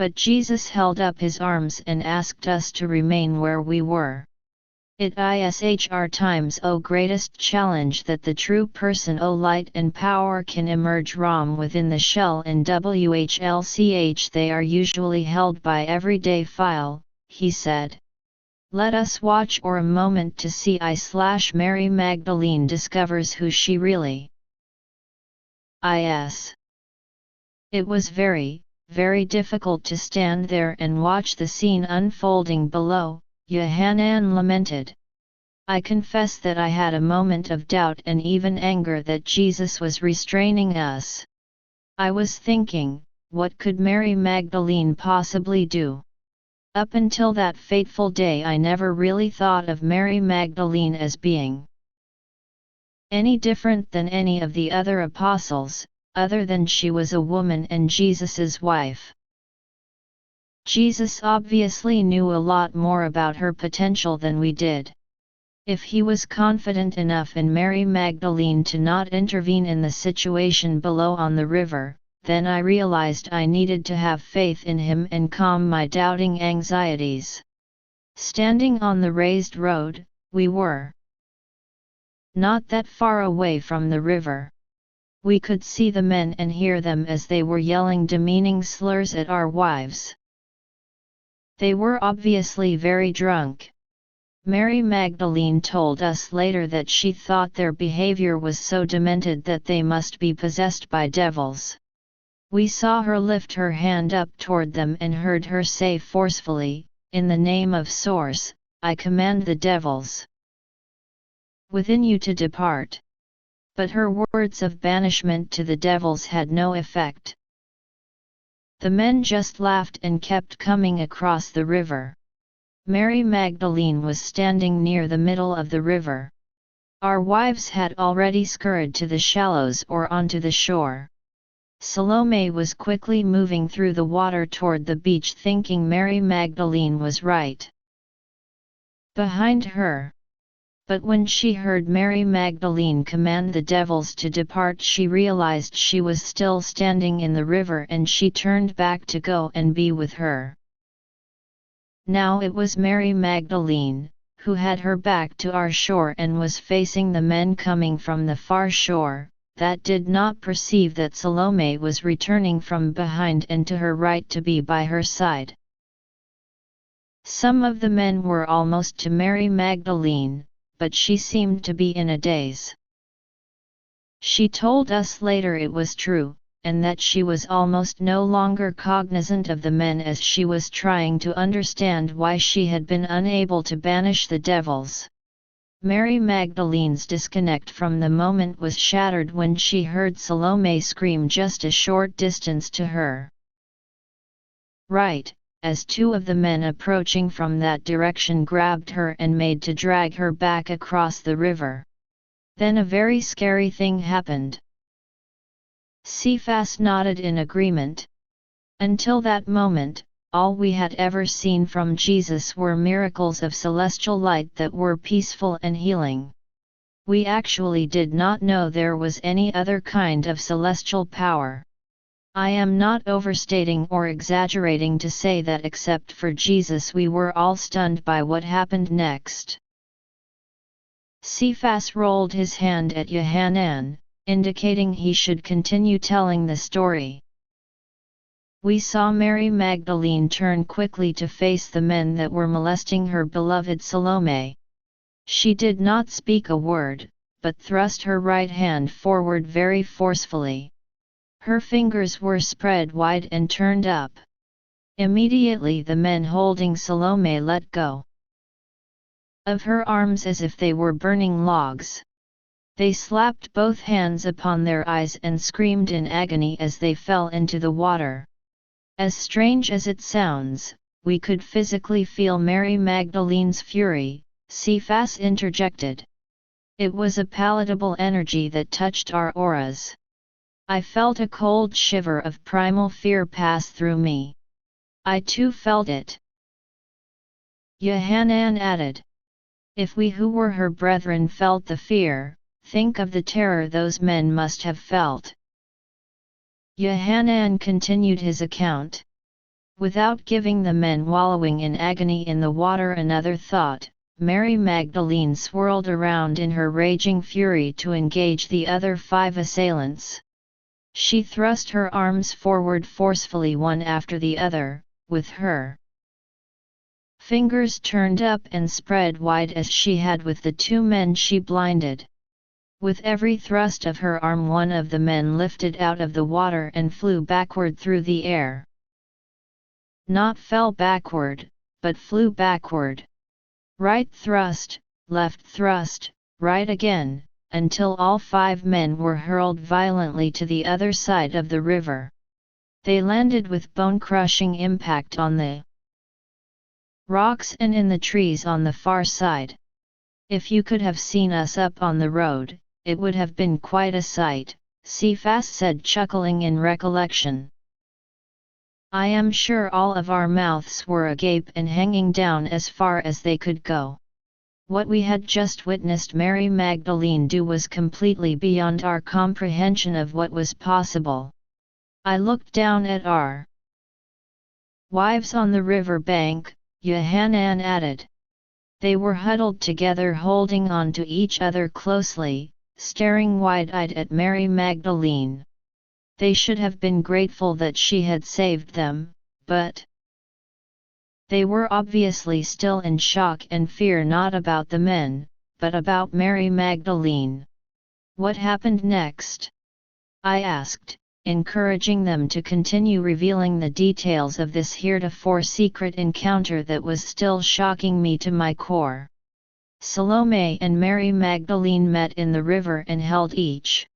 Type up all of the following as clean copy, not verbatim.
But Jesus held up his arms and asked us to remain where we were. It is our times greatest challenge that the true person light and power can emerge from within the shell and whlch they are usually held by everyday file, he said. Let us watch for a moment to see Mary Magdalene discovers who she really is. It was very, very difficult to stand there and watch the scene unfolding below, Yohanan lamented. I confess that I had a moment of doubt and even anger that Jesus was restraining us. I was thinking, what could Mary Magdalene possibly do? Up until that fateful day I never really thought of Mary Magdalene as being any different than any of the other apostles, other than she was a woman and Jesus's wife. Jesus obviously knew a lot more about her potential than we did. If he was confident enough in Mary Magdalene to not intervene in the situation below on the river, then I realized I needed to have faith in him and calm my doubting anxieties. Standing on the raised road, we were not that far away from the river. We could see the men and hear them as they were yelling demeaning slurs at our wives. They were obviously very drunk. Mary Magdalene told us later that she thought their behavior was so demented that they must be possessed by devils. We saw her lift her hand up toward them and heard her say forcefully, "In the name of Source, I command the devils within you to depart." But her words of banishment to the devils had no effect. The men just laughed and kept coming across the river. Mary Magdalene was standing near the middle of the river. Our wives had already scurried to the shallows or onto the shore. Salome was quickly moving through the water toward the beach thinking Mary Magdalene was right behind her. But when she heard Mary Magdalene command the devils to depart, she realized she was still standing in the river and she turned back to go and be with her. Now it was Mary Magdalene, who had her back to our shore and was facing the men coming from the far shore, that did not perceive that Salome was returning from behind and to her right to be by her side. Some of the men were almost to Mary Magdalene, but she seemed to be in a daze. She told us later it was true, and that she was almost no longer cognizant of the men as she was trying to understand why she had been unable to banish the devils. Mary Magdalene's disconnect from the moment was shattered when she heard Salome scream just a short distance to her right, as two of the men approaching from that direction grabbed her and made to drag her back across the river. Then a very scary thing happened. Cephas nodded in agreement. Until that moment, all we had ever seen from Jesus were miracles of celestial light that were peaceful and healing. We actually did not know there was any other kind of celestial power. I am not overstating or exaggerating to say that except for Jesus we were all stunned by what happened next. Cephas rolled his hand at Yohanan, indicating he should continue telling the story. We saw Mary Magdalene turn quickly to face the men that were molesting her beloved Salome. She did not speak a word, but thrust her right hand forward very forcefully. Her fingers were spread wide and turned up. Immediately the men holding Salome let go of her arms as if they were burning logs. They slapped both hands upon their eyes and screamed in agony as they fell into the water. As strange as it sounds, we could physically feel Mary Magdalene's fury, Cephas interjected. It was a palatable energy that touched our auras. I felt a cold shiver of primal fear pass through me. I too felt it. Yohanan added. If we who were her brethren felt the fear, think of the terror those men must have felt. Yohanan continued his account. Without giving the men wallowing in agony in the water another thought, Mary Magdalene swirled around in her raging fury to engage the other 5 assailants. She thrust her arms forward forcefully one after the other, with her fingers turned up and spread wide as she had with the 2 men she blinded. With every thrust of her arm one of the men lifted out of the water and flew backward through the air. Not fell backward, but flew backward. Right thrust, left thrust, right again, until all 5 men were hurled violently to the other side of the river. They landed with bone-crushing impact on the rocks and in the trees on the far side. If you could have seen us up on the road, it would have been quite a sight, Cephas said, chuckling in recollection. I am sure all of our mouths were agape and hanging down as far as they could go. What we had just witnessed Mary Magdalene do was completely beyond our comprehension of what was possible. I looked down at our wives on the river bank, Yohanan added. They were huddled together holding on to each other closely, staring wide-eyed at Mary Magdalene. They should have been grateful that she had saved them, but they were obviously still in shock and fear, not about the men, but about Mary Magdalene. What happened next? I asked, encouraging them to continue revealing the details of this heretofore secret encounter that was still shocking me to my core. Salome and Mary Magdalene met in the river and held each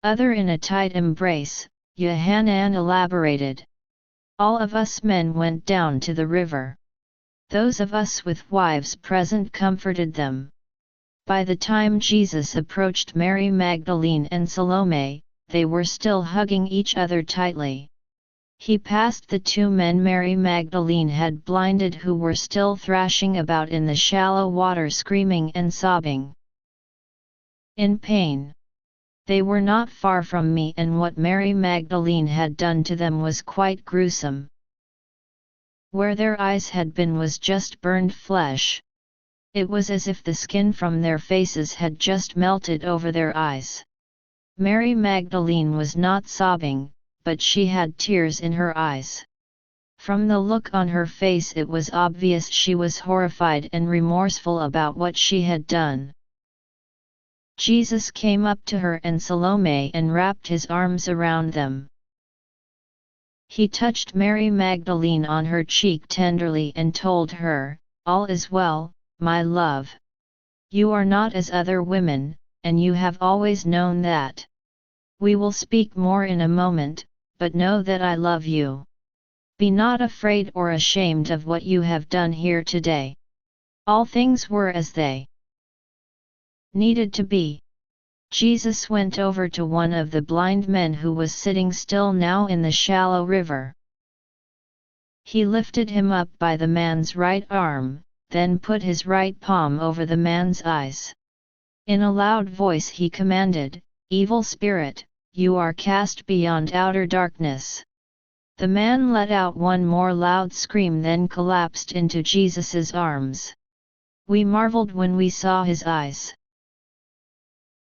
other in a tight embrace, Yohanan elaborated. All of us men went down to the river. Those of us with wives present comforted them. By the time Jesus approached Mary Magdalene and Salome, they were still hugging each other tightly. He passed the 2 men Mary Magdalene had blinded, who were still thrashing about in the shallow water, screaming and sobbing in pain. They were not far from me, and what Mary Magdalene had done to them was quite gruesome. Where their eyes had been was just burned flesh. It was as if the skin from their faces had just melted over their eyes. Mary Magdalene was not sobbing, but she had tears in her eyes. From the look on her face it was obvious she was horrified and remorseful about what she had done. Jesus came up to her and Salome and wrapped his arms around them. He touched Mary Magdalene on her cheek tenderly and told her, "All is well, my love. You are not as other women, and you have always known that. We will speak more in a moment, but know that I love you. Be not afraid or ashamed of what you have done here today." All things were as they needed to be. Jesus went over to one of the blind men who was sitting still now in the shallow river. He lifted him up by the man's right arm, then put his right palm over the man's eyes. In a loud voice he commanded, "Evil spirit, you are cast beyond outer darkness." The man let out one more loud scream, then collapsed into Jesus's arms. We marveled when we saw his eyes,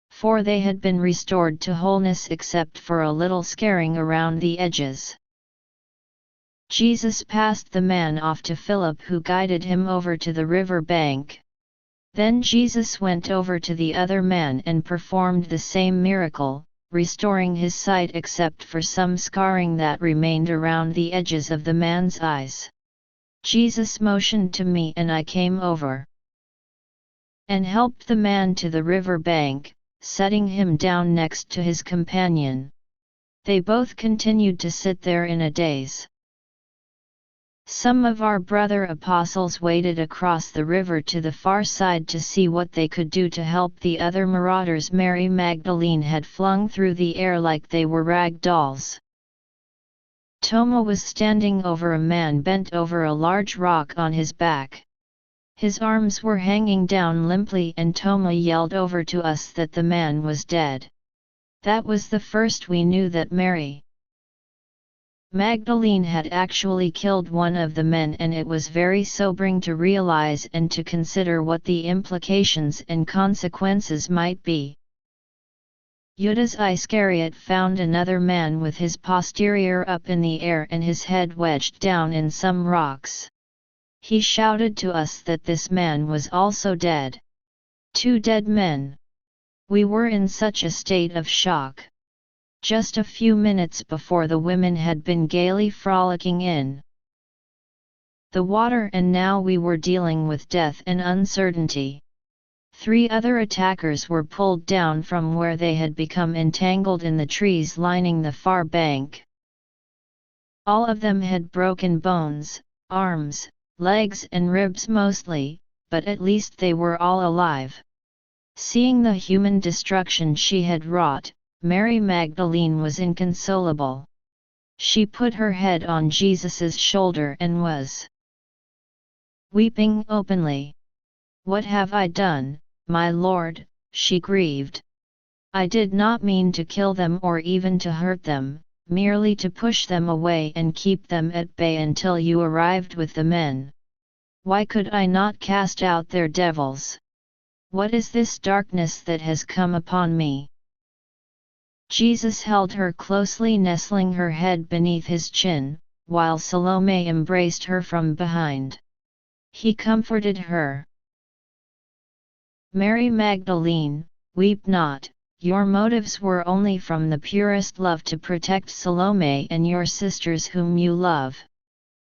for they had been restored to wholeness except for a little scarring around the edges. Jesus passed the man off to Philip, who guided him over to the river bank. Then Jesus went over to the other man and performed the same miracle, restoring his sight except for some scarring that remained around the edges of the man's eyes. Jesus motioned to me and I came over and helped the man to the river bank, setting him down next to his companion. They both continued to sit there in a daze. Some of our brother apostles waded across the river to the far side to see what they could do to help the other marauders Mary Magdalene had flung through the air like they were rag dolls. Toma was standing over a man bent over a large rock on his back. His arms were hanging down limply and Toma yelled over to us that the man was dead. That was the first we knew that Mary Magdalene had actually killed one of the men, and it was very sobering to realize and to consider what the implications and consequences might be. Judas Iscariot found another man with his posterior up in the air and his head wedged down in some rocks. He shouted to us that this man was also dead. 2 dead men. We were in such a state of shock. Just a few minutes before, the women had been gaily frolicking in the water, and now we were dealing with death and uncertainty. 3 other attackers were pulled down from where they had become entangled in the trees lining the far bank. All of them had broken bones, arms, legs and ribs mostly, but at least they were all alive. Seeing the human destruction she had wrought, Mary Magdalene was inconsolable. She put her head on Jesus's shoulder and was weeping openly. "What have I done, my Lord?" she grieved. "I did not mean to kill them or even to hurt them, merely to push them away and keep them at bay until you arrived with the men. Why could I not cast out their devils? What is this darkness that has come upon me?" Jesus held her closely, nestling her head beneath his chin, while Salome embraced her from behind. He comforted her. "Mary Magdalene, weep not, your motives were only from the purest love to protect Salome and your sisters whom you love.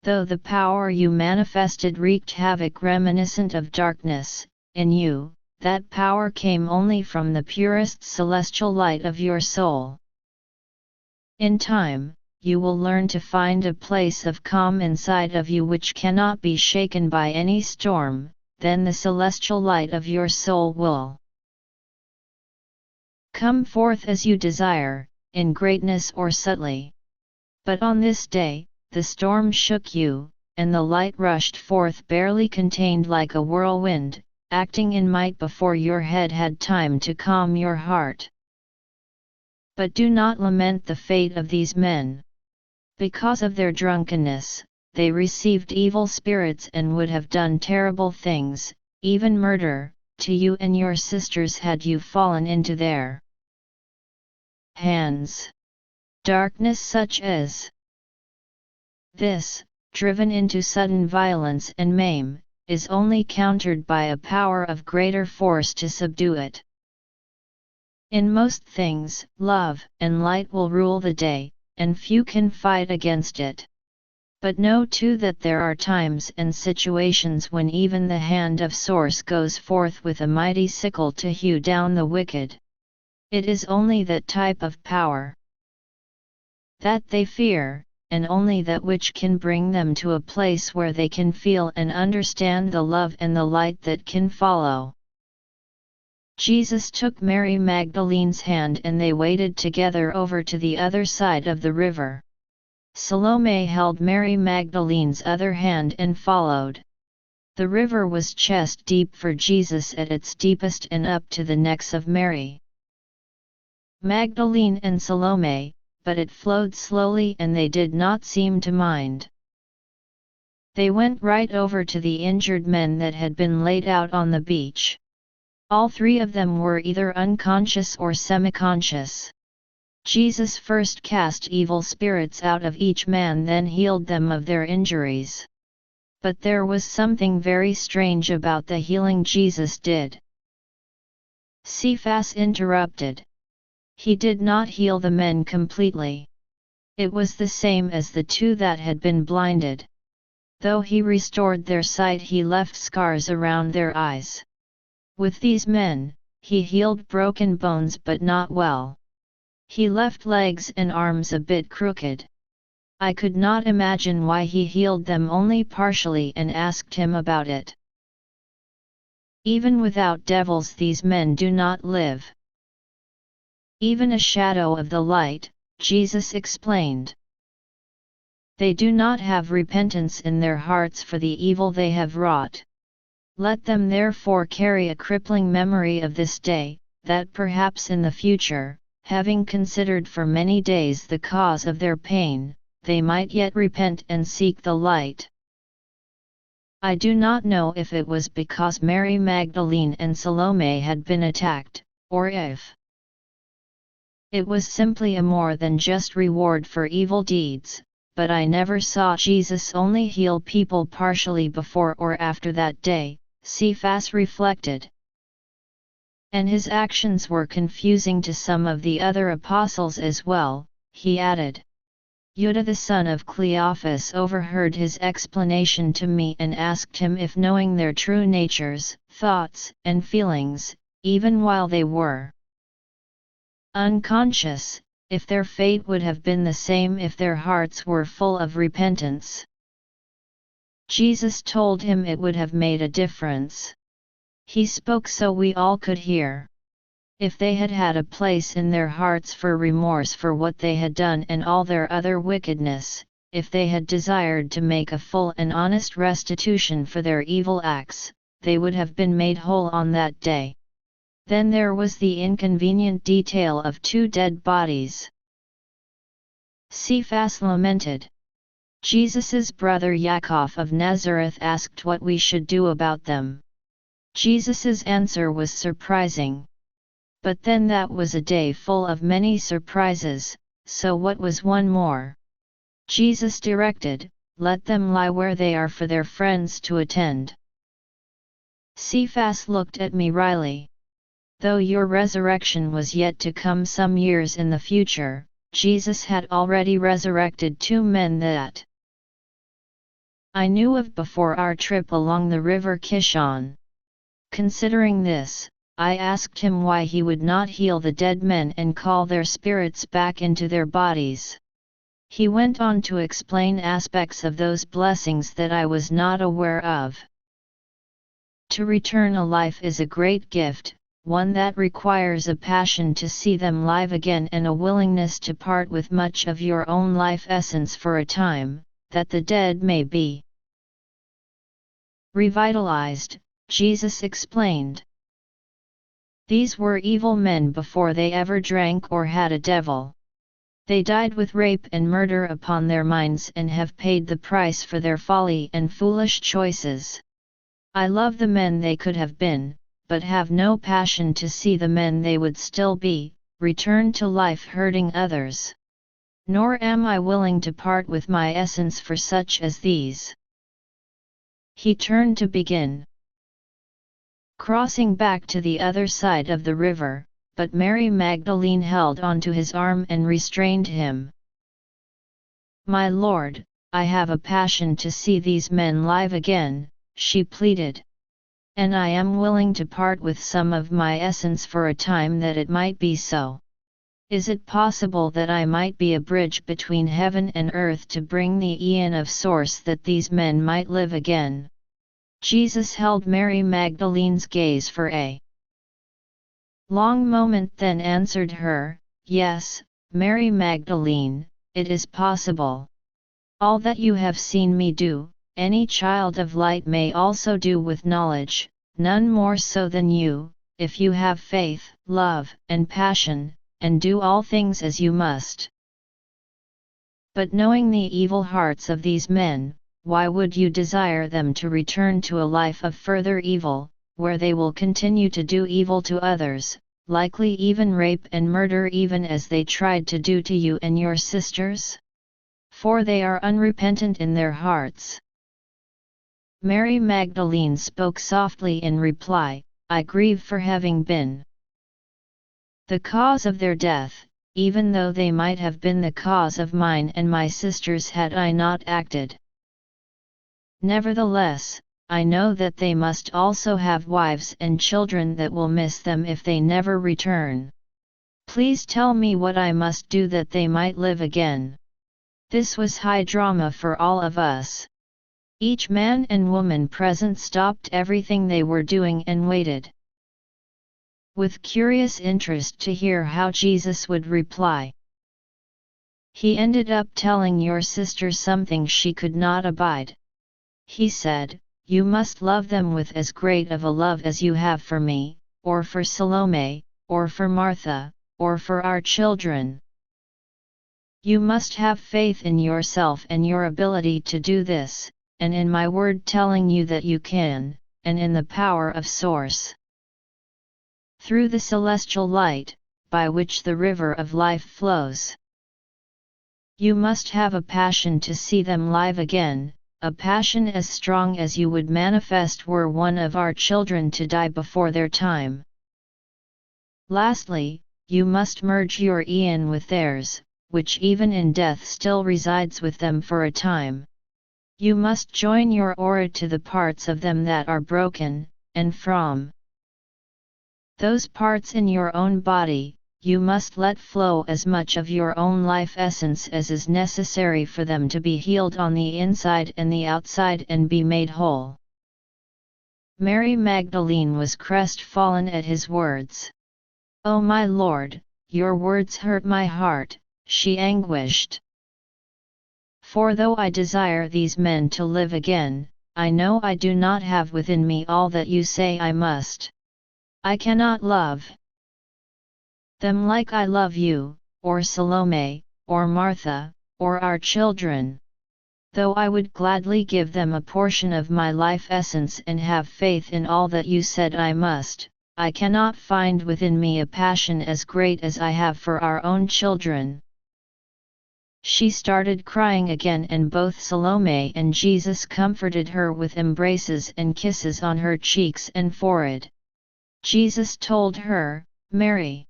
Though the power you manifested wreaked havoc reminiscent of darkness, in you, that power came only from the purest celestial light of your soul. In time, you will learn to find a place of calm inside of you which cannot be shaken by any storm, then the celestial light of your soul will come forth as you desire, in greatness or subtly. But on this day, the storm shook you, and the light rushed forth barely contained like a whirlwind, acting in might before your head had time to calm your heart. But do not lament the fate of these men. Because of their drunkenness, they received evil spirits and would have done terrible things, even murder, to you and your sisters had you fallen into their hands. Darkness such as this, driven into sudden violence and maim, is only countered by a power of greater force to subdue it. In most things, love and light will rule the day, and few can fight against it. But know too that there are times and situations when even the hand of Source goes forth with a mighty sickle to hew down the wicked. It is only that type of power that they fear, and only that which can bring them to a place where they can feel and understand the love and the light that can follow. Jesus took Mary Magdalene's hand and they waded together over to the other side of the river. Salome held Mary Magdalene's other hand and followed. The river was chest deep for Jesus at its deepest and up to the necks of Mary Magdalene and Salome, but it flowed slowly and they did not seem to mind. They went right over to the injured men that had been laid out on the beach. All 3 of them were either unconscious or semi-conscious. Jesus first cast evil spirits out of each man, then healed them of their injuries. But there was something very strange about the healing Jesus did. Cephas interrupted. He did not heal the men completely. It was the same as the 2 that had been blinded. Though he restored their sight, he left scars around their eyes. With these men, he healed broken bones but not well. He left legs and arms a bit crooked. I could not imagine why he healed them only partially and asked him about it. Even without devils these men do not live. Even a shadow of the light, Jesus explained. They do not have repentance in their hearts for the evil they have wrought. Let them therefore carry a crippling memory of this day, that perhaps in the future, having considered for many days the cause of their pain, they might yet repent and seek the light. I do not know if it was because Mary Magdalene and Salome had been attacked, or if it was simply a more than just reward for evil deeds, but I never saw Jesus only heal people partially before or after that day, Cephas reflected. And his actions were confusing to some of the other apostles as well, he added. Judah the son of Cleophas overheard his explanation to me and asked him if knowing their true natures, thoughts, and feelings, even while they were unconscious, if their fate would have been the same if their hearts were full of repentance. Jesus told him it would have made a difference. He spoke so we all could hear. If they had had a place in their hearts for remorse for what they had done and all their other wickedness, if they had desired to make a full and honest restitution for their evil acts, they would have been made whole on that day. Then there was the inconvenient detail of 2 dead bodies. Cephas lamented. Jesus's brother Yaakov of Nazareth asked what we should do about them. Jesus's answer was surprising. But then that was a day full of many surprises, so what was one more? Jesus directed, let them lie where they are for their friends to attend. Cephas looked at me wryly. Though your resurrection was yet to come some years in the future, Jesus had already resurrected 2 men that I knew of before our trip along the river Kishon. Considering this, I asked him why he would not heal the dead men and call their spirits back into their bodies. He went on to explain aspects of those blessings that I was not aware of. To return a life is a great gift, one that requires a passion to see them live again and a willingness to part with much of your own life essence for a time, that the dead may be revitalized, Jesus explained. These were evil men before they ever drank or had a devil. They died with rape and murder upon their minds and have paid the price for their folly and foolish choices. I love the men they could have been, but have no passion to see the men they would still be, return to life hurting others. Nor am I willing to part with my essence for such as these. He turned to begin crossing back to the other side of the river, but Mary Magdalene held onto his arm and restrained him. My Lord, I have a passion to see these men live again, she pleaded. And I am willing to part with some of my essence for a time that it might be so. Is it possible that I might be a bridge between heaven and earth to bring the eon of source that these men might live again? Jesus held Mary Magdalene's gaze for a long moment, then answered her, Yes, Mary Magdalene, it is possible. All that you have seen me do, any child of light may also do with knowledge, none more so than you, if you have faith, love, and passion, and do all things as you must. But knowing the evil hearts of these men, why would you desire them to return to a life of further evil, where they will continue to do evil to others, likely even rape and murder even as they tried to do to you and your sisters? For they are unrepentant in their hearts. Mary Magdalene spoke softly in reply, I grieve for having been the cause of their death, even though they might have been the cause of mine and my sisters had I not acted. Nevertheless, I know that they must also have wives and children that will miss them if they never return. Please tell me what I must do that they might live again. This was high drama for all of us. Each man and woman present stopped everything they were doing and waited with curious interest to hear how Jesus would reply. He ended up telling your sister something she could not abide. He said, You must love them with as great of a love as you have for me, or for Salome, or for Martha, or for our children. You must have faith in yourself and your ability to do this, and in my word telling you that you can, and in the power of Source. Through the celestial light, by which the river of life flows. You must have a passion to see them live again, a passion as strong as you would manifest were one of our children to die before their time. Lastly, you must merge your eon with theirs, which even in death still resides with them for a time. You must join your aura to the parts of them that are broken, and from those parts in your own body, you must let flow as much of your own life essence as is necessary for them to be healed on the inside and the outside and be made whole. Mary Magdalene was crestfallen at his words. "Oh my Lord, your words hurt my heart," she anguished. "For though I desire these men to live again, I know I do not have within me all that you say I must. I cannot love them like I love you, or Salome, or Martha, or our children. Though I would gladly give them a portion of my life essence and have faith in all that you said I must, I cannot find within me a passion as great as I have for our own children." She started crying again, and both Salome and Jesus comforted her with embraces and kisses on her cheeks and forehead. Jesus told her, "Mary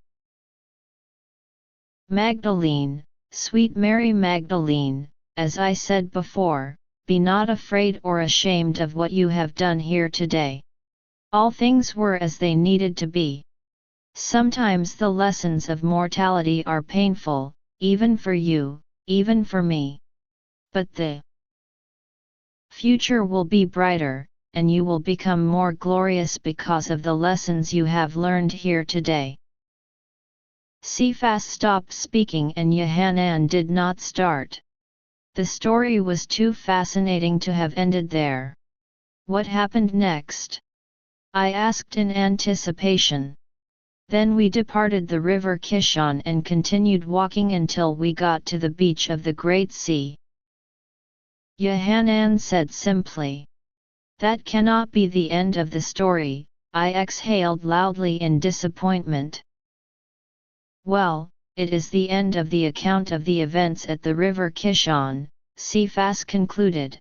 Magdalene, sweet Mary Magdalene, as I said before, be not afraid or ashamed of what you have done here today. All things were as they needed to be. Sometimes the lessons of mortality are painful, even for you, even for me. But the future will be brighter, and you will become more glorious because of the lessons you have learned here today." Cephas stopped speaking and Yohanan did not start. The story was too fascinating to have ended there. What happened next? I asked in anticipation. Then we departed the river Kishon and continued walking until we got to the beach of the Great Sea. Yohanan said simply. That cannot be the end of the story, I exhaled loudly in disappointment. Well, it is the end of the account of the events at the river Kishon, Cephas concluded.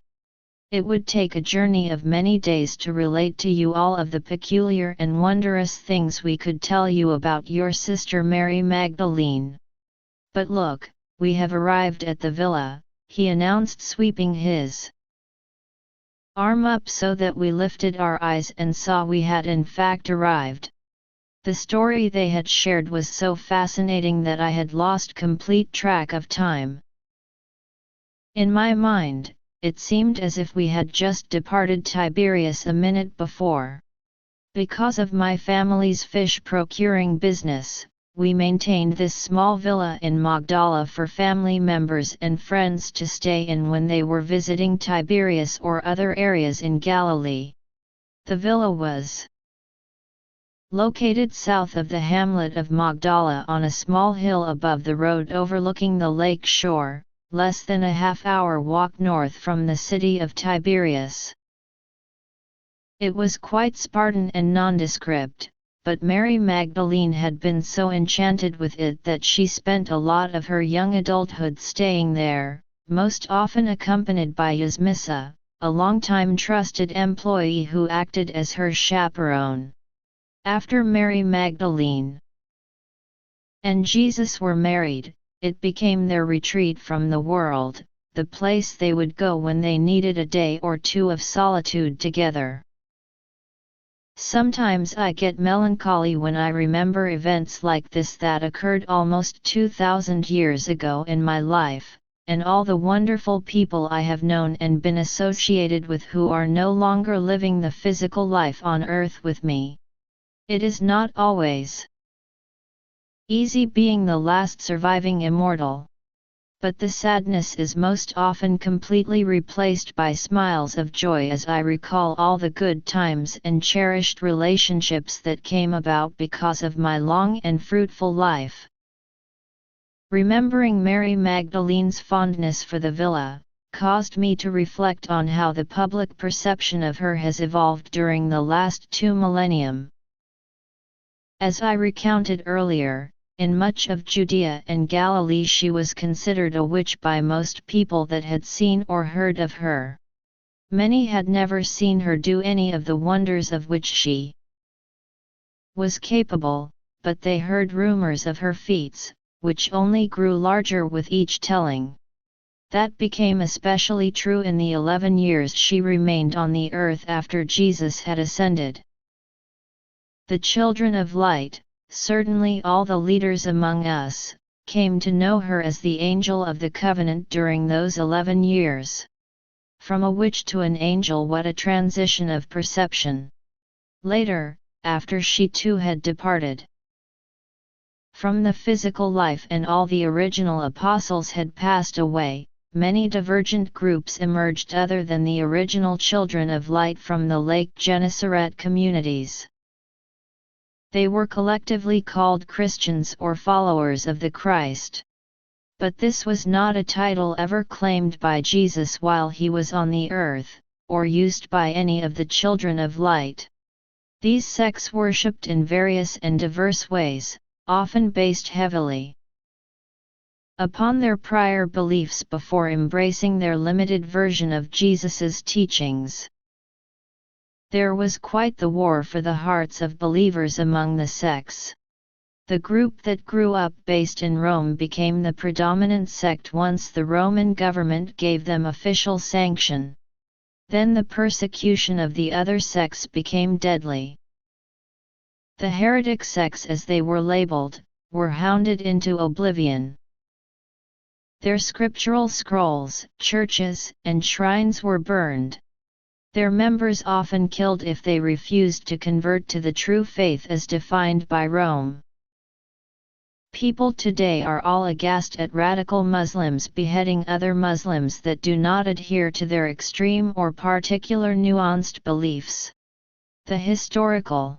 It would take a journey of many days to relate to you all of the peculiar and wondrous things we could tell you about your sister Mary Magdalene. But look, we have arrived at the villa, he announced, sweeping his arm up so that we lifted our eyes and saw we had in fact arrived. The story they had shared was so fascinating that I had lost complete track of time. In my mind, it seemed as if we had just departed Tiberias a minute before. Because of my family's fish procuring business, we maintained this small villa in Magdala for family members and friends to stay in when they were visiting Tiberias or other areas in Galilee. The villa was located south of the hamlet of Magdala on a small hill above the road overlooking the lake shore, less than a half-hour walk north from the city of Tiberias. It was quite Spartan and nondescript, but Mary Magdalene had been so enchanted with it that she spent a lot of her young adulthood staying there, most often accompanied by Yasmissa, a longtime trusted employee who acted as her chaperone. After Mary Magdalene and Jesus were married, it became their retreat from the world, the place they would go when they needed a day or two of solitude together. Sometimes I get melancholy when I remember events like this that occurred almost 2,000 years ago in my life, and all the wonderful people I have known and been associated with who are no longer living the physical life on earth with me. It is not always easy being the last surviving immortal. But the sadness is most often completely replaced by smiles of joy as I recall all the good times and cherished relationships that came about because of my long and fruitful life. Remembering Mary Magdalene's fondness for the villa, caused me to reflect on how the public perception of her has evolved during the last 2 millennium. As I recounted earlier, in much of Judea and Galilee she was considered a witch by most people that had seen or heard of her. Many had never seen her do any of the wonders of which she was capable, but they heard rumors of her feats, which only grew larger with each telling. That became especially true in the 11 years she remained on the earth after Jesus had ascended. The children of light, certainly all the leaders among us, came to know her as the angel of the covenant during those 11 years. From a witch to an angel, what a transition of perception! Later, after she too had departed from the physical life and all the original apostles had passed away, many divergent groups emerged other than the original children of light from the Lake Gennesaret communities. They were collectively called Christians or followers of the Christ. But this was not a title ever claimed by Jesus while he was on the earth, or used by any of the children of light. These sects worshipped in various and diverse ways, often based heavily upon their prior beliefs before embracing their limited version of Jesus's teachings. There was quite the war for the hearts of believers among the sects. The group that grew up based in Rome became the predominant sect once the Roman government gave them official sanction. Then the persecution of the other sects became deadly. The heretic sects, as they were labeled, were hounded into oblivion. Their scriptural scrolls, churches, and shrines were burned. Their members often killed if they refused to convert to the true faith as defined by Rome. People today are all aghast at radical Muslims beheading other Muslims that do not adhere to their extreme or particular nuanced beliefs. The historical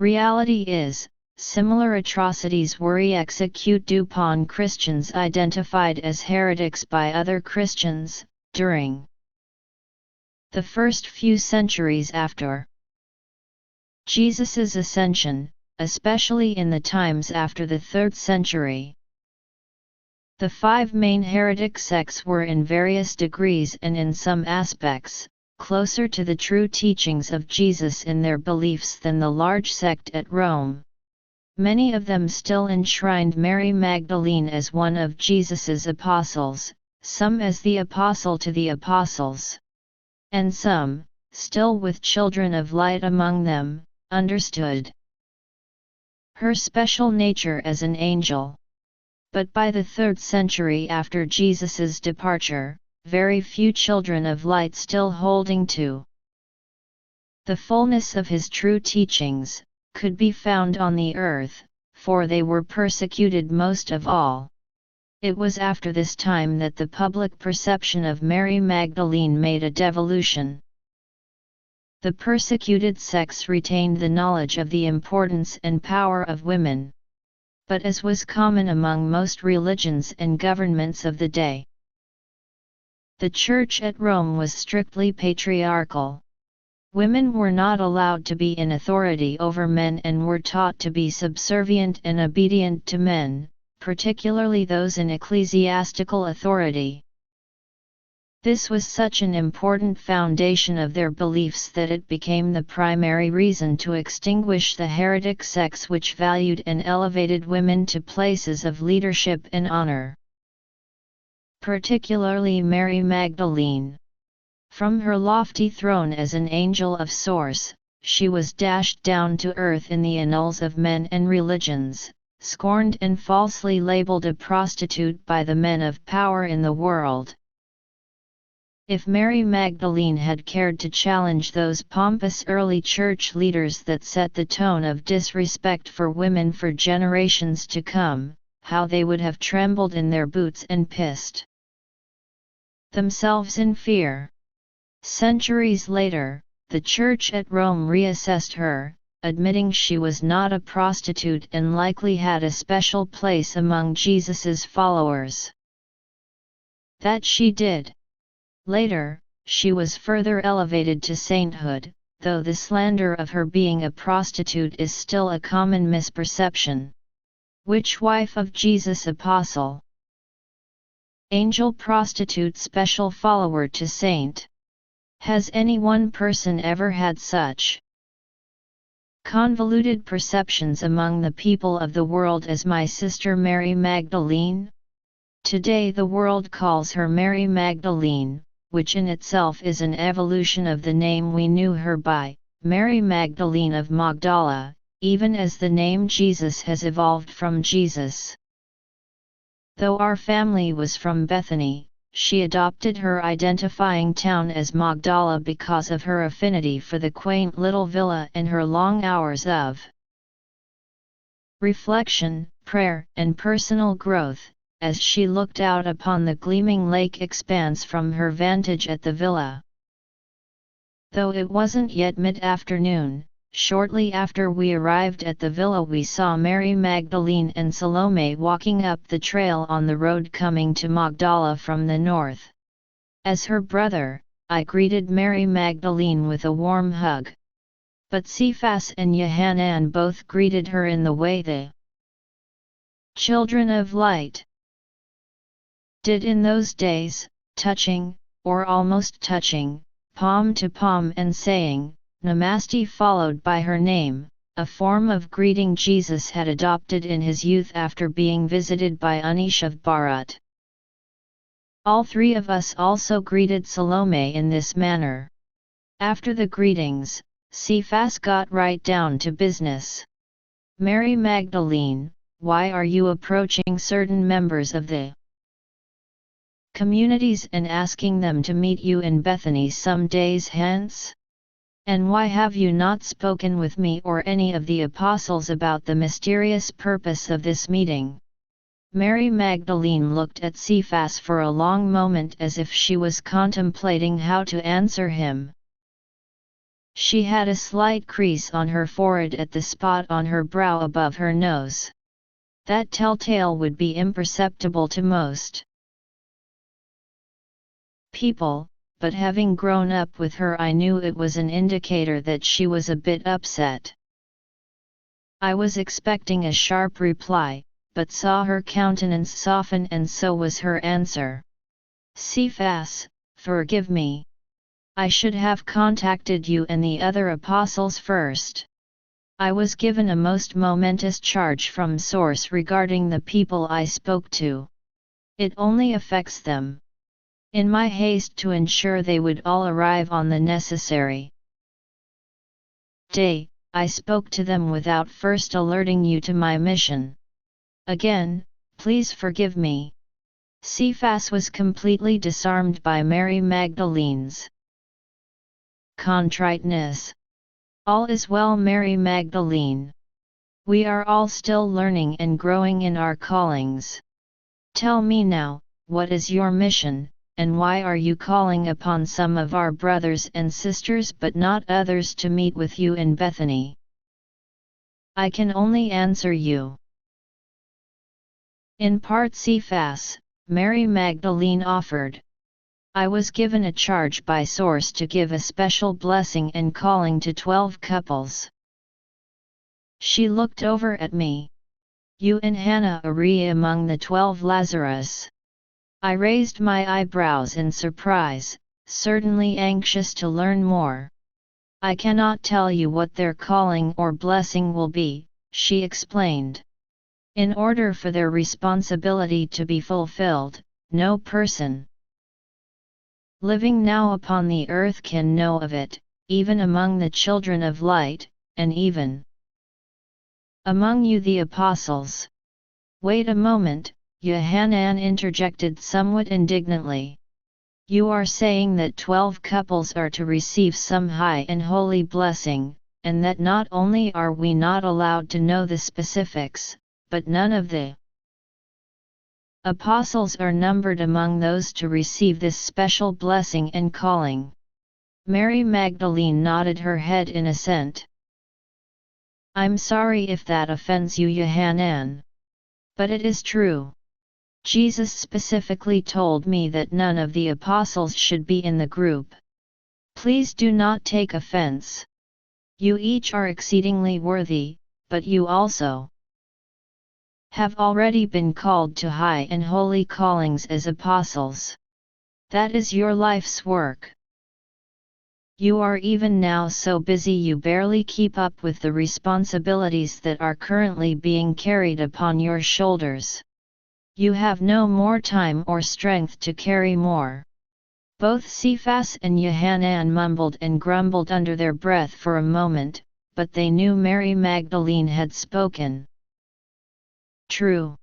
reality is, similar atrocities were executed upon Christians identified as heretics by other Christians, during the first few centuries after Jesus' ascension, especially in the times after the 3rd century. The 5 main heretic sects were in various degrees and in some aspects, closer to the true teachings of Jesus in their beliefs than the large sect at Rome. Many of them still enshrined Mary Magdalene as one of Jesus's apostles, some as the apostle to the apostles. And some, still with children of light among them, understood her special nature as an angel. But by the 3rd century after Jesus' departure, very few children of light still holding to the fullness of his true teachings, could be found on the earth, for they were persecuted most of all. It was after this time that the public perception of Mary Magdalene made a devolution. The persecuted sects retained the knowledge of the importance and power of women. But as was common among most religions and governments of the day, the Church at Rome was strictly patriarchal. Women were not allowed to be in authority over men and were taught to be subservient and obedient to men, particularly those in ecclesiastical authority. This was such an important foundation of their beliefs that it became the primary reason to extinguish the heretic sects which valued and elevated women to places of leadership and honor. Particularly Mary Magdalene. From her lofty throne as an angel of source, she was dashed down to earth in the annals of men and religions, scorned and falsely labeled a prostitute by the men of power in the world. If Mary Magdalene had cared to challenge those pompous early church leaders that set the tone of disrespect for women for generations to come, how they would have trembled in their boots and pissed themselves in fear. Centuries later, the Church at Rome reassessed her, admitting she was not a prostitute and likely had a special place among Jesus's followers. That she did. Later, she was further elevated to sainthood, though the slander of her being a prostitute is still a common misperception. Which wife of Jesus Apostle? Angel prostitute special follower to saint. Has any one person ever had such convoluted perceptions among the people of the world as my sister Mary Magdalene? Today the world calls her Mary Magdalene, which in itself is an evolution of the name we knew her by, Mary Magdalene of Magdala, even as the name Jesus has evolved from Jesus. Though our family was from Bethany, she adopted her identifying town as Magdala because of her affinity for the quaint little villa and her long hours of reflection, prayer, and personal growth, as she looked out upon the gleaming lake expanse from her vantage at the villa. Though it wasn't yet mid-afternoon, shortly after we arrived at the villa we saw Mary Magdalene and Salome walking up the trail on the road coming to Magdala from the north. As her brother, I greeted Mary Magdalene with a warm hug. But Cephas and Yohanan both greeted her in the way the children of light did in those days, touching, or almost touching, palm to palm and saying, Namaste followed by her name, a form of greeting Jesus had adopted in his youth after being visited by Anish of Bharat. All three of us also greeted Salome in this manner. After the greetings, Cephas got right down to business. Mary Magdalene, why are you approaching certain members of the communities and asking them to meet you in Bethany some days hence? And why have you not spoken with me or any of the apostles about the mysterious purpose of this meeting? Mary Magdalene looked at Cephas for a long moment as if she was contemplating how to answer him. She had a slight crease on her forehead at the spot on her brow above her nose. That telltale would be imperceptible to most people, but having grown up with her I knew it was an indicator that she was a bit upset. I was expecting a sharp reply, but saw her countenance soften and so was her answer. Cephas, forgive me. I should have contacted you and the other apostles first. I was given a most momentous charge from source regarding the people I spoke to. It only affects them. In my haste to ensure they would all arrive on the necessary day, I spoke to them without first alerting you to my mission. Again, please forgive me. Cephas was completely disarmed by Mary Magdalene's contriteness. All is well, Mary Magdalene. We are all still learning and growing in our callings. Tell me now, what is your mission? And why are you calling upon some of our brothers and sisters but not others to meet with you in Bethany? I can only answer you. In part Cephas, Mary Magdalene offered. I was given a charge by source to give a special blessing and calling to 12 couples. She looked over at me. You and Hannah are among the 12 Lazarus. I raised my eyebrows in surprise, certainly anxious to learn more. I cannot tell you what their calling or blessing will be, she explained. In order for their responsibility to be fulfilled, no person living now upon the earth can know of it, even among the children of light, and even among you the apostles. Wait a moment, Yohanan interjected somewhat indignantly. You are saying that 12 couples are to receive some high and holy blessing, and that not only are we not allowed to know the specifics, but none of the apostles are numbered among those to receive this special blessing and calling. Mary Magdalene nodded her head in assent. I'm sorry if that offends you, Yohanan. But it is true. Jesus specifically told me that none of the apostles should be in the group. Please do not take offense. You each are exceedingly worthy, but you also have already been called to high and holy callings as apostles. That is your life's work. You are even now so busy you barely keep up with the responsibilities that are currently being carried upon your shoulders. You have no more time or strength to carry more. Both Cephas and Yohanan mumbled and grumbled under their breath for a moment, but they knew Mary Magdalene had spoken. True.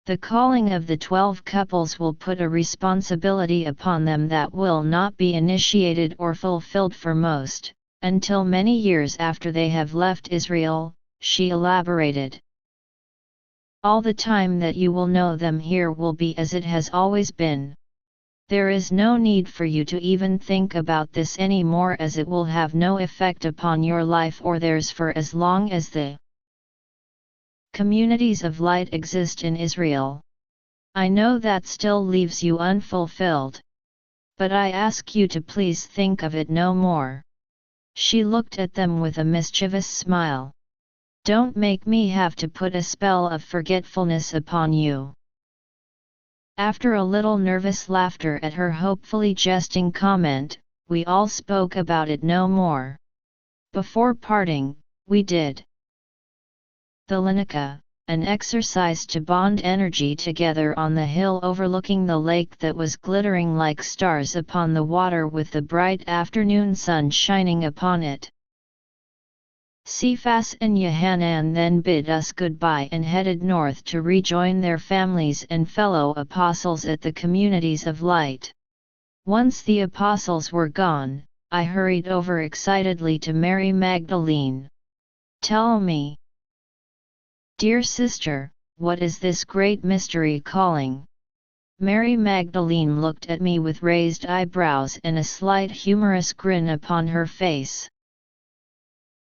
The calling of the 12 couples will put a responsibility upon them that will not be initiated or fulfilled for most, until many years after they have left Israel, she elaborated. All the time that you will know them here will be as it has always been. There is no need for you to even think about this anymore, as it will have no effect upon your life or theirs for as long as the communities of light exist in Israel. I know that still leaves you unfulfilled. But I ask you to please think of it no more. She looked at them with a mischievous smile. Don't make me have to put a spell of forgetfulness upon you. After a little nervous laughter at her hopefully jesting comment, we all spoke about it no more. Before parting, we did the Linika, an exercise to bond energy together on the hill overlooking the lake that was glittering like stars upon the water with the bright afternoon sun shining upon it. Cephas and Yohanan then bid us goodbye and headed north to rejoin their families and fellow apostles at the communities of light. Once the apostles were gone, I hurried over excitedly to Mary Magdalene. Tell me, dear sister, what is this great mystery calling? Mary Magdalene looked at me with raised eyebrows and a slight humorous grin upon her face.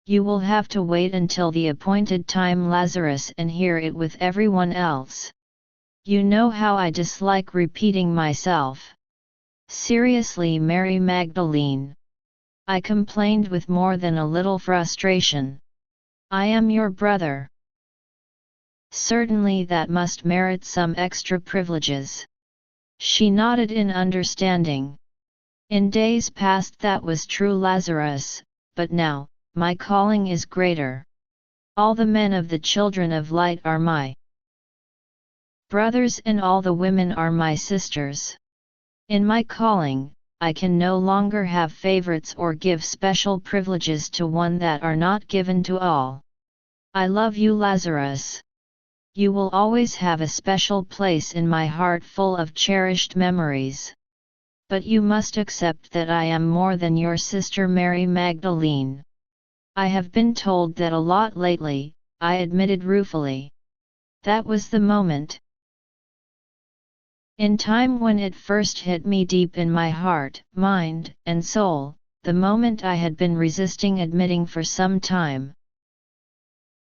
You will have to wait until the appointed time, Lazarus, and hear it with everyone else. You know how I dislike repeating myself. Seriously, Mary Magdalene, I complained with more than a little frustration. I am your brother. Certainly that must merit some extra privileges. She nodded in understanding. In days past that was true, Lazarus, but now, my calling is greater. All the men of the children of light are my brothers and all the women are my sisters. In my calling, I can no longer have favorites or give special privileges to one that are not given to all. I love you, Lazarus. You will always have a special place in my heart full of cherished memories. But you must accept that I am more than your sister Mary Magdalene. I have been told that a lot lately, I admitted ruefully. That was the moment in time when it first hit me deep in my heart, mind, and soul, the moment I had been resisting admitting for some time.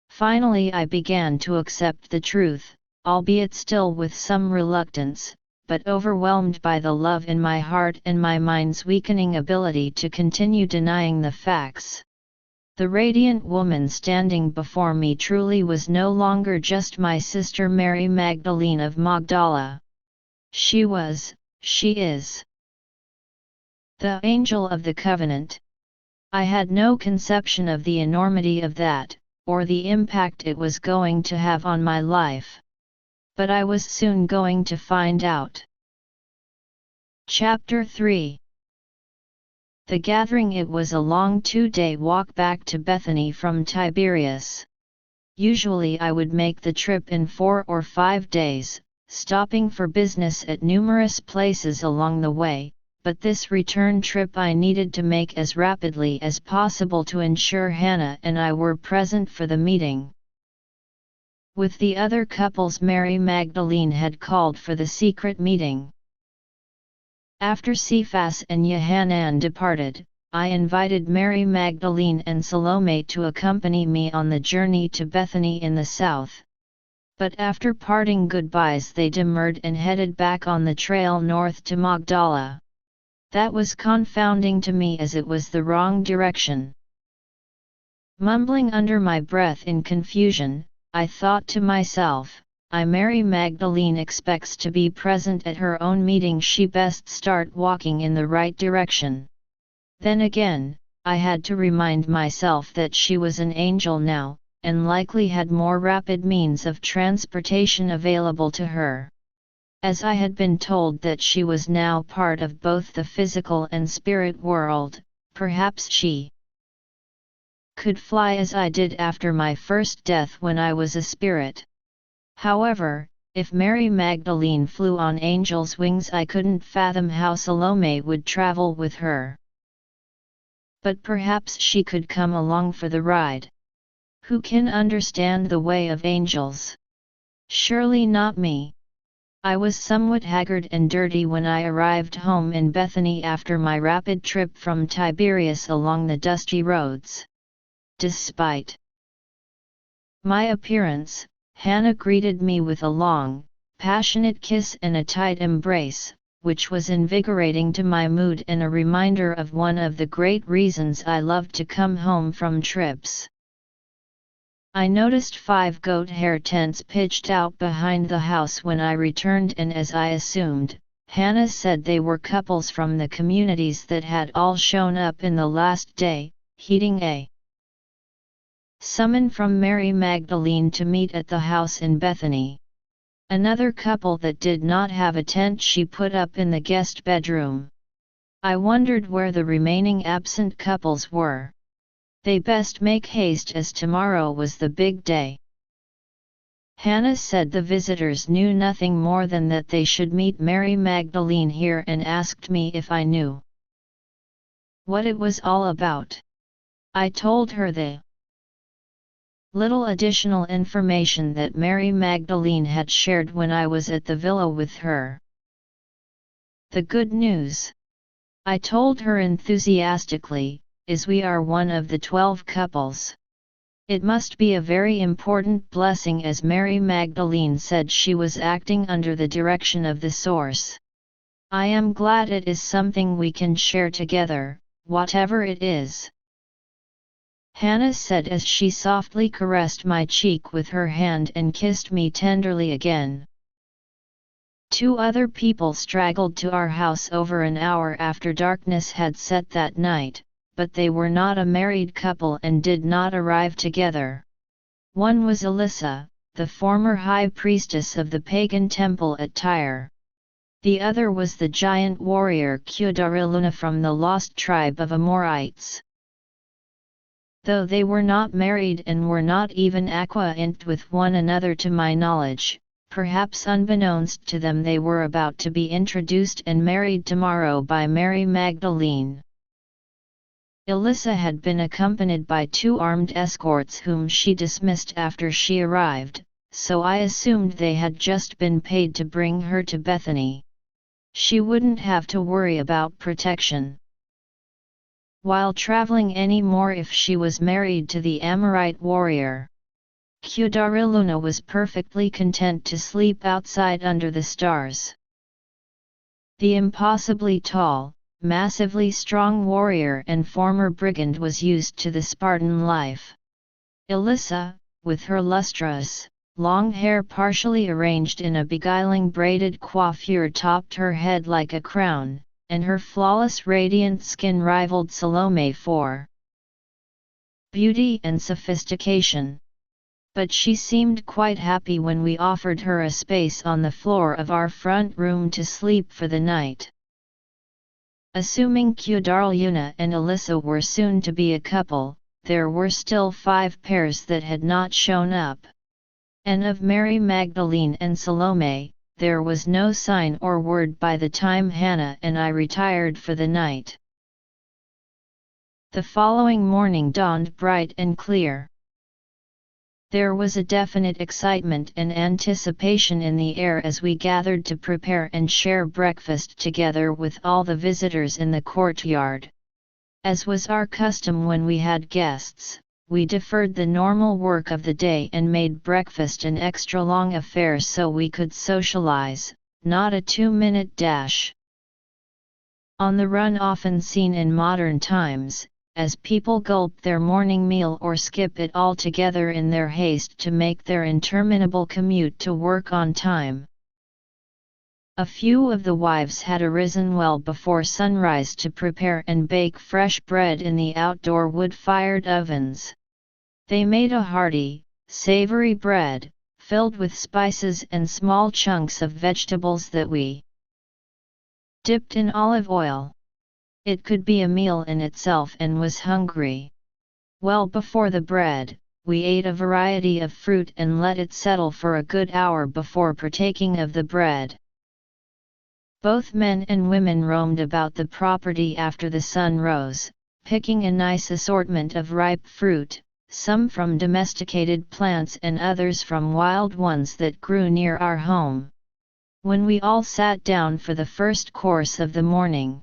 Finally I began to accept the truth, albeit still with some reluctance, but overwhelmed by the love in my heart and my mind's weakening ability to continue denying the facts. The radiant woman standing before me truly was no longer just my sister Mary Magdalene of Magdala. She is the angel of the covenant. I had no conception of the enormity of that, or the impact it was going to have on my life. But I was soon going to find out. Chapter 3. The gathering. It was a long 2-day walk back to Bethany from Tiberias. Usually I would make the trip in 4 or 5 days, stopping for business at numerous places along the way, but this return trip I needed to make as rapidly as possible to ensure Hannah and I were present for the meeting. With the other couples, Mary Magdalene had called for the secret meeting. After Cephas and Yohanan departed, I invited Mary Magdalene and Salome to accompany me on the journey to Bethany in the south. But after parting goodbyes they demurred and headed back on the trail north to Magdala. That was confounding to me as it was the wrong direction. Mumbling under my breath in confusion, I thought to myself, Mary Magdalene expects to be present at her own meeting, she best start walking in the right direction. Then again, I had to remind myself that she was an angel now, and likely had more rapid means of transportation available to her. As I had been told that she was now part of both the physical and spirit world, perhaps she could fly as I did after my first death when I was a spirit. However, if Mary Magdalene flew on angel's wings, I couldn't fathom how Salome would travel with her. But perhaps she could come along for the ride. Who can understand the way of angels? Surely not me. I was somewhat haggard and dirty when I arrived home in Bethany after my rapid trip from Tiberias along the dusty roads. Despite my appearance, Hannah greeted me with a long, passionate kiss and a tight embrace, which was invigorating to my mood and a reminder of one of the great reasons I loved to come home from trips. I noticed 5 goat hair tents pitched out behind the house when I returned, and as I assumed, Hannah said they were couples from the communities that had all shown up in the last day, heeding a summon from Mary Magdalene to meet at the house in Bethany. Another couple that did not have a tent she put up in the guest bedroom. I wondered where the remaining absent couples were. They best make haste as tomorrow was the big day. Hannah said the visitors knew nothing more than that they should meet Mary Magdalene here and asked me if I knew what it was all about. I told her the little additional information that Mary Magdalene had shared when I was at the villa with her. The good news, I told her enthusiastically, is we are one of the 12 couples. It must be a very important blessing, as Mary Magdalene said she was acting under the direction of the source. I am glad it is something we can share together, whatever it is. Hannah said as she softly caressed my cheek with her hand and kissed me tenderly again. 2 other people straggled to our house over an hour after darkness had set that night, but they were not a married couple and did not arrive together. One was Alyssa, the former high priestess of the pagan temple at Tyre. The other was the giant warrior Keudariluna from the lost tribe of Amorites. Though they were not married and were not even acquainted with one another to my knowledge, perhaps unbeknownst to them they were about to be introduced and married tomorrow by Mary Magdalene. Alyssa had been accompanied by 2 armed escorts whom she dismissed after she arrived, so I assumed they had just been paid to bring her to Bethany. She wouldn't have to worry about protection while traveling anymore if she was married to the Amorite warrior. Keudariluna was perfectly content to sleep outside under the stars. The impossibly tall, massively strong warrior and former brigand was used to the Spartan life. Alyssa, with her lustrous, long hair partially arranged in a beguiling braided coiffure, topped her head like a crown, and her flawless radiant skin rivaled Salome for beauty and sophistication. But she seemed quite happy when we offered her a space on the floor of our front room to sleep for the night. Assuming Keudariluna and Alyssa were soon to be a couple, there were still 5 pairs that had not shown up. And of Mary Magdalene and Salome, there was no sign or word by the time Hannah and I retired for the night. The following morning dawned bright and clear. There was a definite excitement and anticipation in the air as we gathered to prepare and share breakfast together with all the visitors in the courtyard. As was our custom when we had guests, we deferred the normal work of the day and made breakfast an extra long affair so we could socialize, not a 2-minute dash. On the run often seen in modern times, as people gulp their morning meal or skip it altogether in their haste to make their interminable commute to work on time. A few of the wives had arisen well before sunrise to prepare and bake fresh bread in the outdoor wood-fired ovens. They made a hearty, savory bread, filled with spices and small chunks of vegetables that we dipped in olive oil. It could be a meal in itself and was hungry. Well before the bread, we ate a variety of fruit and let it settle for a good hour before partaking of the bread. Both men and women roamed about the property after the sun rose, picking a nice assortment of ripe fruit, some from domesticated plants and others from wild ones that grew near our home. When we all sat down for the first course of the morning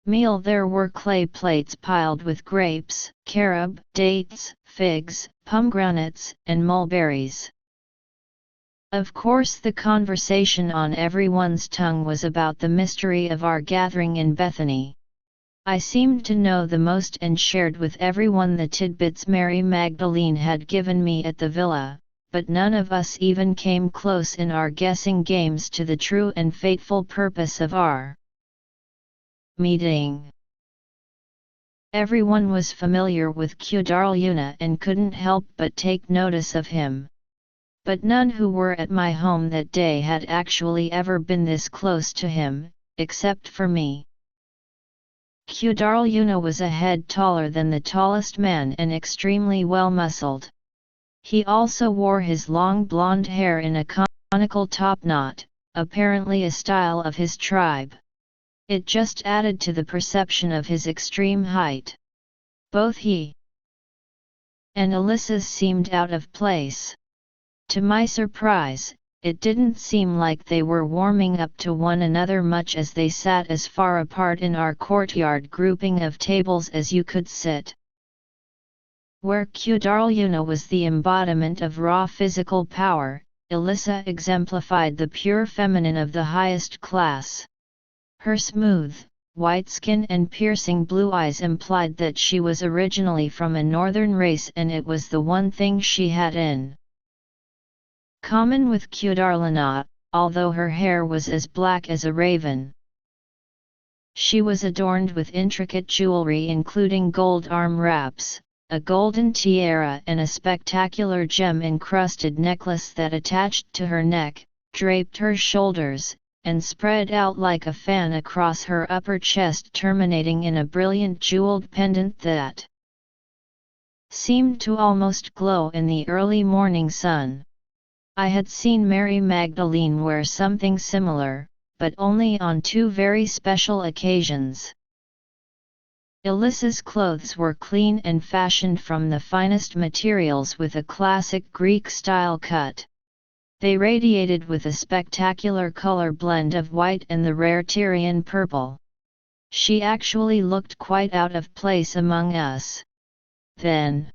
meal, there were clay plates piled with grapes, carob, dates, figs, pomegranates, and mulberries. Of course, the conversation on everyone's tongue was about the mystery of our gathering in Bethany. I seemed to know the most and shared with everyone the tidbits Mary Magdelene had given me at the villa, but none of us even came close in our guessing games to the true and fateful purpose of our meeting. Everyone was familiar with Kedarl and couldn't help but take notice of him. But none who were at my home that day had actually ever been this close to him, except for me. Kedarl was a head taller than the tallest man and extremely well-muscled. He also wore his long blonde hair in a conical topknot, apparently a style of his tribe. It just added to the perception of his extreme height. Both he and Alyssa seemed out of place. To my surprise, it didn't seem like they were warming up to one another much as they sat as far apart in our courtyard grouping of tables as you could sit. Where Kedarl was the embodiment of raw physical power, Alyssa exemplified the pure feminine of the highest class. Her smooth, white skin and piercing blue eyes implied that she was originally from a northern race, and it was the one thing she had in common with Kedarl, although her hair was as black as a raven. She was adorned with intricate jewelry including gold arm wraps, a golden tiara and a spectacular gem-encrusted necklace that attached to her neck, draped her shoulders, and spread out like a fan across her upper chest, terminating in a brilliant jeweled pendant that seemed to almost glow in the early morning sun. I had seen Mary Magdelene wear something similar, but only on two very special occasions. Alyssa's clothes were clean and fashioned from the finest materials with a classic Greek-style cut. They radiated with a spectacular color blend of white and the rare Tyrian purple. She actually looked quite out of place among us. Then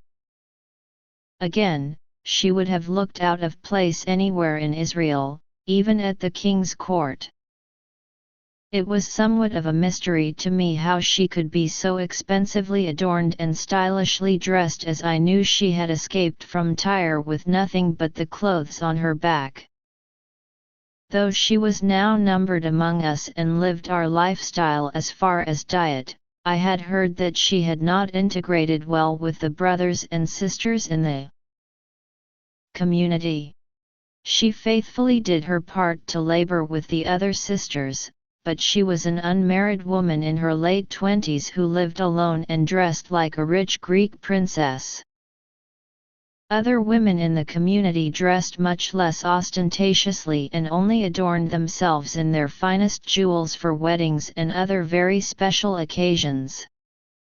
again, she would have looked out of place anywhere in Israel, even at the king's court. It was somewhat of a mystery to me how she could be so expensively adorned and stylishly dressed, as I knew she had escaped from Tyre with nothing but the clothes on her back. Though she was now numbered among us and lived our lifestyle as far as diet, I had heard that she had not integrated well with the brothers and sisters in the community. She faithfully did her part to labor with the other sisters, but she was an unmarried woman in her late 20s who lived alone and dressed like a rich Greek princess. Other women in the community dressed much less ostentatiously and only adorned themselves in their finest jewels for weddings and other very special occasions.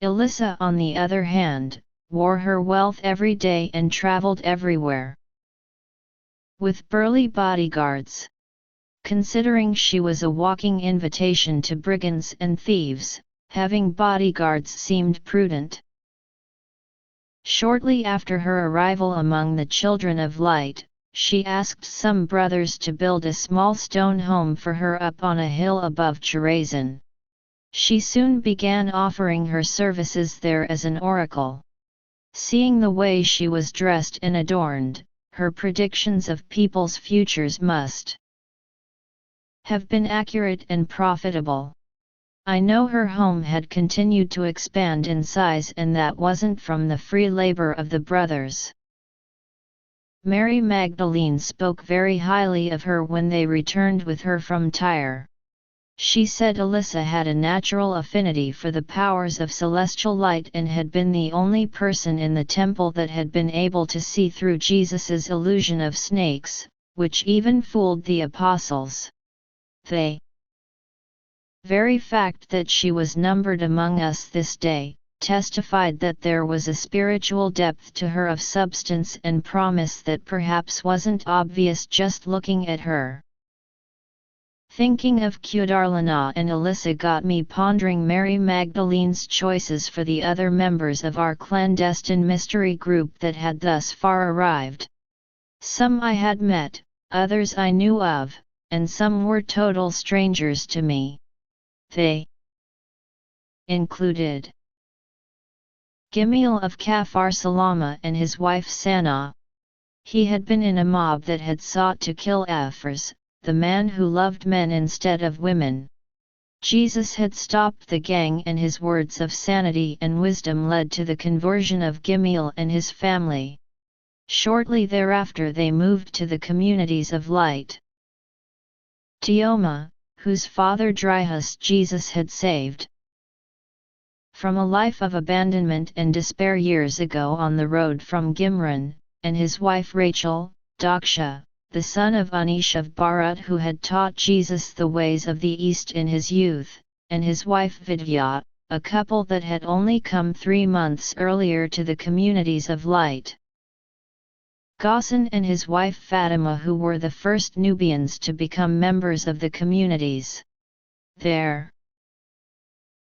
Alyssa, on the other hand, wore her wealth every day and traveled everywhere with burly bodyguards. Considering she was a walking invitation to brigands and thieves, having bodyguards seemed prudent. Shortly after her arrival among the children of light, she asked some brothers to build a small stone home for her up on a hill above Chorazin. She soon began offering her services there as an oracle. Seeing the way she was dressed and adorned, her predictions of people's futures must have been accurate and profitable. I know her home had continued to expand in size, and that wasn't from the free labor of the brothers. Mary Magdalene spoke very highly of her when they returned with her from Tyre. She said Alyssa had a natural affinity for the powers of celestial light and had been the only person in the temple that had been able to see through Jesus's illusion of snakes, which even fooled the apostles. The very fact that she was numbered among us this day testified that there was a spiritual depth to her of substance and promise that perhaps wasn't obvious just looking at her. Thinking of Kudarlana and Alyssa got me pondering Mary Magdalene's choices for the other members of our clandestine mystery group that had thus far arrived. Some I had met, others I knew of, and some were total strangers to me. They included Gimiel of Kafar Salama and his wife Sana. He had been in a mob that had sought to kill Ephras, the man who loved men instead of women. Jesus had stopped the gang, and his words of sanity and wisdom led to the conversion of Gimiel and his family. Shortly thereafter they moved to the communities of light. Teoma, whose father Dryhus Jesus had saved from a life of abandonment and despair years ago on the road from Gimran, and his wife Rachel, Daksha, the son of Anish of Bharat, who had taught Jesus the ways of the East in his youth, and his wife Vidya, a couple that had only come 3 months earlier to the communities of light. Ghassan and his wife Fatima, who were the first Nubians to become members of the communities. Their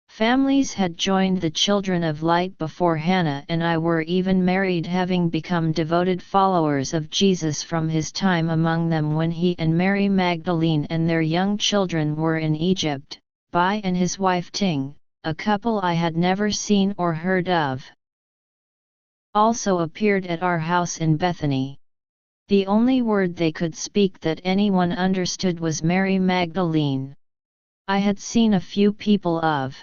families had joined the Children of Light before Hannah and I were even married, having become devoted followers of Jesus from his time among them when he and Mary Magdalene and their young children were in Egypt. Bai and his wife Ting, a couple I had never seen or heard of, also appeared at our house in Bethany. The only word they could speak that anyone understood was Mary Magdalene. I had seen a few people of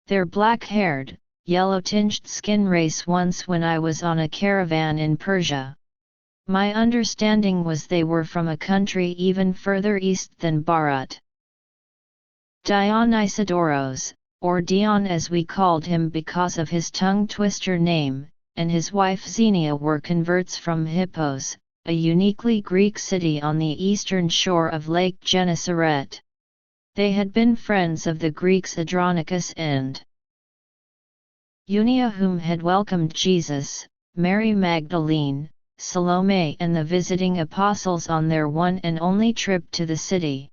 their black-haired, yellow-tinged skin race once when I was on a caravan in Persia. My understanding was they were from a country even further east than Bharat. Dionysidoros, or Dion as we called him because of his tongue-twister name, and his wife Xenia were converts from Hippos, a uniquely Greek city on the eastern shore of Lake Gennesaret. They had been friends of the Greeks Andronicus and Eunia, whom had welcomed Jesus, Mary Magdalene, Salome and the visiting apostles on their one and only trip to the city.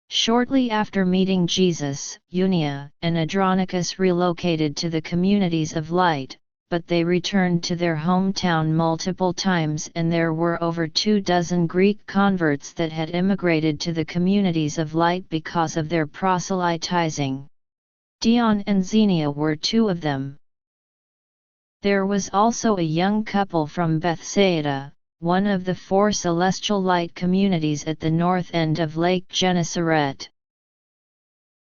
Shortly after meeting Jesus, Eunia and Andronicus relocated to the communities of light, but they returned to their hometown multiple times, and there were over 24 Greek converts that had immigrated to the communities of light because of their proselytizing. Dion and Xenia were 2 of them. There was also a young couple from Bethsaida, one of the 4 celestial light communities at the north end of Lake Gennesaret.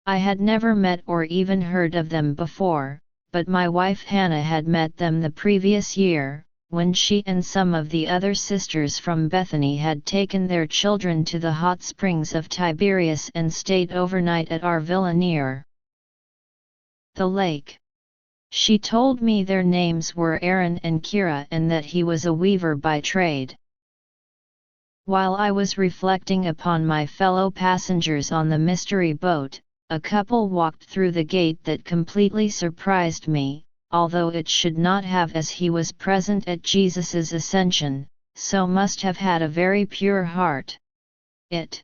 I had never met or even heard of them before, but my wife Hannah had met them the previous year, when she and some of the other sisters from Bethany had taken their children to the hot springs of Tiberias and stayed overnight at our villa near the lake. She told me their names were Aaron and Kira and that he was a weaver by trade. While I was reflecting upon my fellow passengers on the mystery boat, a couple walked through the gate that completely surprised me, although it should not have, as he was present at Jesus's ascension, so must have had a very pure heart. It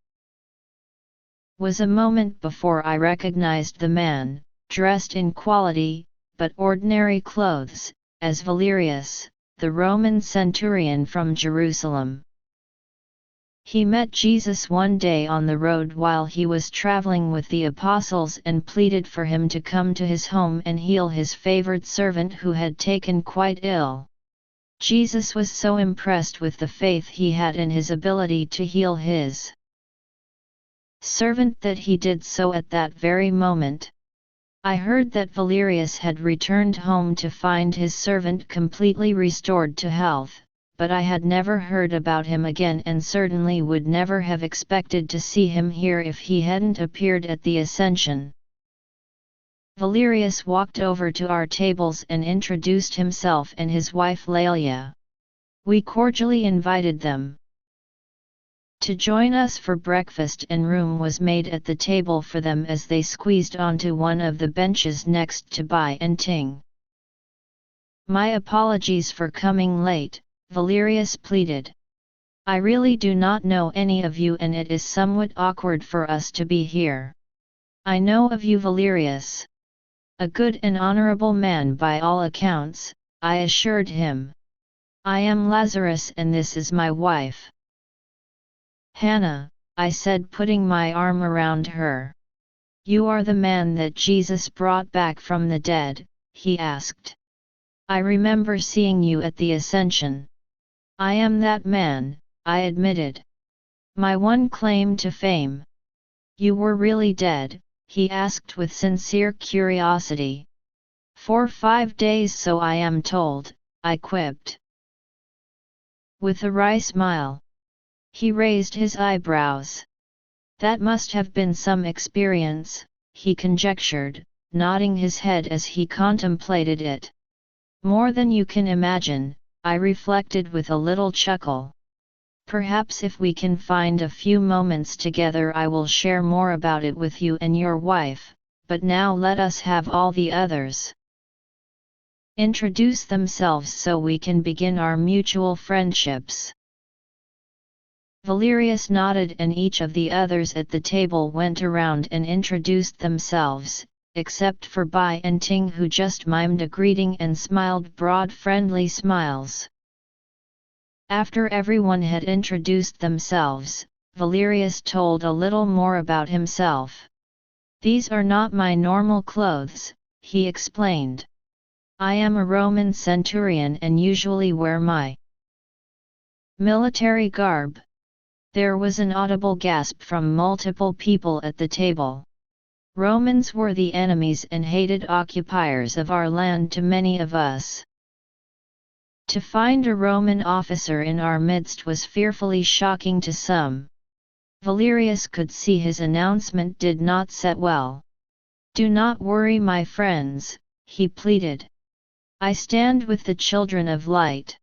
Was a moment before I recognized the man, dressed in quality, but ordinary clothes, as Valerius, the Roman centurion from Jerusalem. He met Jesus one day on the road while he was traveling with the apostles and pleaded for him to come to his home and heal his favored servant who had taken quite ill. Jesus was so impressed with the faith he had in his ability to heal his servant that he did so at that very moment. I heard that Valerius had returned home to find his servant completely restored to health, but I had never heard about him again and certainly would never have expected to see him here if he hadn't appeared at the Ascension. Valerius walked over to our tables and introduced himself and his wife Laelia. We cordially invited them to join us for breakfast, and room was made at the table for them as they squeezed onto one of the benches next to Bai and Ting. "My apologies for coming late," Valerius pleaded. "I really do not know any of you and it is somewhat awkward for us to be here." "I know of you, Valerius. A good and honorable man by all accounts," I assured him. "I am Lazarus and this is my wife Hannah," I said, putting my arm around her. "You are the man that Jesus brought back from the dead?" he asked. "I remember seeing you at the Ascension." "I am that man," I admitted. "My one claim to fame." "You were really dead?" he asked with sincere curiosity. "For 5 days, so I am told," I quipped, with a wry smile. He raised his eyebrows. "That must have been some experience," he conjectured, nodding his head as he contemplated it. "More than you can imagine," I reflected with a little chuckle. "Perhaps if we can find a few moments together I will share more about it with you and your wife, but now let us have all the others introduce themselves so we can begin our mutual friendships." Valerius nodded and each of the others at the table went around and introduced themselves, except for Bai and Ting, who just mimed a greeting and smiled broad friendly smiles. After everyone had introduced themselves, Valerius told a little more about himself. "These are not my normal clothes," he explained. "I am a Roman centurion and usually wear my military garb." There was an audible gasp from multiple people at the table. Romans were the enemies and hated occupiers of our land to many of us. To find a Roman officer in our midst was fearfully shocking to some. Valerius could see his announcement did not set well. "Do not worry, my friends," he pleaded. "I stand with the children of light.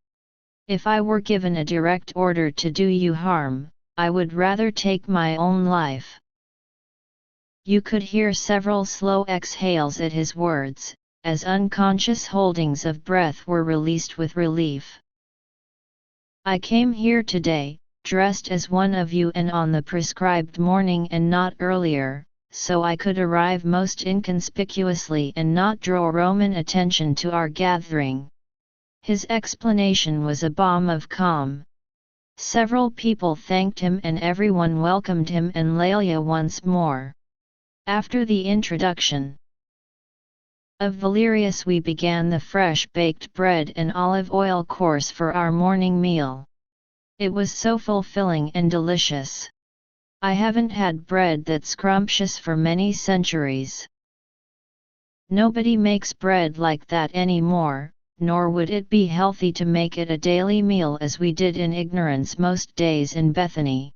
If I were given a direct order to do you harm, I would rather take my own life." You could hear several slow exhales at his words, as unconscious holdings of breath were released with relief. "I came here today, dressed as one of you and on the prescribed morning and not earlier, so I could arrive most inconspicuously and not draw Roman attention to our gathering." His explanation was a balm of calm. Several people thanked him and everyone welcomed him and Laelia once more. After the introduction of Valerius we began the fresh baked bread and olive oil course for our morning meal. It was so fulfilling and delicious. I haven't had bread that scrumptious for many centuries. Nobody makes bread like that anymore, nor would it be healthy to make it a daily meal as we did in ignorance most days in Bethany.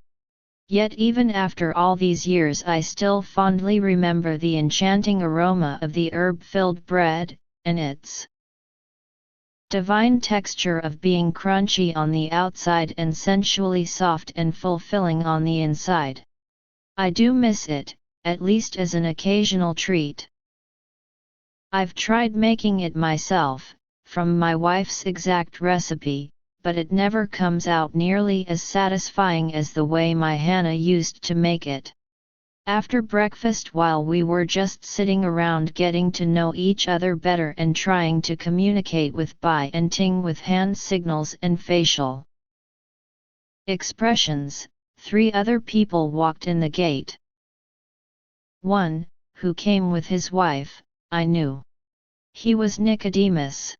Yet even after all these years I still fondly remember the enchanting aroma of the herb-filled bread, and its divine texture of being crunchy on the outside and sensually soft and fulfilling on the inside. I do miss it, at least as an occasional treat. I've tried making it myself, from my wife's exact recipe, but it never comes out nearly as satisfying as the way my Hannah used to make it. After breakfast, while we were just sitting around getting to know each other better and trying to communicate with Bai and Ting with hand signals and facial expressions, 3 other people walked in the gate. One, who came with his wife, I knew. He was Nicodemus.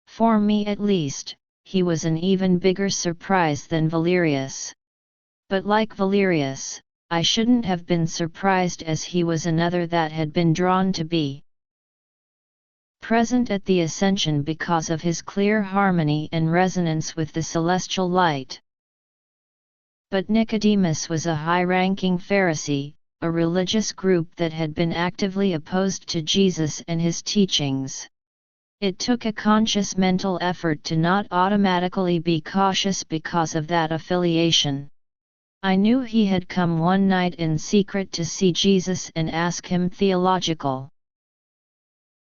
For me at least, he was an even bigger surprise than Valerius. But like Valerius, I shouldn't have been surprised, as he was another that had been drawn to be present at the ascension because of his clear harmony and resonance with the celestial light. But Nicodemus was a high-ranking Pharisee, a religious group that had been actively opposed to Jesus and his teachings. It took a conscious mental effort to not automatically be cautious because of that affiliation. I knew he had come one night in secret to see Jesus and ask him theological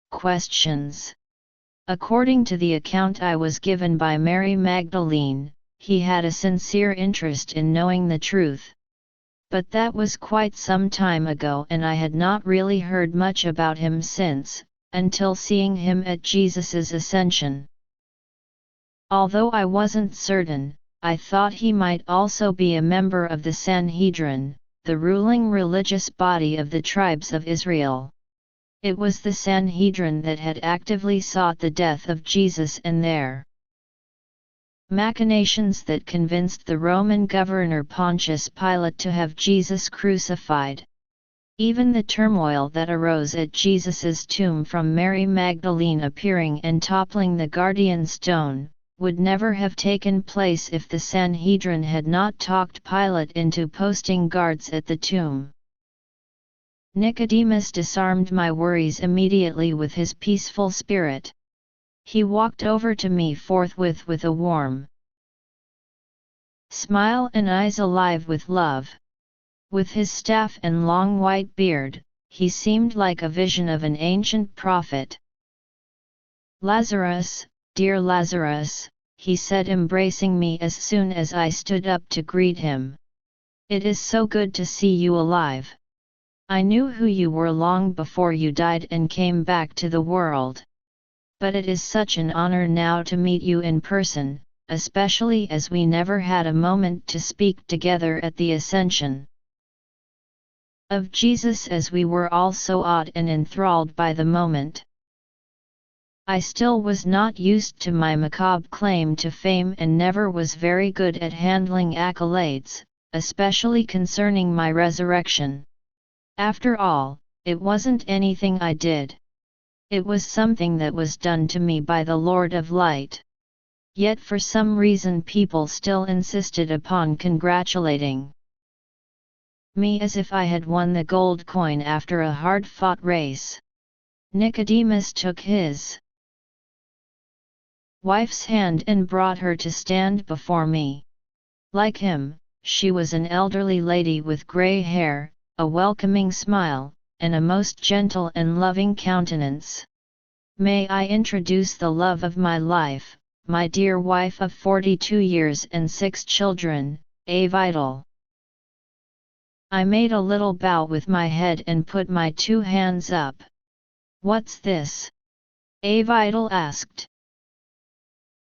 questions. According to the account I was given by Mary Magdelene, he had a sincere interest in knowing the truth. But that was quite some time ago, and I had not really heard much about him since, until seeing him at Jesus's ascension. Although I wasn't certain, I thought he might also be a member of the Sanhedrin, the ruling religious body of the tribes of Israel. It was the Sanhedrin that had actively sought the death of Jesus and their machinations that convinced the Roman governor Pontius Pilate to have Jesus crucified. Even the turmoil that arose at Jesus's tomb from Mary Magdalene appearing and toppling the guardian stone, would never have taken place if the Sanhedrin had not talked Pilate into posting guards at the tomb. Nicodemus disarmed my worries immediately with his peaceful spirit. He walked over to me forthwith with a warm smile and eyes alive with love. With his staff and long white beard, he seemed like a vision of an ancient prophet. "Lazarus, dear Lazarus," he said, embracing me as soon as I stood up to greet him. "It is so good to see you alive. I knew who you were long before you died and came back to the world. But it is such an honor now to meet you in person, especially as we never had a moment to speak together at the Ascension of Jesus, as we were all so awed and enthralled by the moment." I still was not used to my macabre claim to fame and never was very good at handling accolades, especially concerning my resurrection. After all, it wasn't anything I did. It was something that was done to me by the Lord of Light. Yet for some reason people still insisted upon congratulating me as if I had won the gold coin after a hard-fought race. Nicodemus took his wife's hand and brought her to stand before me. Like him, she was an elderly lady with grey hair, a welcoming smile, and a most gentle and loving countenance. "May I introduce the love of my life, my dear wife of 42 years and 6 children, A Vital." I made a little bow with my head and put my 2 hands up. "What's this?" A Vital asked.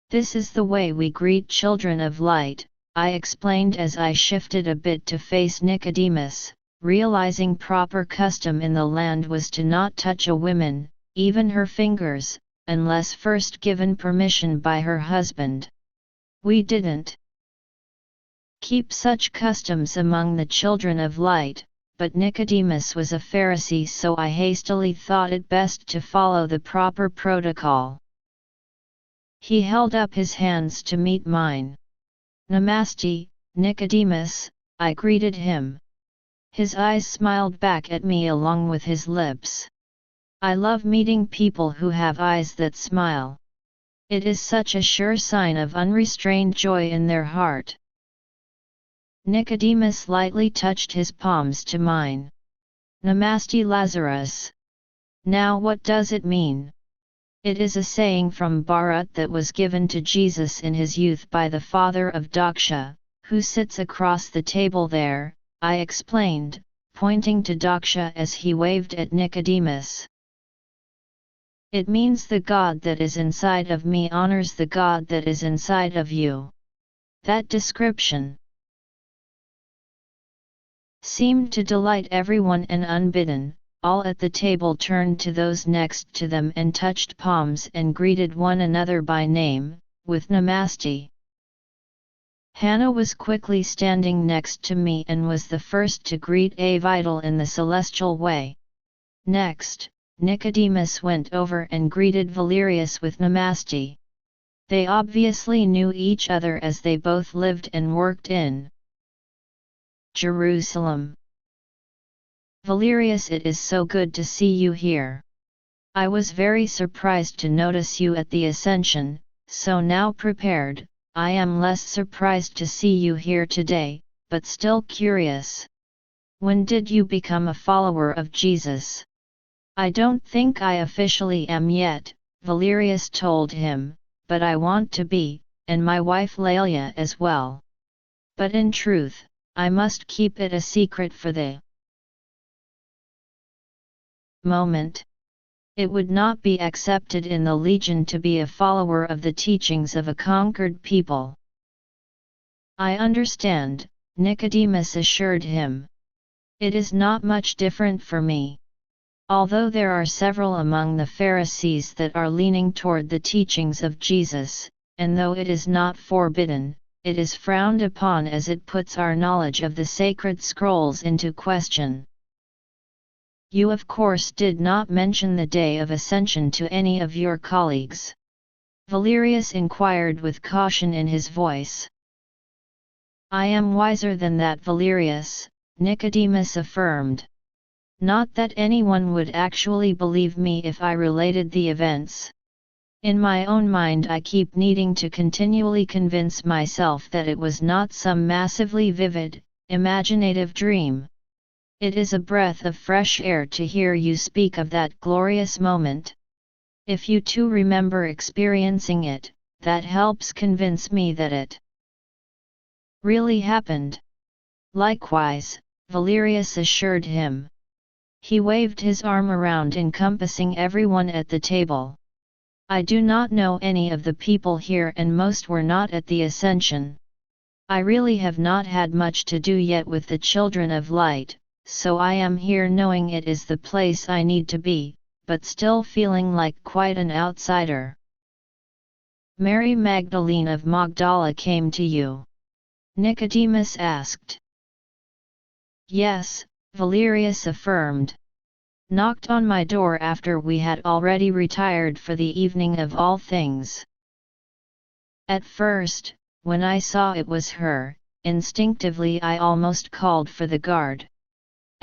"This is the way we greet children of light," I explained as I shifted a bit to face Nicodemus, realizing proper custom in the land was to not touch a woman, even her fingers, unless first given permission by her husband. We didn't keep such customs among the children of light, but Nicodemus was a Pharisee, so I hastily thought it best to follow the proper protocol. He held up his hands to meet mine. "Namaste, Nicodemus," I greeted him. His eyes smiled back at me along with his lips. I love meeting people who have eyes that smile. It is such a sure sign of unrestrained joy in their heart. Nicodemus lightly touched his palms to mine. "Namaste, Lazarus. Now what does it mean?" "It is a saying from Bharat that was given to Jesus in his youth by the father of Daksha, who sits across the table there," I explained, pointing to Daksha as he waved at Nicodemus. It means the God that is inside of me honors the God that is inside of you. That description seemed to delight everyone, and unbidden, all at the table turned to those next to them and touched palms and greeted one another by name, with Namaste. Hannah was quickly standing next to me and was the first to greet a vital in the celestial way. Next, Nicodemus went over and greeted Valerius with Namaste. They obviously knew each other as they both lived and worked in Jerusalem. Valerius, it is so good to see you here. I was very surprised to notice you at the Ascension, so now prepared. I am less surprised to see you here today, but still curious. When did you become a follower of Jesus? I don't think I officially am yet, Valerius told him, but I want to be, and my wife Lelia as well. But in truth, I must keep it a secret for the moment. It would not be accepted in the Legion to be a follower of the teachings of a conquered people. I understand, Nicodemus assured him. It is not much different for me. Although there are several among the Pharisees that are leaning toward the teachings of Jesus, and though it is not forbidden, it is frowned upon as it puts our knowledge of the sacred scrolls into question. You of course did not mention the day of Ascension to any of your colleagues? Valerius inquired with caution in his voice. I am wiser than that, Valerius, Nicodemus affirmed. Not that anyone would actually believe me if I related the events. In my own mind I keep needing to continually convince myself that it was not some massively vivid, imaginative dream. It is a breath of fresh air to hear you speak of that glorious moment. If you too remember experiencing it, that helps convince me that it really happened. Likewise, Valerius assured him. He waved his arm around, encompassing everyone at the table. I do not know any of the people here, and most were not at the Ascension. I really have not had much to do yet with the children of light, so I am here knowing it is the place I need to be, but still feeling like quite an outsider. Mary Magdalene of Magdala came to you? Nicodemus asked. Yes, Valerius affirmed. Knocked on my door after we had already retired for the evening of all things. At first, when I saw it was her, instinctively I almost called for the guard.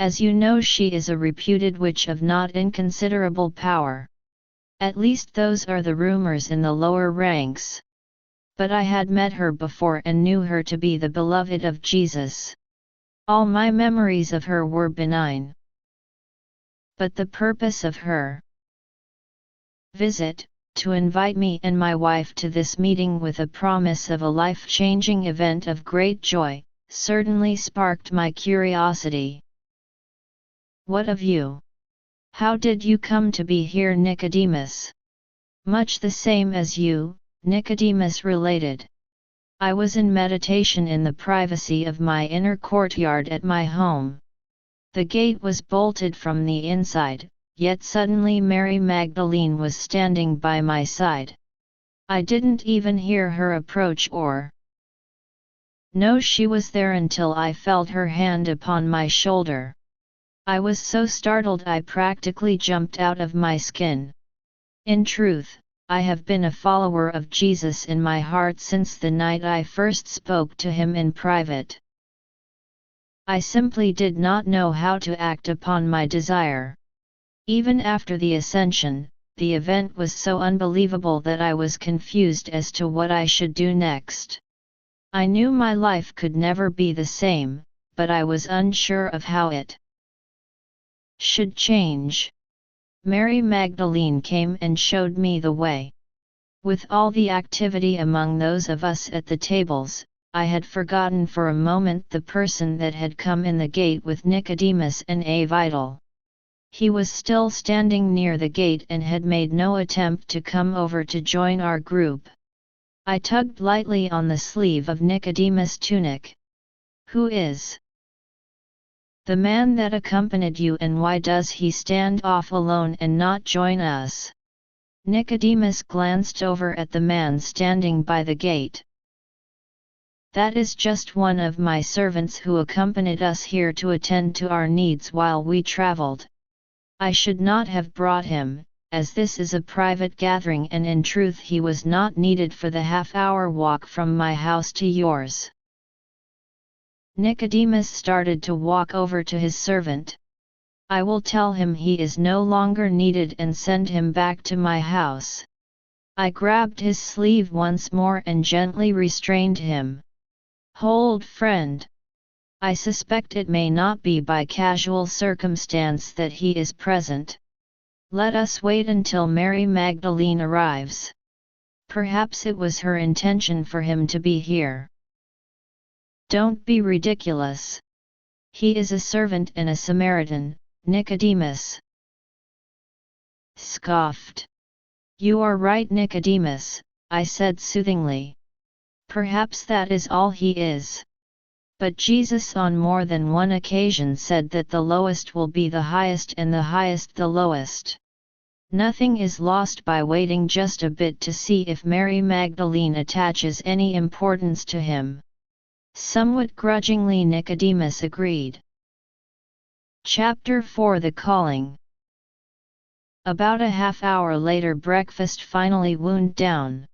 As you know, she is a reputed witch of not inconsiderable power. At least those are the rumors in the lower ranks. But I had met her before and knew her to be the beloved of Jesus. All my memories of her were benign. But the purpose of her visit, to invite me and my wife to this meeting with a promise of a life-changing event of great joy, certainly sparked my curiosity. What of you? How did you come to be here, Nicodemus? Much the same as you, Nicodemus related. I was in meditation in the privacy of my inner courtyard at my home. The gate was bolted from the inside, yet suddenly Mary Magdalene was standing by my side. I didn't even hear her approach or know she was there until I felt her hand upon my shoulder. I was so startled I practically jumped out of my skin. In truth, I have been a follower of Jesus in my heart since the night I first spoke to him in private. I simply did not know how to act upon my desire. Even after the Ascension, the event was so unbelievable that I was confused as to what I should do next. I knew my life could never be the same, but I was unsure of how it should change. Mary Magdalene came and showed me the way. With all the activity among those of us at the tables, I had forgotten for a moment the person that had come in the gate with Nicodemus and a vital. He was still standing near the gate and had made no attempt to come over to join our group. I tugged lightly on the sleeve of Nicodemus' tunic. "Who is the man that accompanied you, and why does he stand off alone and not join us?" Nicodemus glanced over at the man standing by the gate. "That is just one of my servants who accompanied us here to attend to our needs while we traveled. I should not have brought him, as this is a private gathering, and in truth he was not needed for the half-hour walk from my house to yours." Nicodemus started to walk over to his servant. "I will tell him he is no longer needed and send him back to my house." I grabbed his sleeve once more and gently restrained him. "Hold, friend. I suspect it may not be by casual circumstance that he is present. Let us wait until Mary Magdalene arrives. Perhaps it was her intention for him to be here." "Don't be ridiculous. He is a servant and a Samaritan," Nicodemus scoffed. "You are right, Nicodemus," I said soothingly. "Perhaps that is all he is. But Jesus on more than one occasion said that the lowest will be the highest and the highest the lowest. Nothing is lost by waiting just a bit to see if Mary Magdalene attaches any importance to him." Somewhat grudgingly Nicodemus agreed. Chapter 4: The Calling. About a half-hour later breakfast finally wound down.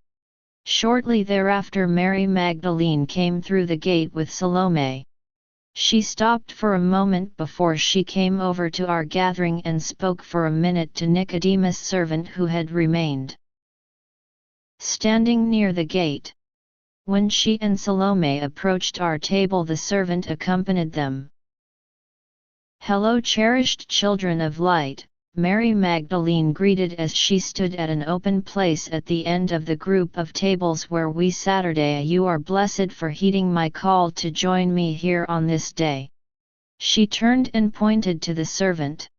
Shortly thereafter Mary Magdalene came through the gate with Salome. She stopped for a moment before she came over to our gathering and spoke for a minute to Nicodemus' servant who had remained standing near the gate. When she and Salome approached our table, the servant accompanied them. "Hello, cherished children of light," Mary Magdalene greeted as she stood at an open place at the end of the group of tables where we Saturday. "You are blessed for heeding my call to join me here on this day." She turned and pointed to the servant.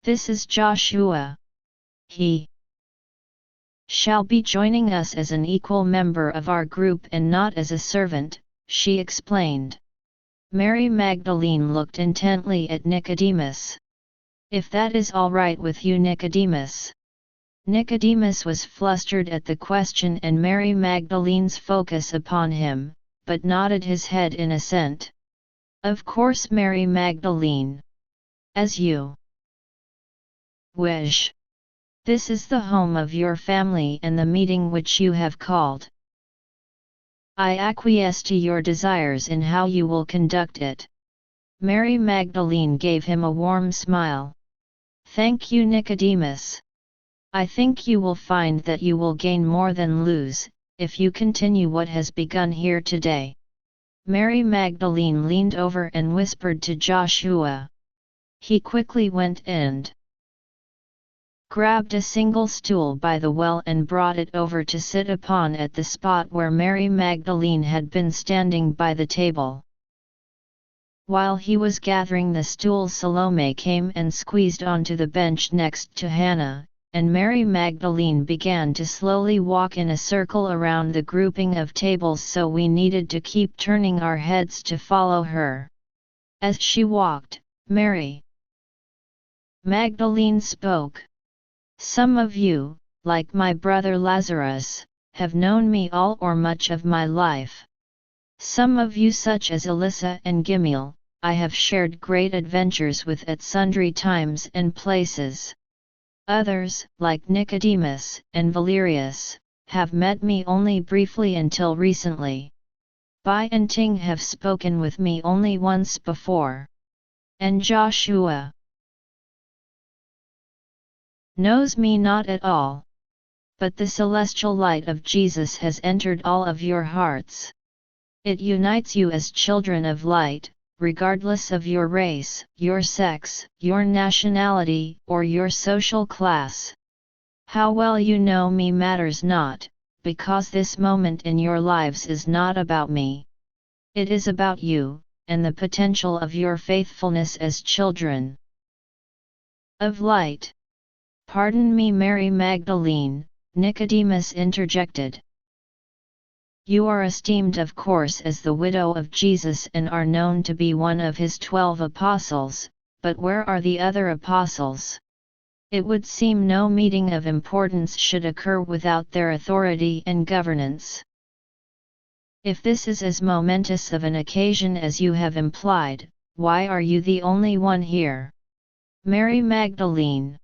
"This is Joshua. He shall be joining us as an equal member of our group and not as a servant," she explained. Mary Magdalene looked intently at Nicodemus. "If that is all right with you, Nicodemus." Nicodemus was flustered at the question and Mary Magdalene's focus upon him, but nodded his head in assent. "Of course, Mary Magdalene. As you wish. This is the home of your family and the meeting which you have called. I acquiesce to your desires in how you will conduct it." Mary Magdalene gave him a warm smile. "Thank you, Nicodemus. I think you will find that you will gain more than lose, if you continue what has begun here today." Mary Magdalene leaned over and whispered to Joshua. He quickly went and grabbed a single stool by the well and brought it over to sit upon at the spot where Mary Magdalene had been standing by the table. While he was gathering the stool, Salome came and squeezed onto the bench next to Hannah, and Mary Magdalene began to slowly walk in a circle around the grouping of tables, so we needed to keep turning our heads to follow her. As she walked, Mary Magdalene spoke. "Some of you, like my brother Lazarus, have known me all or much of my life. Some of you, such as Alyssa and Gimel, I have shared great adventures with at sundry times and places. Others, like Nicodemus and Valerius, have met me only briefly until recently. Bai and Ting have spoken with me only once before. And Joshua knows me not at all. But the celestial light of Jesus has entered all of your hearts. It unites you as children of light, regardless of your race, your sex, your nationality, or your social class. How well you know me matters not, because this moment in your lives is not about me. It is about you, and the potential of your faithfulness as children of light. Pardon me, Mary Magdalene, Nicodemus interjected. You are esteemed of course as the widow of Jesus and are known to be one of his 12 apostles, but where are the other apostles? It would seem no meeting of importance should occur without their authority and governance. If this is as momentous of an occasion as you have implied, why are you the only one here? Mary Magdalene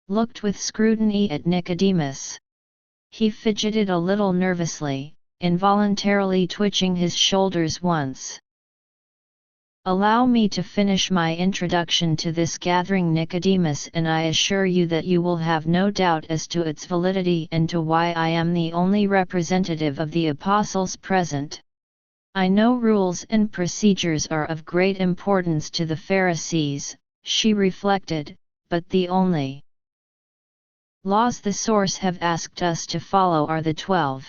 looked with scrutiny at Nicodemus. He fidgeted a little nervously, involuntarily twitching his shoulders once. Allow me to finish my introduction to this gathering, Nicodemus, and I assure you that you will have no doubt as to its validity and to why I am the only representative of the apostles present. I know rules and procedures are of great importance to the Pharisees, she reflected, but the only laws the source have asked us to follow are the 12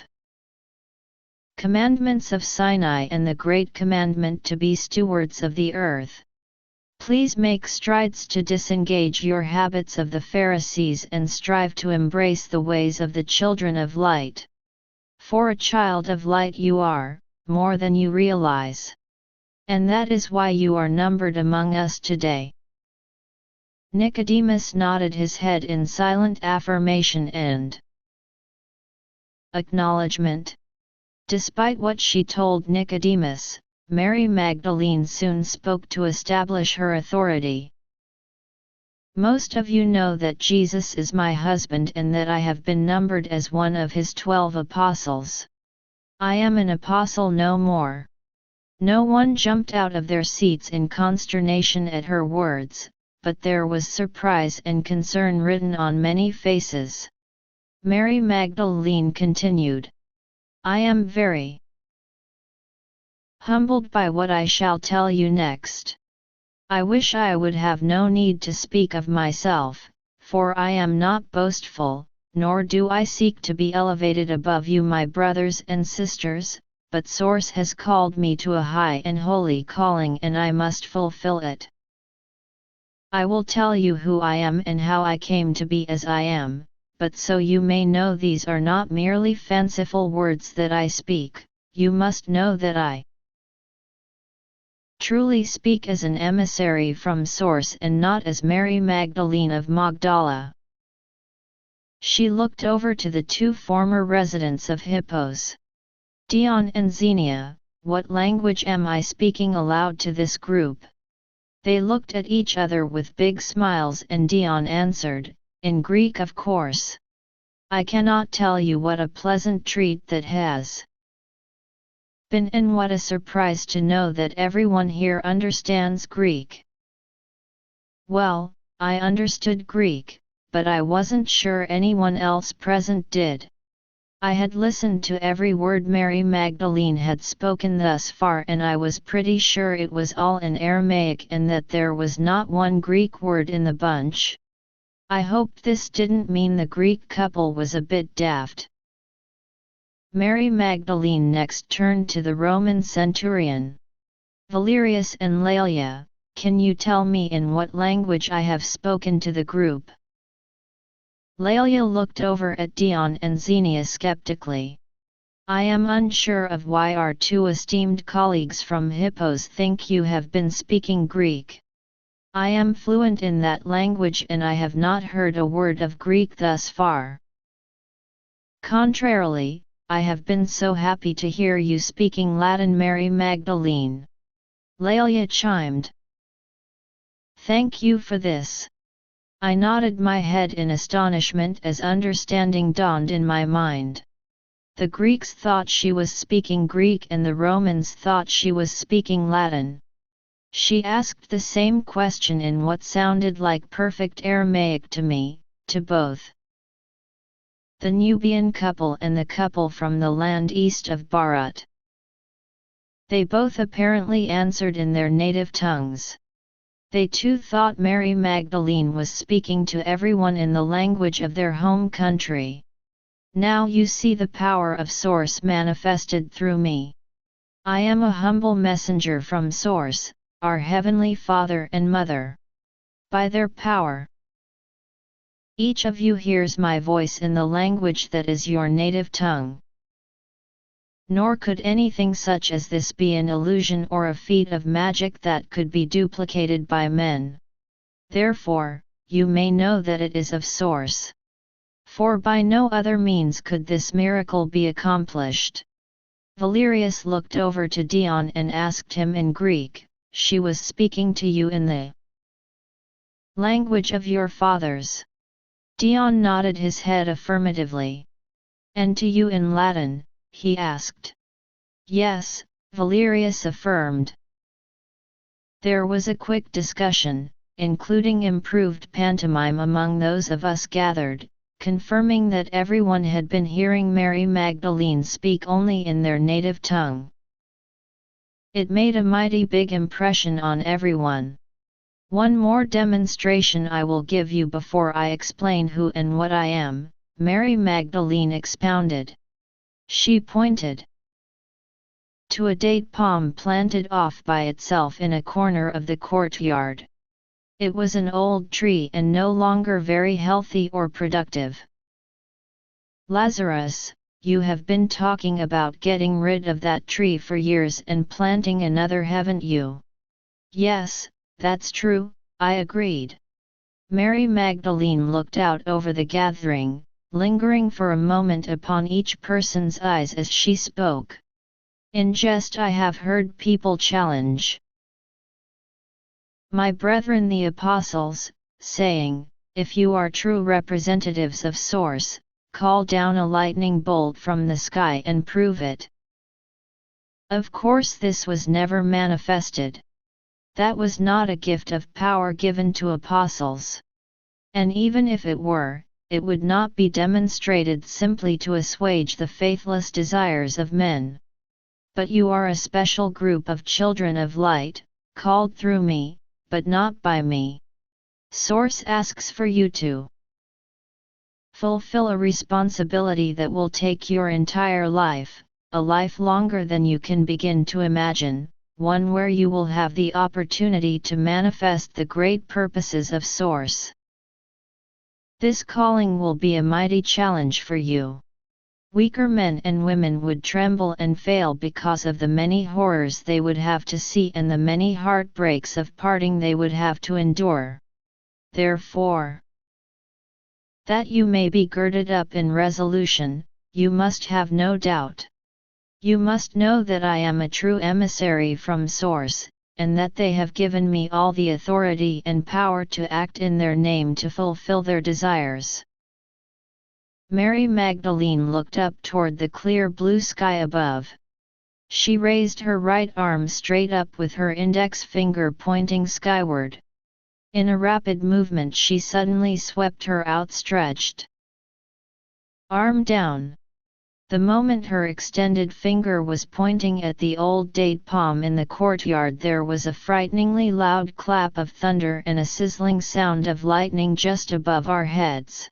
commandments of Sinai and the great commandment to be stewards of the earth. Please make strides to disengage your habits of the Pharisees and strive to embrace the ways of the children of light. For a child of light you are, more than you realize. And that is why you are numbered among us today. Nicodemus nodded his head in silent affirmation and acknowledgement. Despite what she told Nicodemus, Mary Magdalene soon spoke to establish her authority. Most of you know that Jesus is my husband and that I have been numbered as one of his 12 apostles. I am an apostle no more. No one jumped out of their seats in consternation at her words, but there was surprise and concern written on many faces. Mary Magdalene continued. I am very humbled by what I shall tell you next. I wish I would have no need to speak of myself, for I am not boastful, nor do I seek to be elevated above you, my brothers and sisters, but Source has called me to a high and holy calling and I must fulfill it. I will tell you who I am and how I came to be as I am. But so you may know these are not merely fanciful words that I speak, you must know that I truly speak as an emissary from Source and not as Mary Magdalene of Magdala. She looked over to the 2 former residents of Hippos. Dion and Xenia, what language am I speaking aloud to this group? They looked at each other with big smiles and Dion answered, in Greek of course. I cannot tell you what a pleasant treat that has been and what a surprise to know that everyone here understands Greek. Well, I understood Greek, but I wasn't sure anyone else present did. I had listened to every word Mary Magdalene had spoken thus far and I was pretty sure it was all in Aramaic and that there was not one Greek word in the bunch. I hoped this didn't mean the Greek couple was a bit daft. Mary Magdalene next turned to the Roman centurion. Valerius and Laelia, can you tell me in what language I have spoken to the group? Laelia looked over at Dion and Xenia skeptically. I am unsure of why our 2 esteemed colleagues from Hippos think you have been speaking Greek. I am fluent in that language and I have not heard a word of Greek thus far. Contrarily, I have been so happy to hear you speaking Latin, Mary Magdalene. Laelia chimed. Thank you for this. I nodded my head in astonishment as understanding dawned in my mind. The Greeks thought she was speaking Greek and the Romans thought she was speaking Latin. She asked the same question in what sounded like perfect Aramaic to me, to both the Nubian couple and the couple from the land east of Barat. They both apparently answered in their native tongues. They too thought Mary Magdalene was speaking to everyone in the language of their home country. Now you see the power of Source manifested through me. I am a humble messenger from Source, our Heavenly Father and Mother. By their power, each of you hears my voice in the language that is your native tongue. Nor could anything such as this be an illusion or a feat of magic that could be duplicated by men. Therefore, you may know that it is of Source. For by no other means could this miracle be accomplished. Valerius looked over to Dion and asked him in Greek, "She was speaking to you in the language of your fathers?" Dion nodded his head affirmatively. "And to you in Latin?" he asked. "Yes," Valerius affirmed. There was a quick discussion, including improved pantomime among those of us gathered, confirming that everyone had been hearing Mary Magdalene speak only in their native tongue. It made a mighty big impression on everyone. "One more demonstration I will give you before I explain who and what I am," Mary Magdalene expounded. She pointed to a date palm planted off by itself in a corner of the courtyard. It was an old tree and no longer very healthy or productive. "Lazarus, you have been talking about getting rid of that tree for years and planting another, haven't you?" "Yes, that's true," I agreed. Mary Magdalene looked out over the gathering, lingering for a moment upon each person's eyes as she spoke. "In jest I have heard people challenge my brethren the apostles, saying, 'If you are true representatives of Source, call down a lightning bolt from the sky and prove it.' Of course this was never manifested. That was not a gift of power given to apostles. And even if it were, it would not be demonstrated simply to assuage the faithless desires of men. But you are a special group of children of light, called through me, but not by me. Source asks for you to fulfill a responsibility that will take your entire life, a life longer than you can begin to imagine, one where you will have the opportunity to manifest the great purposes of Source. This calling will be a mighty challenge for you. Weaker men and women would tremble and fail because of the many horrors they would have to see and the many heartbreaks of parting they would have to endure. Therefore, that you may be girded up in resolution, you must have no doubt. You must know that I am a true emissary from Source, and that they have given me all the authority and power to act in their name to fulfill their desires." Mary Magdalene looked up toward the clear blue sky above. She raised her right arm straight up with her index finger pointing skyward. In a rapid movement she suddenly swept her outstretched arm down. The moment her extended finger was pointing at the old date palm in the courtyard, there was a frighteningly loud clap of thunder and a sizzling sound of lightning just above our heads.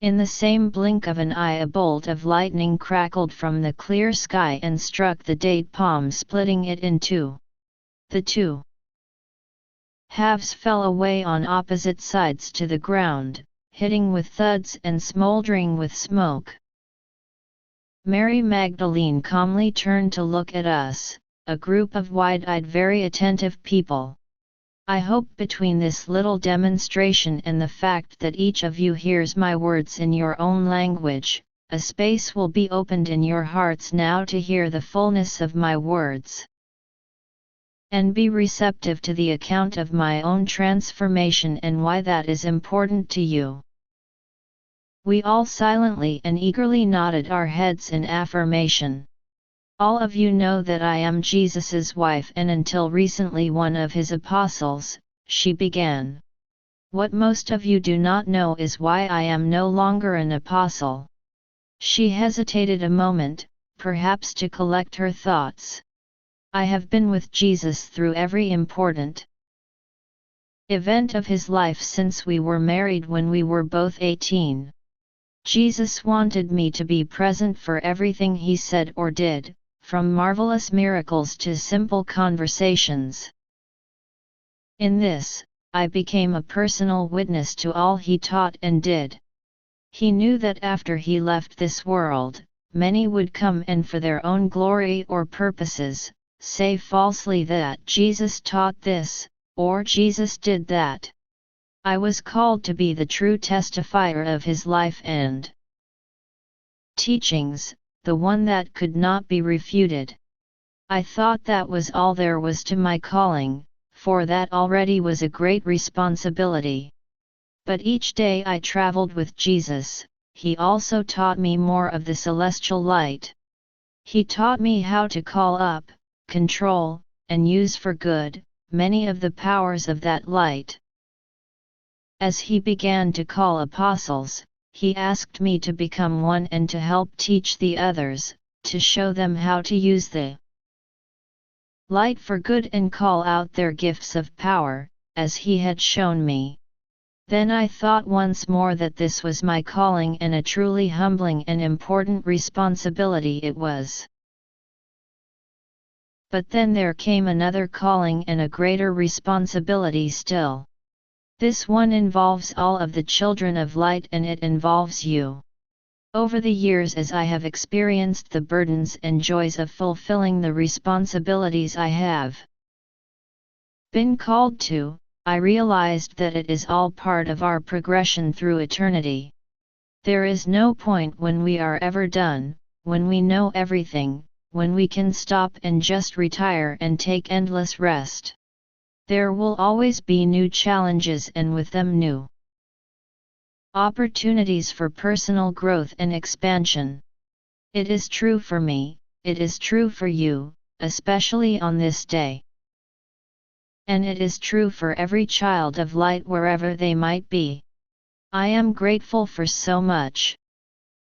In the same blink of an eye a bolt of lightning crackled from the clear sky and struck the date palm, splitting it in two. The two halves fell away on opposite sides to the ground, hitting with thuds and smoldering with smoke. Mary Magdalene calmly turned to look at us, a group of wide-eyed, very attentive people. "I hope between this little demonstration and the fact that each of you hears my words in your own language, a space will be opened in your hearts now to hear the fullness of my words, and be receptive to the account of my own transformation and why that is important to you." We all silently and eagerly nodded our heads in affirmation. "All of you know that I am Jesus's wife and until recently one of his apostles," she began. "What most of you do not know is why I am no longer an apostle." She hesitated a moment, perhaps to collect her thoughts. "I have been with Jesus through every important event of his life since we were married when we were both 18. Jesus wanted me to be present for everything he said or did, from marvelous miracles to simple conversations. In this, I became a personal witness to all he taught and did. He knew that after he left this world, many would come and for their own glory or purposes, say falsely that Jesus taught this, or Jesus did that. I was called to be the true testifier of his life and teachings, the one that could not be refuted. I thought that was all there was to my calling, for that already was a great responsibility. But each day I traveled with Jesus, he also taught me more of the celestial light. He taught me how to call up, control, and use for good, many of the powers of that light. As he began to call apostles, he asked me to become one and to help teach the others, to show them how to use the light for good and call out their gifts of power, as he had shown me. Then I thought once more that this was my calling and a truly humbling and important responsibility it was. But then there came another calling and a greater responsibility still. This one involves all of the children of light and it involves you. Over the years as I have experienced the burdens and joys of fulfilling the responsibilities I have been called to, I realized that it is all part of our progression through eternity. There is no point when we are ever done, when we know everything, when we can stop and just retire and take endless rest. There will always be new challenges and with them new opportunities for personal growth and expansion. It is true for me, it is true for you, especially on this day. And it is true for every child of light wherever they might be. I am grateful for so much.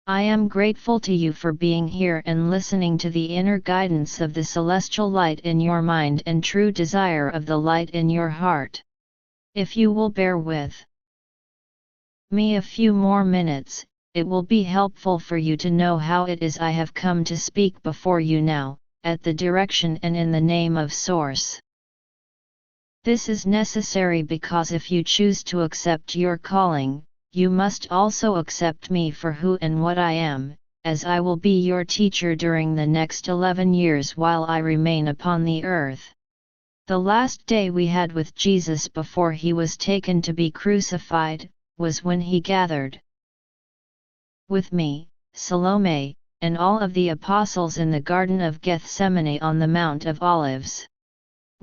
I am grateful to you for being here and listening to the inner guidance of the celestial light in your mind and true desire of the light in your heart. If you will bear with me a few more minutes, it will be helpful for you to know how it is I have come to speak before you now, at the direction and in the name of Source. This is necessary because if you choose to accept your calling, you must also accept me for who and what I am, as I will be your teacher during the next 11 years while I remain upon the earth. The last day we had with Jesus before he was taken to be crucified, was when he gathered with me, Salome, and all of the apostles in the Garden of Gethsemane on the Mount of Olives.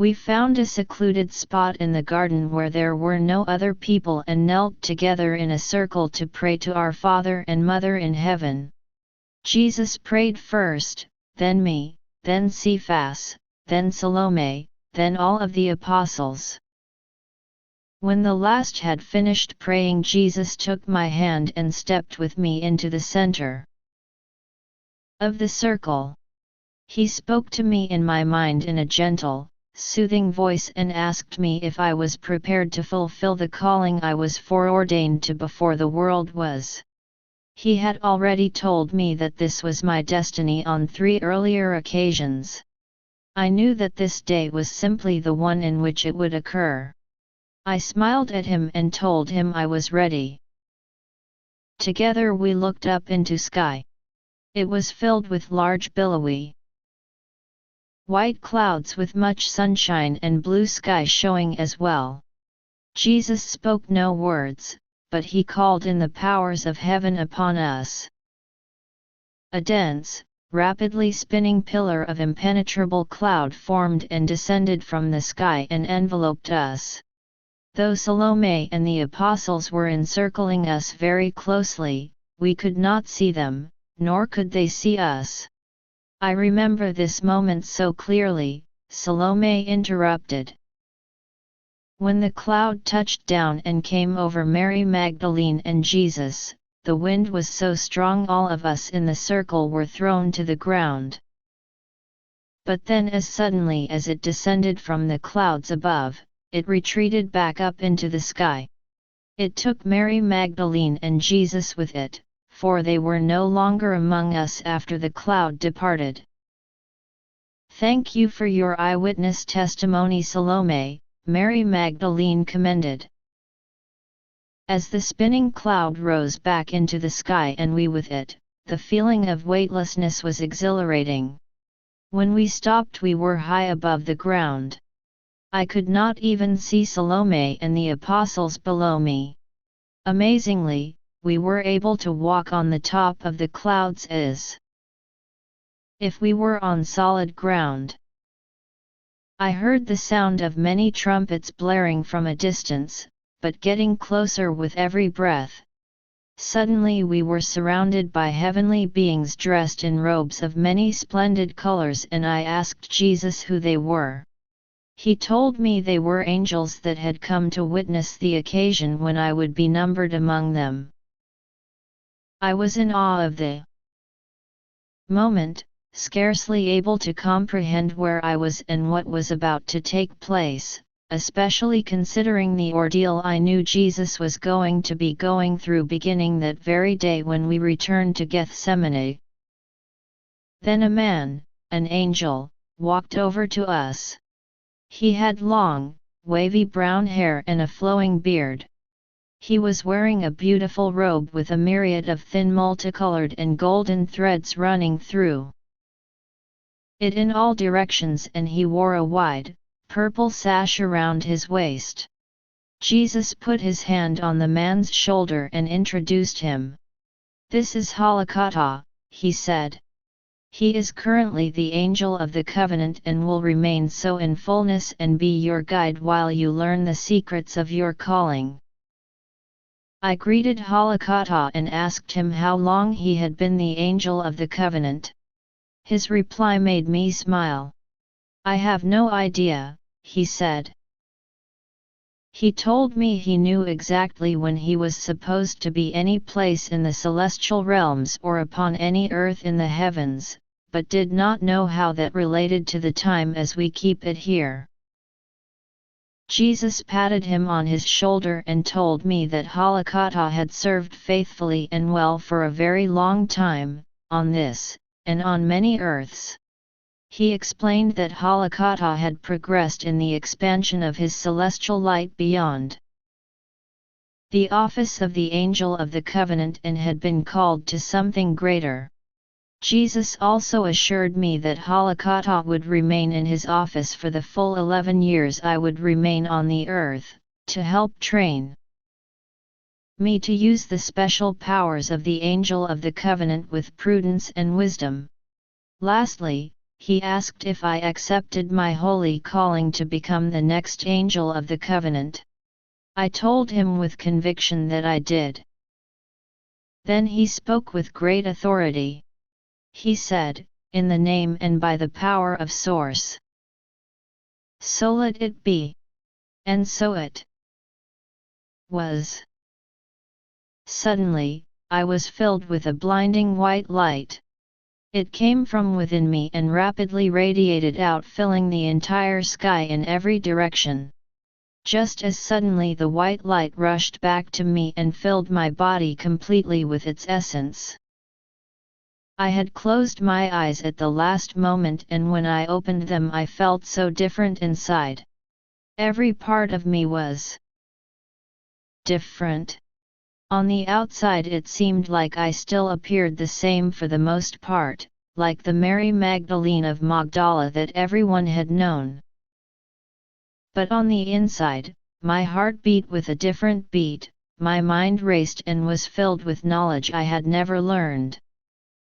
We found a secluded spot in the garden where there were no other people and knelt together in a circle to pray to our Father and Mother in heaven. Jesus prayed first, then me, then Cephas, then Salome, then all of the apostles. When the last had finished praying, Jesus took my hand and stepped with me into the center of the circle. He spoke to me in my mind in a gentle, soothing voice and asked me if I was prepared to fulfill the calling I was foreordained to before the world was. He had already told me that this was my destiny on 3 earlier occasions. I knew that this day was simply the one in which it would occur. I smiled at him and told him I was ready. Together we looked up into sky. It was filled with large billowy white clouds with much sunshine and blue sky showing as well. Jesus spoke no words, but he called in the powers of heaven upon us. A dense, rapidly spinning pillar of impenetrable cloud formed and descended from the sky and enveloped us. Though Salome and the apostles were encircling us very closely, we could not see them, nor could they see us. I remember this moment so clearly, Salome interrupted. When the cloud touched down and came over Mary Magdalene and Jesus, the wind was so strong all of us in the circle were thrown to the ground. But then as suddenly as it descended from the clouds above, it retreated back up into the sky. It took Mary Magdalene and Jesus with it, for they were no longer among us after the cloud departed. Thank you for your eyewitness testimony, Salome, Mary Magdalene commended. As the spinning cloud rose back into the sky and we with it, the feeling of weightlessness was exhilarating. When we stopped, we were high above the ground. I could not even see Salome and the apostles below me. Amazingly, we were able to walk on the top of the clouds as if we were on solid ground. I heard the sound of many trumpets blaring from a distance, but getting closer with every breath. Suddenly we were surrounded by heavenly beings dressed in robes of many splendid colors, and I asked Jesus who they were. He told me they were angels that had come to witness the occasion when I would be numbered among them. I was in awe of the moment, scarcely able to comprehend where I was and what was about to take place, especially considering the ordeal I knew Jesus was going to be going through beginning that very day when we returned to Gethsemane. Then a man, an angel, walked over to us. He had long, wavy brown hair and a flowing beard. He was wearing a beautiful robe with a myriad of thin multicolored and golden threads running through it in all directions, and he wore a wide, purple sash around his waist. Jesus put his hand on the man's shoulder and introduced him. "This is Halakata," he said. "He is currently the angel of the covenant and will remain so in fullness and be your guide while you learn the secrets of your calling." I greeted Halakata and asked him how long he had been the angel of the covenant. His reply made me smile. "I have no idea," he said. He told me he knew exactly when he was supposed to be any place in the celestial realms or upon any earth in the heavens, but did not know how that related to the time as we keep it here. Jesus patted him on his shoulder and told me that Halakata had served faithfully and well for a very long time, on this, and on many earths. He explained that Halakata had progressed in the expansion of his celestial light beyond the office of the Angel of the Covenant and had been called to something greater. Jesus also assured me that Halakata would remain in his office for the full 11 years I would remain on the earth, to help train me to use the special powers of the Angel of the Covenant with prudence and wisdom. Lastly, he asked if I accepted my holy calling to become the next Angel of the Covenant. I told him with conviction that I did. Then he spoke with great authority. He said, "In the name and by the power of Source. So let it be." And so it was. Suddenly, I was filled with a blinding white light. It came from within me and rapidly radiated out, filling the entire sky in every direction. Just as suddenly the white light rushed back to me and filled my body completely with its essence. I had closed my eyes at the last moment, and when I opened them I felt so different inside. Every part of me was different. On the outside it seemed like I still appeared the same for the most part, like the Mary Magdalene of Magdala that everyone had known. But on the inside, my heart beat with a different beat, my mind raced and was filled with knowledge I had never learned.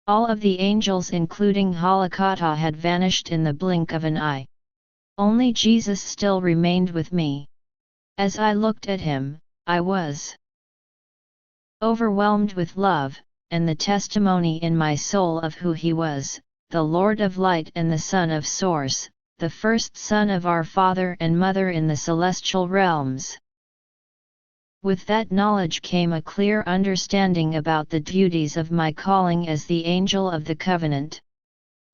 All of the angels including Halakata had vanished in the blink of an eye. Only Jesus still remained with me. As I looked at him, I was overwhelmed with love, and the testimony in my soul of who he was, the Lord of Light and the Son of Source, the first Son of our Father and Mother in the celestial realms. With that knowledge came a clear understanding about the duties of my calling as the Angel of the Covenant.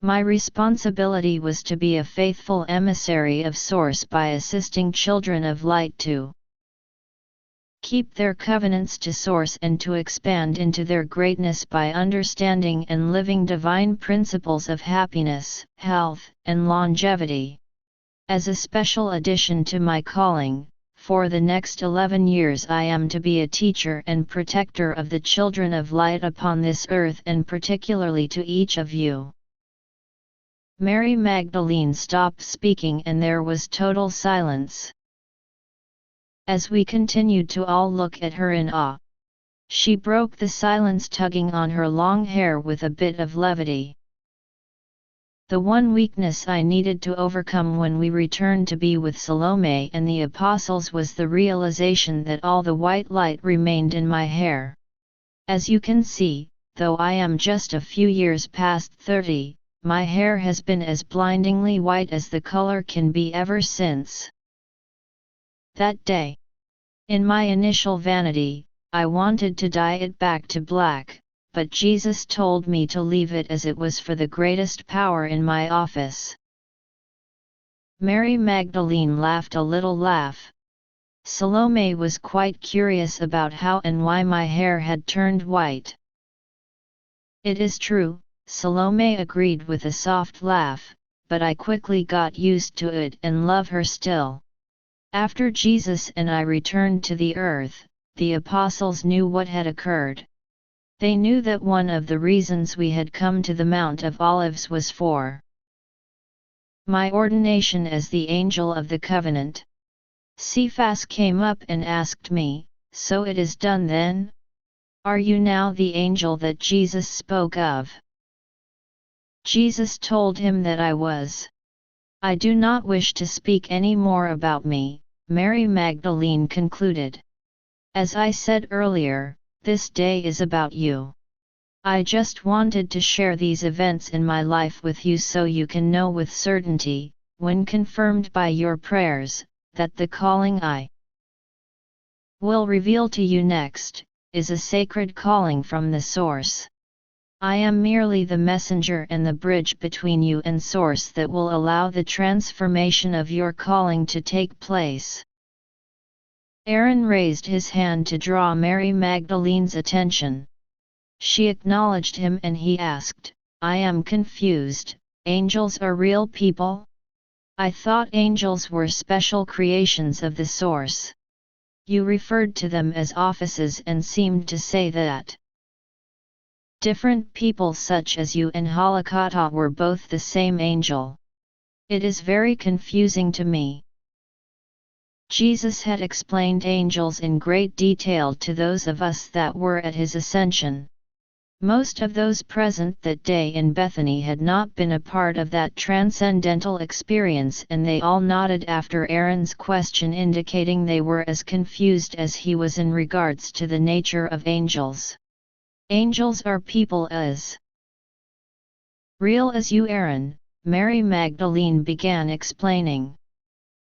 My responsibility was to be a faithful emissary of Source by assisting children of light to keep their covenants to Source and to expand into their greatness by understanding and living divine principles of happiness, health, and longevity. As a special addition to my calling, for the next 11 years I am to be a teacher and protector of the children of light upon this earth, and particularly to each of you." Mary Magdalene stopped speaking and there was total silence. As we continued to all look at her in awe, she broke the silence, tugging on her long hair with a bit of levity. "The one weakness I needed to overcome when we returned to be with Salome and the apostles was the realization that all the white light remained in my hair. As you can see, though I am just a few years past 30, my hair has been as blindingly white as the color can be ever since that day. In my initial vanity, I wanted to dye it back to black, but Jesus told me to leave it as it was for the greatest power in my office." Mary Magdalene laughed a little laugh. Salome was quite curious about how and why my hair had turned white. "It is true," Salome agreed with a soft laugh, "but I quickly got used to it and love her still. After Jesus and I returned to the earth, the apostles knew what had occurred. They knew that one of the reasons we had come to the Mount of Olives was for my ordination as the angel of the covenant. Cephas came up and asked me, 'So it is done then? Are you now the angel that Jesus spoke of?' Jesus told him that I was. I do not wish to speak any more about me," Mary Magdalene concluded. "As I said earlier, this day is about you. I just wanted to share these events in my life with you so you can know with certainty, when confirmed by your prayers, that the calling I will reveal to you next, is a sacred calling from the Source. I am merely the messenger and the bridge between you and Source that will allow the transformation of your calling to take place." Aaron raised his hand to draw Mary Magdalene's attention. She acknowledged him and he asked, "I am confused, angels are real people? I thought angels were special creations of the Source. You referred to them as offices and seemed to say that different people such as you and Halakata were both the same angel. It is very confusing to me." Jesus had explained angels in great detail to those of us that were at his ascension. Most of those present that day in Bethany had not been a part of that transcendental experience, and they all nodded after Aaron's question, indicating they were as confused as he was in regards to the nature of angels. "Angels are people as real as you, Aaron," Mary Magdalene began explaining.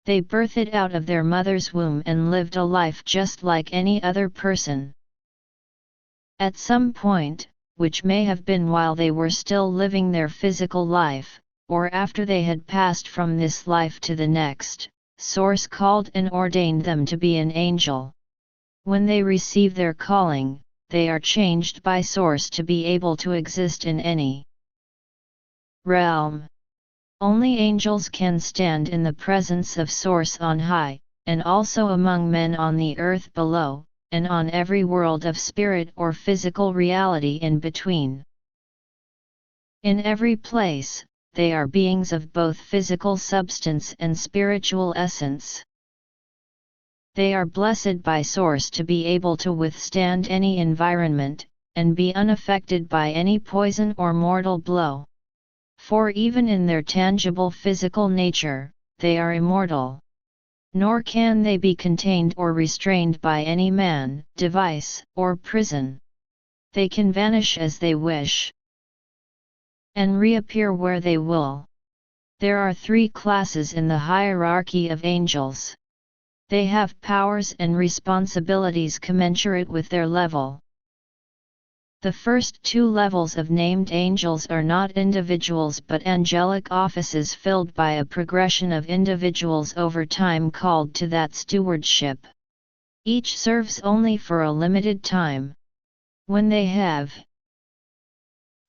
"They birthed out of their mother's womb and lived a life just like any other person. At some point, which may have been while they were still living their physical life, or after they had passed from this life to the next, Source called and ordained them to be an angel. When they receive their calling, they are changed by Source to be able to exist in any realm. Only angels can stand in the presence of Source on high, and also among men on the earth below, and on every world of spirit or physical reality in between. In every place, they are beings of both physical substance and spiritual essence. They are blessed by Source to be able to withstand any environment, and be unaffected by any poison or mortal blow. For even in their tangible physical nature, they are immortal. Nor can they be contained or restrained by any man, device, or prison. They can vanish as they wish, and reappear where they will. There are 3 classes in the hierarchy of angels. They have powers and responsibilities commensurate with their level. The first 2 levels of named angels are not individuals but angelic offices filled by a progression of individuals over time called to that stewardship. Each serves only for a limited time. When they have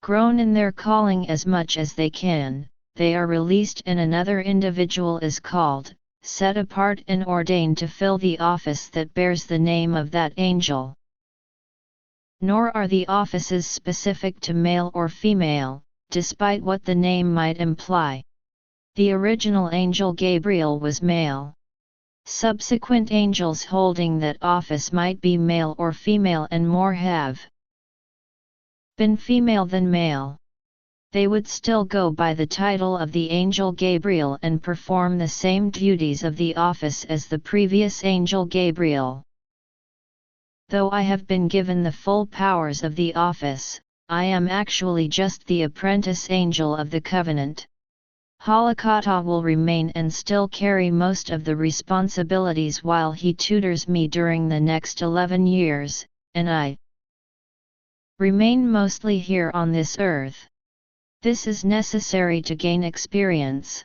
grown in their calling as much as they can, they are released and another individual is called, set apart and ordained to fill the office that bears the name of that angel. Nor are the offices specific to male or female, despite what the name might imply. The original angel Gabriel was male. Subsequent angels holding that office might be male or female, and more have been female than male. They would still go by the title of the angel Gabriel and perform the same duties of the office as the previous angel Gabriel. Though I have been given the full powers of the office, I am actually just the apprentice angel of the covenant. Halakata will remain and still carry most of the responsibilities while he tutors me during the next 11 years, and I remain mostly here on this earth. This is necessary to gain experience.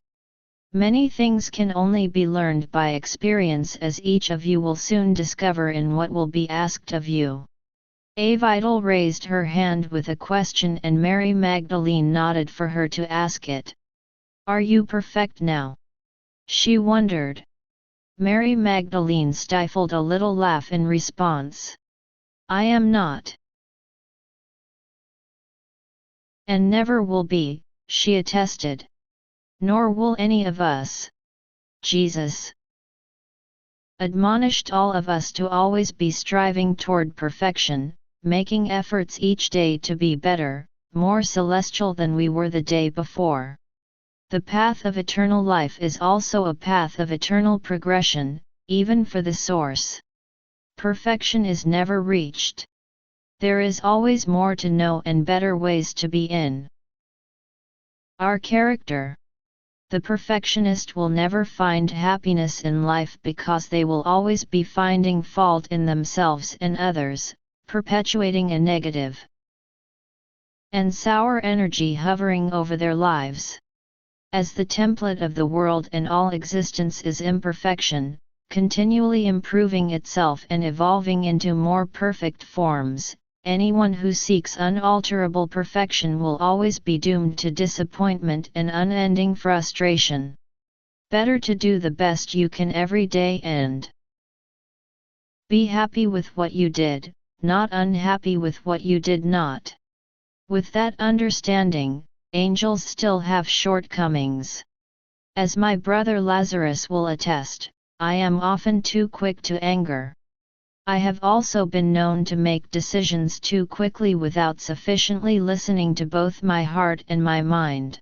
Many things can only be learned by experience, as each of you will soon discover in what will be asked of you. Avidal raised her hand with a question and Mary Magdalene nodded for her to ask it. Are you perfect now? She wondered. Mary Magdalene stifled a little laugh in response. I am not. And never will be, she attested. Nor will any of us. Jesus admonished all of us to always be striving toward perfection, making efforts each day to be better, more celestial than we were the day before. The path of eternal life is also a path of eternal progression, even for the source. Perfection is never reached. There is always more to know and better ways to be in. Our character. The perfectionist will never find happiness in life because they will always be finding fault in themselves and others, perpetuating a negative and sour energy hovering over their lives. As the template of the world and all existence is imperfection, continually improving itself and evolving into more perfect forms, anyone who seeks unalterable perfection will always be doomed to disappointment and unending frustration. Better to do the best you can every day and be happy with what you did, not unhappy with what you did not. With that understanding, angels still have shortcomings. As my brother Lazarus will attest, I am often too quick to anger. I have also been known to make decisions too quickly without sufficiently listening to both my heart and my mind.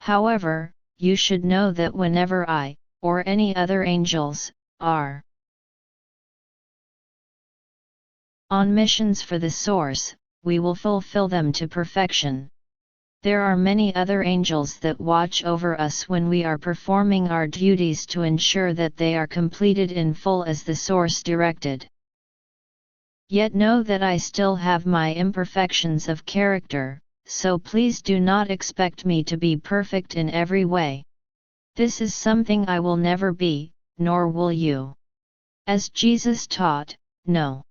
However, you should know that whenever I, or any other angels, are on missions for the source, we will fulfill them to perfection. There are many other angels that watch over us when we are performing our duties to ensure that they are completed in full as the source directed. Yet know that I still have my imperfections of character, so please do not expect me to be perfect in every way. This is something I will never be, nor will you. As Jesus taught, no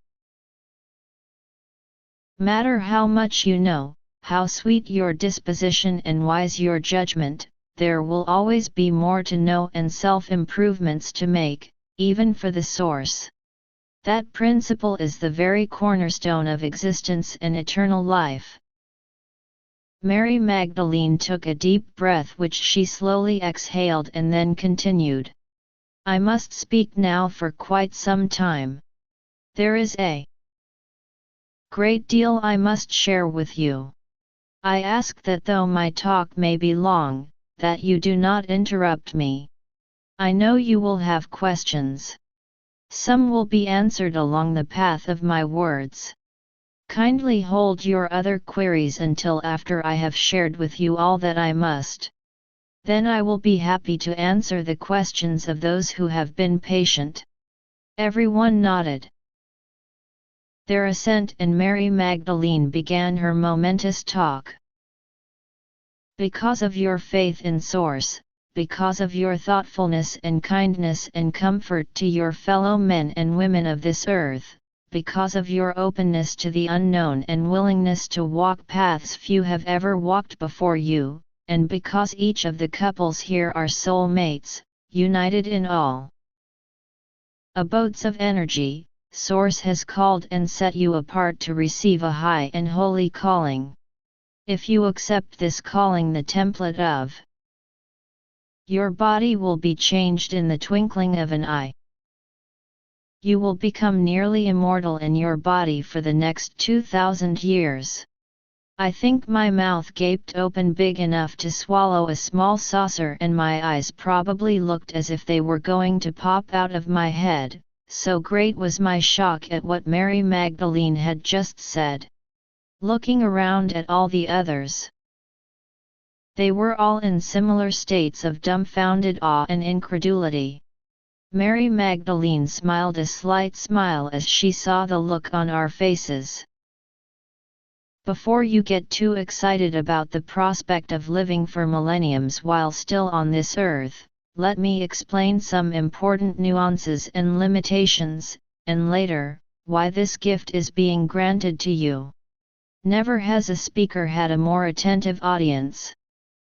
matter how much you know, how sweet your disposition and wise your judgment, there will always be more to know and self-improvements to make, even for the source. That principle is the very cornerstone of existence and eternal life. Mary Magdalene took a deep breath which she slowly exhaled and then continued. I must speak now for quite some time. There is a great deal I must share with you. I ask that though my talk may be long, that you do not interrupt me. I know you will have questions. Some will be answered along the path of my words. Kindly hold your other queries until after I have shared with you all that I must. Then I will be happy to answer the questions of those who have been patient. Everyone nodded their assent and Mary Magdalene began her momentous talk. Because of your faith in Source, because of your thoughtfulness and kindness and comfort to your fellow men and women of this earth, because of your openness to the unknown and willingness to walk paths few have ever walked before you, and because each of the couples here are soulmates, united in all abodes of energy, Source has called and set you apart to receive a high and holy calling. If you accept this calling, the template of your body will be changed in the twinkling of an eye. You will become nearly immortal in your body for the next 2,000 years. I think my mouth gaped open big enough to swallow a small saucer, and my eyes probably looked as if they were going to pop out of my head, so great was my shock at what Mary Magdelene had just said. Looking around at all the others, they were all in similar states of dumbfounded awe and incredulity. Mary Magdelene smiled a slight smile as she saw the look on our faces. Before you get too excited about the prospect of living for millenniums while still on this earth, let me explain some important nuances and limitations, and later, why this gift is being granted to you. Never has a speaker had a more attentive audience.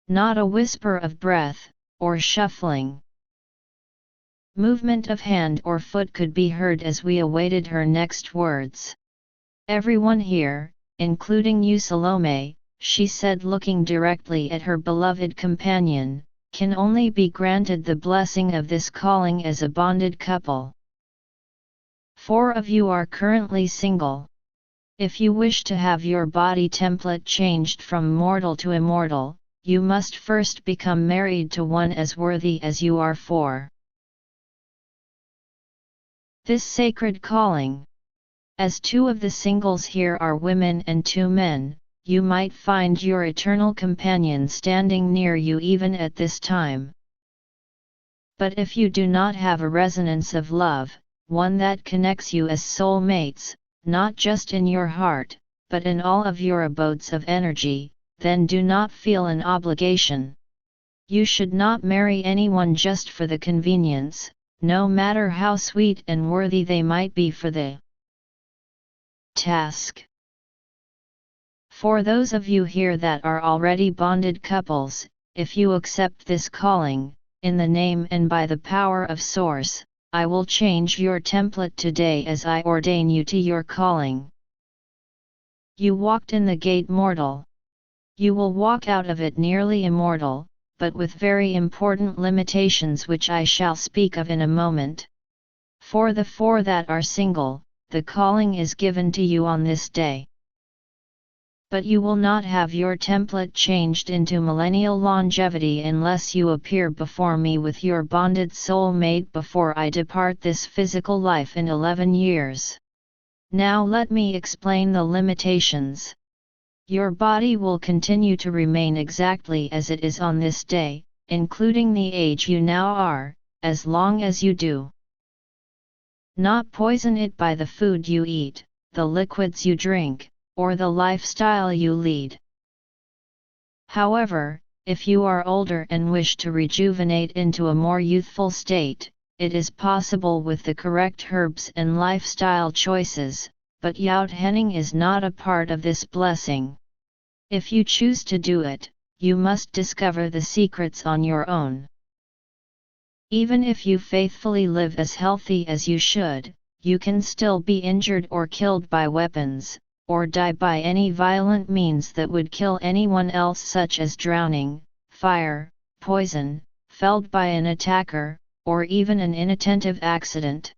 Not a whisper of breath, or shuffling movement of hand or foot could be heard as we awaited her next words. Everyone here, including you Salome, she said looking directly at her beloved companion, can only be granted the blessing of this calling as a bonded couple. 4 of you are currently single. If you wish to have your body template changed from mortal to immortal, you must first become married to one as worthy as you are for this sacred calling. As 2 of the singles here are women and 2 men, you might find your eternal companion standing near you even at this time. But if you do not have a resonance of love, one that connects you as soulmates, not just in your heart, but in all of your abodes of energy, then do not feel an obligation. You should not marry anyone just for the convenience, no matter how sweet and worthy they might be for the task. For those of you here that are already bonded couples, if you accept this calling, in the name and by the power of Source, I will change your template today as I ordain you to your calling. You walked in the gate mortal. You will walk out of it nearly immortal, but with very important limitations which I shall speak of in a moment. For the 4 that are single, the calling is given to you on this day. But you will not have your template changed into millennial longevity unless you appear before me with your bonded soulmate before I depart this physical life in 11 years. Now let me explain the limitations. Your body will continue to remain exactly as it is on this day, including the age you now are, as long as you do not poison it by the food you eat, the liquids you drink, or the lifestyle you lead. However, if you are older and wish to rejuvenate into a more youthful state, it is possible with the correct herbs and lifestyle choices, but Yauthenning is not a part of this blessing. If you choose to do it, you must discover the secrets on your own. Even if you faithfully live as healthy as you should, you can still be injured or killed by weapons, or die by any violent means that would kill anyone else, such as drowning, fire, poison, felled by an attacker, or even an inattentive accident.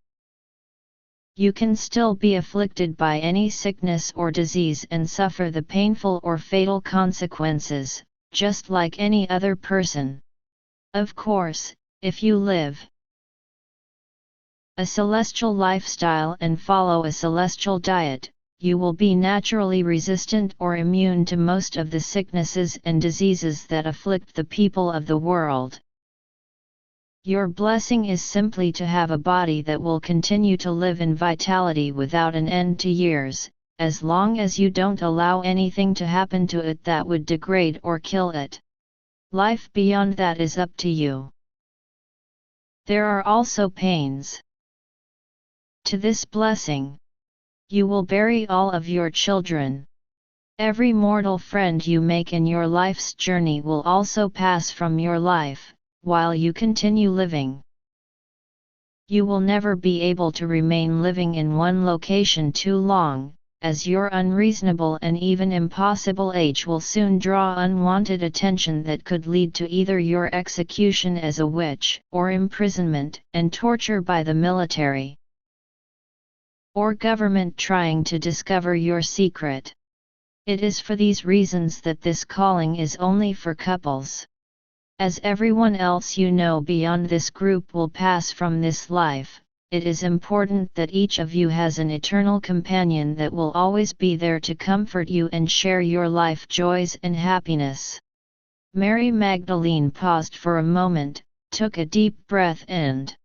You can still be afflicted by any sickness or disease and suffer the painful or fatal consequences, just like any other person. Of course, if you live a celestial lifestyle and follow a celestial diet, you will be naturally resistant or immune to most of the sicknesses and diseases that afflict the people of the world. Your blessing is simply to have a body that will continue to live in vitality without an end to years, as long as you don't allow anything to happen to it that would degrade or kill it. Life beyond that is up to you. There are also pains. To this blessing, you will bury all of your children. Every mortal friend you make in your life's journey will also pass from your life, while you continue living. You will never be able to remain living in one location too long, as your unreasonable and even impossible age will soon draw unwanted attention that could lead to either your execution as a witch, or imprisonment and torture by the military, or government trying to discover your secret. It is for these reasons that this calling is only for couples. As everyone else you know beyond this group will pass from this life, it is important that each of you has an eternal companion that will always be there to comfort you and share your life joys and happiness. Mary Magdalene paused for a moment, took a deep breath and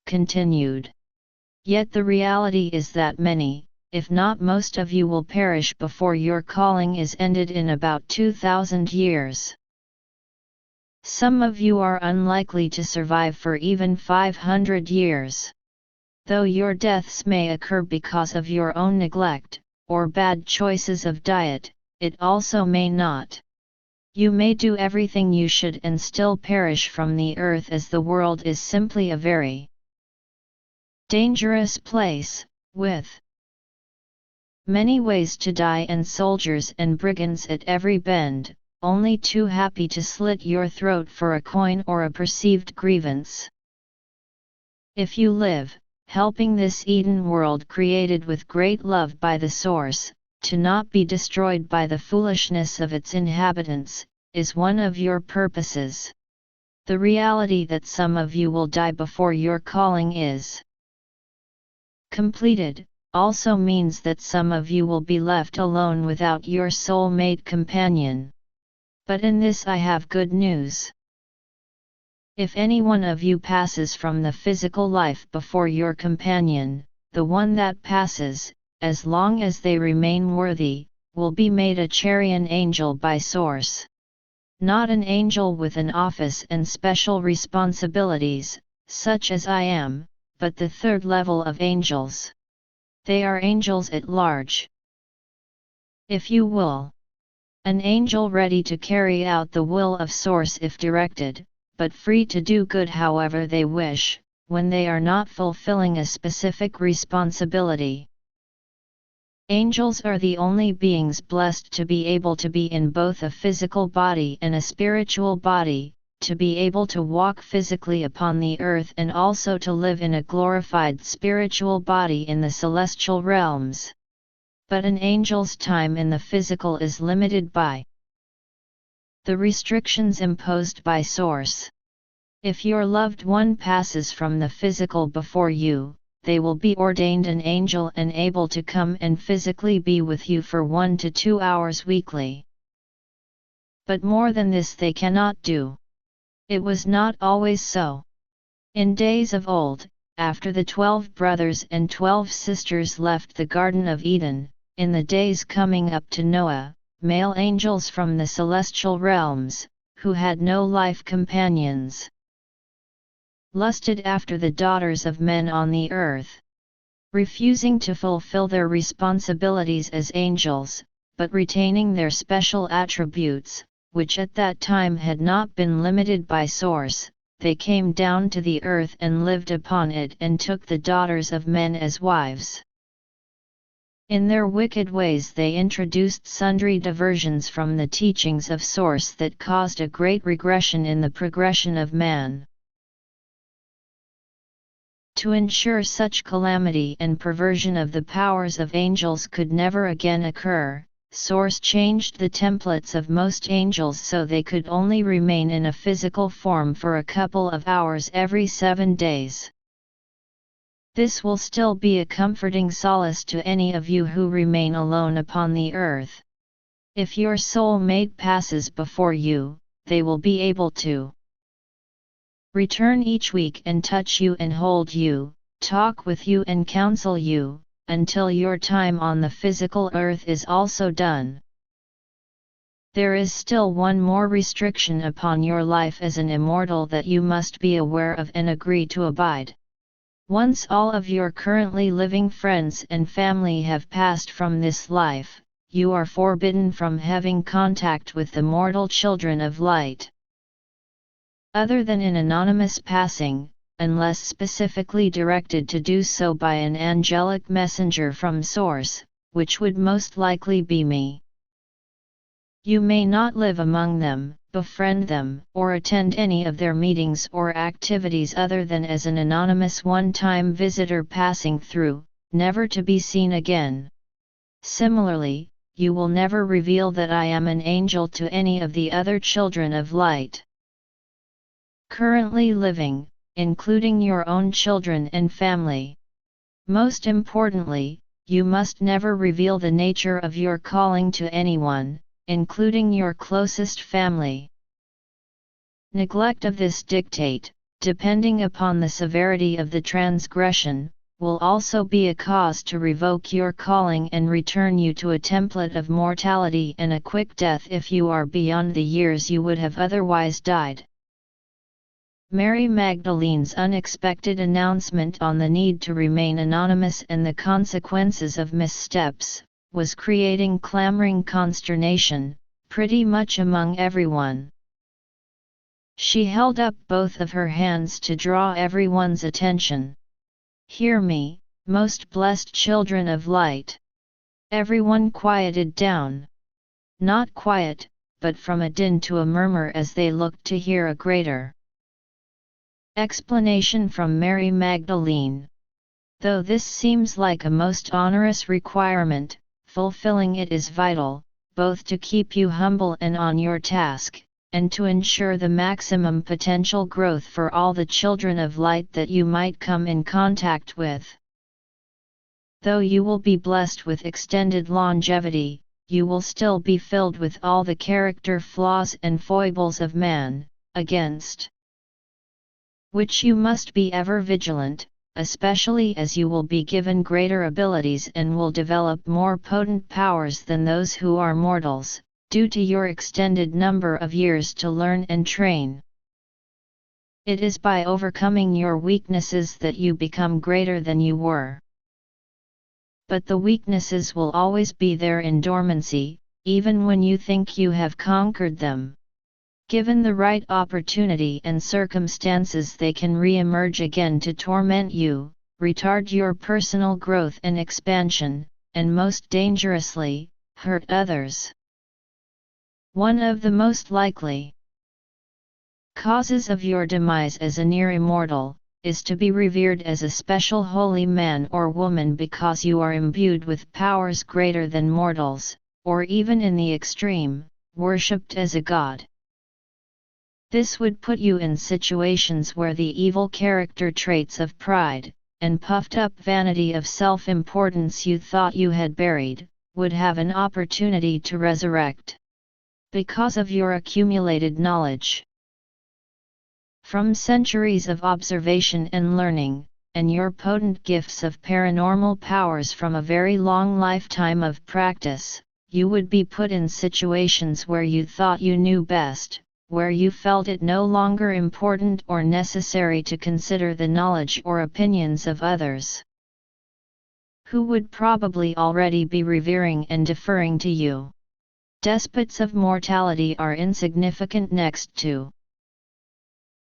continued. Yet the reality is that many, if not most of you will perish before your calling is ended in about 2,000 years. Some of you are unlikely to survive for even 500 years. Though your deaths may occur because of your own neglect, or bad choices of diet, it also may not. You may do everything you should and still perish from the earth, as the world is simply a very dangerous place, with many ways to die and soldiers and brigands at every bend, only too happy to slit your throat for a coin or a perceived grievance. If you live, helping this Eden world created with great love by the Source, to not be destroyed by the foolishness of its inhabitants, is one of your purposes. The reality that some of you will die before your calling is completed, also means that some of you will be left alone without your soul-mate companion. But in this I have good news. If any one of you passes from the physical life before your companion, the one that passes, as long as they remain worthy, will be made a Charian angel by Source. Not an angel with an office and special responsibilities, such as I am, but the third level of angels. They are angels at large. If you will. An angel ready to carry out the will of Source if directed, but free to do good however they wish, when they are not fulfilling a specific responsibility. Angels are the only beings blessed to be able to be in both a physical body and a spiritual body, to be able to walk physically upon the earth and also to live in a glorified spiritual body in the celestial realms. But an angel's time in the physical is limited by the restrictions imposed by Source. If your loved one passes from the physical before you, they will be ordained an angel and able to come and physically be with you for 1 to 2 hours weekly. But more than this they cannot do. It was not always so. In days of old, after the 12 brothers and 12 sisters left the Garden of Eden, in the days coming up to Noah, male angels from the celestial realms, who had no life companions, lusted after the daughters of men on the earth, refusing to fulfill their responsibilities as angels, but retaining their special attributes, which at that time had not been limited by Source. They came down to the earth and lived upon it and took the daughters of men as wives. In their wicked ways they introduced sundry diversions from the teachings of Source that caused a great regression in the progression of man. To ensure such calamity and perversion of the powers of angels could never again occur, Source changed the templates of most angels so they could only remain in a physical form for a couple of hours every 7 days. This will still be a comforting solace to any of you who remain alone upon the earth. If your soul-mate passes before you, they will be able to return each week and touch you and hold you, talk with you and counsel you, until your time on the physical earth is also done. There is still one more restriction upon your life as an immortal that you must be aware of and agree to abide. Once all of your currently living friends and family have passed from this life, you are forbidden from having contact with the mortal children of light. Other than in anonymous passing, unless specifically directed to do so by an angelic messenger from Source, which would most likely be me. You may not live among them, befriend them, or attend any of their meetings or activities other than as an anonymous one-time visitor passing through, never to be seen again. Similarly, you will never reveal that I am an angel to any of the other children of light. Currently living, including your own children and family. Most importantly, you must never reveal the nature of your calling to anyone, including your closest family. Neglect of this dictate, depending upon the severity of the transgression, will also be a cause to revoke your calling and return you to a template of mortality and a quick death if you are beyond the years you would have otherwise died. Mary Magdalene's unexpected announcement on the need to remain anonymous and the consequences of missteps, was creating clamoring consternation, pretty much among everyone. She held up both of her hands to draw everyone's attention. "Hear me, most blessed children of light." Everyone quieted down. Not quiet, but from a din to a murmur as they looked to hear a greater explanation from Mary Magdalene. Though this seems like a most onerous requirement, fulfilling it is vital, both to keep you humble and on your task, and to ensure the maximum potential growth for all the children of light that you might come in contact with. Though you will be blessed with extended longevity, you will still be filled with all the character flaws and foibles of man, against which you must be ever vigilant, especially as you will be given greater abilities and will develop more potent powers than those who are mortals, due to your extended number of years to learn and train. It is by overcoming your weaknesses that you become greater than you were. But the weaknesses will always be there in dormancy, even when you think you have conquered them. Given the right opportunity and circumstances, they can re-emerge again to torment you, retard your personal growth and expansion, and most dangerously, hurt others. One of the most likely causes of your demise as a near immortal, is to be revered as a special holy man or woman because you are imbued with powers greater than mortals, or even in the extreme, worshipped as a god. This would put you in situations where the evil character traits of pride, and puffed-up vanity of self-importance you thought you had buried, would have an opportunity to resurrect. Because of your accumulated knowledge from centuries of observation and learning, and your potent gifts of paranormal powers from a very long lifetime of practice, you would be put in situations where you thought you knew best, where you felt it no longer important or necessary to consider the knowledge or opinions of others, who would probably already be revering and deferring to you. Despots of mortality are insignificant next to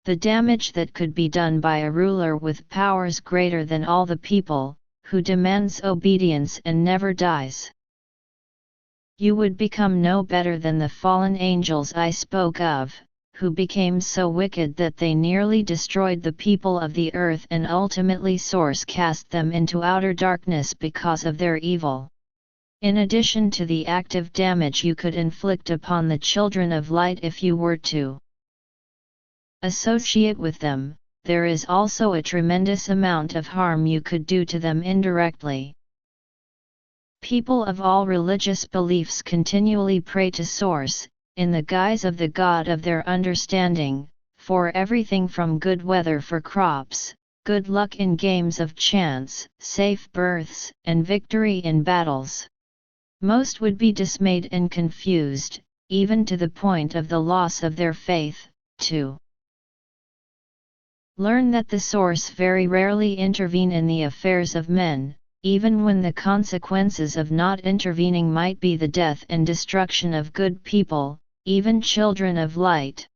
the damage that could be done by a ruler with powers greater than all the people, who demands obedience and never dies. You would become no better than the fallen angels I spoke of, who became so wicked that they nearly destroyed the people of the earth and ultimately Source cast them into outer darkness because of their evil. In addition to the active damage you could inflict upon the children of light if you were to associate with them, there is also a tremendous amount of harm you could do to them indirectly. People of all religious beliefs continually pray to Source, in the guise of the God of their understanding, for everything from good weather for crops, good luck in games of chance, safe births, and victory in battles. Most would be dismayed and confused, even to the point of the loss of their faith. 2. Learn that the source very rarely intervene in the affairs of men, even when the consequences of not intervening might be the death and destruction of good people, even children of light.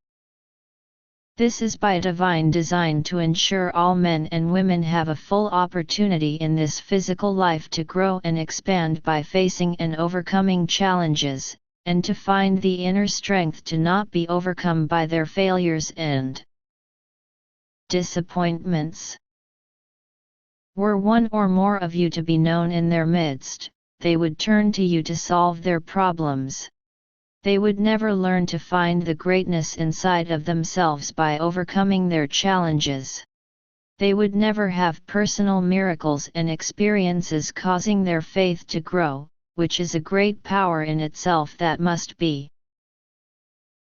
This is by divine design to ensure all men and women have a full opportunity in this physical life to grow and expand by facing and overcoming challenges, and to find the inner strength to not be overcome by their failures and disappointments. Were one or more of you to be known in their midst, they would turn to you to solve their problems. They would never learn to find the greatness inside of themselves by overcoming their challenges. They would never have personal miracles and experiences causing their faith to grow, which is a great power in itself that must be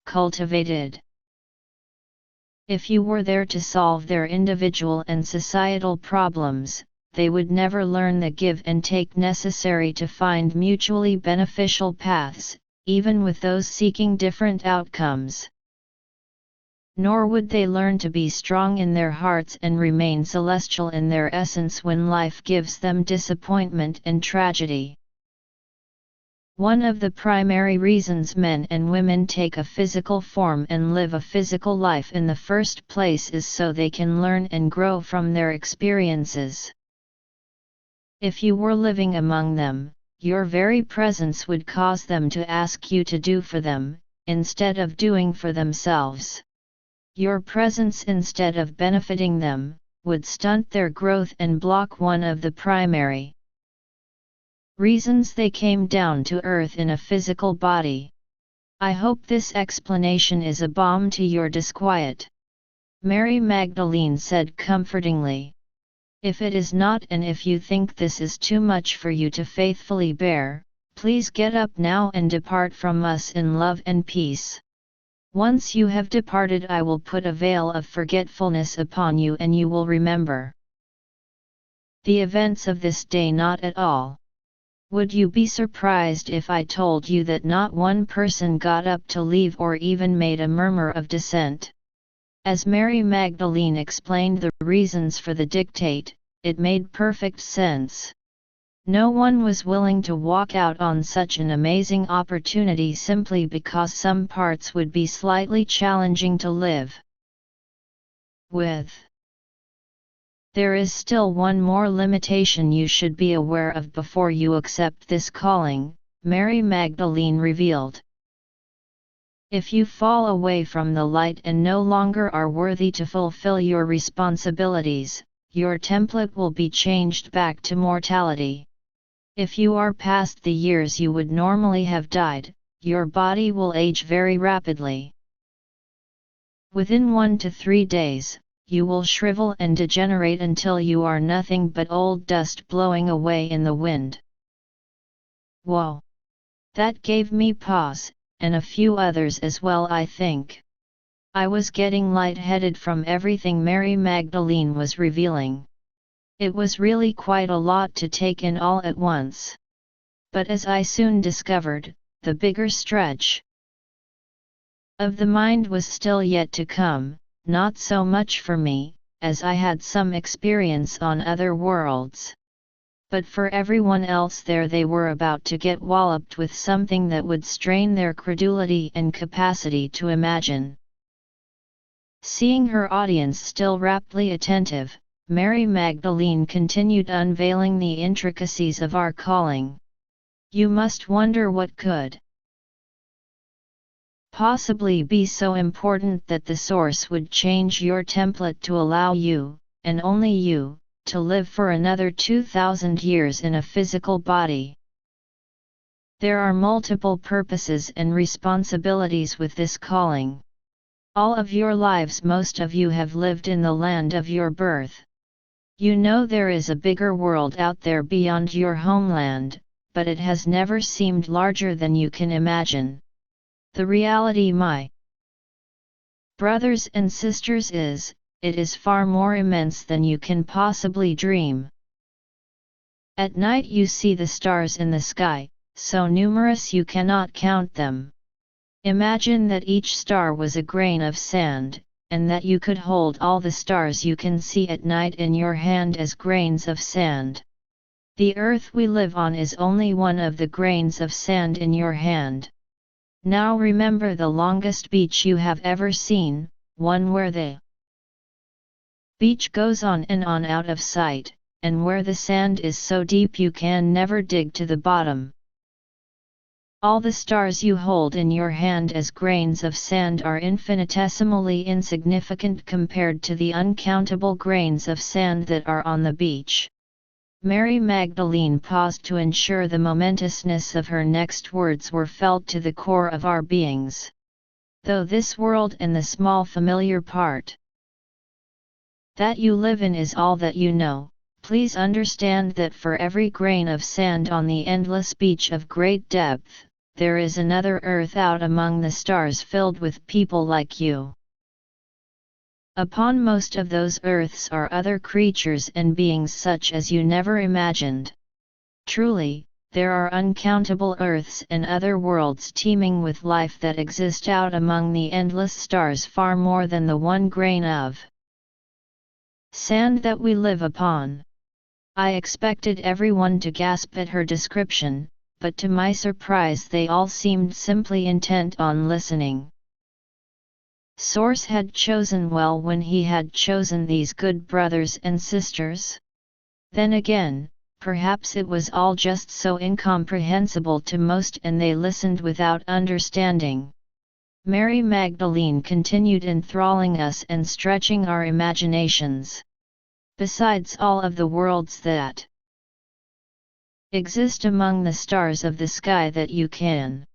cultivated. If you were there to solve their individual and societal problems, they would never learn the give and take necessary to find mutually beneficial paths, even with those seeking different outcomes. Nor would they learn to be strong in their hearts and remain celestial in their essence when life gives them disappointment and tragedy. One of the primary reasons men and women take a physical form and live a physical life in the first place is so they can learn and grow from their experiences. If you were living among them, your very presence would cause them to ask you to do for them, instead of doing for themselves. Your presence, instead of benefiting them, would stunt their growth and block one of the primary reasons they came down to earth in a physical body. I hope this explanation is a balm to your disquiet. Mary Magdalene said comfortingly. If it is not, and if you think this is too much for you to faithfully bear, please get up now and depart from us in love and peace. Once you have departed, I will put a veil of forgetfulness upon you and you will remember the events of this day not at all. Would you be surprised if I told you that not one person got up to leave or even made a murmur of dissent? As Mary Magdalene explained the reasons for the dictate, it made perfect sense. No one was willing to walk out on such an amazing opportunity simply because some parts would be slightly challenging to live with. There is still one more limitation you should be aware of before you accept this calling, Mary Magdalene revealed. If you fall away from the light and no longer are worthy to fulfill your responsibilities, your template will be changed back to mortality. If you are past the years you would normally have died, your body will age very rapidly. Within 1 to 3 days, you will shrivel and degenerate until you are nothing but old dust blowing away in the wind. Whoa! That gave me pause, and a few others as well, I think. I was getting lightheaded from everything Mary Magdalene was revealing. It was really quite a lot to take in all at once. But as I soon discovered, the bigger stretch of the mind was still yet to come, not so much for me, as I had some experience on other worlds. But for everyone else there, they were about to get walloped with something that would strain their credulity and capacity to imagine. Seeing her audience still raptly attentive, Mary Magdalene continued unveiling the intricacies of our calling. You must wonder what could possibly be so important that the source would change your template to allow you, and only you, to live for another 2,000 years in a physical body. There are multiple purposes and responsibilities with this calling. All of your lives, most of you have lived in the land of your birth. You know there is a bigger world out there beyond your homeland, but it has never seemed larger than you can imagine. The reality, my brothers and sisters, it is far more immense than you can possibly dream. At night you see the stars in the sky, so numerous you cannot count them. Imagine that each star was a grain of sand, and that you could hold all the stars you can see at night in your hand as grains of sand. The earth we live on is only one of the grains of sand in your hand. Now remember the longest beach you have ever seen, one where the beach goes on and on out of sight, and where the sand is so deep you can never dig to the bottom. All the stars you hold in your hand as grains of sand are infinitesimally insignificant compared to the uncountable grains of sand that are on the beach. Mary Magdalene paused to ensure the momentousness of her next words were felt to the core of our beings. Though this world and the small familiar part that you live in is all that you know, please understand that for every grain of sand on the endless beach of great depth, there is another earth out among the stars filled with people like you. Upon most of those earths are other creatures and beings such as you never imagined. Truly, there are uncountable earths and other worlds teeming with life that exist out among the endless stars far more than the one grain of sand that we live upon. I expected everyone to gasp at her description, but to my surprise they all seemed simply intent on listening. Source had chosen well when he had chosen these good brothers and sisters. Then again, perhaps it was all just so incomprehensible to most and they listened without understanding. Mary Magdalene continued enthralling us and stretching our imaginations. Besides all of the worlds that exist among the stars of the sky that you can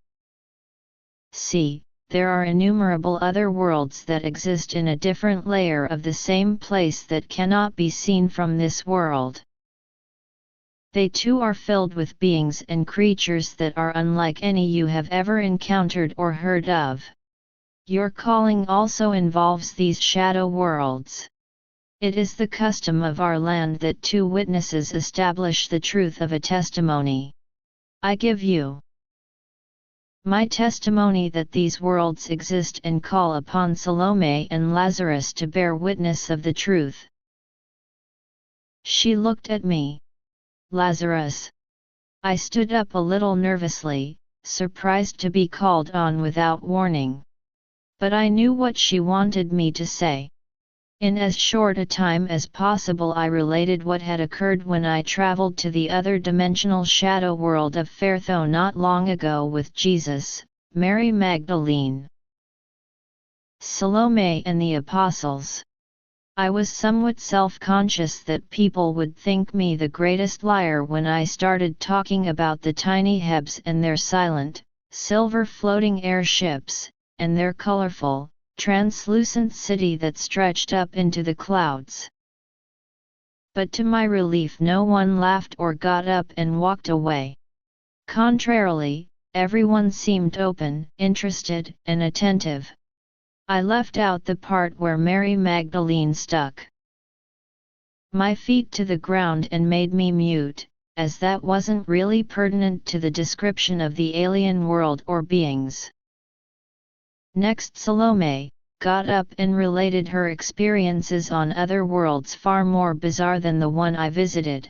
see, there are innumerable other worlds that exist in a different layer of the same place that cannot be seen from this world. They too are filled with beings and creatures that are unlike any you have ever encountered or heard of. Your calling also involves these shadow worlds. It is the custom of our land that two witnesses establish the truth of a testimony. I give you my testimony that these worlds exist and call upon Salome and Lazarus to bear witness of the truth. She looked at me. Lazarus. I stood up a little nervously, surprised to be called on without warning. But I knew what she wanted me to say. In as short a time as possible I related what had occurred when I traveled to the other dimensional shadow world of Fairtho not long ago with Jesus, Mary Magdalene, Salome and the apostles. I was somewhat self-conscious that people would think me the greatest liar when I started talking about the tiny Hebs and their silent, silver floating airships, and their colorful, translucent city that stretched up into the clouds. But to my relief no one laughed or got up and walked away. Contrarily, everyone seemed open, interested, and attentive. I left out the part where Mary Magdalene stuck my feet to the ground and made me mute, as that wasn't really pertinent to the description of the alien world or beings. Next Salome got up and related her experiences on other worlds far more bizarre than the one I visited.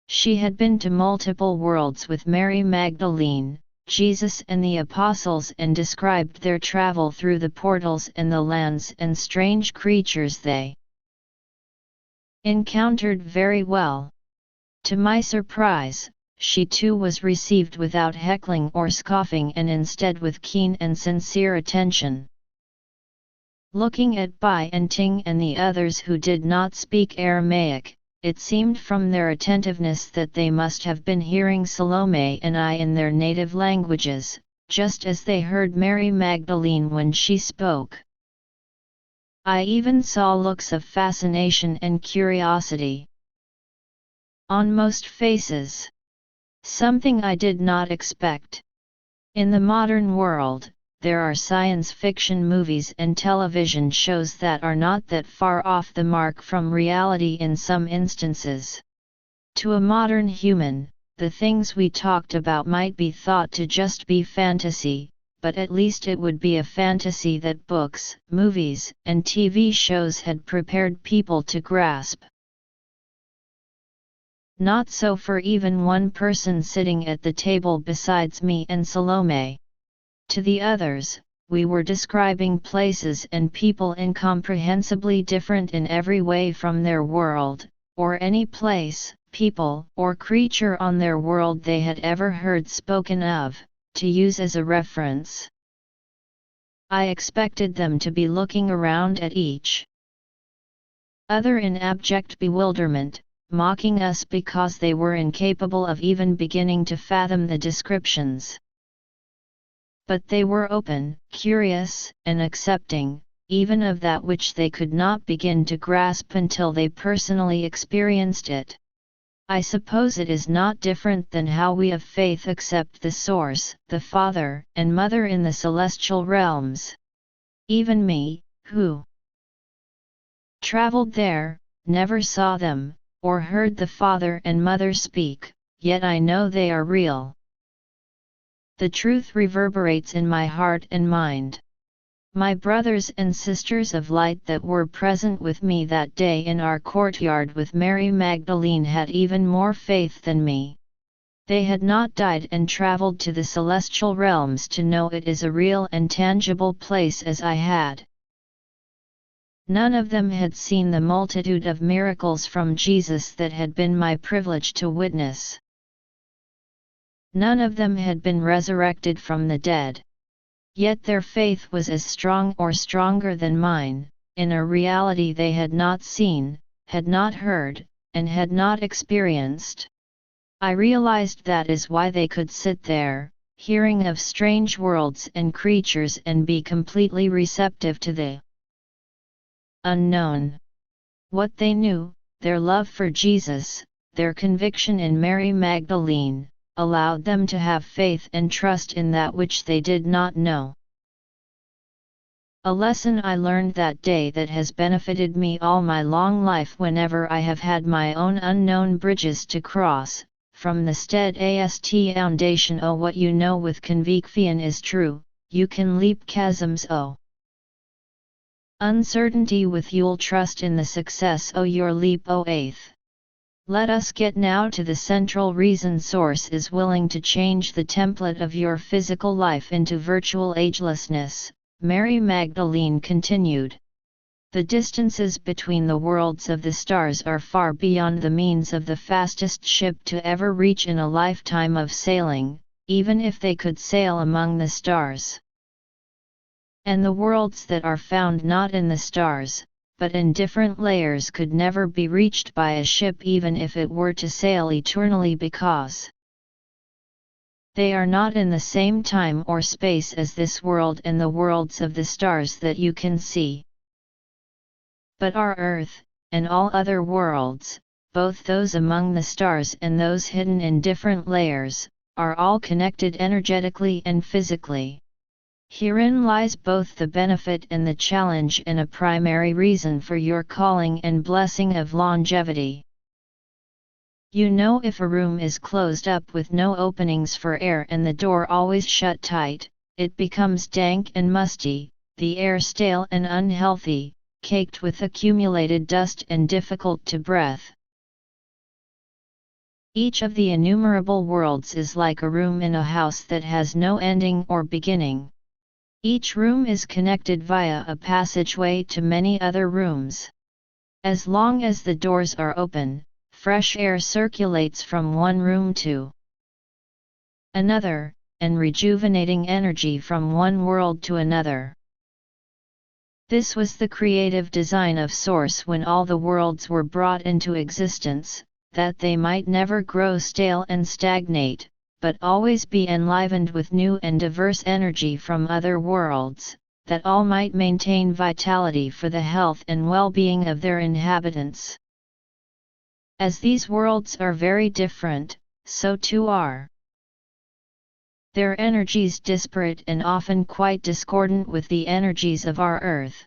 She had been to multiple worlds with Mary Magdalene, Jesus and the apostles and described their travel through the portals and the lands and strange creatures they encountered very well. To my surprise, she too was received without heckling or scoffing and instead with keen and sincere attention. Looking at Bai and Ting and the others who did not speak Aramaic, it seemed from their attentiveness that they must have been hearing Salome and I in their native languages, just as they heard Mary Magdalene when she spoke. I even saw looks of fascination and curiosity on most faces. Something I did not expect. In the modern world, there are science fiction movies and television shows that are not that far off the mark from reality in some instances. To a modern human, the things we talked about might be thought to just be fantasy, but at least it would be a fantasy that books, movies, and TV shows had prepared people to grasp. Not so for even one person sitting at the table besides me and Salome. To the others, we were describing places and people incomprehensibly different in every way from their world, or any place, people, or creature on their world they had ever heard spoken of, to use as a reference. I expected them to be looking around at each other in abject bewilderment, mocking us because they were incapable of even beginning to fathom the descriptions. But they were open, curious, and accepting, even of that which they could not begin to grasp until they personally experienced it. I suppose it is not different than how we of faith accept the Source, the Father and Mother in the celestial realms. Even me, who traveled there, never saw them, or heard the Father and Mother speak, yet I know they are real. The truth reverberates in my heart and mind. My brothers and sisters of light that were present with me that day in our courtyard with Mary Magdelene had even more faith than me. They had not died and traveled to the celestial realms to know it is a real and tangible place as I had. None of them had seen the multitude of miracles from Jesus that had been my privilege to witness. None of them had been resurrected from the dead. Yet their faith was as strong or stronger than mine, in a reality they had not seen, had not heard, and had not experienced. I realized that is why they could sit there, hearing of strange worlds and creatures and be completely receptive to the unknown. What they knew, their love for Jesus, their conviction in Mary Magdalene, allowed them to have faith and trust in that which they did not know. A lesson I learned that day that has benefited me all my long life whenever I have had my own unknown bridges to cross, from the steadfast foundation. Oh, what you know with conviction is true, you can leap chasms. Oh, uncertainty with you'll trust in the success. Oh, your leap. Oh, eighth. Let us get now to the central reason Source is willing to change the template of your physical life into virtual agelessness, Mary Magdalene continued. The distances between the worlds of the stars are far beyond the means of the fastest ship to ever reach in a lifetime of sailing, even if they could sail among the stars. And the worlds that are found not in the stars, but in different layers could never be reached by a ship even if it were to sail eternally because they are not in the same time or space as this world and the worlds of the stars that you can see. But our Earth, and all other worlds, both those among the stars and those hidden in different layers, are all connected energetically and physically. Herein lies both the benefit and the challenge and a primary reason for your calling and blessing of longevity. You know, if a room is closed up with no openings for air and the door always shut tight, it becomes dank and musty, the air stale and unhealthy, caked with accumulated dust and difficult to breathe. Each of the innumerable worlds is like a room in a house that has no ending or beginning. Each room is connected via a passageway to many other rooms. As long as the doors are open, fresh air circulates from one room to another, and rejuvenating energy from one world to another. This was the creative design of Source when all the worlds were brought into existence, that they might never grow stale and stagnate, but always be enlivened with new and diverse energy from other worlds, that all might maintain vitality for the health and well-being of their inhabitants. As these worlds are very different, so too are their energies disparate and often quite discordant with the energies of our Earth.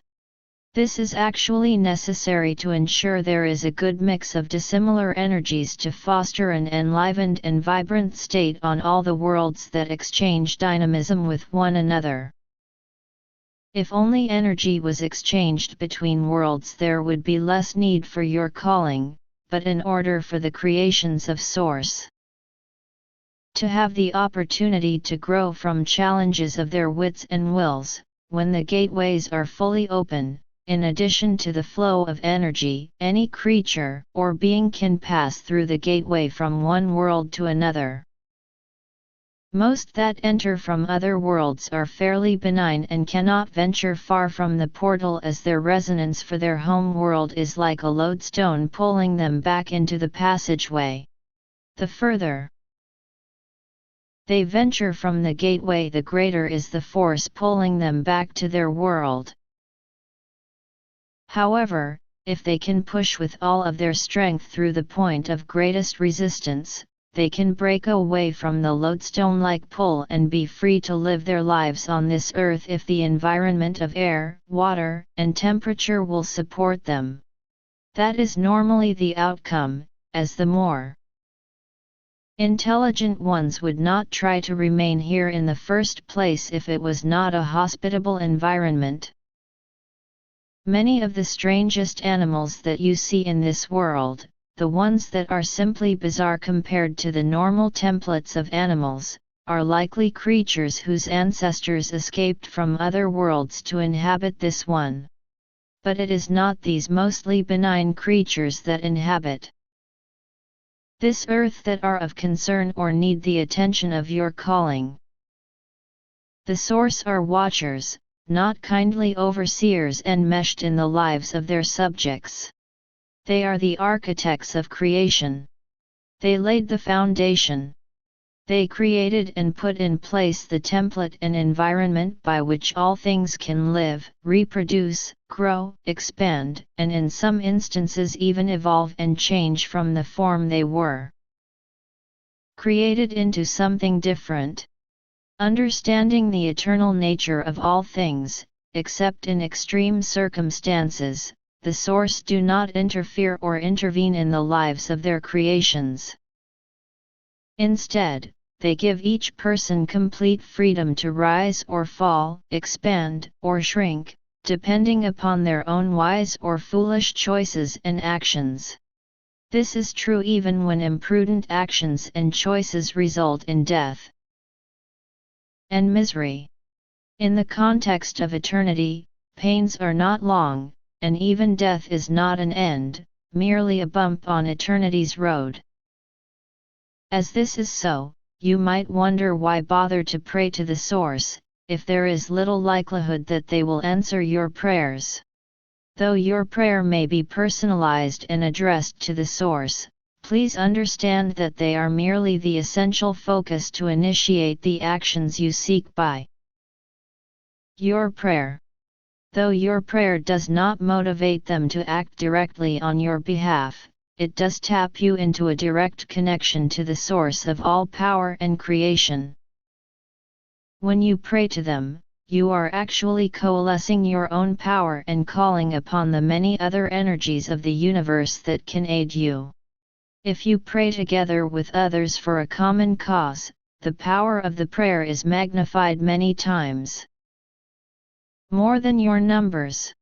This is actually necessary to ensure there is a good mix of dissimilar energies to foster an enlivened and vibrant state on all the worlds that exchange dynamism with one another. If only energy was exchanged between worlds, there would be less need for your calling, but in order for the creations of Source to have the opportunity to grow from challenges of their wits and wills, when the gateways are fully open, in addition to the flow of energy, any creature or being can pass through the gateway from one world to another. Most that enter from other worlds are fairly benign and cannot venture far from the portal, as their resonance for their home world is like a lodestone pulling them back into the passageway. The further they venture from the gateway, the greater is the force pulling them back to their world. However, if they can push with all of their strength through the point of greatest resistance, they can break away from the lodestone-like pull and be free to live their lives on this earth if the environment of air, water, and temperature will support them. That is normally the outcome, as the more intelligent ones would not try to remain here in the first place if it was not a hospitable environment. Many of the strangest animals that you see in this world, the ones that are simply bizarre compared to the normal templates of animals, are likely creatures whose ancestors escaped from other worlds to inhabit this one. But it is not these mostly benign creatures that inhabit this earth that are of concern or need the attention of your calling. The Source are watchers, not kindly overseers enmeshed in the lives of their subjects. They are the architects of creation. They laid the foundation. They created and put in place the template and environment by which all things can live, reproduce, grow, expand, and in some instances even evolve and change from the form they were created into something different. Understanding the eternal nature of all things, except in extreme circumstances, the Source do not interfere or intervene in the lives of their creations. Instead, they give each person complete freedom to rise or fall, expand or shrink, depending upon their own wise or foolish choices and actions. This is true even when imprudent actions and choices result in death and misery. In the context of eternity, pains are not long, and even death is not an end, merely a bump on eternity's road. As this is so, you might wonder why bother to pray to the Source, if there is little likelihood that they will answer your prayers. Though your prayer may be personalized and addressed to the Source, please understand that they are merely the essential focus to initiate the actions you seek by your prayer. Though your prayer does not motivate them to act directly on your behalf, it does tap you into a direct connection to the Source of all power and creation. When you pray to them, you are actually coalescing your own power and calling upon the many other energies of the universe that can aid you. If you pray together with others for a common cause, the power of the prayer is magnified many times more than your numbers.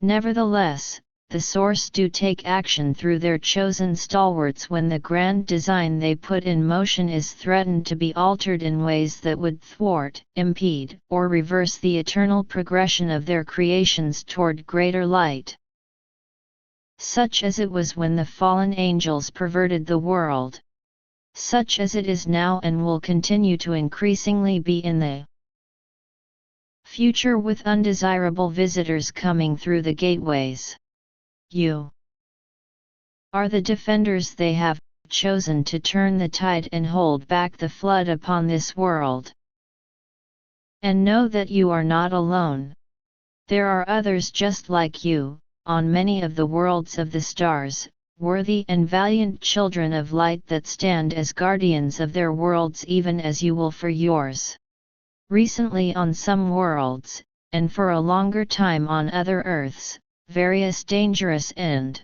Nevertheless, the Source do take action through their chosen stalwarts when the grand design they put in motion is threatened to be altered in ways that would thwart, impede, or reverse the eternal progression of their creations toward greater light. Such as it was when the fallen angels perverted the world. Such as it is now and will continue to increasingly be in the future with undesirable visitors coming through the gateways. You are the defenders they have chosen to turn the tide and hold back the flood upon this world. And know that you are not alone. There are others just like you, on many of the worlds of the stars, worthy and valiant children of light that stand as guardians of their worlds even as you will for yours. Recently on some worlds, and for a longer time on other earths, various dangerous and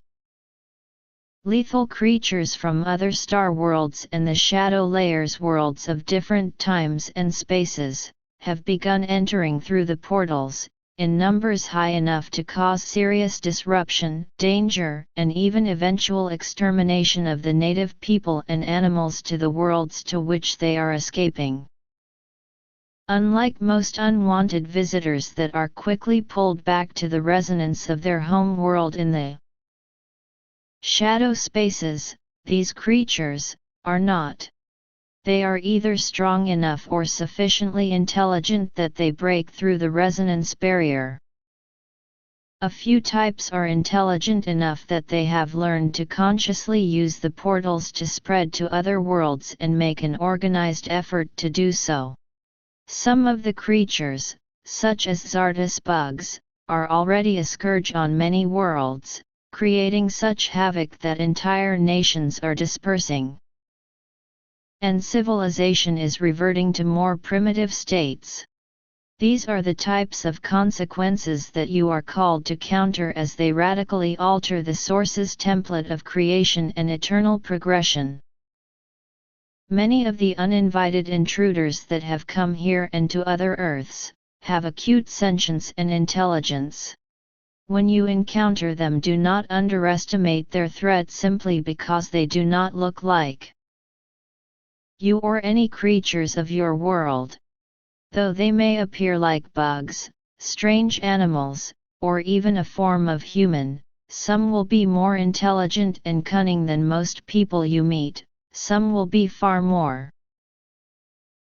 lethal creatures from other star worlds and the shadow layers worlds of different times and spaces, have begun entering through the portals, in numbers high enough to cause serious disruption, danger, and even eventual extermination of the native people and animals to the worlds to which they are escaping. Unlike most unwanted visitors that are quickly pulled back to the resonance of their home world in the shadow spaces, these creatures are not. They are either strong enough or sufficiently intelligent that they break through the resonance barrier. A few types are intelligent enough that they have learned to consciously use the portals to spread to other worlds and make an organized effort to do so. Some of the creatures, such as Zartus bugs, are already a scourge on many worlds, creating such havoc that entire nations are dispersing. And civilization is reverting to more primitive states. These are the types of consequences that you are called to counter as they radically alter the source's template of creation and eternal progression. Many of the uninvited intruders that have come here and to other Earths, have acute sentience and intelligence. When you encounter them, do not underestimate their threat simply because they do not look like you or any creatures of your world. Though they may appear like bugs, strange animals, or even a form of human, some will be more intelligent and cunning than most people you meet, some will be far more.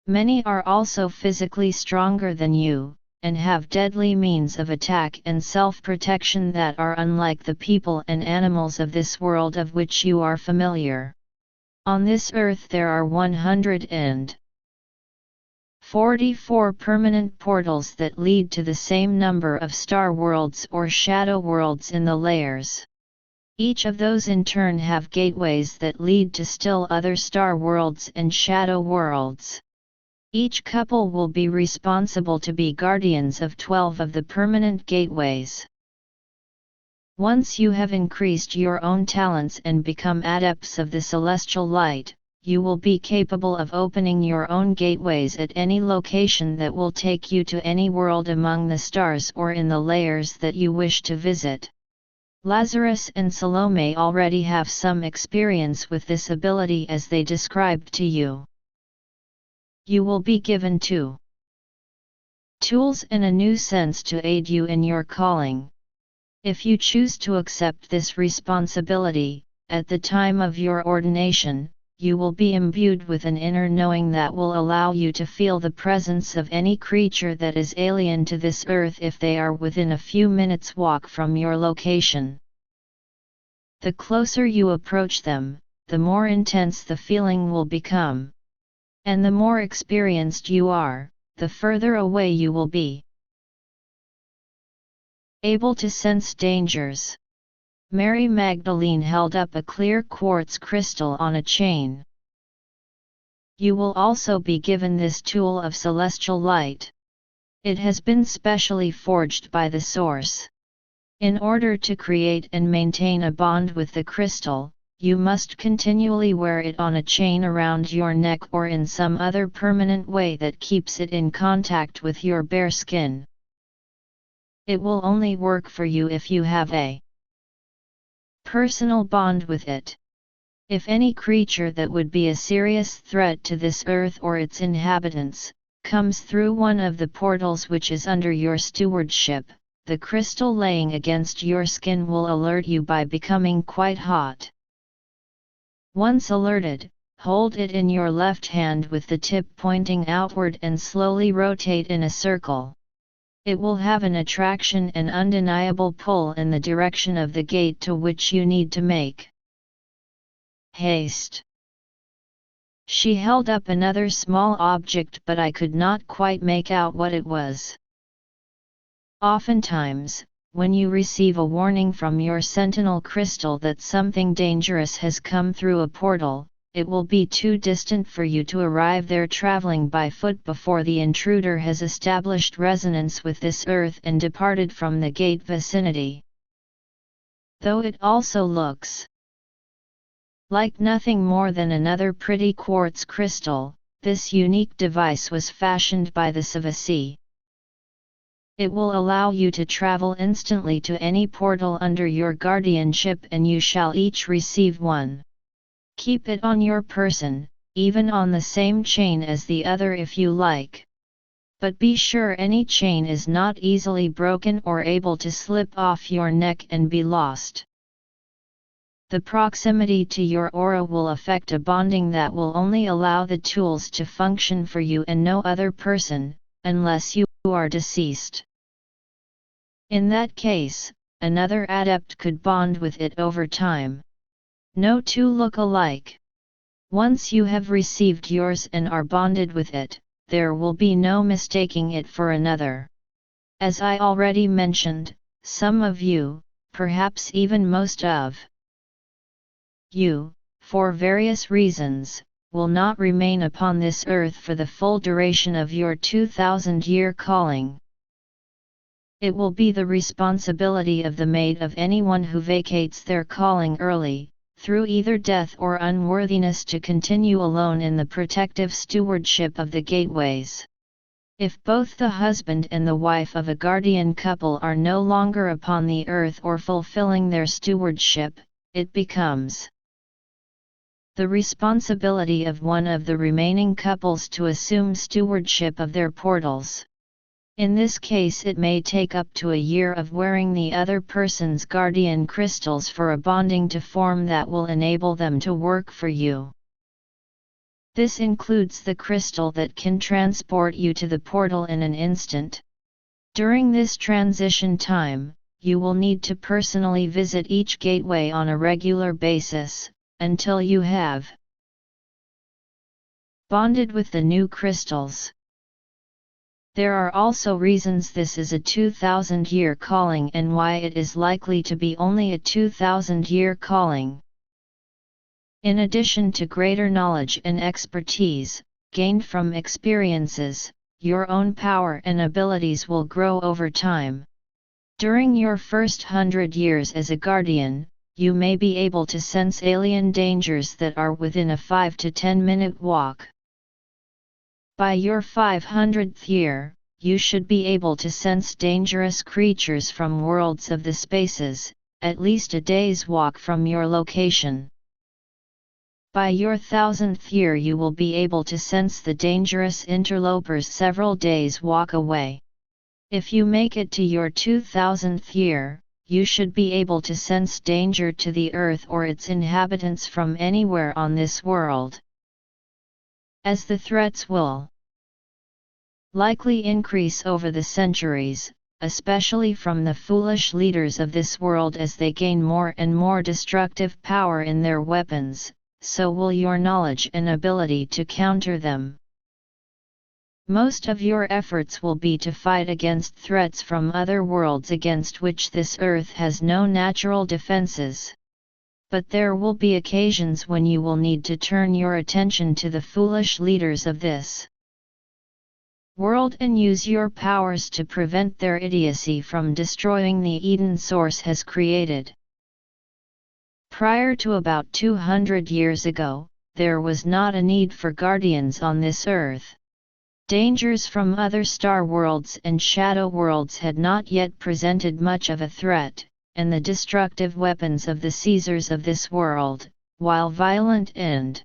Many are also physically stronger than you, and have deadly means of attack and self-protection that are unlike the people and animals of this world of which you are familiar. On this earth there are 144 permanent portals that lead to the same number of star worlds or shadow worlds in the layers. Each of those in turn have gateways that lead to still other star worlds and shadow worlds. Each couple will be responsible to be guardians of 12 of the permanent gateways. Once you have increased your own talents and become adepts of the celestial light, you will be capable of opening your own gateways at any location that will take you to any world among the stars or in the layers that you wish to visit. Lazarus and Salome already have some experience with this ability as they described to you. You will be given two tools and a new sense to aid you in your calling. If you choose to accept this responsibility, at the time of your ordination, you will be imbued with an inner knowing that will allow you to feel the presence of any creature that is alien to this earth if they are within a few minutes' walk from your location. The closer you approach them, the more intense the feeling will become. And the more experienced you are, the further away you will be. Able to sense dangers. Mary Magdelene held up a clear quartz crystal on a chain. You will also be given this tool of celestial light. It has been specially forged by the Source. In order to create and maintain a bond with the crystal, you must continually wear it on a chain around your neck or in some other permanent way that keeps it in contact with your bare skin. It will only work for you if you have a personal bond with it. If any creature that would be a serious threat to this earth or its inhabitants, comes through one of the portals which is under your stewardship, the crystal laying against your skin will alert you by becoming quite hot. Once alerted, hold it in your left hand with the tip pointing outward and slowly rotate in a circle. It will have an attraction and undeniable pull in the direction of the gate to which you need to make haste. She held up another small object, but I could not quite make out what it was. Oftentimes, when you receive a warning from your sentinel crystal that something dangerous has come through a portal, it will be too distant for you to arrive there traveling by foot before the intruder has established resonance with this earth and departed from the gate vicinity. though it also looks like nothing more than another pretty quartz crystal. This unique device was fashioned by the Savasi. It will allow you to travel instantly to any portal under your guardianship, and you shall each receive one. Keep it on your person, even on the same chain as the other if you like. But be sure any chain is not easily broken or able to slip off your neck and be lost. The proximity to your aura will affect a bonding that will only allow the tools to function for you and no other person, unless you are deceased. In that case, another adept could bond with it over time. No two look alike. Once you have received yours and are bonded with it, there will be no mistaking it for another. As I already mentioned, some of you, perhaps even most of you, for various reasons, will not remain upon this earth for the full duration of your 2000-year calling. It will be the responsibility of the mate of anyone who vacates their calling early, through either death or unworthiness, to continue alone in the protective stewardship of the gateways. If both the husband and the wife of a guardian couple are no longer upon the earth or fulfilling their stewardship, it becomes the responsibility of one of the remaining couples to assume stewardship of their portals. In this case, it may take up to a year of wearing the other person's guardian crystals for a bonding to form that will enable them to work for you. This includes the crystal that can transport you to the portal in an instant. During this transition time, you will need to personally visit each gateway on a regular basis, until you have bonded with the new crystals. There are also reasons this is a 2000-year calling and why it is likely to be only a 2000-year calling. In addition to greater knowledge and expertise, gained from experiences, your own power and abilities will grow over time. During your first 100 years as a guardian, you may be able to sense alien dangers that are within a 5 to 10 minute walk. By your 500th year, you should be able to sense dangerous creatures from worlds of the spaces, at least a day's walk from your location. By your 1000th year, you will be able to sense the dangerous interlopers several days' walk away. If you make it to your 2000th year, you should be able to sense danger to the earth or its inhabitants from anywhere on this world. As the threats will likely increase over the centuries, especially from the foolish leaders of this world as they gain more and more destructive power in their weapons, so will your knowledge and ability to counter them. Most of your efforts will be to fight against threats from other worlds against which this earth has no natural defenses. But there will be occasions when you will need to turn your attention to the foolish leaders of this world and use your powers to prevent their idiocy from destroying the Eden Source has created. Prior to about 200 years ago, there was not a need for guardians on this earth. Dangers from other star worlds and shadow worlds had not yet presented much of a threat, and the destructive weapons of the Caesars of this world, while violent and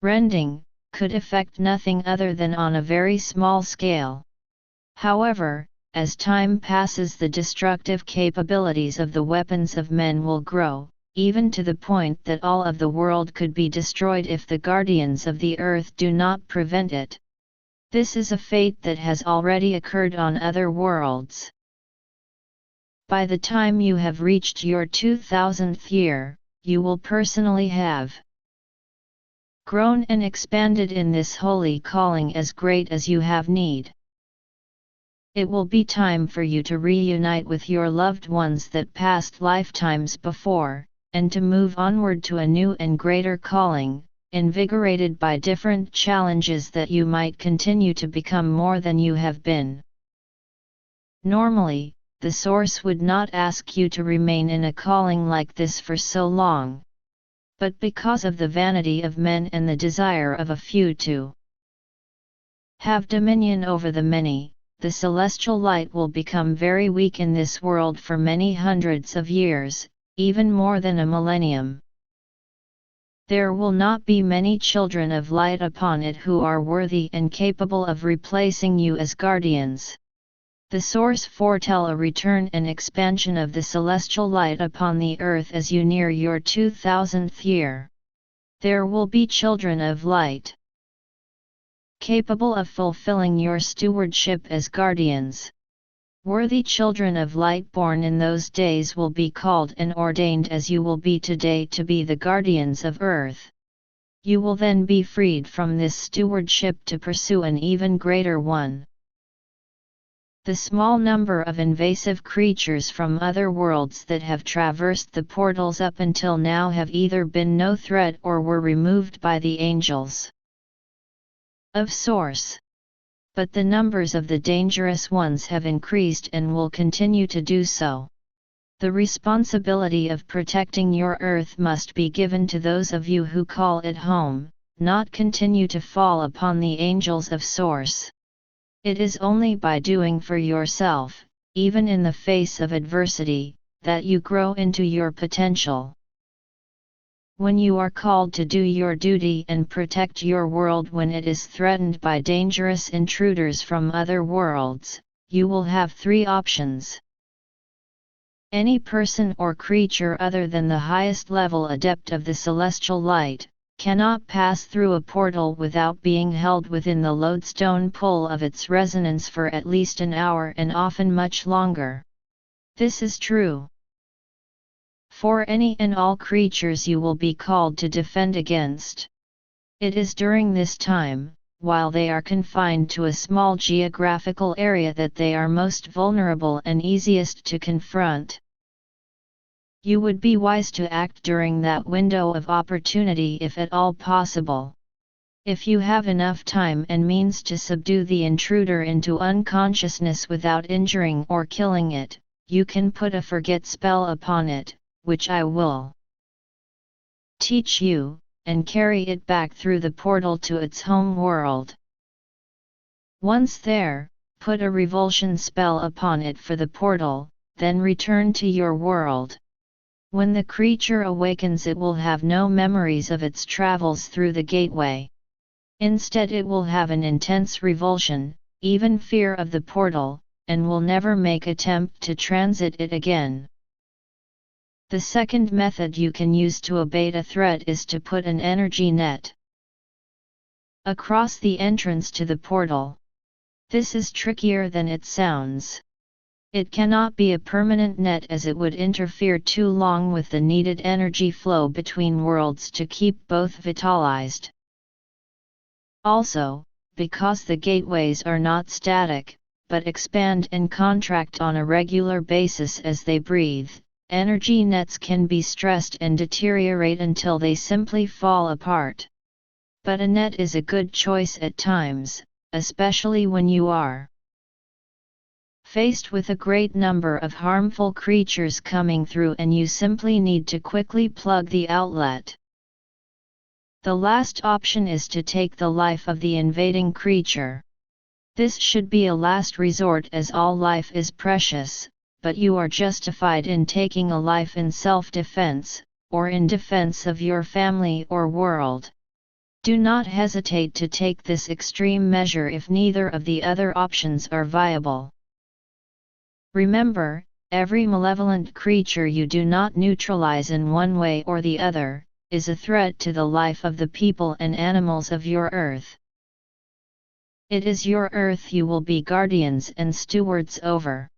rending, could affect nothing other than on a very small scale. However, as time passes, the destructive capabilities of the weapons of men will grow, even to the point that all of the world could be destroyed if the guardians of the earth do not prevent it. This is a fate that has already occurred on other worlds. By the time you have reached your 2000th year, you will personally have grown and expanded in this holy calling as great as you have need. It will be time for you to reunite with your loved ones that passed lifetimes before, and to move onward to a new and greater calling, invigorated by different challenges that you might continue to become more than you have been. Normally, the source would not ask you to remain in a calling like this for so long. But because of the vanity of men and the desire of a few to have dominion over the many, the celestial light will become very weak in this world for many hundreds of years, even more than a millennium. There will not be many children of light upon it who are worthy and capable of replacing you as guardians. The source foretell a return and expansion of the celestial light upon the earth as you near your 2000th year. There will be children of light, capable of fulfilling your stewardship as guardians. Worthy children of light born in those days will be called and ordained as you will be today to be the guardians of earth. You will then be freed from this stewardship to pursue an even greater one. The small number of invasive creatures from other worlds that have traversed the portals up until now have either been no threat or were removed by the angels of Source. But the numbers of the dangerous ones have increased and will continue to do so. The responsibility of protecting your earth must be given to those of you who call it home, not continue to fall upon the angels of Source. It is only by doing for yourself, even in the face of adversity, that you grow into your potential. When you are called to do your duty and protect your world when it is threatened by dangerous intruders from other worlds, you will have three options. Any person or creature other than the highest level adept of the celestial light cannot pass through a portal without being held within the lodestone pull of its resonance for at least an hour and often much longer. This is true for any and all creatures you will be called to defend against. It is during this time, while they are confined to a small geographical area, that they are most vulnerable and easiest to confront. You would be wise to act during that window of opportunity if at all possible. If you have enough time and means to subdue the intruder into unconsciousness without injuring or killing it, you can put a forget spell upon it, which I will teach you, and carry it back through the portal to its home world. Once there, put a revulsion spell upon it for the portal, then return to your world. When the creature awakens, it will have no memories of its travels through the gateway. Instead, it will have an intense revulsion, even fear of the portal, and will never make attempt to transit it again. The second method you can use to abate a threat is to put an energy net across the entrance to the portal. This is trickier than it sounds. It cannot be a permanent net, as it would interfere too long with the needed energy flow between worlds to keep both vitalized. Also, because the gateways are not static, but expand and contract on a regular basis as they breathe, energy nets can be stressed and deteriorate until they simply fall apart. But a net is a good choice at times, especially when you are faced with a great number of harmful creatures coming through and you simply need to quickly plug the outlet. The last option is to take the life of the invading creature. This should be a last resort, as all life is precious, but you are justified in taking a life in self-defense, or in defense of your family or world. Do not hesitate to take this extreme measure if neither of the other options are viable. Remember, every malevolent creature you do not neutralize in one way or the other, is a threat to the life of the people and animals of your earth. It is your earth you will be guardians and stewards over.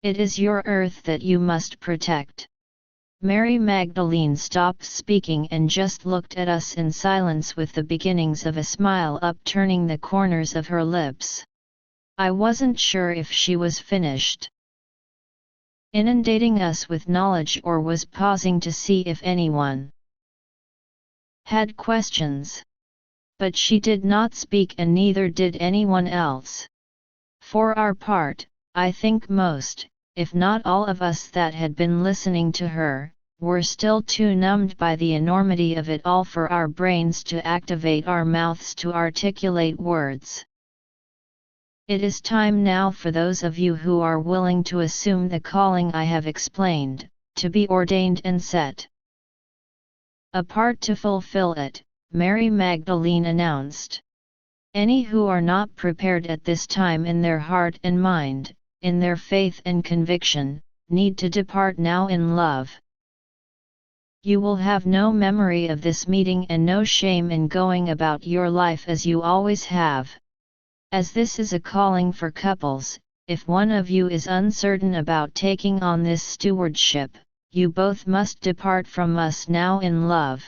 It is your earth that you must protect. Mary Magdelene stopped speaking and just looked at us in silence, with the beginnings of a smile upturning the corners of her lips. I wasn't sure if she was finished inundating us with knowledge or was pausing to see if anyone had questions. But she did not speak, and neither did anyone else. For our part, I think most, if not all of us that had been listening to her, were still too numbed by the enormity of it all for our brains to activate our mouths to articulate words. It is time now for those of you who are willing to assume the calling I have explained, to be ordained and set apart to fulfill it, Mary Magdalene announced. Any who are not prepared at this time in their heart and mind, in their faith and conviction, need to depart now in love. You will have no memory of this meeting and no shame in going about your life as you always have. As this is a calling for couples, if one of you is uncertain about taking on this stewardship, you both must depart from us now in love.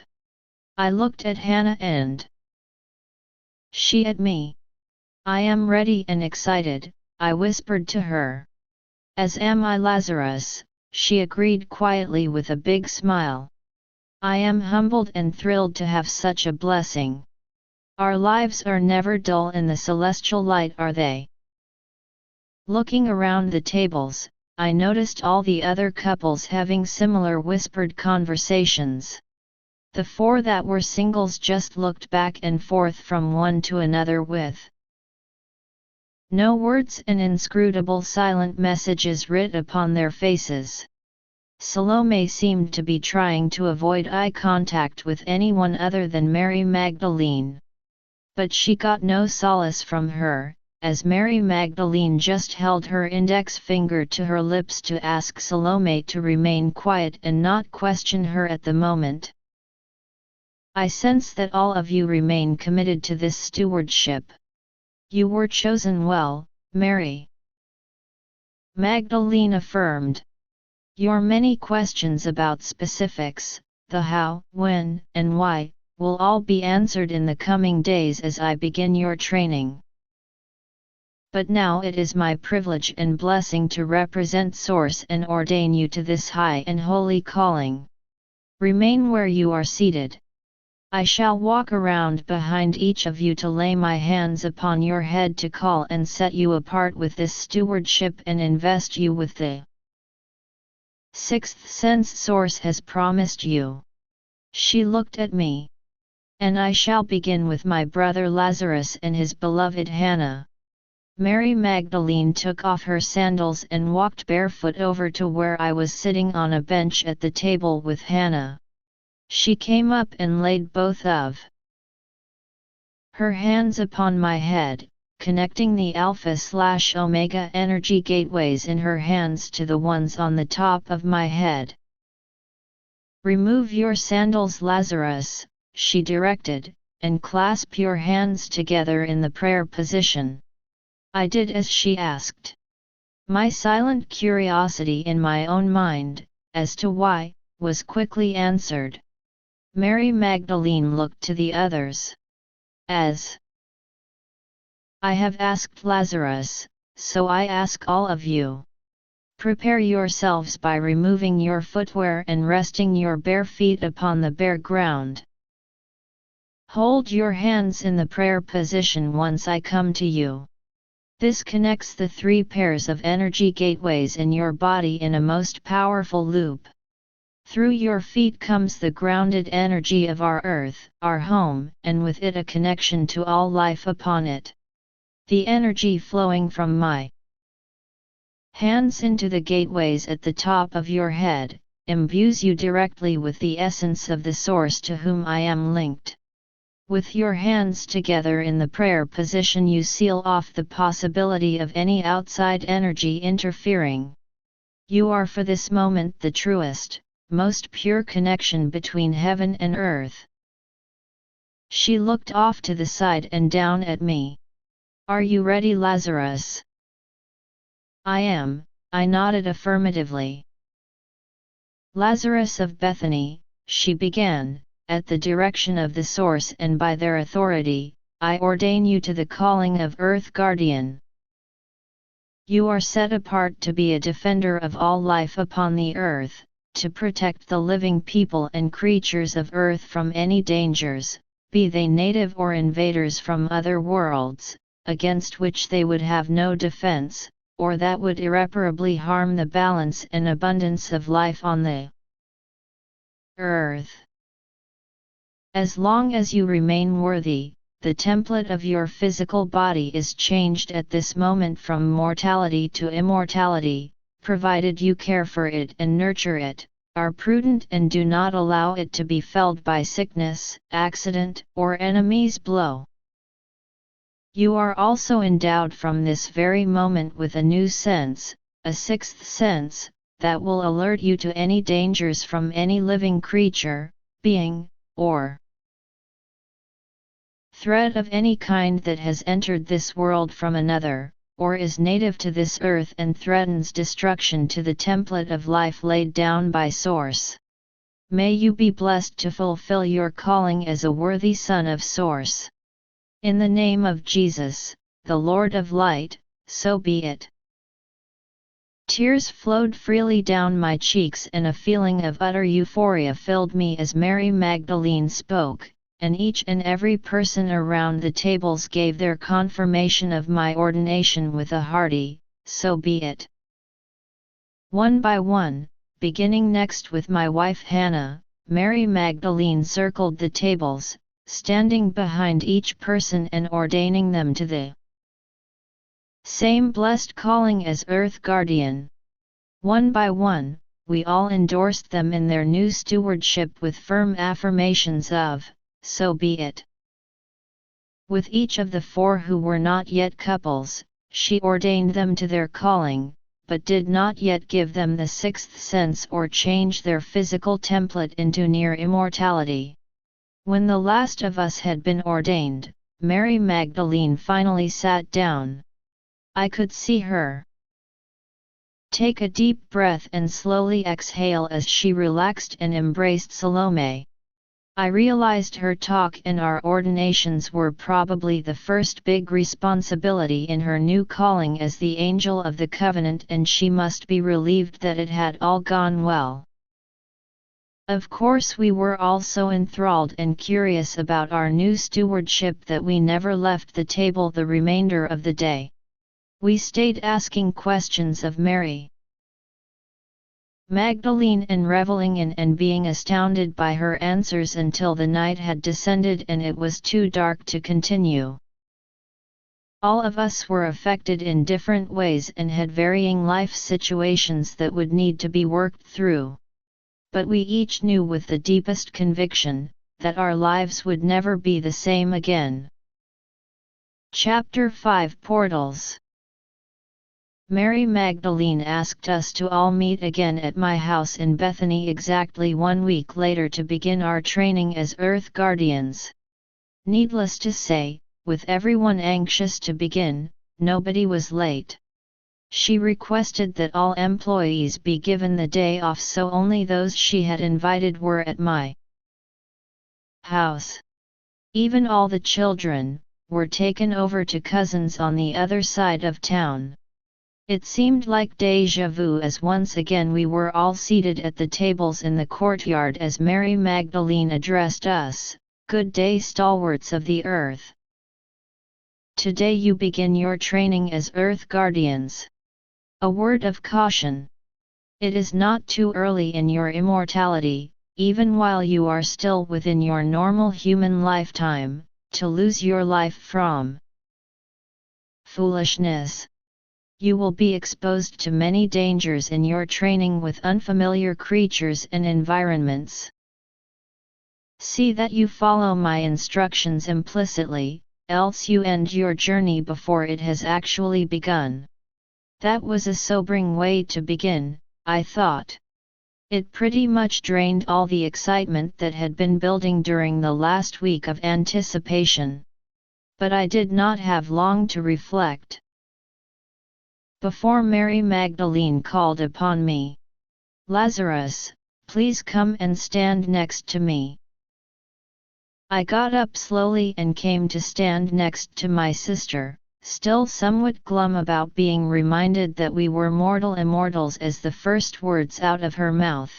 I looked at Hannah and she at me. I am ready and excited, I whispered to her. As am I, Lazarus, she agreed quietly with a big smile. I am humbled and thrilled to have such a blessing. Our lives are never dull in the celestial light, are they? Looking around the tables, I noticed all the other couples having similar whispered conversations. The four that were singles just looked back and forth from one to another with no words and inscrutable silent messages writ upon their faces. Salome seemed to be trying to avoid eye contact with anyone other than Mary Magdalene. But she got no solace from her, as Mary Magdalene just held her index finger to her lips to ask Salome to remain quiet and not question her at the moment. I sense that all of you remain committed to this stewardship. You were chosen well, Mary Magdalene affirmed. Your many questions about specifics, the how, when, and why, will all be answered in the coming days as I begin your training. But now it is my privilege and blessing to represent Source and ordain you to this high and holy calling. Remain where you are seated. I shall walk around behind each of you to lay my hands upon your head to call and set you apart with this stewardship and invest you with the sixth sense Source has promised you. She looked at me. And I shall begin with my brother Lazarus and his beloved Hannah. Mary Magdalene took off her sandals and walked barefoot over to where I was sitting on a bench at the table with Hannah. She came up and laid both of her hands upon my head, connecting the Alpha/Omega energy gateways in her hands to the ones on the top of my head. Remove your sandals, Lazarus, she directed, and clasp your hands together in the prayer position. I did as she asked. My silent curiosity in my own mind, as to why, was quickly answered. Mary Magdalene looked to the others. As I have asked Lazarus, so I ask all of you. Prepare yourselves by removing your footwear and resting your bare feet upon the bare ground. Hold your hands in the prayer position once I come to you. This connects the three pairs of energy gateways in your body in a most powerful loop. Through your feet comes the grounded energy of our earth, our home, and with it a connection to all life upon it. The energy flowing from my hands into the gateways at the top of your head, imbues you directly with the essence of the Source to whom I am linked. With your hands together in the prayer position, you seal off the possibility of any outside energy interfering. You are for this moment the truest, most pure connection between heaven and earth. She looked off to the side and down at me. Are you ready, Lazarus? I am, I nodded affirmatively. Lazarus of Bethany, she began, at the direction of the Source and by their authority, I ordain you to the calling of Earth Guardian. You are set apart to be a defender of all life upon the earth, to protect the living people and creatures of Earth from any dangers, be they native or invaders from other worlds, against which they would have no defense, or that would irreparably harm the balance and abundance of life on the earth. As long as you remain worthy, the template of your physical body is changed at this moment from mortality to immortality, provided you care for it and nurture it, are prudent and do not allow it to be felled by sickness, accident, or enemy's blow. You are also endowed from this very moment with a new sense, a sixth sense, that will alert you to any dangers from any living creature, being, or threat of any kind that has entered this world from another, or is native to this earth and threatens destruction to the template of life laid down by Source. May you be blessed to fulfill your calling as a worthy son of Source. In the name of Jesus, the Lord of Light, so be it. Tears flowed freely down my cheeks and a feeling of utter euphoria filled me as Mary Magdalene spoke, and each and every person around the tables gave their confirmation of my ordination with a hearty, so be it. One by one, beginning next with my wife Hannah, Mary Magdalene circled the tables, standing behind each person and ordaining them to the same blessed calling as Earth Guardian. One by one, we all endorsed them in their new stewardship with firm affirmations of, so be it. With each of the four who were not yet couples, she ordained them to their calling, but did not yet give them the sixth sense or change their physical template into near immortality. When the last of us had been ordained, Mary Magdalene finally sat down. I could see her take a deep breath and slowly exhale as she relaxed and embraced Salome. I realized her talk and our ordinations were probably the first big responsibility in her new calling as the Angel of the Covenant, and she must be relieved that it had all gone well. Of course we were all so enthralled and curious about our new stewardship that we never left the table the remainder of the day. We stayed asking questions of Mary Magdalene and reveling in and being astounded by her answers until the night had descended and it was too dark to continue. All of us were affected in different ways and had varying life situations that would need to be worked through. But we each knew with the deepest conviction, that our lives would never be the same again. Chapter 5 Portals. Mary Magdalene asked us to all meet again at my house in Bethany exactly 1 week later to begin our training as Earth Guardians. Needless to say, with everyone anxious to begin, nobody was late. She requested that all employees be given the day off, so only those she had invited were at my house. Even all the children were taken over to cousins on the other side of town. It seemed like déjà vu as once again we were all seated at the tables in the courtyard as Mary Magdalene addressed us, "Good day, stalwarts of the earth. Today you begin your training as Earth Guardians. A word of caution. It is not too early in your immortality, even while you are still within your normal human lifetime, to lose your life from foolishness. You will be exposed to many dangers in your training with unfamiliar creatures and environments. See that you follow my instructions implicitly, else you end your journey before it has actually begun." That was a sobering way to begin, I thought. It pretty much drained all the excitement that had been building during the last week of anticipation. But I did not have long to reflect. Before Mary Magdalene called upon me, "Lazarus, please come and stand next to me." I got up slowly and came to stand next to my sister, still somewhat glum about being reminded that we were mortal immortals as the first words out of her mouth.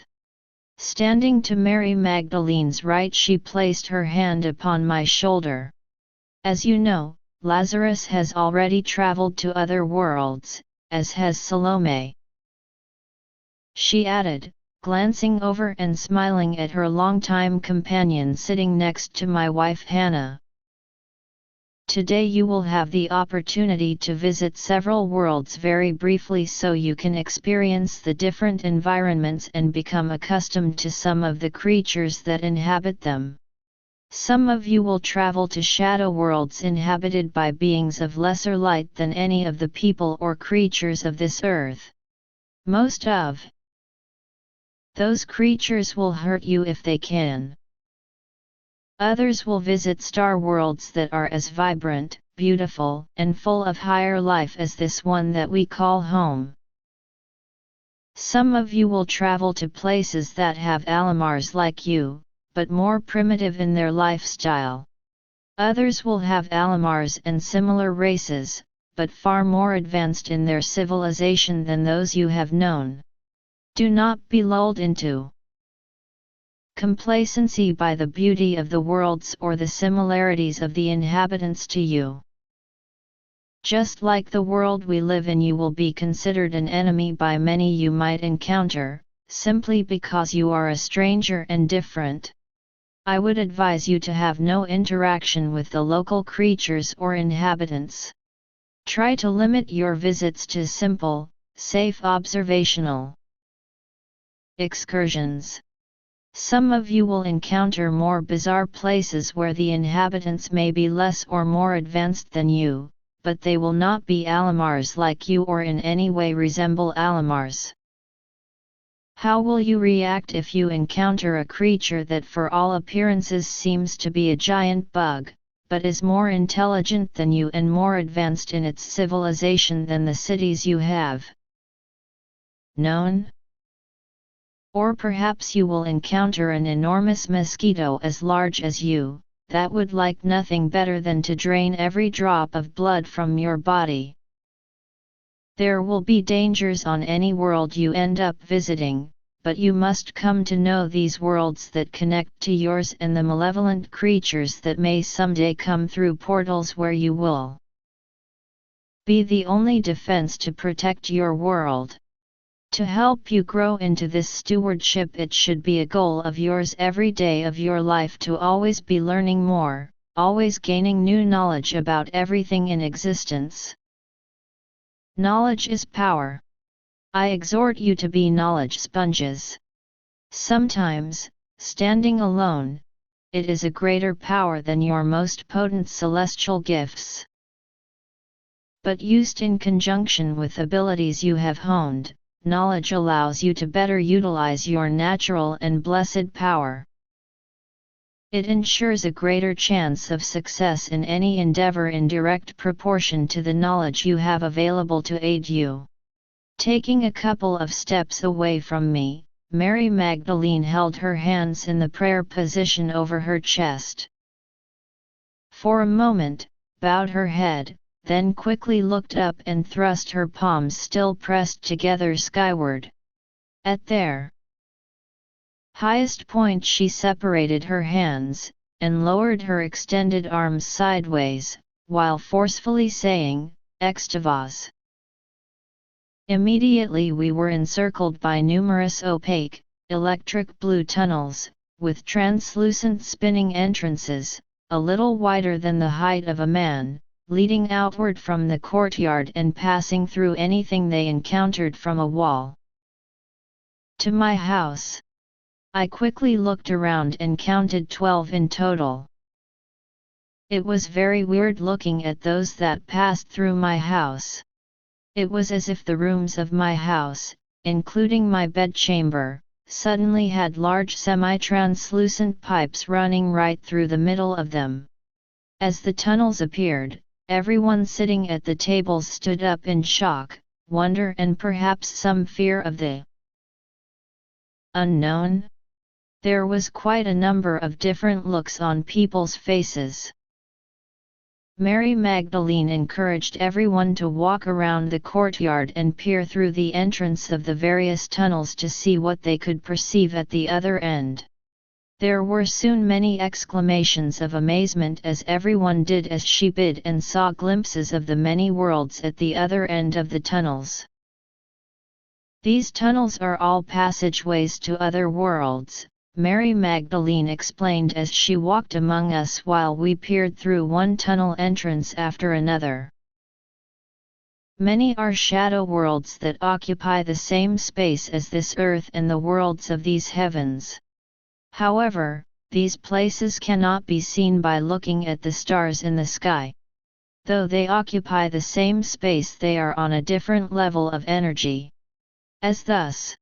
Standing to Mary Magdalene's right, she placed her hand upon my shoulder. "As you know, Lazarus has already traveled to other worlds, as has Salome." She added, glancing over and smiling at her longtime companion sitting next to my wife Hannah. "Today you will have the opportunity to visit several worlds very briefly so you can experience the different environments and become accustomed to some of the creatures that inhabit them. Some of you will travel to shadow worlds inhabited by beings of lesser light than any of the people or creatures of this earth. Most of those creatures will hurt you if they can. Others will visit star worlds that are as vibrant, beautiful, and full of higher life as this one that we call home. Some of you will travel to places that have Alamars like you, but more primitive in their lifestyle. Others will have Alamars and similar races, but far more advanced in their civilization than those you have known. Do not be lulled into complacency by the beauty of the worlds or the similarities of the inhabitants to you. Just like the world we live in, you will be considered an enemy by many you might encounter, simply because you are a stranger and different. I would advise you to have no interaction with the local creatures or inhabitants. Try to limit your visits to simple, safe observational excursions. Some of you will encounter more bizarre places where the inhabitants may be less or more advanced than you, but they will not be Alamars like you or in any way resemble Alamars. How will you react if you encounter a creature that for all appearances seems to be a giant bug, but is more intelligent than you and more advanced in its civilization than the cities you have known? Or perhaps you will encounter an enormous mosquito as large as you, that would like nothing better than to drain every drop of blood from your body. There will be dangers on any world you end up visiting, but you must come to know these worlds that connect to yours and the malevolent creatures that may someday come through portals where you will be the only defense to protect your world. To help you grow into this stewardship, it should be a goal of yours every day of your life to always be learning more, always gaining new knowledge about everything in existence. Knowledge is power. I exhort you to be knowledge sponges. Sometimes, standing alone, it is a greater power than your most potent celestial gifts. But used in conjunction with abilities you have honed, knowledge allows you to better utilize your natural and blessed power. It ensures a greater chance of success in any endeavor in direct proportion to the knowledge you have available to aid you. Taking a couple of steps away from me, Mary Magdelene held her hands in the prayer position over her chest. For a moment, bowed her head, then quickly looked up and thrust her palms still pressed together skyward. At their highest point she separated her hands, and lowered her extended arms sideways, while forcefully saying, "Extavas." Immediately we were encircled by numerous opaque, electric blue tunnels, with translucent spinning entrances, a little wider than the height of a man, leading outward from the courtyard and passing through anything they encountered from a wall to my house. I quickly looked around and counted 12 in total. It was very weird looking at those that passed through my house. It was as if the rooms of my house, including my bedchamber, suddenly had large semi-translucent pipes running right through the middle of them. As the tunnels appeared, everyone sitting at the tables stood up in shock, wonder and perhaps some fear of the unknown. There was quite a number of different looks on people's faces. Mary Magdelene encouraged everyone to walk around the courtyard and peer through the entrance of the various tunnels to see what they could perceive at the other end. There were soon many exclamations of amazement as everyone did as she bid and saw glimpses of the many worlds at the other end of the tunnels. These tunnels are all passageways to other worlds, Mary Magdalene explained as she walked among us while we peered through one tunnel entrance after another. Many are shadow worlds that occupy the same space as this earth and the worlds of these heavens. However, these places cannot be seen by looking at the stars in the sky. Though they occupy the same space, they are on a different level of energy. As thus,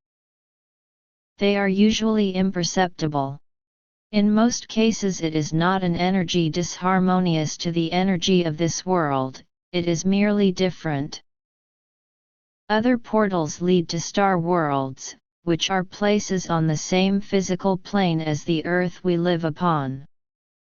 they are usually imperceptible. In most cases it is not an energy disharmonious to the energy of this world, it is merely different. Other portals lead to star worlds, which are places on the same physical plane as the earth we live upon.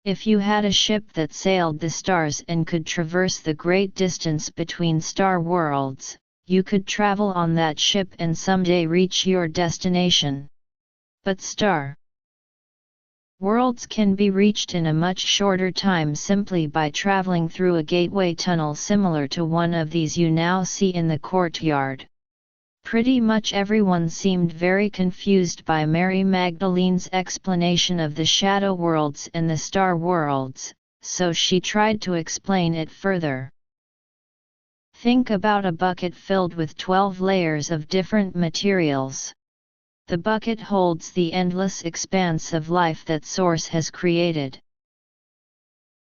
If you had a ship that sailed the stars and could traverse the great distance between star worlds, you could travel on that ship and someday reach your destination. But star worlds can be reached in a much shorter time simply by traveling through a gateway tunnel similar to one of these you now see in the courtyard. Pretty much everyone seemed very confused by Mary Magdalene's explanation of the shadow worlds and the star worlds, so she tried to explain it further. Think about a bucket filled with 12 layers of different materials. The bucket holds the endless expanse of life that Source has created.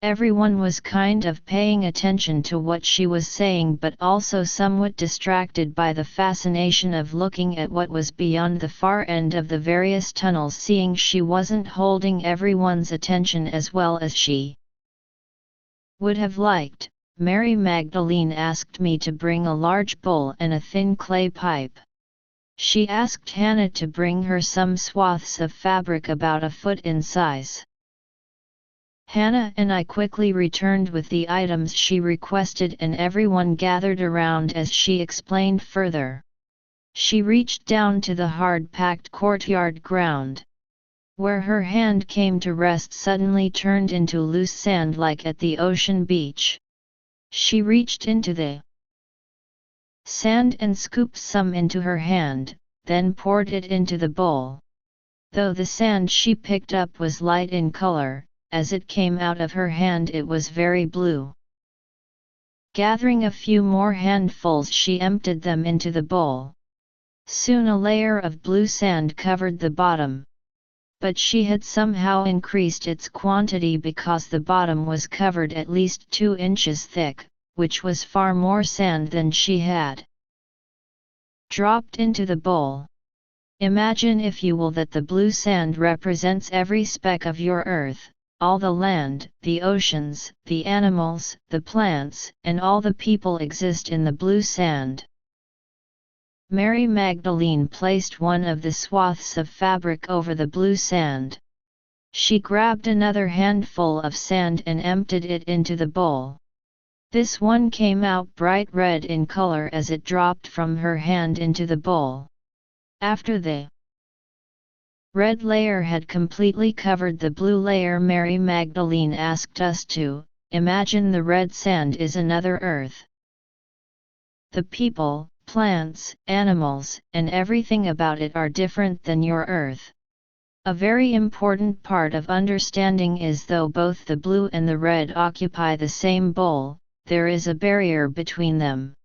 Everyone was kind of paying attention to what she was saying, but also somewhat distracted by the fascination of looking at what was beyond the far end of the various tunnels, seeing she wasn't holding everyone's attention as well as she would have liked. Mary Magdalene asked me to bring a large bowl and a thin clay pipe. She asked Hannah to bring her some swaths of fabric about a foot in size. Hannah and I quickly returned with the items she requested, and everyone gathered around as she explained further. She reached down to the hard-packed courtyard ground. Where her hand came to rest suddenly turned into loose sand like at the ocean beach. She reached into the sand and scooped some into her hand, then poured it into the bowl. Though the sand she picked up was light in color, as it came out of her hand it was very blue. Gathering a few more handfuls, she emptied them into the bowl. Soon a layer of blue sand covered the bottom. But she had somehow increased its quantity because the bottom was covered at least 2 inches thick, which was far more sand than she had dropped into the bowl. Imagine, if you will, that the blue sand represents every speck of your earth, all the land, the oceans, the animals, the plants, and all the people exist in the blue sand. Mary Magdalene placed one of the swaths of fabric over the blue sand. She grabbed another handful of sand and emptied it into the bowl. This one came out bright red in color as it dropped from her hand into the bowl. After the red layer had completely covered the blue layer, Mary Magdalene asked us to imagine the red sand is another earth. The people, plants, animals, and everything about it are different than your earth. A very important part of understanding is, though both the blue and the red occupy the same bowl, there is a barrier between them.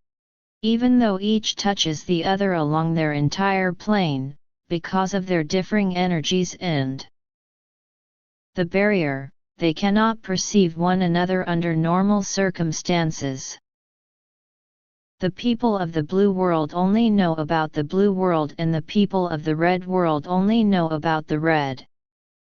Even though each touches the other along their entire plane, because of their differing energies and the barrier, they cannot perceive one another under normal circumstances. The people of the blue world only know about the blue world, and the people of the red world only know about the red.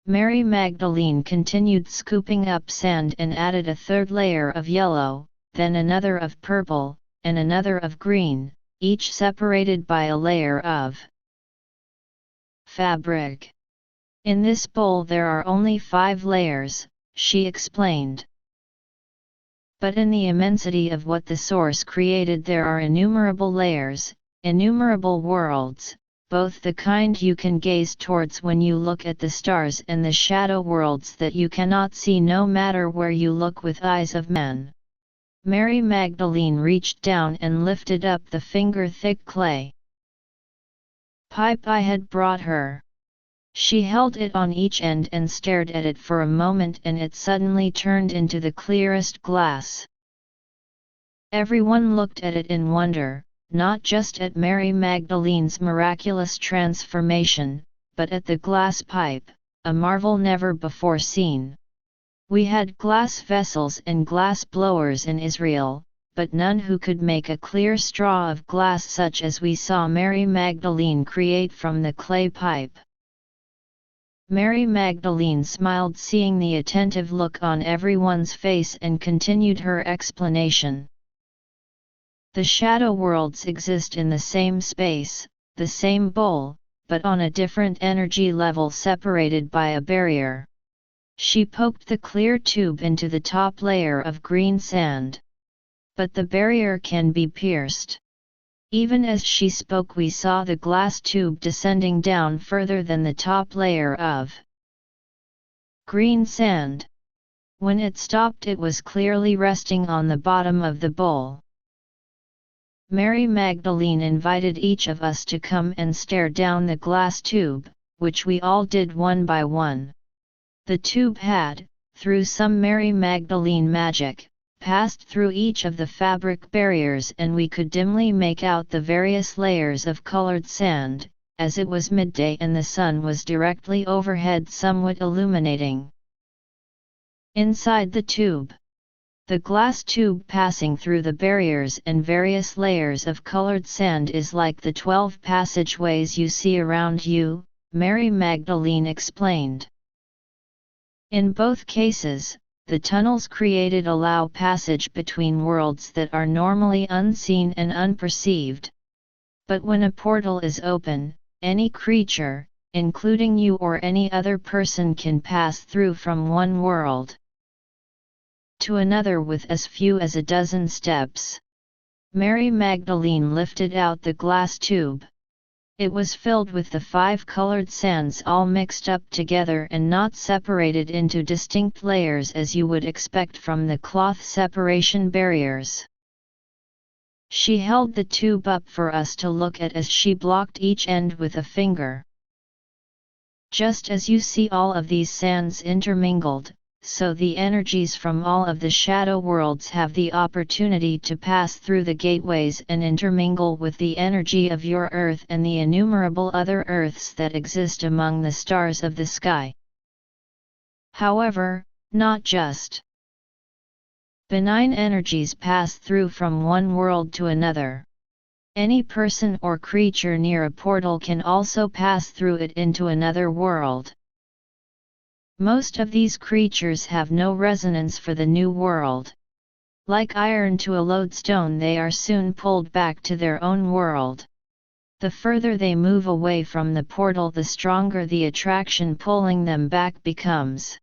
Mary Magdalene continued scooping up sand and added a third layer of yellow, then another of purple, and another of green, each separated by a layer of fabric. In this bowl there are only 5 layers, she explained. But in the immensity of what the Source created there are innumerable layers, innumerable worlds, both the kind you can gaze towards when you look at the stars and the shadow worlds that you cannot see no matter where you look with eyes of man. Mary Magdalene reached down and lifted up the finger-thick clay pipe I had brought her. She held it on each end and stared at it for a moment, and it suddenly turned into the clearest glass. Everyone looked at it in wonder, not just at Mary Magdalene's miraculous transformation, but at the glass pipe, a marvel never before seen. We had glass vessels and glass blowers in Israel, but none who could make a clear straw of glass such as we saw Mary Magdalene create from the clay pipe. Mary Magdalene smiled, seeing the attentive look on everyone's face, and continued her explanation. The shadow worlds exist in the same space, the same bowl, but on a different energy level, separated by a barrier. She poked the clear tube into the top layer of green sand. But the barrier can be pierced. Even as she spoke, we saw the glass tube descending down further than the top layer of green sand. When it stopped, it was clearly resting on the bottom of the bowl. Mary Magdalene invited each of us to come and stare down the glass tube, which we all did one by one. The tube had, through some Mary Magdalene magic, passed through each of the fabric barriers, and we could dimly make out the various layers of colored sand, as it was midday and the sun was directly overhead, somewhat illuminating. Inside the tube, the glass tube passing through the barriers and various layers of colored sand is like the 12 passageways you see around you, Mary Magdalene explained. In both cases, the tunnels created allow passage between worlds that are normally unseen and unperceived. But when a portal is open, any creature, including you or any other person, can pass through from one world to another with as few as a dozen steps. Mary Magdalene lifted out the glass tube. It was filled with the 5 colored sands, all mixed up together and not separated into distinct layers as you would expect from the cloth separation barriers. She held the tube up for us to look at as she blocked each end with a finger. Just as you see all of these sands intermingled, so the energies from all of the shadow worlds have the opportunity to pass through the gateways and intermingle with the energy of your Earth and the innumerable other Earths that exist among the stars of the sky. However, not just benign energies pass through from one world to another. Any person or creature near a portal can also pass through it into another world. Most of these creatures have no resonance for the new world. Like iron to a lodestone, they are soon pulled back to their own world. The further they move away from the portal, the stronger the attraction pulling them back becomes.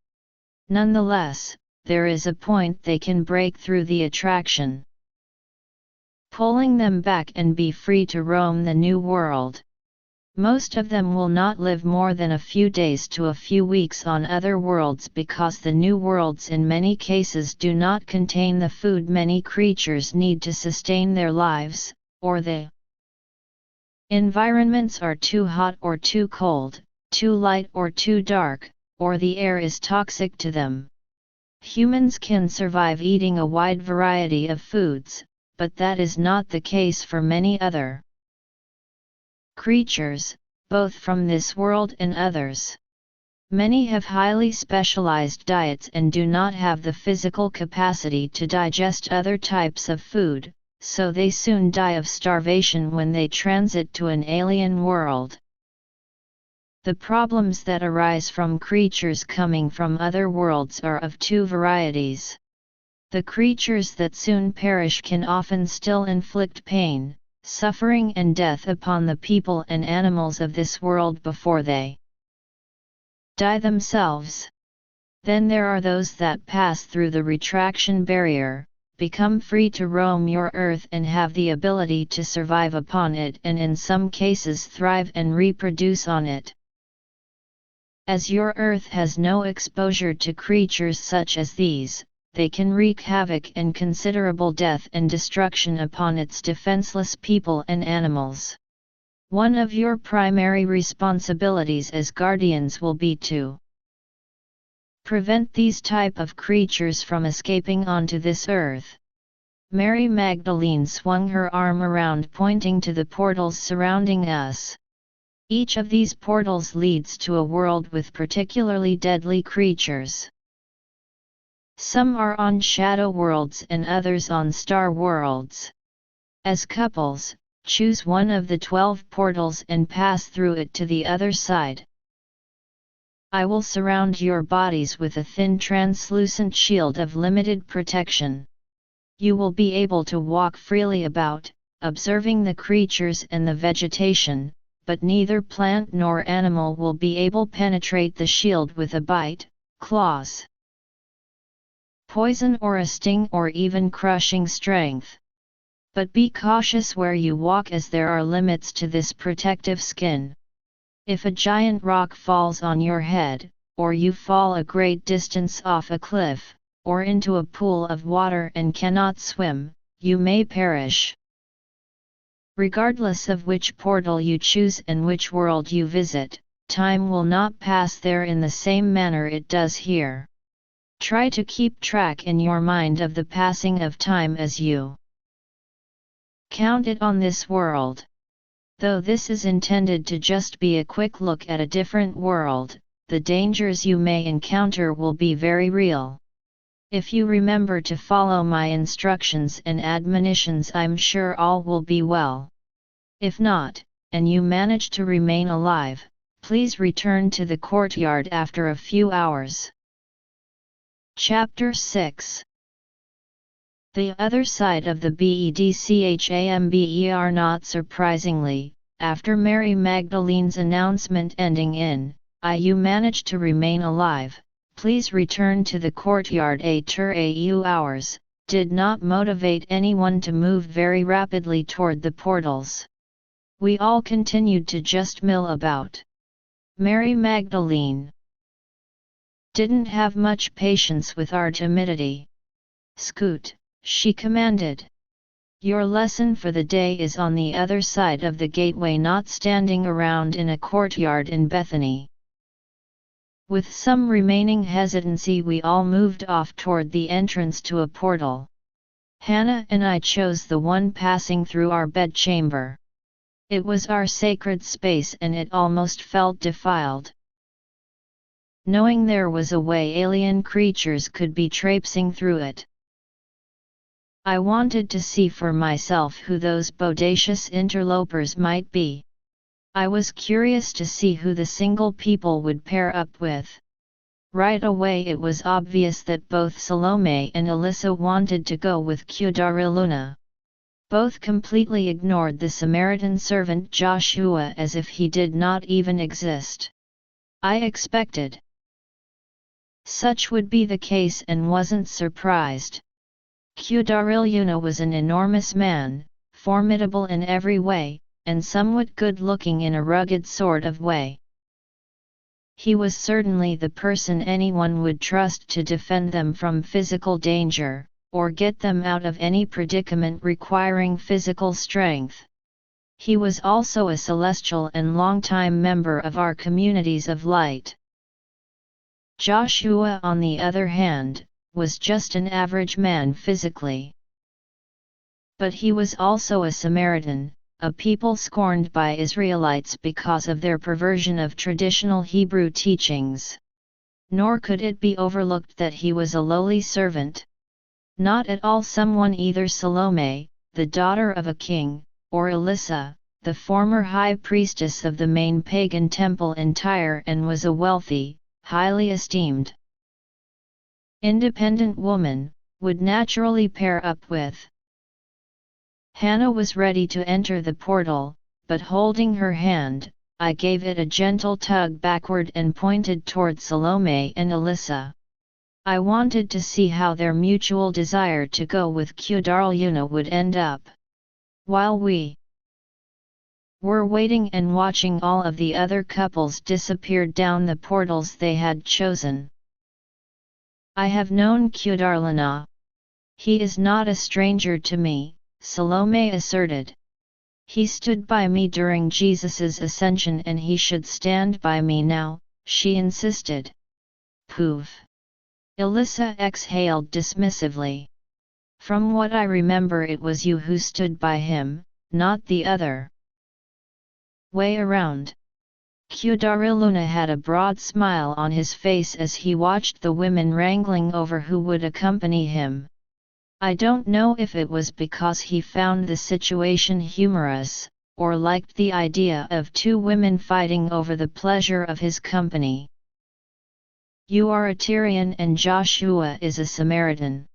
Nonetheless, there is a point they can break through the attraction, pulling them back, and be free to roam the new world. Most of them will not live more than a few days to a few weeks on other worlds, because the new worlds in many cases do not contain the food many creatures need to sustain their lives, or the environments are too hot or too cold, too light or too dark, or the air is toxic to them. Humans can survive eating a wide variety of foods, but that is not the case for many other creatures, both from this world and others. Many have highly specialized diets and do not have the physical capacity to digest other types of food, so they soon die of starvation when they transit to an alien world. The problems that arise from creatures coming from other worlds are of 2 varieties. The creatures that soon perish can often still inflict pain, suffering and death upon the people and animals of this world before they die themselves. Then there are those that pass through the retraction barrier, become free to roam your earth and have the ability to survive upon it, and in some cases thrive and reproduce on it. As your earth has no exposure to creatures such as these, they can wreak havoc and considerable death and destruction upon its defenseless people and animals. One of your primary responsibilities as guardians will be to prevent these type of creatures from escaping onto this earth. Mary Magdalene swung her arm around, pointing to the portals surrounding us. Each of these portals leads to a world with particularly deadly creatures. Some are on shadow worlds and others on star worlds. As couples, choose one of the 12 portals and pass through it to the other side. I will surround your bodies with a thin translucent shield of limited protection. You will be able to walk freely about, observing the creatures and the vegetation, but neither plant nor animal will be able to penetrate the shield with a bite, claws, poison or a sting or even crushing strength. But be cautious where you walk, as there are limits to this protective skin. If a giant rock falls on your head, or you fall a great distance off a cliff, or into a pool of water and cannot swim, you may perish. Regardless of which portal you choose and which world you visit, time will not pass there in the same manner it does here. Try to keep track in your mind of the passing of time as you count it on this world. Though this is intended to just be a quick look at a different world, the dangers you may encounter will be very real. If you remember to follow my instructions and admonitions, I'm sure all will be well. If not, and you manage to remain alive, please return to the courtyard after a few hours. Chapter 6. The other side of the BEDCHAMBER. Not surprisingly, after Mary Magdalene's announcement ending in, "You managed to remain alive, please return to the courtyard after a few hours," did not motivate anyone to move very rapidly toward the portals. We all continued to just mill about. Mary Magdalene didn't have much patience with our timidity. "Scoot," she commanded. "Your lesson for the day is on the other side of the gateway, not standing around in a courtyard in Bethany." With some remaining hesitancy, we all moved off toward the entrance to a portal. Hannah and I chose the one passing through our bedchamber. It was our sacred space and it almost felt defiled. Knowing there was a way alien creatures could be traipsing through it, I wanted to see for myself who those bodacious interlopers might be. I was curious to see who the single people would pair up with. Right away it was obvious that both Salome and Alyssa wanted to go with Kudariluna. Both completely ignored the Samaritan servant Joshua as if he did not even exist. I expected such would be the case and wasn't surprised. Kudariluna was an enormous man, formidable in every way, and somewhat good-looking in a rugged sort of way. He was certainly the person anyone would trust to defend them from physical danger, or get them out of any predicament requiring physical strength. He was also a celestial and longtime member of our communities of light. Joshua, on the other hand, was just an average man physically. But he was also a Samaritan, a people scorned by Israelites because of their perversion of traditional Hebrew teachings. Nor could it be overlooked that he was a lowly servant. Not at all someone either Salome, the daughter of a king, or Alyssa, the former high priestess of the main pagan temple in Tyre and was a wealthy, highly esteemed, independent woman, would naturally pair up with. Hannah was ready to enter the portal, but holding her hand, I gave it a gentle tug backward and pointed toward Salome and Alyssa. I wanted to see how their mutual desire to go with Kudarlyuna would end up. While we were waiting and watching, all of the other couples disappeared down the portals they had chosen. I have known Kudarlyuna. He is not a stranger to me, Salome asserted. He stood by me during Jesus's ascension and he should stand by me now, she insisted. Poof! Elissa exhaled dismissively. From what I remember, it was you who stood by him, not the other way around. Kudarlyuna had a broad smile on his face as he watched the women wrangling over who would accompany him. I don't know if it was because he found the situation humorous, or liked the idea of two women fighting over the pleasure of his company. You are a Tyrian and Joshua is a Samaritan.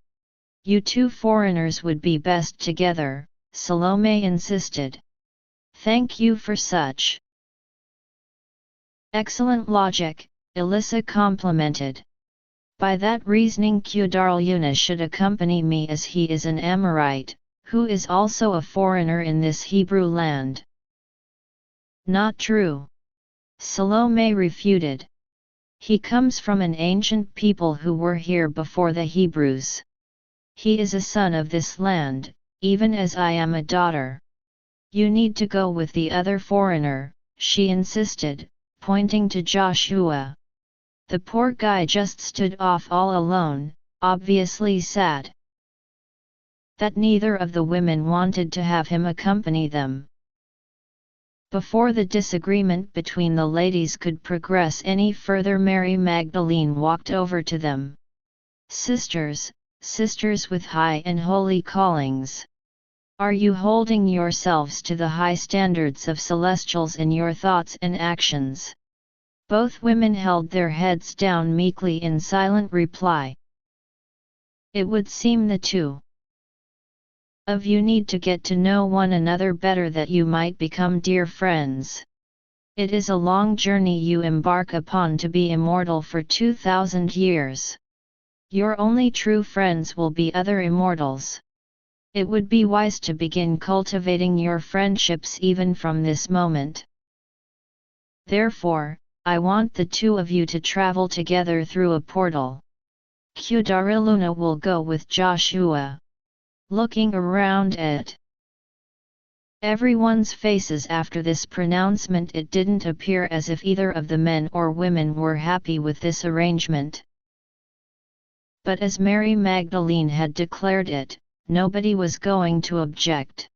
You two foreigners would be best together, Salome insisted. Thank you for such excellent logic, Elissa complimented. By that reasoning, Kudarlyuna should accompany me as he is an Amorite, who is also a foreigner in this Hebrew land. Not true. Salome refuted. He comes from an ancient people who were here before the Hebrews. He is a son of this land, even as I am a daughter. You need to go with the other foreigner, she insisted, pointing to Joshua. The poor guy just stood off all alone, obviously sad that neither of the women wanted to have him accompany them. Before the disagreement between the ladies could progress any further, Mary Magdelene walked over to them. Sisters, sisters with high and holy callings. Are you holding yourselves to the high standards of celestials in your thoughts and actions? Both women held their heads down meekly in silent reply. It would seem the two of you need to get to know one another better, that you might become dear friends. It is a long journey you embark upon to be immortal for 2,000 years. Your only true friends will be other immortals. It would be wise to begin cultivating your friendships even from this moment. Therefore, I want the two of you to travel together through a portal. Kudarlyuna will go with Joshua. Looking around at everyone's faces after this pronouncement, it didn't appear as if either of the men or women were happy with this arrangement. But as Mary Magdelene had declared it, nobody was going to object.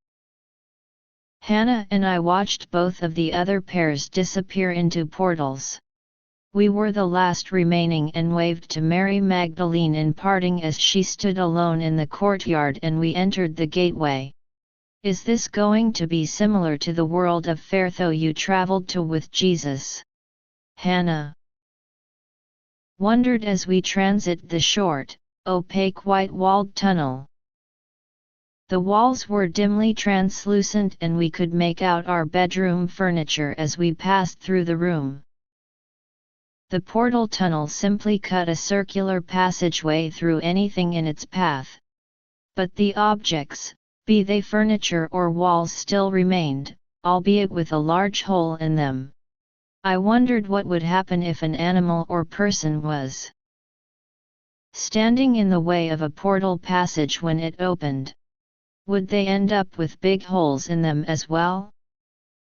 Hannah and I watched both of the other pairs disappear into portals. We were the last remaining and waved to Mary Magdelene in parting as she stood alone in the courtyard and we entered the gateway. Is this going to be similar to the world of Phaertho you traveled to with Jesus? Hannah wondered as we transit the short, opaque white-walled tunnel. The walls were dimly translucent and we could make out our bedroom furniture as we passed through the room. The portal tunnel simply cut a circular passageway through anything in its path. But the objects, be they furniture or walls, still remained, albeit with a large hole in them. I wondered what would happen if an animal or person was standing in the way of a portal passage when it opened. Would they end up with big holes in them as well?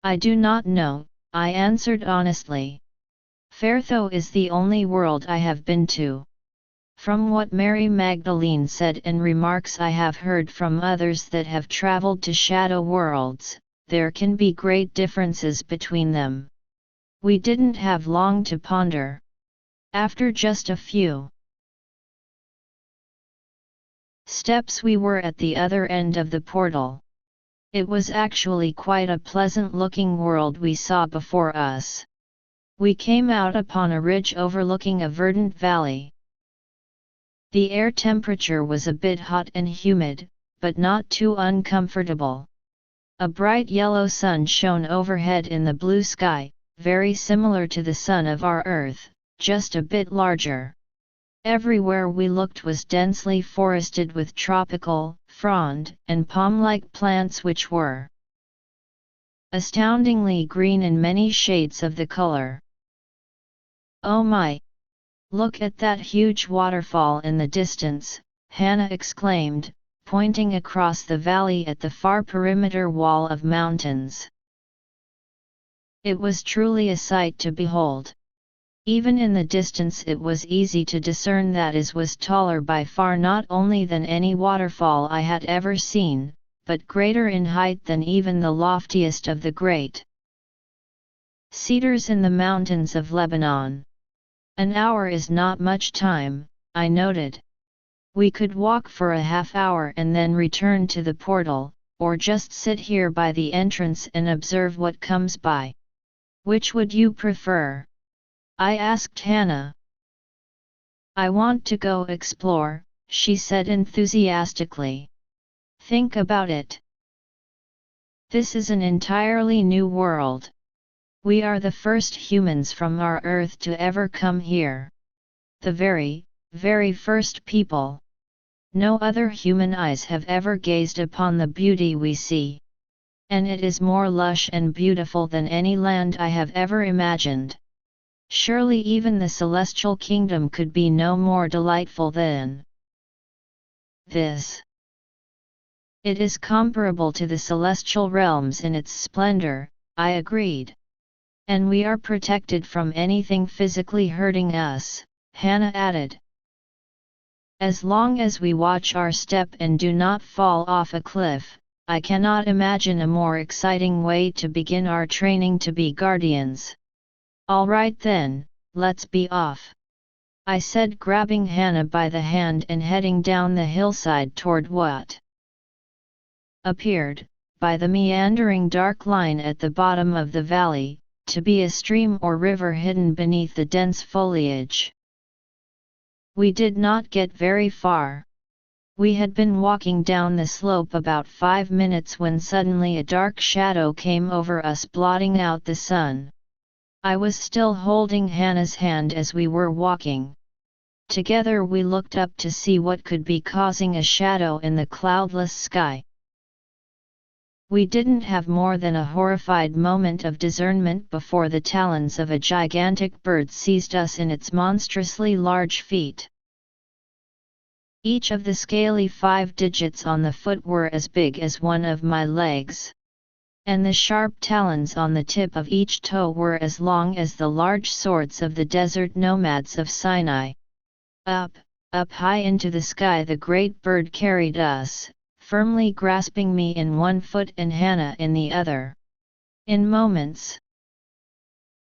I do not know, I answered honestly. Phaertho is the only world I have been to. From what Mary Magdelene said and remarks I have heard from others that have traveled to shadow worlds, there can be great differences between them. We didn't have long to ponder. After just a few steps we were at the other end of the portal. It was actually quite a pleasant-looking world we saw before us. We came out upon a ridge overlooking a verdant valley. The air temperature was a bit hot and humid, but not too uncomfortable. A bright yellow sun shone overhead in the blue sky, very similar to the sun of our Earth, just a bit larger. Everywhere we looked was densely forested with tropical, frond, and palm-like plants which were astoundingly green in many shades of the color. "Oh my! Look at that huge waterfall in the distance," Hannah exclaimed, pointing across the valley at the far perimeter wall of mountains. It was truly a sight to behold. Even in the distance it was easy to discern that it was taller by far not only than any waterfall I had ever seen, but greater in height than even the loftiest of the great cedars in the mountains of Lebanon. "An hour is not much time," I noted. "We could walk for a half-hour and then return to the portal, or just sit here by the entrance and observe what comes by. Which would you prefer?" I asked Hannah. "I want to go explore," she said enthusiastically. "Think about it. This is an entirely new world. We are the first humans from our Earth to ever come here. The very, very first people. No other human eyes have ever gazed upon the beauty we see. And it is more lush and beautiful than any land I have ever imagined. Surely even the celestial kingdom could be no more delightful than this. It is comparable to the celestial realms in its splendor," I agreed. "And we are protected from anything physically hurting us," Hannah added. "As long as we watch our step and do not fall off a cliff, I cannot imagine a more exciting way to begin our training to be guardians." "All right then, let's be off," I said, grabbing Hannah by the hand and heading down the hillside toward what appeared, by the meandering dark line at the bottom of the valley, to be a stream or river hidden beneath the dense foliage. We did not get very far. We had been walking down the slope about 5 minutes when suddenly a dark shadow came over us, blotting out the sun. I was still holding Hannah's hand as we were walking. Together we looked up to see what could be causing a shadow in the cloudless sky. We didn't have more than a horrified moment of discernment before the talons of a gigantic bird seized us in its monstrously large feet. Each of the scaly 5 digits on the foot were as big as one of my legs. And the sharp talons on the tip of each toe were as long as the large swords of the desert nomads of Sinai. Up, up high into the sky the great bird carried us, firmly grasping me in one foot and Hannah in the other. In moments,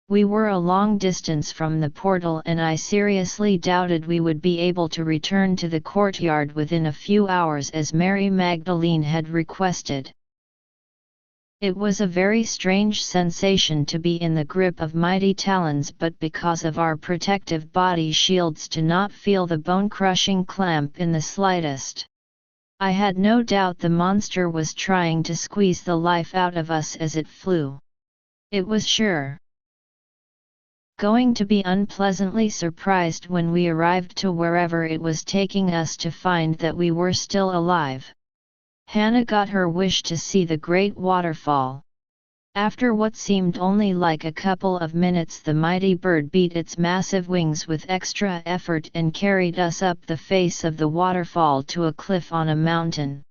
we were a long distance from the portal, and I seriously doubted we would be able to return to the courtyard within a few hours as Mary Magdelene had requested. It was a very strange sensation to be in the grip of mighty talons, but because of our protective body shields to not feel the bone-crushing clamp in the slightest. I had no doubt the monster was trying to squeeze the life out of us as it flew. It was sure going to be unpleasantly surprised when we arrived to wherever it was taking us to find that we were still alive. Hannah got her wish to see the great waterfall. After what seemed only like a couple of minutes, the mighty bird beat its massive wings with extra effort and carried us up the face of the waterfall to a cliff on a mountain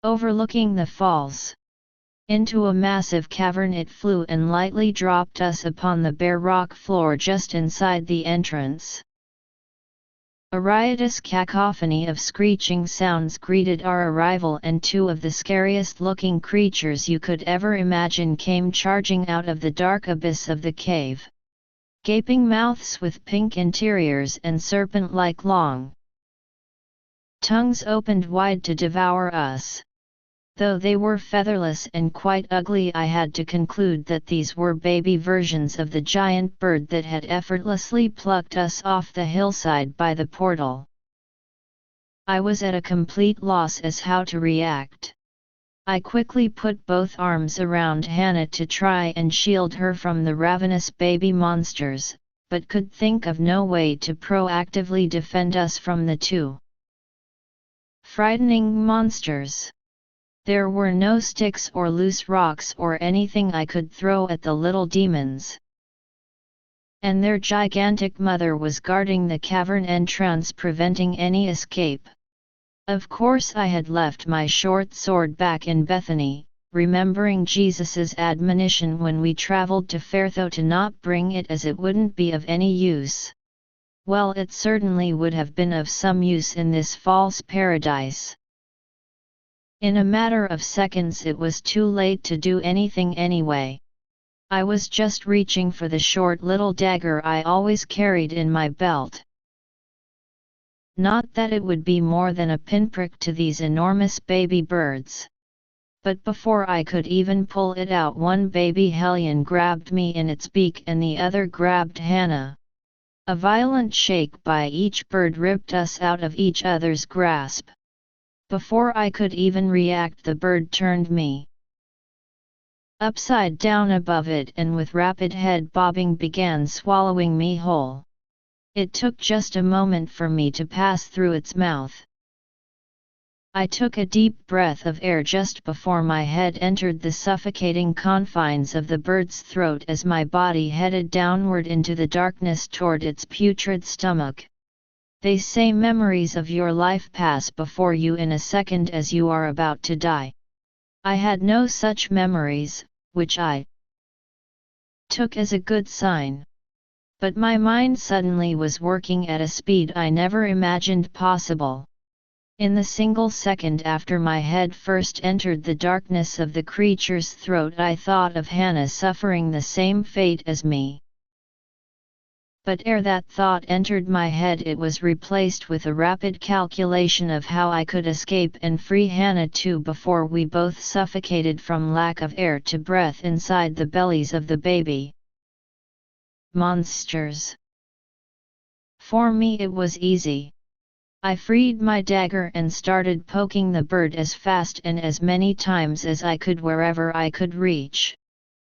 overlooking the falls. Into a massive cavern it flew and lightly dropped us upon the bare rock floor just inside the entrance. A riotous cacophony of screeching sounds greeted our arrival, and 2 of the scariest-looking creatures you could ever imagine came charging out of the dark abyss of the cave. Gaping mouths with pink interiors and serpent-like long tongues opened wide to devour us. Though they were featherless and quite ugly, I had to conclude that these were baby versions of the giant bird that had effortlessly plucked us off the hillside by the portal. I was at a complete loss as how to react. I quickly put both arms around Hannah to try and shield her from the ravenous baby monsters, but could think of no way to proactively defend us from the two frightening monsters. There were no sticks or loose rocks or anything I could throw at the little demons. And their gigantic mother was guarding the cavern entrance, preventing any escape. Of course I had left my short sword back in Bethany, remembering Jesus's admonition when we traveled to Fairtho to not bring it as it wouldn't be of any use. Well, it certainly would have been of some use in this false paradise. In a matter of seconds it was too late to do anything anyway. I was just reaching for the short little dagger I always carried in my belt. Not that it would be more than a pinprick to these enormous baby birds. But before I could even pull it out, one baby hellion grabbed me in its beak and the other grabbed Hannah. A violent shake by each bird ripped us out of each other's grasp. Before I could even react, the bird turned me upside down above it and with rapid head bobbing began swallowing me whole. It took just a moment for me to pass through its mouth. I took a deep breath of air just before my head entered the suffocating confines of the bird's throat as my body headed downward into the darkness toward its putrid stomach. They say memories of your life pass before you in a second as you are about to die. I had no such memories, which I took as a good sign. But my mind suddenly was working at a speed I never imagined possible. In the single second after my head first entered the darkness of the creature's throat, I thought of Hannah suffering the same fate as me. But ere that thought entered my head, it was replaced with a rapid calculation of how I could escape and free Hannah too before we both suffocated from lack of air to breath inside the bellies of the baby monsters. For me it was easy. I freed my dagger and started poking the bird as fast and as many times as I could wherever I could reach.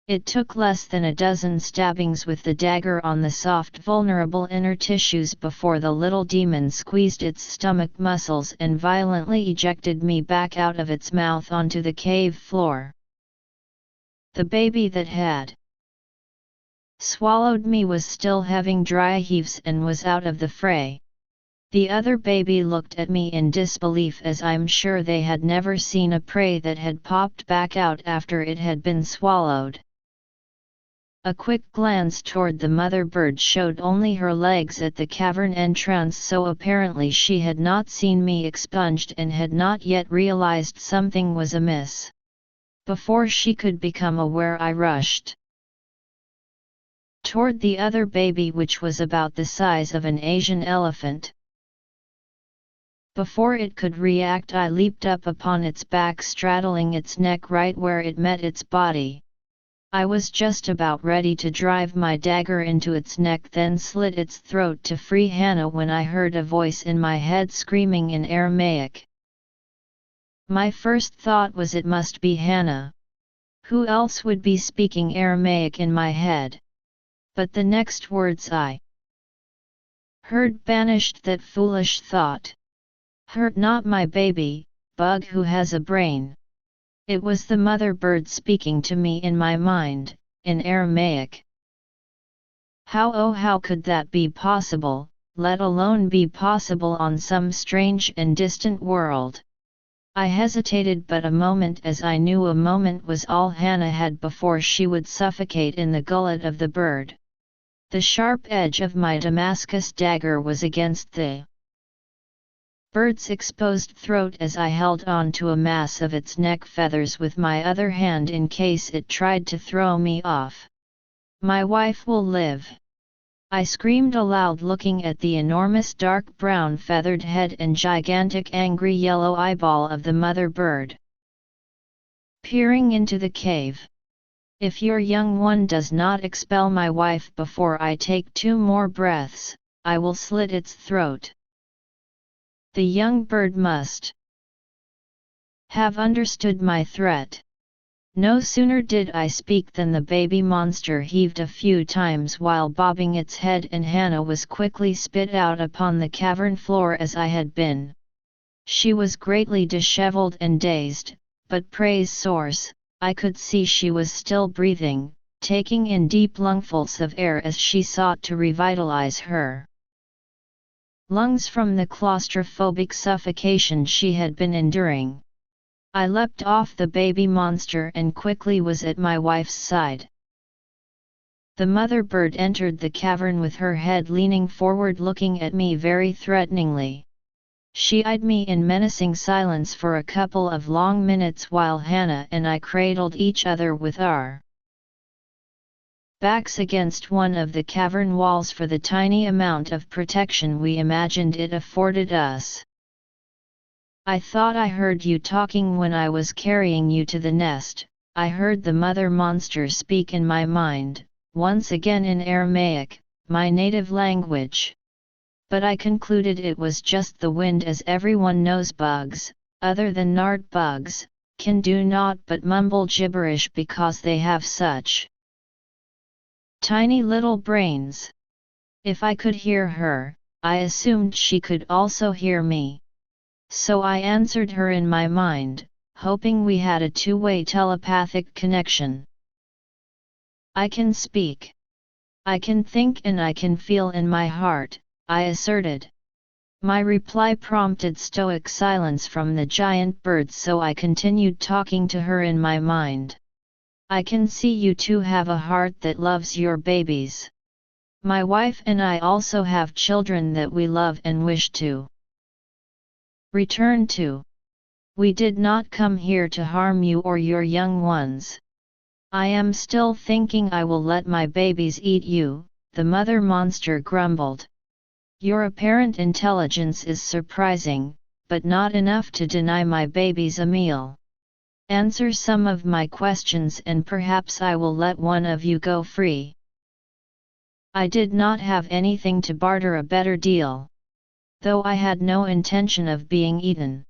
It took less than a dozen stabbings with the dagger on the soft, vulnerable inner tissues before the little demon squeezed its stomach muscles and violently ejected me back out of its mouth onto the cave floor. The baby that had swallowed me was still having dry heaves and was out of the fray. The other baby looked at me in disbelief, as I'm sure they had never seen a prey that had popped back out after it had been swallowed. A quick glance toward the mother bird showed only her legs at the cavern entrance, so apparently she had not seen me expunged and had not yet realized something was amiss. Before she could become aware, I rushed toward the other baby, which was about the size of an Asian elephant. Before it could react, I leaped up upon its back, straddling its neck right where it met its body. I was just about ready to drive my dagger into its neck, then slit its throat to free Hannah, when I heard a voice in my head screaming in Aramaic. My first thought was it must be Hannah. Who else would be speaking Aramaic in my head? But the next words I heard banished that foolish thought. Hurt not my baby, bug who has a brain. It was the mother bird speaking to me in my mind, in Aramaic. How could that be possible, let alone be possible on some strange and distant world? I hesitated but a moment, as I knew a moment was all Hannah had before she would suffocate in the gullet of the bird. The sharp edge of my Damascus dagger was against the bird's exposed throat as I held on to a mass of its neck feathers with my other hand in case it tried to throw me off. "My wife will live!" I screamed aloud, looking at the enormous dark brown feathered head and gigantic angry yellow eyeball of the mother bird peering into the cave. "If your young one does not expel my wife before I take 2 more breaths, I will slit its throat." The young bird must have understood my threat. No sooner did I speak than the baby monster heaved a few times while bobbing its head, and Hannah was quickly spit out upon the cavern floor as I had been. She was greatly disheveled and dazed, but praise source, I could see she was still breathing, taking in deep lungfuls of air as she sought to revitalize her lungs from the claustrophobic suffocation she had been enduring. I leapt off the baby monster and quickly was at my wife's side. The mother bird entered the cavern with her head leaning forward, looking at me very threateningly. She eyed me in menacing silence for a couple of long minutes while Hannah and I cradled each other with our backs against one of the cavern walls for the tiny amount of protection we imagined it afforded us. "I thought I heard you talking when I was carrying you to the nest," I heard the mother monster speak in my mind, once again in Aramaic, my native language. But I concluded it was just the wind, as everyone knows bugs, other than nard bugs, can do naught but mumble gibberish because they have such tiny little brains. If I could hear her, I assumed she could also hear me. So I answered her in my mind, hoping we had a two-way telepathic connection. "I can speak. I can think and I can feel in my heart," I asserted. My reply prompted stoic silence from the giant bird, so I continued talking to her in my mind. "I can see you two have a heart that loves your babies. My wife and I also have children that we love and wish to return to. We did not come here to harm you or your young ones. I am still thinking I will let my babies eat you," the mother monster grumbled. "Your apparent intelligence is surprising, but not enough to deny my babies a meal. Answer some of my questions and perhaps I will let one of you go free." I did not have anything to barter a better deal, though I had no intention of being eaten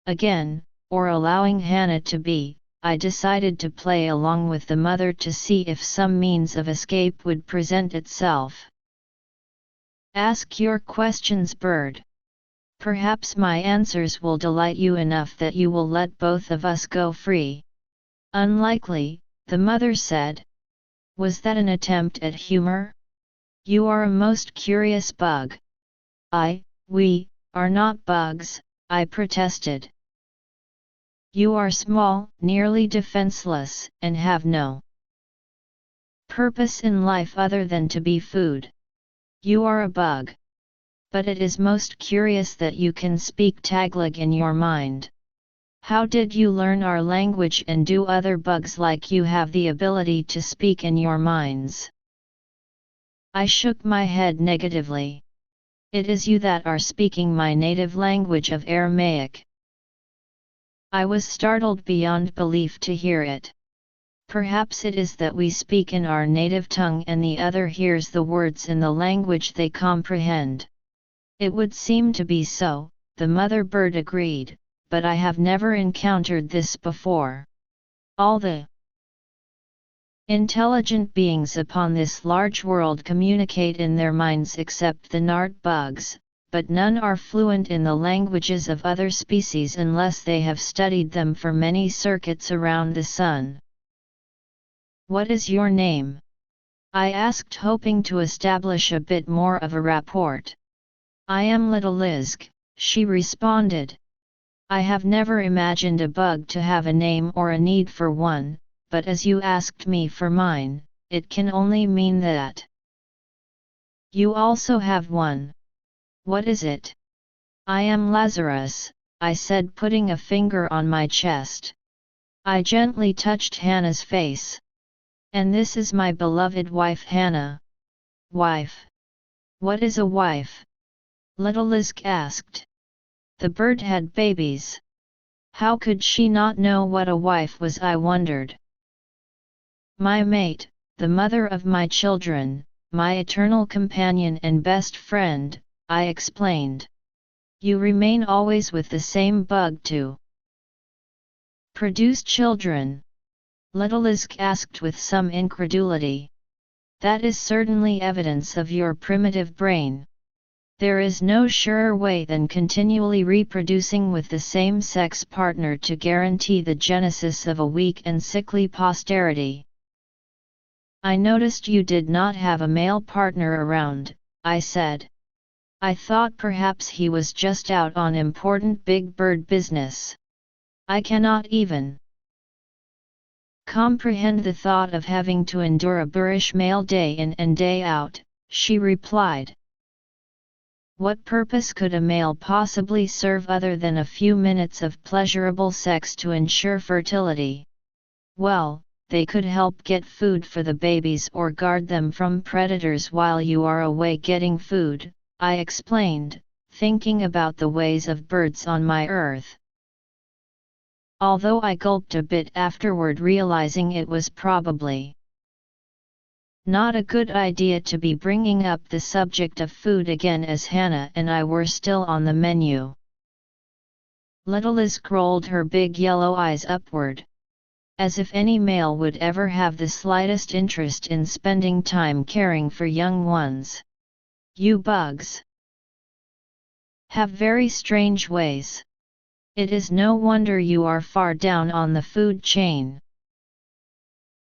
again, or allowing Hannah to be. I decided to play along with the mother to see if some means of escape would present itself. "Ask your questions, bird. Perhaps my answers will delight you enough that you will let both of us go free." "Unlikely," the mother said. Was that an attempt at humor? "You are a most curious bug." We are not bugs," I protested. "You are small, nearly defenseless, and have no purpose in life other than to be food. You are a bug. But it is most curious that you can speak Tagalog in your mind. How did you learn our language, and do other bugs like you have the ability to speak in your minds?" I shook my head negatively. "It is you that are speaking my native language of Aramaic." I was startled beyond belief to hear it. Perhaps it is that we speak in our native tongue and the other hears the words in the language they comprehend. "It would seem to be so," the mother bird agreed, "but I have never encountered this before. All the intelligent beings upon this large world communicate in their minds except the nard bugs, but none are fluent in the languages of other species unless they have studied them for many circuits around the sun." "What is your name?" I asked, hoping to establish a bit more of a rapport. "I am Little Lizg," she responded. I have never imagined a bug to have a name or a need for one, but as you asked me for mine, it can only mean that you also have one. What is it? "I am Lazarus," I said, putting a finger on my chest. I gently touched Hannah's face. "And this is my beloved wife Hannah." "Wife? What is a wife?" Little Lizg asked. The bird had babies. How could she not know what a wife was, I wondered. "My mate, the mother of my children, my eternal companion and best friend," I explained. "You remain always with the same bug too?" Produce children? Little Lisk asked with some incredulity. That is certainly evidence of your primitive brain. There is no surer way than continually reproducing with the same sex partner to guarantee the genesis of a weak and sickly posterity. I noticed you did not have a male partner around, I said. I thought perhaps he was just out on important big bird business. I cannot even comprehend the thought of having to endure a boorish male day in and day out, she replied. What purpose could a male possibly serve other than a few minutes of pleasurable sex to ensure fertility? Well, they could help get food for the babies or guard them from predators while you are away getting food, I explained, thinking about the ways of birds on my earth. Although I gulped a bit afterward, realizing it was probably not a good idea to be bringing up the subject of food again as Hannah and I were still on the menu. Little Liz rolled her big yellow eyes upward. As if any male would ever have the slightest interest in spending time caring for young ones. You bugs have very strange ways. It is no wonder you are far down on the food chain.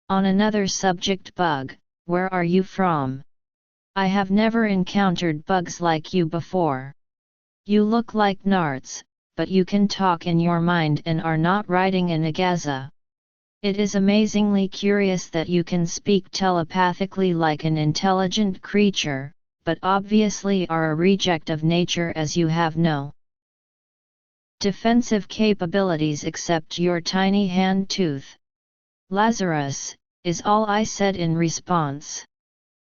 On another subject, bug, where are you from? I have never encountered bugs like you before. You look like narts, but you can talk in your mind and are not riding an agaza. It is amazingly curious that you can speak telepathically like an intelligent creature, but obviously are a reject of nature as you have no defensive capabilities except your tiny hand tooth. Lazarus, is all I said in response.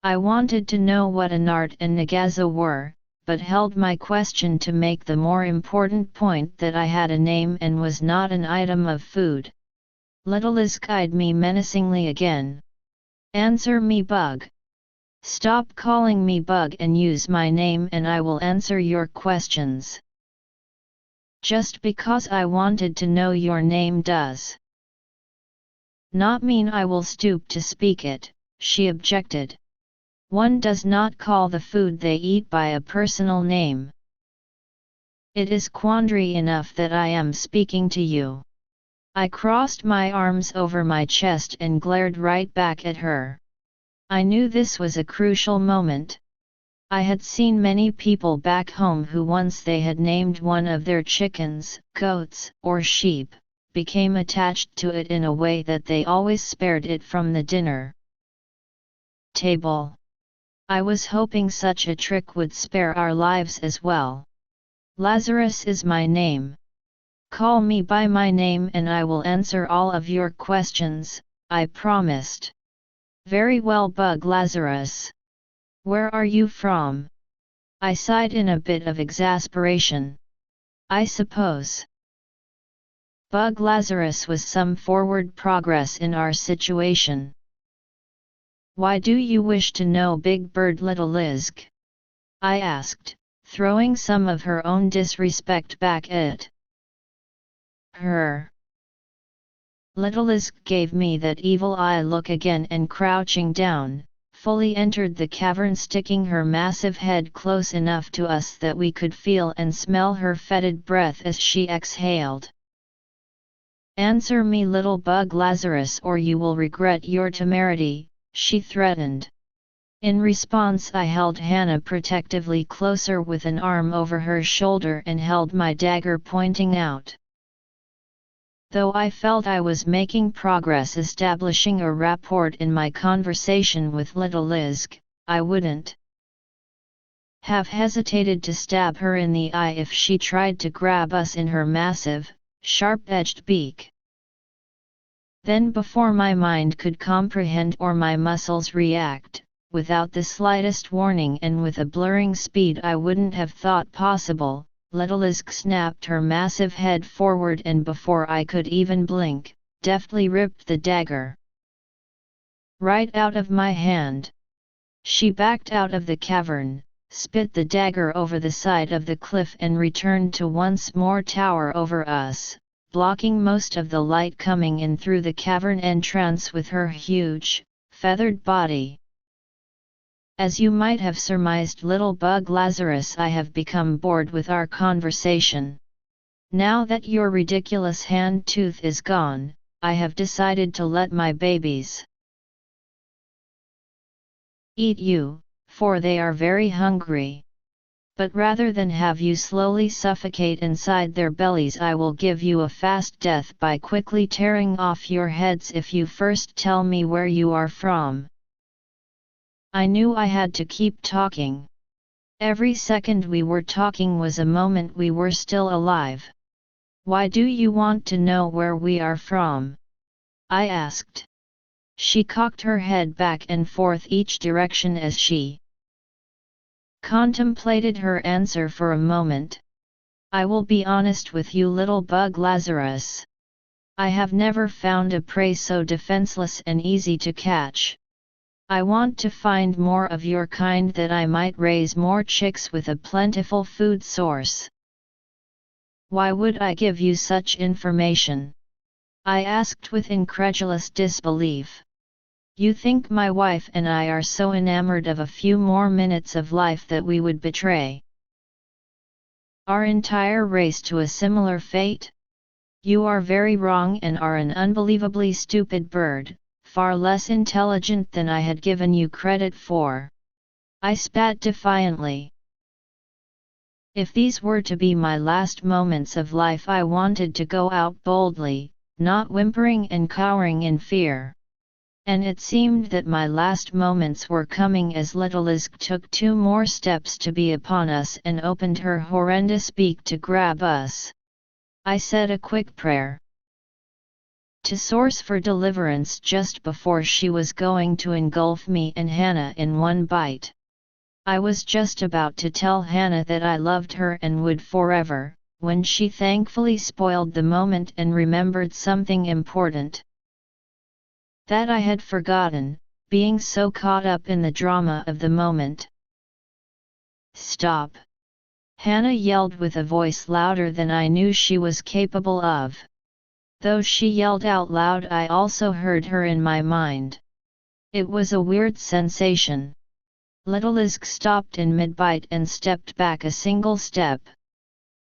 I wanted to know what a nart and nagaza were, but held my question to make the more important point that I had a name and was not an item of food. Little Liz eyed me menacingly again. Answer me, bug. Stop calling me bug and use my name and I will answer your questions. Just because I wanted to know your name does not mean I will stoop to speak it, she objected. One does not call the food they eat by a personal name. It is quandary enough that I am speaking to you. I crossed my arms over my chest and glared right back at her. I knew this was a crucial moment. I had seen many people back home who once they had named one of their chickens, goats, or sheep, became attached to it in a way that they always spared it from the dinner table. I was hoping such a trick would spare our lives as well. Lazarus is my name. Call me by my name and I will answer all of your questions, I promised. Very well, bug Lazarus. Where are you from? I sighed in a bit of exasperation. I suppose Bug Lazarus was some forward progress in our situation. Why do you wish to know, Big Bird Little Lizk? I asked, throwing some of her own disrespect back at her. Little Lizk gave me that evil eye look again and crouching down, fully entered the cavern, sticking her massive head close enough to us that we could feel and smell her fetid breath as she exhaled. Answer me, little bug Lazarus, or you will regret your temerity, she threatened. In response, I held Hannah protectively closer with an arm over her shoulder and held my dagger pointing out. Though I felt I was making progress establishing a rapport in my conversation with little Lizk, I wouldn't have hesitated to stab her in the eye if she tried to grab us in her massive, sharp-edged beak. Then, before my mind could comprehend or my muscles react, without the slightest warning and with a blurring speed I wouldn't have thought possible, Little Lizk snapped her massive head forward and before I could even blink, deftly ripped the dagger right out of my hand. She backed out of the cavern, spit the dagger over the side of the cliff and returned to once more tower over us, blocking most of the light coming in through the cavern entrance with her huge, feathered body. As you might have surmised, little bug Lazarus, I have become bored with our conversation. Now that your ridiculous hand tooth is gone, I have decided to let my babies eat you, for they are very hungry. But rather than have you slowly suffocate inside their bellies, I will give you a fast death by quickly tearing off your heads if you first tell me where you are from. I knew I had to keep talking. Every second we were talking was a moment we were still alive. Why do you want to know where we are from? I asked. She cocked her head back and forth each direction as she contemplated her answer for a moment. I will be honest with you, little bug Lazarus. I have never found a prey so defenseless and easy to catch. I want to find more of your kind that I might raise more chicks with a plentiful food source. Why would I give you such information? I asked with incredulous disbelief. You think my wife and I are so enamored of a few more minutes of life that we would betray our entire race to a similar fate? You are very wrong and are an unbelievably stupid bird, far less intelligent than I had given you credit for. I spat defiantly. If these were to be my last moments of life, I wanted to go out boldly, not whimpering and cowering in fear. And it seemed that my last moments were coming as Littlelisk took 2 more steps to be upon us and opened her horrendous beak to grab us. I said a quick prayer to Source for deliverance just before she was going to engulf me and Hannah in one bite. I was just about to tell Hannah that I loved her and would forever, when she thankfully spoiled the moment and remembered something important that I had forgotten, being so caught up in the drama of the moment. Stop! Hannah yelled with a voice louder than I knew she was capable of. Though she yelled out loud, I also heard her in my mind. It was a weird sensation. Littlelisk stopped in mid-bite and stepped back a single step.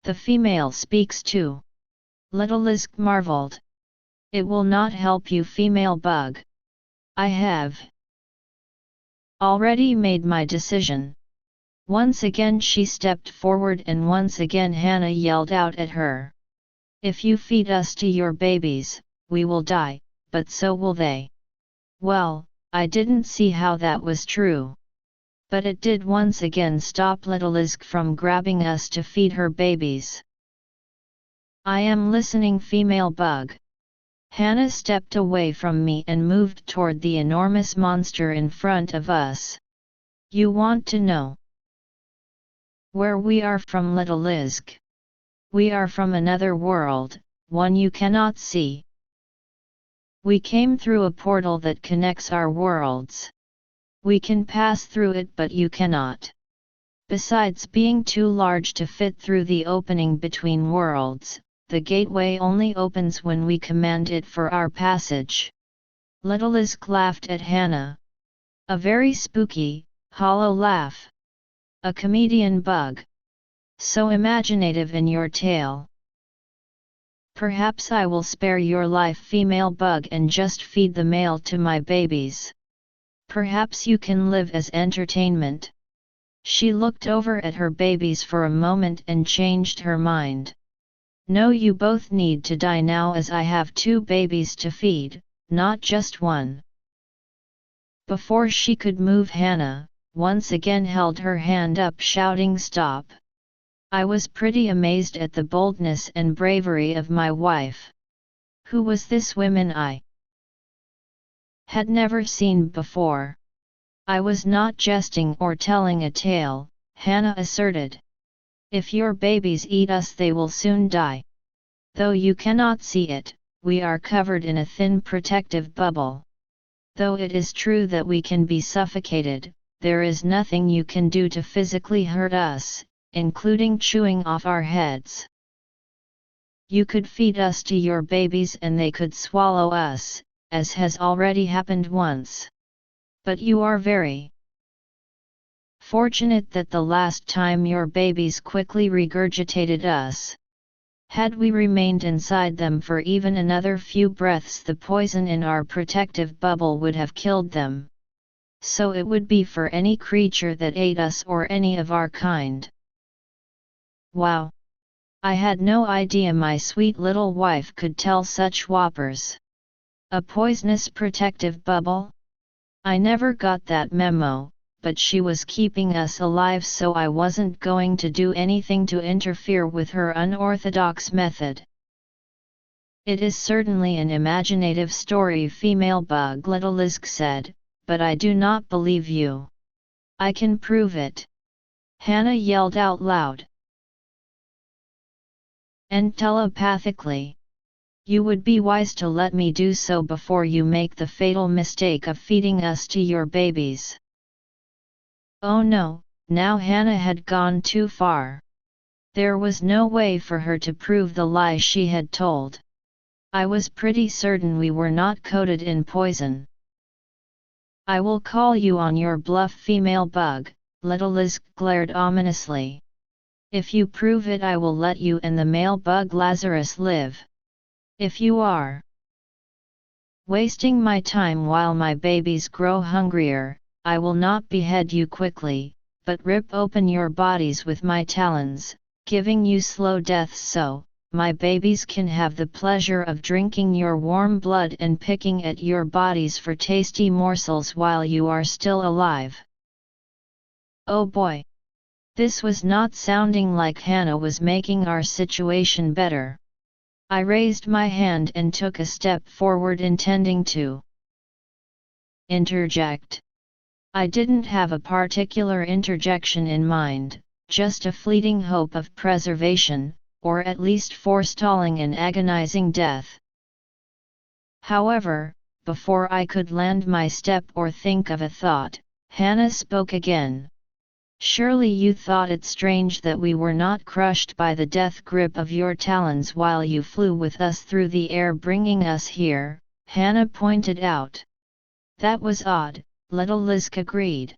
The female speaks too. Littlelisk marveled. It will not help you, female bug. I have already made my decision. Once again she stepped forward and once again Hannah yelled out at her. If you feed us to your babies, we will die, but so will they. Well, I didn't see how that was true. But it did once again stop Littlelisk from grabbing us to feed her babies. I am listening, female bug. Hannah stepped away from me and moved toward the enormous monster in front of us. You want to know where we are from, Littlelisk? We are from another world, one you cannot see. We came through a portal that connects our worlds. We can pass through it, but you cannot. Besides being too large to fit through the opening between worlds, the gateway only opens when we command it for our passage. Littlelisk laughed at Hannah. A very spooky, hollow laugh. A comedian bug. So imaginative in your tale. Perhaps I will spare your life, female bug, and just feed the male to my babies. Perhaps you can live as entertainment. She looked over at her babies for a moment and changed her mind. No, you both need to die now, as I have 2 babies to feed, not just 1. Before she could move, Hannah once again held her hand up, shouting, "Stop!" I was pretty amazed at the boldness and bravery of my wife. Who was this woman I had never seen before? I was not jesting or telling a tale, Hannah asserted. If your babies eat us, they will soon die. Though you cannot see it, we are covered in a thin protective bubble. Though it is true that we can be suffocated, there is nothing you can do to physically hurt us, including chewing off our heads. You could feed us to your babies and they could swallow us, as has already happened once. But you are very fortunate that the last time your babies quickly regurgitated us. Had we remained inside them for even another few breaths, the poison in our protective bubble would have killed them. So it would be for any creature that ate us or any of our kind. Wow! I had no idea my sweet little wife could tell such whoppers. A poisonous protective bubble? I never got that memo, but she was keeping us alive, so I wasn't going to do anything to interfere with her unorthodox method. It is certainly an imaginative story, female bug, little Lisk said, but I do not believe you. I can prove it. Hannah yelled out loud. And telepathically. You would be wise to let me do so before you make the fatal mistake of feeding us to your babies. Oh no, now Hannah had gone too far. There was no way for her to prove the lie she had told. I was pretty certain we were not coated in poison. I will call you on your bluff, female bug, little Lisk glared ominously. If you prove it, I will let you and the male bug Lazarus live. If you are wasting my time while my babies grow hungrier, I will not behead you quickly, but rip open your bodies with my talons, giving you slow deaths so my babies can have the pleasure of drinking your warm blood and picking at your bodies for tasty morsels while you are still alive. Oh boy! This was not sounding like Hannah was making our situation better. I raised my hand and took a step forward, intending to interject. I didn't have a particular interjection in mind, just a fleeting hope of preservation, or at least forestalling an agonizing death. However, before I could land my step or think of a thought, Hannah spoke again. Surely you thought it strange that we were not crushed by the death grip of your talons while you flew with us through the air bringing us here, Hannah pointed out. That was odd, little Lisk agreed.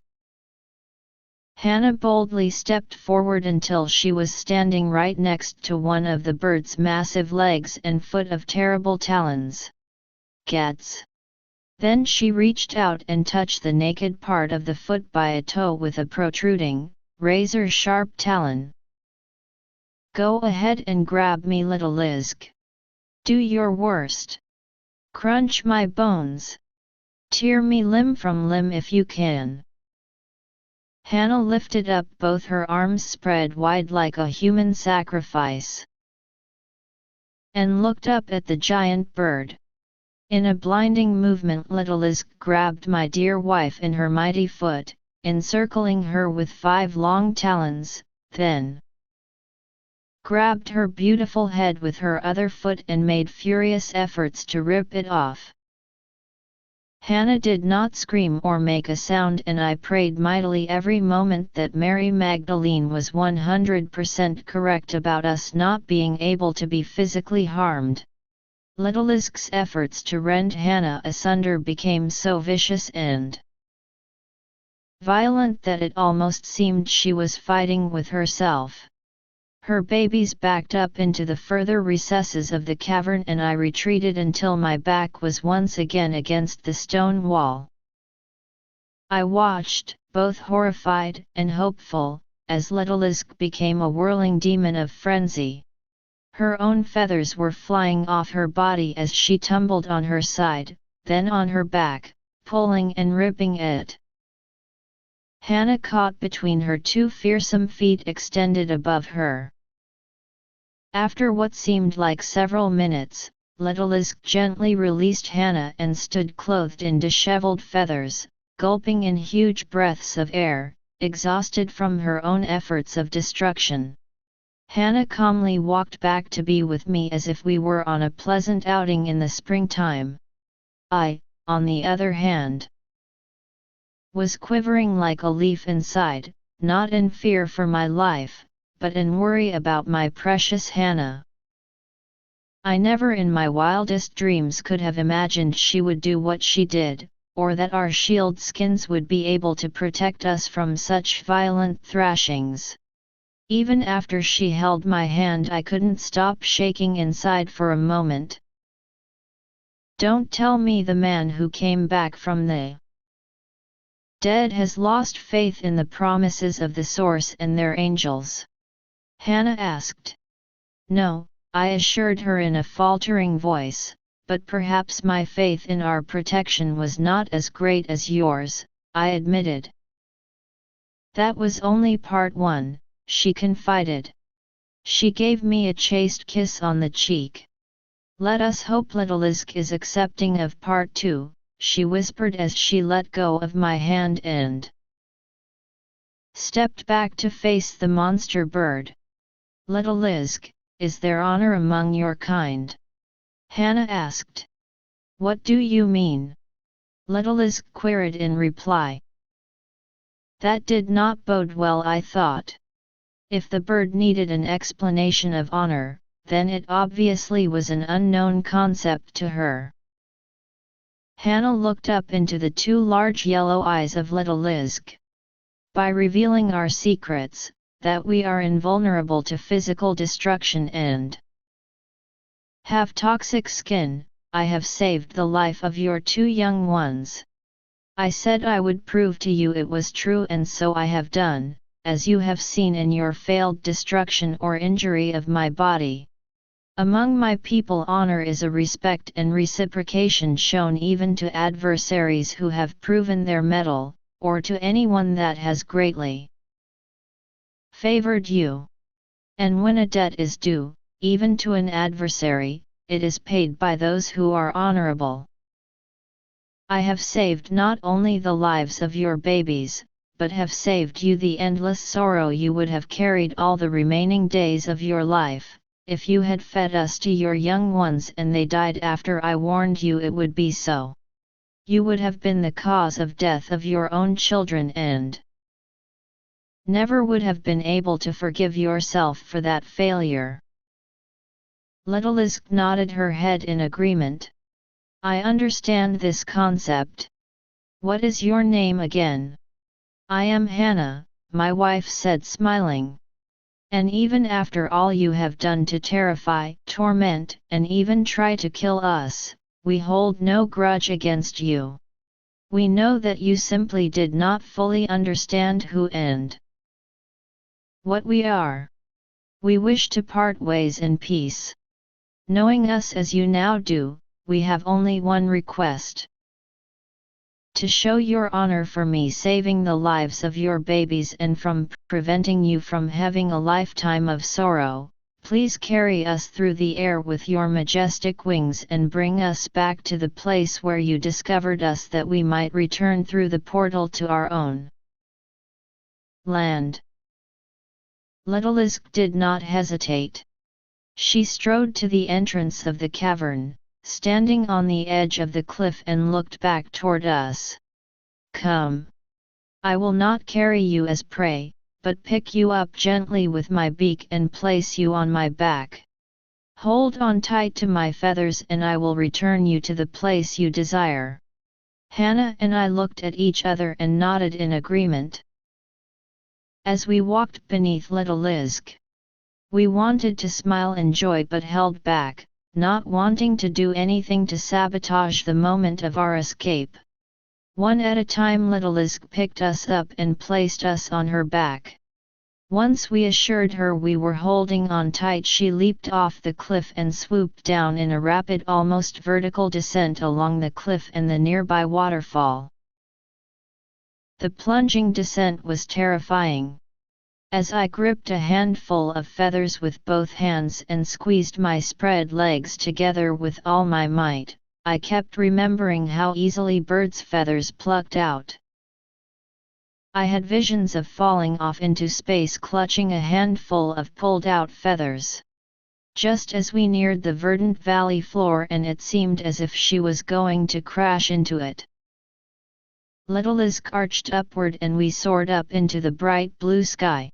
Hannah boldly stepped forward until she was standing right next to one of the bird's massive legs and foot of terrible talons. Gats! Then she reached out and touched the naked part of the foot by a toe with a protruding, razor-sharp talon. Go ahead and grab me, little Lisk. Do your worst. Crunch my bones. Tear me limb from limb if you can. Hannah lifted up both her arms spread wide like a human sacrifice, and looked up at the giant bird. In a blinding movement, little Lisk grabbed my dear wife in her mighty foot, encircling her with 5 long talons, then grabbed her beautiful head with her other foot and made furious efforts to rip it off. Hannah did not scream or make a sound, and I prayed mightily every moment that Mary Magdelene was 100% correct about us not being able to be physically harmed. Little Lisk's efforts to rend Hannah asunder became so vicious and violent that it almost seemed she was fighting with herself. Her babies backed up into the further recesses of the cavern, and I retreated until my back was once again against the stone wall. I watched, both horrified and hopeful, as little Lisk became a whirling demon of frenzy. Her own feathers were flying off her body as she tumbled on her side, then on her back, pulling and ripping it. Hannah caught between her 2 fearsome feet extended above her. After what seemed like several minutes, little Lisk gently released Hannah and stood clothed in disheveled feathers, gulping in huge breaths of air, exhausted from her own efforts of destruction. Hannah calmly walked back to be with me as if we were on a pleasant outing in the springtime. I, on the other hand, was quivering like a leaf inside, not in fear for my life, but in worry about my precious Hannah. I never in my wildest dreams could have imagined she would do what she did, or that our shield skins would be able to protect us from such violent thrashings. Even after she held my hand, I couldn't stop shaking inside for a moment. Don't tell me the man who came back from the dead has lost faith in the promises of the Source and their angels? Hannah asked. No, I assured her in a faltering voice, but perhaps my faith in our protection was not as great as yours, I admitted. That was only part one, she confided. She gave me a chaste kiss on the cheek. Let us hope Little Isk is accepting of part two, she whispered as she let go of my hand and stepped back to face the monster bird. Little Isk, is there honor among your kind? Hannah asked. What do you mean? Little Isk queried in reply. That did not bode well, I thought. If the bird needed an explanation of honor, then it obviously was an unknown concept to her. Hannah looked up into the two large yellow eyes of Little Isk. By revealing our secrets, that we are invulnerable to physical destruction and have toxic skin, I have saved the life of your two young ones. I said I would prove to you it was true, and so I have done, as you have seen in your failed destruction or injury of my body. Among my people, honor is a respect and reciprocation shown even to adversaries who have proven their mettle, or to anyone that has greatly favored you. And when a debt is due, even to an adversary, it is paid by those who are honorable. I have saved not only the lives of your babies, but have saved you the endless sorrow you would have carried all the remaining days of your life. If you had fed us to your young ones and they died after I warned you it would be so. You would have been the cause of death of your own children and never would have been able to forgive yourself for that failure. Little Isk nodded her head in agreement. I understand this concept. What is your name again? I am Hannah, my wife said, smiling. And even after all you have done to terrify, torment, and even try to kill us, we hold no grudge against you. We know that you simply did not fully understand who and what we are. We wish to part ways in peace. Knowing us as you now do, we have only one request. To show your honor for me saving the lives of your babies and from preventing you from having a lifetime of sorrow, please carry us through the air with your majestic wings and bring us back to the place where you discovered us, that we might return through the portal to our own land. Little Isk did not hesitate. She strode to the entrance of the cavern, standing on the edge of the cliff, and looked back toward us. Come. I will not carry you as prey, but pick you up gently with my beak and place you on my back. Hold on tight to my feathers and I will return you to the place you desire. Hannah and I looked at each other and nodded in agreement. As we walked beneath Little Isk, we wanted to smile in joy but held back, not wanting to do anything to sabotage the moment of our escape. One at a time Little Isk picked us up and placed us on her back. Once we assured her we were holding on tight, she leaped off the cliff and swooped down in a rapid, almost vertical descent along the cliff and the nearby waterfall. The plunging descent was terrifying. As I gripped a handful of feathers with both hands and squeezed my spread legs together with all my might, I kept remembering how easily birds' feathers plucked out. I had visions of falling off into space clutching a handful of pulled-out feathers. Just as we neared the verdant valley floor, and it seemed as if she was going to crash into it. Little Isk arched upward and we soared up into the bright blue sky.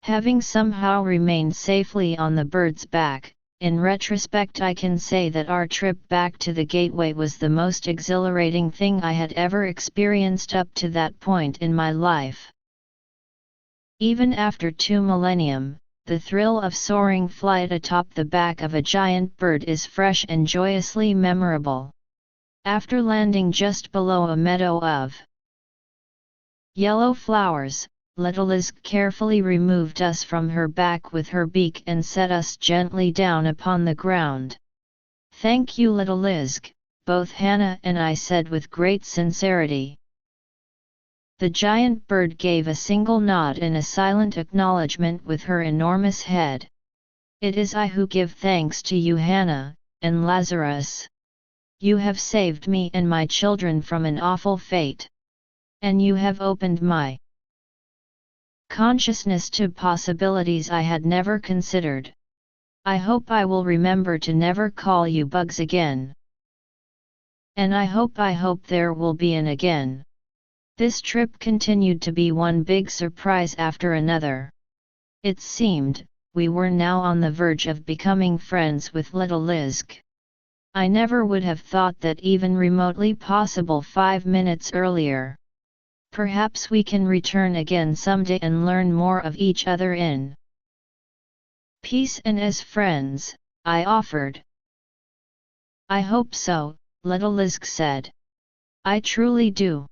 Having somehow remained safely on the bird's back, in retrospect I can say that our trip back to the gateway was the most exhilarating thing I had ever experienced up to that point in my life. Even after 2 millennium, the thrill of soaring flight atop the back of a giant bird is fresh and joyously memorable. After landing just below a meadow of yellow flowers, little Liz carefully removed us from her back with her beak and set us gently down upon the ground. "Thank you, little Liz," both Hannah and I said with great sincerity. The giant bird gave a single nod and a silent acknowledgement with her enormous head. "It is I who give thanks to you, Hannah, and Lazarus. You have saved me and my children from an awful fate. And you have opened my consciousness to possibilities I had never considered. I hope I will remember to never call you bugs again. And I hope there will be an again." This trip continued to be one big surprise after another. It seemed, we were now on the verge of becoming friends with little Liz. I never would have thought that even remotely possible 5 minutes earlier. Perhaps we can return again someday and learn more of each other in peace and as friends, I offered. "I hope so," little Liz said. "I truly do.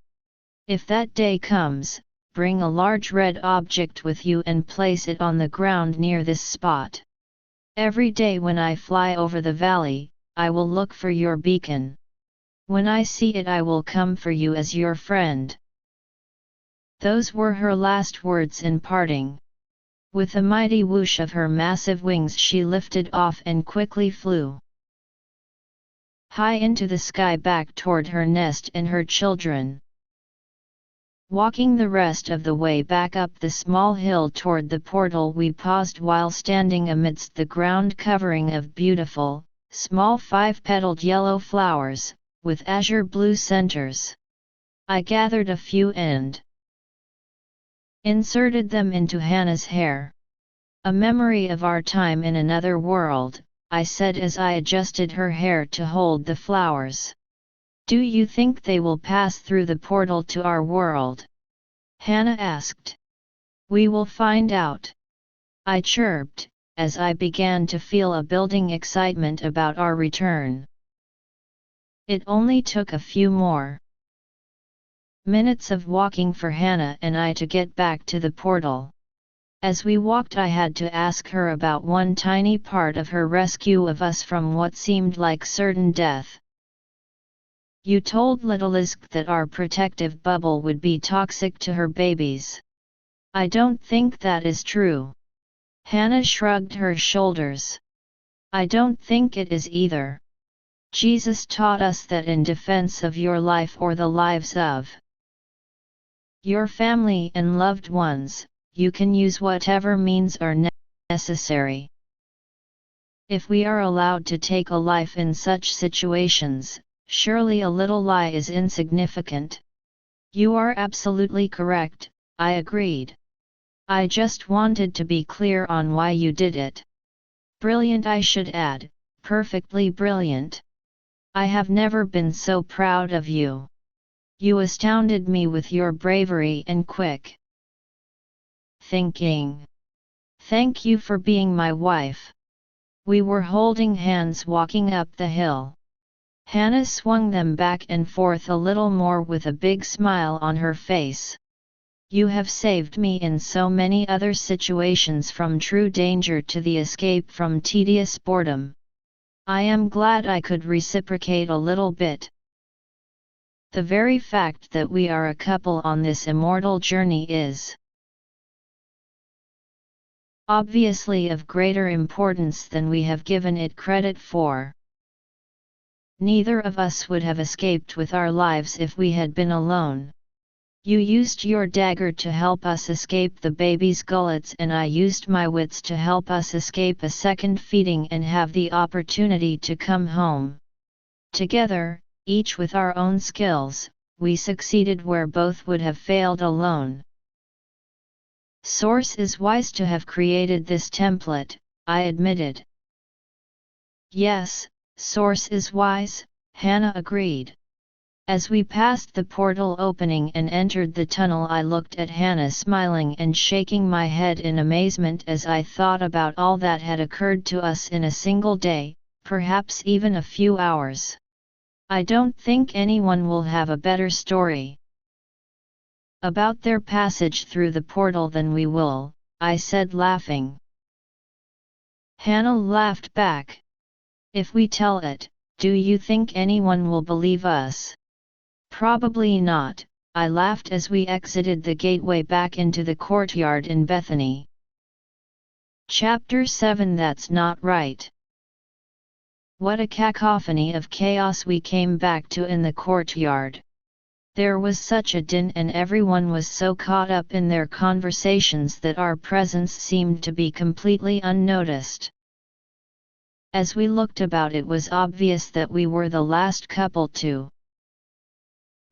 If that day comes, bring a large red object with you and place it on the ground near this spot. Every day when I fly over the valley, I will look for your beacon. When I see it I will come for you as your friend." Those were her last words in parting. With a mighty whoosh of her massive wings she lifted off and quickly flew high into the sky back toward her nest and her children. Walking the rest of the way back up the small hill toward the portal we paused while standing amidst the ground covering of beautiful, small 5-petaled yellow flowers, with azure blue centers. I gathered a few and inserted them into Hannah's hair. "A memory of our time in another world," I said as I adjusted her hair to hold the flowers. "Do you think they will pass through the portal to our world?" Hannah asked. "We will find out," I chirped, as I began to feel a building excitement about our return. It only took a few more minutes of walking for Hannah and I to get back to the portal. As we walked I had to ask her about one tiny part of her rescue of us from what seemed like certain death. "You told little Liz that our protective bubble would be toxic to her babies." "I don't think that is true." Hannah shrugged her shoulders. "I don't think it is either. Jesus taught us that in defense of your life or the lives of your family and loved ones, you can use whatever means are necessary. If we are allowed to take a life in such situations, surely a little lie is insignificant." "You are absolutely correct," I agreed. "I just wanted to be clear on why you did it. Brilliant, I should add, perfectly brilliant. I have never been so proud of you. You astounded me with your bravery and quick thinking. Thank you for being my wife." We were holding hands walking up the hill. Hannah swung them back and forth a little more with a big smile on her face. "You have saved me in so many other situations, from true danger to the escape from tedious boredom. I am glad I could reciprocate a little bit. The very fact that we are a couple on this immortal journey is obviously of greater importance than we have given it credit for. Neither of us would have escaped with our lives if we had been alone. You used your dagger to help us escape the baby's gullets, and I used my wits to help us escape a second feeding and have the opportunity to come home. Together, each with our own skills, we succeeded where both would have failed alone. Source is wise to have created this template," I admitted. Yes, source is wise, Hannah agreed. As we passed the portal opening and entered the tunnel, I looked at Hannah smiling and shaking my head in amazement as I thought about all that had occurred to us in a single day, perhaps even a few hours. I don't think anyone will have a better story about their passage through the portal than we will, I said, laughing. Hannah laughed back. If we tell it, do you think anyone will believe us? Probably not, I laughed as we exited the gateway back into the courtyard in Bethany. Chapter 7. That's not right. What a cacophony of chaos we came back to in the courtyard. There was such a din and everyone was so caught up in their conversations that our presence seemed to be completely unnoticed. As we looked about, it was obvious that we were the last couple to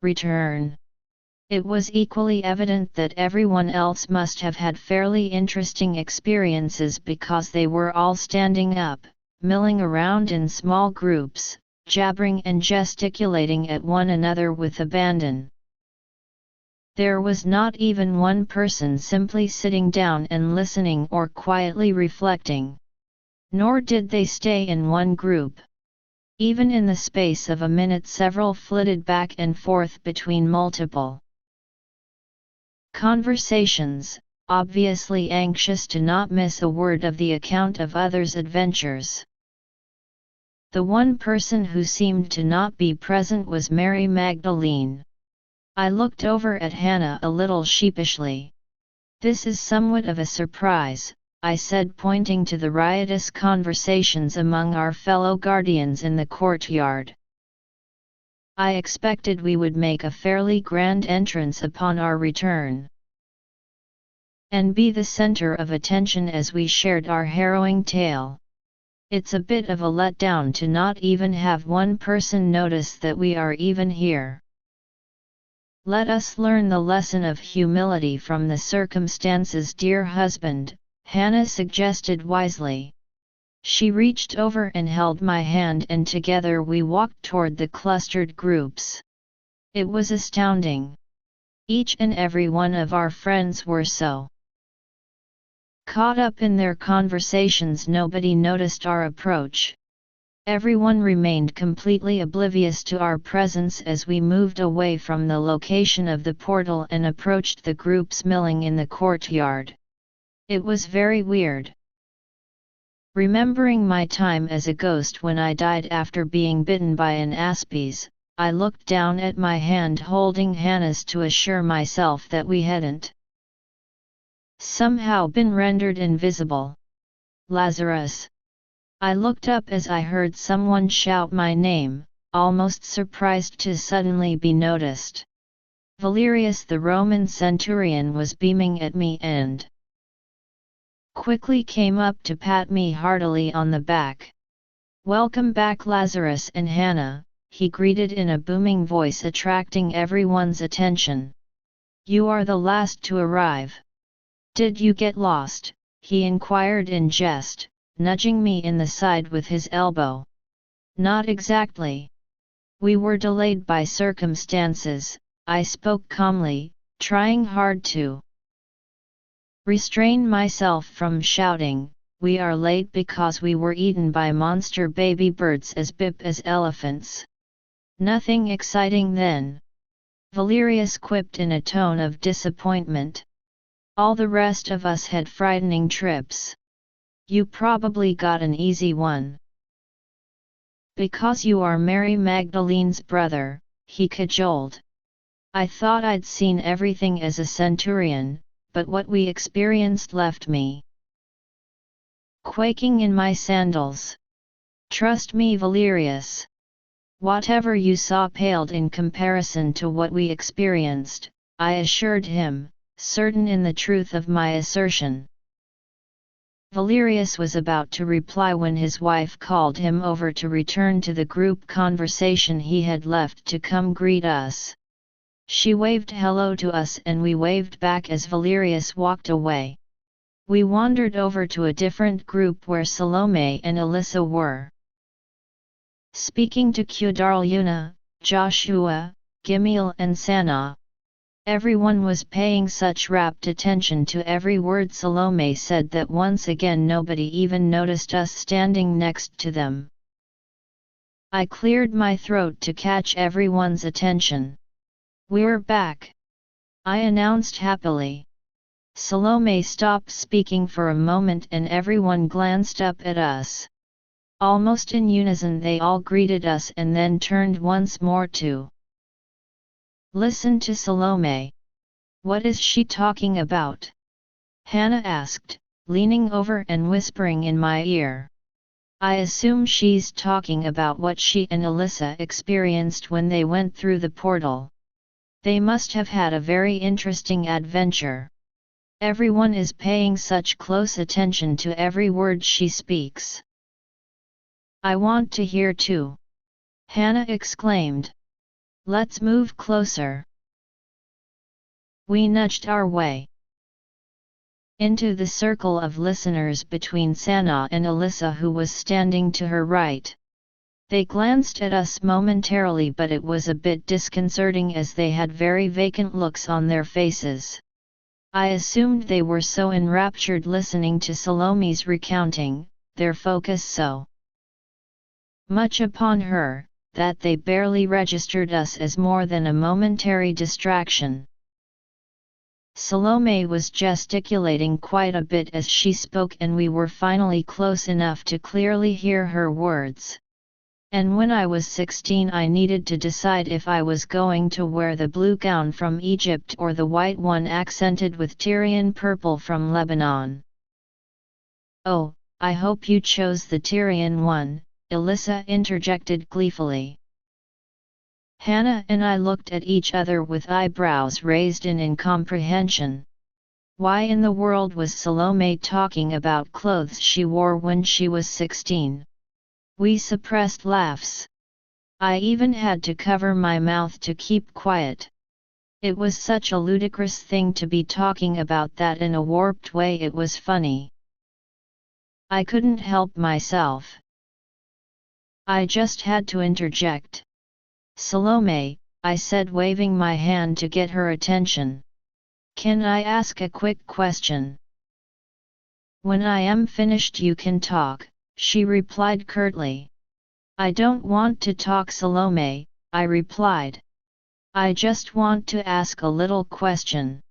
return. It was equally evident that everyone else must have had fairly interesting experiences because they were all standing up, milling around in small groups, jabbering and gesticulating at one another with abandon. There was not even one person simply sitting down and listening or quietly reflecting. Nor did they stay in one group. Even in the space of a minute, several flitted back and forth between multiple conversations, obviously anxious to not miss a word of the account of others' adventures. The one person who seemed to not be present was Mary Magdelene. I looked over at Hannah a little sheepishly. This is somewhat of a surprise, I said, pointing to the riotous conversations among our fellow guardians in the courtyard. I expected we would make a fairly grand entrance upon our return, and be the center of attention as we shared our harrowing tale. It's a bit of a letdown to not even have one person notice that we are even here. Let us learn the lesson of humility from the circumstances, dear husband, Hannah suggested wisely. She reached over and held my hand, and together we walked toward the clustered groups. It was astounding. Each and every one of our friends were so caught up in their conversations nobody noticed our approach. Everyone remained completely oblivious to our presence as we moved away from the location of the portal and approached the groups milling in the courtyard. It was very weird. Remembering my time as a ghost when I died after being bitten by an aspies, I looked down at my hand holding Hannah's to assure myself that we hadn't somehow been rendered invisible. Lazarus! I looked up as I heard someone shout my name, almost surprised to suddenly be noticed. Valerius the Roman centurion was beaming at me and quickly came up to pat me heartily on the back. "Welcome back, Lazarus and Hannah," he greeted in a booming voice, attracting everyone's attention. "You are the last to arrive. Did you get lost?" he inquired in jest, nudging me in the side with his elbow. "Not exactly. We were delayed by circumstances," I spoke calmly, trying hard to restrain myself from shouting. "We are late because we were eaten by monster baby birds as bip as elephants." "Nothing exciting then," Valerius quipped in a tone of disappointment. "All the rest of us had frightening trips. You probably got an easy one." "Because you are Mary Magdalene's brother," he cajoled. "I thought I'd seen everything as a centurion, but what we experienced left me quaking in my sandals. Trust me, Valerius. Whatever you saw paled in comparison to what we experienced," I assured him, certain in the truth of my assertion. Valerius was about to reply when his wife called him over to return to the group conversation he had left to come greet us. She waved hello to us and we waved back as Valerius walked away. We wandered over to a different group where Salome and Alyssa were speaking to Kudarlyuna, Joshua, Gimil and Sana. Everyone was paying such rapt attention to every word Salome said that once again nobody even noticed us standing next to them. I cleared my throat to catch everyone's attention. "We're back," I announced happily. Salome stopped speaking for a moment and everyone glanced up at us. Almost in unison they all greeted us and then turned once more to listen to Salome. "What is she talking about?" Hannah asked, leaning over and whispering in my ear. "I assume she's talking about what she and Alyssa experienced when they went through the portal. They must have had a very interesting adventure. Everyone is paying such close attention to every word she speaks." "I want to hear too," Hannah exclaimed. "Let's move closer." We nudged our way into the circle of listeners between Sana and Alyssa, who was standing to her right. They glanced at us momentarily, but it was a bit disconcerting as they had very vacant looks on their faces. I assumed they were so enraptured listening to Salome's recounting, their focus so much upon her, that they barely registered us as more than a momentary distraction. Salome was gesticulating quite a bit as she spoke and we were finally close enough to clearly hear her words. "And when I was 16 I needed to decide if I was going to wear the blue gown from Egypt or the white one accented with Tyrian purple from Lebanon." "Oh, I hope you chose the Tyrian one," Alyssa interjected gleefully. Hannah and I looked at each other with eyebrows raised in incomprehension. Why in the world was Salome talking about clothes she wore when she was 16? We suppressed laughs. I even had to cover my mouth to keep quiet. It was such a ludicrous thing to be talking about that in a warped way. It was funny. I couldn't help myself. I just had to interject. "Salome," I said, waving my hand to get her attention. "Can I ask a quick question?" "When I am finished you can talk," she replied curtly. "I don't want to talk, Salome," I replied. "I just want to ask a little question."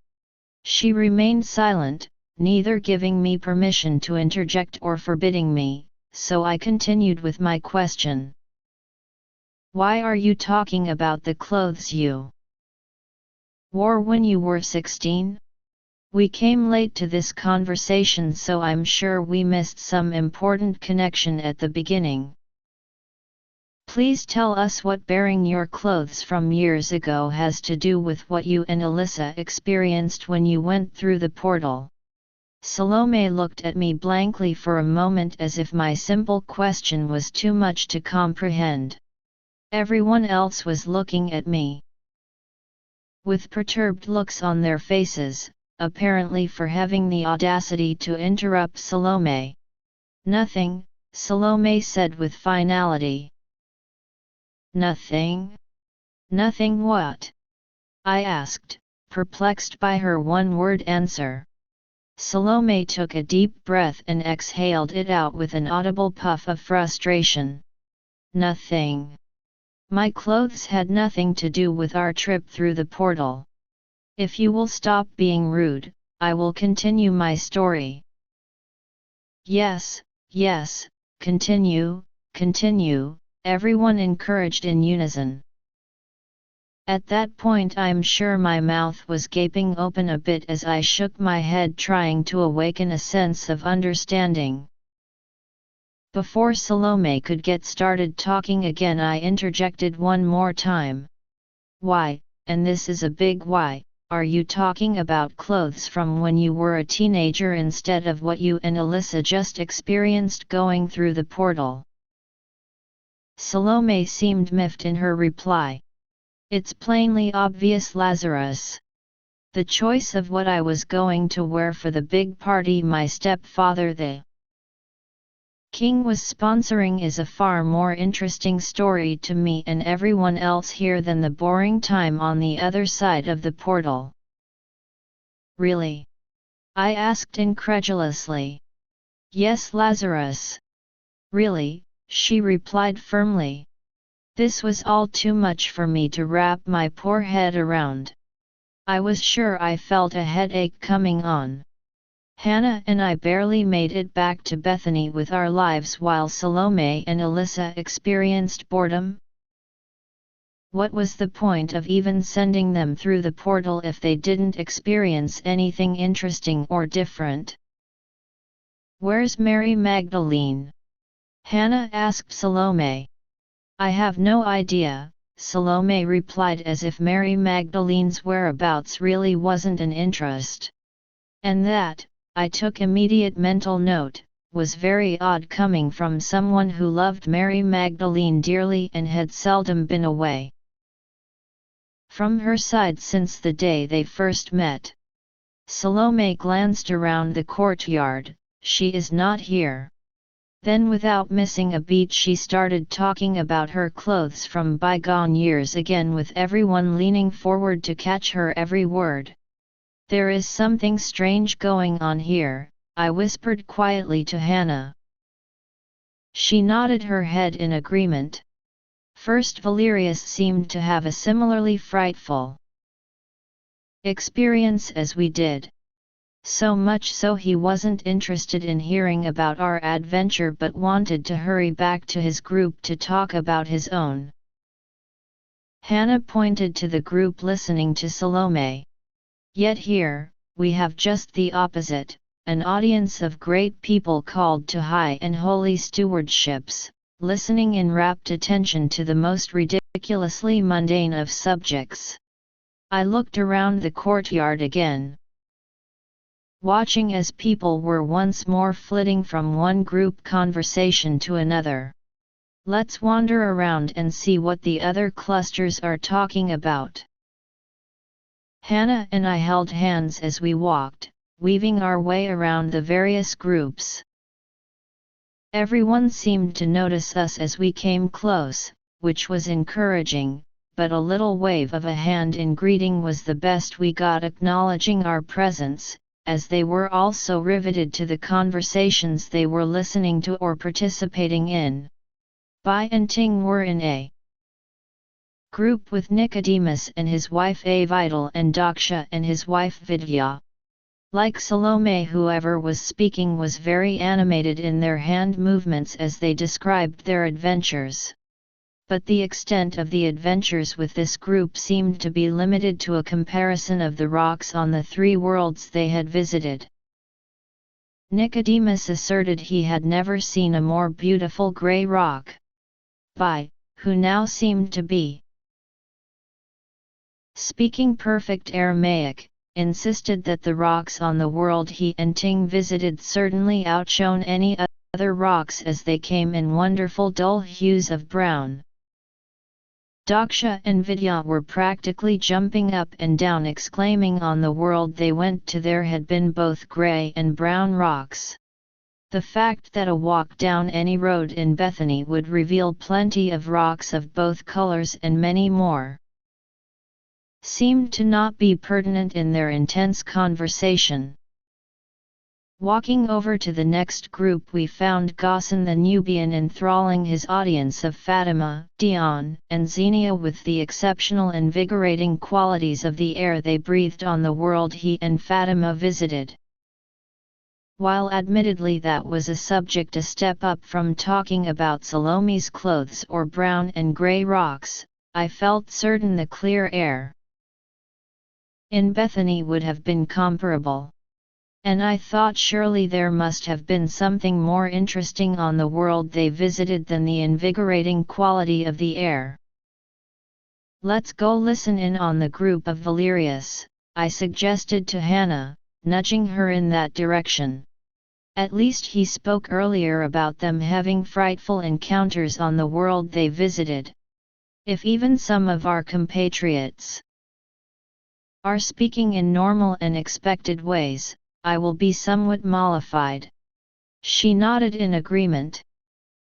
She remained silent, neither giving me permission to interject or forbidding me, so I continued with my question. "Why are you talking about the clothes you wore when you were 16? We came late to this conversation, so I'm sure we missed some important connection at the beginning. Please tell us what bearing your clothes from years ago has to do with what you and Alyssa experienced when you went through the portal." Salome looked at me blankly for a moment as if my simple question was too much to comprehend. Everyone else was looking at me with perturbed looks on their faces, apparently for having the audacity to interrupt Salome. "Nothing," Salome said with finality. "Nothing? Nothing what?" I asked, perplexed by her one-word answer. Salome took a deep breath and exhaled it out with an audible puff of frustration. "Nothing. My clothes had nothing to do with our trip through the portal. If you will stop being rude, I will continue my story." "Yes, yes, continue, continue," everyone encouraged in unison. At that point I'm sure my mouth was gaping open a bit as I shook my head, trying to awaken a sense of understanding. Before Salome could get started talking again, I interjected one more time. "Why, and this is a big why, are you talking about clothes from when you were a teenager instead of what you and Alyssa just experienced going through the portal?" Salome seemed miffed in her reply. "It's plainly obvious, Lazarus. The choice of what I was going to wear for the big party my stepfather King was sponsoring is a far more interesting story to me and everyone else here than the boring time on the other side of the portal. Really? I asked incredulously. Yes, Lazarus. Really, she replied firmly. This was all too much for me to wrap my poor head around. I was sure I felt a headache coming on. Hannah and I barely made it back to Bethany with our lives while Salome and Alyssa experienced boredom. What was the point of even sending them through the portal if they didn't experience anything interesting or different? Where's Mary Magdelene? Hannah asked Salome. I have no idea, Salome replied as if Mary Magdalene's whereabouts really wasn't an interest. And that, I took immediate mental note, was very odd coming from someone who loved Mary Magdalene dearly and had seldom been away from her side since the day they first met. Salome glanced around the courtyard. She is not here. Then without missing a beat she started talking about her clothes from bygone years again with everyone leaning forward to catch her every word. There is something strange going on here, I whispered quietly to Hannah. She nodded her head in agreement. First Valerius seemed to have a similarly frightful experience as we did. So much so he wasn't interested in hearing about our adventure but wanted to hurry back to his group to talk about his own. Hannah pointed to the group listening to Salome. Yet here, we have just the opposite, an audience of great people called to high and holy stewardships, listening in rapt attention to the most ridiculously mundane of subjects. I looked around the courtyard again, watching as people were once more flitting from one group conversation to another. Let's wander around and see what the other clusters are talking about. Hannah and I held hands as we walked, weaving our way around the various groups. Everyone seemed to notice us as we came close, which was encouraging, but a little wave of a hand in greeting was the best we got acknowledging our presence, as they were also riveted to the conversations they were listening to or participating in. Bai and Ting were in a group with Nicodemus and his wife Avital and Daksha and his wife Vidya. Like Salome, whoever was speaking was very animated in their hand movements as they described their adventures. But the extent of the adventures with this group seemed to be limited to a comparison of the rocks on the 3 worlds they had visited. Nicodemus asserted he had never seen a more beautiful grey rock. Bai, who now seemed to be speaking perfect Aramaic, insisted that the rocks on the world he and Ting visited certainly outshone any other rocks as they came in wonderful dull hues of brown. Daksha and Vidya were practically jumping up and down exclaiming on the world they went to there had been both grey and brown rocks. The fact that a walk down any road in Bethany would reveal plenty of rocks of both colors and many more seemed to not be pertinent in their intense conversation. Walking over to the next group we found Ghassan the Nubian enthralling his audience of Fatima, Dion, and Xenia with the exceptional invigorating qualities of the air they breathed on the world he and Fatima visited. While admittedly that was a subject a step up from talking about Salome's clothes or brown and grey rocks, I felt certain the clear air in Bethany would have been comparable. And I thought surely there must have been something more interesting on the world they visited than the invigorating quality of the air. Let's go listen in on the group of Valerius, I suggested to Hannah, nudging her in that direction. At least he spoke earlier about them having frightful encounters on the world they visited. If even some of our compatriots are speaking in normal and expected ways, I will be somewhat mollified. She nodded in agreement.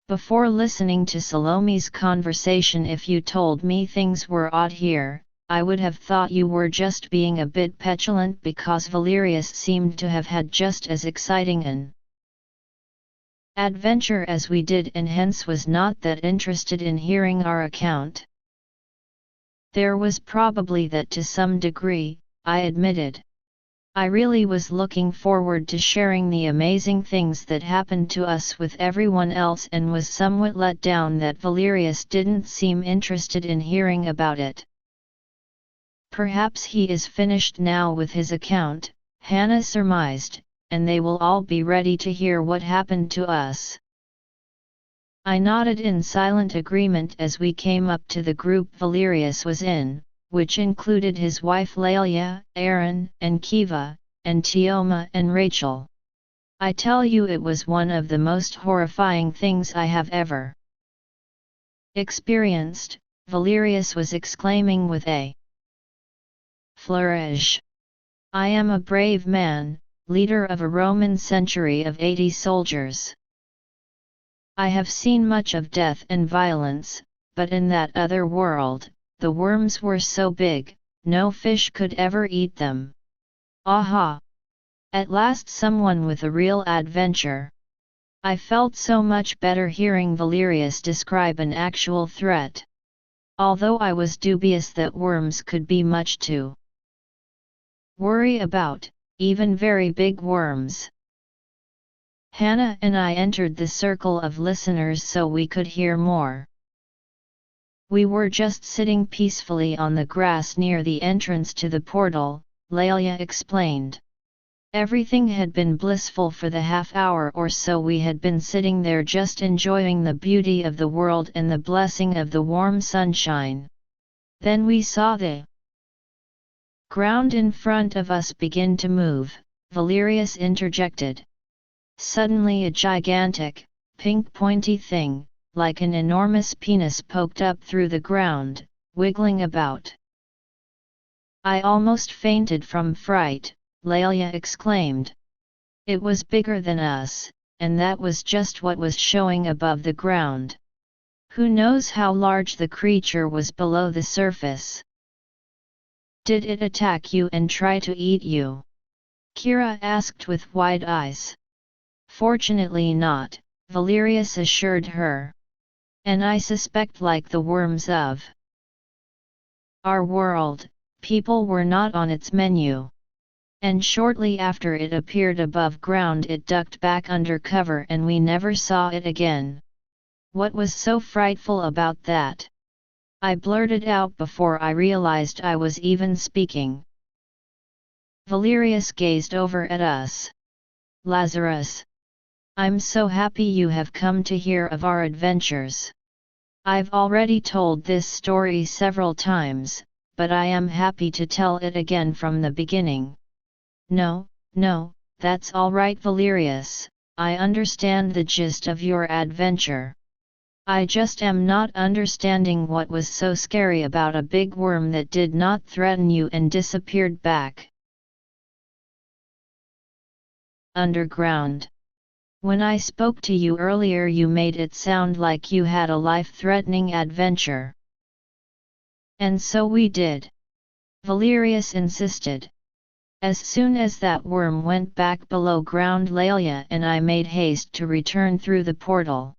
Before listening to Salome's conversation, if you told me things were odd here, I would have thought you were just being a bit petulant because Valerius seemed to have had just as exciting an adventure as we did and hence was not that interested in hearing our account. There was probably that to some degree, I admitted. I really was looking forward to sharing the amazing things that happened to us with everyone else and was somewhat let down that Valerius didn't seem interested in hearing about it. Perhaps he is finished now with his account, Hannah surmised, and they will all be ready to hear what happened to us. I nodded in silent agreement as we came up to the group Valerius was in, which included his wife Lelia, Aaron, and Kiva, and Tioma and Rachel. I tell you, it was one of the most horrifying things I have ever experienced, Valerius was exclaiming with a flourish. I am a brave man, leader of a Roman century of 80 soldiers. I have seen much of death and violence, but in that other world, the worms were so big, no fish could ever eat them. Aha! At last someone with a real adventure. I felt so much better hearing Valerius describe an actual threat. Although I was dubious that worms could be much to worry about, even very big worms. Hannah and I entered the circle of listeners so we could hear more. We were just sitting peacefully on the grass near the entrance to the portal, Lelia explained. Everything had been blissful for the half-hour or so we had been sitting there just enjoying the beauty of the world and the blessing of the warm sunshine. Then we saw the ground in front of us begin to move, Valerius interjected. Suddenly a gigantic, pink pointy thing, like an enormous penis, poked up through the ground, wiggling about. I almost fainted from fright, Lelia exclaimed. It was bigger than us, and that was just what was showing above the ground. Who knows how large the creature was below the surface? Did it attack you and try to eat you? Kira asked with wide eyes. Fortunately not, Valerius assured her. And I suspect, like the worms of our world, people were not on its menu. And shortly after it appeared above ground it ducked back under cover and we never saw it again. What was so frightful about that? I blurted out before I realized I was even speaking. Valerius gazed over at us. Lazarus! I'm so happy you have come to hear of our adventures. I've already told this story several times, but I am happy to tell it again from the beginning. No, that's all right, Valerius, I understand the gist of your adventure. I just am not understanding what was so scary about a big worm that did not threaten you and disappeared back underground. When I spoke to you earlier you made it sound like you had a life-threatening adventure. And so we did. Valerius insisted. As soon as that worm went back below ground, Lelia and I made haste to return through the portal.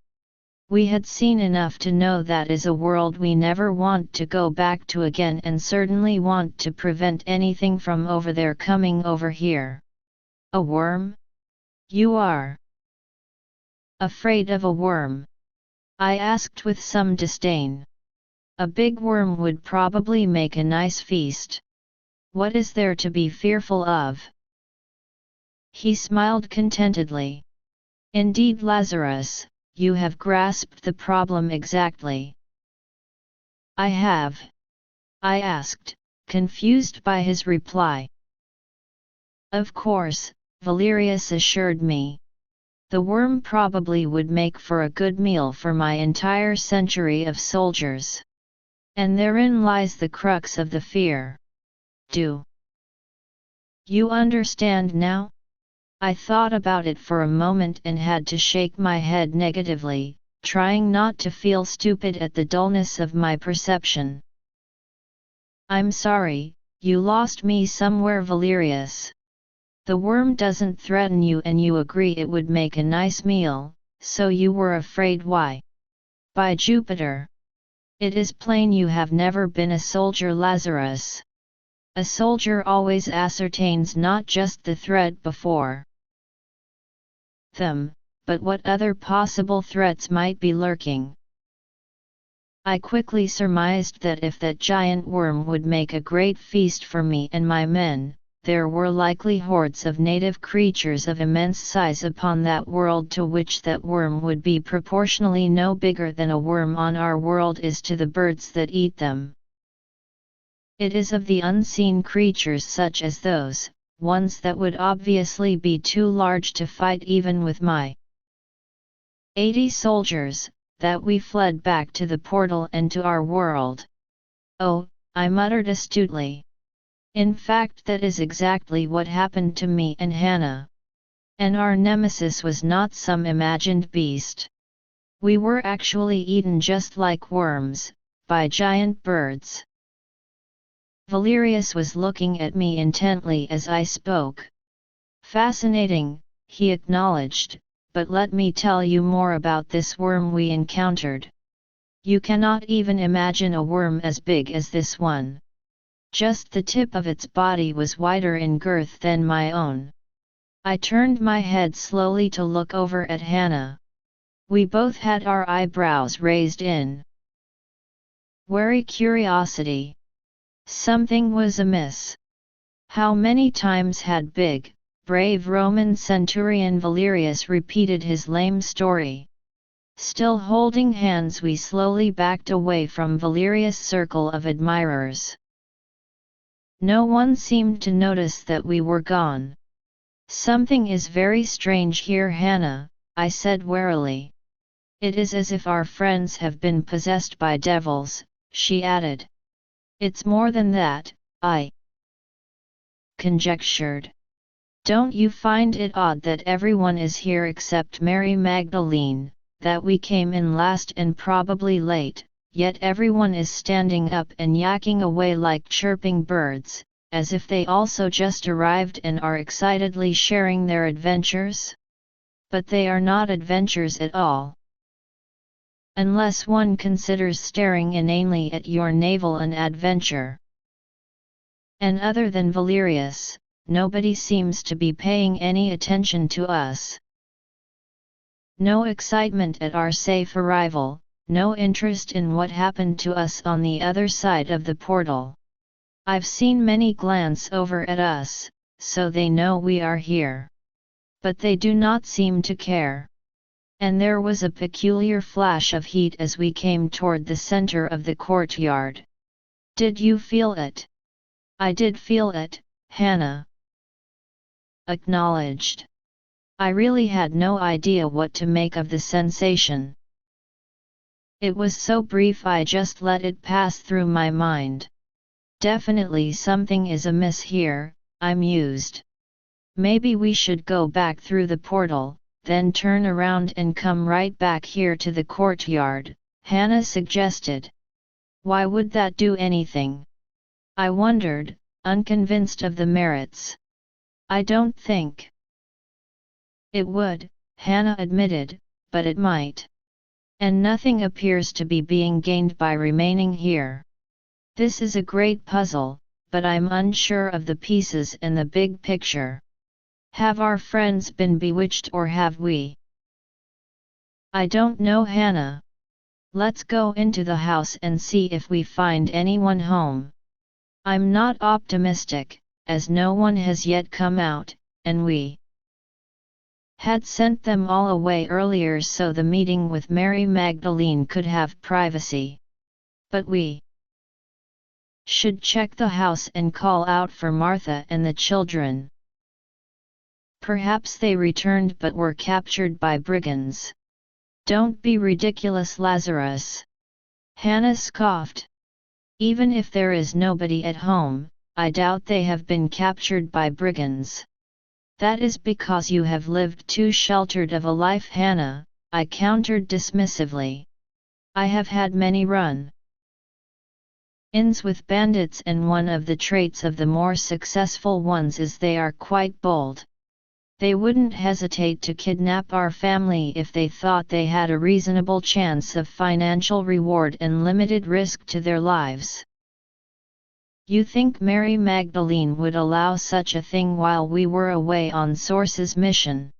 We had seen enough to know that is a world we never want to go back to again and certainly want to prevent anything from over there coming over here. A worm? You are afraid of a worm? I asked with some disdain. A big worm would probably make a nice feast. What is there to be fearful of? He smiled contentedly. Indeed, Lazarus, you have grasped the problem exactly. I have. I asked, confused by his reply. Of course, Valerius assured me. The worm probably would make for a good meal for my entire century of soldiers. And therein lies the crux of the fear. Do you understand now? I thought about it for a moment and had to shake my head negatively, trying not to feel stupid at the dullness of my perception. I'm sorry, you lost me somewhere, Valerius. The worm doesn't threaten you and you agree it would make a nice meal, so you were afraid. Why? By Jupiter! It is plain you have never been a soldier, Lazarus. A soldier always ascertains not just the threat before them, but what other possible threats might be lurking. I quickly surmised that if that giant worm would make a great feast for me and my men, there were likely hordes of native creatures of immense size upon that world, to which that worm would be proportionally no bigger than a worm on our world is to the birds that eat them. It is of the unseen creatures such as those, ones that would obviously be too large to fight even with my 80 soldiers, that we fled back to the portal and to our world. Oh, I muttered astutely. In fact, that is exactly what happened to me and Hannah. And our nemesis was not some imagined beast. We were actually eaten just like worms, by giant birds. Valerius was looking at me intently as I spoke. Fascinating, he acknowledged, but let me tell you more about this worm we encountered. You cannot even imagine a worm as big as this one. Just the tip of its body was wider in girth than my own. I turned my head slowly to look over at Hannah. We both had our eyebrows raised in wary curiosity. Something was amiss. How many times had big, brave Roman centurion Valerius repeated his lame story? Still holding hands, we slowly backed away from Valerius' circle of admirers. No one seemed to notice that we were gone. Something is very strange here, Hannah, I said warily. It is as if our friends have been possessed by devils, she added. It's more than that, I conjectured. Don't you find it odd that everyone is here except Mary Magdelene, that we came in last and probably late, yet everyone is standing up and yakking away like chirping birds, as if they also just arrived and are excitedly sharing their adventures? But they are not adventures at all. Unless one considers staring inanely at your navel an adventure. And other than Valerius, nobody seems to be paying any attention to us. No excitement at our safe arrival, no interest in what happened to us on the other side of the portal. I've seen many glance over at us, so they know we are here. But they do not seem to care. And there was a peculiar flash of heat as we came toward the center of the courtyard. Did you feel it? I did feel it, Hannah acknowledged. I really had no idea what to make of the sensation. It was so brief I just let it pass through my mind. Definitely something is amiss here, I mused. Maybe we should go back through the portal, then turn around and come right back here to the courtyard, Hannah suggested. Why would that do anything? I wondered, unconvinced of the merits. I don't think it would, Hannah admitted, but it might. And nothing appears to be being gained by remaining here. This is a great puzzle, but I'm unsure of the pieces and the big picture. Have our friends been bewitched or have we? I don't know, Hannah. Let's go into the house and see if we find anyone home. I'm not optimistic, as no one has yet come out, and we had sent them all away earlier so the meeting with Mary Magdelene could have privacy. But we should check the house and call out for Martha and the children. Perhaps they returned but were captured by brigands. Don't be ridiculous, Lazarus. Hannah scoffed. Even if there is nobody at home, I doubt they have been captured by brigands. That is because you have lived too sheltered of a life, Hannah, I countered dismissively. I have had many run-ins with bandits, and one of the traits of the more successful ones is they are quite bold. They wouldn't hesitate to kidnap our family if they thought they had a reasonable chance of financial reward and limited risk to their lives. You think Mary Magdelene would allow such a thing while we were away on Source's mission?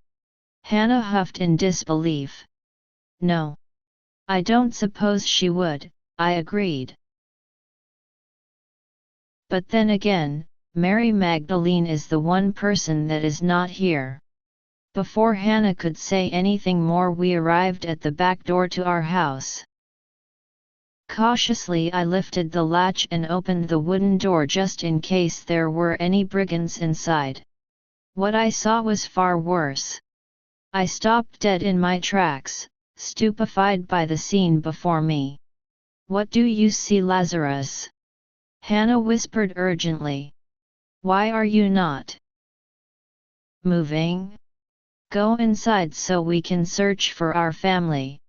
Hannah huffed in disbelief. No. I don't suppose she would, I agreed. But then again, Mary Magdelene is the one person that is not here. Before Hannah could say anything more, we arrived at the back door to our house. Cautiously I lifted the latch and opened the wooden door just in case there were any brigands inside. What I saw was far worse. I stopped dead in my tracks, stupefied by the scene before me. What do you see, Lazarus? Hannah whispered urgently. Why are you not moving? Go inside so we can search for our family.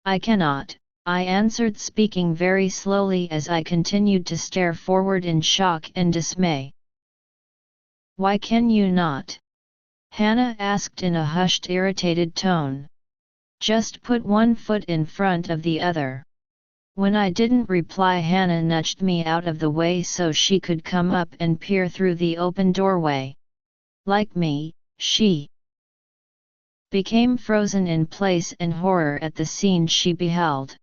I cannot, I answered, speaking very slowly as I continued to stare forward in shock and dismay. Why can you not? Hannah asked in a hushed, irritated tone. Just put one foot in front of the other. When I didn't reply, Hannah nudged me out of the way so she could come up and peer through the open doorway. Like me, she became frozen in place in horror at the scene she beheld.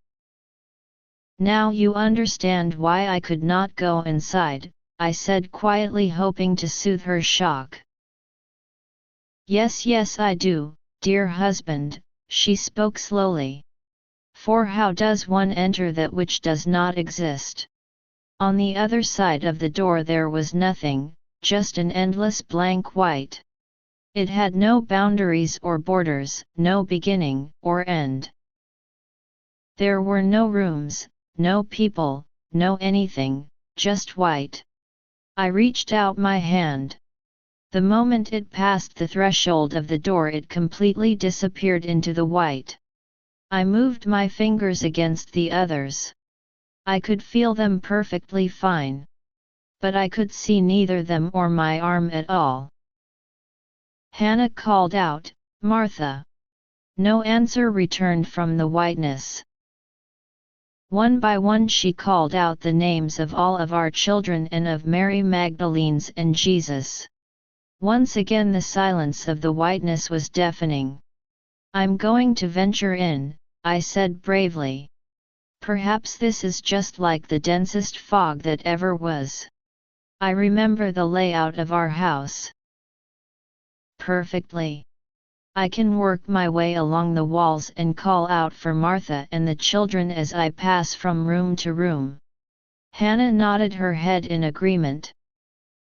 Now you understand why I could not go inside, I said quietly, hoping to soothe her shock. Yes, I do, dear husband, she spoke slowly. For how does one enter that which does not exist? On the other side of the door there was nothing, just an endless blank white. It had no boundaries or borders, no beginning or end. There were no rooms, no people, no anything, just white. I reached out my hand. The moment it passed the threshold of the door, it completely disappeared into the white. I moved my fingers against the others. I could feel them perfectly fine. But I could see neither them or my arm at all. Hannah called out, Martha. No answer returned from the whiteness. One by one she called out the names of all of our children and of Mary Magdalene's and Jesus. Once again the silence of the whiteness was deafening. I'm going to venture in, I said bravely. Perhaps this is just like the densest fog that ever was. I remember the layout of our house perfectly. I can work my way along the walls and call out for Martha and the children as I pass from room to room. Hannah nodded her head in agreement.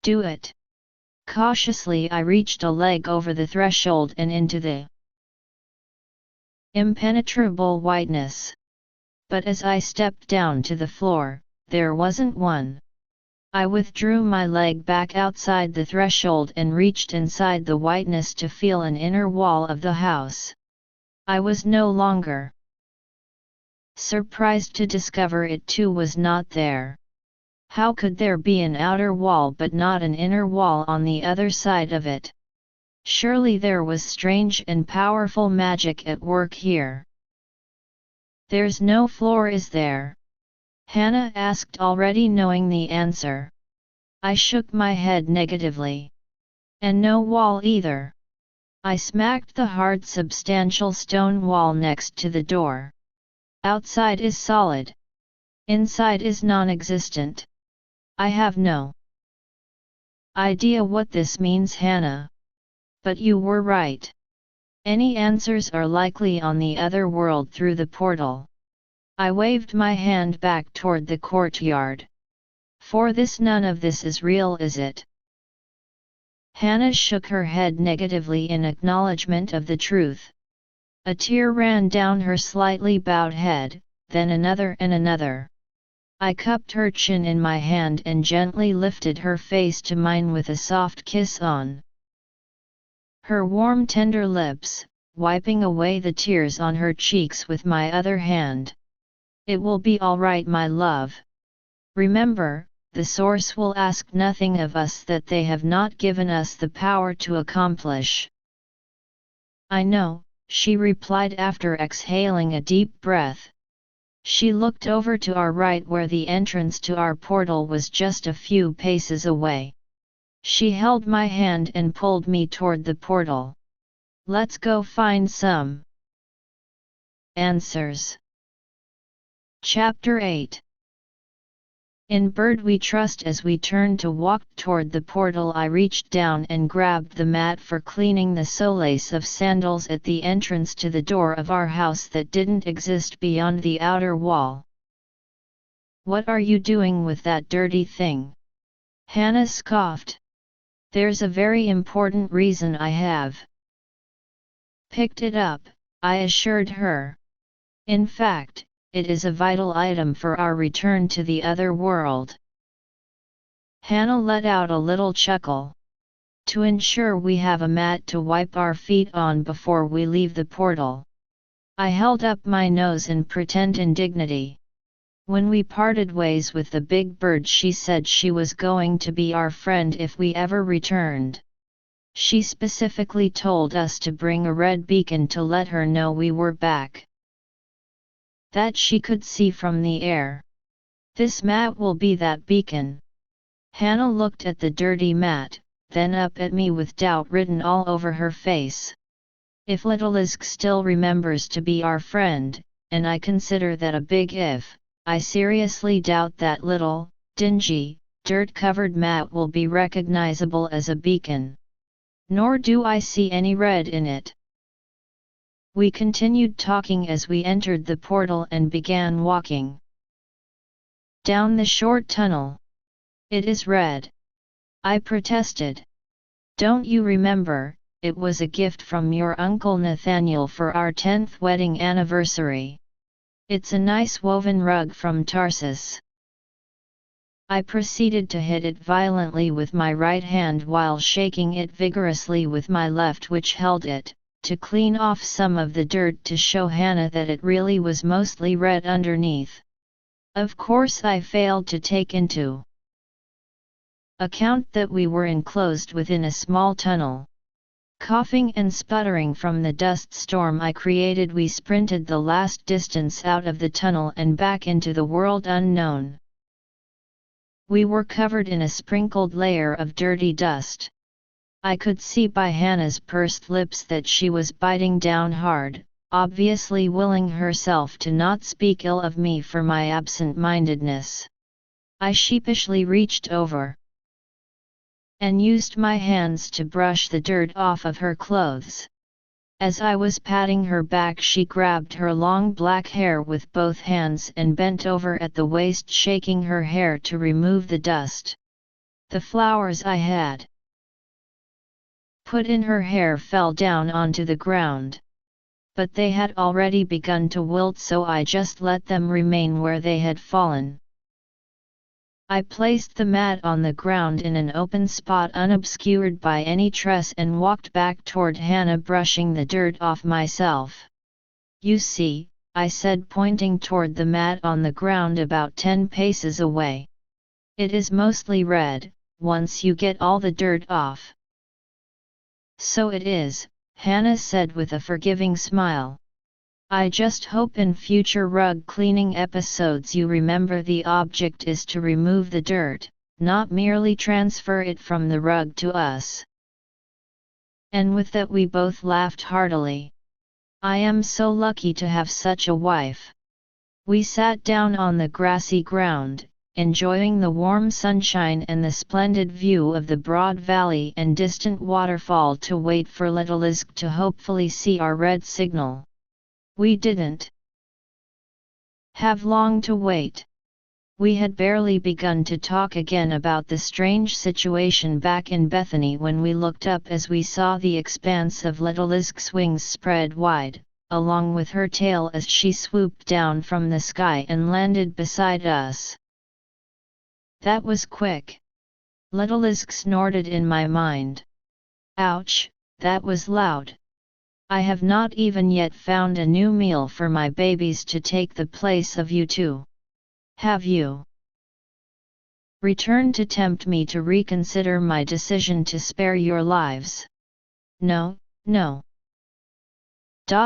Do it. Cautiously I reached a leg over the threshold and into the impenetrable whiteness. But as I stepped down to the floor, there wasn't one. I withdrew my leg back outside the threshold and reached inside the whiteness to feel an inner wall of the house. I was no longer surprised to discover it too was not there. How could there be an outer wall but not an inner wall on the other side of it? Surely there was strange and powerful magic at work here. There's no floor, is there? Hannah asked, already knowing the answer. I shook my head negatively. And no wall either. I smacked the hard, substantial stone wall next to the door. Outside is solid. Inside is non-existent. I have no idea what this means, Hannah. But you were right. Any answers are likely on the other world through the portal. I waved my hand back toward the courtyard. For this, none of this is real, is it? Hannah shook her head negatively in acknowledgement of the truth. A tear ran down her slightly bowed head, then another and another. I cupped her chin in my hand and gently lifted her face to mine with a soft kiss on Her warm tender lips, wiping away the tears on her cheeks with my other hand. It will be all right, my love. Remember, the Source will ask nothing of us that they have not given us the power to accomplish. I know, she replied after exhaling a deep breath. She looked over to our right where the entrance to our portal was just a few paces away. She held my hand and pulled me toward the portal. Let's go find some answers. Chapter 8. In Bird We Trust. As we turned to walk toward the portal, I reached down and grabbed the mat for cleaning the solace of sandals at the entrance to the door of our house that didn't exist beyond the outer wall. What are you doing with that dirty thing? Hannah scoffed. There's a very important reason I have picked it up, I assured her. In fact, it is a vital item for our return to the other world. Hannah let out a little chuckle. To ensure we have a mat to wipe our feet on before we leave the portal. I held up my nose in pretend indignity. When we parted ways with the big bird, she said she was going to be our friend if we ever returned. She specifically told us to bring a red beacon to let her know we were back. That she could see from the air. This mat will be that beacon. Hannah looked at the dirty mat, then up at me with doubt written all over her face. If Little Isk still remembers to be our friend, and I consider that a big if, I seriously doubt that little, dingy, dirt-covered mat will be recognizable as a beacon. Nor do I see any red in it. We continued talking as we entered the portal and began walking down the short tunnel. It is red, I protested. Don't you remember, it was a gift from your Uncle Nathaniel for our 10th wedding anniversary. It's a nice woven rug from Tarsus. I proceeded to hit it violently with my right hand while shaking it vigorously with my left, which held it, to clean off some of the dirt to show Hannah that it really was mostly red underneath. Of course I failed to take into account that we were enclosed within a small tunnel. Coughing and sputtering from the dust storm I created, we sprinted the last distance out of the tunnel and back into the world unknown. We were covered in a sprinkled layer of dirty dust. I could see by Hannah's pursed lips that she was biting down hard, obviously willing herself to not speak ill of me for my absent-mindedness. I sheepishly reached over and used my hands to brush the dirt off of her clothes. As I was patting her back, she grabbed her long black hair with both hands and bent over at the waist, shaking her hair to remove the dust. The flowers I had put in her hair fell down onto the ground. But they had already begun to wilt, so I just let them remain where they had fallen. I placed the mat on the ground in an open spot unobscured by any tress and walked back toward Hannah, brushing the dirt off myself. You see, I said, pointing toward the mat on the ground about 10 paces away. It is mostly red, once you get all the dirt off. So it is, Hannah said with a forgiving smile. I just hope in future rug cleaning episodes you remember the object is to remove the dirt, not merely transfer it from the rug to us. And with that we both laughed heartily. I am so lucky to have such a wife. We sat down on the grassy ground, enjoying the warm sunshine and the splendid view of the broad valley and distant waterfall, to wait for Little Isk to hopefully see our red signal. We didn't have long to wait. We had barely begun to talk again about the strange situation back in Bethany when we looked up as we saw the expanse of Little Isk's wings spread wide, along with her tail, as she swooped down from the sky and landed beside us. That was quick. Little Isk snorted in my mind. Ouch, that was loud. I have not even yet found a new meal for my babies to take the place of you two. Have you returned to tempt me to reconsider my decision to spare your lives? No, no.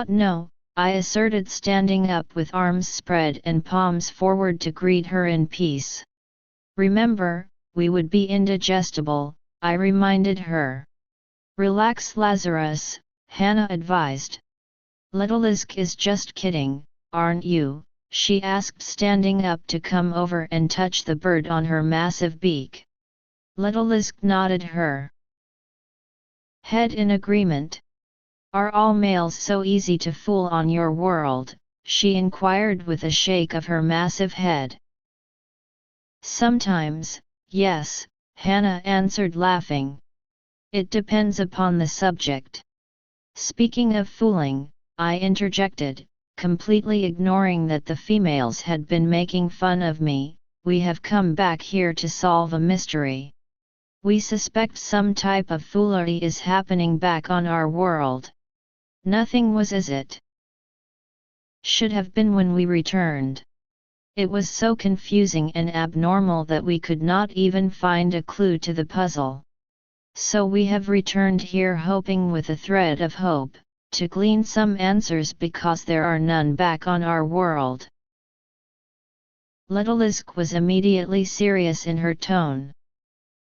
No, I asserted, standing up with arms spread and palms forward to greet her in peace. Remember, we would be indigestible, I reminded her. Relax, Lazarus, Hannah advised. Little Lisk is just kidding, aren't you? She asked, standing up to come over and touch the bird on her massive beak. Little Lisk nodded her head in agreement. Are all males so easy to fool on your world? She inquired with a shake of her massive head. Sometimes, yes, Hannah answered, laughing. It depends upon the subject. Speaking of fooling, I interjected, completely ignoring that the females had been making fun of me. We have come back here to solve a mystery. We suspect some type of foolery is happening back on our world. Nothing was as it should have been when we returned. It was so confusing and abnormal that we could not even find a clue to the puzzle. So we have returned here hoping, with a thread of hope, to glean some answers, because there are none back on our world. Little Lisk was immediately serious in her tone.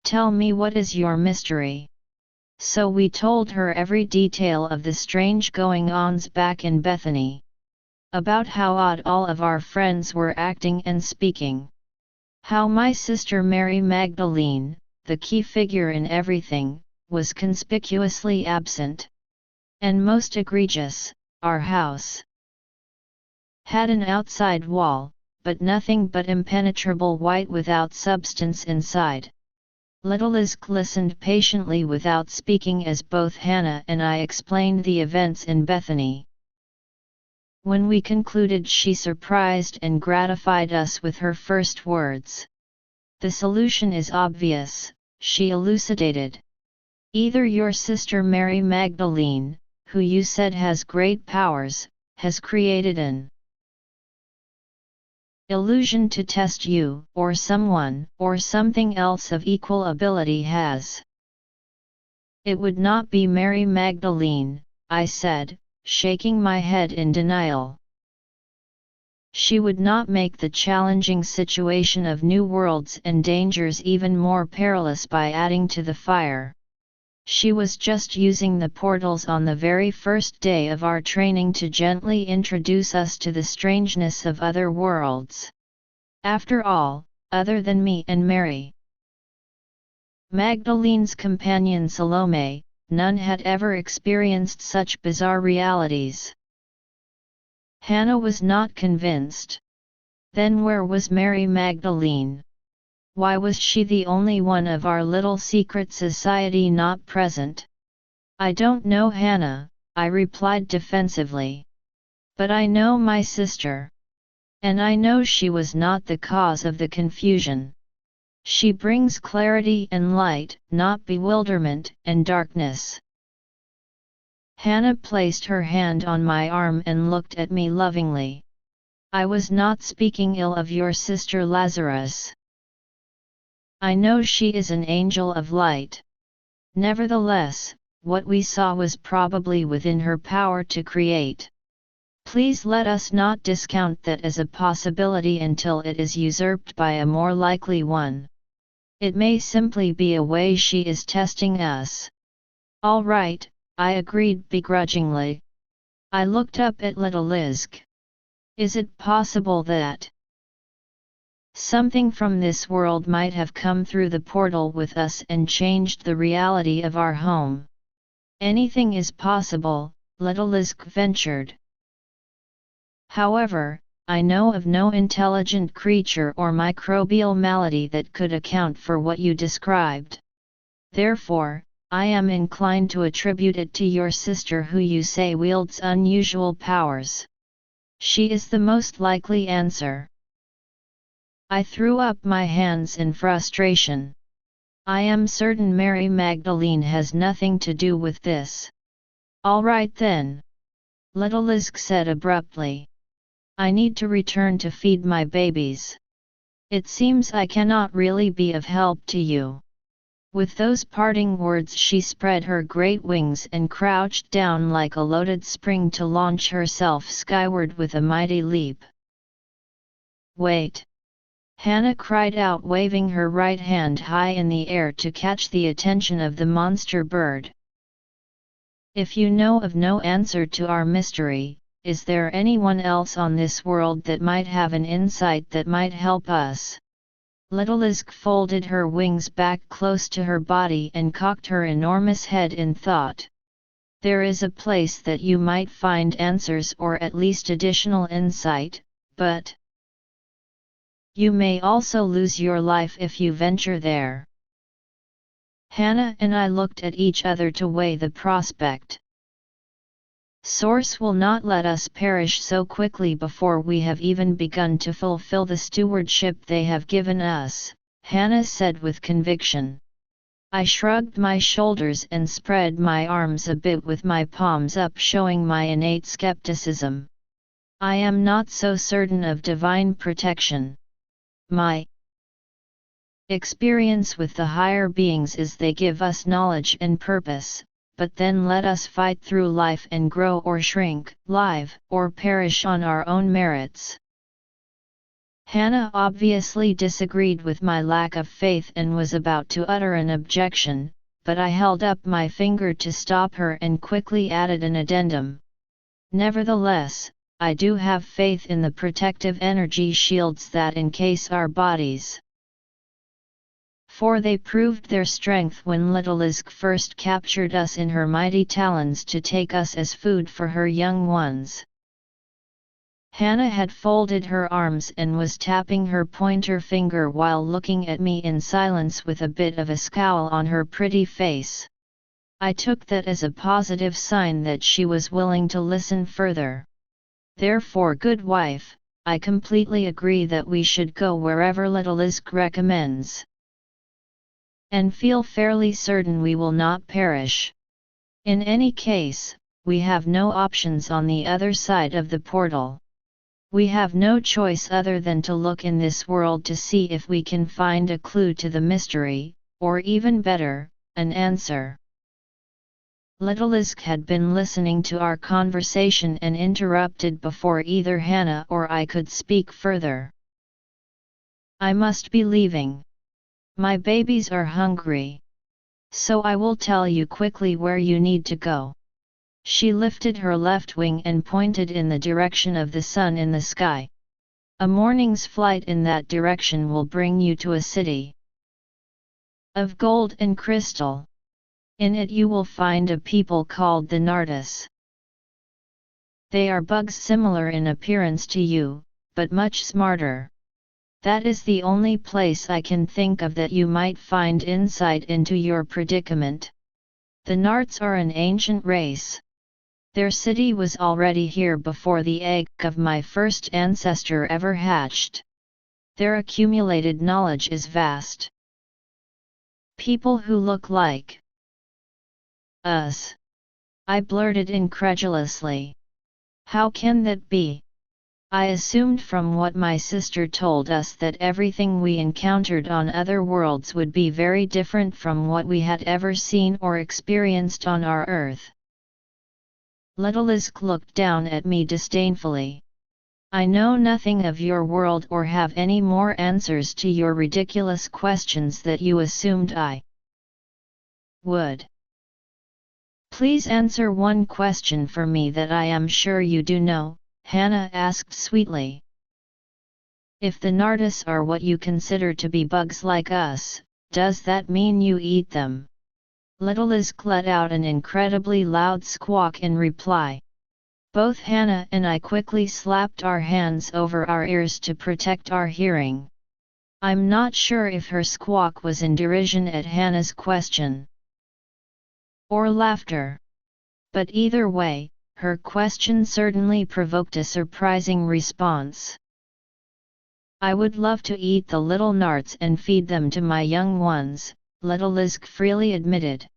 Tell me, what is your mystery? So we told her every detail of the strange going-ons back in Bethany. About how odd all of our friends were acting and speaking. How my sister Mary Magdelene, the key figure in everything, was conspicuously absent. And most egregious, our house had an outside wall, but nothing but impenetrable white without substance inside. Little Lisk listened patiently without speaking as both Hannah and I explained the events in Bethany. When we concluded, she surprised and gratified us with her first words. The solution is obvious, she elucidated. Either your sister Mary Magdelene, who you said has great powers, has created an illusion to test you, or someone, or something else of equal ability has. It would not be Mary Magdelene, I said, shaking my head in denial. She would not make the challenging situation of new worlds and dangers even more perilous by adding to the fire. She was just using the portals on the very first day of our training to gently introduce us to the strangeness of other worlds. After all, other than me and Mary Magdalene's companion Salome, none had ever experienced such bizarre realities. Hannah was not convinced. Then where was Mary Magdelene? Why was she the only one of our little secret society not present? I don't know, Hannah, I replied defensively. But I know my sister. And I know she was not the cause of the confusion. She brings clarity and light, not bewilderment and darkness. Hannah placed her hand on my arm and looked at me lovingly. I was not speaking ill of your sister Lazarus. I know she is an angel of light. Nevertheless, what we saw was probably within her power to create. Please let us not discount that as a possibility until it is usurped by a more likely one. It may simply be a way she is testing us. All right, I agreed begrudgingly. I looked up at Little Lisk. Is it possible that something from this world might have come through the portal with us and changed the reality of our home? Anything is possible, Little Lisk ventured. However, I know of no intelligent creature or microbial malady that could account for what you described. Therefore, I am inclined to attribute it to your sister, who you say wields unusual powers. She is the most likely answer. I threw up my hands in frustration. I am certain Mary Magdelene has nothing to do with this. All right then, little Lisk said abruptly. I need to return to feed my babies. It seems I cannot really be of help to you. With those parting words she spread her great wings and crouched down like a loaded spring to launch herself skyward with a mighty leap. Wait! Hannah cried out, waving her right hand high in the air to catch the attention of the monster bird. If you know of no answer to our mystery, is there anyone else on this world that might have an insight that might help us? Little Lisk folded her wings back close to her body and cocked her enormous head in thought. There is a place that you might find answers or at least additional insight, but you may also lose your life if you venture there. Hannah and I looked at each other to weigh the prospect. Source will not let us perish so quickly before we have even begun to fulfill the stewardship they have given us, Hannah said with conviction. I shrugged my shoulders and spread my arms a bit with my palms up, showing my innate skepticism. I am not so certain of divine protection. My experience with the higher beings is they give us knowledge and purpose, but then let us fight through life and grow or shrink, live or perish on our own merits. Hannah obviously disagreed with my lack of faith and was about to utter an objection, but I held up my finger to stop her and quickly added an addendum. Nevertheless, I do have faith in the protective energy shields that encase our bodies. For they proved their strength when little Lisk first captured us in her mighty talons to take us as food for her young ones. Hannah had folded her arms and was tapping her pointer finger while looking at me in silence with a bit of a scowl on her pretty face. I took that as a positive sign that she was willing to listen further. Therefore, good wife, I completely agree that we should go wherever little Lisk recommends. And feel fairly certain we will not perish. In any case, we have no options on the other side of the portal. We have no choice other than to look in this world to see if we can find a clue to the mystery, or even better, an answer. Little Lisk had been listening to our conversation and interrupted before either Hannah or I could speak further. I must be leaving. My babies are hungry. So I will tell you quickly where you need to go. She lifted her left wing and pointed in the direction of the sun in the sky. A morning's flight in that direction will bring you to a city of gold and crystal. In it you will find a people called the Nardis. They are bugs similar in appearance to you, but much smarter. That is the only place I can think of that you might find insight into your predicament. The Narts are an ancient race. Their city was already here before the egg of my first ancestor ever hatched. Their accumulated knowledge is vast. People who look like us, I blurted incredulously. How can that be? I assumed from what my sister told us that everything we encountered on other worlds would be very different from what we had ever seen or experienced on our Earth. Little Lisk looked down at me disdainfully. I know nothing of your world or have any more answers to your ridiculous questions that you assumed I would. Please answer one question for me that I am sure you do know, Hannah asked sweetly. If the Nardis are what you consider to be bugs like us, does that mean you eat them? Little Lisk let out an incredibly loud squawk in reply. Both Hannah and I quickly slapped our hands over our ears to protect our hearing. I'm not sure if her squawk was in derision at Hannah's question or laughter. But either way, her question certainly provoked a surprising response. I would love to eat the little Narts and feed them to my young ones, little Lisk freely admitted.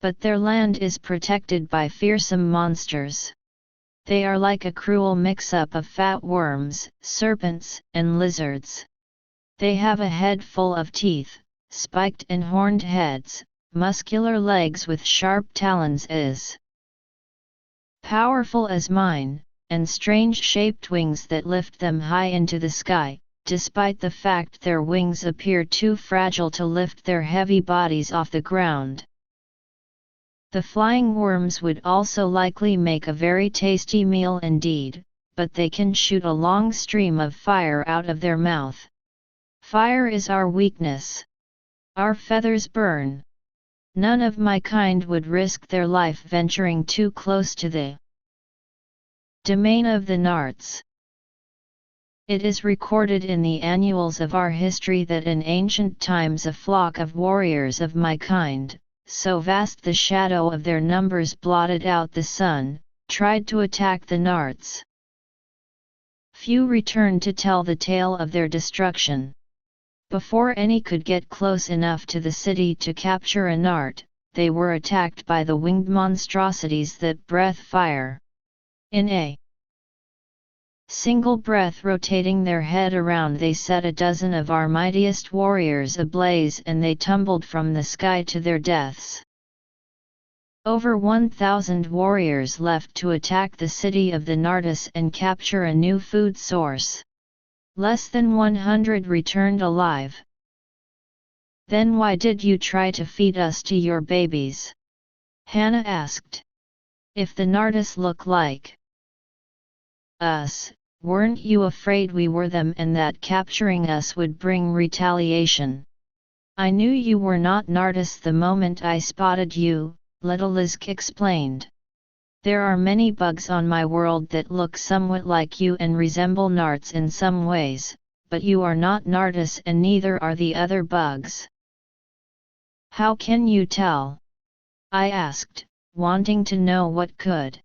But their land is protected by fearsome monsters. They are like a cruel mix-up of fat worms, serpents, and lizards. They have a head full of teeth, spiked and horned heads, muscular legs with sharp talons as powerful as mine, and strange-shaped wings that lift them high into the sky, despite the fact their wings appear too fragile to lift their heavy bodies off the ground. The flying worms would also likely make a very tasty meal indeed, but they can shoot a long stream of fire out of their mouth. Fire is our weakness. Our feathers burn. None of my kind would risk their life venturing too close to the domain of the Narts. It is recorded in the annuals of our history that in ancient times a flock of warriors of my kind, so vast the shadow of their numbers blotted out the sun, tried to attack the Narts. Few returned to tell the tale of their destruction. Before any could get close enough to the city to capture a Nart, they were attacked by the winged monstrosities that breathe fire. In a single breath rotating their head around, they set a dozen of our mightiest warriors ablaze, and they tumbled from the sky to their deaths. Over 1,000 warriors left to attack the city of the Nartis and capture a new food source. Less than 100 returned alive. Then why did you try to feed us to your babies? Hannah asked. If the Nartis look like us, weren't you afraid we were them and that capturing us would bring retaliation? I knew you were not Nartis the moment I spotted you, Little Lisk explained. There are many bugs on my world that look somewhat like you and resemble Narts in some ways, but you are not Nartis and neither are the other bugs. How can you tell? I asked, wanting to know what could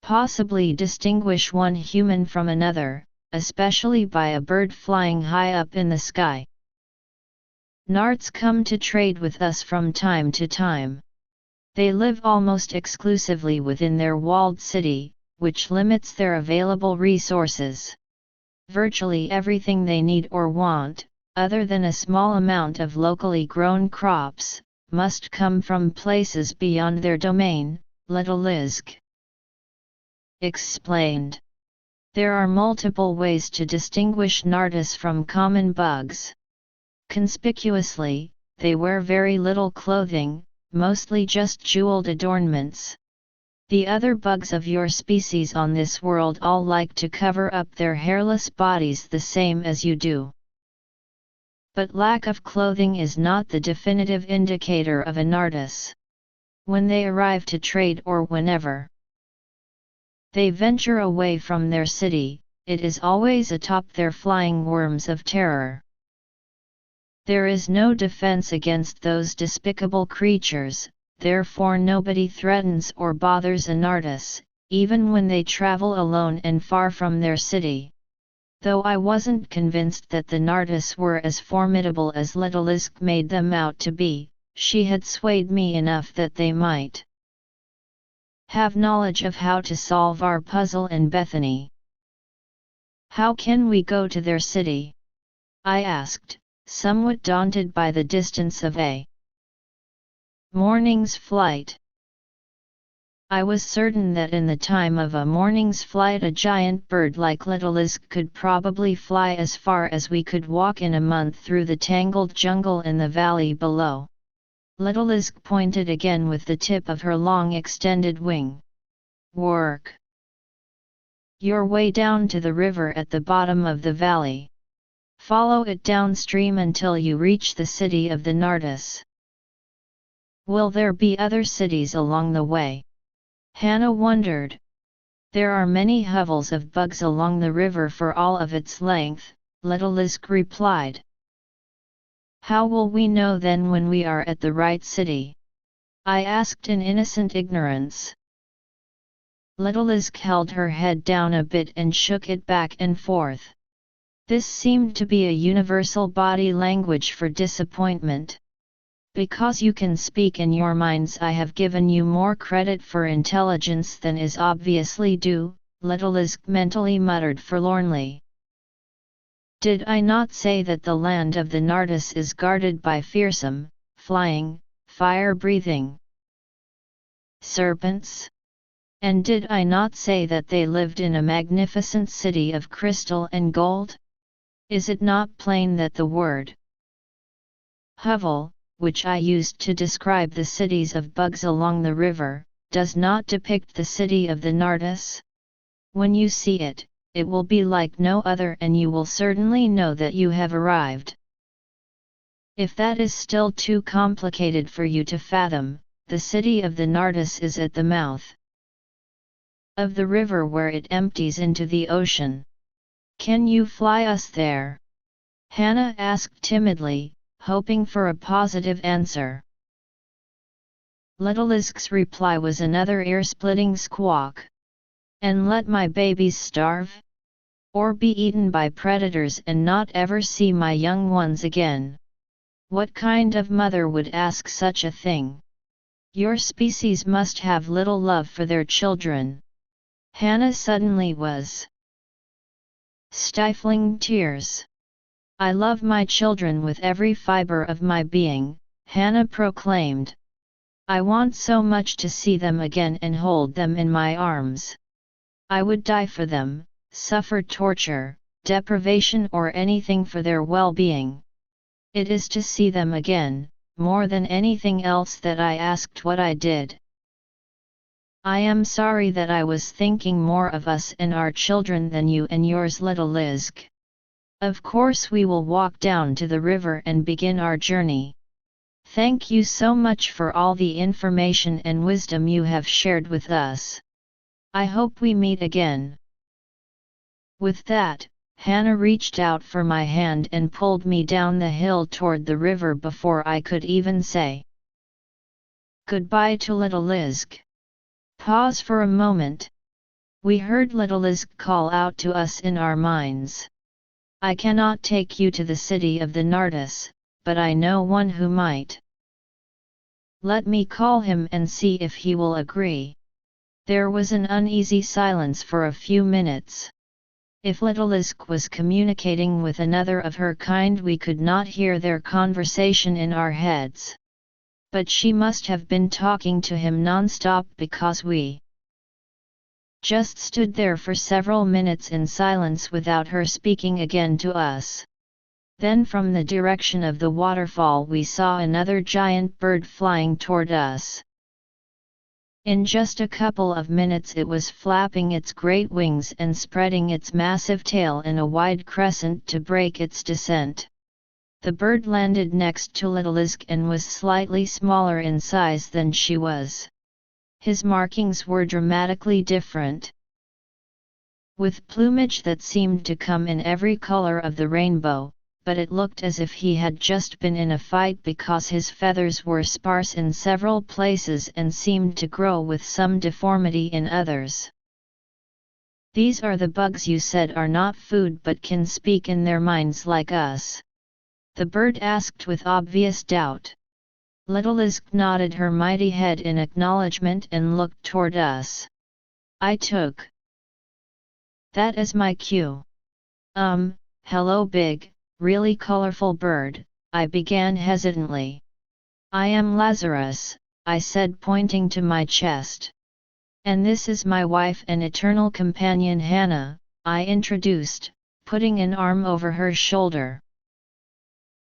possibly distinguish one human from another, especially by a bird flying high up in the sky. Narts come to trade with us from time to time. They live almost exclusively within their walled city, which limits their available resources. Virtually everything they need or want, other than a small amount of locally grown crops, must come from places beyond their domain, Little Lisk explained. There are multiple ways to distinguish Nartis from common bugs. Conspicuously, they wear very little clothing, mostly just jeweled adornments. The other bugs of your species on this world all like to cover up their hairless bodies the same as you do. But lack of clothing is not the definitive indicator of a Nartis. When they arrive to trade or whenever they venture away from their city, it is always atop their flying worms of terror. There is no defense against those despicable creatures, therefore nobody threatens or bothers a Nartis, even when they travel alone and far from their city. Though I wasn't convinced that the Nartis were as formidable as Little Lisk made them out to be, she had swayed me enough that they might have knowledge of how to solve our puzzle in Bethany. How can we go to their city? I asked, somewhat daunted by the distance of a morning's flight. I was certain that in the time of a morning's flight a giant bird like Little Lisk could probably fly as far as we could walk in a month through the tangled jungle in the valley below. Little Lisk pointed again with the tip of her long extended wing. Work your way down to the river at the bottom of the valley. Follow it downstream until you reach the city of the Nartis. Will there be other cities along the way? Hannah wondered. There are many hovels of bugs along the river for all of its length, Little Lisk replied. How will we know then when we are at the right city? I asked in innocent ignorance. Little Lisk held her head down a bit and shook it back and forth. This seemed to be a universal body language for disappointment. Because you can speak in your minds, I have given you more credit for intelligence than is obviously due, Littlelisk mentally muttered forlornly. Did I not say that the land of the Nardis is guarded by fearsome, flying, fire-breathing serpents? And did I not say that they lived in a magnificent city of crystal and gold? Is it not plain that the word hovel, which I used to describe the cities of bugs along the river, does not depict the city of the Nardis? When you see it, it will be like no other, and you will certainly know that you have arrived. If that is still too complicated for you to fathom, the city of the Nardis is at the mouth of the river where it empties into the ocean. Can you fly us there? Hannah asked timidly, hoping for a positive answer. Littlelisk's reply was another ear-splitting squawk. And let my babies starve? Or be eaten by predators and not ever see my young ones again? What kind of mother would ask such a thing? Your species must have little love for their children. Hannah suddenly was stifling tears. I love my children with every fiber of my being, Hannah proclaimed. I want so much to see them again and hold them in my arms. I would die for them, suffer torture, deprivation or anything for their well-being. It is to see them again, more than anything else that I asked what I did. I am sorry that I was thinking more of us and our children than you and yours, Littlelisk. Of course we will walk down to the river and begin our journey. Thank you so much for all the information and wisdom you have shared with us. I hope we meet again. With that, Hannah reached out for my hand and pulled me down the hill toward the river before I could even say goodbye to Littlelisk. Pause for a moment. We heard Littlelisk call out to us in our minds. I cannot take you to the city of the Nardis, but I know one who might. Let me call him and see if he will agree. There was an uneasy silence for a few minutes. If Littlelisk was communicating with another of her kind, we could not hear their conversation in our heads. But she must have been talking to him non-stop, because we just stood there for several minutes in silence without her speaking again to us. Then from the direction of the waterfall we saw another giant bird flying toward us. In just a couple of minutes it was flapping its great wings and spreading its massive tail in a wide crescent to break its descent. The bird landed next to Littlelisk and was slightly smaller in size than she was. His markings were dramatically different. With plumage that seemed to come in every color of the rainbow, but it looked as if he had just been in a fight because his feathers were sparse in several places and seemed to grow with some deformity in others. These are the bugs you said are not food but can speak in their minds like us? The bird asked with obvious doubt. Littlelisk nodded her mighty head in acknowledgement and looked toward us. I took that as my cue. Hello big, really colorful bird, I began hesitantly. I am Lazarus, I said, pointing to my chest. And this is my wife and eternal companion Hannah, I introduced, putting an arm over her shoulder.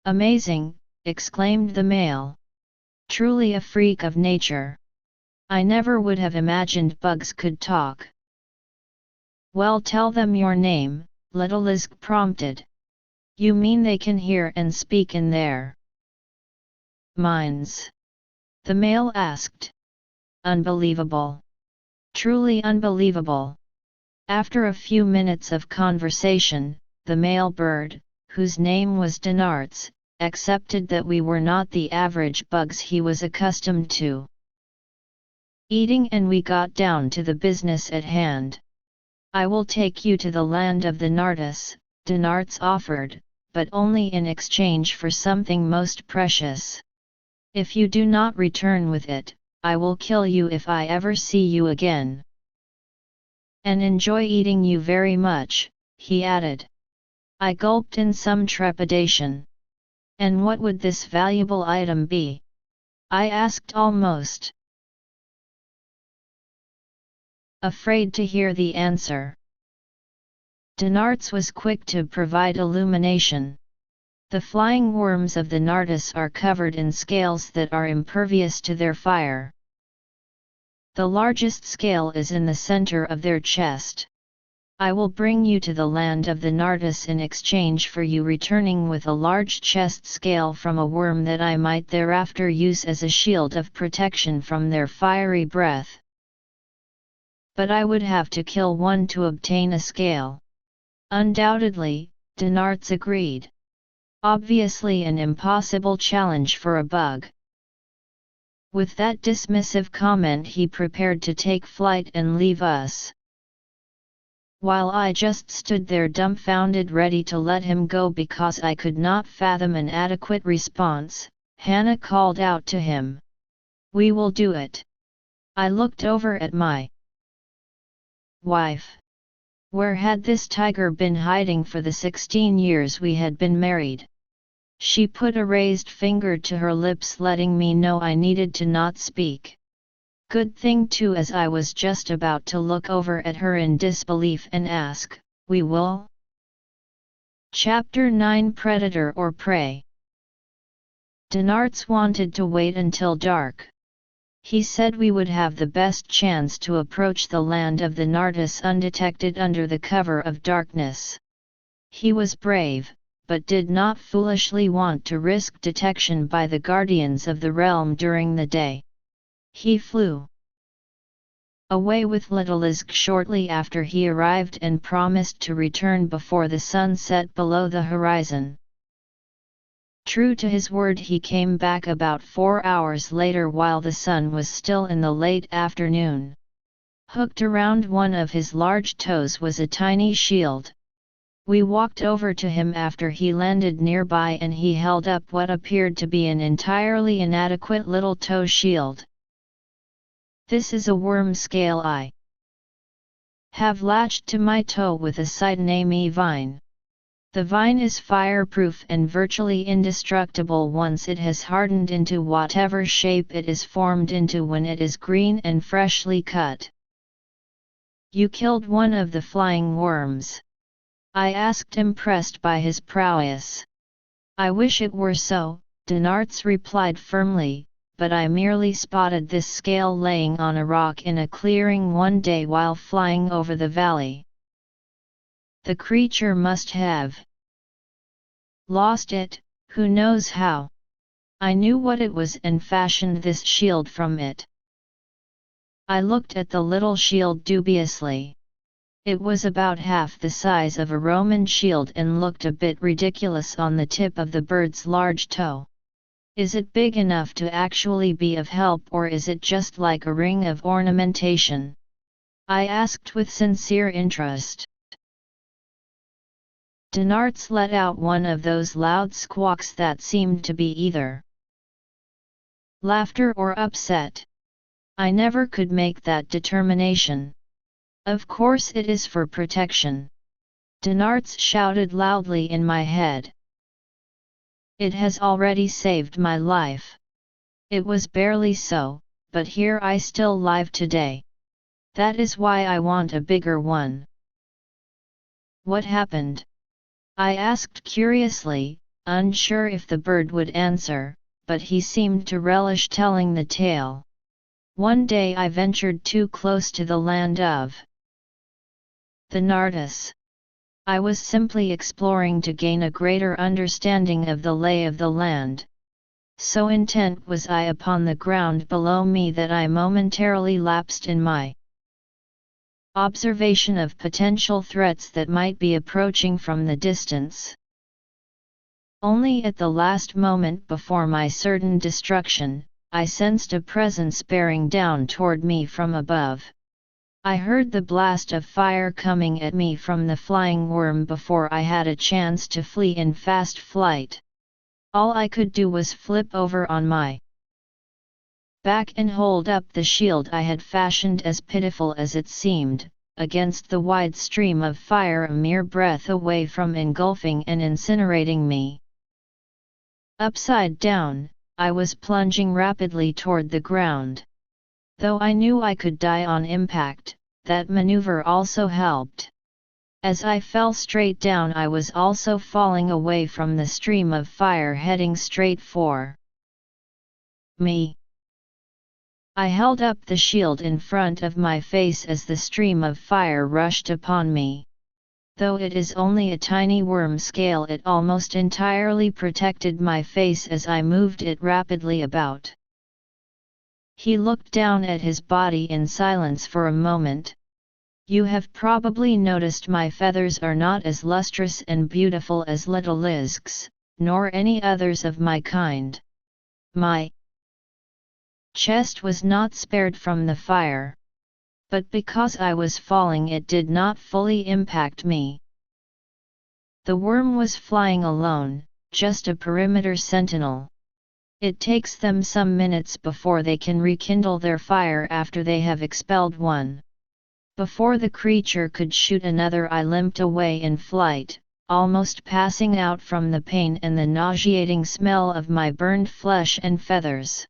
Amazing, exclaimed the male. Truly a freak of nature. I never would have imagined bugs could talk. Well, tell them your name, Littlelisk prompted. You mean they can hear and speak in their minds? The male asked. Unbelievable. Truly unbelievable. After a few minutes of conversation, the male bird, whose name was Dinarts, accepted that we were not the average bugs he was accustomed to eating, and we got down to the business at hand. I will take you to the land of the Nardis, Dinarts offered, but only in exchange for something most precious. If you do not return with it, I will kill you if I ever see you again. And enjoy eating you very much," he added. I gulped in some trepidation. "And what would this valuable item be?" I asked, almost afraid to hear the answer. Denarts was quick to provide illumination. The flying worms of the Nartis are covered in scales that are impervious to their fire. The largest scale is in the center of their chest. I will bring you to the land of the Nartis in exchange for you returning with a large chest scale from a worm that I might thereafter use as a shield of protection from their fiery breath. But I would have to kill one to obtain a scale. Undoubtedly, Denarts agreed. Obviously an impossible challenge for a bug. With that dismissive comment he prepared to take flight and leave us. While I just stood there dumbfounded, ready to let him go because I could not fathom an adequate response, Hannah called out to him, "We will do it." I looked over at my wife. Where had this tiger been hiding for the 16 years we had been married? She put a raised finger to her lips, letting me know I needed to not speak. Good thing too, as I was just about to look over at her in disbelief and ask, "We will?" Chapter 9 Predator or Prey. Denarts wanted to wait until dark. He said we would have the best chance to approach the land of the Nartis undetected under the cover of darkness. He was brave, but did not foolishly want to risk detection by the guardians of the realm during the day. He flew away with Littlezg shortly after he arrived and promised to return before the sun set below the horizon. True to his word, he came back about 4 hours later while the sun was still in the late afternoon. Hooked around one of his large toes was a tiny shield. We walked over to him after he landed nearby and he held up what appeared to be an entirely inadequate little toe shield. "This is a worm scale I have latched to my toe with a Cytoname vine. The vine is fireproof and virtually indestructible once it has hardened into whatever shape it is formed into when it is green and freshly cut." "You killed one of the flying worms?" I asked, impressed by his prowess. "I wish it were so," Denarts replied firmly, "but I merely spotted this scale laying on a rock in a clearing one day while flying over the valley. The creature must have lost it, who knows how. I knew what it was and fashioned this shield from it." I looked at the little shield dubiously. It was about half the size of a Roman shield and looked a bit ridiculous on the tip of the bird's large toe. "Is it big enough to actually be of help, or is it just like a ring of ornamentation?" I asked with sincere interest. Denarts let out one of those loud squawks that seemed to be either laughter or upset. I never could make that determination. "Of course it is for protection," Denarts shouted loudly in my head. "It has already saved my life. It was barely so, but here I still live today. That is why I want a bigger one." "What happened?" I asked curiously, unsure if the bird would answer, but he seemed to relish telling the tale. "One day I ventured too close to the land of the Nartis. I was simply exploring to gain a greater understanding of the lay of the land. So intent was I upon the ground below me that I momentarily lapsed in my observation of potential threats that might be approaching from the distance. Only at the last moment before my certain destruction, I sensed a presence bearing down toward me from above. I heard the blast of fire coming at me from the flying worm before I had a chance to flee in fast flight. All I could do was flip over on my back and hold up the shield I had fashioned, as pitiful as it seemed, against the wide stream of fire a mere breath away from engulfing and incinerating me. Upside down, I was plunging rapidly toward the ground. Though I knew I could die on impact, that maneuver also helped. As I fell straight down, I was also falling away from the stream of fire, heading straight for me. I held up the shield in front of my face as the stream of fire rushed upon me. Though it is only a tiny worm scale, it almost entirely protected my face as I moved it rapidly about. He looked down at his body in silence for a moment. You have probably noticed my feathers are not as lustrous and beautiful as little Liz's, nor any others of my kind. My chest was not spared from the fire. But because I was falling, it did not fully impact me. The worm was flying alone, just a perimeter sentinel. It takes them some minutes before they can rekindle their fire after they have expelled one. Before the creature could shoot another, I limped away in flight, almost passing out from the pain and the nauseating smell of my burned flesh and feathers.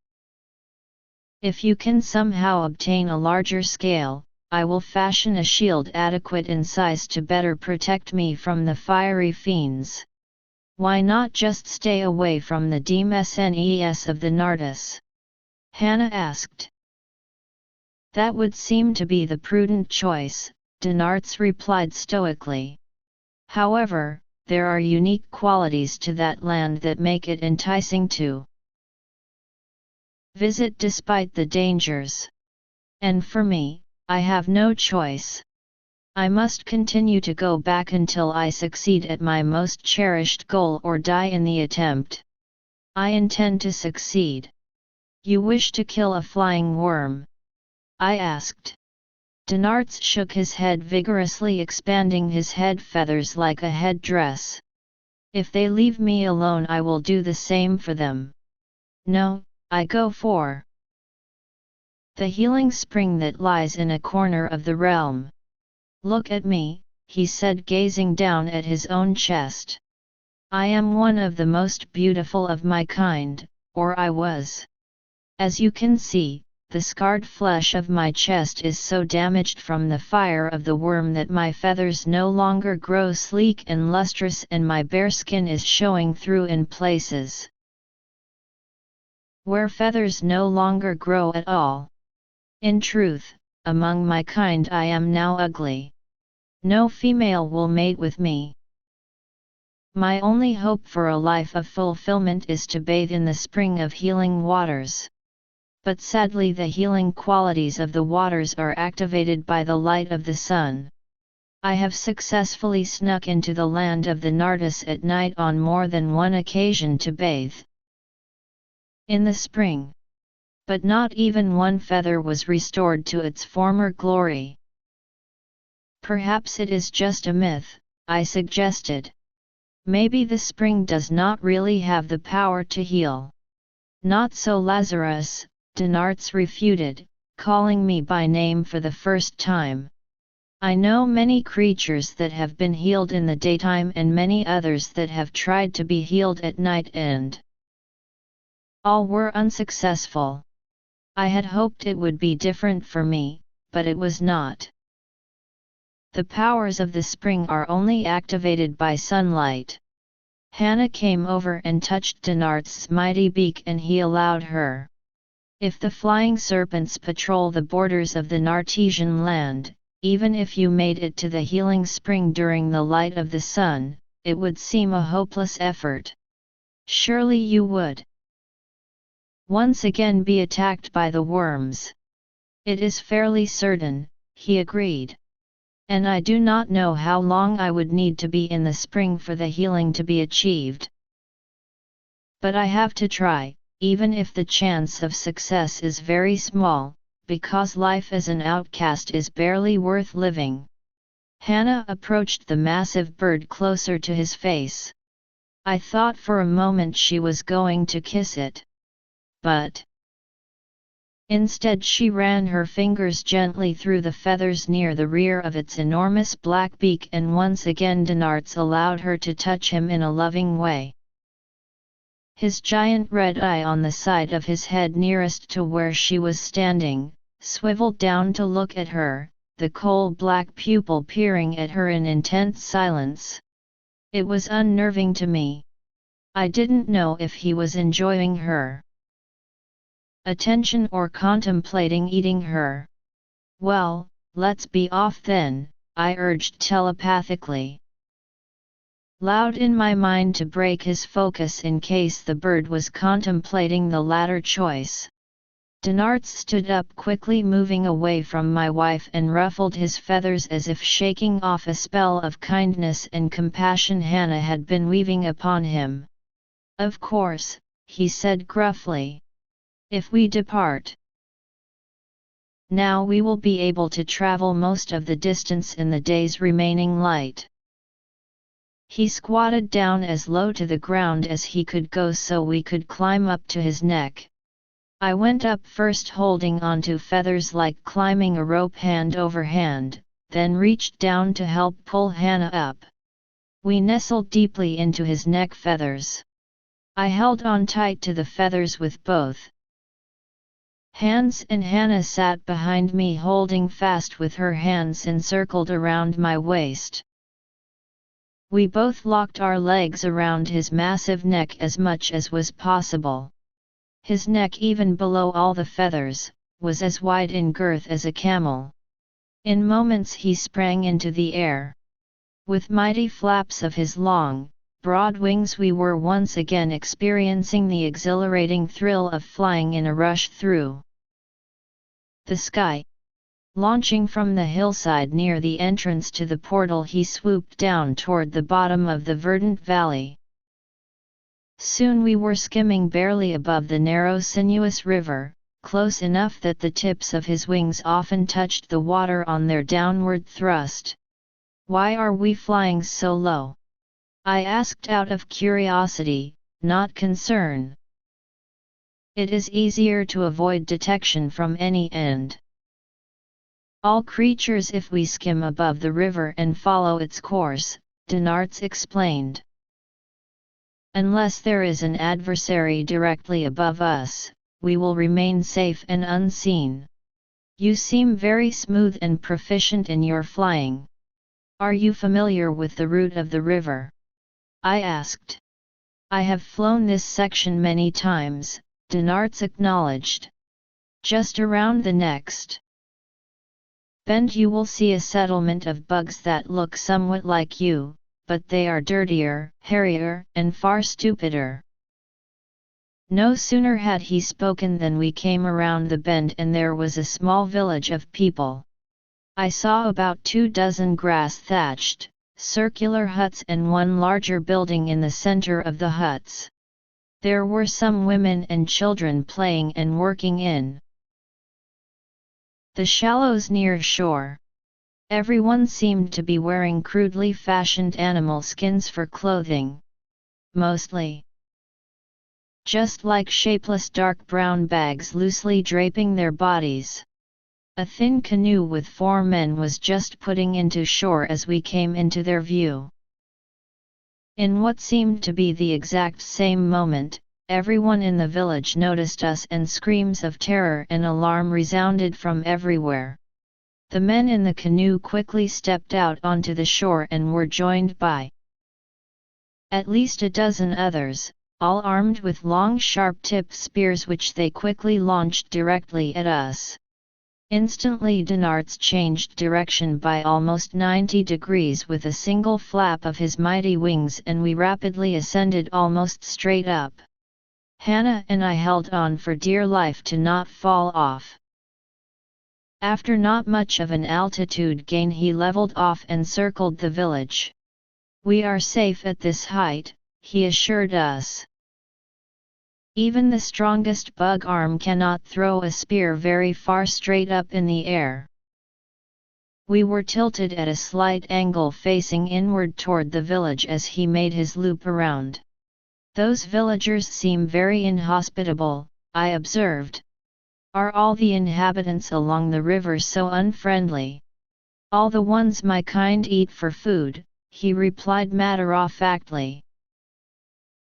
If you can somehow obtain a larger scale, I will fashion a shield adequate in size to better protect me from the fiery fiends. Why not just stay away from the demons of the Nardus? Hannah asked. That would seem to be the prudent choice, Denarts replied stoically. However, there are unique qualities to that land that make it enticing to visit despite the dangers. And for me, I have no choice. I must continue to go back until I succeed at my most cherished goal or die in the attempt. I intend to succeed. You wish to kill a flying worm? I asked. Denarts shook his head vigorously, expanding his head feathers like a headdress. If they leave me alone, I will do the same for them. No, I go for the healing spring that lies in a corner of the realm. Look at me, he said, gazing down at his own chest. I am one of the most beautiful of my kind, or I was. As you can see, the scarred flesh of my chest is so damaged from the fire of the worm that my feathers no longer grow sleek and lustrous, and my bare skin is showing through in places where feathers no longer grow at all. In truth, among my kind I am now ugly. No female will mate with me. My only hope for a life of fulfillment is to bathe in the spring of healing waters. But sadly, the healing qualities of the waters are activated by the light of the sun. I have successfully snuck into the land of the Nardus at night on more than one occasion to bathe in the spring. But not even one feather was restored to its former glory. Perhaps it is just a myth, I suggested. Maybe the spring does not really have the power to heal. Not so, Lazarus, Denarts refuted, calling me by name for the first time. I know many creatures that have been healed in the daytime and many others that have tried to be healed at night, and all were unsuccessful. I had hoped it would be different for me, but it was not. The powers of the spring are only activated by sunlight. Hannah came over and touched Denart's mighty beak, and he allowed her. If the flying serpents patrol the borders of the Nartesian land, even if you made it to the healing spring during the light of the sun, it would seem a hopeless effort. Surely you would once again be attacked by the worms. It is fairly certain, he agreed. And I do not know how long I would need to be in the spring for the healing to be achieved. But I have to try, even if the chance of success is very small, because life as an outcast is barely worth living. Hannah approached the massive bird closer to his face. I thought for a moment she was going to kiss it. But Instead she ran her fingers gently through the feathers near the rear of its enormous black beak, and once again Dinarts allowed her to touch him in a loving way. His giant red eye on the side of his head nearest to where she was standing, swiveled down to look at her, the coal-black pupil peering at her in intense silence. It was unnerving to me. I didn't know if he was enjoying her attention or contemplating eating her. "Well, let's be off then," I urged telepathically, loud in my mind to break his focus in case the bird was contemplating the latter choice. Dinarts stood up quickly, moving away from my wife, and ruffled his feathers as if shaking off a spell of kindness and compassion Hannah had been weaving upon him. "Of course," he said gruffly. "If we depart now, we will be able to travel most of the distance in the day's remaining light." He squatted down as low to the ground as he could go so we could climb up to his neck. I went up first, holding onto feathers like climbing a rope hand over hand, then reached down to help pull Hannah up. We nestled deeply into his neck feathers. I held on tight to the feathers with both hands, and Hannah sat behind me holding fast with her hands encircled around my waist. We both locked our legs around his massive neck as much as was possible. His neck, even below all the feathers, was as wide in girth as a camel. In moments he sprang into the air. With mighty flaps of his long, broad wings we were once again experiencing the exhilarating thrill of flying in a rush through the sky. Launching from the hillside near the entrance to the portal, he swooped down toward the bottom of the verdant valley. Soon we were skimming barely above the narrow sinuous river, close enough that the tips of his wings often touched the water on their downward thrust. "Why are we flying so low?" I asked out of curiosity, not concern. "It is easier to avoid detection from any end. All creatures, if we skim above the river and follow its course," Dinarts explained. "Unless there is an adversary directly above us, we will remain safe and unseen. You seem very smooth and proficient in your flying. Are you familiar with the route of the river?" I asked. "I have flown this section many times," Dinarts acknowledged. "Just around the next bend you will see a settlement of bugs that look somewhat like you, but they are dirtier, hairier, and far stupider." No sooner had he spoken than we came around the bend and there was a small village of people. I saw about 24 grass-thatched, circular huts and one larger building in the center of the huts. There were some women and children playing and working in the shallows near shore. Everyone seemed to be wearing crudely fashioned animal skins for clothing. Mostly just like shapeless dark brown bags loosely draping their bodies. A thin canoe with 4 men was just putting into shore as we came into their view. In what seemed to be the exact same moment, everyone in the village noticed us and screams of terror and alarm resounded from everywhere. The men in the canoe quickly stepped out onto the shore and were joined by at least a dozen others, all armed with long sharp-tipped spears which they quickly launched directly at us. Instantly Dinarts changed direction by almost 90 degrees with a single flap of his mighty wings, and we rapidly ascended almost straight up. Hannah and I held on for dear life to not fall off. After not much of an altitude gain, he leveled off and circled the village. "We are safe at this height," he assured us. "Even the strongest bug arm cannot throw a spear very far straight up in the air." We were tilted at a slight angle facing inward toward the village as he made his loop around. "Those villagers seem very inhospitable," I observed. Are all the inhabitants along the river so unfriendly? All the ones my kind eat for food, he replied matter-of-factly.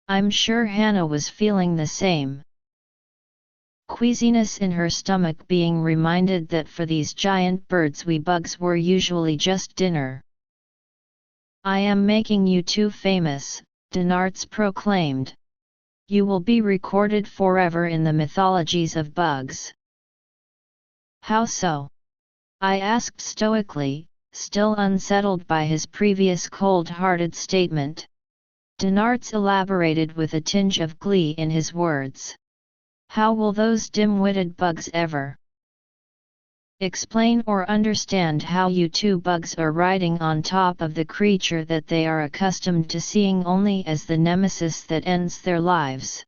I'm sure Hannah was feeling the same. Queasiness in her stomach, being reminded that for these giant birds we bugs were usually just dinner. I am making you too famous, Dinarts proclaimed. You will be recorded forever in the mythologies of bugs. How so? I asked stoically, still unsettled by his previous cold-hearted statement. Dinarts elaborated with a tinge of glee in his words. How will those dim-witted bugs ever explain or understand how you two bugs are riding on top of the creature that they are accustomed to seeing only as the nemesis that ends their lives?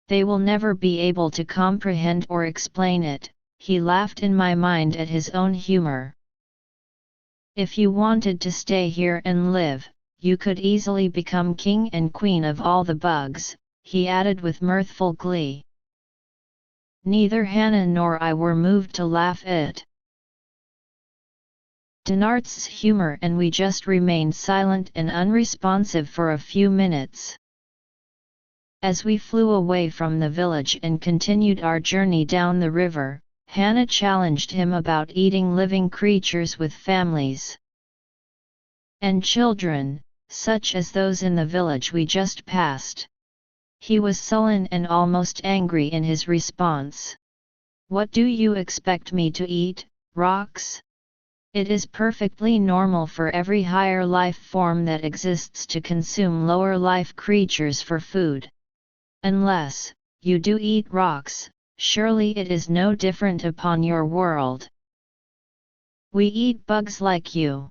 They will never be able to comprehend or explain it. He laughed in my mind at his own humor. If you wanted to stay here and live, you could easily become king and queen of all the bugs, he added with mirthful glee. Neither Hannah nor I were moved to laugh at Dinart's humor, and we just remained silent and unresponsive for a few minutes. As we flew away from the village and continued our journey down the river, Hannah challenged him about eating living creatures with families and children, such as those in the village we just passed. He was sullen and almost angry in his response. What do you expect me to eat, rocks? It is perfectly normal for every higher life form that exists to consume lower life creatures for food. Unless you do eat rocks, surely it is no different upon your world. We eat bugs like you.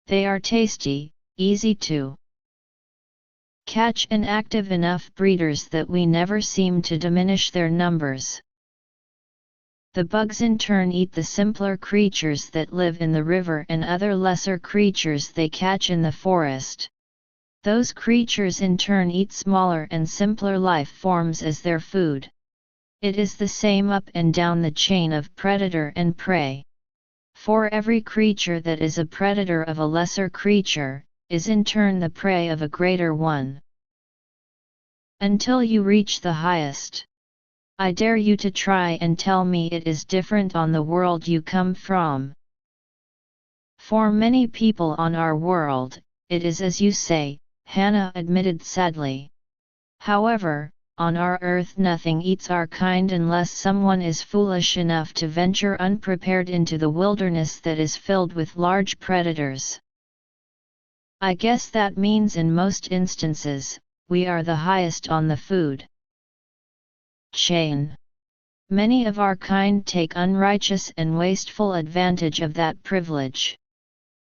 They are tasty, easy to catch and active enough breeders that we never seem to diminish their numbers. The bugs in turn eat the simpler creatures that live in the river and other lesser creatures they catch in the forest. Those creatures in turn eat smaller and simpler life forms as their food. It is the same up and down the chain of predator and prey. For every creature that is a predator of a lesser creature, is in turn the prey of a greater one. Until you reach the highest. I dare you to try and tell me it is different on the world you come from. For many people on our world, it is as you say, Hannah admitted sadly. However, on our earth nothing eats our kind unless someone is foolish enough to venture unprepared into the wilderness that is filled with large predators. I guess that means in most instances, we are the highest on the food chain. Many of our kind take unrighteous and wasteful advantage of that privilege.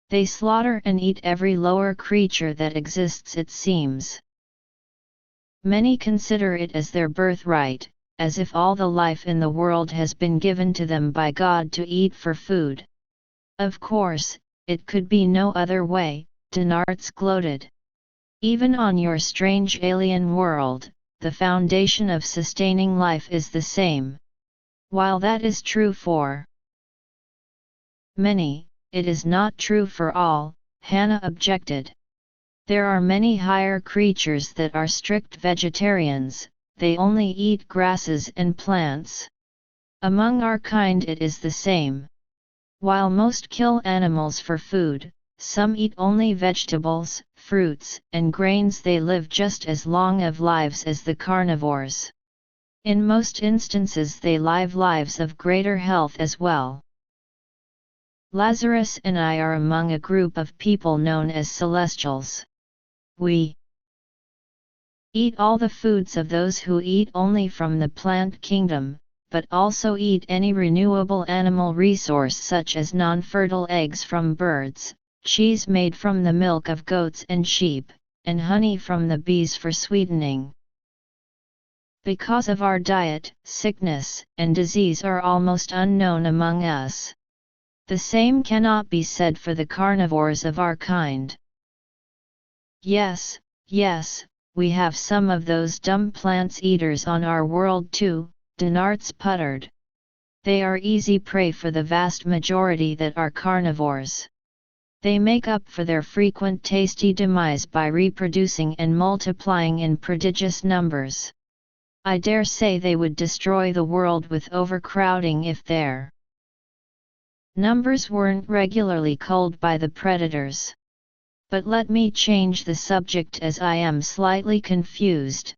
They slaughter and eat every lower creature that exists, it seems. Many consider it as their birthright, as if all the life in the world has been given to them by God to eat for food. Of course, it could be no other way, Dinarts gloated. Even on your strange alien world, the foundation of sustaining life is the same. While that is true for many, it is not true for all, Hannah objected. There are many higher creatures that are strict vegetarians, they only eat grasses and plants. Among our kind it is the same. While most kill animals for food, some eat only vegetables, fruits, and grains. They live just as long of lives as the carnivores. In most instances they live lives of greater health as well. Lazarus and I are among a group of people known as celestials. We eat all the foods of those who eat only from the plant kingdom, but also eat any renewable animal resource such as non-fertile eggs from birds, cheese made from the milk of goats and sheep, and honey from the bees for sweetening. Because of our diet, sickness and disease are almost unknown among us. The same cannot be said for the carnivores of our kind. Yes, we have some of those dumb plants eaters on our world too, Dinarts puttered. They are easy prey for the vast majority that are carnivores. They make up for their frequent tasty demise by reproducing and multiplying in prodigious numbers. I dare say they would destroy the world with overcrowding if their numbers weren't regularly culled by the predators. But let me change the subject as I am slightly confused.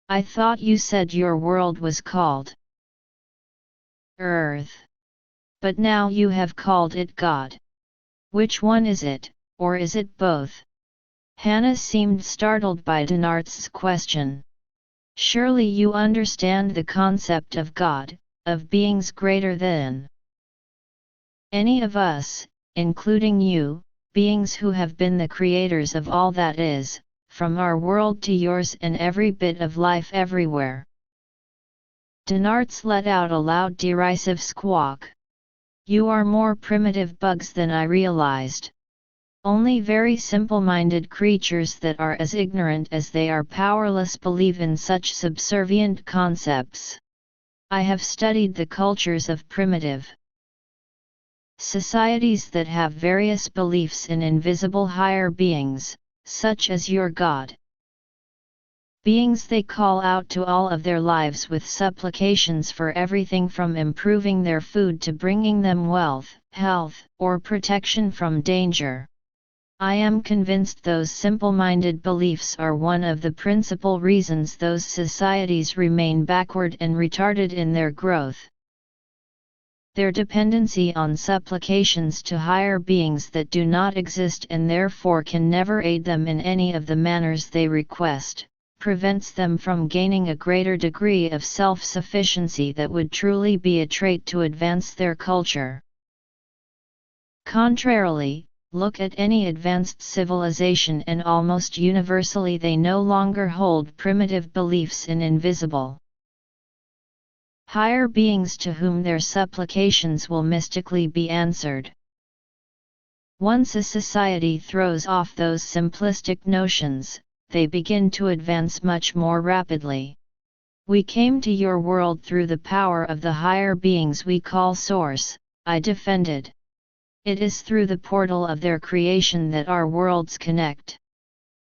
I thought you said your world was called Earth. But now you have called it God. Which one is it, or is it both? Hannah seemed startled by Denart's question. Surely you understand the concept of God, of beings greater than any of us, including you, beings who have been the creators of all that is, from our world to yours and every bit of life everywhere. Denarts let out a loud derisive squawk. You are more primitive bugs than I realized. Only very simple-minded creatures that are as ignorant as they are powerless believe in such subservient concepts. I have studied the cultures of primitive societies that have various beliefs in invisible higher beings, such as your God. Beings they call out to all of their lives with supplications for everything from improving their food to bringing them wealth, health, or protection from danger. I am convinced those simple-minded beliefs are one of the principal reasons those societies remain backward and retarded in their growth. Their dependency on supplications to higher beings that do not exist and therefore can never aid them in any of the manners they request, prevents them from gaining a greater degree of self-sufficiency that would truly be a trait to advance their culture. Contrarily, look at any advanced civilization and almost universally they no longer hold primitive beliefs in invisible higher beings to whom their supplications will mystically be answered. Once a society throws off those simplistic notions, they begin to advance much more rapidly. We came to your world through the power of the higher beings we call Source, I defended. It is through the portal of their creation that our worlds connect.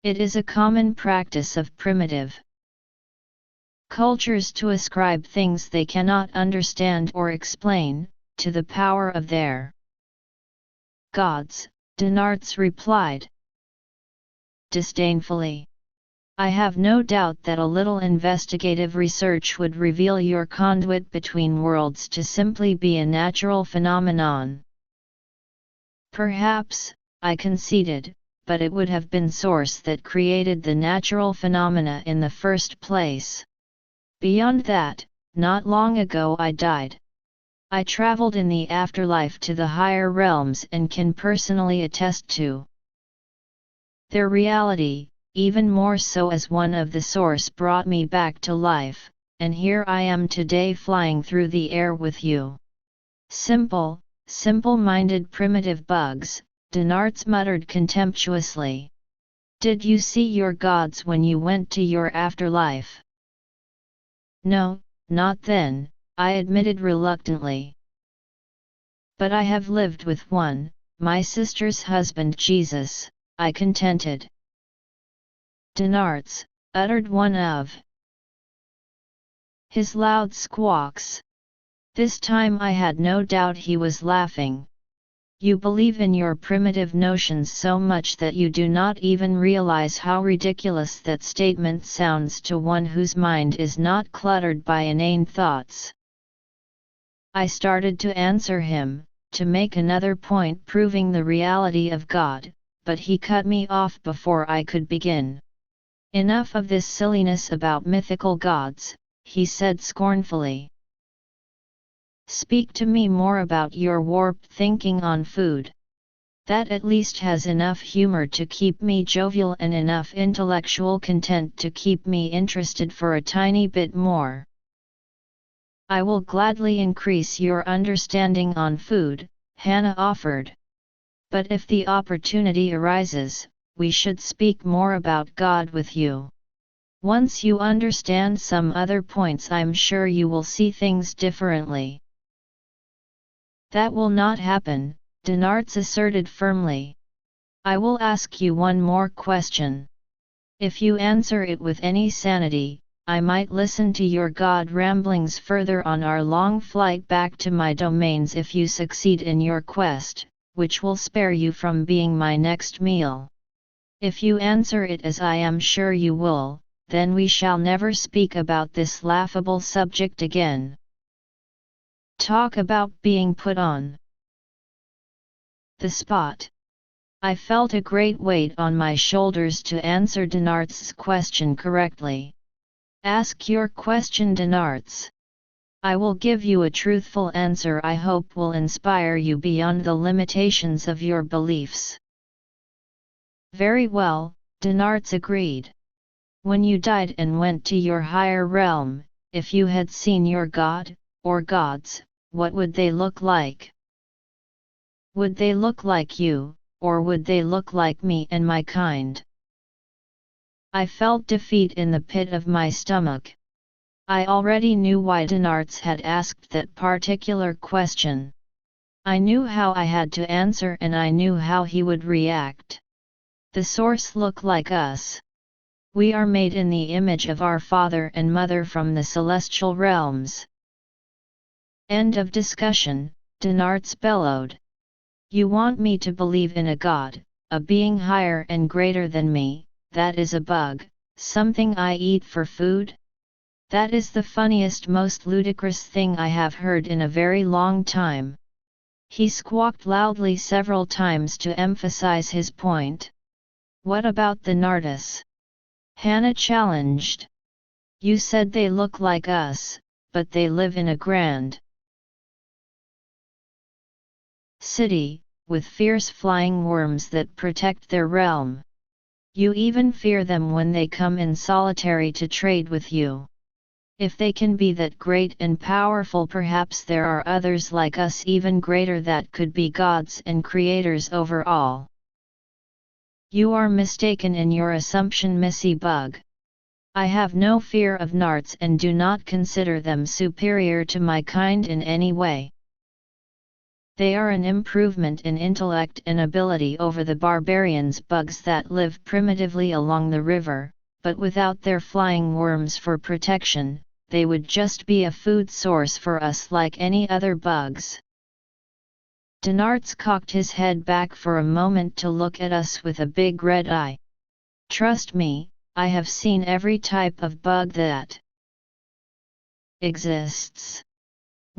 It is a common practice of primitive cultures to ascribe things they cannot understand or explain, to the power of their gods, Denarts replied disdainfully. I have no doubt that a little investigative research would reveal your conduit between worlds to simply be a natural phenomenon. Perhaps, I conceded, but it would have been Source that created the natural phenomena in the first place. Beyond that, not long ago I died. I traveled in the afterlife to the higher realms and can personally attest to their reality, even more so as one of the Source brought me back to life, and here I am today flying through the air with you. Simple-minded primitive bugs, Denarts muttered contemptuously. Did you see your gods when you went to your afterlife? No, not then, I admitted reluctantly. But I have lived with one, my sister's husband Jesus, I contented. Denarts uttered one of his loud squawks. This time I had no doubt he was laughing. You believe in your primitive notions so much that you do not even realize how ridiculous that statement sounds to one whose mind is not cluttered by inane thoughts. I started to answer him, to make another point proving the reality of God, but he cut me off before I could begin. Enough of this silliness about mythical gods, he said scornfully. Speak to me more about your warped thinking on food. That at least has enough humor to keep me jovial and enough intellectual content to keep me interested for a tiny bit more. I will gladly increase your understanding on food, Hannah offered. But if the opportunity arises, we should speak more about God with you. Once you understand some other points, I'm sure you will see things differently. That will not happen, Dinarts asserted firmly. I will ask you one more question. If you answer it with any sanity, I might listen to your god ramblings further on our long flight back to my domains if you succeed in your quest, which will spare you from being my next meal. If you answer it as I am sure you will, then we shall never speak about this laughable subject again. Talk about being put on the spot. I felt a great weight on my shoulders to answer Dinarts' question correctly. Ask your question, Dinarts. I will give you a truthful answer I hope will inspire you beyond the limitations of your beliefs. Very well, Dinarts agreed. When you died and went to your higher realm, if you had seen your god, or gods, what would they look like? Would they look like you, or would they look like me and my kind? I felt defeat in the pit of my stomach. I already knew why Dinarts had asked that particular question. I knew how I had to answer and I knew how he would react. The source look like us. We are made in the image of our father and mother from the celestial realms. End of discussion, Dinarts bellowed. You want me to believe in a god, a being higher and greater than me, that is a bug, something I eat for food? That is the funniest, most ludicrous thing I have heard in a very long time. He squawked loudly several times to emphasize his point. What about the Nardas? Hannah challenged. You said they look like us, but they live in a grand city, with fierce flying worms that protect their realm. You even fear them when they come in solitary to trade with you. If they can be that great and powerful, perhaps there are others like us even greater that could be gods and creators over all. You are mistaken in your assumption, Missy Bug. I have no fear of Narts and do not consider them superior to my kind in any way. They are an improvement in intellect and ability over the barbarians bugs that live primitively along the river, but without their flying worms for protection, they would just be a food source for us like any other bugs. Dinarts cocked his head back for a moment to look at us with a big red eye. Trust me, I have seen every type of bug that exists.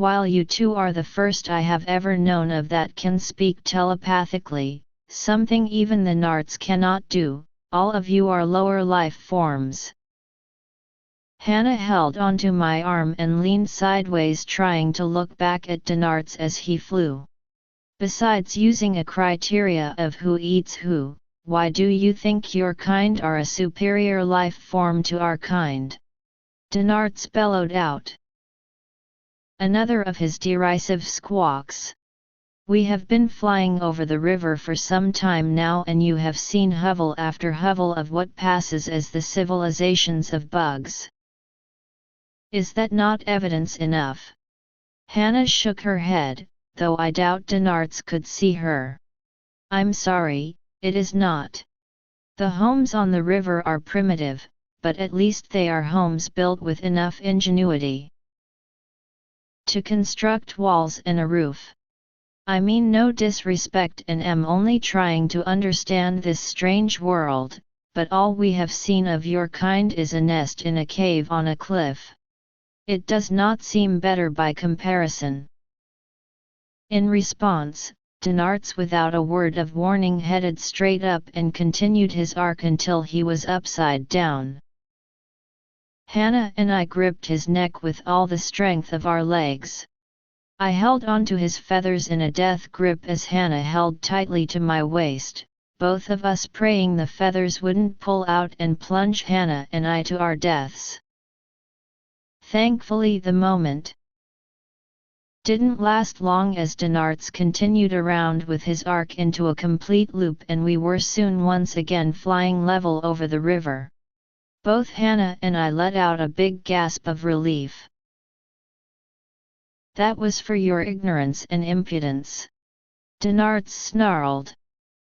While you two are the first I have ever known of that can speak telepathically, something even the Narts cannot do, all of you are lower life forms. Hannah held onto my arm and leaned sideways trying to look back at Dinarts as he flew. Besides using a criteria of who eats who, why do you think your kind are a superior life form to our kind? Dinarts bellowed out. Another of his derisive squawks. We have been flying over the river for some time now and you have seen hovel after hovel of what passes as the civilizations of bugs. Is that not evidence enough? Hannah shook her head, though I doubt Dinarts could see her. I'm sorry, it is not. The homes on the river are primitive, but at least they are homes built with enough ingenuity to construct walls and a roof. I mean no disrespect and am only trying to understand this strange world, but all we have seen of your kind is a nest in a cave on a cliff. It does not seem better by comparison. In response, Dinarts without a word of warning headed straight up and continued his arc until he was upside down. Hannah and I gripped his neck with all the strength of our legs. I held onto his feathers in a death grip as Hannah held tightly to my waist, both of us praying the feathers wouldn't pull out and plunge Hannah and I to our deaths. Thankfully the moment didn't last long as Dinarts continued around with his arc into a complete loop and we were soon once again flying level over the river. Both Hannah and I let out a big gasp of relief. That was for your ignorance and impudence. Dinarts snarled.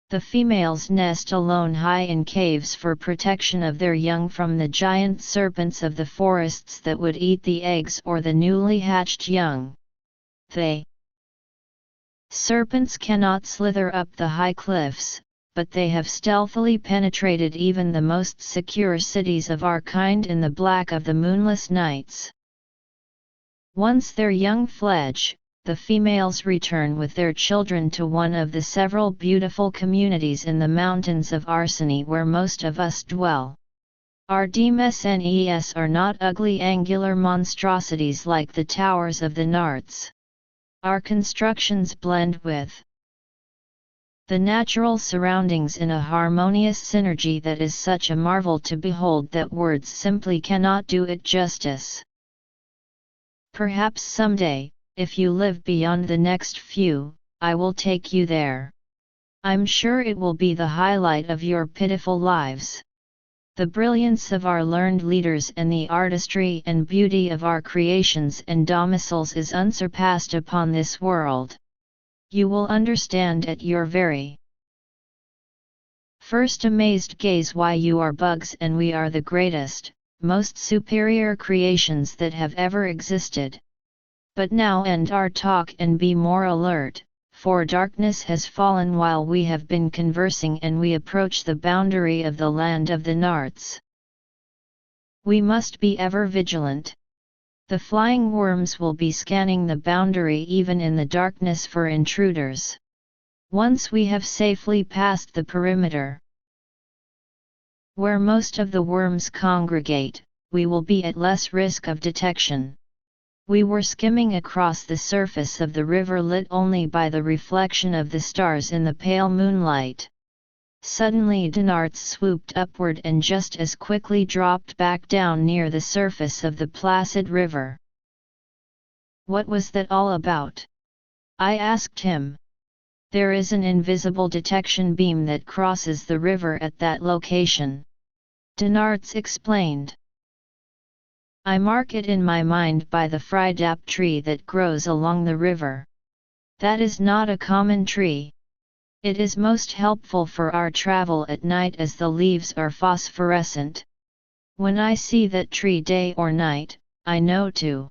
The females nest alone high in caves for protection of their young from the giant serpents of the forests that would eat the eggs or the newly hatched young. Serpents cannot slither up the high cliffs, but they have stealthily penetrated even the most secure cities of our kind in the black of the moonless nights. Once their young fledge, the females return with their children to one of the several beautiful communities in the mountains of Arseny where most of us dwell. Our DMSNES are not ugly angular monstrosities like the towers of the Narts. Our constructions blend with the natural surroundings in a harmonious synergy that is such a marvel to behold that words simply cannot do it justice. Perhaps someday, if you live beyond the next few, I will take you there. I'm sure it will be the highlight of your pitiful lives. The brilliance of our learned leaders and the artistry and beauty of our creations and domiciles is unsurpassed upon this world. You will understand at your very first amazed gaze why you are bugs and we are the greatest, most superior creations that have ever existed. But now end our talk and be more alert, for darkness has fallen while we have been conversing and we approach the boundary of the land of the Narts. We must be ever vigilant. The flying worms will be scanning the boundary even in the darkness for intruders. Once we have safely passed the perimeter, where most of the worms congregate, we will be at less risk of detection. We were skimming across the surface of the river lit only by the reflection of the stars in the pale moonlight. Suddenly Dinarts swooped upward and just as quickly dropped back down near the surface of the placid river. What was that all about? I asked him. There is an invisible detection beam that crosses the river at that location. Dinarts explained. I mark it in my mind by the frydap tree that grows along the river. That is not a common tree. It is most helpful for our travel at night as the leaves are phosphorescent. When I see that tree day or night, I know to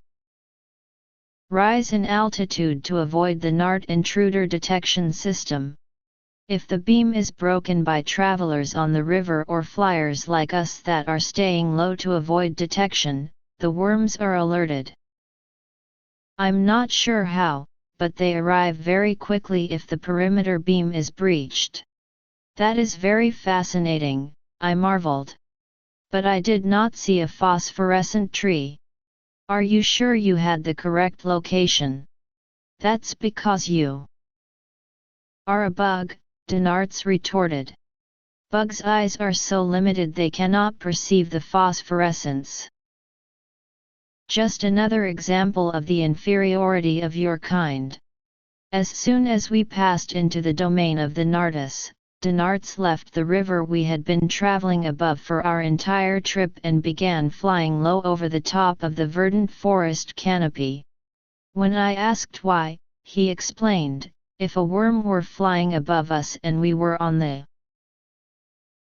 rise in altitude to avoid the Nart intruder detection system. If the beam is broken by travelers on the river or flyers like us that are staying low to avoid detection, the worms are alerted. I'm not sure how, but they arrive very quickly if the perimeter beam is breached. That is very fascinating, I marveled. But I did not see a phosphorescent tree. Are you sure you had the correct location? That's because you are a bug, Dinarts retorted. Bugs' eyes are so limited they cannot perceive the phosphorescence. Just another example of the inferiority of your kind. As soon as we passed into the domain of the Nartis, Dinarts left the river we had been traveling above for our entire trip and began flying low over the top of the verdant forest canopy. When I asked why, he explained, if a worm were flying above us and we were on the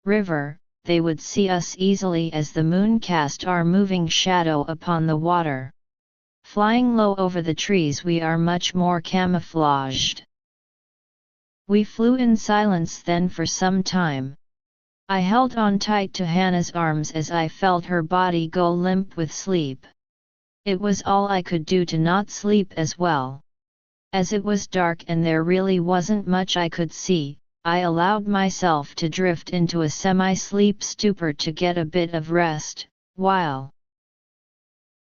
river, they would see us easily as the moon cast our moving shadow upon the water. Flying low over the trees we are much more camouflaged. We flew in silence then for some time. I held on tight to Hannah's arms as I felt her body go limp with sleep. It was all I could do to not sleep as well. As it was dark and there really wasn't much I could see, I allowed myself to drift into a semi-sleep stupor to get a bit of rest, while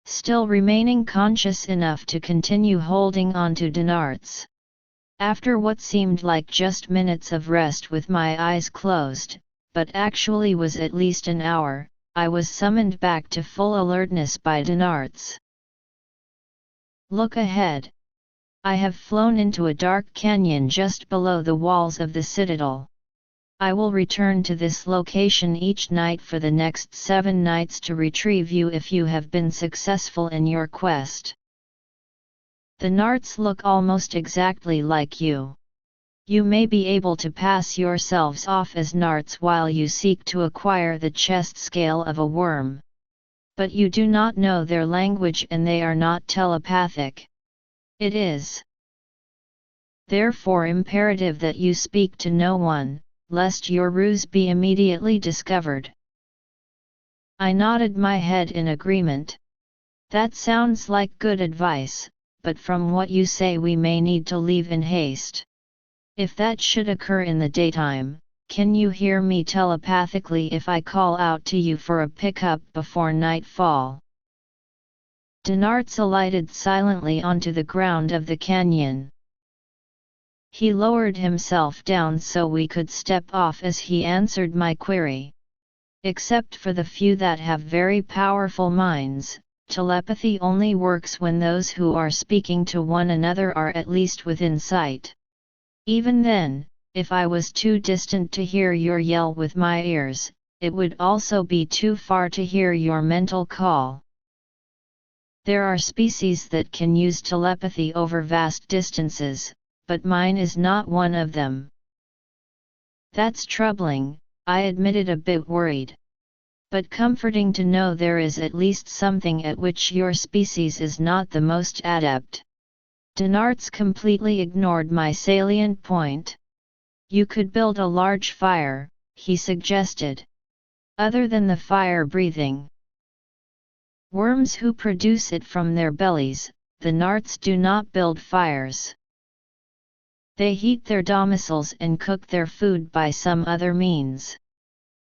still remaining conscious enough to continue holding on to Dinarts. After what seemed like just minutes of rest with my eyes closed, but actually was at least an hour, I was summoned back to full alertness by Dinarts. Look ahead. I have flown into a dark canyon just below the walls of the citadel. I will return to this location each night for the next 7 nights to retrieve you if you have been successful in your quest. The Narts look almost exactly like you. You may be able to pass yourselves off as Narts while you seek to acquire the chest scale of a worm. But you do not know their language and they are not telepathic. It is therefore imperative that you speak to no one, lest your ruse be immediately discovered. I nodded my head in agreement. That sounds like good advice, but from what you say we may need to leave in haste. If that should occur in the daytime, can you hear me telepathically if I call out to you for a pickup before nightfall? Denarts alighted silently onto the ground of the canyon. He lowered himself down so we could step off as he answered my query. Except for the few that have very powerful minds, telepathy only works when those who are speaking to one another are at least within sight. Even then, if I was too distant to hear your yell with my ears, it would also be too far to hear your mental call. There are species that can use telepathy over vast distances, but mine is not one of them. That's troubling, I admitted, a bit worried. But comforting to know there is at least something at which your species is not the most adept. Denarts completely ignored my salient point. You could build a large fire, he suggested. Other than the fire breathing worms who produce it from their bellies, the Narts do not build fires. They heat their domiciles and cook their food by some other means.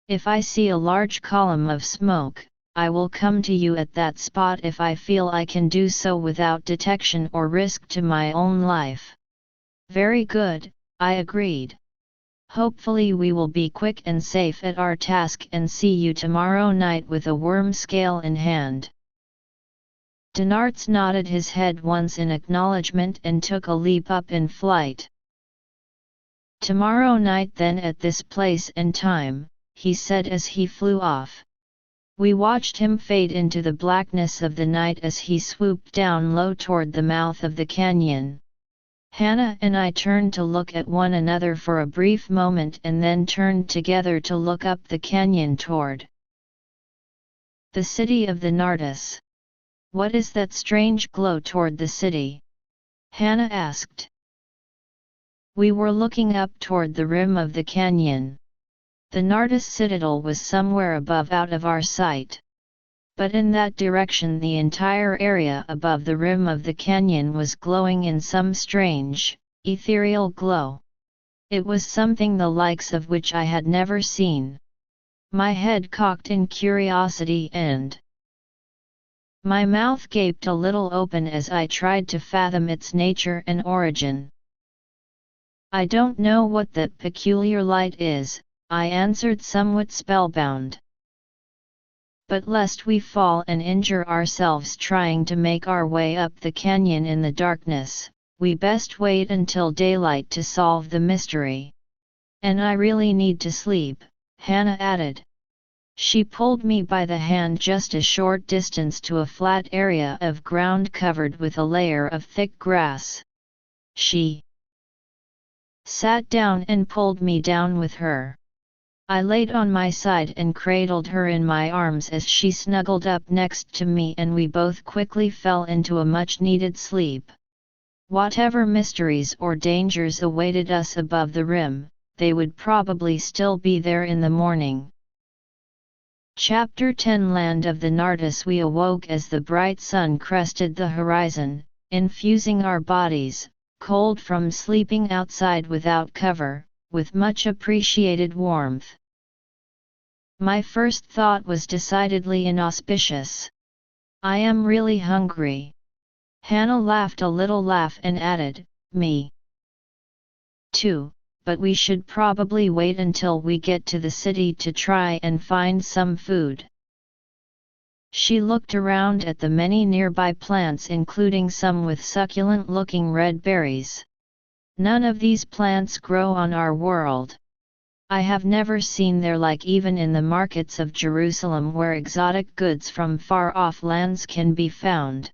If I see a large column of smoke, I will come to you at that spot if I feel I can do so without detection or risk to my own life. Very good, I agreed. Hopefully we will be quick and safe at our task and see you tomorrow night with a worm scale in hand. Denarts nodded his head once in acknowledgement and took a leap up in flight. Tomorrow night then at this place and time, he said as he flew off. We watched him fade into the blackness of the night as he swooped down low toward the mouth of the canyon. Hannah and I turned to look at one another for a brief moment and then turned together to look up the canyon toward the city of the Nartis. What is that strange glow toward the city? Hannah asked. We were looking up toward the rim of the canyon. The Nartis citadel was somewhere above out of our sight. But in that direction the entire area above the rim of the canyon was glowing in some strange, ethereal glow. It was something the likes of which I had never seen. My head cocked in curiosity and my mouth gaped a little open as I tried to fathom its nature and origin. I don't know what that peculiar light is, I answered somewhat spellbound. But lest we fall and injure ourselves trying to make our way up the canyon in the darkness, we best wait until daylight to solve the mystery. And I really need to sleep, Hannah added. She pulled me by the hand just a short distance to a flat area of ground covered with a layer of thick grass. She sat down and pulled me down with her. I laid on my side and cradled her in my arms as she snuggled up next to me and we both quickly fell into a much-needed sleep. Whatever mysteries or dangers awaited us above the rim, they would probably still be there in the morning. Chapter 10 Land of the Nartis. We awoke as the bright sun crested the horizon, infusing our bodies, cold from sleeping outside without cover, with much appreciated warmth. My first thought was decidedly inauspicious. I am really hungry. Hannah laughed a little laugh and added, me too, but we should probably wait until we get to the city to try and find some food. She looked around at the many nearby plants, including some with succulent-looking red berries. None of these plants grow on our world. I have never seen their like even in the markets of Jerusalem where exotic goods from far-off lands can be found.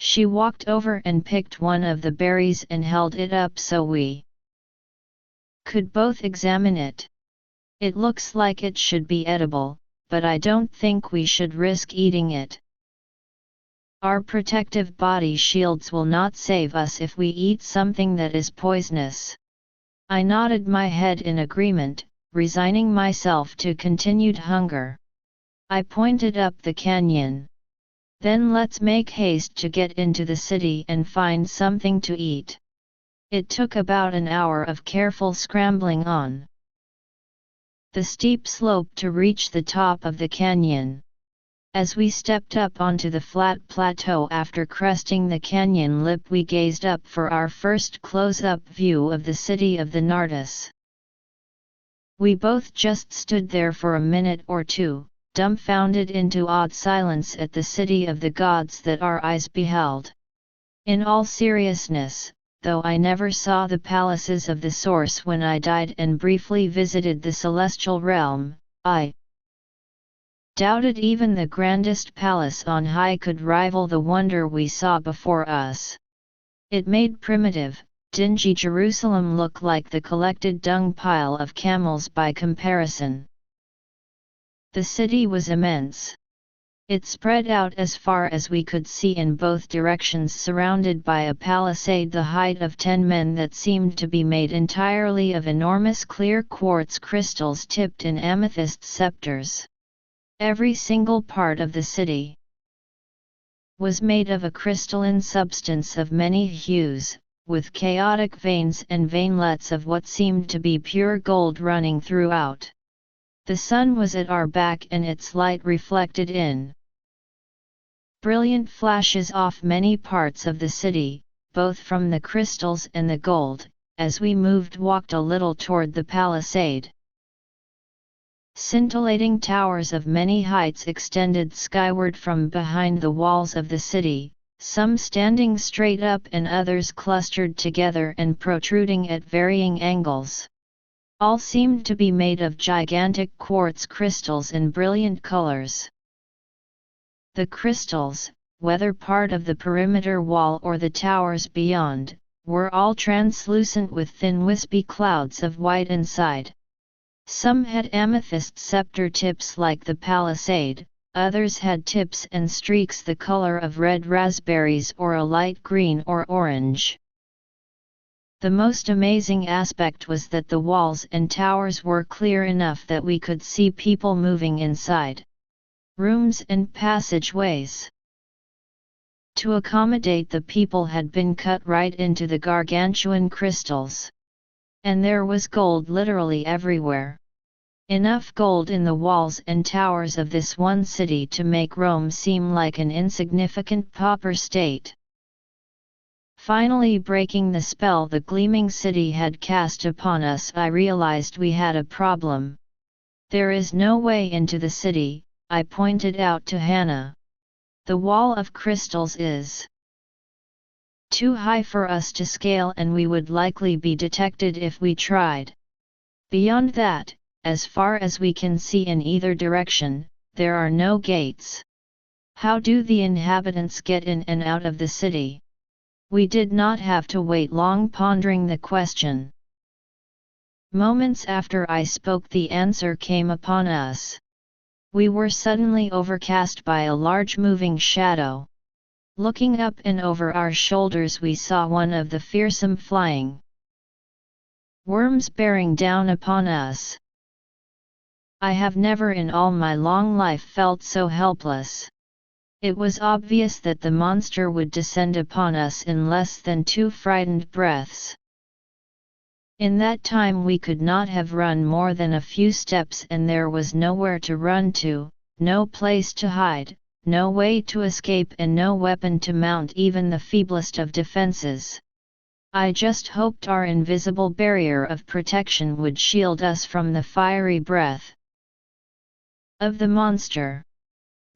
She walked over and picked one of the berries and held it up so we could both examine it. It looks like it should be edible, but I don't think we should risk eating it. Our protective body shields will not save us if we eat something that is poisonous. I nodded my head in agreement, resigning myself to continued hunger. I pointed up the canyon. Then let's make haste to get into the city and find something to eat. It took about an hour of careful scrambling on the steep slope to reach the top of the canyon. As we stepped up onto the flat plateau after cresting the canyon lip, we gazed up for our first close-up view of the city of the Nardis. We both just stood there for a minute or two, dumbfounded into awed silence at the city of the gods that our eyes beheld. In all seriousness, though I never saw the palaces of the Source when I died and briefly visited the celestial realm, I doubted even the grandest palace on high could rival the wonder we saw before us. It made primitive, dingy Jerusalem look like the collected dung pile of camels by comparison. The city was immense. It spread out as far as we could see in both directions, surrounded by a palisade the height of 10 men that seemed to be made entirely of enormous clear quartz crystals tipped in amethyst scepters. Every single part of the city was made of a crystalline substance of many hues, with chaotic veins and veinlets of what seemed to be pure gold running throughout. The sun was at our back and its light reflected in brilliant flashes off many parts of the city, both from the crystals and the gold. As we walked a little toward the palisade. Scintillating towers of many heights extended skyward from behind the walls of the city, some standing straight up and others clustered together and protruding at varying angles. All seemed to be made of gigantic quartz crystals in brilliant colors. The crystals, whether part of the perimeter wall or the towers beyond, were all translucent with thin wispy clouds of white inside. Some had amethyst scepter tips like the palisade, others had tips and streaks the color of red raspberries or a light green or orange. The most amazing aspect was that the walls and towers were clear enough that we could see people moving inside. Rooms and passageways to accommodate the people had been cut right into the gargantuan crystals. And there was gold literally everywhere. Enough gold in the walls and towers of this one city to make Rome seem like an insignificant pauper state. Finally breaking the spell the gleaming city had cast upon us, I realized we had a problem. There is no way into the city, I pointed out to Hannah. The wall of crystals is too high for us to scale and we would likely be detected if we tried. Beyond that, as far as we can see in either direction, there are no gates. How do the inhabitants get in and out of the city? We did not have to wait long pondering the question. Moments after I spoke, the answer came upon us. We were suddenly overcast by a large moving shadow. Looking up and over our shoulders, we saw one of the fearsome flying worms bearing down upon us. I have never in all my long life felt so helpless. It was obvious that the monster would descend upon us in less than 2 frightened breaths. In that time we could not have run more than a few steps, and there was nowhere to run to, no place to hide, no way to escape, and no weapon to mount even the feeblest of defenses. I just hoped our invisible barrier of protection would shield us from the fiery breath of the monster.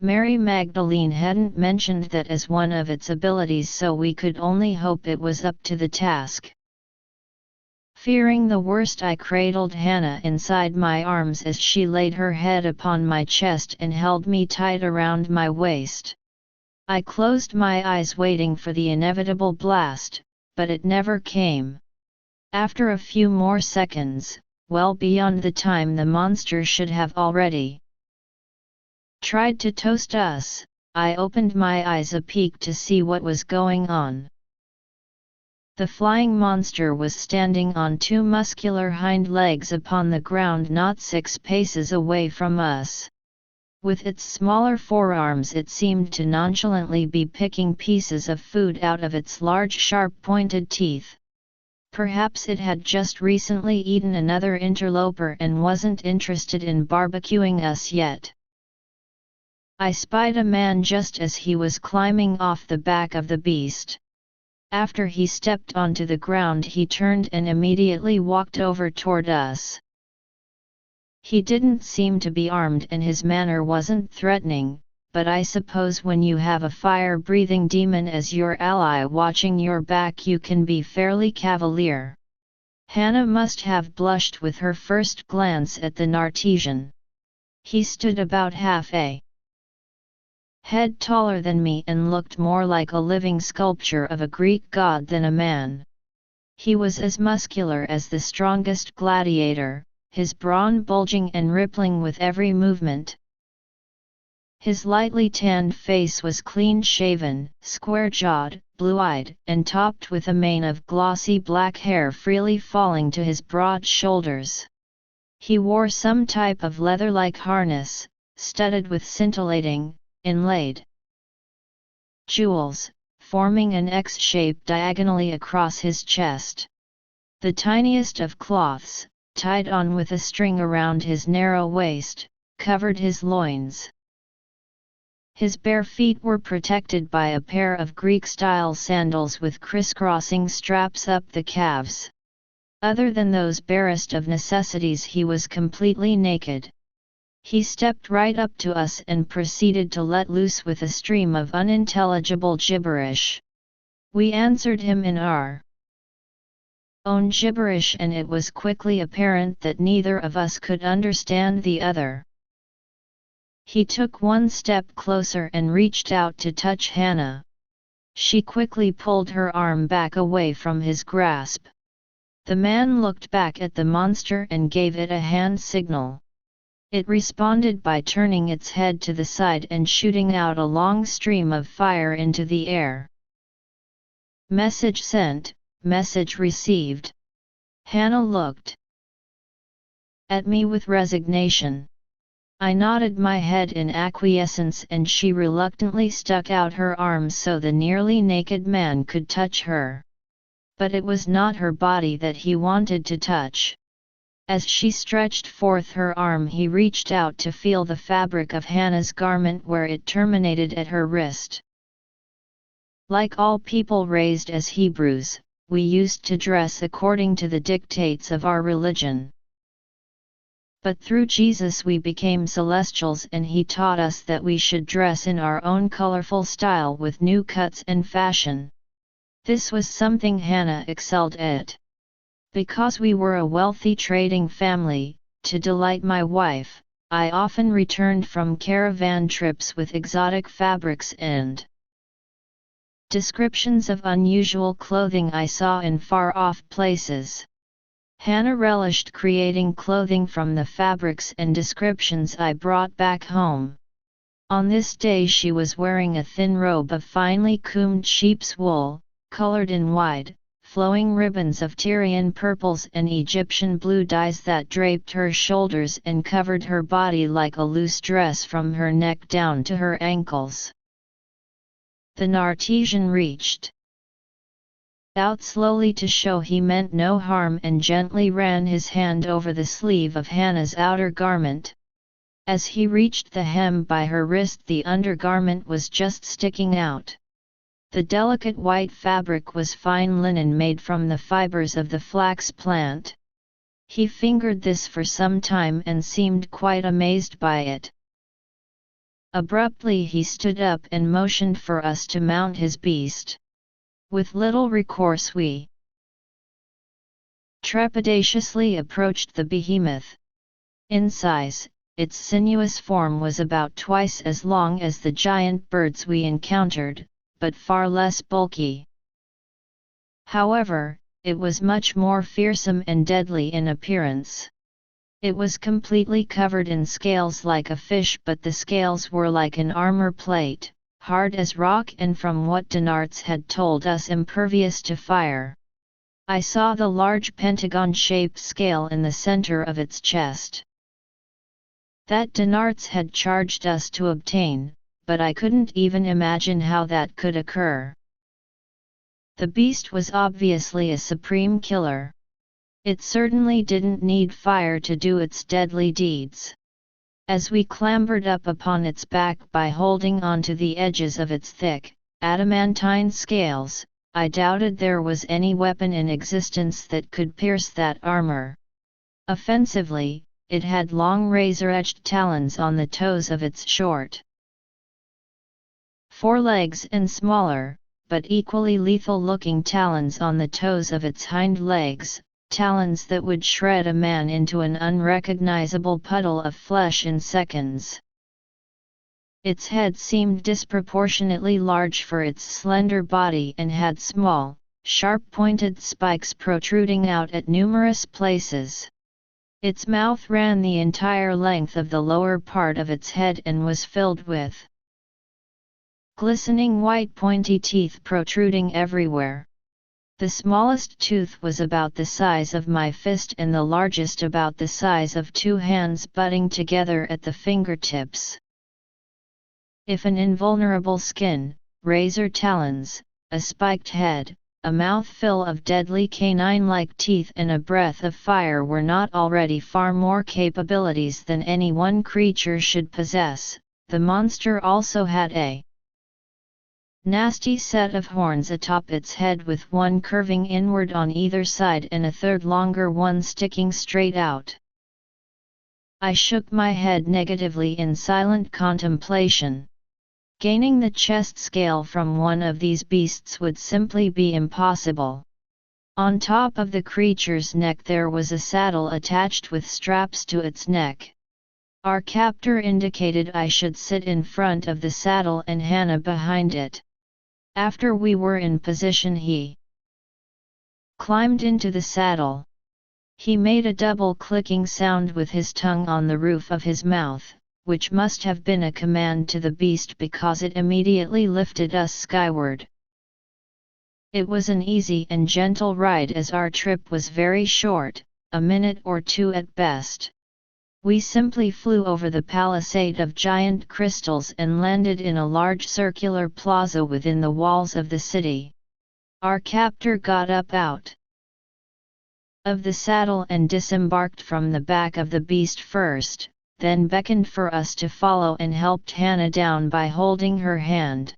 Mary Magdelene hadn't mentioned that as one of its abilities, so we could only hope it was up to the task. Fearing the worst, I cradled Hannah inside my arms as she laid her head upon my chest and held me tight around my waist. I closed my eyes waiting for the inevitable blast, but it never came. After a few more seconds, well beyond the time the monster should have already tried to toast us, I opened my eyes a peek to see what was going on. The flying monster was standing on two muscular hind legs upon the ground not 6 paces away from us. With its smaller forearms it seemed to nonchalantly be picking pieces of food out of its large sharp-pointed teeth. Perhaps it had just recently eaten another interloper and wasn't interested in barbecuing us yet. I spied a man just as he was climbing off the back of the beast. After he stepped onto the ground he turned and immediately walked over toward us. He didn't seem to be armed and his manner wasn't threatening, but I suppose when you have a fire-breathing demon as your ally watching your back you can be fairly cavalier. Hannah must have blushed with her first glance at the Nartesian. He stood about half a head taller than me and looked more like a living sculpture of a Greek god than a man. He was as muscular as the strongest gladiator, his brawn bulging and rippling with every movement. His lightly tanned face was clean-shaven, square-jawed, blue-eyed, and topped with a mane of glossy black hair freely falling to his broad shoulders. He wore some type of leather-like harness, studded with scintillating, inlaid jewels, forming an X shape diagonally across his chest. The tiniest of cloths, tied on with a string around his narrow waist, covered his loins. His bare feet were protected by a pair of Greek-style sandals with crisscrossing straps up the calves. Other than those barest of necessities he was completely naked. He stepped right up to us and proceeded to let loose with a stream of unintelligible gibberish. We answered him in our own gibberish and it was quickly apparent that neither of us could understand the other. He took one step closer and reached out to touch Hannah. She quickly pulled her arm back away from his grasp. The man looked back at the monster and gave it a hand signal. It responded by turning its head to the side and shooting out a long stream of fire into the air. Message sent, message received. Hannah looked at me with resignation. I nodded my head in acquiescence and she reluctantly stuck out her arms so the nearly naked man could touch her. But it was not her body that he wanted to touch. As she stretched forth her arm he reached out to feel the fabric of Hannah's garment where it terminated at her wrist. Like all people raised as Hebrews, we used to dress according to the dictates of our religion. But through Jesus we became celestials and he taught us that we should dress in our own colorful style with new cuts and fashion. This was something Hannah excelled at. Because we were a wealthy trading family, to delight my wife, I often returned from caravan trips with exotic fabrics and descriptions of unusual clothing I saw in far-off places. Hannah relished creating clothing from the fabrics and descriptions I brought back home. On this day she was wearing a thin robe of finely combed sheep's wool, colored in wide, flowing ribbons of Tyrian purples and Egyptian blue dyes that draped her shoulders and covered her body like a loose dress from her neck down to her ankles. The Nartesian reached out slowly to show he meant no harm and gently ran his hand over the sleeve of Hannah's outer garment. As he reached the hem by her wrist the undergarment was just sticking out. The delicate white fabric was fine linen made from the fibers of the flax plant. He fingered this for some time and seemed quite amazed by it. Abruptly he stood up and motioned for us to mount his beast. With little recourse we trepidatiously approached the behemoth. In size, its sinuous form was about twice as long as the giant birds we encountered, but far less bulky. However, it was much more fearsome and deadly in appearance. It was completely covered in scales like a fish, but the scales were like an armor plate, hard as rock and, from what Denarts had told us, impervious to fire. I saw the large pentagon-shaped scale in the center of its chest. That Denarts had charged us to obtain, but I couldn't even imagine how that could occur. The beast was obviously a supreme killer. It certainly didn't need fire to do its deadly deeds. As we clambered up upon its back by holding onto the edges of its thick, adamantine scales, I doubted there was any weapon in existence that could pierce that armor. Offensively, it had long razor-edged talons on the toes of its short forelegs and smaller, but equally lethal-looking talons on the toes of its hind legs, talons that would shred a man into an unrecognizable puddle of flesh in seconds. Its head seemed disproportionately large for its slender body and had small, sharp-pointed spikes protruding out at numerous places. Its mouth ran the entire length of the lower part of its head and was filled with glistening white pointy teeth protruding everywhere. The smallest tooth was about the size of my fist and the largest about the size of two hands butting together at the fingertips. If an invulnerable skin, razor talons, a spiked head, a mouthful of deadly canine-like teeth and a breath of fire were not already far more capabilities than any one creature should possess, the monster also had a nasty set of horns atop its head, with one curving inward on either side and a third longer one sticking straight out. I shook my head negatively in silent contemplation. Gaining the chest scale from one of these beasts would simply be impossible. On top of the creature's neck there was a saddle attached with straps to its neck. Our captor indicated I should sit in front of the saddle and Hannah behind it. After we were in position, he climbed into the saddle. He made a double clicking sound with his tongue on the roof of his mouth, which must have been a command to the beast because it immediately lifted us skyward. It was an easy and gentle ride as our trip was very short, a minute or two at best. We simply flew over the palisade of giant crystals and landed in a large circular plaza within the walls of the city. Our captor got up out of the saddle and disembarked from the back of the beast first, then beckoned for us to follow and helped Hannah down by holding her hand.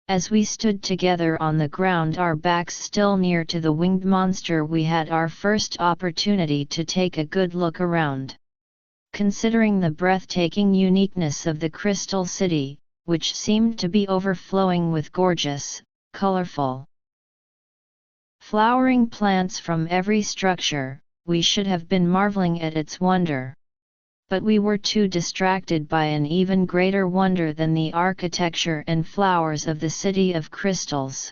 As we stood together on the ground, our backs still near to the winged monster, we had our first opportunity to take a good look around. Considering the breathtaking uniqueness of the Crystal City, which seemed to be overflowing with gorgeous, colorful, flowering plants from every structure, we should have been marveling at its wonder. But we were too distracted by an even greater wonder than the architecture and flowers of the City of Crystals.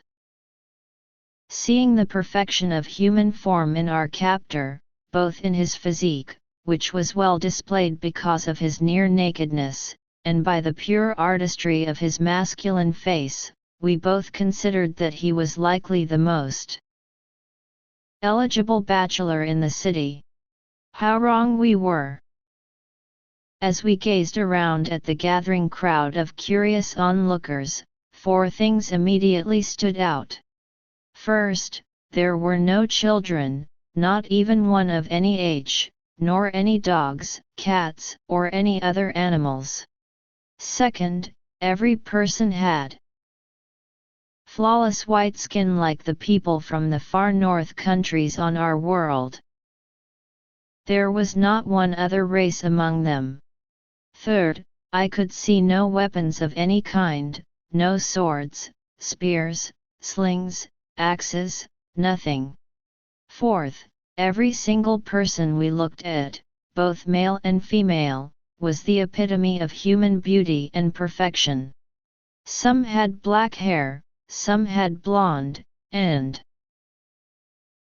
Seeing the perfection of human form in our captor, both in his physique, which was well displayed because of his near nakedness, and by the pure artistry of his masculine face, we both considered that he was likely the most eligible bachelor in the city. How wrong we were! As we gazed around at the gathering crowd of curious onlookers, four things immediately stood out. First, there were no children, not even one of any age, nor any dogs, cats, or any other animals. Second, every person had flawless white skin like the people from the far north countries on our world. There was not one other race among them. Third, I could see no weapons of any kind, no swords, spears, slings, axes, nothing. Fourth, every single person we looked at, both male and female, was the epitome of human beauty and perfection. Some had black hair, some had blonde, and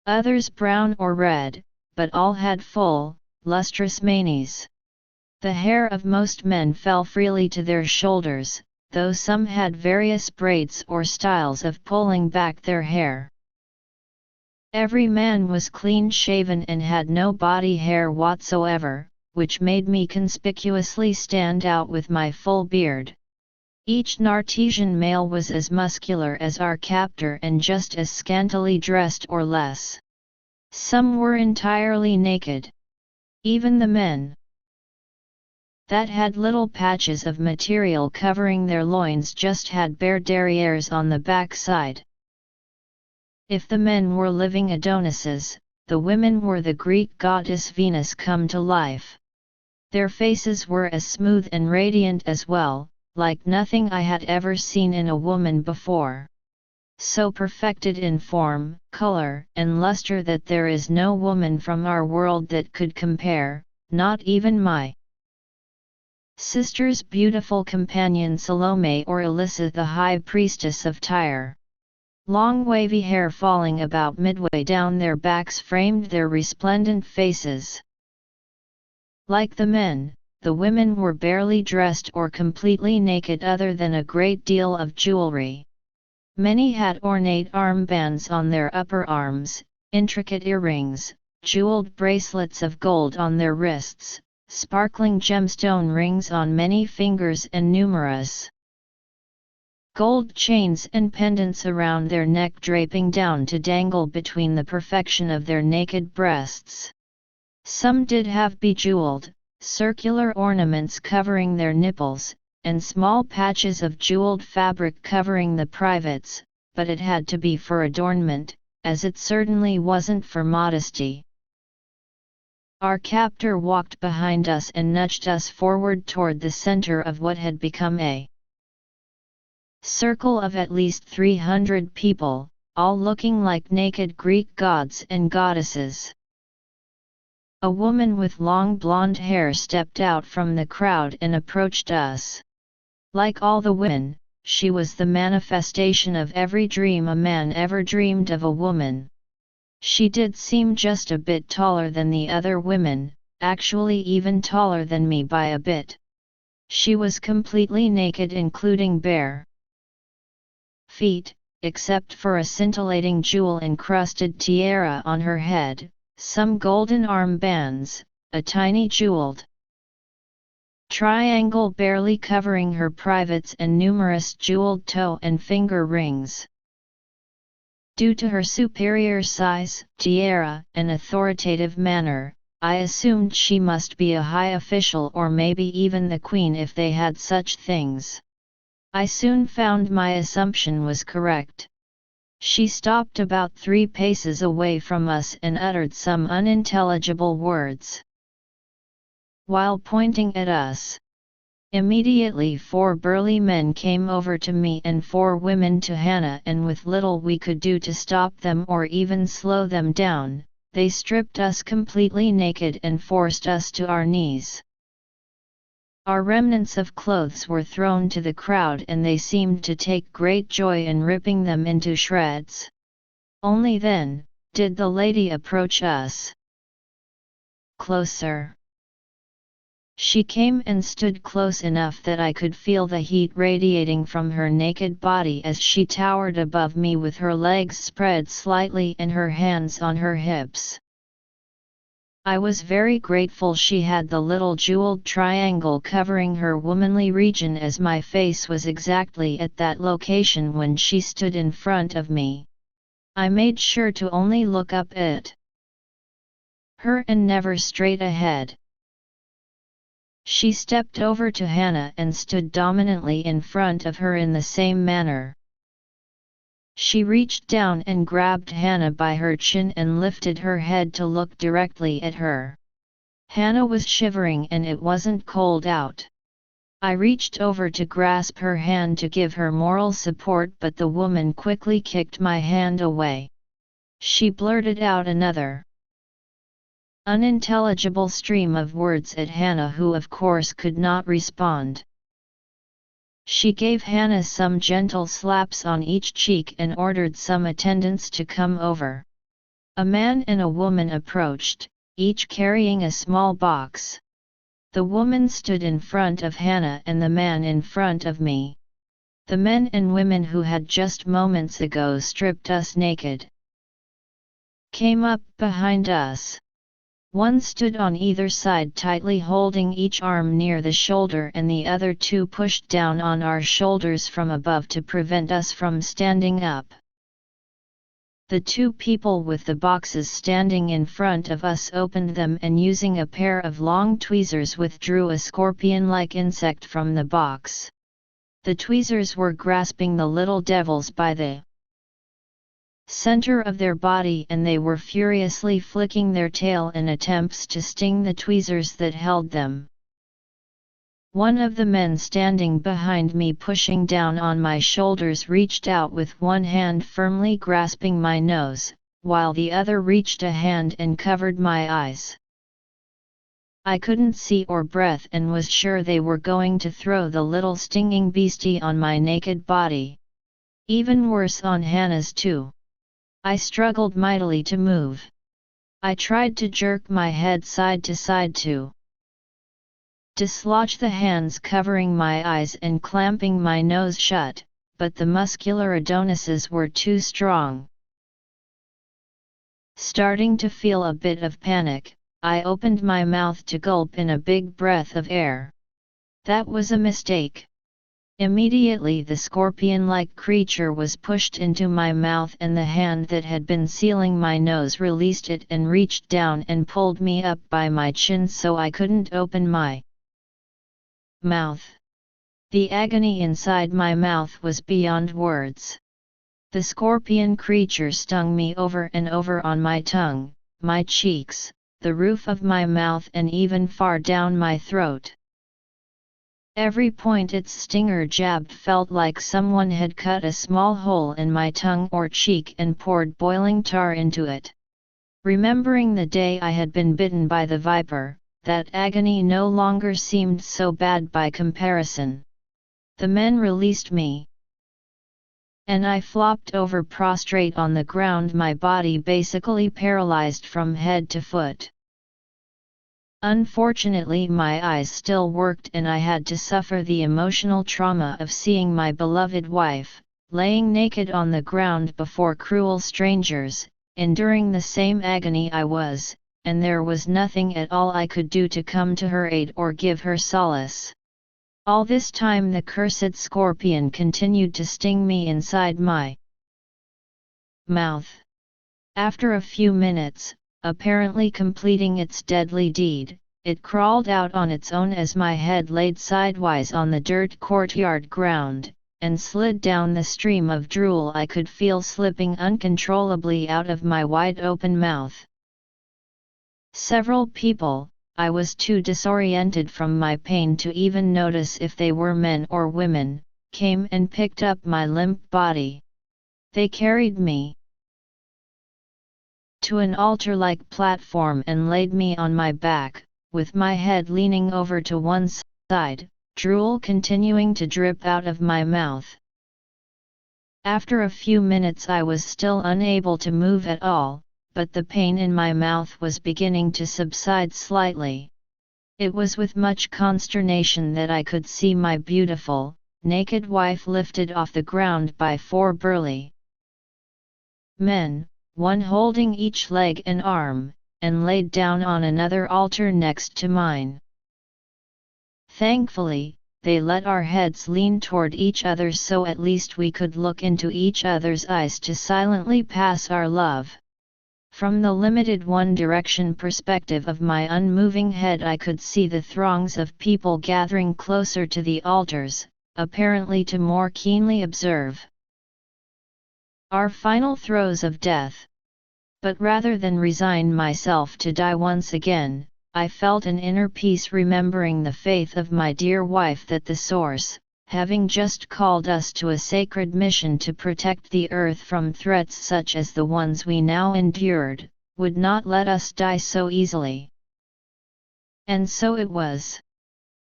others brown or red, but all had full, lustrous manes. The hair of most men fell freely to their shoulders, though some had various braids or styles of pulling back their hair. Every man was clean-shaven and had no body hair whatsoever, which made me conspicuously stand out with my full beard. Each Nartesian male was as muscular as our captor and just as scantily dressed or less. Some were entirely naked. Even the men that had little patches of material covering their loins just had bare derrieres on the back side. If the men were living Adonises, the women were the Greek goddess Venus come to life. Their faces were as smooth and radiant as well, like nothing I had ever seen in a woman before. So perfected in form, color, and luster that there is no woman from our world that could compare, not even my sister's beautiful companion Salome or Elissa the high priestess of Tyre. Long wavy hair falling about midway down their backs framed their resplendent faces. Like the men, the women were barely dressed or completely naked other than a great deal of jewelry. Many had ornate armbands on their upper arms, intricate earrings, jeweled bracelets of gold on their wrists, sparkling gemstone rings on many fingers and numerous gold chains and pendants around their neck draping down to dangle between the perfection of their naked breasts. Some did have bejeweled, circular ornaments covering their nipples, and small patches of jeweled fabric covering the privates, but it had to be for adornment, as it certainly wasn't for modesty. Our captor walked behind us and nudged us forward toward the center of what had become a circle of at least 300 people, all looking like naked Greek gods and goddesses. A woman with long blonde hair stepped out from the crowd and approached us. Like all the women, she was the manifestation of every dream a man ever dreamed of a woman. She did seem just a bit taller than the other women, actually even taller than me by a bit. She was completely naked including bare feet, except for a scintillating jewel-encrusted tiara on her head, some golden armbands, a tiny jeweled triangle barely covering her privates and numerous jeweled toe and finger rings. Due to her superior size, tiara, and authoritative manner, I assumed she must be a high official or maybe even the queen if they had such things. I soon found my assumption was correct. She stopped about 3 paces away from us and uttered some unintelligible words, while pointing at us. Immediately 4 burly men came over to me and 4 women to Hannah, and with little we could do to stop them or even slow them down, they stripped us completely naked and forced us to our knees. Our remnants of clothes were thrown to the crowd and they seemed to take great joy in ripping them into shreds. Only then did the lady approach us. Closer. She came and stood close enough that I could feel the heat radiating from her naked body as she towered above me with her legs spread slightly and her hands on her hips. I was very grateful she had the little jeweled triangle covering her womanly region, as my face was exactly at that location when she stood in front of me. I made sure to only look up at her and never straight ahead. She stepped over to Hannah and stood dominantly in front of her in the same manner. She reached down and grabbed Hannah by her chin and lifted her head to look directly at her. Hannah was shivering and it wasn't cold out. I reached over to grasp her hand to give her moral support, but the woman quickly kicked my hand away. She blurted out another unintelligible stream of words at Hannah, who of course could not respond. She gave Hannah some gentle slaps on each cheek and ordered some attendants to come over. A man and a woman approached, each carrying a small box. The woman stood in front of Hannah and the man in front of me. The men and women who had just moments ago stripped us naked came up behind us. One stood on either side tightly holding each arm near the shoulder, and the other two pushed down on our shoulders from above to prevent us from standing up. The two people with the boxes standing in front of us opened them and using a pair of long tweezers withdrew a scorpion-like insect from the box. The tweezers were grasping the little devils by the center of their body, and they were furiously flicking their tail in attempts to sting the tweezers that held them. One of the men standing behind me pushing down on my shoulders reached out with one hand firmly grasping my nose, while the other reached a hand and covered my eyes. I couldn't see or breathe and was sure they were going to throw the little stinging beastie on my naked body. Even worse, on Hannah's too. I struggled mightily to move. I tried to jerk my head side to side to dislodge the hands covering my eyes and clamping my nose shut, but the muscular Adonises were too strong. Starting to feel a bit of panic, I opened my mouth to gulp in a big breath of air. That was a mistake. Immediately the scorpion-like creature was pushed into my mouth, and the hand that had been sealing my nose released it and reached down and pulled me up by my chin so I couldn't open my mouth. The agony inside my mouth was beyond words. The scorpion creature stung me over and over on my tongue, my cheeks, the roof of my mouth, and even far down my throat. Every point its stinger jabbed felt like someone had cut a small hole in my tongue or cheek and poured boiling tar into it. Remembering the day I had been bitten by the viper, that agony no longer seemed so bad by comparison. The men released me, and I flopped over prostrate on the ground, my body basically paralyzed from head to foot. Unfortunately, my eyes still worked, and I had to suffer the emotional trauma of seeing my beloved wife, laying naked on the ground before cruel strangers, enduring the same agony I was, and there was nothing at all I could do to come to her aid or give her solace. All this time the cursed scorpion continued to sting me inside my mouth. After a few minutes, apparently completing its deadly deed, it crawled out on its own as my head laid sidewise on the dirt courtyard ground, and slid down the stream of drool I could feel slipping uncontrollably out of my wide-open mouth. Several people, I was too disoriented from my pain to even notice if they were men or women, came and picked up my limp body. They carried me to an altar-like platform and laid me on my back, with my head leaning over to one side, drool continuing to drip out of my mouth. After a few minutes I was still unable to move at all, but the pain in my mouth was beginning to subside slightly. It was with much consternation that I could see my beautiful, naked wife lifted off the ground by 4 burly men, one holding each leg and arm, and laid down on another altar next to mine. Thankfully, they let our heads lean toward each other so at least we could look into each other's eyes to silently pass our love. From the limited one-direction perspective of my unmoving head I could see the throngs of people gathering closer to the altars, apparently to more keenly observe our final throes of death. But rather than resign myself to die once again, I felt an inner peace remembering the faith of my dear wife that the Source, having just called us to a sacred mission to protect the earth from threats such as the ones we now endured, would not let us die so easily. And so it was.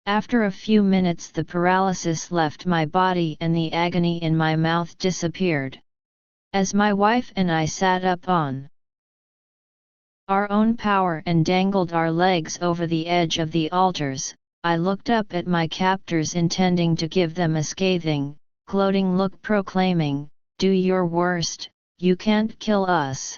After a few minutes the paralysis left my body and the agony in my mouth disappeared. As my wife and I sat up on our own power and dangled our legs over the edge of the altars, I looked up at my captors intending to give them a scathing, gloating look proclaiming, "Do your worst, you can't kill us."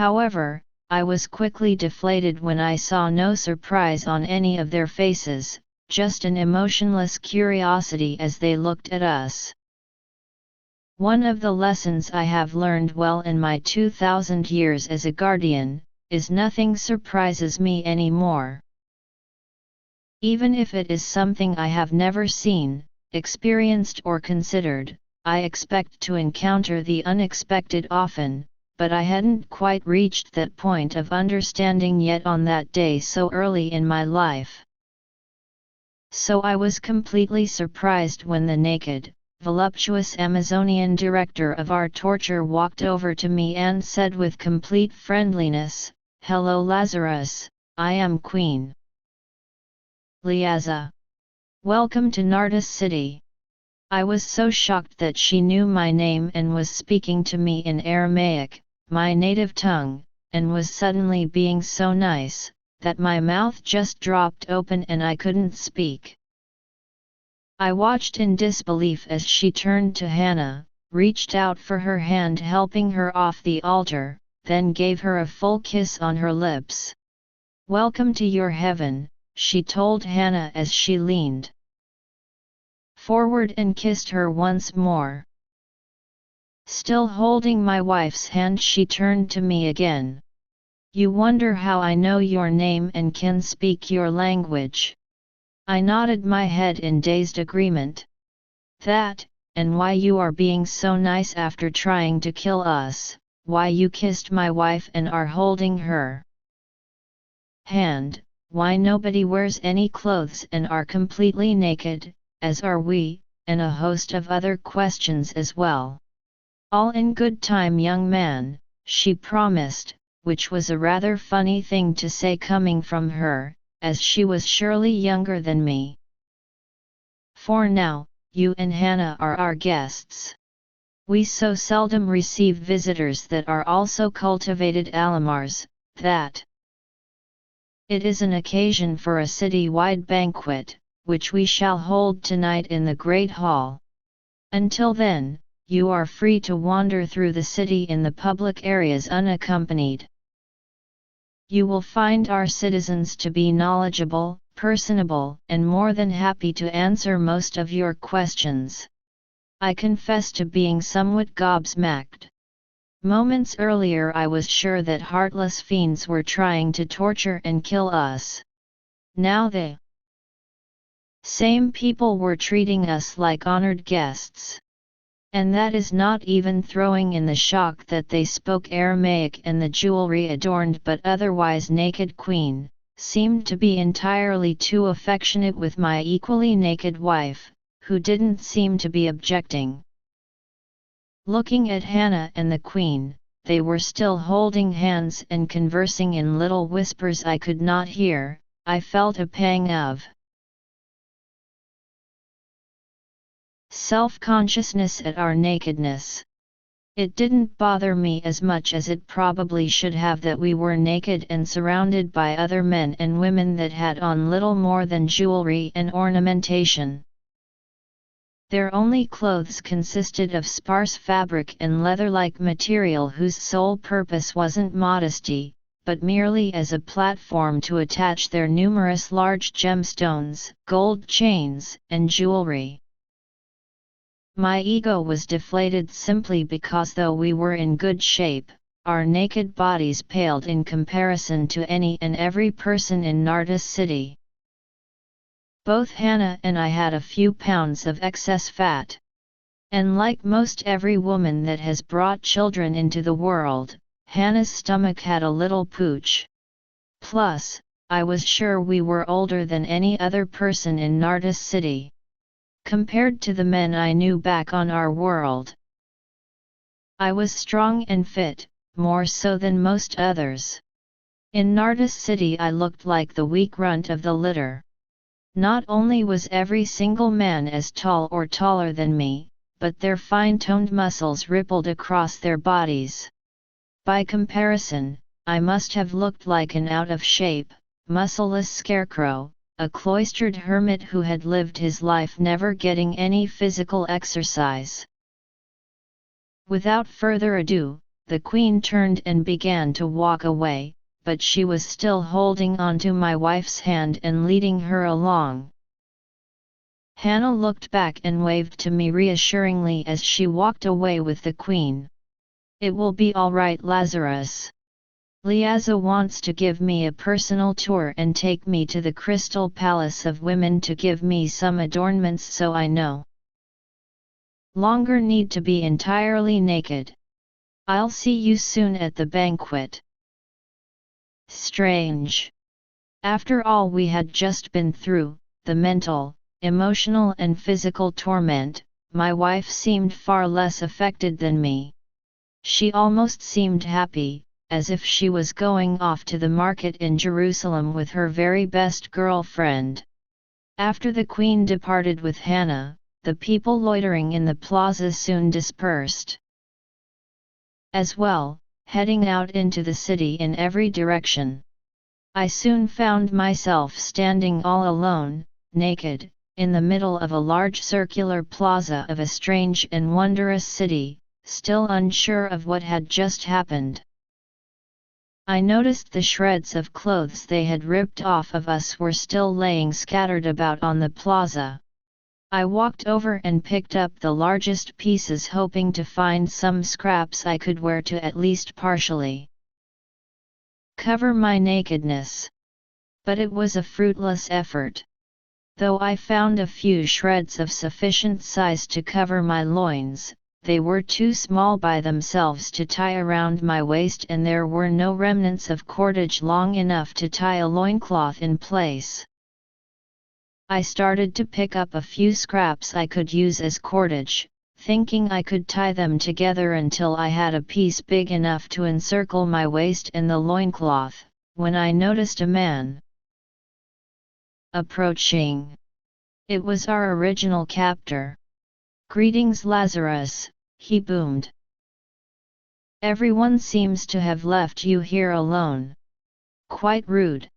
However, I was quickly deflated when I saw no surprise on any of their faces, just an emotionless curiosity as they looked at us. One of the lessons I have learned well in my 2000 years as a guardian, is nothing surprises me anymore. Even if it is something I have never seen, experienced or considered, I expect to encounter the unexpected often, but I hadn't quite reached that point of understanding yet on that day so early in my life. So I was completely surprised when the naked, voluptuous Amazonian director of our torture walked over to me and said with complete friendliness, "Hello Lazarus, I am Queen Liaza. Welcome to Nardis City." I was so shocked that she knew my name and was speaking to me in Aramaic, my native tongue, and was suddenly being so nice, that my mouth just dropped open and I couldn't speak. I watched in disbelief as she turned to Hannah, reached out for her hand helping her off the altar, then gave her a full kiss on her lips. "Welcome to your heaven," she told Hannah as she leaned forward and kissed her once more. Still holding my wife's hand, she turned to me again. "You wonder how I know your name and can speak your language?" I nodded my head in dazed agreement. "That, and why you are being so nice after trying to kill us, why you kissed my wife and are holding her hand, why nobody wears any clothes and are completely naked, as are we, and a host of other questions as well." "All in good time, young man," she promised, which was a rather funny thing to say coming from her, as she was surely younger than me. "For now, you and Hannah are our guests. We so seldom receive visitors that are also cultivated Alamars, that it is an occasion for a city-wide banquet, which we shall hold tonight in the Great Hall. Until then, you are free to wander through the city in the public areas unaccompanied. You will find our citizens to be knowledgeable, personable, and more than happy to answer most of your questions." I confess to being somewhat gobsmacked. Moments earlier I was sure that heartless fiends were trying to torture and kill us. Now the same people were treating us like honored guests. And that is not even throwing in the shock that they spoke Aramaic and the jewelry adorned but otherwise naked queen seemed to be entirely too affectionate with my equally naked wife, who didn't seem to be objecting. Looking at Hannah and the queen, they were still holding hands and conversing in little whispers I could not hear. I felt a pang of self-consciousness at our nakedness. It didn't bother me as much as it probably should have that we were naked and surrounded by other men and women that had on little more than jewelry and ornamentation. Their only clothes consisted of sparse fabric and leather-like material whose sole purpose wasn't modesty, but merely as a platform to attach their numerous large gemstones, gold chains, and jewelry. My ego was deflated simply because though we were in good shape, our naked bodies paled in comparison to any and every person in Nardis City. Both Hannah and I had a few pounds of excess fat. And like most every woman that has brought children into the world, Hannah's stomach had a little pooch. Plus, I was sure we were older than any other person in Nardis City, compared to the men I knew back on our world. I was strong and fit, more so than most others. In Nardis city I looked like the weak runt of the litter. Not only was every single man as tall or taller than me, but their fine-toned muscles rippled across their bodies. By comparison, I must have looked like an out-of-shape, muscleless scarecrow, a cloistered hermit who had lived his life never getting any physical exercise. Without further ado, the queen turned and began to walk away, but she was still holding onto my wife's hand and leading her along. Hannah looked back and waved to me reassuringly as she walked away with the queen. "It will be all right, Lazarus. Liaza wants to give me a personal tour and take me to the Crystal Palace of Women to give me some adornments so I no longer need to be entirely naked. I'll see you soon at the banquet." Strange. After all we had just been through, the mental, emotional and physical torment, my wife seemed far less affected than me. She almost seemed happy, as if she was going off to the market in Jerusalem with her very best girlfriend. After the queen departed with Hannah, the people loitering in the plaza soon dispersed. As well, heading out into the city in every direction. I soon found myself standing all alone, naked, in the middle of a large circular plaza of a strange and wondrous city, still unsure of what had just happened. I noticed the shreds of clothes they had ripped off of us were still laying scattered about on the plaza. I walked over and picked up the largest pieces hoping to find some scraps I could wear to at least partially cover my nakedness. But it was a fruitless effort. Though I found a few shreds of sufficient size to cover my loins, they were too small by themselves to tie around my waist and there were no remnants of cordage long enough to tie a loincloth in place. I started to pick up a few scraps I could use as cordage, thinking I could tie them together until I had a piece big enough to encircle my waist and the loincloth, when I noticed a man approaching. It was our original captor. "Greetings, Lazarus," he boomed. "Everyone seems to have left you here alone. Quite rude.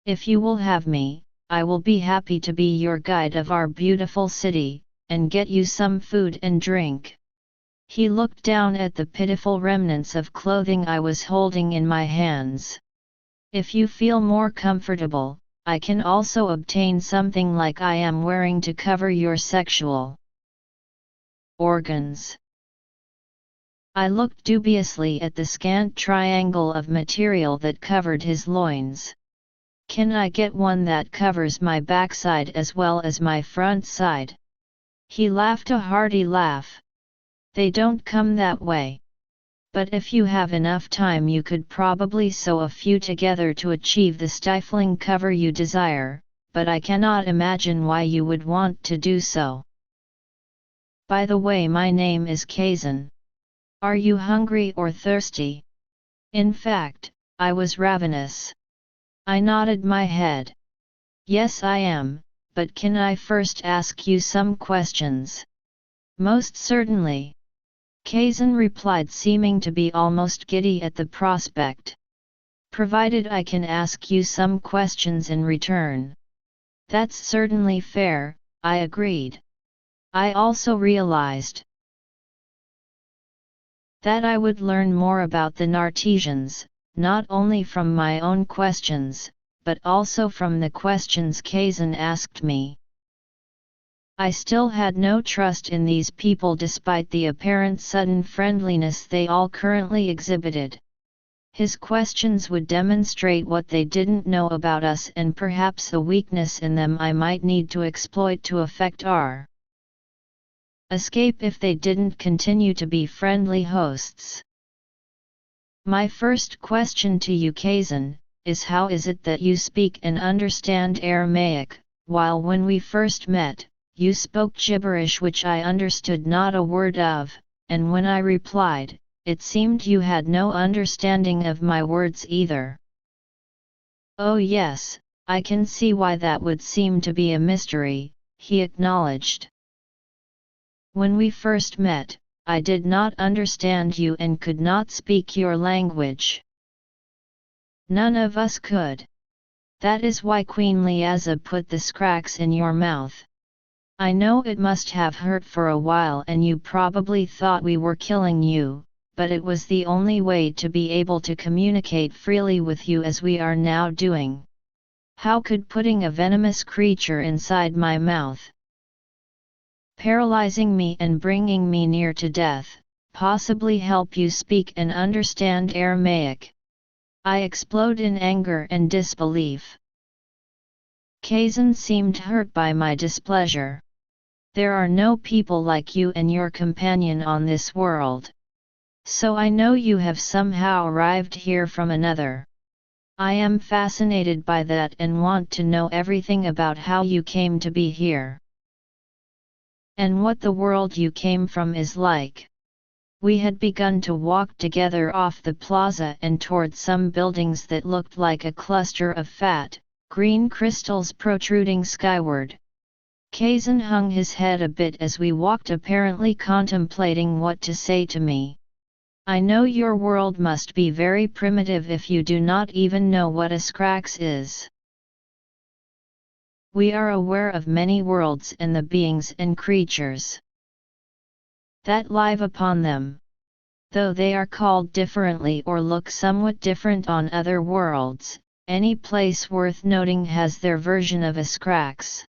If you will have me, I will be happy to be your guide of our beautiful city, and get you some food and drink." He looked down at the pitiful remnants of clothing I was holding in my hands. "If you feel more comfortable, I can also obtain something like I am wearing to cover your sexual organs." I looked dubiously at the scant triangle of material that covered his loins. "Can I get one that covers my backside as well as my front side?" He laughed a hearty laugh. "They don't come that way. But if you have enough time you could probably sew a few together to achieve the stifling cover you desire, but I cannot imagine why you would want to do so. By the way, my name is Kazan. Are you hungry or thirsty?" In fact, I was ravenous. I nodded my head. "Yes, I am, but can I first ask you some questions?" "Most certainly," Kazan replied, seeming to be almost giddy at the prospect. "Provided I can ask you some questions in return." "That's certainly fair," I agreed. I also realized that I would learn more about the Nartesians, not only from my own questions, but also from the questions Kazan asked me. I still had no trust in these people despite the apparent sudden friendliness they all currently exhibited. His questions would demonstrate what they didn't know about us and perhaps a weakness in them I might need to exploit to effect our escape if they didn't continue to be friendly hosts. "My first question to you, Kazan, is how is it that you speak and understand Aramaic, while when we first met, you spoke gibberish which I understood not a word of, and when I replied, it seemed you had no understanding of my words either. Oh yes, I can see why that would seem to be a mystery, he acknowledged. When we first met, I did not understand you and could not speak your language. None of us could. That is why Queen Liaza put the scrax in your mouth. I know it must have hurt for a while and you probably thought we were killing you, but it was the only way to be able to communicate freely with you as we are now doing. How could putting a venomous creature inside my mouth, paralyzing me and bringing me near to death, possibly help you speak and understand Aramaic? I explode in anger and disbelief. Kazan seemed hurt by my displeasure. There are no people like you and your companion on this world. So I know you have somehow arrived here from another. I am fascinated by that and want to know everything about how you came to be here. And what the world you came from is like. We had begun to walk together off the plaza and toward some buildings that looked like a cluster of fat, green crystals protruding skyward. Kazan hung his head a bit as we walked, apparently contemplating what to say to me. I know your world must be very primitive if you do not even know what a scrax is. We are aware of many worlds and the beings and creatures that live upon them. Though they are called differently or look somewhat different on other worlds, any place worth noting has their version of a scrax.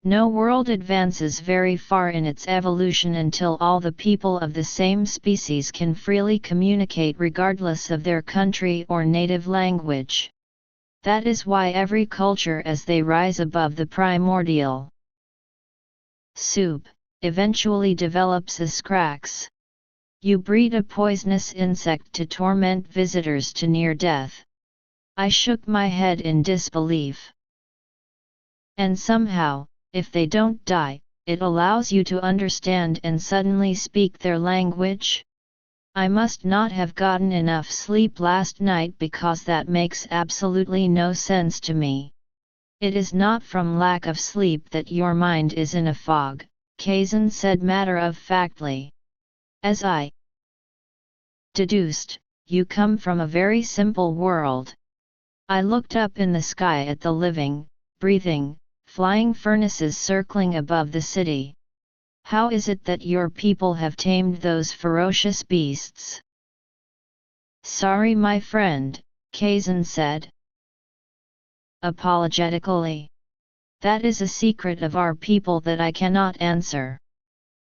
No world advances very far in its evolution until all the people of the same species can freely communicate regardless of their country or native language. That is why every culture, as they rise above the primordial soup, eventually develops a scrax. You breed a poisonous insect to torment visitors to near death. I shook my head in disbelief. And somehow, if they don't die, it allows you to understand and suddenly speak their language? I must not have gotten enough sleep last night because that makes absolutely no sense to me. It is not from lack of sleep that your mind is in a fog, Kazan said matter-of-factly. As I deduced, you come from a very simple world. I looked up in the sky at the living, breathing, flying furnaces circling above the city. How is it that your people have tamed those ferocious beasts? Sorry, my friend, Kazan said apologetically. That is a secret of our people that I cannot answer.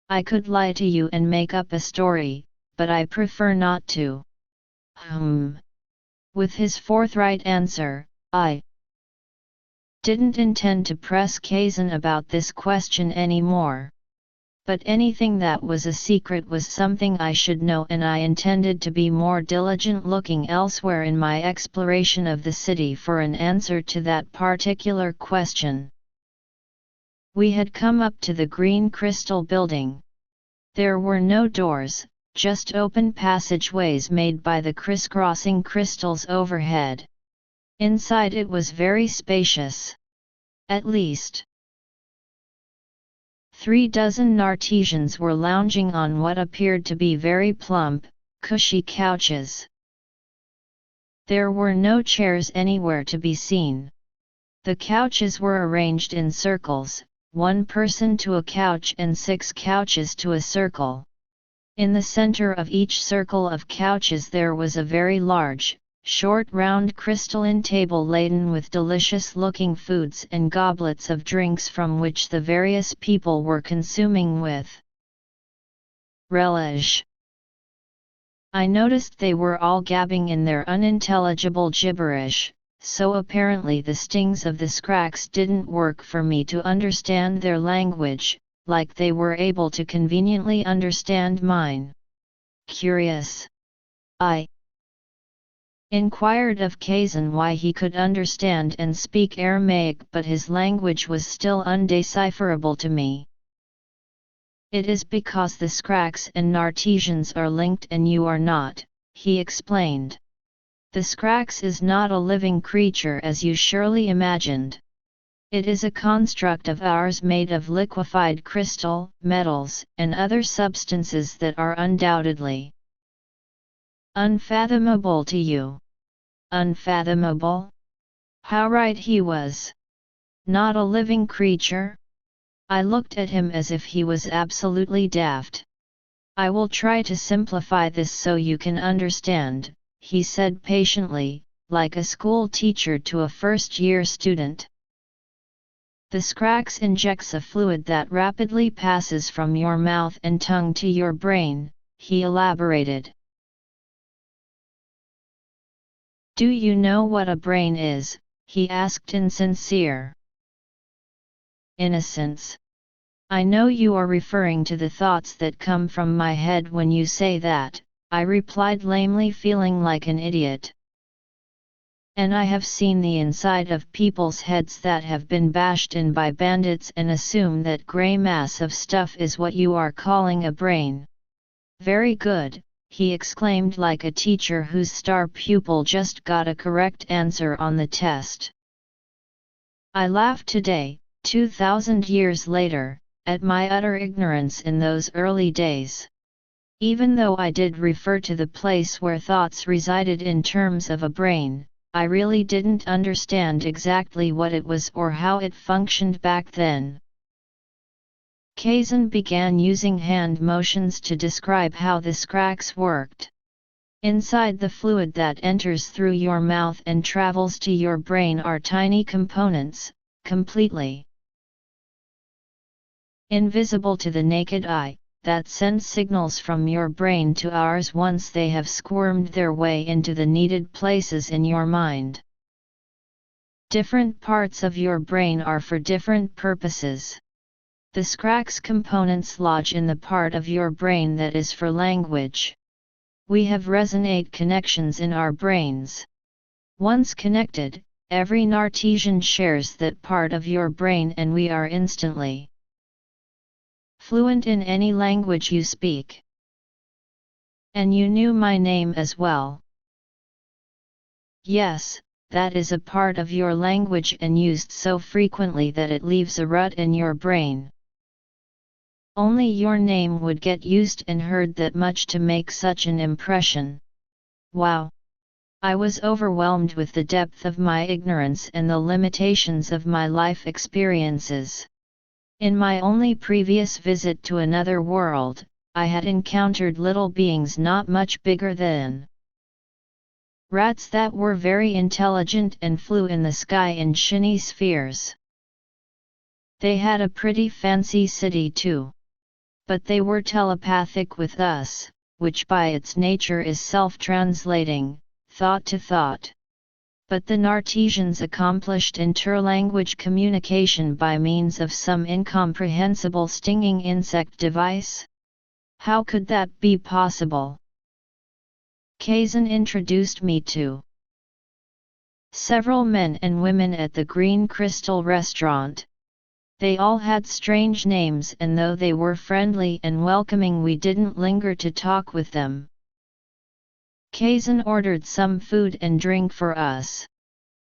I could lie to you and make up a story, but I prefer not to. With his forthright answer, I didn't intend to press Kazan about this question anymore. But anything that was a secret was something I should know, and I intended to be more diligent looking elsewhere in my exploration of the city for an answer to that particular question. We had come up to the green crystal building. There were no doors, just open passageways made by the crisscrossing crystals overhead. Inside it was very spacious. At least 36 artisans were lounging on what appeared to be very plump, cushy couches. There were no chairs anywhere to be seen. The couches were arranged in circles, one person to a couch and 6 couches to a circle. In the center of each circle of couches there was a very large, short round crystalline table laden with delicious-looking foods and goblets of drinks from which the various people were consuming with relish. I noticed they were all gabbing in their unintelligible gibberish, so apparently the stings of the scrax didn't work for me to understand their language, like they were able to conveniently understand mine. Curious, I inquired of Kazan why he could understand and speak Aramaic but his language was still undecipherable to me. It is because the Scrax and Nartesians are linked and you are not, he explained. The Scrax is not a living creature as you surely imagined. It is a construct of ours made of liquefied crystal, metals, and other substances that are undoubtedly unfathomable to you. Unfathomable? How right he was. Not a living creature? I looked at him as if he was absolutely daft. I will try to simplify this so you can understand, he said patiently, like a school teacher to a first-year student. The Scrax injects a fluid that rapidly passes from your mouth and tongue to your brain, he elaborated. Do you know what a brain is? He asked in sincere innocence. I know you are referring to the thoughts that come from my head when you say that, I replied lamely, feeling like an idiot. And I have seen the inside of people's heads that have been bashed in by bandits and assume that grey mass of stuff is what you are calling a brain. Very good, he exclaimed like a teacher whose star pupil just got a correct answer on the test. I laughed today, 2,000 years later, at my utter ignorance in those early days. Even though I did refer to the place where thoughts resided in terms of a brain, I really didn't understand exactly what it was or how it functioned back then. Kazan began using hand motions to describe how the Scrax worked. Inside the fluid that enters through your mouth and travels to your brain are tiny components, completely invisible to the naked eye, that send signals from your brain to ours once they have squirmed their way into the needed places in your mind. Different parts of your brain are for different purposes. The Scrax components lodge in the part of your brain that is for language. We have resonate connections in our brains. Once connected, every Nartesian shares that part of your brain and we are instantly fluent in any language you speak. And you knew my name as well. Yes, that is a part of your language and used so frequently that it leaves a rut in your brain. Only your name would get used and heard that much to make such an impression. Wow! I was overwhelmed with the depth of my ignorance and the limitations of my life experiences. In my only previous visit to another world, I had encountered little beings not much bigger than rats that were very intelligent and flew in the sky in shiny spheres. They had a pretty fancy city too. But they were telepathic with us, which by its nature is self-translating, thought to thought. But the Nartesians accomplished interlanguage communication by means of some incomprehensible stinging insect device? How could that be possible? Kazan introduced me to several men and women at the Green Crystal restaurant. They all had strange names, and though they were friendly and welcoming, we didn't linger to talk with them. Kazan ordered some food and drink for us.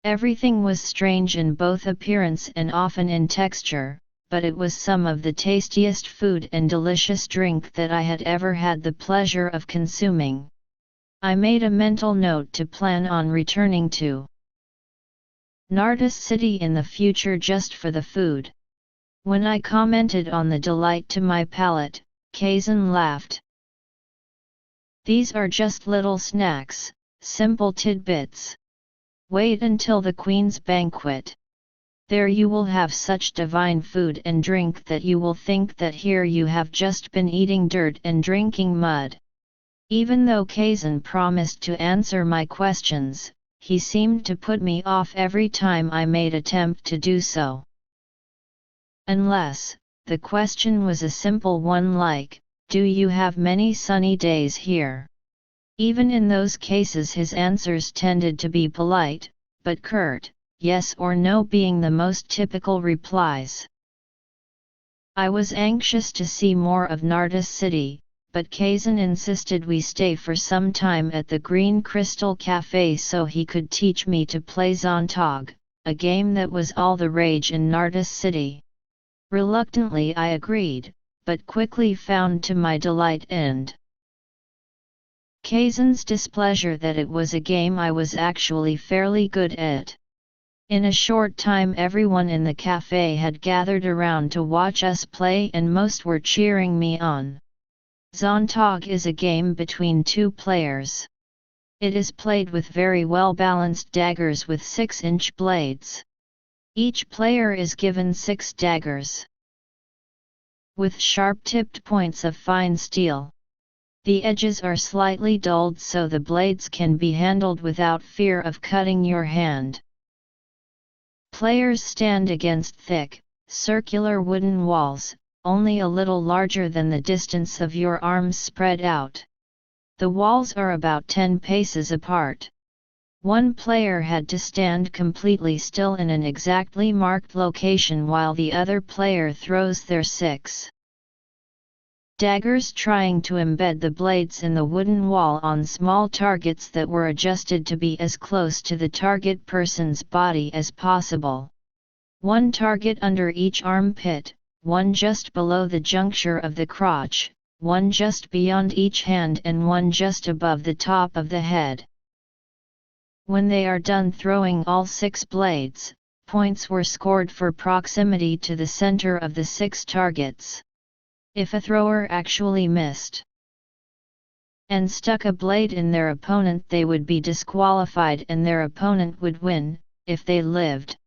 Everything was strange in both appearance and often in texture, but it was some of the tastiest food and delicious drink that I had ever had the pleasure of consuming. I made a mental note to plan on returning to Nartis City in the future just for the food. When I commented on the delight to my palate, Kazan laughed. These are just little snacks, simple tidbits. Wait until the Queen's banquet. There you will have such divine food and drink that you will think that here you have just been eating dirt and drinking mud. Even though Kazan promised to answer my questions, he seemed to put me off every time I made attempt to do so. Unless, the question was a simple one like, do you have many sunny days here? Even in those cases his answers tended to be polite, but curt, yes or no being the most typical replies. I was anxious to see more of Nardis City, but Kazan insisted we stay for some time at the Green Crystal Cafe so he could teach me to play Zontag, a game that was all the rage in Nardis City. Reluctantly I agreed, but quickly found to my delight and Kazan's displeasure that it was a game I was actually fairly good at. In a short time everyone in the cafe had gathered around to watch us play and most were cheering me on. Zontag is a game between two players. It is played with very well-balanced daggers with 6-inch blades. Each player is given 6 daggers with sharp-tipped points of fine steel. The edges are slightly dulled so the blades can be handled without fear of cutting your hand. Players stand against thick, circular wooden walls, only a little larger than the distance of your arms spread out. The walls are about 10 paces apart. One player had to stand completely still in an exactly marked location while the other player throws their 6 daggers trying to embed the blades in the wooden wall on small targets that were adjusted to be as close to the target person's body as possible. 1 target under each armpit, 1 just below the juncture of the crotch, 1 just beyond each hand and 1 just above the top of the head. When they are done throwing all 6 blades, points were scored for proximity to the center of the 6 targets. If a thrower actually missed and stuck a blade in their opponent, they would be disqualified and their opponent would win, if they lived.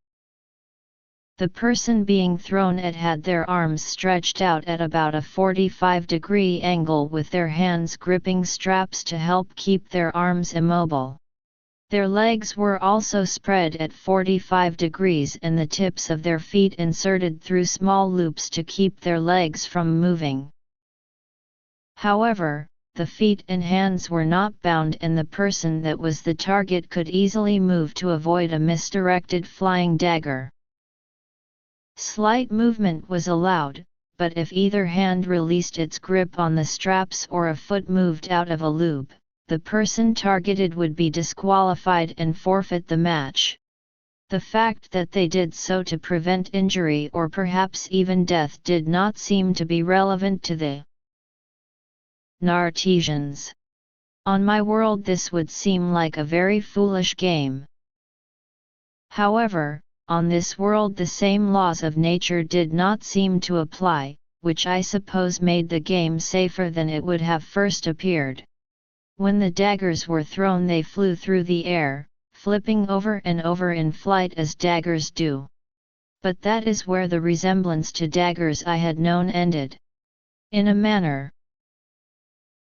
The person being thrown at had their arms stretched out at about a 45-degree angle with their hands gripping straps to help keep their arms immobile. Their legs were also spread at 45 degrees and the tips of their feet inserted through small loops to keep their legs from moving. However, the feet and hands were not bound and the person that was the target could easily move to avoid a misdirected flying dagger. Slight movement was allowed, but if either hand released its grip on the straps or a foot moved out of a loop, the person targeted would be disqualified and forfeit the match. The fact that they did so to prevent injury or perhaps even death did not seem to be relevant to the Nartesians. On my world this would seem like a very foolish game. However, on this world the same laws of nature did not seem to apply, which I suppose made the game safer than it would have first appeared. When the daggers were thrown they flew through the air, flipping over and over in flight as daggers do. But that is where the resemblance to daggers I had known ended. In a manner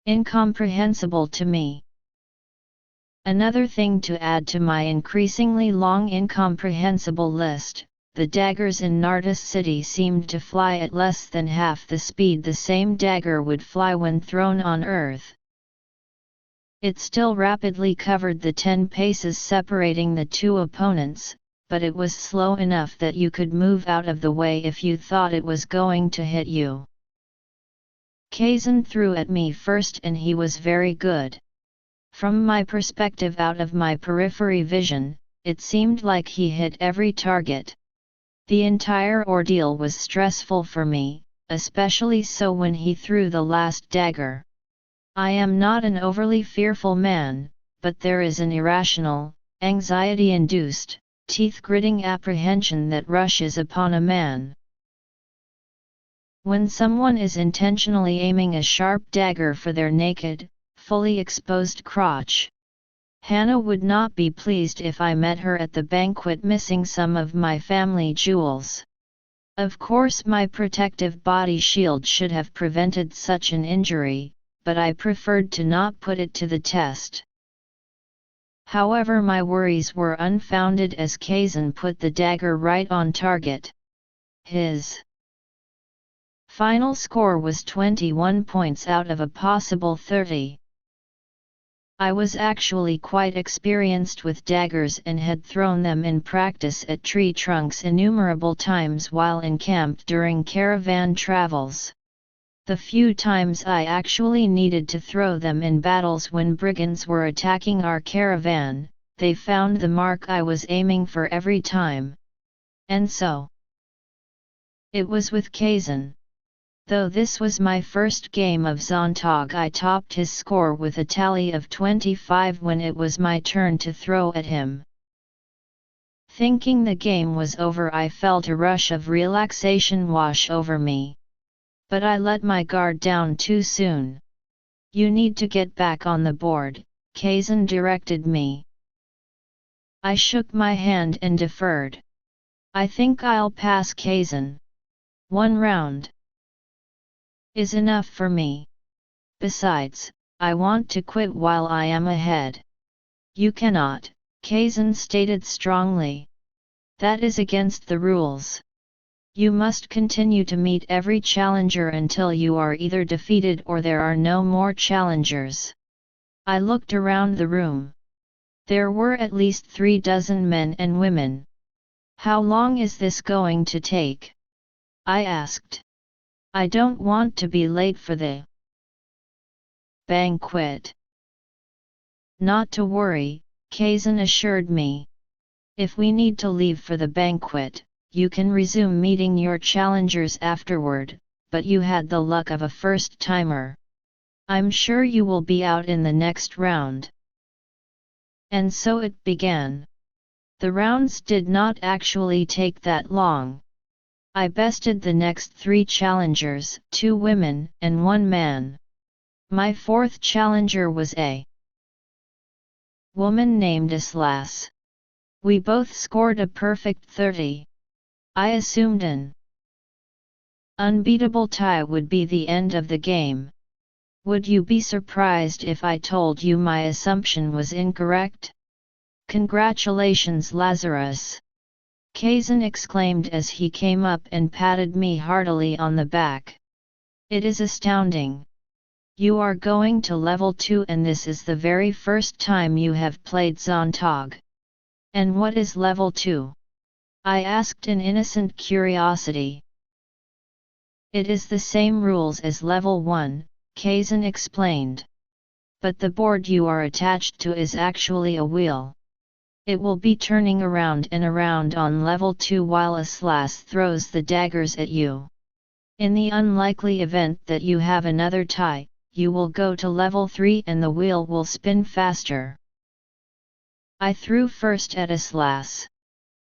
incomprehensible to me. Another thing to add to my increasingly long incomprehensible list, the daggers in Nardis City seemed to fly at less than half the speed the same dagger would fly when thrown on Earth. It still rapidly covered the 10 paces separating the two opponents, but it was slow enough that you could move out of the way if you thought it was going to hit you. Kazan threw at me first and he was very good. From my perspective out of my periphery vision, it seemed like he hit every target. The entire ordeal was stressful for me, especially so when he threw the last dagger. I am not an overly fearful man, but there is an irrational, anxiety-induced, teeth-gritting apprehension that rushes upon a man when someone is intentionally aiming a sharp dagger for their naked, fully exposed crotch. Hannah would not be pleased if I met her at the banquet missing some of my family jewels. Of course my protective body shield should have prevented such an injury, but I preferred to not put it to the test. However, my worries were unfounded as Kazan put the dagger right on target. His final score was 21 points out of a possible 30. I was actually quite experienced with daggers and had thrown them in practice at tree trunks innumerable times while encamped during caravan travels. The few times I actually needed to throw them in battles when brigands were attacking our caravan, they found the mark I was aiming for every time. And so it was with Kazan. Though this was my first game of Zontag, I topped his score with a tally of 25 when it was my turn to throw at him. Thinking the game was over, I felt a rush of relaxation wash over me. But I let my guard down too soon. "You need to get back on the board," Kazan directed me. I shook my hand and deferred. "I think I'll pass, Kazan. One round is enough for me. Besides, I want to quit while I am ahead." "You cannot," Kazan stated strongly. "That is against the rules. You must continue to meet every challenger until you are either defeated or there are no more challengers." I looked around the room. There were at least 36 men and women. "How long is this going to take?" I asked. "I don't want to be late for the banquet." "Not to worry," Kazan assured me. "If we need to leave for the banquet, you can resume meeting your challengers afterward, but you had the luck of a first-timer. I'm sure you will be out in the next round." And so it began. The rounds did not actually take that long. I bested the next 3 challengers, 2 women and 1 man. My 4th challenger was a woman named Islas. We both scored a perfect 30. I assumed an unbeatable tie would be the end of the game. Would you be surprised if I told you my assumption was incorrect? "Congratulations, Lazarus!" Kazan exclaimed as he came up and patted me heartily on the back. "It is astounding. You are going to level 2 and this is the very first time you have played Zontag. And what is level 2? I asked in innocent curiosity. "It is the same rules as level 1, Kazan explained. "But the board you are attached to is actually a wheel. It will be turning around and around on level 2 while Islas throws the daggers at you. In the unlikely event that you have another tie, you will go to level 3 and the wheel will spin faster." I threw first at Islas.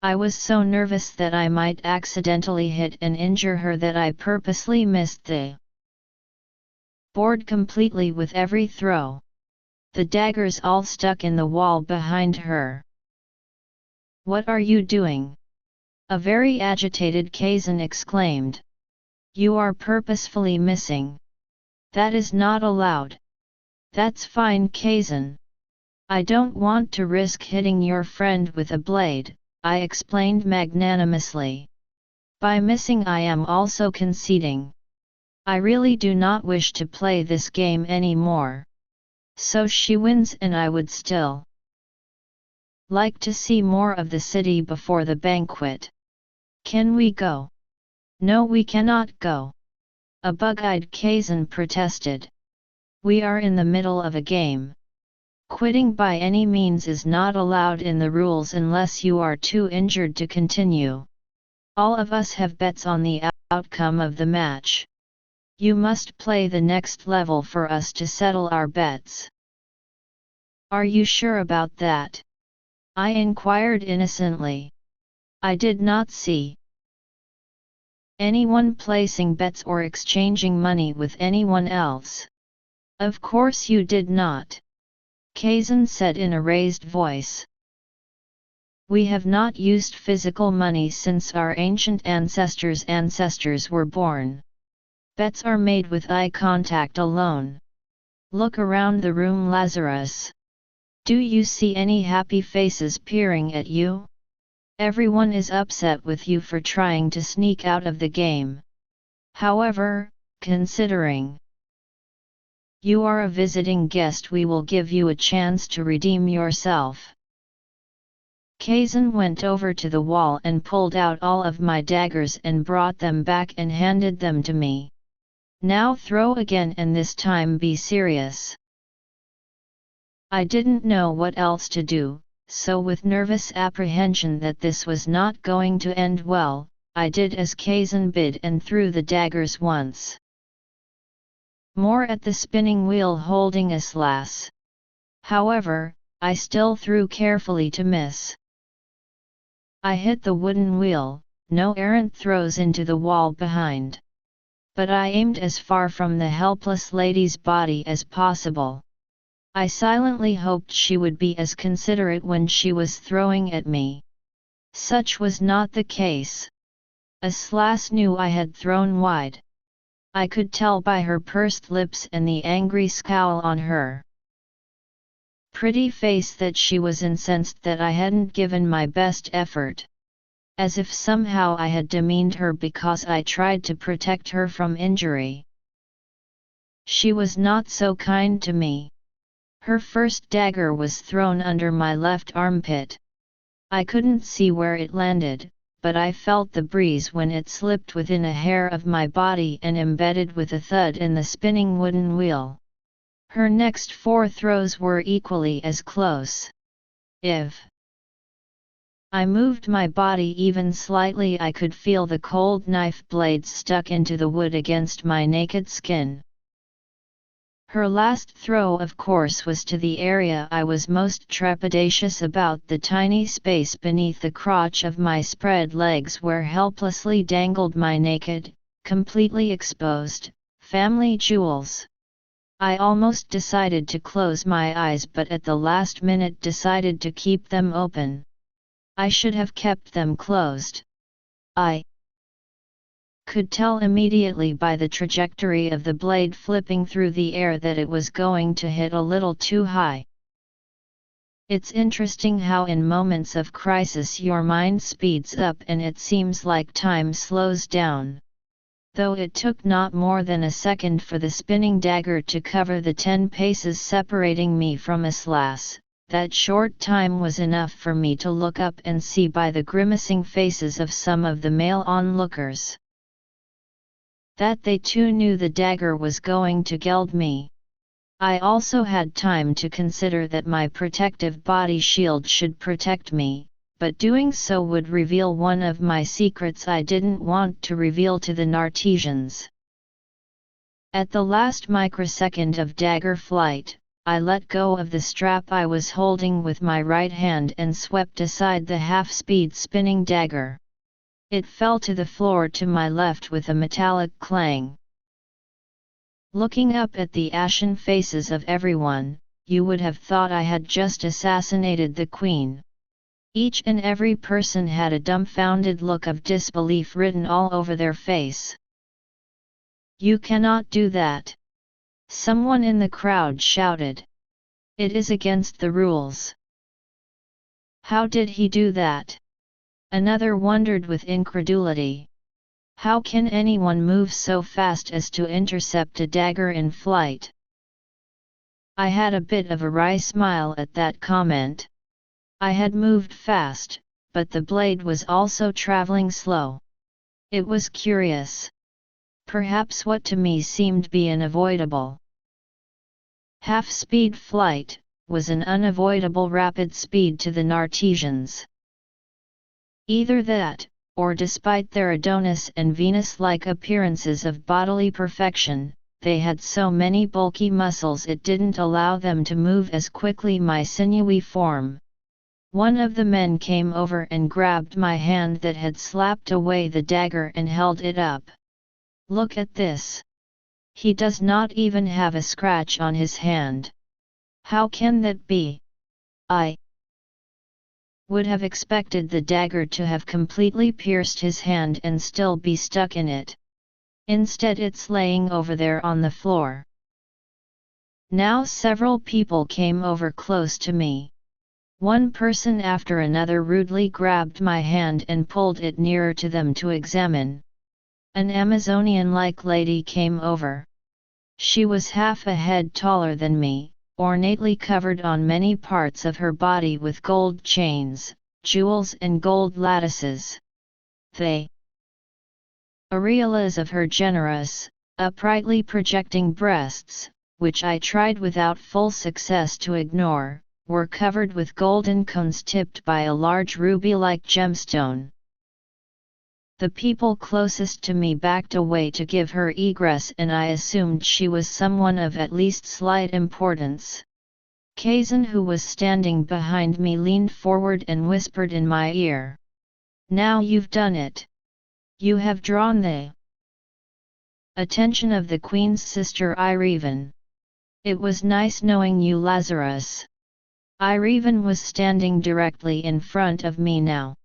I was so nervous that I might accidentally hit and injure her that I purposely missed the board completely with every throw. The daggers all stuck in the wall behind her. "What are you doing?" a very agitated Kazan exclaimed. "You are purposefully missing. That is not allowed." "That's fine, Kazan. I don't want to risk hitting your friend with a blade," I explained magnanimously. "By missing I am also conceding. I really do not wish to play this game anymore. So she wins and I would still like to see more of the city before the banquet. Can we go?" "No, we cannot go," a bug-eyed Kazan protested. "We are in the middle of a game. Quitting by any means is not allowed in the rules unless you are too injured to continue. All of us have bets on the outcome of the match. You must play the next level for us to settle our bets." "Are you sure about that?" I inquired innocently. I did not see anyone placing bets or exchanging money with anyone else. "Of course you did not," Kazan said in a raised voice. "We have not used physical money since our ancient ancestors were born. Bets are made with eye contact alone. Look around the room, Lazarus. Do you see any happy faces peering at you? Everyone is upset with you for trying to sneak out of the game. However, considering You are a visiting guest, we will give you a chance to redeem yourself. Kazan went over to the wall and pulled out all of my daggers and brought them back and handed them to me. Now throw again, and this time be serious. I didn't know what else to do, so with nervous apprehension that this was not going to end well, I did as Kazan bid and threw the daggers once more at the spinning wheel holding a slash. However, I still threw carefully to miss. I hit the wooden wheel, no errant throws into the wall behind. But I aimed as far from the helpless lady's body as possible. I silently hoped she would be as considerate when she was throwing at me. Such was not the case. A slash knew I had thrown wide. I could tell by her pursed lips and the angry scowl on her pretty face that she was incensed that I hadn't given my best effort. As if somehow I had demeaned her because I tried to protect her from injury. She was not so kind to me. Her first dagger was thrown under my left armpit. I couldn't see where it landed, but I felt the breeze when it slipped within a hair of my body and embedded with a thud in the spinning wooden wheel. Her next 4 throws were equally as close. If I moved my body even slightly, I could feel the cold knife blades stuck into the wood against my naked skin. Her last throw, of course, was to the area I was most trepidatious about, the tiny space beneath the crotch of my spread legs where helplessly dangled my naked, completely exposed, family jewels. I almost decided to close my eyes, but at the last minute decided to keep them open. I should have kept them closed. I could tell immediately by the trajectory of the blade flipping through the air that it was going to hit a little too high. It's interesting how in moments of crisis your mind speeds up and it seems like time slows down. Though it took not more than a second for the spinning dagger to cover the 10 paces separating me from a slash, that short time was enough for me to look up and see by the grimacing faces of some of the male onlookers that they too knew the dagger was going to geld me. I also had time to consider that my protective body shield should protect me, but doing so would reveal one of my secrets I didn't want to reveal to the Nartesians. At the last microsecond of dagger flight, I let go of the strap I was holding with my right hand and swept aside the half-speed spinning dagger. It fell to the floor to my left with a metallic clang. Looking up at the ashen faces of everyone, you would have thought I had just assassinated the queen. Each and every person had a dumbfounded look of disbelief written all over their face. "You cannot do that!" someone in the crowd shouted. "It is against the rules." "How did he do that?" another wondered with incredulity. "How can anyone move so fast as to intercept a dagger in flight?" I had a bit of a wry smile at that comment. I had moved fast, but the blade was also traveling slow. It was curious. Perhaps what to me seemed be unavoidable half-speed flight, was an unavoidable rapid speed to the Nartesians. Either that, or despite their Adonis and Venus-like appearances of bodily perfection, they had so many bulky muscles it didn't allow them to move as quickly my sinewy form. One of the men came over and grabbed my hand that had slapped away the dagger and held it up. "Look at this. He does not even have a scratch on his hand. How can that be?" I would have expected the dagger to have completely pierced his hand and still be stuck in it. Instead, it's laying over there on the floor. Now several people came over close to me. One person after another rudely grabbed my hand and pulled it nearer to them to examine. An Amazonian-like lady came over. She was half a head taller than me, ornately covered on many parts of her body with gold chains, jewels and gold lattices. The areolas of her generous, uprightly projecting breasts, which I tried without full success to ignore, were covered with golden cones tipped by a large ruby-like gemstone. The people closest to me backed away to give her egress, and I assumed she was someone of at least slight importance. Kazan, who was standing behind me, leaned forward and whispered in my ear. "Now you've done it. You have drawn the attention of the Queen's sister Irevan. It was nice knowing you, Lazarus." Irevan was standing directly in front of me now.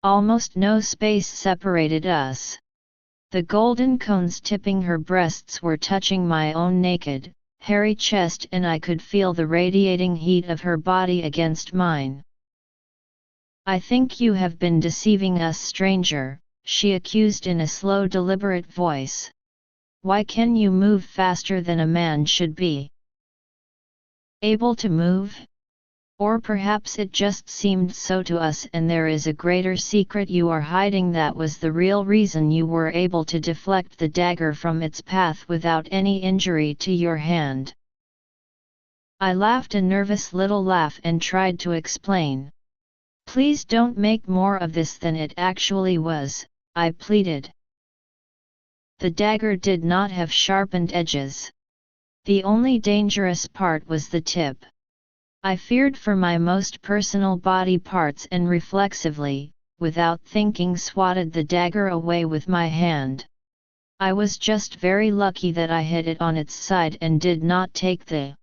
Almost no space separated us. The golden cones tipping her breasts were touching my own naked, hairy chest, and I could feel the radiating heat of her body against mine. "I think you have been deceiving us, stranger," she accused in a slow, deliberate voice. "Why can you move faster than a man should be able to move? Or perhaps it just seemed so to us, and there is a greater secret you are hiding that was the real reason you were able to deflect the dagger from its path without any injury to your hand." I laughed a nervous little laugh and tried to explain. "Please don't make more of this than it actually was," I pleaded. The dagger did not have sharpened edges. The only dangerous part was the tip. I feared for my most personal body parts and reflexively, without thinking, swatted the dagger away with my hand. I was just very lucky that I hit it on its side and did not take the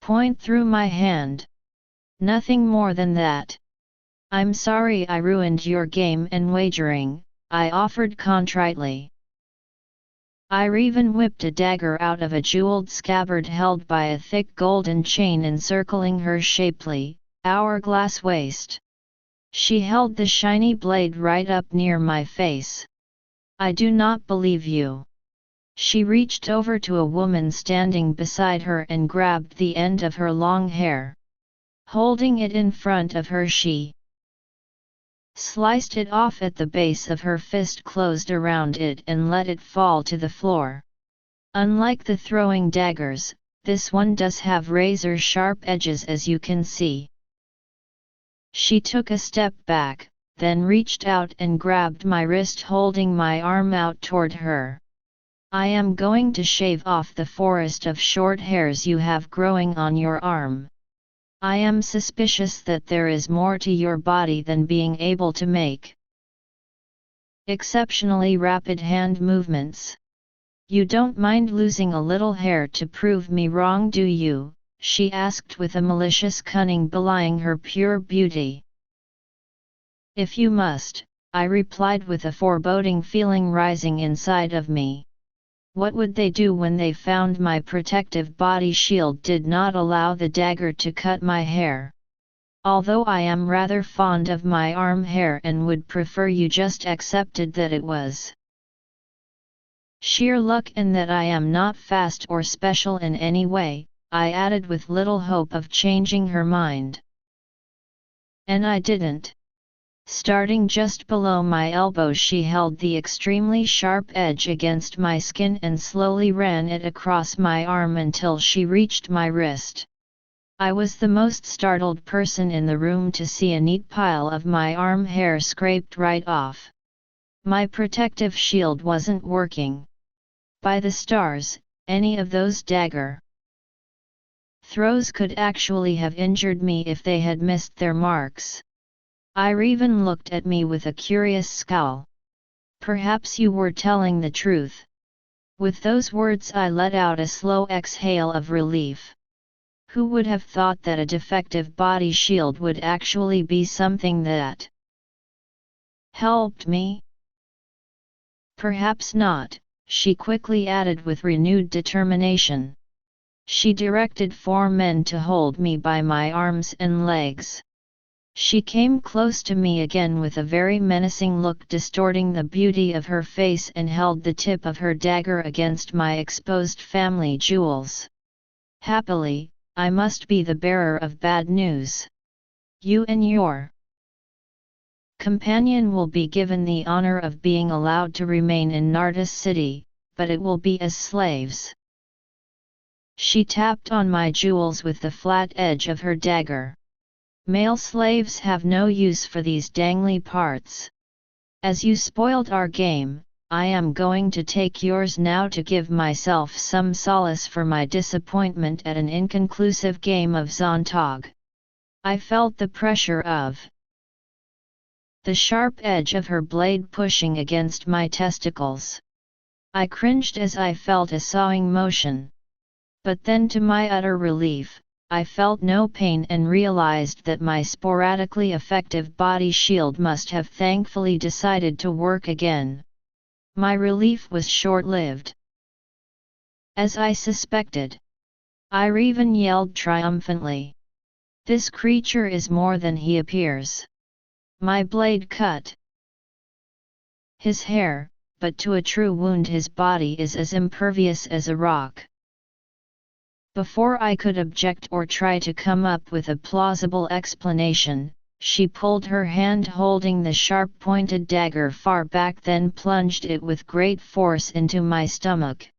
point through my hand. Nothing more than that. "I'm sorry I ruined your game and wagering," I offered contritely. Irevan whipped a dagger out of a jeweled scabbard held by a thick golden chain encircling her shapely, hourglass waist. She held the shiny blade right up near my face. "I do not believe you." She reached over to a woman standing beside her and grabbed the end of her long hair. Holding it in front of her, she sliced it off at the base of her fist, closed around it, and let it fall to the floor. "Unlike the throwing daggers, this one does have razor-sharp edges, as you can see." She took a step back, then reached out and grabbed my wrist, holding my arm out toward her. "I am going to shave off the forest of short hairs you have growing on your arm. I am suspicious that there is more to your body than being able to make exceptionally rapid hand movements. You don't mind losing a little hair to prove me wrong, do you?" she asked with a malicious cunning belying her pure beauty. "If you must," I replied with a foreboding feeling rising inside of me. What would they do when they found my protective body shield did not allow the dagger to cut my hair? Although I am rather fond of my arm hair and would prefer you just accepted that it was sheer luck and that I am not fast or special in any way, I added with little hope of changing her mind. And I didn't. Starting just below my elbow, she held the extremely sharp edge against my skin and slowly ran it across my arm until she reached my wrist. I was the most startled person in the room to see a neat pile of my arm hair scraped right off. My protective shield wasn't working. By the stars, any of those dagger throws could actually have injured me if they had missed their marks. Irevan looked at me with a curious scowl. "Perhaps you were telling the truth." With those words I let out a slow exhale of relief. Who would have thought that a defective body shield would actually be something that helped me? "Perhaps not," she quickly added with renewed determination. She directed 4 men to hold me by my arms and legs. She came close to me again with a very menacing look distorting the beauty of her face and held the tip of her dagger against my exposed family jewels. Happily, I must be the bearer of bad news. You and your companion will be given the honor of being allowed to remain in Nardis city, but it will be as slaves. She tapped on my jewels with the flat edge of her dagger. Male slaves have no use for these dangly parts. As you spoiled our game, I am going to take yours now to give myself some solace for my disappointment at an inconclusive game of Zontag. I felt the pressure of the sharp edge of her blade pushing against my testicles. I cringed as I felt a sawing motion. But then to my utter relief, I felt no pain and realized that my sporadically effective body shield must have thankfully decided to work again. My relief was short-lived. As I suspected, Ireven yelled triumphantly. This creature is more than he appears. My blade cut his hair, but to a true wound his body is as impervious as a rock. Before I could object or try to come up with a plausible explanation, she pulled her hand holding the sharp-pointed dagger far back, then plunged it with great force into my stomach.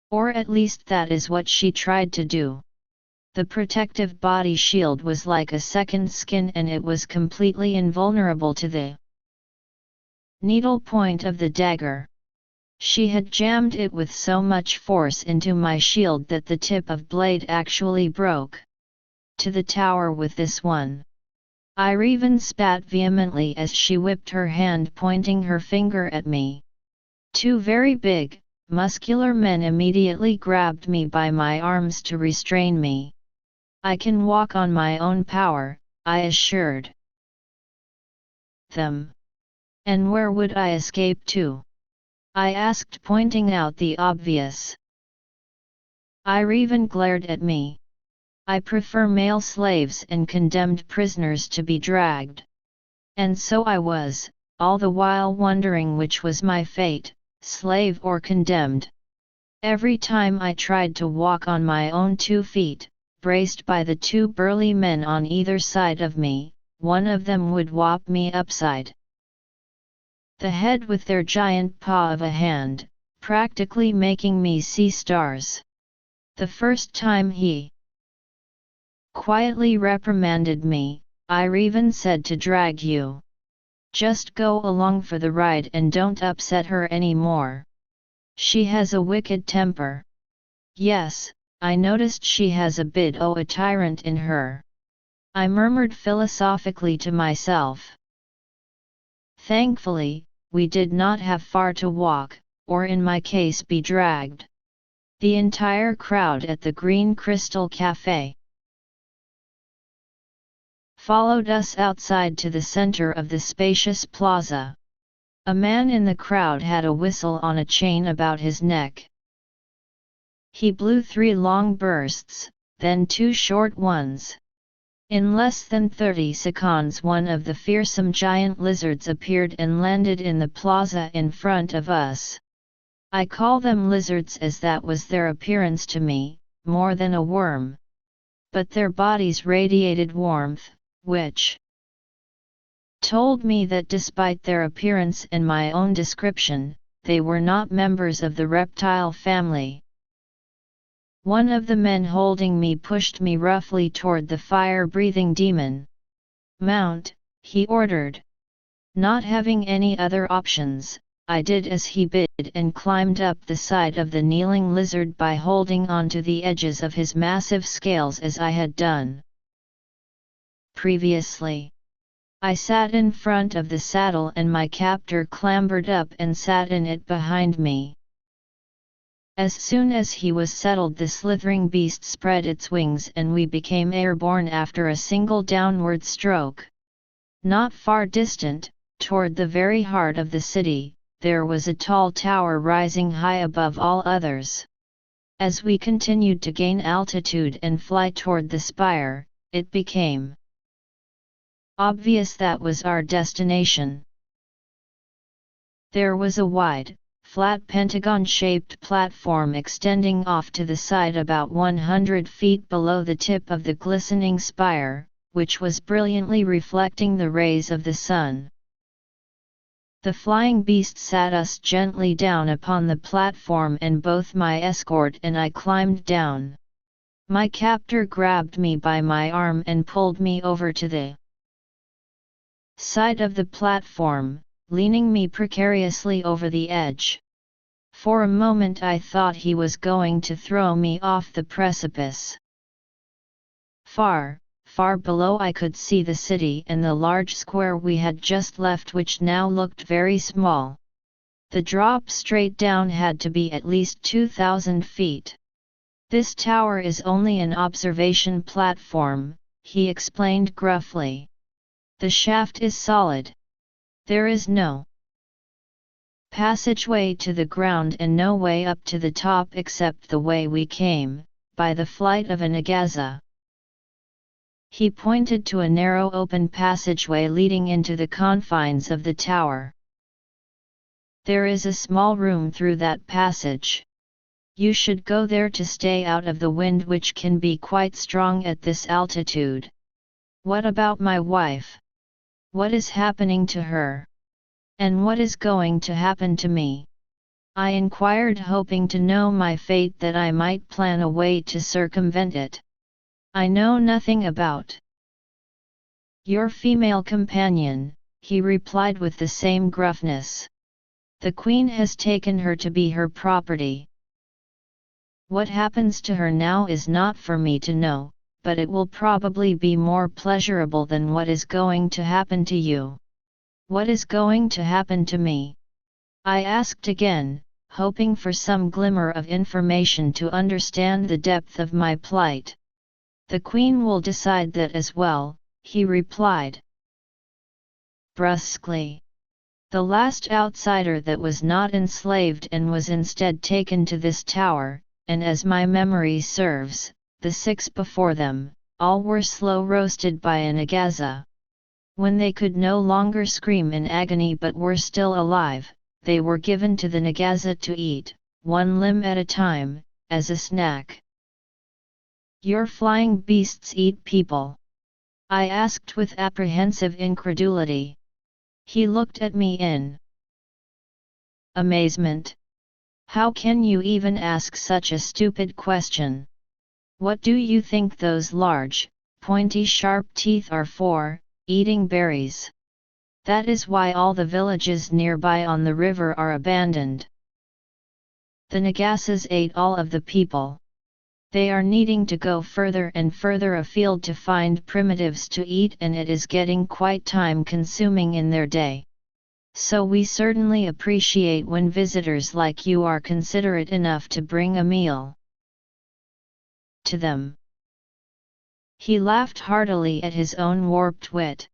Or at least that is what she tried to do. The protective body shield was like a second skin and it was completely invulnerable to the needle point of the dagger. She had jammed it with so much force into my shield that the tip of blade actually broke. To the tower with this one. Ireven spat vehemently as she whipped her hand, pointing her finger at me. Two very big, muscular men immediately grabbed me by my arms to restrain me. I can walk on my own power, I assured them. And where would I escape to? I asked, pointing out the obvious. Ireven glared at me. I prefer male slaves and condemned prisoners to be dragged. And so I was, all the while wondering which was my fate, slave or condemned. Every time I tried to walk on my own 2 feet, braced by the 2 burly men on either side of me, one of them would whop me upside the head with their giant paw of a hand, practically making me see stars. The first time he quietly reprimanded me, Ireven said to drag you. Just go along for the ride and don't upset her anymore. She has a wicked temper. Yes, I noticed she has a bit of a tyrant in her. I murmured philosophically to myself. Thankfully, we did not have far to walk, or in my case be dragged. The entire crowd at the Green Crystal Café followed us outside to the center of the spacious plaza. A man in the crowd had a whistle on a chain about his neck. He blew 3 long bursts, then 2 short ones. In less than 30 seconds one of the fearsome giant lizards appeared and landed in the plaza in front of us. I call them lizards as that was their appearance to me, more than a worm. But their bodies radiated warmth, which told me that despite their appearance and my own description, they were not members of the reptile family. One of the men holding me pushed me roughly toward the fire-breathing demon. Mount, he ordered. Not having any other options, I did as he bid and climbed up the side of the kneeling lizard by holding onto the edges of his massive scales as I had done previously. I sat in front of the saddle and my captor clambered up and sat in it behind me. As soon as he was settled, the slithering beast spread its wings and we became airborne after a single downward stroke. Not far distant, toward the very heart of the city, there was a tall tower rising high above all others. As we continued to gain altitude and fly toward the spire, it became Obvious that was our destination. There was a wide, flat pentagon-shaped platform extending off to the side about 100 feet below the tip of the glistening spire, which was brilliantly reflecting the rays of the sun. The flying beast sat us gently down upon the platform, and both my escort and I climbed down. My captor grabbed me by my arm and pulled me over to the side of the platform, leaning me precariously over the edge. For a moment I thought he was going to throw me off the precipice. Far, far below I could see the city and the large square we had just left, which now looked very small. The drop straight down had to be at least 2,000 feet. "This tower is only an observation platform," he explained gruffly. "The shaft is solid. There is no passageway to the ground and no way up to the top except the way we came, by the flight of a nagaza." He pointed to a narrow open passageway leading into the confines of the tower. "There is a small room through that passage. You should go there to stay out of the wind, which can be quite strong at this altitude." "What about my wife? What is happening to her? And what is going to happen to me?" I inquired, hoping to know my fate, that I might plan a way to circumvent it. "I know nothing about your female companion," he replied with the same gruffness. "The Queen has taken her to be her property. What happens to her now is not for me to know, but it will probably be more pleasurable than what is going to happen to you." "What is going to happen to me?" I asked again, hoping for some glimmer of information to understand the depth of my plight. "The Queen will decide that as well," he replied brusquely. "The last outsider that was not enslaved and was instead taken to this tower, and as my memory serves, the 6 before them, all were slow roasted by a nagaza. When they could no longer scream in agony but were still alive, they were given to the nagaza to eat, one limb at a time, as a snack." "Your flying beasts eat people?" I asked with apprehensive incredulity. He looked at me in amazement. "How can you even ask such a stupid question? What do you think those large, pointy sharp teeth are for? Eating berries. That is why all the villages nearby on the river are abandoned. The Nagasas ate all of the people. They are needing to go further and further afield to find primitives to eat, and it is getting quite time-consuming in their day. So we certainly appreciate when visitors like you are considerate enough to bring a meal to them." He laughed heartily at his own warped wit.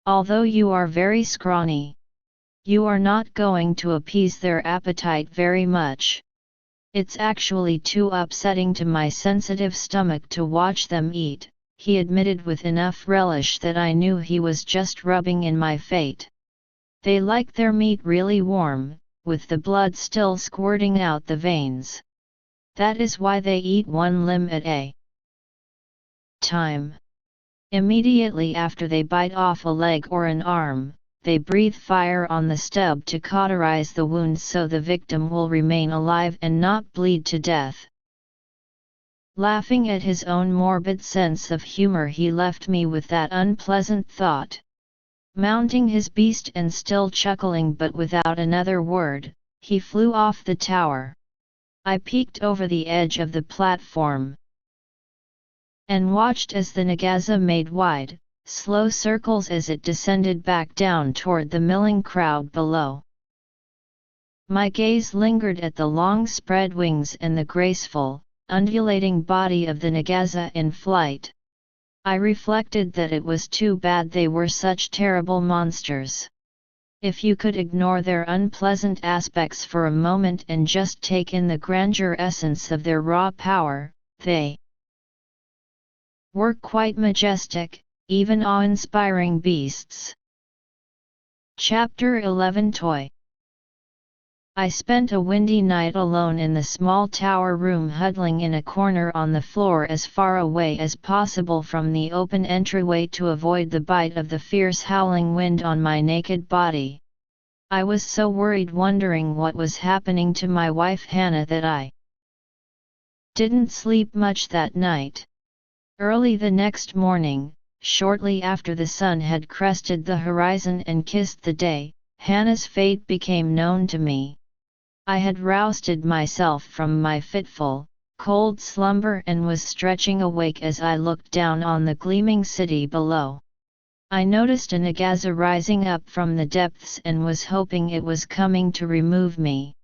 "Although you are very scrawny, you are not going to appease their appetite very much. It's actually too upsetting to my sensitive stomach to watch them eat," he admitted with enough relish that I knew he was just rubbing in my fate. "They like their meat really warm, with the blood still squirting out the veins. That is why they eat one limb at a time. Immediately after they bite off a leg or an arm, they breathe fire on the stub to cauterize the wound so the victim will remain alive and not bleed to death." Laughing at his own morbid sense of humor, he left me with that unpleasant thought. Mounting his beast and still chuckling but without another word, he flew off the tower. I peeked over the edge of the platform and watched as the nagaza made wide, slow circles as it descended back down toward the milling crowd below. My gaze lingered at the long spread wings and the graceful, undulating body of the nagaza in flight. I reflected that it was too bad they were such terrible monsters. If you could ignore their unpleasant aspects for a moment and just take in the grandeur essence of their raw power, they were quite majestic, even awe-inspiring beasts. Chapter 11 Toy. I spent a windy night alone in the small tower room, huddling in a corner on the floor as far away as possible from the open entryway to avoid the bite of the fierce howling wind on my naked body. I was so worried, wondering what was happening to my wife Hannah, that I didn't sleep much that night. Early the next morning, shortly after the sun had crested the horizon and kissed the day, Hannah's fate became known to me. I had roused myself from my fitful, cold slumber and was stretching awake as I looked down on the gleaming city below. I noticed a Nagaza rising up from the depths and was hoping it was coming to remove me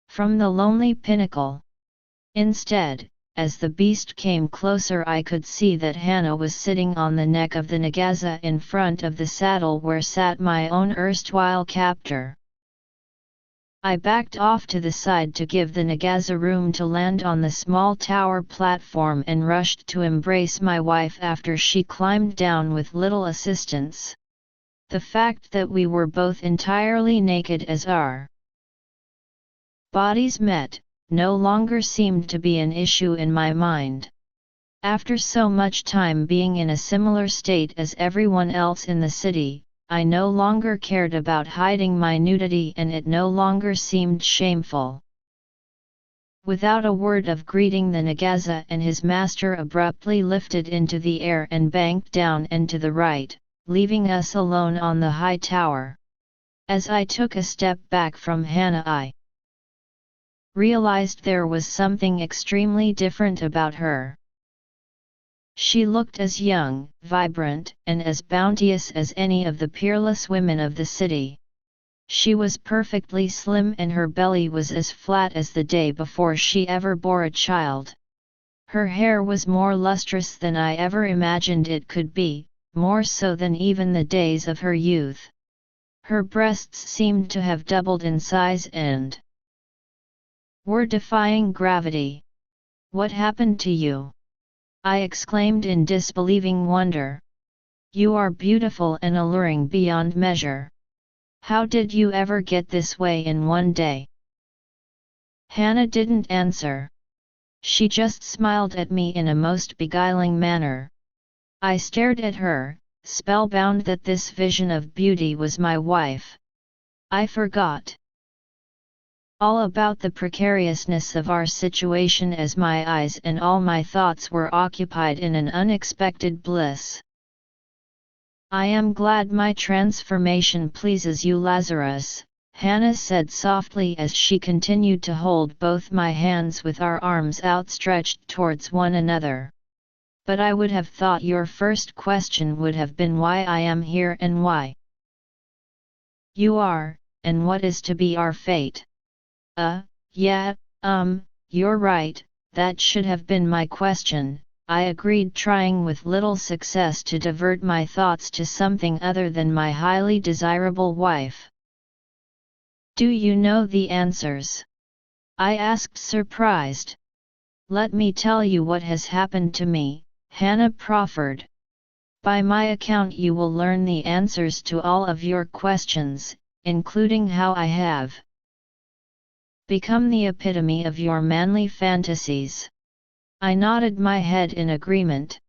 from the lonely pinnacle. Instead, as the beast came closer, I could see that Hannah was sitting on the neck of the Nagaza in front of the saddle where sat my own erstwhile captor. I backed off to the side to give the Nagaza room to land on the small tower platform and rushed to embrace my wife after she climbed down with little assistance. The fact that we were both entirely naked as our bodies met, no longer seemed to be an issue in my mind. After so much time being in a similar state as everyone else in the city, I no longer cared about hiding my nudity, and it no longer seemed shameful. Without a word of greeting, the Nagaza and his master abruptly lifted into the air and banked down and to the right, leaving us alone on the high tower. As I took a step back from Hannah, I realized there was something extremely different about her. She looked as young, vibrant, and as bounteous as any of the peerless women of the city. She was perfectly slim and her belly was as flat as the day before she ever bore a child. Her hair was more lustrous than I ever imagined it could be, more so than even the days of her youth. Her breasts seemed to have doubled in size and were defying gravity. "What happened to you?" I exclaimed in disbelieving wonder. "You are beautiful and alluring beyond measure. How did you ever get this way in one day?" Hannah didn't answer. She just smiled at me in a most beguiling manner. I stared at her, spellbound that this vision of beauty was my wife. I forgot all about the precariousness of our situation as my eyes and all my thoughts were occupied in an unexpected bliss. "I am glad my transformation pleases you, Lazarus," Hannah said softly as she continued to hold both my hands with our arms outstretched towards one another. "But I would have thought your first question would have been why I am here and why you are, and what is to be our fate." Yeah, you're right, that should have been my question," I agreed, trying with little success to divert my thoughts to something other than my highly desirable wife. "Do you know the answers?" I asked, surprised. "Let me tell you what has happened to me," Hannah proffered. "By my account you will learn the answers to all of your questions, including how I have become the epitome of your manly fantasies." I nodded my head in agreement.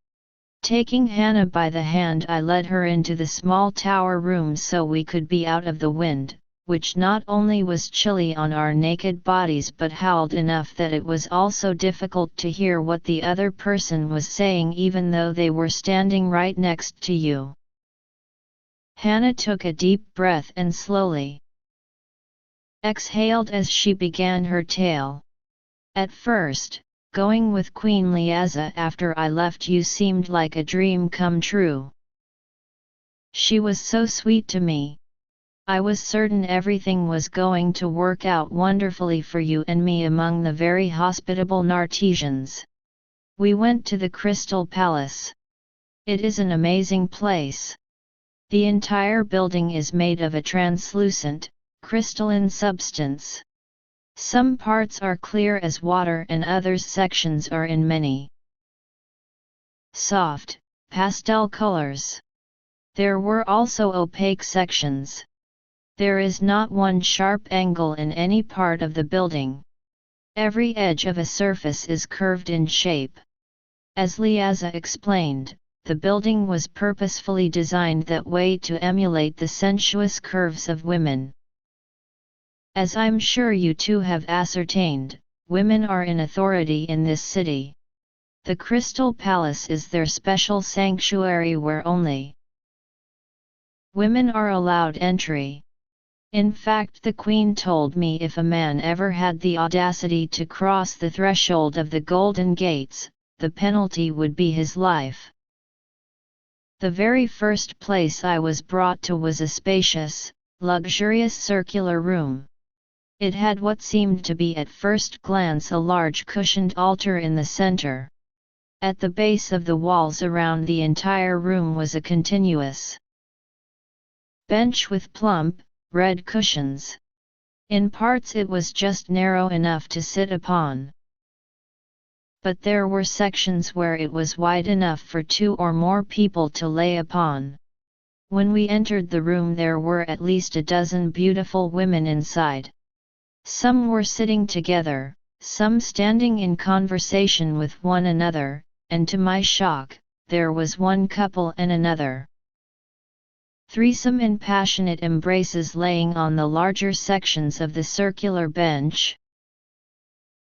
Taking Hannah by the hand, I led her into the small tower room so we could be out of the wind, which not only was chilly on our naked bodies but howled enough that it was also difficult to hear what the other person was saying even though they were standing right next to you. Hannah took a deep breath and slowly exhaled as she began her tale. "At first, going with Queen Liaza after I left you seemed like a dream come true. She was so sweet to me. I was certain everything was going to work out wonderfully for you and me among the very hospitable Nartesians. We went to the Crystal Palace. It is an amazing place. The entire building is made of a translucent, crystalline substance. Some parts are clear as water and other sections are in many soft, pastel colors. There were also opaque sections. There is not one sharp angle in any part of the building. Every edge of a surface is curved in shape. As Liaza explained, the building was purposefully designed that way to emulate the sensuous curves of women. As I'm sure you too have ascertained, women are in authority in this city. The Crystal Palace is their special sanctuary where only women are allowed entry. In fact, the Queen told me if a man ever had the audacity to cross the threshold of the Golden Gates, the penalty would be his life. The very first place I was brought to was a spacious, luxurious circular room. It had what seemed to be at first glance a large cushioned altar in the center. At the base of the walls around the entire room was a continuous bench with plump, red cushions. In parts it was just narrow enough to sit upon. But there were sections where it was wide enough for 2 or more people to lay upon. When we entered the room there were at least a dozen beautiful women inside. Some were sitting together, some standing in conversation with one another, and to my shock, there was one couple and another threesome in passionate embraces laying on the larger sections of the circular bench.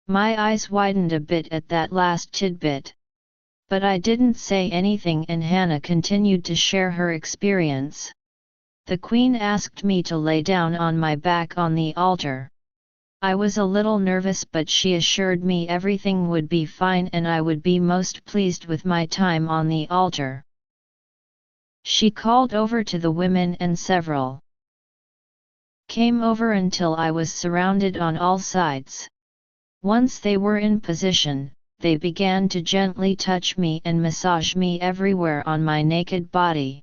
My eyes widened a bit at that last tidbit. But I didn't say anything and Hannah continued to share her experience. The Queen asked me to lay down on my back on the altar. I was a little nervous, but she assured me everything would be fine and I would be most pleased with my time on the altar. She called over to the women and several came over until I was surrounded on all sides. Once they were in position, they began to gently touch me and massage me everywhere on my naked body.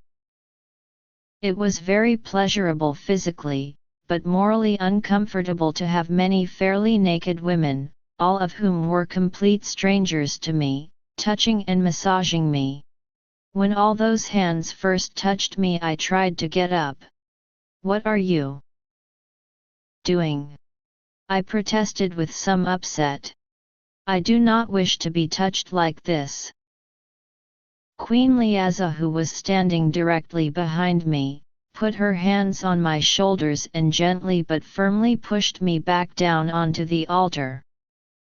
It was very pleasurable physically, but morally uncomfortable to have many fairly naked women, all of whom were complete strangers to me, touching and massaging me. When all those hands first touched me, I tried to get up. "What are you doing?" I protested with some upset. "I do not wish to be touched like this." Queen Liaza, who was standing directly behind me, put her hands on my shoulders and gently but firmly pushed me back down onto the altar.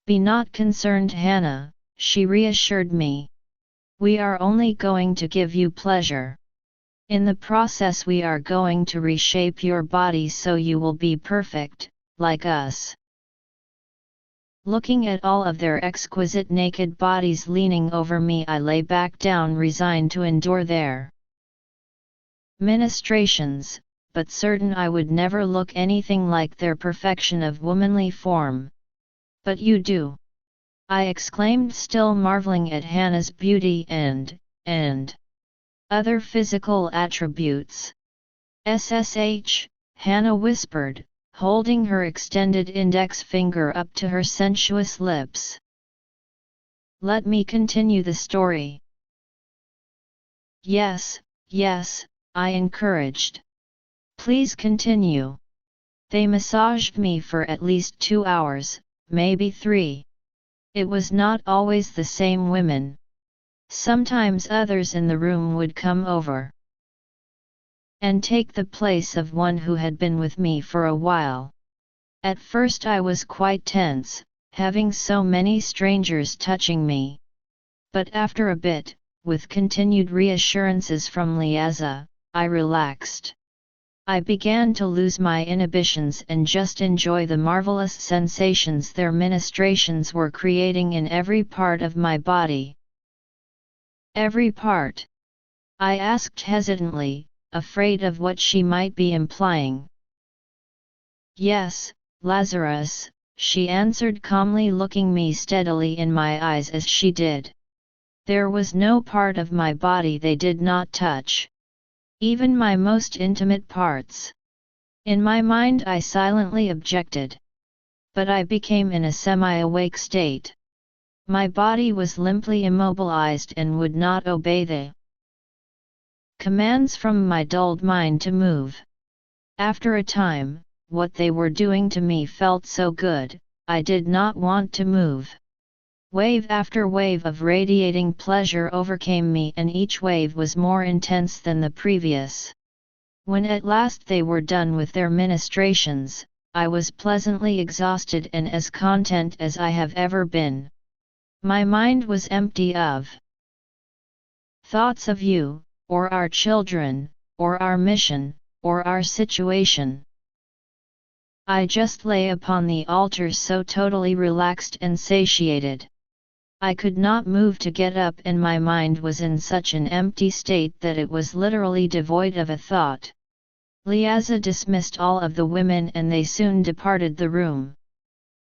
"Be not concerned, Hannah," she reassured me. "We are only going to give you pleasure. In the process we are going to reshape your body so you will be perfect, like us." Looking at all of their exquisite naked bodies leaning over me, I lay back down, resigned to endure their ministrations, but certain I would never look anything like their perfection of womanly form. "But you do!" I exclaimed, still marveling at Hannah's beauty and other physical attributes. "SSH," Hannah whispered, holding her extended index finger up to her sensuous lips. "Let me continue the story." Yes, I encouraged. "Please continue." They massaged me for at least 2 hours, maybe 3. It was not always the same women. Sometimes others in the room would come over and take the place of one who had been with me for a while. At first I was quite tense, having so many strangers touching me. But after a bit, with continued reassurances from Liaza, I relaxed. I began to lose my inhibitions and just enjoy the marvelous sensations their ministrations were creating in every part of my body. "Every part?" I asked hesitantly, afraid of what she might be implying. "Yes, Lazarus," she answered calmly, looking me steadily in my eyes as she did. "There was no part of my body they did not touch. Even my most intimate parts." In my mind I silently objected. But I became in a semi-awake state. My body was limply immobilized and would not obey the Commands from my dulled mind to move. After a time, what they were doing to me felt so good, I did not want to move. Wave after wave of radiating pleasure overcame me, and each wave was more intense than the previous. When at last they were done with their ministrations, I was pleasantly exhausted and as content as I have ever been. My mind was empty of thoughts of you, or our children, or our mission, or our situation. I just lay upon the altar so totally relaxed and satiated. I could not move to get up, and my mind was in such an empty state that it was literally devoid of a thought. Liaza dismissed all of the women and they soon departed the room.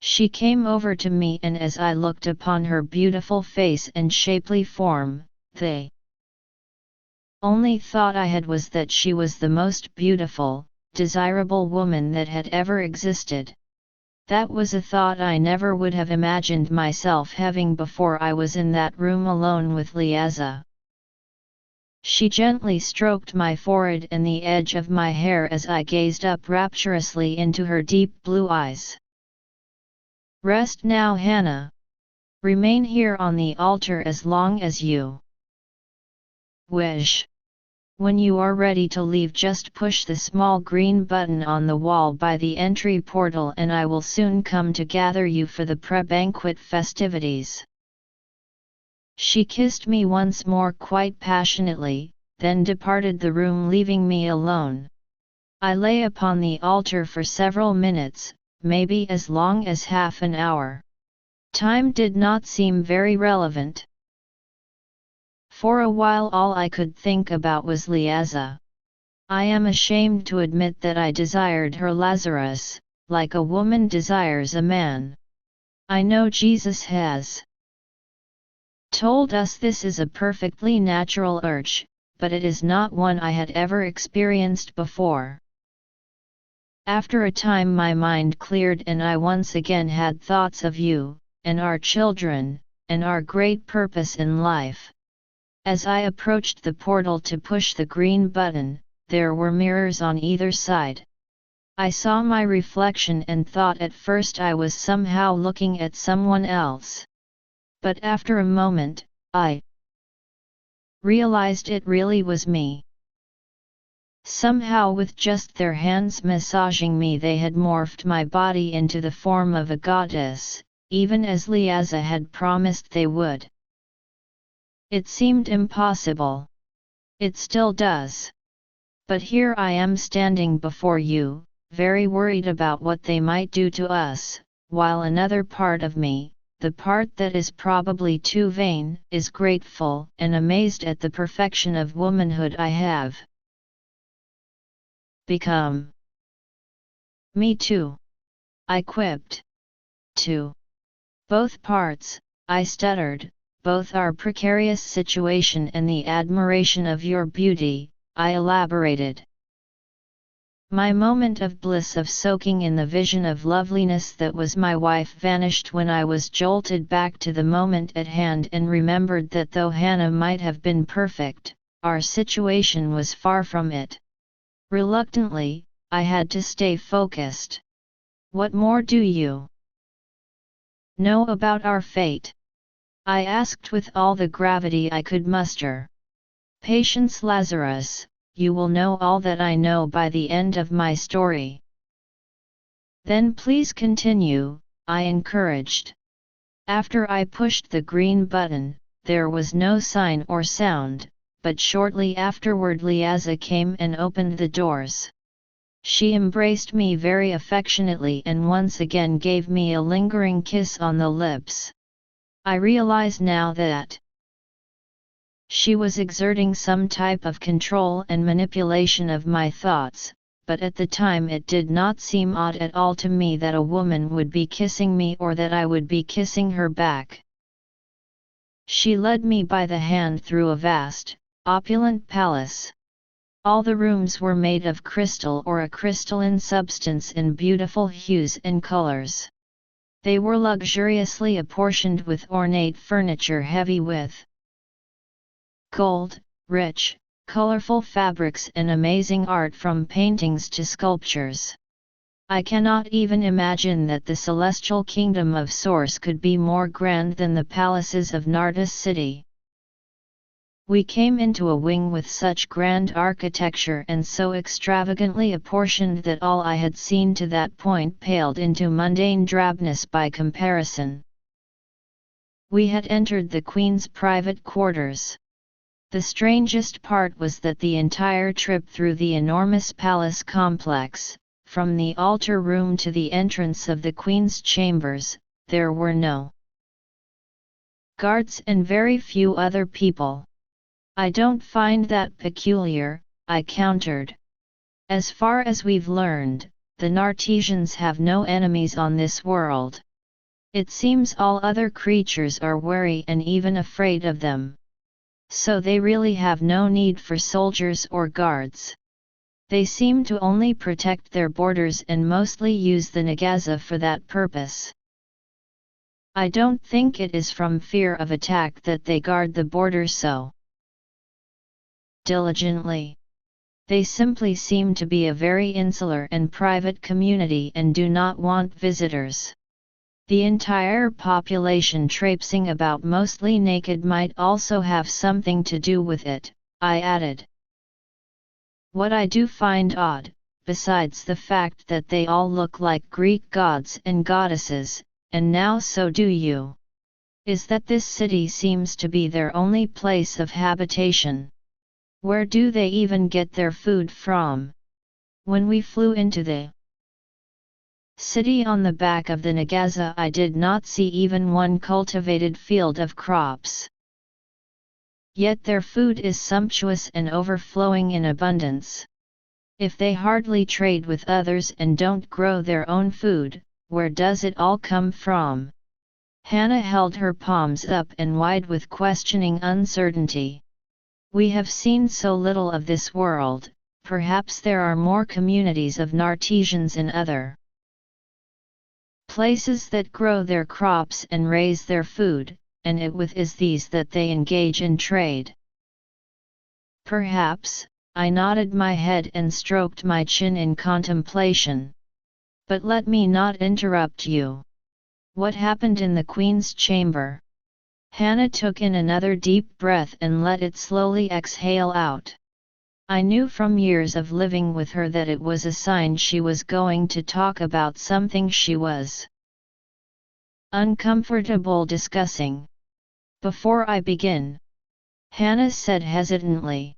She came over to me, and as I looked upon her beautiful face and shapely form, the only thought I had was that she was the most beautiful, desirable woman that had ever existed. That was a thought I never would have imagined myself having before I was in that room alone with Liaza. She gently stroked my forehead and the edge of my hair as I gazed up rapturously into her deep blue eyes. Rest now, Hannah. Remain here on the altar as long as you wish. When you are ready to leave, just push the small green button on the wall by the entry portal and I will soon come to gather you for the pre-banquet festivities. She kissed me once more quite passionately, then departed the room, leaving me alone. I lay upon the altar for several minutes, maybe as long as half an hour. Time did not seem very relevant. For a while all I could think about was Liaza. I am ashamed to admit that I desired her, Lazarus, like a woman desires a man. I know Jesus has told us this is a perfectly natural urge, but it is not one I had ever experienced before. After a time my mind cleared and I once again had thoughts of you, and our children, and our great purpose in life. As I approached the portal to push the green button, there were mirrors on either side. I saw my reflection and thought at first I was somehow looking at someone else. But after a moment, I realized it really was me. Somehow, with just their hands massaging me, they had morphed my body into the form of a goddess, even as Liaza had promised they would. It seemed impossible. It still does. But here I am standing before you, very worried about what they might do to us, while another part of me, the part that is probably too vain, is grateful and amazed at the perfection of womanhood I have become. Me too, I quipped. To both parts, I stuttered, both our precarious situation and the admiration of your beauty, I elaborated. My moment of bliss of soaking in the vision of loveliness that was my wife vanished when I was jolted back to the moment at hand and remembered that though Hannah might have been perfect, our situation was far from it. Reluctantly, I had to stay focused. What more do you know about our fate? I asked with all the gravity I could muster. Patience, Lazarus. You will know all that I know by the end of my story. Then please continue, I encouraged. After I pushed the green button, there was no sign or sound, but shortly afterward Liaza came and opened the doors. She embraced me very affectionately and once again gave me a lingering kiss on the lips. I realize now that she was exerting some type of control and manipulation of my thoughts, but at the time it did not seem odd at all to me that a woman would be kissing me or that I would be kissing her back. She led me by the hand through a vast, opulent palace. All the rooms were made of crystal or a crystalline substance in beautiful hues and colors. They were luxuriously apportioned with ornate furniture heavy with gold, rich, colorful fabrics and amazing art from paintings to sculptures. I cannot even imagine that the celestial kingdom of Source could be more grand than the palaces of Nardis city. We came into a wing with such grand architecture and so extravagantly apportioned that all I had seen to that point paled into mundane drabness by comparison. We had entered the Queen's private quarters. The strangest part was that the entire trip through the enormous palace complex, from the altar room to the entrance of the Queen's chambers, there were no guards and very few other people. I don't find that peculiar, I countered. As far as we've learned, the Nartesians have no enemies on this world. It seems all other creatures are wary and even afraid of them. So they really have no need for soldiers or guards. They seem to only protect their borders and mostly use the Nagaza for that purpose. I don't think it is from fear of attack that they guard the border so diligently. They simply seem to be a very insular and private community and do not want visitors. The entire population traipsing about mostly naked might also have something to do with it, I added. What I do find odd, besides the fact that they all look like Greek gods and goddesses, and now so do you, is that this city seems to be their only place of habitation. Where do they even get their food from? When we flew into the city on the back of the Nagaza, I did not see even one cultivated field of crops. Yet their food is sumptuous and overflowing in abundance. If they hardly trade with others and don't grow their own food, where does it all come from? Hannah held her palms up and wide with questioning uncertainty. We have seen so little of this world, perhaps there are more communities of Nartesians in other places that grow their crops and raise their food, and it with is these that they engage in trade. Perhaps, I nodded my head and stroked my chin in contemplation. But let me not interrupt you. What happened in the Queen's chamber? Hannah took in another deep breath and let it slowly exhale out. I knew from years of living with her that it was a sign she was going to talk about something she was uncomfortable discussing. Before I begin, Hannah said hesitantly,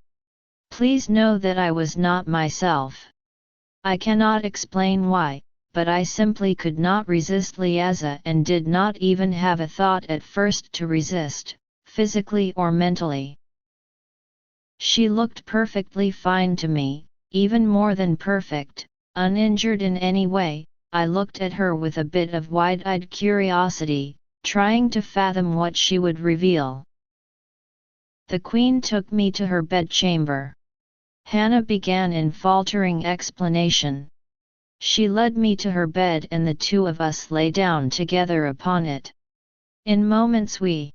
please know that I was not myself. I cannot explain why, but I simply could not resist Liaza and did not even have a thought at first to resist, physically or mentally. She looked perfectly fine to me, even more than perfect, uninjured in any way. I looked at her with a bit of wide-eyed curiosity, trying to fathom what she would reveal. The Queen took me to her bedchamber. Hannah began in faltering explanation. She led me to her bed and the two of us lay down together upon it. In moments we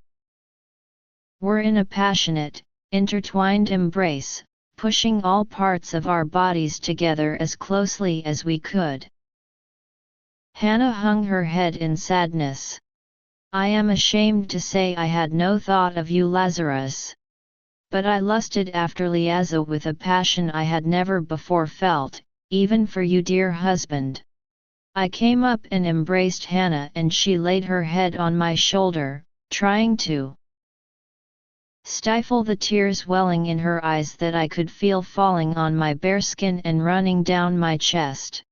were in a passionate, intertwined embrace, pushing all parts of our bodies together as closely as we could. Hannah hung her head in sadness. I am ashamed to say I had no thought of you, Lazarus. But I lusted after Liaza with a passion I had never before felt, even for you, dear husband. I came up and embraced Hannah and she laid her head on my shoulder, trying to stifle the tears welling in her eyes that I could feel falling on my bare skin and running down my chest.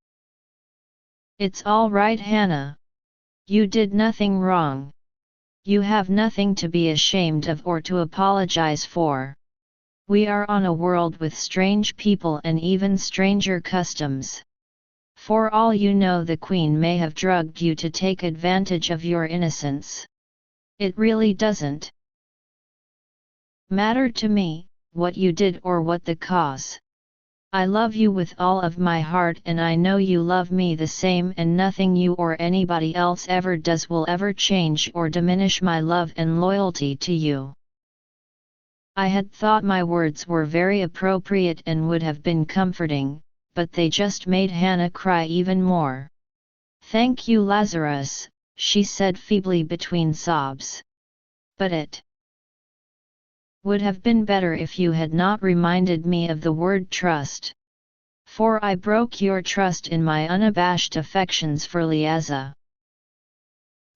It's all right, Hannah. You did nothing wrong. You have nothing to be ashamed of or to apologize for. We are on a world with strange people and even stranger customs. For all you know, the Queen may have drugged you to take advantage of your innocence. It really doesn't matter to me what you did or what the cause. I love you with all of my heart and I know you love me the same, and nothing you or anybody else ever does will ever change or diminish my love and loyalty to you. I had thought my words were very appropriate and would have been comforting, but they just made Hannah cry even more. "Thank you, Lazarus," she said feebly between sobs. "But it would have been better if you had not reminded me of the word trust. For I broke your trust in my unabashed affections for Liaza."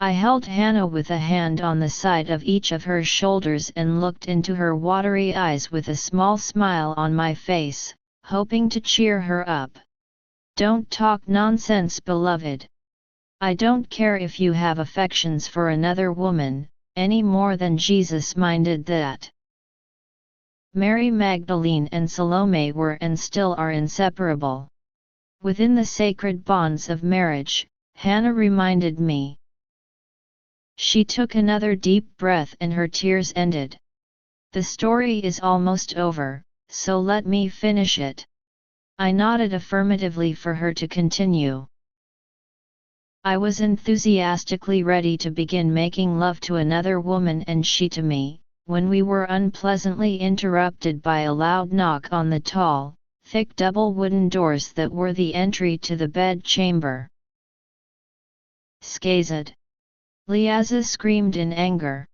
I held Hannah with a hand on the side of each of her shoulders and looked into her watery eyes with a small smile on my face, hoping to cheer her up. "Don't talk nonsense, beloved. I don't care if you have affections for another woman, any more than Jesus minded that." Mary Magdalene and Salome were and still are inseparable. Within the sacred bonds of marriage, Hannah reminded me. She took another deep breath and her tears ended. "The story is almost over, so let me finish it." I nodded affirmatively for her to continue. "I was enthusiastically ready to begin making love to another woman and she to me, when we were unpleasantly interrupted by a loud knock on the tall, thick double wooden doors that were the entry to the bed chamber. "Scazed!" Liaza screamed in anger.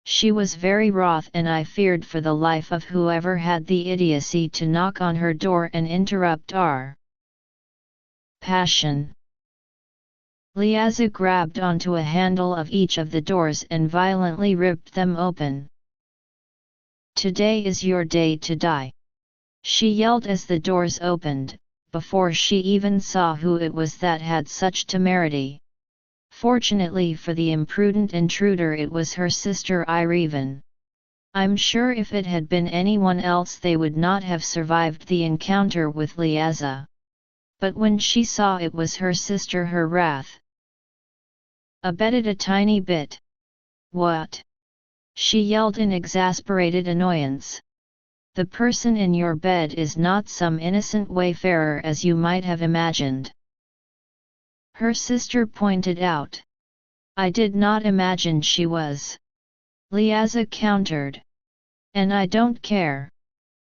She was very wroth and I feared for the life of whoever had the idiocy to knock on her door and interrupt our passion. Liaza grabbed onto a handle of each of the doors and violently ripped them open. "Today is your day to die," she yelled as the doors opened, before she even saw who it was that had such temerity. Fortunately for the imprudent intruder, it was her sister Irene. I'm sure if it had been anyone else they would not have survived the encounter with Liaza. But when she saw it was her sister, her wrath abated a tiny bit. "What?" she yelled in exasperated annoyance. "The person in your bed is not some innocent wayfarer as you might have imagined," her sister pointed out. "I did not imagine she was," Liaza countered. "And I don't care.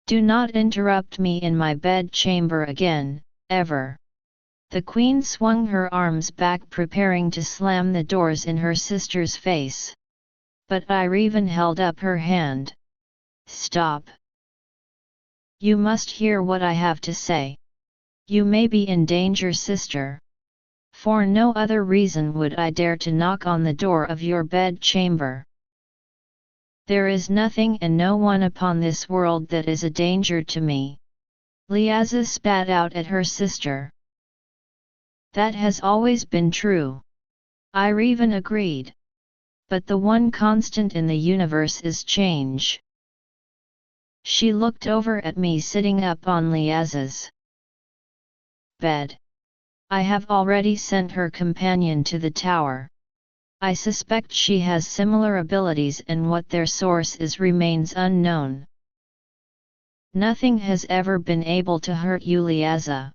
Do not interrupt me in my bed chamber again, ever." The queen swung her arms back, preparing to slam the doors in her sister's face. But Irene held up her hand. "Stop. You must hear what I have to say. You may be in danger, sister. For no other reason would I dare to knock on the door of your bed chamber. There is nothing and no one upon this world that is a danger to me." Liaza spat out at her sister. "That has always been true," Irene agreed. "But the one constant in the universe is change." She looked over at me sitting up on Liaza's bed. "I have already sent her companion to the tower. I suspect she has similar abilities and what their source is remains unknown. Nothing has ever been able to hurt you, Liaza.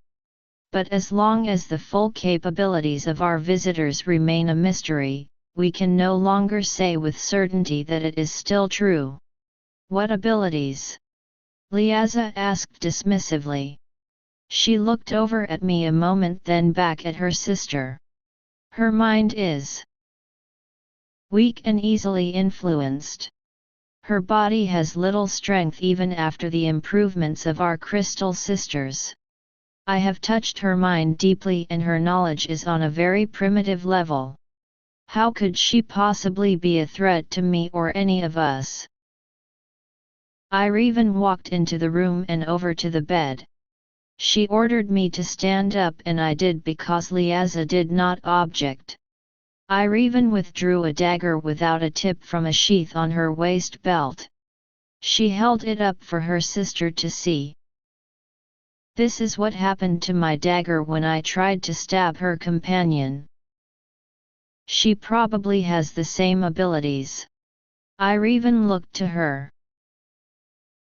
But as long as the full capabilities of our visitors remain a mystery, we can no longer say with certainty that it is still true." "What abilities?" Liaza asked dismissively. She looked over at me a moment, then back at her sister. "Her mind is weak and easily influenced. Her body has little strength even after the improvements of our crystal sisters. I have touched her mind deeply and her knowledge is on a very primitive level. How could she possibly be a threat to me or any of us?" Irene walked into the room and over to the bed. She ordered me to stand up and I did because Liaza did not object. Irene withdrew a dagger without a tip from a sheath on her waist belt. She held it up for her sister to see. "This is what happened to my dagger when I tried to stab her companion. She probably has the same abilities." Irene looked to her.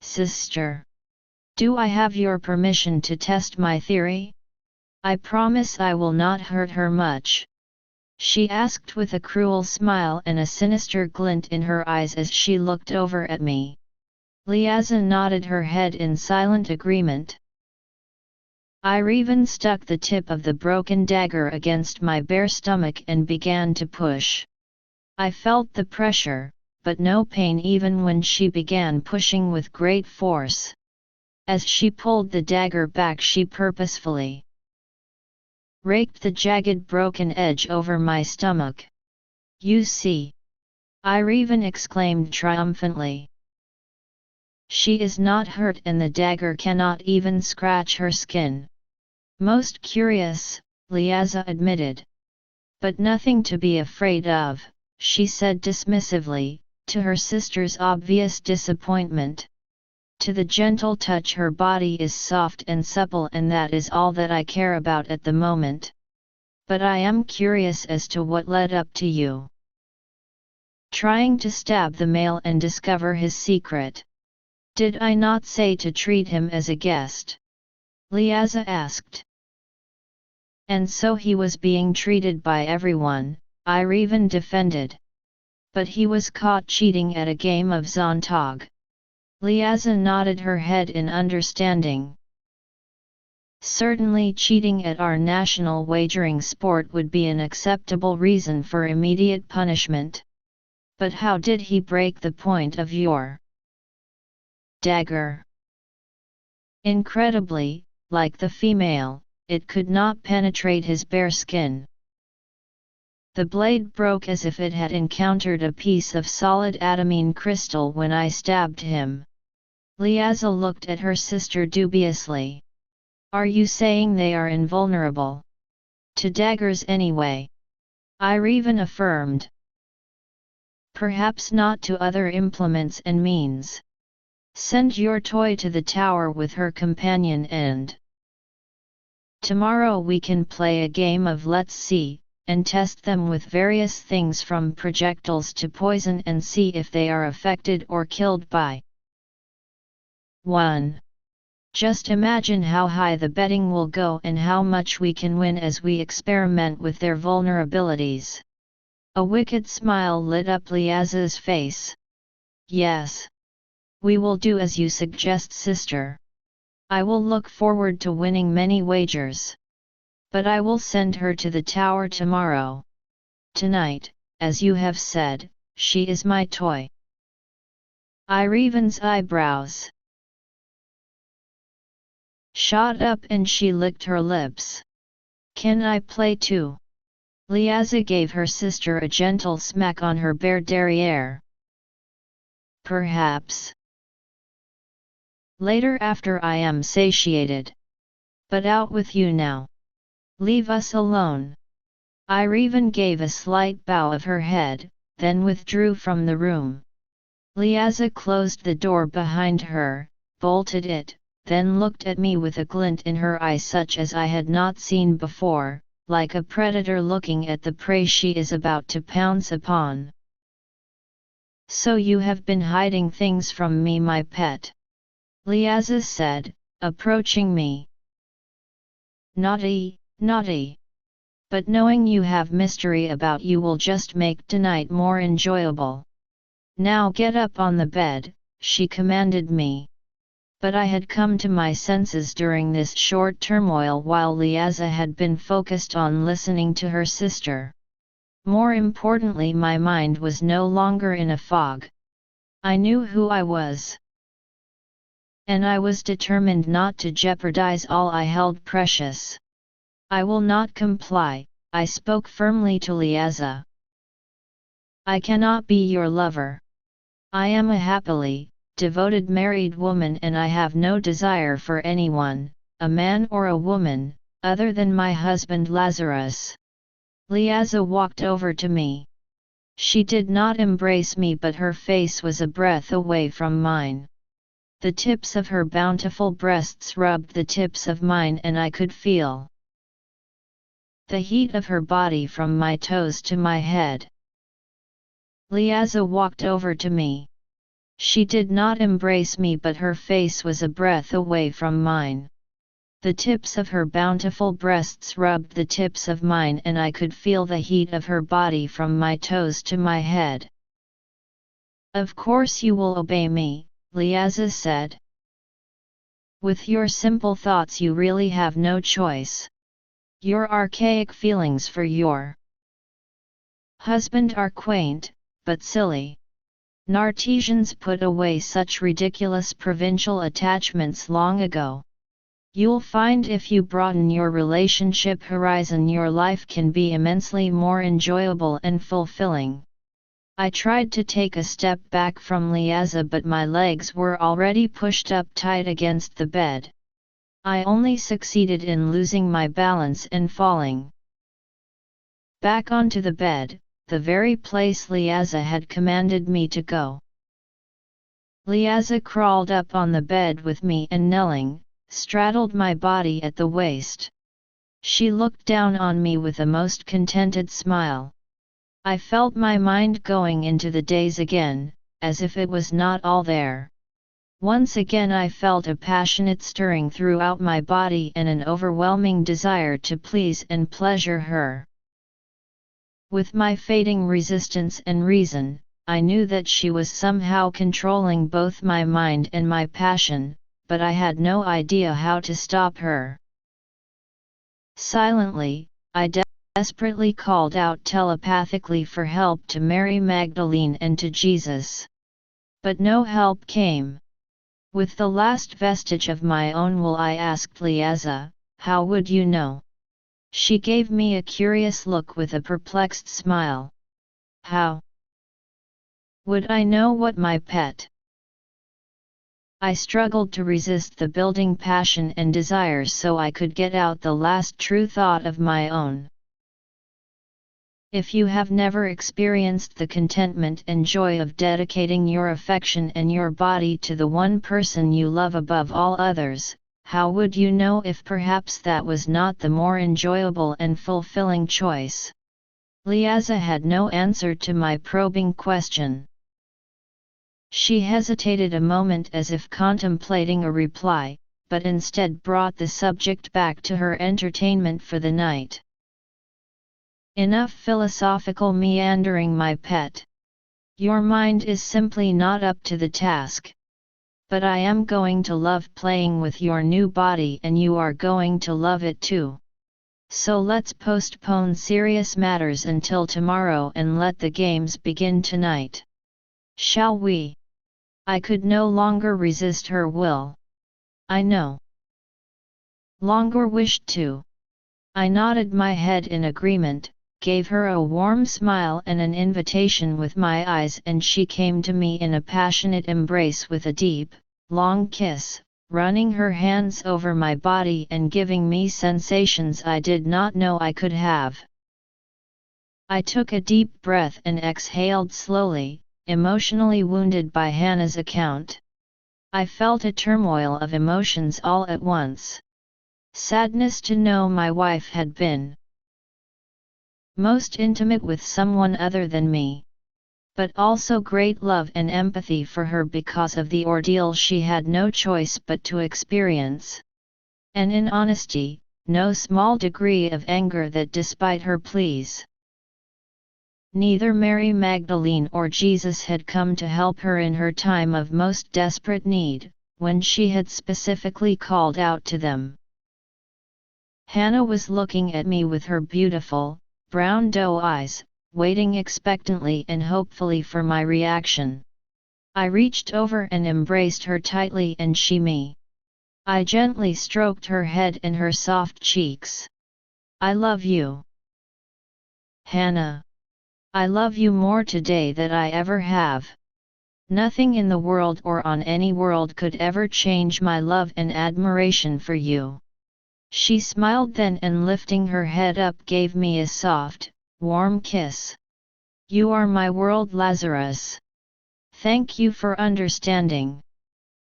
"Sister, do I have your permission to test my theory? I promise I will not hurt her much." she asked with a cruel smile and a sinister glint in her eyes as she looked over at me. Liaza nodded her head in silent agreement. Ireven stuck the tip of the broken dagger against my bare stomach and began to push. I felt the pressure, but no pain even when she began pushing with great force. As she pulled the dagger back, she purposefully raked the jagged broken edge over my stomach. "You see!" Ireven exclaimed triumphantly. "She is not hurt and the dagger cannot even scratch her skin." "Most curious," Liaza admitted. "But nothing to be afraid of," she said dismissively, to her sister's obvious disappointment. "To the gentle touch her body is soft and supple, and that is all that I care about at the moment. But I am curious as to what led up to you trying to stab the male and discover his secret. Did I not say to treat him as a guest?" Liaza asked. "And so he was being treated by everyone," Ireven defended. "But he was caught cheating at a game of Zontag." Liaza nodded her head in understanding. "Certainly cheating at our national wagering sport would be an acceptable reason for immediate punishment. But how did he break the point of your dagger?" "Incredibly, like the female, it could not penetrate his bare skin. The blade broke as if it had encountered a piece of solid adamine crystal when I stabbed him." Liaza looked at her sister dubiously. "Are you saying they are invulnerable to daggers anyway?" Ireven affirmed. "Perhaps not to other implements and means. Send your toy to the tower with her companion and tomorrow we can play a game of let's see, and test them with various things from projectiles to poison and see if they are affected or killed by 1. Just imagine how high the betting will go and how much we can win as we experiment with their vulnerabilities." A wicked smile lit up Liaza's face. "Yes. We will do as you suggest, sister. I will look forward to winning many wagers. But I will send her to the tower tomorrow. Tonight, as you have said, she is my toy." Ireven's eyebrows shot up and she licked her lips. "Can I play too?" Liaza gave her sister a gentle smack on her bare derriere. "Perhaps. Later after I am satiated. But out with you now. Leave us alone." Ireven gave a slight bow of her head, then withdrew from the room. Liaza closed the door behind her, bolted it, then looked at me with a glint in her eye such as I had not seen before, like a predator looking at the prey she is about to pounce upon. "So you have been hiding things from me, my pet," Liaza said, approaching me. "Naughty, naughty. But knowing you have mystery about you will just make tonight more enjoyable. Now get up on the bed," she commanded me. But I had come to my senses during this short turmoil while Liaza had been focused on listening to her sister. More importantly, my mind was no longer in a fog. I knew who I was. And I was determined not to jeopardize all I held precious. "I will not comply," I spoke firmly to Liaza. "I cannot be your lover. I am a happily devoted married woman and I have no desire for anyone, a man or a woman, other than my husband Lazarus." Liaza walked over to me. She did not embrace me, but her face was a breath away from mine. The tips of her bountiful breasts rubbed the tips of mine and I could feel the heat of her body from my toes to my head. Liaza walked over to me. She did not embrace me, but her face was a breath away from mine. The tips of her bountiful breasts rubbed the tips of mine, and I could feel the heat of her body from my toes to my head. "Of course you will obey me," Liaza said. "With your simple thoughts you really have no choice. Your archaic feelings for your husband are quaint, but silly. Nartesians put away such ridiculous provincial attachments long ago. You'll find if you broaden your relationship horizon your life can be immensely more enjoyable and fulfilling." I tried to take a step back from Liaza, but my legs were already pushed up tight against the bed. I only succeeded in losing my balance and falling back onto the bed, the very place Liaza had commanded me to go. Liaza crawled up on the bed with me and, kneeling, straddled my body at the waist. She looked down on me with a most contented smile. I felt my mind going into the days again, as if it was not all there. Once again I felt a passionate stirring throughout my body and an overwhelming desire to please and pleasure her. With my fading resistance and reason, I knew that she was somehow controlling both my mind and my passion, but I had no idea how to stop her. Silently, I desperately called out telepathically for help to Mary Magdalene and to Jesus. But no help came. With the last vestige of my own will I asked Liaza, "How would you know?" She gave me a curious look with a perplexed smile. "How would I know what, my pet?" I struggled to resist the building passion and desires so I could get out the last true thought of my own. If you have never experienced the contentment and joy of dedicating your affection and your body to the one person you love above all others, how would you know if perhaps that was not the more enjoyable and fulfilling choice? Liaza had no answer to my probing question. She hesitated a moment as if contemplating a reply, but instead brought the subject back to her entertainment for the night. "Enough philosophical meandering, my pet. Your mind is simply not up to the task. But I am going to love playing with your new body and you are going to love it too. So let's postpone serious matters until tomorrow and let the games begin tonight. Shall we?" I could no longer resist her will. I no longer wished to. I nodded my head in agreement, gave her a warm smile and an invitation with my eyes, and she came to me in a passionate embrace with a deep, long kiss, running her hands over my body and giving me sensations I did not know I could have. I took a deep breath and exhaled slowly, emotionally wounded by Hannah's account. I felt a turmoil of emotions all at once. Sadness to know my wife had been most intimate with someone other than me. But also great love and empathy for her because of the ordeal she had no choice but to experience. And in honesty, no small degree of anger that despite her pleas, neither Mary Magdalene or Jesus had come to help her in her time of most desperate need, when she had specifically called out to them. Hannah was looking at me with her beautiful, brown doe eyes, waiting expectantly and hopefully for my reaction. I reached over and embraced her tightly and she me. I gently stroked her head and her soft cheeks. "I love you, Hannah. I love you more today than I ever have. Nothing in the world or on any world could ever change my love and admiration for you." She smiled then and lifting her head up gave me a soft, warm kiss. "You are my world, Lazarus. Thank you for understanding."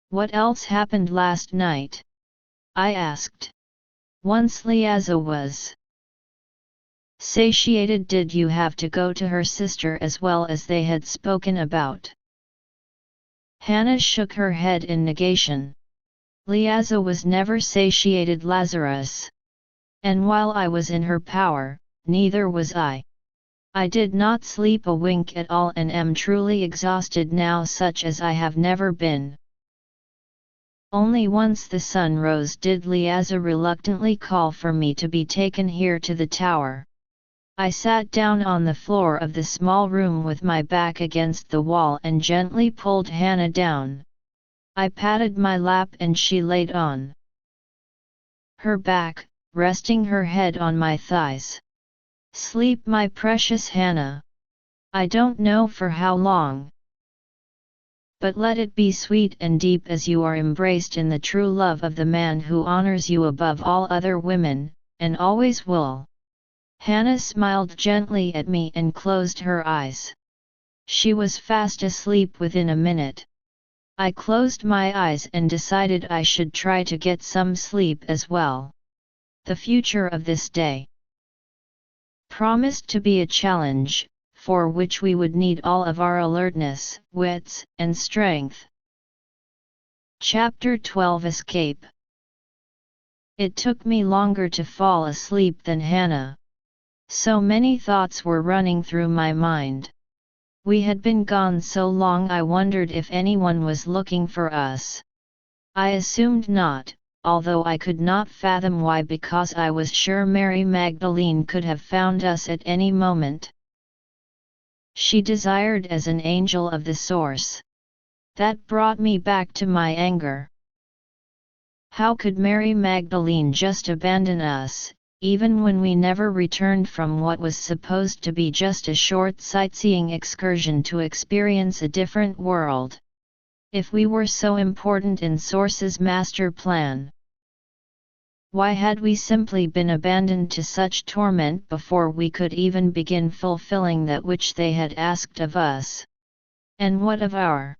"What else happened last night?" I asked. Once Liaza was satiated, did you have to go to her sister as well as they had spoken about? Hannah shook her head in negation. Liaza was never satiated Lazarus. And while I was in her power, neither was I. I did not sleep a wink at all and am truly exhausted now, such as I have never been. Only once the sun rose did Liaza reluctantly call for me to be taken here to the tower. I sat down on the floor of the small room with my back against the wall and gently pulled Hannah down. I patted my lap and she laid on her back, resting her head on my thighs. Sleep, my precious Hannah. I don't know for how long. But let it be sweet and deep as you are embraced in the true love of the man who honors you above all other women, and always will. Hannah smiled gently at me and closed her eyes. She was fast asleep within a minute. I closed my eyes and decided I should try to get some sleep as well. The future of this day promised to be a challenge, for which we would need all of our alertness, wits, and strength. Chapter 12 Escape. It took me longer to fall asleep than Hannah. So many thoughts were running through my mind. We had been gone so long I wondered if anyone was looking for us. I assumed not, although I could not fathom why, because I was sure Mary Magdelene could have found us at any moment. She desired as an angel of the source. That brought me back to my anger. How could Mary Magdelene just abandon us, even when we never returned from what was supposed to be just a short sightseeing excursion to experience a different world? If we were so important in Source's master plan, why had we simply been abandoned to such torment before we could even begin fulfilling that which they had asked of us? And what of our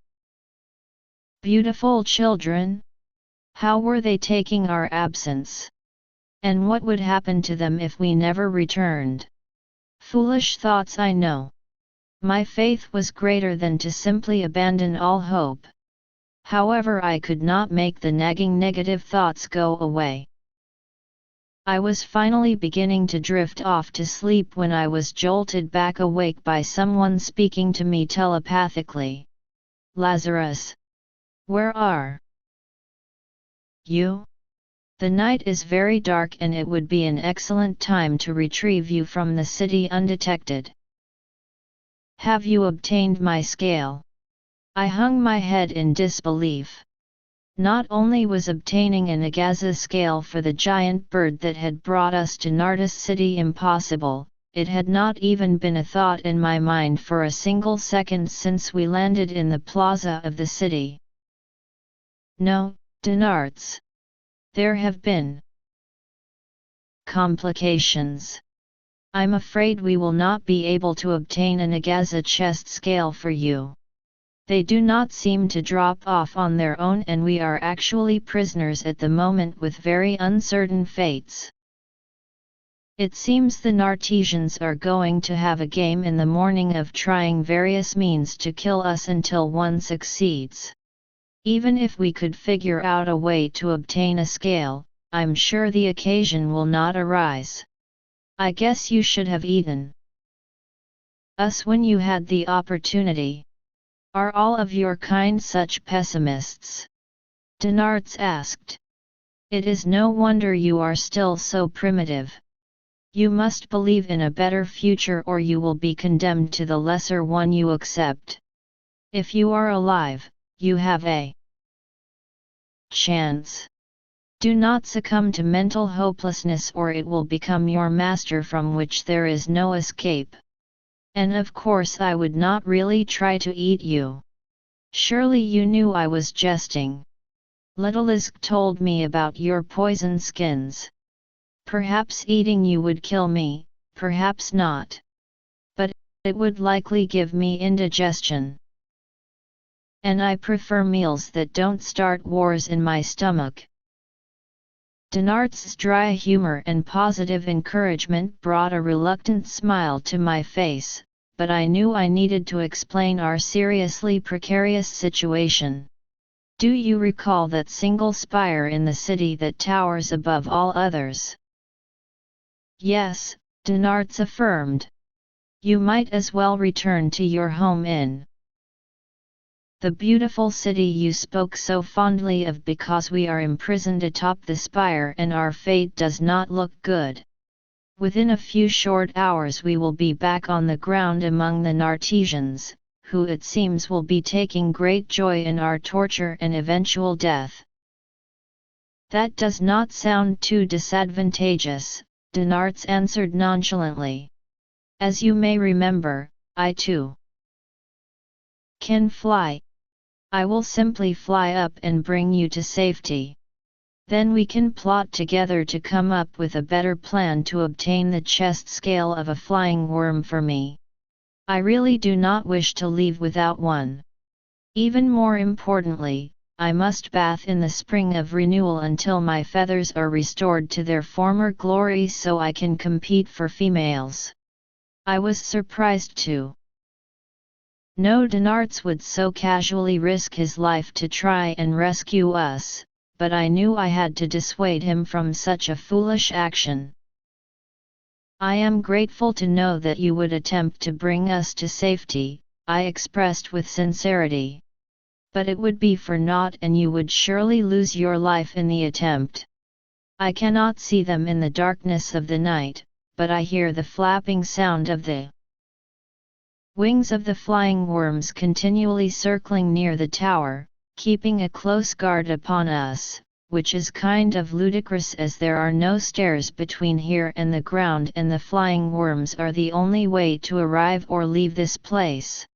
beautiful children? How were they taking our absence? And what would happen to them if we never returned? Foolish thoughts, I know. My faith was greater than to simply abandon all hope. However, I could not make the nagging negative thoughts go away. I was finally beginning to drift off to sleep when I was jolted back awake by someone speaking to me telepathically. Lazarus, where are you? The night is very dark and it would be an excellent time to retrieve you from the city undetected. Have you obtained my scale? I hung my head in disbelief. Not only was obtaining an Agaza scale for the giant bird that had brought us to Nardis City impossible, it had not even been a thought in my mind for a single second since we landed in the plaza of the city. No, Dinarts. There have been complications. I'm afraid we will not be able to obtain an Agaza chest scale for you. They do not seem to drop off on their own and we are actually prisoners at the moment with very uncertain fates. It seems the Nartesians are going to have a game in the morning of trying various means to kill us until one succeeds. Even if we could figure out a way to obtain a scale, I'm sure the occasion will not arise. I guess you should have eaten us when you had the opportunity. Are all of your kind such pessimists? Dinarts asked. It is no wonder you are still so primitive. You must believe in a better future or you will be condemned to the lesser one you accept. If you are alive, you have a chance. Do not succumb to mental hopelessness or it will become your master from which there is no escape. And of course I would not really try to eat you. Surely you knew I was jesting. Littlelisk told me about your poison skins. Perhaps eating you would kill me, perhaps not. But it would likely give me indigestion. And I prefer meals that don't start wars in my stomach. Dinart's dry humor and positive encouragement brought a reluctant smile to my face, but I knew I needed to explain our seriously precarious situation. Do you recall that single spire in the city that towers above all others? Yes, Dinarts affirmed. You might as well return to your home in the beautiful city you spoke so fondly of, because we are imprisoned atop the spire and our fate does not look good. Within a few short hours we will be back on the ground among the Nartesians, who it seems will be taking great joy in our torture and eventual death. That does not sound too disadvantageous, Dinarts answered nonchalantly. As you may remember, I too can fly. I will simply fly up and bring you to safety. Then we can plot together to come up with a better plan to obtain the chest scale of a flying worm for me. I really do not wish to leave without one. Even more importantly, I must bath in the spring of renewal until my feathers are restored to their former glory so I can compete for females. I was surprised to know Dinarts would so casually risk his life to try and rescue us, but I knew I had to dissuade him from such a foolish action. I am grateful to know that you would attempt to bring us to safety, I expressed with sincerity. But it would be for naught and you would surely lose your life in the attempt. I cannot see them in the darkness of the night, but I hear the flapping sound of the wings of the flying worms continually circling near the tower, keeping a close guard upon us, which is kind of ludicrous as there are no stairs between here and the ground and the flying worms are the only way to arrive or leave this place.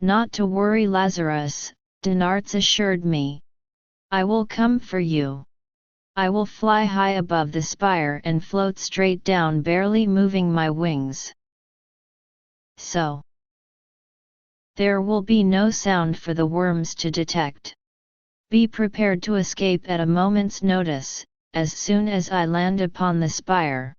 Not to worry, Lazarus, Dinarts assured me. I will come for you. I will fly high above the spire and float straight down, barely moving my wings. So there will be no sound for the worms to detect. Be prepared to escape at a moment's notice, as soon as I land upon the spire.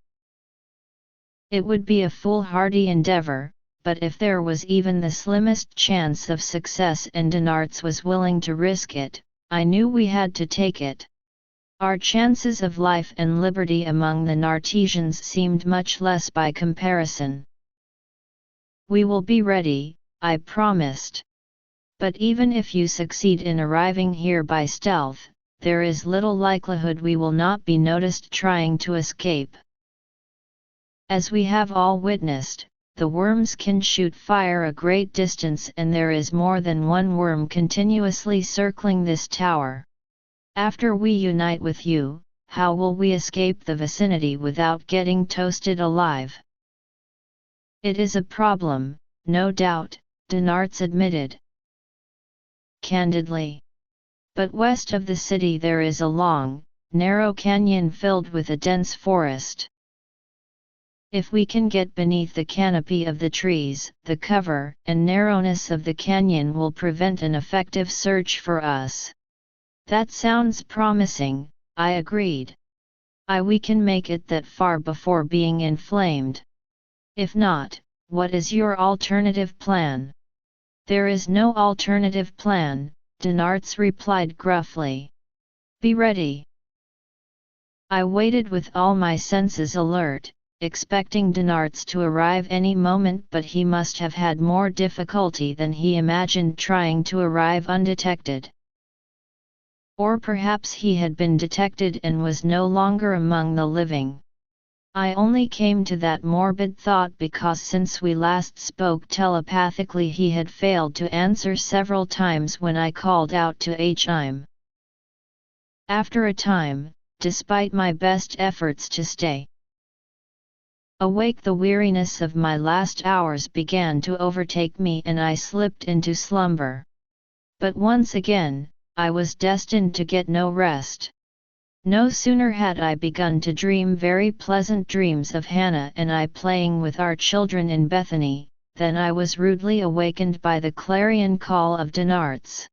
It would be a foolhardy endeavor, but if there was even the slimmest chance of success and Dinarts was willing to risk it, I knew we had to take it. Our chances of life and liberty among the Nartesians seemed much less by comparison. We will be ready, I promised. But even if you succeed in arriving here by stealth, there is little likelihood we will not be noticed trying to escape. As we have all witnessed, the worms can shoot fire a great distance and there is more than one worm continuously circling this tower. After we unite with you, how will we escape the vicinity without getting toasted alive? It is a problem, no doubt, Dinarts admitted candidly. But west of the city there is a long, narrow canyon filled with a dense forest. If we can get beneath the canopy of the trees, the cover and narrowness of the canyon will prevent an effective search for us. That sounds promising, I agreed. We can make it that far before being inflamed. If not, what is your alternative plan? There is no alternative plan, Dinarts replied gruffly. Be ready. I waited with all my senses alert, expecting Dinarts to arrive any moment, but he must have had more difficulty than he imagined trying to arrive undetected. Or perhaps he had been detected and was no longer among the living. I only came to that morbid thought because since we last spoke telepathically he had failed to answer several times when I called out to him. After a time, despite my best efforts to stay awake, the weariness of my last hours began to overtake me and I slipped into slumber. But once again, I was destined to get no rest. No sooner had I begun to dream very pleasant dreams of Hannah and I playing with our children in Bethany, than I was rudely awakened by the clarion call of Dinarts.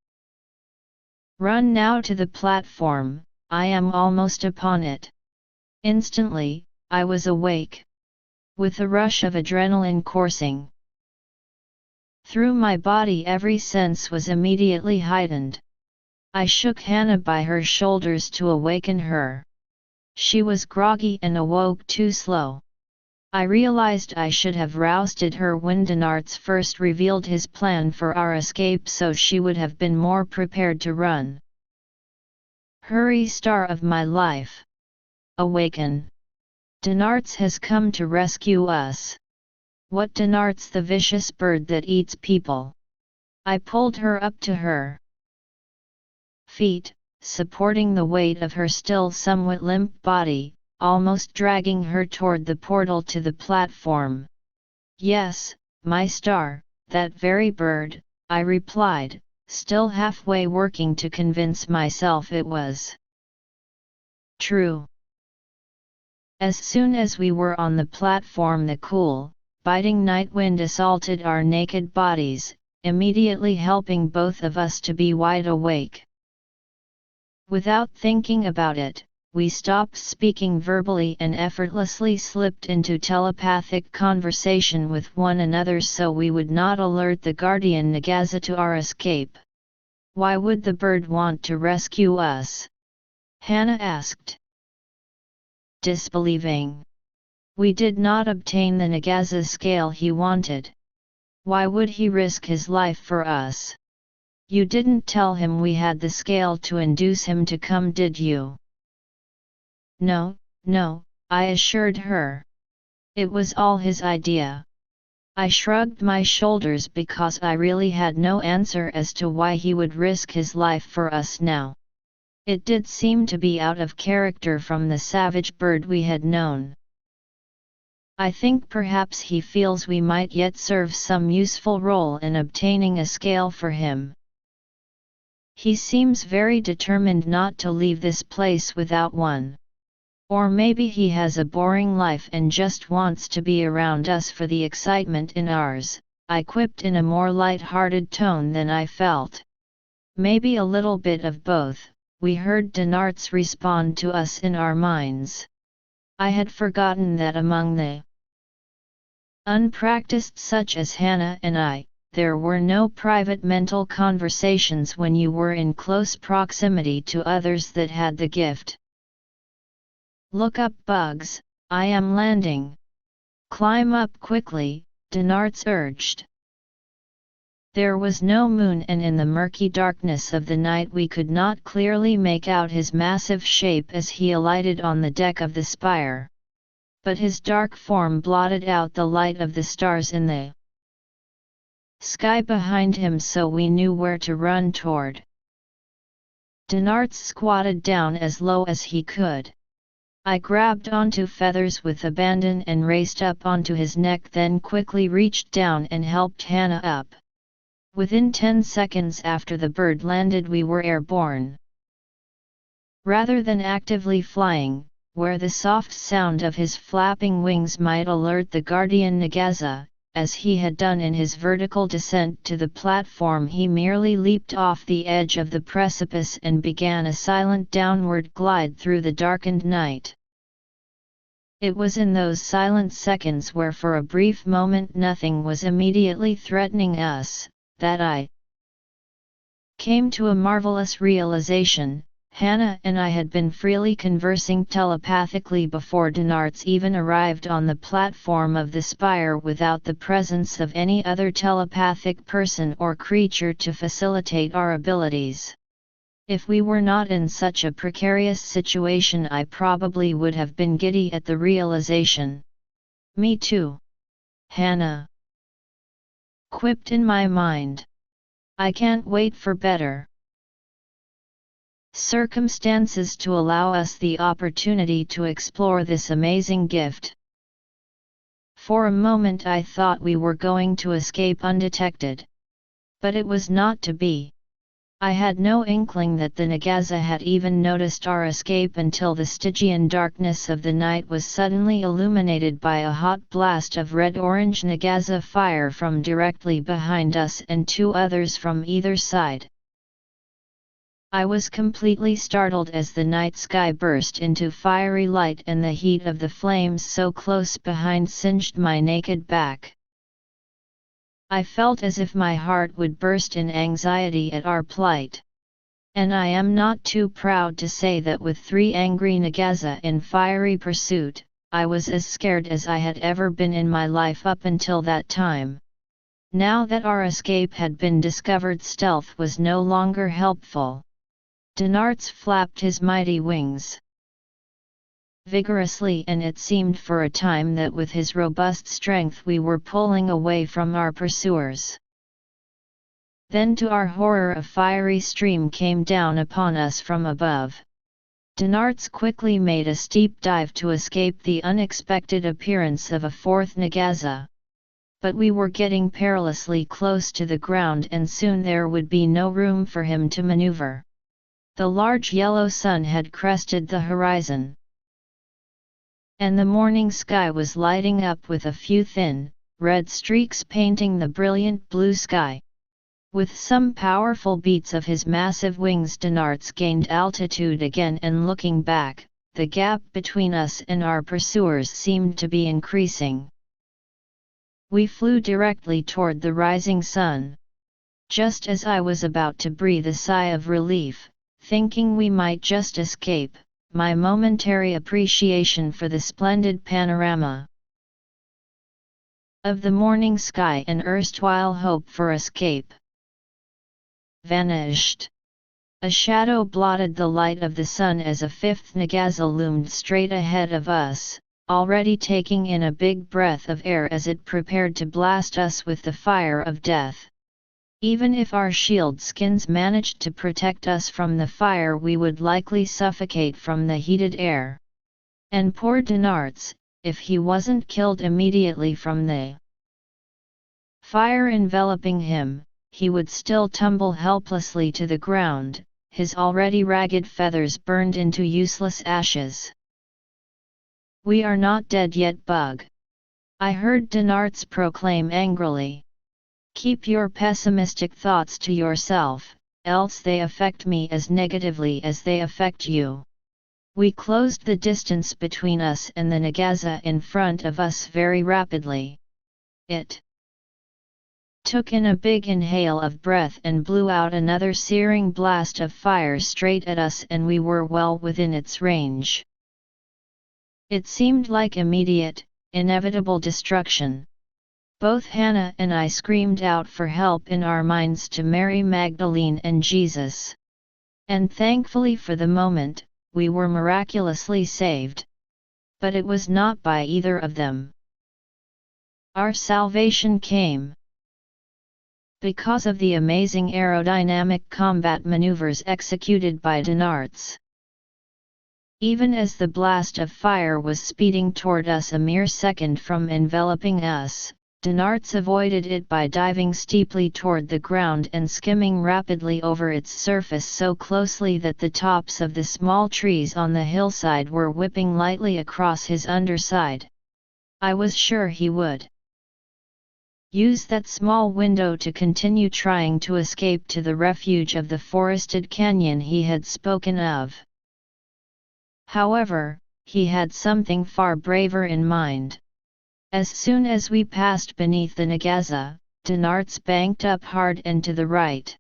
Run now to the platform, I am almost upon it. Instantly, I was awake, with a rush of adrenaline coursing through my body. Every sense was immediately heightened. I shook Hannah by her shoulders to awaken her. She was groggy and awoke too slow. I realized I should have rousted her when Dinarts first revealed his plan for our escape, so she would have been more prepared to run. Hurry, star of my life! Awaken! Dinarts has come to rescue us. What Dinarts, the vicious bird that eats people? I pulled her up to her feet, supporting the weight of her still somewhat limp body, almost dragging her toward the portal to the platform. Yes, my star, that very bird, I replied, still halfway working to convince myself it was true. As soon as we were on the platform, the cool, biting night wind assaulted our naked bodies, immediately helping both of us to be wide awake. Without thinking about it, we stopped speaking verbally and effortlessly slipped into telepathic conversation with one another so we would not alert the guardian Nagaza to our escape. Why would the bird want to rescue us? Hannah asked, disbelieving. We did not obtain the Nagaza scale he wanted. Why would he risk his life for us? You didn't tell him we had the scale to induce him to come, did you? No, no, I assured her. It was all his idea. I shrugged my shoulders because I really had no answer as to why he would risk his life for us now. It did seem to be out of character from the savage bird we had known. I think perhaps he feels we might yet serve some useful role in obtaining a scale for him. He seems very determined not to leave this place without one. Or maybe he has a boring life and just wants to be around us for the excitement in ours, I quipped in a more light-hearted tone than I felt. Maybe a little bit of both, we heard Dinarts respond to us in our minds. I had forgotten that among the unpracticed such as Hannah and I, there were no private mental conversations when you were in close proximity to others that had the gift. Look up, Bugs, I am landing. Climb up quickly, Dinarts urged. There was no moon, and in the murky darkness of the night we could not clearly make out his massive shape as he alighted on the deck of the spire. But his dark form blotted out the light of the stars in the sky behind him, so we knew where to run toward. Dinarts squatted down as low as he could. I grabbed onto Feathers with abandon and raced up onto his neck, then quickly reached down and helped Hannah up. Within 10 seconds after the bird landed, we were airborne. Rather than actively flying, where the soft sound of his flapping wings might alert the guardian Nagaza, as he had done in his vertical descent to the platform, he merely leaped off the edge of the precipice and began a silent downward glide through the darkened night. It was in those silent seconds where for a brief moment nothing was immediately threatening us, that I came to a marvelous realization. Hannah and I had been freely conversing telepathically before Dinarts even arrived on the platform of the spire, without the presence of any other telepathic person or creature to facilitate our abilities. If we were not in such a precarious situation, I probably would have been giddy at the realization. Me too, Hannah quipped in my mind. I can't wait for better circumstances to allow us the opportunity to explore this amazing gift. For a moment I thought we were going to escape undetected. But it was not to be. I had no inkling that the Nagaza had even noticed our escape until the Stygian darkness of the night was suddenly illuminated by a hot blast of red-orange Nagaza fire from directly behind us and 2 others from either side. I was completely startled as the night sky burst into fiery light and the heat of the flames so close behind singed my naked back. I felt as if my heart would burst in anxiety at our plight. And I am not too proud to say that with 3 angry Nagaza in fiery pursuit, I was as scared as I had ever been in my life up until that time. Now that our escape had been discovered, stealth was no longer helpful. Dinarts flapped his mighty wings vigorously, and it seemed for a time that with his robust strength we were pulling away from our pursuers. Then to our horror a fiery stream came down upon us from above. Dinarts quickly made a steep dive to escape the unexpected appearance of a 4th Nagaza. But we were getting perilously close to the ground, and soon there would be no room for him to maneuver. The large yellow sun had crested the horizon, and the morning sky was lighting up with a few thin, red streaks painting the brilliant blue sky. With some powerful beats of his massive wings, Dinarts gained altitude again, and looking back, the gap between us and our pursuers seemed to be increasing. We flew directly toward the rising sun. Just as I was about to breathe a sigh of relief, thinking we might just escape, my momentary appreciation for the splendid panorama of the morning sky and erstwhile hope for escape vanished. A shadow blotted the light of the sun as a 5th Nagaza loomed straight ahead of us, already taking in a big breath of air as it prepared to blast us with the fire of death. Even if our shield skins managed to protect us from the fire, we would likely suffocate from the heated air. And poor Dinarts, if he wasn't killed immediately from the fire enveloping him, he would still tumble helplessly to the ground, his already ragged feathers burned into useless ashes. "We are not dead yet, Bug," I heard Dinarts proclaim angrily. "Keep your pessimistic thoughts to yourself, else they affect me as negatively as they affect you." We closed the distance between us and the Nagaza in front of us very rapidly. It took in a big inhale of breath and blew out another searing blast of fire straight at us, and we were well within its range. It seemed like immediate, inevitable destruction. Both Hannah and I screamed out for help in our minds to Mary Magdalene and Jesus. And thankfully for the moment, we were miraculously saved. But it was not by either of them. Our salvation came because of the amazing aerodynamic combat maneuvers executed by Dinarts. Even as the blast of fire was speeding toward us a mere second from enveloping us, Dinarts avoided it by diving steeply toward the ground and skimming rapidly over its surface so closely that the tops of the small trees on the hillside were whipping lightly across his underside. I was sure he would use that small window to continue trying to escape to the refuge of the forested canyon he had spoken of. However, he had something far braver in mind. As soon as we passed beneath the Nagaza, Dinarts banked up hard and to the right.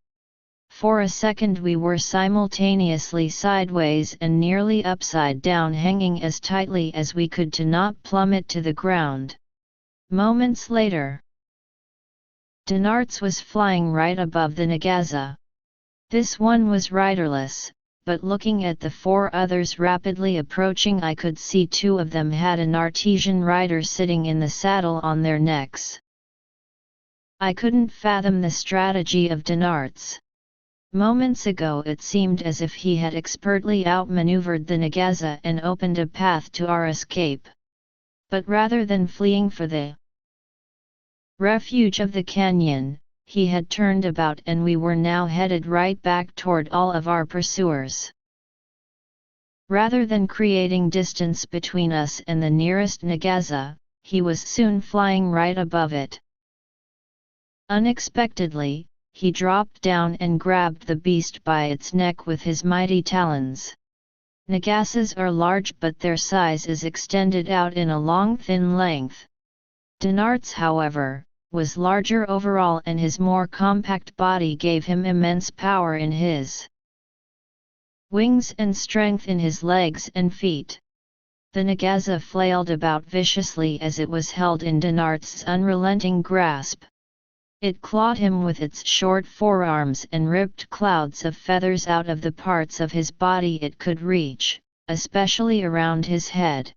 For a second we were simultaneously sideways and nearly upside down, hanging as tightly as we could to not plummet to the ground. Moments later, Dinarts was flying right above the Nagaza. This one was riderless, but looking at the 4 others rapidly approaching, I could see 2 of them had an artesian rider sitting in the saddle on their necks. I couldn't fathom the strategy of Dinarts. Moments ago it seemed as if he had expertly outmaneuvered the Nagaza and opened a path to our escape. But rather than fleeing for the refuge of the canyon, he had turned about, and we were now headed right back toward all of our pursuers. Rather than creating distance between us and the nearest Nagaza, he was soon flying right above it. Unexpectedly, he dropped down and grabbed the beast by its neck with his mighty talons. Nagazas are large, but their size is extended out in a long thin length. Dinarts, however, was larger overall, and his more compact body gave him immense power in his wings and strength in his legs and feet. The Nagaza flailed about viciously as it was held in Dinart's unrelenting grasp. It clawed him with its short forearms and ripped clouds of feathers out of the parts of his body it could reach, especially around his head.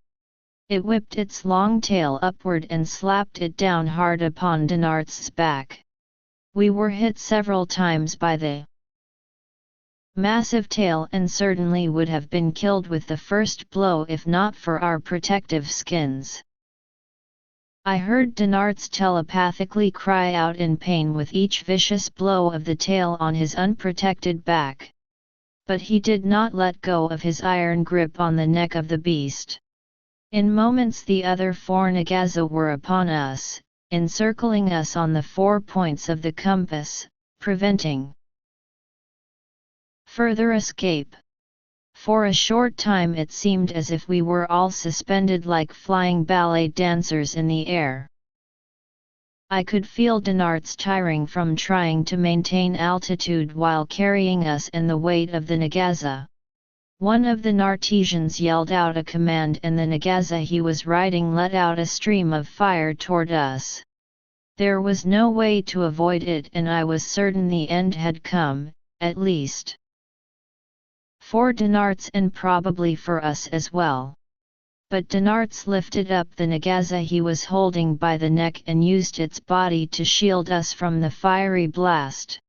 It whipped its long tail upward and slapped it down hard upon Dinart's back. We were hit several times by the massive tail and certainly would have been killed with the first blow if not for our protective skins. I heard Dinarts telepathically cry out in pain with each vicious blow of the tail on his unprotected back. But he did not let go of his iron grip on the neck of the beast. In moments the other 4 Nagaza were upon us, encircling us on the 4 points of the compass, preventing further escape. For a short time it seemed as if we were all suspended like flying ballet dancers in the air. I could feel Dinarts tiring from trying to maintain altitude while carrying us and the weight of the Nagaza. One of the Nartesians yelled out a command and the Nagaza he was riding let out a stream of fire toward us. There was no way to avoid it and I was certain the end had come, at least for Dinarts and probably for us as well. But Dinarts lifted up the Nagaza he was holding by the neck and used its body to shield us from the fiery blast.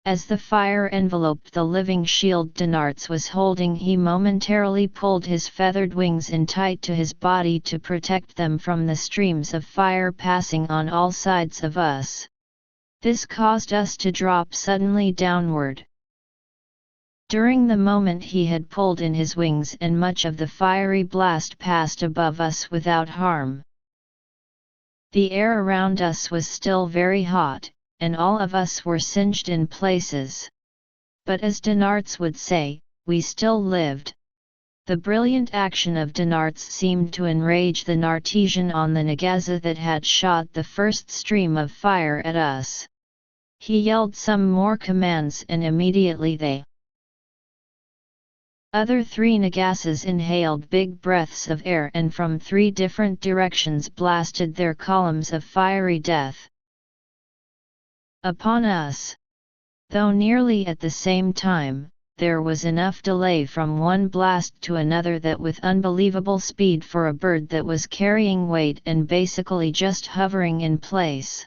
As the fire enveloped the living shield Dinarts was holding, he momentarily pulled his feathered wings in tight to his body to protect them from the streams of fire passing on all sides of us. This caused us to drop suddenly downward. During the moment he had pulled in his wings and much of the fiery blast passed above us without harm. The air around us was still very hot, and all of us were singed in places. But as Dinarts would say, we still lived. The brilliant action of Dinarts seemed to enrage the Nartesian on the Nagaza that had shot the first stream of fire at us. He yelled some more commands and immediately the other 3 Nagazas inhaled big breaths of air and from 3 different directions blasted their columns of fiery death upon us. Though nearly at the same time, there was enough delay from one blast to another that with unbelievable speed for a bird that was carrying weight and basically just hovering in place.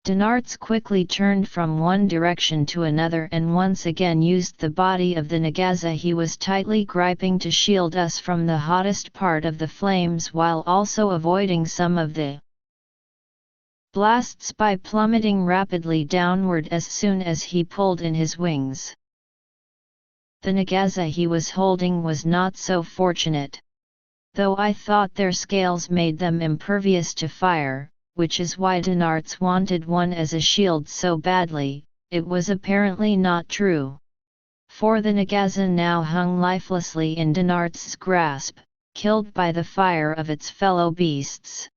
Dinarts quickly turned from one direction to another and once again used the body of the Nagaza he was tightly gripping to shield us from the hottest part of the flames while also avoiding some of the blasts by plummeting rapidly downward as soon as he pulled in his wings. The Nagaza he was holding was not so fortunate. Though I thought their scales made them impervious to fire, which is why Dinarts wanted one as a shield so badly, it was apparently not true. For the Nagaza now hung lifelessly in Dinarts' grasp, killed by the fire of its fellow beasts.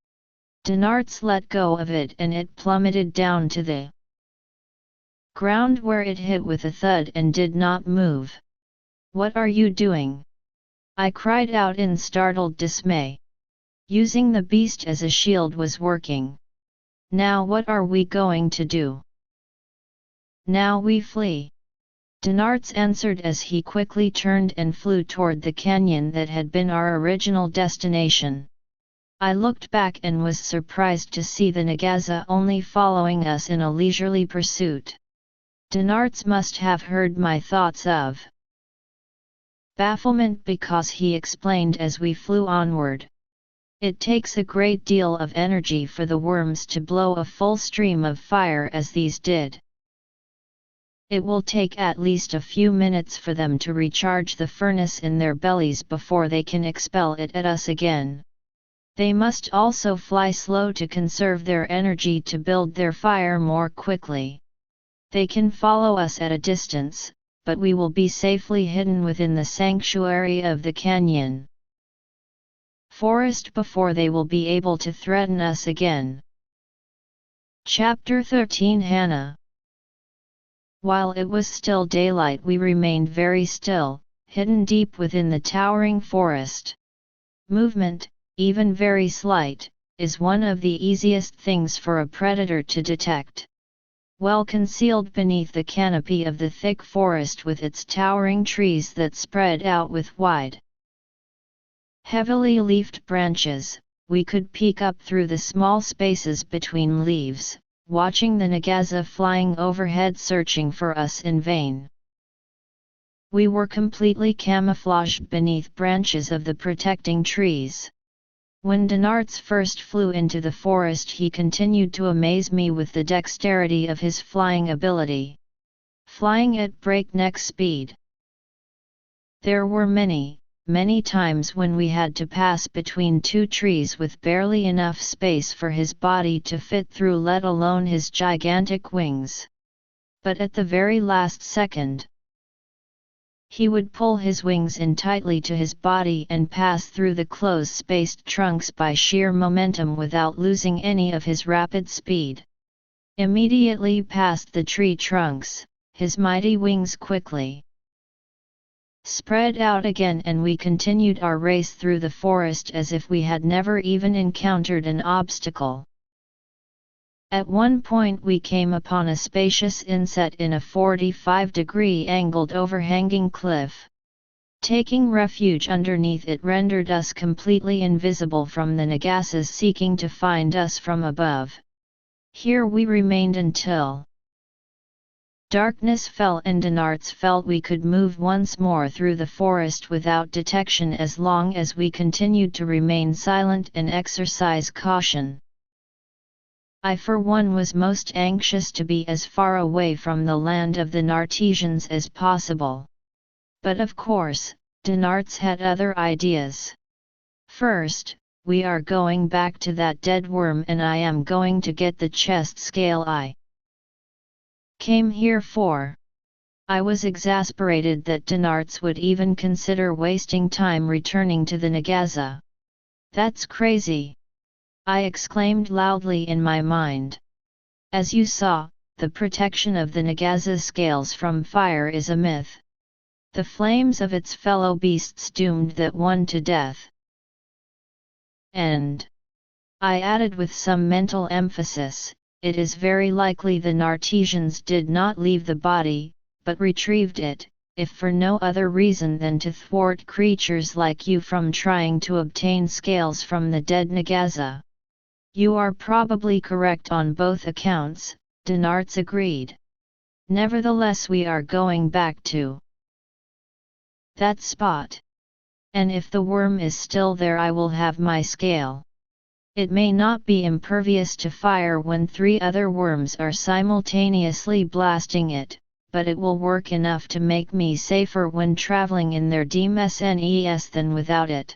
Dinarts let go of it and it plummeted down to the ground where it hit with a thud and did not move. "What are you doing?" I cried out in startled dismay. Using the beast as a shield was working. Now what are we going to do? Now we flee. Dinarts answered as he quickly turned and flew toward the canyon that had been our original destination. I looked back and was surprised to see the Nagaza only following us in a leisurely pursuit. Dinarts must have heard my thoughts of bafflement because he explained as we flew onward. It takes a great deal of energy for the worms to blow a full stream of fire as these did. It will take at least a few minutes for them to recharge the furnace in their bellies before they can expel it at us again. They must also fly slow to conserve their energy to build their fire more quickly. They can follow us at a distance, but we will be safely hidden within the sanctuary of the canyon forest before they will be able to threaten us again. Chapter 13 Hannah. While it was still daylight, we remained very still, hidden deep within the towering forest. Movement, even very slight, is one of the easiest things for a predator to detect. Well concealed beneath the canopy of the thick forest with its towering trees that spread out with wide, heavily leafed branches, we could peek up through the small spaces between leaves, watching the Nagaza flying overhead searching for us in vain. We were completely camouflaged beneath branches of the protecting trees. When Dinarts first flew into the forest, he continued to amaze me with the dexterity of his flying ability. Flying at breakneck speed. There were many times when we had to pass between two trees with barely enough space for his body to fit through, let alone his gigantic wings. But at the very last second, he would pull his wings in tightly to his body and pass through the close-spaced trunks by sheer momentum without losing any of his rapid speed. Immediately past the tree trunks, his mighty wings quickly spread out again, and we continued our race through the forest as if we had never even encountered an obstacle. At one point we came upon a spacious inset in a 45-degree angled overhanging cliff. Taking refuge underneath it rendered us completely invisible from the Nagazas seeking to find us from above. Here we remained until darkness fell and Dinarts felt we could move once more through the forest without detection as long as we continued to remain silent and exercise caution. I for one was most anxious to be as far away from the land of the Nartesians as possible. But of course, Dinarts had other ideas. First, we are going back to that dead worm and I am going to get the chest scale I came here for. I was exasperated that Dinarts would even consider wasting time returning to the Nagaza. That's crazy! I exclaimed loudly in my mind. As you saw, the protection of the Nagaza scales from fire is a myth. The flames of its fellow beasts doomed that one to death. And I added with some mental emphasis, it is very likely the Nartesians did not leave the body, but retrieved it, if for no other reason than to thwart creatures like you from trying to obtain scales from the dead Nagaza. You are probably correct on both accounts, Dinarts agreed. Nevertheless, we are going back to that spot. And if the worm is still there, I will have my scale. It may not be impervious to fire when 3 other worms are simultaneously blasting it, but it will work enough to make me safer when traveling in their DMSNES than without it.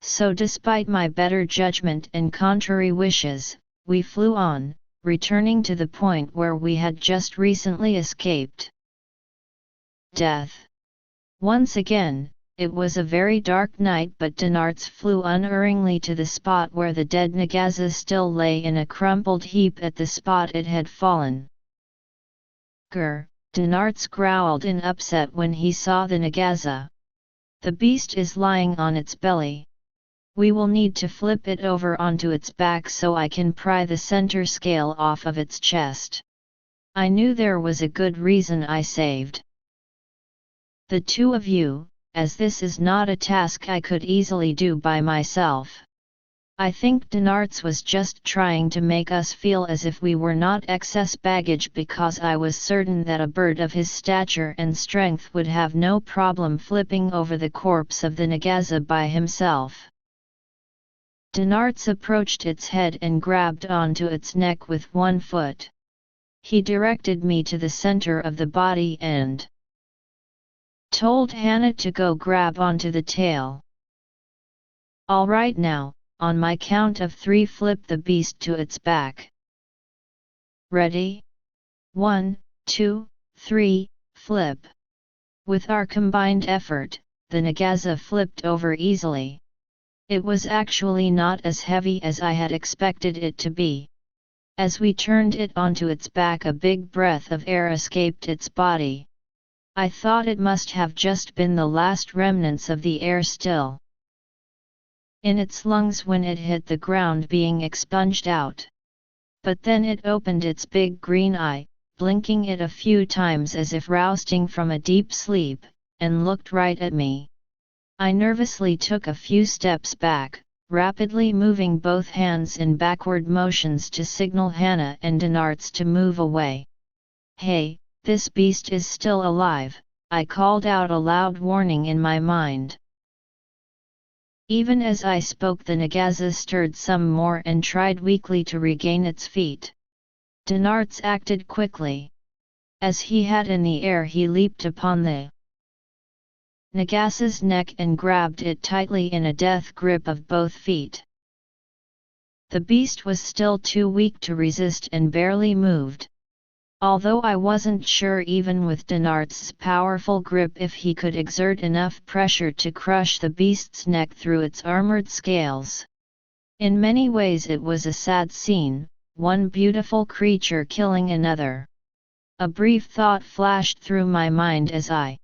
So despite my better judgment and contrary wishes, we flew on, returning to the point where we had just recently escaped death. Once again, it was a very dark night, but Dinarts flew unerringly to the spot where the dead Nagaza still lay in a crumpled heap at the spot it had fallen. Grr, Dinarts growled in upset when he saw the Nagaza. The beast is lying on its belly. We will need to flip it over onto its back so I can pry the center scale off of its chest. I knew there was a good reason I saved the 2 of you, as this is not a task I could easily do by myself. I think Dinarts was just trying to make us feel as if we were not excess baggage, because I was certain that a bird of his stature and strength would have no problem flipping over the corpse of the Nagaza by himself. Dinarts approached its head and grabbed onto its neck with one foot. He directed me to the center of the body and told Hannah to go grab onto the tail. All right, now, on my count of 3, flip the beast to its back. Ready? 1, 2, 3, flip. With our combined effort, the Nagaza flipped over easily. It was actually not as heavy as I had expected it to be. As we turned it onto its back, a big breath of air escaped its body. I thought it must have just been the last remnants of the air still in its lungs when it hit the ground, being expunged out. But then it opened its big green eye, blinking it a few times as if rousing from a deep sleep, and looked right at me. I nervously took a few steps back, rapidly moving both hands in backward motions to signal Hannah and Dinarts to move away. "Hey, this beast is still alive," I called out a loud warning in my mind. Even as I spoke, the Nagaza stirred some more and tried weakly to regain its feet. Dinarts acted quickly. As he had in the air, he leaped upon the Nagasa's neck and grabbed it tightly in a death grip of both feet. The beast was still too weak to resist and barely moved. Although I wasn't sure even with Dinart's powerful grip if he could exert enough pressure to crush the beast's neck through its armored scales. In many ways it was a sad scene, one beautiful creature killing another. A brief thought flashed through my mind as I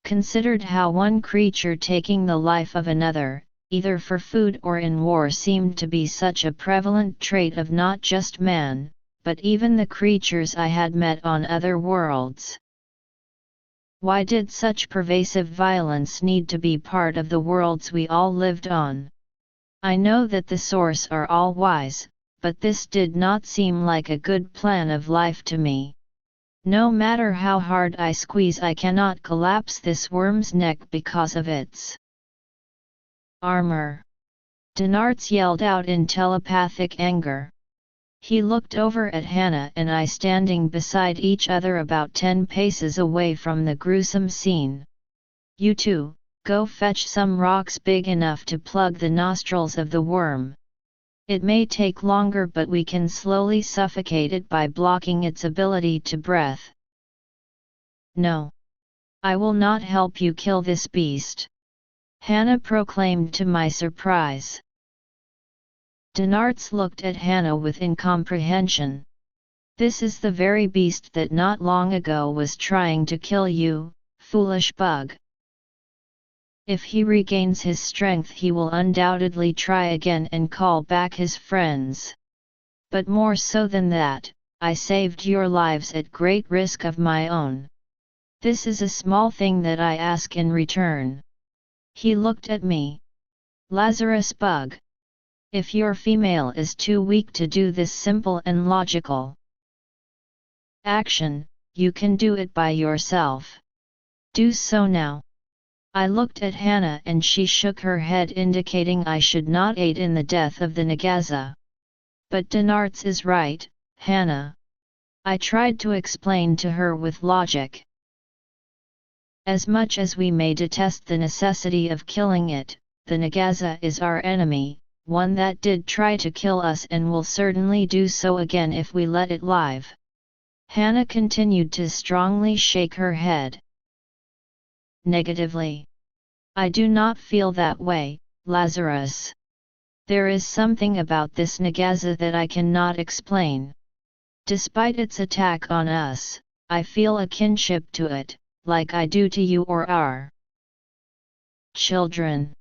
considered how one creature taking the life of another, either for food or in war, seemed to be such a prevalent trait of not just man, but even the creatures I had met on other worlds. Why did such pervasive violence need to be part of the worlds we all lived on? I know that the Source are all wise, but this did not seem like a good plan of life to me. No matter how hard I squeeze, I cannot collapse this worm's neck because of its armor. Dinarts yelled out in telepathic anger. He looked over at Hannah and I standing beside each other about 10 paces away from the gruesome scene. "You two, go fetch some rocks big enough to plug the nostrils of the worm. It may take longer, but we can slowly suffocate it by blocking its ability to breathe." "No. I will not help you kill this beast," Hannah proclaimed to my surprise. Dinarts looked at Hannah with incomprehension. "This is the very beast that not long ago was trying to kill you, foolish bug. If he regains his strength, he will undoubtedly try again and call back his friends. But more so than that, I saved your lives at great risk of my own. This is a small thing that I ask in return." He looked at me. "Lazarus bug. If your female is too weak to do this simple and logical action, you can do it by yourself. Do so now." I looked at Hannah and she shook her head, indicating I should not aid in the death of the Nagaza. "But Dinarts is right, Hannah," I tried to explain to her with logic. "As much as we may detest the necessity of killing it, the Nagaza is our enemy, one that did try to kill us and will certainly do so again if we let it live." Hannah continued to strongly shake her head negatively. "I do not feel that way, Lazarus. There is something about this Nagaza that I cannot explain. Despite its attack on us, I feel a kinship to it, like I do to you or our children.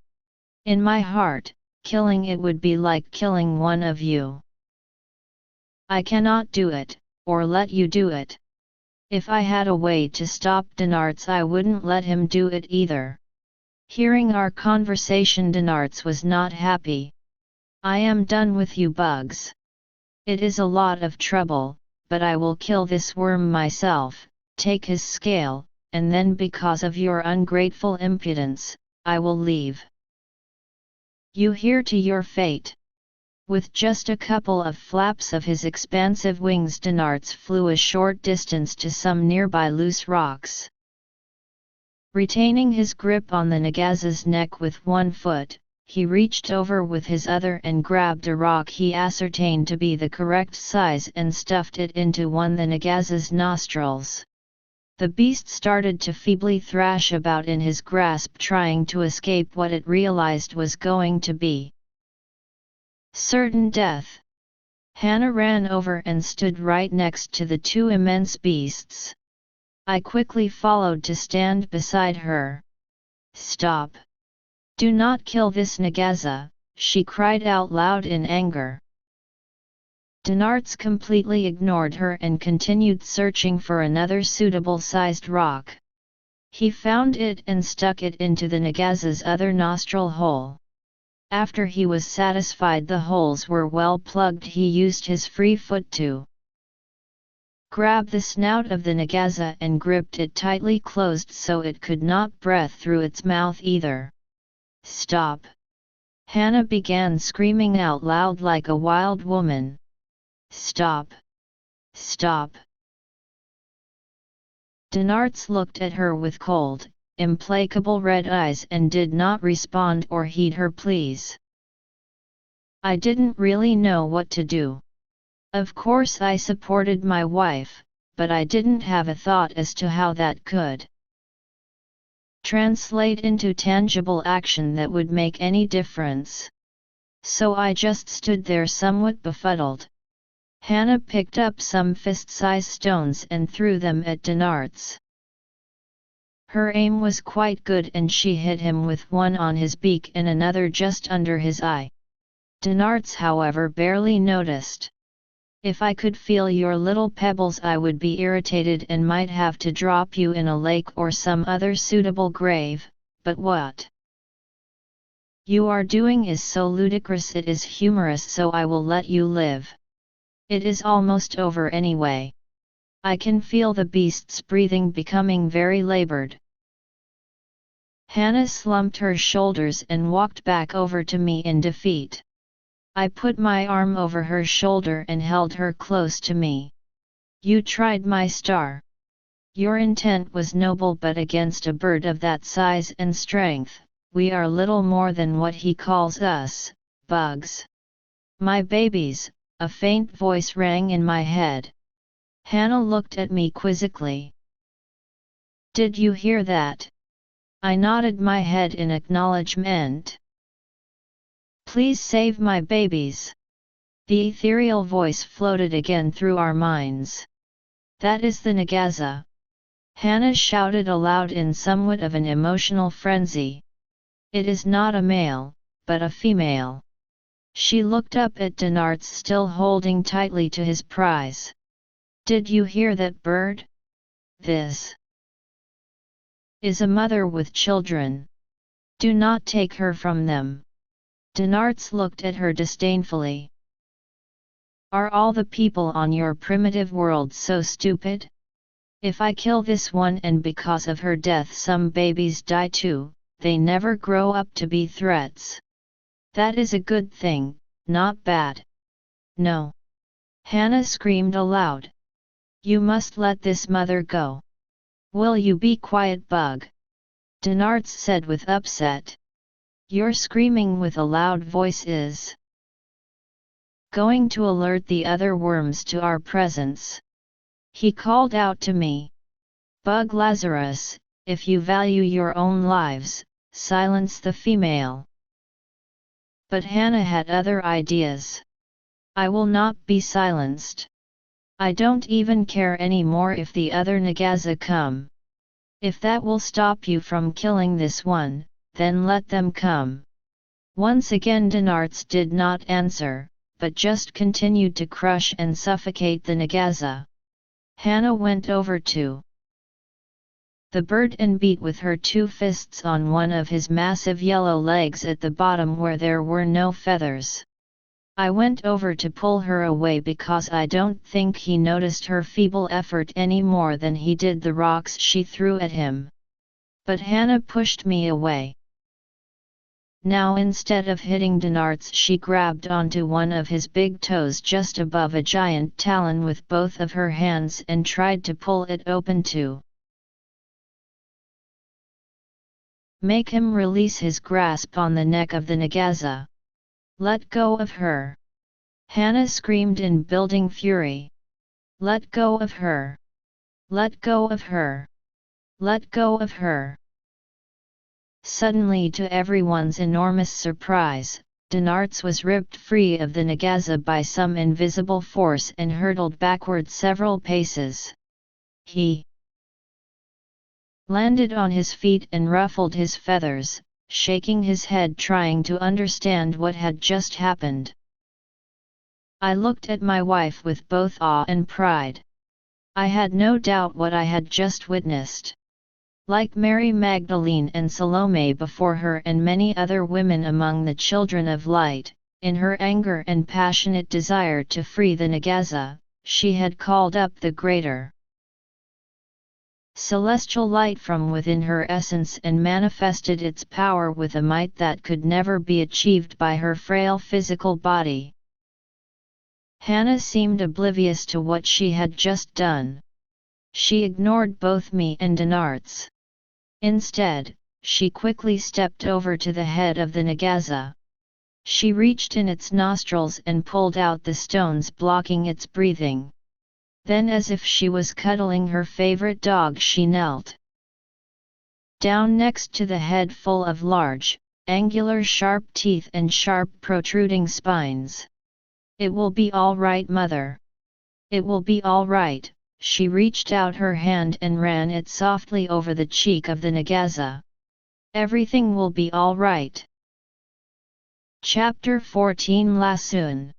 In my heart, killing it would be like killing one of you. I cannot do it, or let you do it. If I had a way to stop Dinarts, I wouldn't let him do it either." Hearing our conversation, Dinarts was not happy. "I am done with you bugs. It is a lot of trouble, but I will kill this worm myself, take his scale, and then because of your ungrateful impudence, I will leave you here to your fate." With just a couple of flaps of his expansive wings, Dinarts flew a short distance to some nearby loose rocks. Retaining his grip on the Nagaza's neck with one foot, he reached over with his other and grabbed a rock he ascertained to be the correct size and stuffed it into one the Nagaza's nostrils. The beast started to feebly thrash about in his grasp, trying to escape what it realized was going to be certain death. Hannah ran over and stood right next to the two immense beasts. I quickly followed to stand beside her. "Stop! Do not kill this Nagaza," she cried out loud in anger. Dinarts completely ignored her and continued searching for another suitable sized rock. He found it and stuck it into the Nagaza's other nostril hole. After he was satisfied the holes were well plugged, he used his free foot to grab the snout of the Nagaza and gripped it tightly closed so it could not breathe through its mouth either. "Stop!" Hannah began screaming out loud like a wild woman. "Stop! Stop!" Dinarts looked at her with cold, implacable red eyes and did not respond or heed her pleas. I didn't really know what to do. Of course I supported my wife, but I didn't have a thought as to how that could translate into tangible action that would make any difference. So I just stood there somewhat befuddled. Hannah picked up some fist-sized stones and threw them at Dinarts. Her aim was quite good and she hit him with one on his beak and another just under his eye. Dinarts, however, barely noticed. "If I could feel your little pebbles I would be irritated and might have to drop you in a lake or some other suitable grave, but what you are doing is so ludicrous it is humorous, so I will let you live. It is almost over anyway. I can feel the beast's breathing becoming very labored." Hannah slumped her shoulders and walked back over to me in defeat. I put my arm over her shoulder and held her close to me. "You tried my star. Your intent was noble, but against a bird of that size and strength, we are little more than what he calls us, bugs." "My babies," a faint voice rang in my head. Hannah looked at me quizzically. "Did you hear that?" I nodded my head in acknowledgement. "Please save my babies." The ethereal voice floated again through our minds. "That is the Nagaza," Hannah shouted aloud in somewhat of an emotional frenzy. "It is not a male, but a female." She looked up at Dinarts still holding tightly to his prize. "Did you hear that, bird? This is a mother with children. Do not take her from them." Dinarts looked at her disdainfully. "Are all the people on your primitive world so stupid? If I kill this one and because of her death some babies die too, they never grow up to be threats. That is a good thing, not bad." "No!" Hannah screamed aloud. "You must let this mother go." "Will you be quiet, bug?" Dinarts said with upset. "Your screaming with a loud voice is going to alert the other worms to our presence." He called out to me. "Bug Lazarus, if you value your own lives, silence the female." But Hannah had other ideas. "I will not be silenced. I don't even care anymore if the other Nagaza come. If that will stop you from killing this one, then let them come." Once again Dinarts did not answer, but just continued to crush and suffocate the Nagaza. Hannah went over to the bird and beat with her two fists on one of his massive yellow legs at the bottom where there were no feathers. I went over to pull her away because I don't think he noticed her feeble effort any more than he did the rocks she threw at him. But Hannah pushed me away. Now instead of hitting Dinarts she grabbed onto one of his big toes just above a giant talon with both of her hands and tried to pull it open to make him release his grasp on the neck of the Nagaza. "Let go of her!" Hannah screamed in building fury. "Let go of her! Let go of her! Let go of her!" Suddenly, to everyone's enormous surprise, Dinarts was ripped free of the Nagaza by some invisible force and hurtled backward several paces. He landed on his feet and ruffled his feathers, shaking his head trying to understand what had just happened. I looked at my wife with both awe and pride. I had no doubt what I had just witnessed. Like Mary Magdelene and Salome before her and many other women among the children of light, in her anger and passionate desire to free the Nagaza, she had called up the greater celestial light from within her essence and manifested its power with a might that could never be achieved by her frail physical body. Hannah seemed oblivious to what she had just done. She ignored both me and Dinarts. Instead, she quickly stepped over to the head of the Nagaza. She reached in its nostrils and pulled out the stones blocking its breathing. Then, as if she was cuddling her favorite dog, she knelt down next to the head full of large, angular sharp teeth and sharp protruding spines. "It will be all right, mother. It will be all right." She reached out her hand and ran it softly over the cheek of the Nagaza. "Everything will be all right." Chapter 14 Lassoon.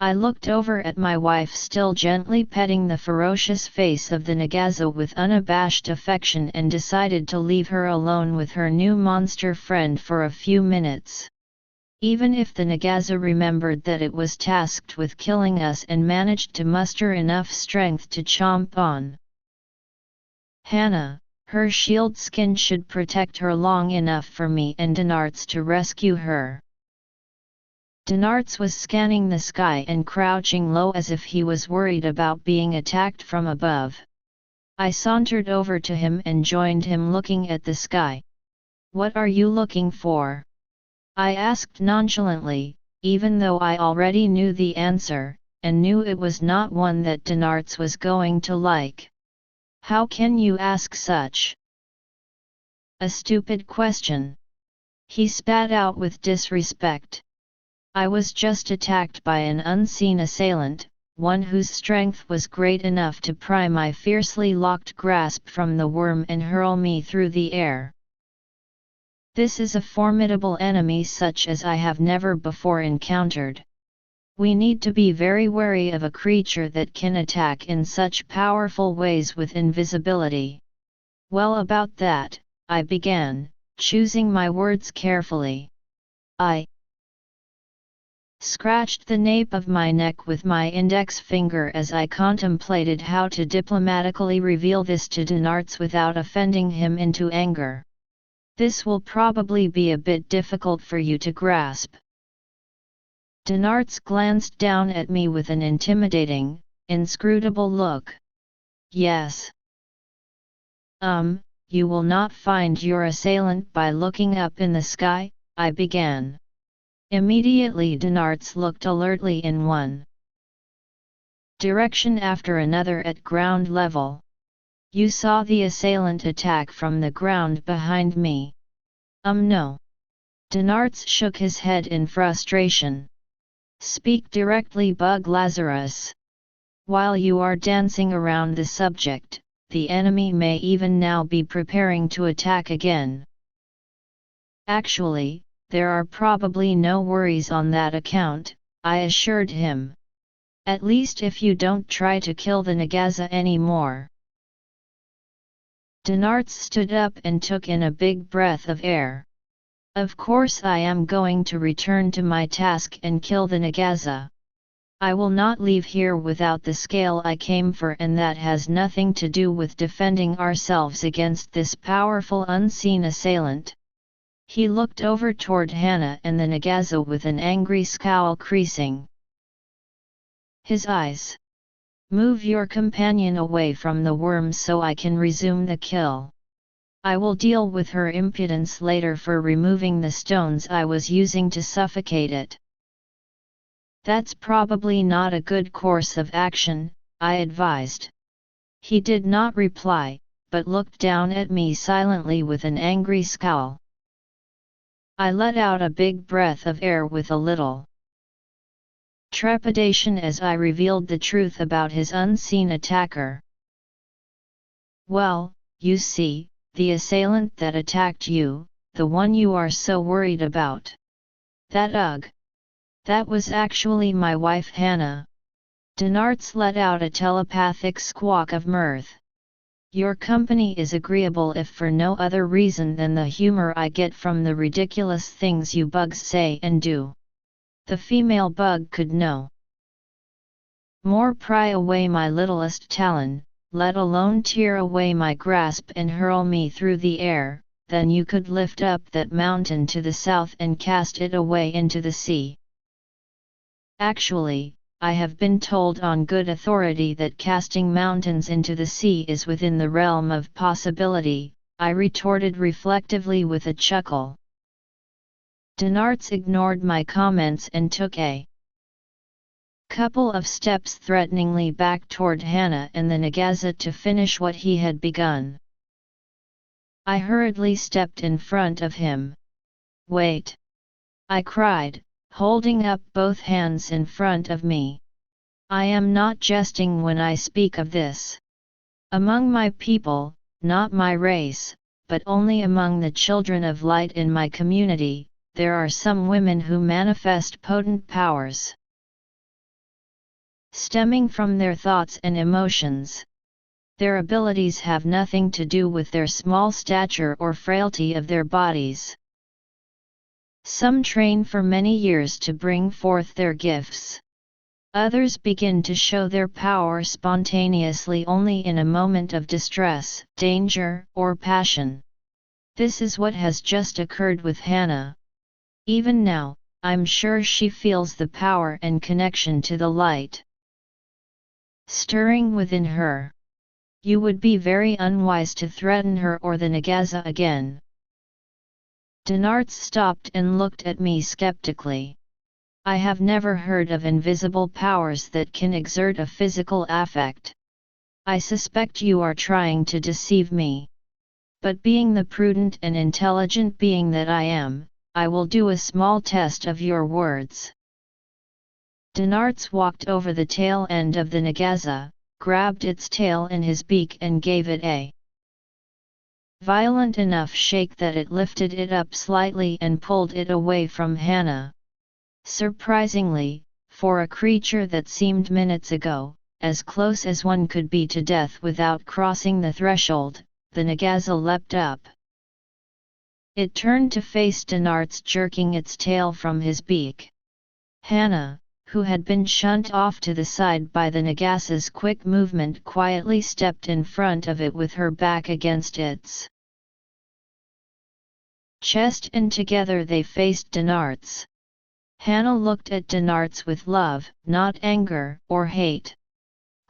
I looked over at my wife still gently petting the ferocious face of the Nagaza with unabashed affection and decided to leave her alone with her new monster friend for a few minutes. Even if the Nagaza remembered that it was tasked with killing us and managed to muster enough strength to chomp on Hannah, her shield skin should protect her long enough for me and Dinarts to rescue her. Dinarts was scanning the sky and crouching low as if he was worried about being attacked from above. I sauntered over to him and joined him looking at the sky. "What are you looking for?" I asked nonchalantly, even though I already knew the answer, and knew it was not one that Dinarts was going to like. "How can you ask such a stupid question?" he spat out with disrespect. "I was just attacked by an unseen assailant, one whose strength was great enough to pry my fiercely locked grasp from the worm and hurl me through the air. This is a formidable enemy such as I have never before encountered. We need to be very wary of a creature that can attack in such powerful ways with invisibility." "Well, about that," I began, choosing my words carefully. I scratched the nape of my neck with my index finger as I contemplated how to diplomatically reveal this to Dinarts without offending him into anger. "This will probably be a bit difficult for you to grasp." Dinarts glanced down at me with an intimidating, inscrutable look. "Yes. You will not find your assailant by looking up in the sky," I began. Immediately Dinarts looked alertly in one direction after another at ground level. "You saw the assailant attack from the ground behind me?" No." Dinarts shook his head in frustration. "Speak directly, Bug Lazarus. While you are dancing around the subject, the enemy may even now be preparing to attack again." "Actually, there are probably no worries on that account," I assured him. "At least if you don't try to kill the Nagaza anymore." Dinarts stood up and took in a big breath of air. "Of course I am going to return to my task and kill the Nagaza. I will not leave here without the scale I came for, and that has nothing to do with defending ourselves against this powerful unseen assailant." He looked over toward Hannah and the Nagaza with an angry scowl creasing his eyes. "Move your companion away from the worm so I can resume the kill. I will deal with her impudence later for removing the stones I was using to suffocate it." "That's probably not a good course of action," I advised. He did not reply, but looked down at me silently with an angry scowl. I let out a big breath of air with a little trepidation as I revealed the truth about his unseen attacker. Well, you see, the assailant that attacked you, the one you are so worried about. That was actually my wife Hannah. Denarts let out a telepathic squawk of mirth. Your company is agreeable if for no other reason than the humor I get from the ridiculous things you bugs say and do. The female bug could no more pry away my littlest talon, let alone tear away my grasp and hurl me through the air, than you could lift up that mountain to the south and cast it away into the sea. Actually, I have been told on good authority that casting mountains into the sea is within the realm of possibility, I retorted reflectively with a chuckle. Denarts ignored my comments and took a couple of steps threateningly back toward Hannah and the Nagaza to finish what he had begun. I hurriedly stepped in front of him. Wait! I cried, holding up both hands in front of me. I am not jesting when I speak of this. Among my people, not my race, but only among the children of light in my community, there are some women who manifest potent powers stemming from their thoughts and emotions. Their abilities have nothing to do with their small stature or frailty of their bodies. Some train for many years to bring forth their gifts. Others begin to show their power spontaneously only in a moment of distress, danger, or passion. This is what has just occurred with Hannah. Even now, I'm sure she feels the power and connection to the light stirring within her. You would be very unwise to threaten her or the Nagaza again. Denarts stopped and looked at me skeptically. I have never heard of invisible powers that can exert a physical affect. I suspect you are trying to deceive me. But being the prudent and intelligent being that I am, I will do a small test of your words. Denarts walked over the tail end of the Nagaza, grabbed its tail in his beak and gave it a violent enough shake that it lifted it up slightly and pulled it away from Hannah. Surprisingly, for a creature that seemed minutes ago, as close as one could be to death without crossing the threshold, the Nagaza leapt up. It turned to face Denarts, jerking its tail from his beak. Hannah, who had been shunt off to the side by the Nagasa's quick movement, quietly stepped in front of it with her back against its chest, and together they faced Denarts. Hannah looked at Denarts with love, not anger or hate.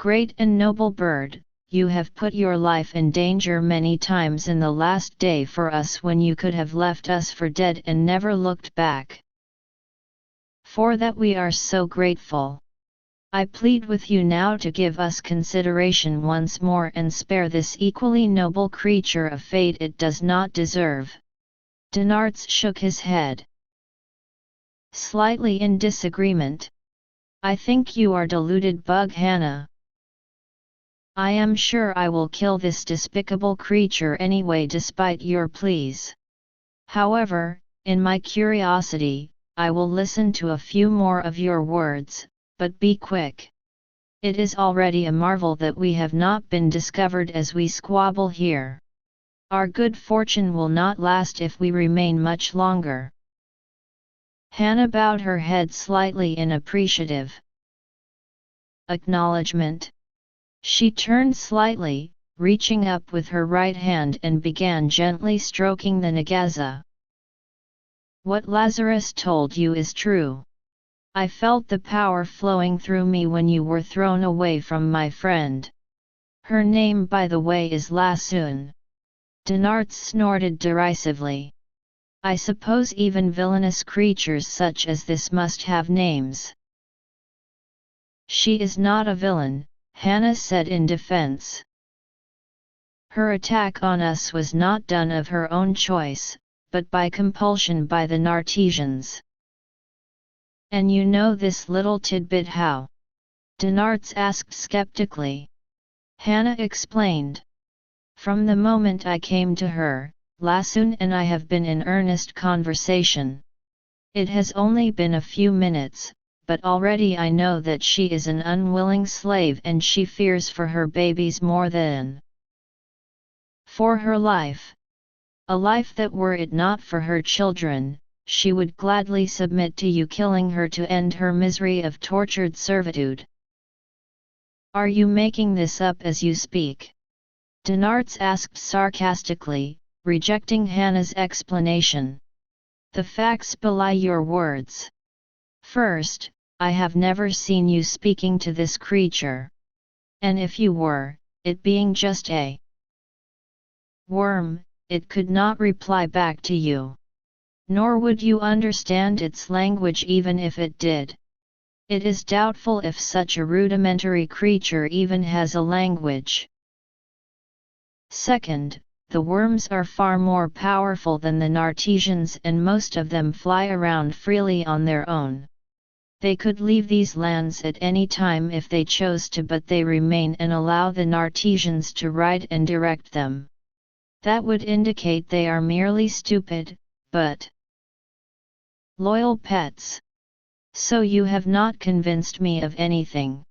Great and noble bird, you have put your life in danger many times in the last day for us when you could have left us for dead and never looked back. For that we are so grateful. I plead with you now to give us consideration once more and spare this equally noble creature a fate it does not deserve. Denarts shook his head, slightly in disagreement. I think you are deluded, bug Hannah. I am sure I will kill this despicable creature anyway despite your pleas. However, in my curiosity, I will listen to a few more of your words, but be quick. It is already a marvel that we have not been discovered as we squabble here. Our good fortune will not last if we remain much longer. Hannah bowed her head slightly in appreciative acknowledgement. She turned slightly, reaching up with her right hand and began gently stroking the Nagaza. What Lazarus told you is true. I felt the power flowing through me when you were thrown away from my friend. Her name, by the way, is Lassoon. Denarts snorted derisively. I suppose even villainous creatures such as this must have names. She is not a villain, Hannah said in defense. Her attack on us was not done of her own choice, but by compulsion by the Nartesians. And you know this little tidbit how? Dinarts asked skeptically. Hannah explained. From the moment I came to her, Lassoon and I have been in earnest conversation. It has only been a few minutes, but already I know that she is an unwilling slave and she fears for her babies more than for her life. A life that were it not for her children, she would gladly submit to you killing her to end her misery of tortured servitude. Are you making this up as you speak? Dinarts asked sarcastically, rejecting Hannah's explanation. The facts belie your words. First, I have never seen you speaking to this creature. And if you were, it being just a worm, it could not reply back to you. Nor would you understand its language even if it did. It is doubtful if such a rudimentary creature even has a language. Second, the worms are far more powerful than the Nartesians and most of them fly around freely on their own. They could leave these lands at any time if they chose to, but they remain and allow the Nartesians to ride and direct them. That would indicate they are merely stupid, but loyal pets. So you have not convinced me of anything.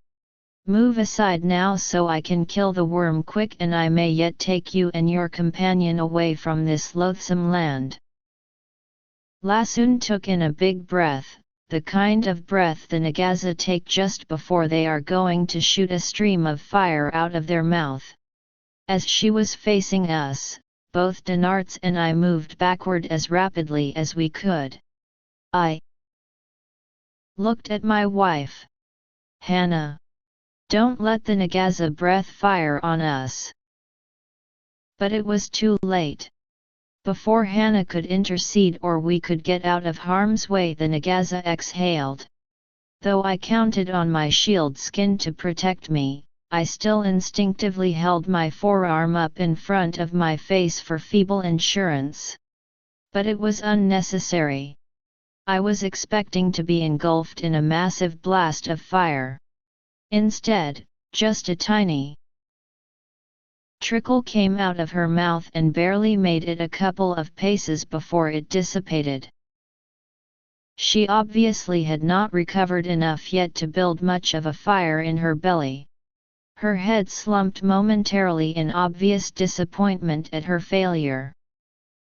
Move aside now so I can kill the worm quick and I may yet take you and your companion away from this loathsome land. Lassoon took in a big breath, the kind of breath the Nagaza take just before they are going to shoot a stream of fire out of their mouth. As she was facing us, both Dinarts and I moved backward as rapidly as we could. I looked at my wife. Hannah, don't let the Nagaza breath fire on us. But it was too late. Before Hannah could intercede or we could get out of harm's way, the Nagaza exhaled. Though I counted on my shield skin to protect me, I still instinctively held my forearm up in front of my face for feeble insurance. But it was unnecessary. I was expecting to be engulfed in a massive blast of fire. Instead, just a tiny trickle came out of her mouth and barely made it a couple of paces before it dissipated. She obviously had not recovered enough yet to build much of a fire in her belly. Her head slumped momentarily in obvious disappointment at her failure.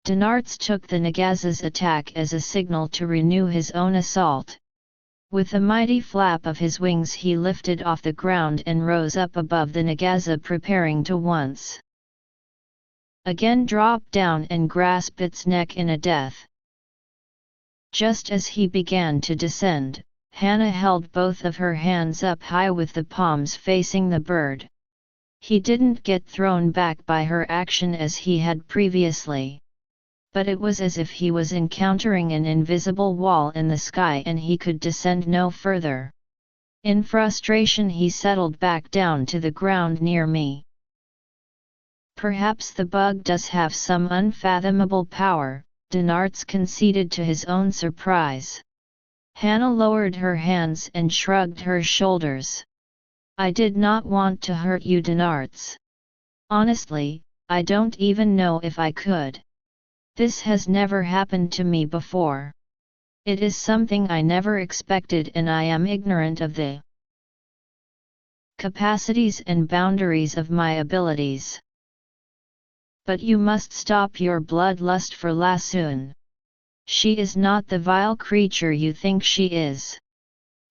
Dinarts took the Nagaza's attack as a signal to renew his own assault. With a mighty flap of his wings he lifted off the ground and rose up above the Nagaza, preparing to once again drop down and grasp its neck in a death. Just as he began to descend, Hannah held both of her hands up high with the palms facing the bird. He didn't get thrown back by her action as he had previously. But it was as if he was encountering an invisible wall in the sky and he could descend no further. In frustration he settled back down to the ground near me. Perhaps the bug does have some unfathomable power, Dinarts conceded to his own surprise. Hannah lowered her hands and shrugged her shoulders. I did not want to hurt you, Dinarts. Honestly, I don't even know if I could. This has never happened to me before. It is something I never expected and I am ignorant of the capacities and boundaries of my abilities. But you must stop your bloodlust for Lassoon. She is not the vile creature you think she is.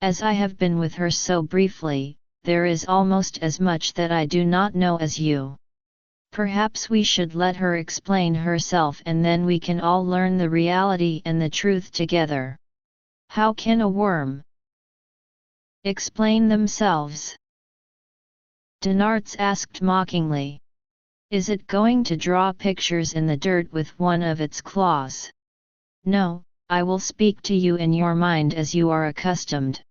As I have been with her so briefly, there is almost as much that I do not know as you. Perhaps we should let her explain herself and then we can all learn the reality and the truth together. How can a worm explain themselves? Dinarts asked mockingly. Is it going to draw pictures in the dirt with one of its claws? No, I will speak to you in your mind as you are accustomed.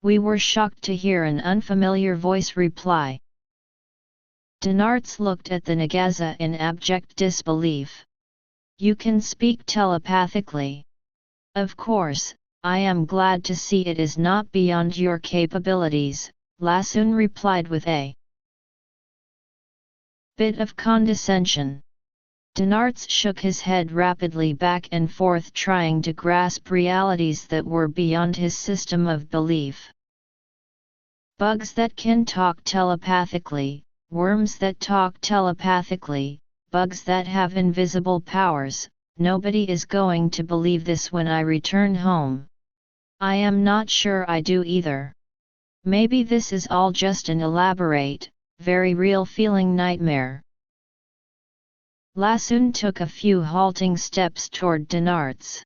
We were shocked to hear an unfamiliar voice reply. Dinarts looked at the Nagaza in abject disbelief. You can speak telepathically. Of course, I am glad to see it is not beyond your capabilities, Lassoon replied with a bit of condescension. Denarts shook his head rapidly back and forth, trying to grasp realities that were beyond his system of belief. Bugs that can talk telepathically, worms that talk telepathically, bugs that have invisible powers. Nobody is going to believe this when I return home. I am not sure I do either. Maybe this is all just an elaborate, very real feeling nightmare. Lassoon took a few halting steps toward Denarts.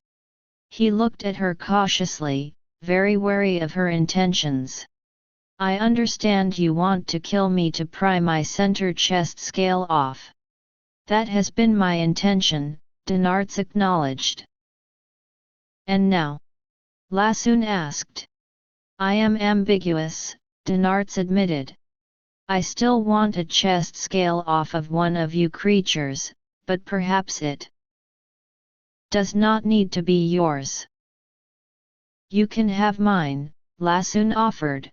He looked at her cautiously, very wary of her intentions. I understand you want to kill me to pry my center chest scale off. That has been my intention, Denarts acknowledged. And now? Lassoon asked. I am ambiguous, Denarts admitted. I still want a chest scale off of one of you creatures, but perhaps it does not need to be yours. You can have mine, Lassoon offered.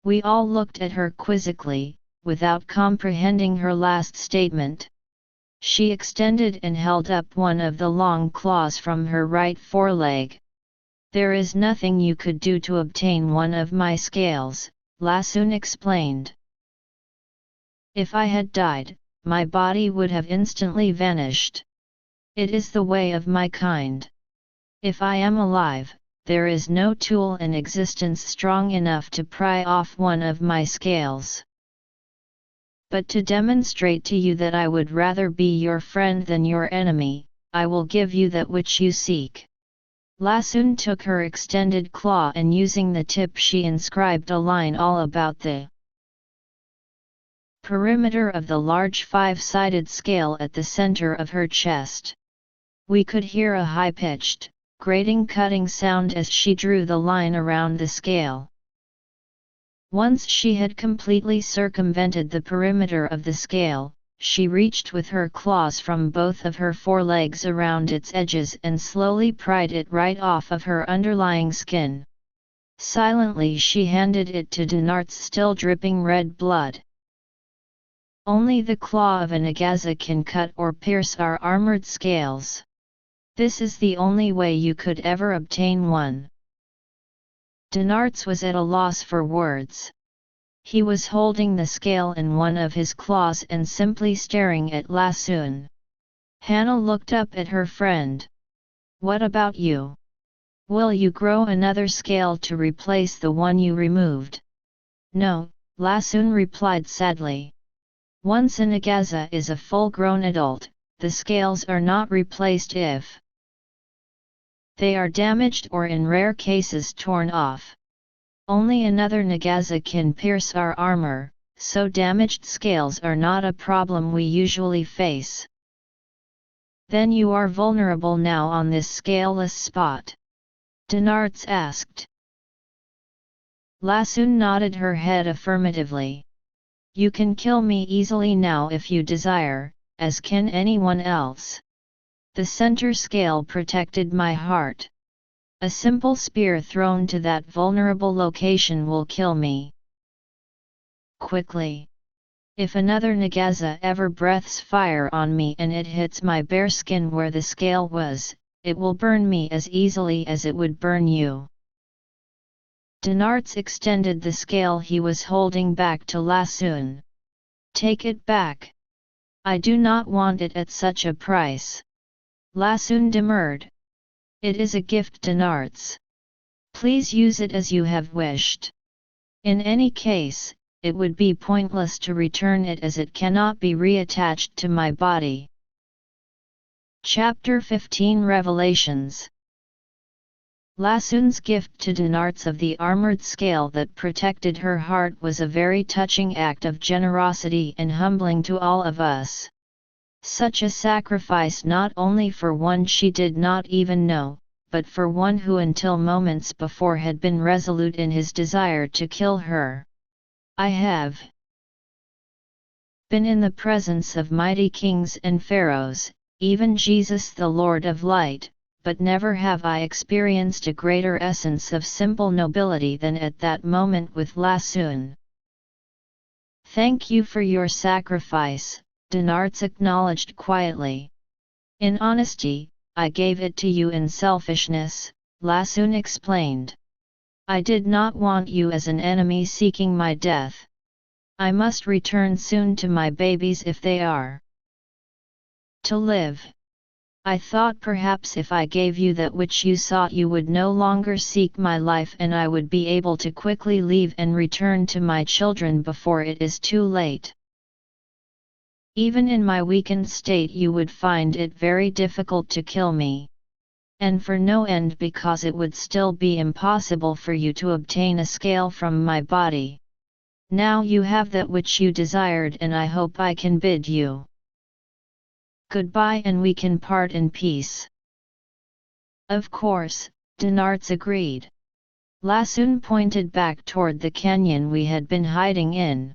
We all looked at her quizzically, without comprehending her last statement. She extended and held up one of the long claws from her right foreleg. There is nothing you could do to obtain one of my scales, Lassoon explained. If I had died, my body would have instantly vanished. It is the way of my kind. If I am alive, there is no tool in existence strong enough to pry off one of my scales. But to demonstrate to you that I would rather be your friend than your enemy, I will give you that which you seek. Lassoon took her extended claw and using the tip she inscribed a line all about the perimeter of the large five-sided scale at the center of her chest. We could hear a high-pitched, grating cutting sound as she drew the line around the scale. Once she had completely circumvented the perimeter of the scale, she reached with her claws from both of her forelegs around its edges and slowly pried it right off of her underlying skin. Silently she handed it to Denart's still dripping red blood. Only the claw of a Nagaza can cut or pierce our armored scales. This is the only way you could ever obtain one. Denarts was at a loss for words. He was holding the scale in one of his claws and simply staring at Lassoon. Hannah looked up at her friend. What about you? Will you grow another scale to replace the one you removed? No, Lassoon replied sadly. Once a Nagaza is a full-grown adult, the scales are not replaced if they are damaged or in rare cases torn off. Only another Nagaza can pierce our armor, so damaged scales are not a problem we usually face. Then you are vulnerable now on this scaleless spot? Denarts asked. Lassoon nodded her head affirmatively. You can kill me easily now if you desire, as can anyone else. The center scale protected my heart. A simple spear thrown to that vulnerable location will kill me quickly. If another Nagaza ever breathes fire on me and it hits my bare skin where the scale was, it will burn me as easily as it would burn you. Denarts extended the scale he was holding back to Lassoon. Take it back. I do not want it at such a price. Lassoon demurred. It is a gift, Denarts. Please use it as you have wished. In any case, it would be pointless to return it as it cannot be reattached to my body. Chapter 15 Revelations. Lassoon's gift to Denarts of the armored scale that protected her heart was a very touching act of generosity and humbling to all of us. Such a sacrifice not only for one she did not even know, but for one who until moments before had been resolute in his desire to kill her. I have been in the presence of mighty kings and pharaohs, even Jesus the Lord of Light, but never have I experienced a greater essence of simple nobility than at that moment with Lassoon. Thank you for your sacrifice, Dinarts acknowledged quietly. In honesty, I gave it to you in selfishness, Lassoon explained. I did not want you as an enemy seeking my death. I must return soon to my babies if they are to live. I thought perhaps if I gave you that which you sought you would no longer seek my life and I would be able to quickly leave and return to my children before it is too late. Even in my weakened state you would find it very difficult to kill me. And for no end because it would still be impossible for you to obtain a scale from my body. Now you have that which you desired and I hope I can bid you goodbye and we can part in peace. Of course, Dinarts agreed. Lassoon pointed back toward the canyon we had been hiding in.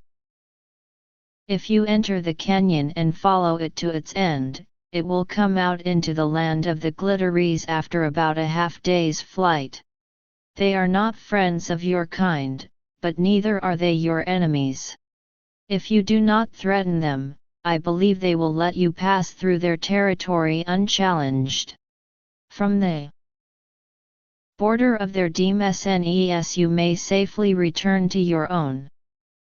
If you enter the canyon and follow it to its end, it will come out into the land of the Glitteries after about a half-day's flight. They are not friends of your kind, but neither are they your enemies. If you do not threaten them, I believe they will let you pass through their territory unchallenged. From the border of their DMSNES you may safely return to your own.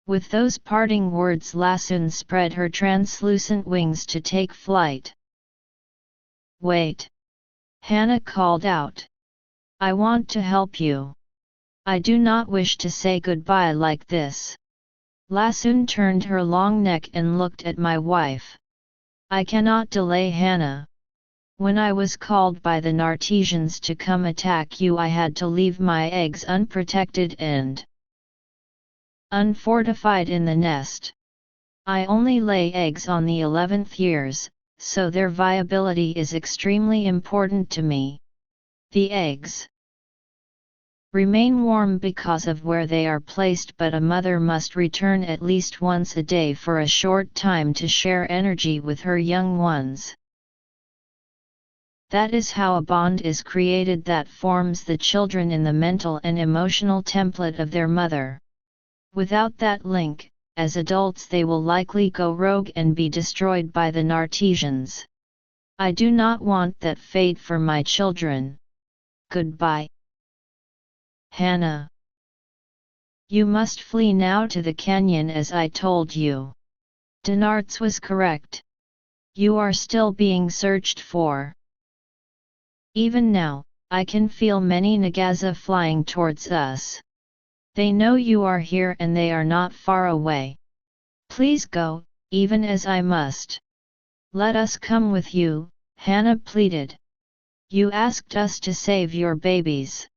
With those parting words Lassoon spread her translucent wings to take flight. Wait! Hannah called out. I want to help you. I do not wish to say goodbye like this. Lassoon turned her long neck and looked at my wife. I cannot delay Hannah. When I was called by the Nartesians to come attack you I had to leave my eggs unprotected and unfortified in the nest. I only lay eggs on the 11th years, so their viability is extremely important to me. The eggs remain warm because of where they are placed, but a mother must return at least once a day for a short time to share energy with her young ones. That is how a bond is created that forms the children in the mental and emotional template of their mother. Without that link, as adults they will likely go rogue and be destroyed by the Nartesians. I do not want that fate for my children. Goodbye, Hannah. You must flee now to the canyon as I told you. Dinarts was correct. You are still being searched for. Even now, I can feel many Nagaza flying towards us. They know you are here and they are not far away. Please go, even as I must. Let us come with you, Hannah pleaded. You asked us to save your babies.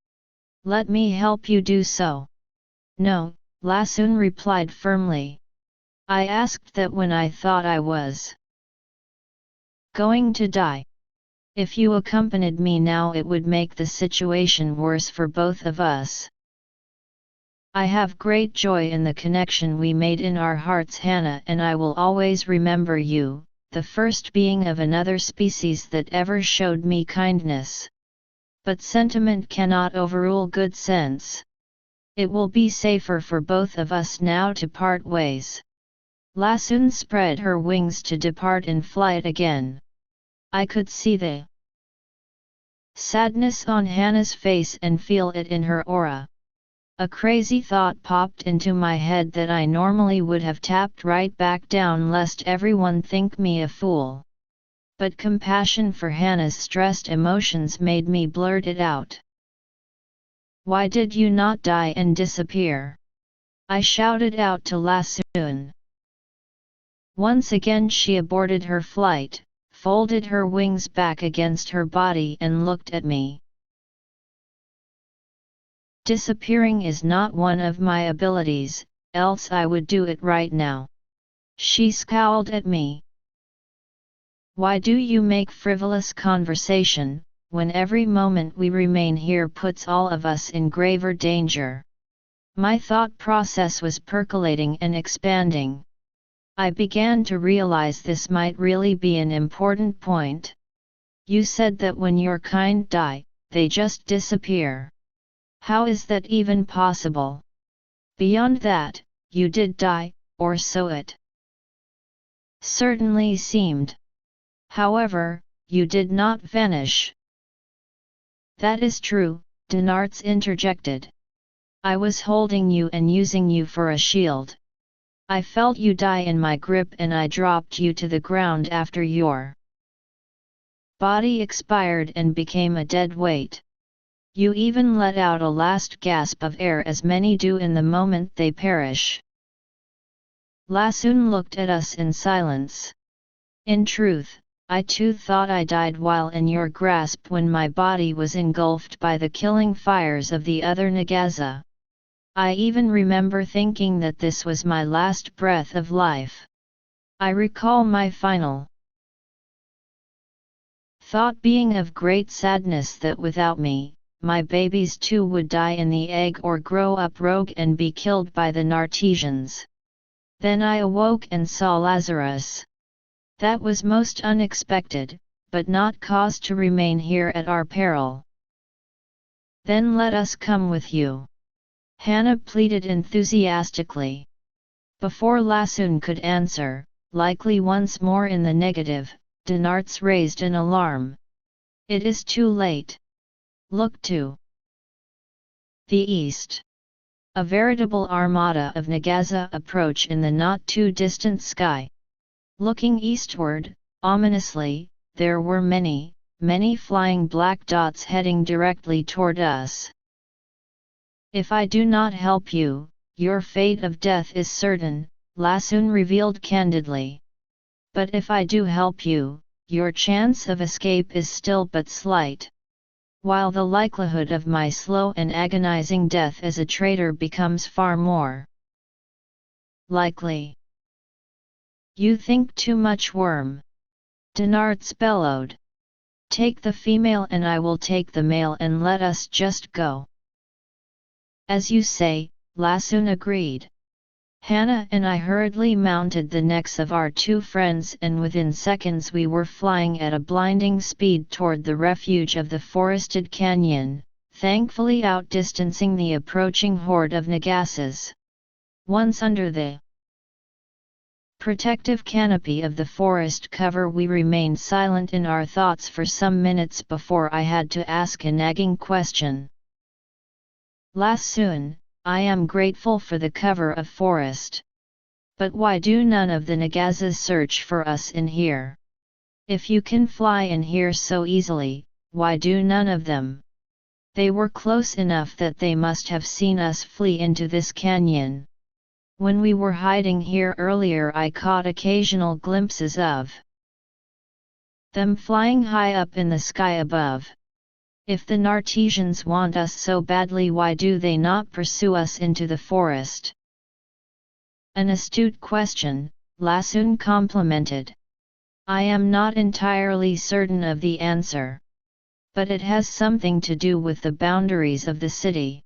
Let me help you do so. No, Lassoon replied firmly. I asked that when I thought I was going to die. If you accompanied me now it would make the situation worse for both of us. I have great joy in the connection we made in our hearts, Hannah, and I will always remember you, the first being of another species that ever showed me kindness. But sentiment cannot overrule good sense. It will be safer for both of us now to part ways. Lassoon spread her wings to depart in flight again. I could see the sadness on Hannah's face and feel it in her aura. A crazy thought popped into my head that I normally would have tapped right back down lest everyone think me a fool. But compassion for Hannah's stressed emotions made me blurt it out. Why did you not die and disappear? I shouted out to Lassoon. Once again she aborted her flight, folded her wings back against her body and looked at me. Disappearing is not one of my abilities, else I would do it right now. She scowled at me. Why do you make frivolous conversation, when every moment we remain here puts all of us in graver danger? My thought process was percolating and expanding. I began to realize this might really be an important point. You said that when your kind die, they just disappear. How is that even possible? Beyond that, you did die, or so it certainly seemed. However, you did not vanish. That is true, Dinarts interjected. I was holding you and using you for a shield. I felt you die in my grip and I dropped you to the ground after your body expired and became a dead weight. You even let out a last gasp of air as many do in the moment they perish. Lassoon looked at us in silence. In truth, I too thought I died while in your grasp when my body was engulfed by the killing fires of the other Nagaza. I even remember thinking that this was my last breath of life. I recall my final thought being of great sadness that without me, my babies too would die in the egg or grow up rogue and be killed by the Nartesians. Then I awoke and saw Lazarus. That was most unexpected, but not cause to remain here at our peril. Then let us come with you. Hannah pleaded enthusiastically. Before Lassoon could answer, likely once more in the negative, Dinarts raised an alarm. It is too late. Look to the east. A veritable armada of Nagaza approach in the not-too-distant sky. Looking eastward, ominously, there were many, many flying black dots heading directly toward us. If I do not help you, your fate of death is certain, Lassoon revealed candidly. But if I do help you, your chance of escape is still but slight. While the likelihood of my slow and agonizing death as a traitor becomes far more likely. You think too much, worm. Dinarts bellowed. Take the female and I will take the male and let us just go. As you say, Lassoon agreed. Hannah and I hurriedly mounted the necks of our two friends and within seconds we were flying at a blinding speed toward the refuge of the forested canyon, thankfully outdistancing the approaching horde of Nagazas. Once under the protective canopy of the forest cover we remained silent in our thoughts for some minutes before I had to ask a nagging question. Lassoon, I am grateful for the cover of forest. But why do none of the Nagazas search for us in here? If you can fly in here so easily, why do none of them? They were close enough that they must have seen us flee into this canyon. When we were hiding here earlier I caught occasional glimpses of them flying high up in the sky above. If the Nartesians want us so badly, why do they not pursue us into the forest? An astute question, Lassoon complimented. I am not entirely certain of the answer. But it has something to do with the boundaries of the city.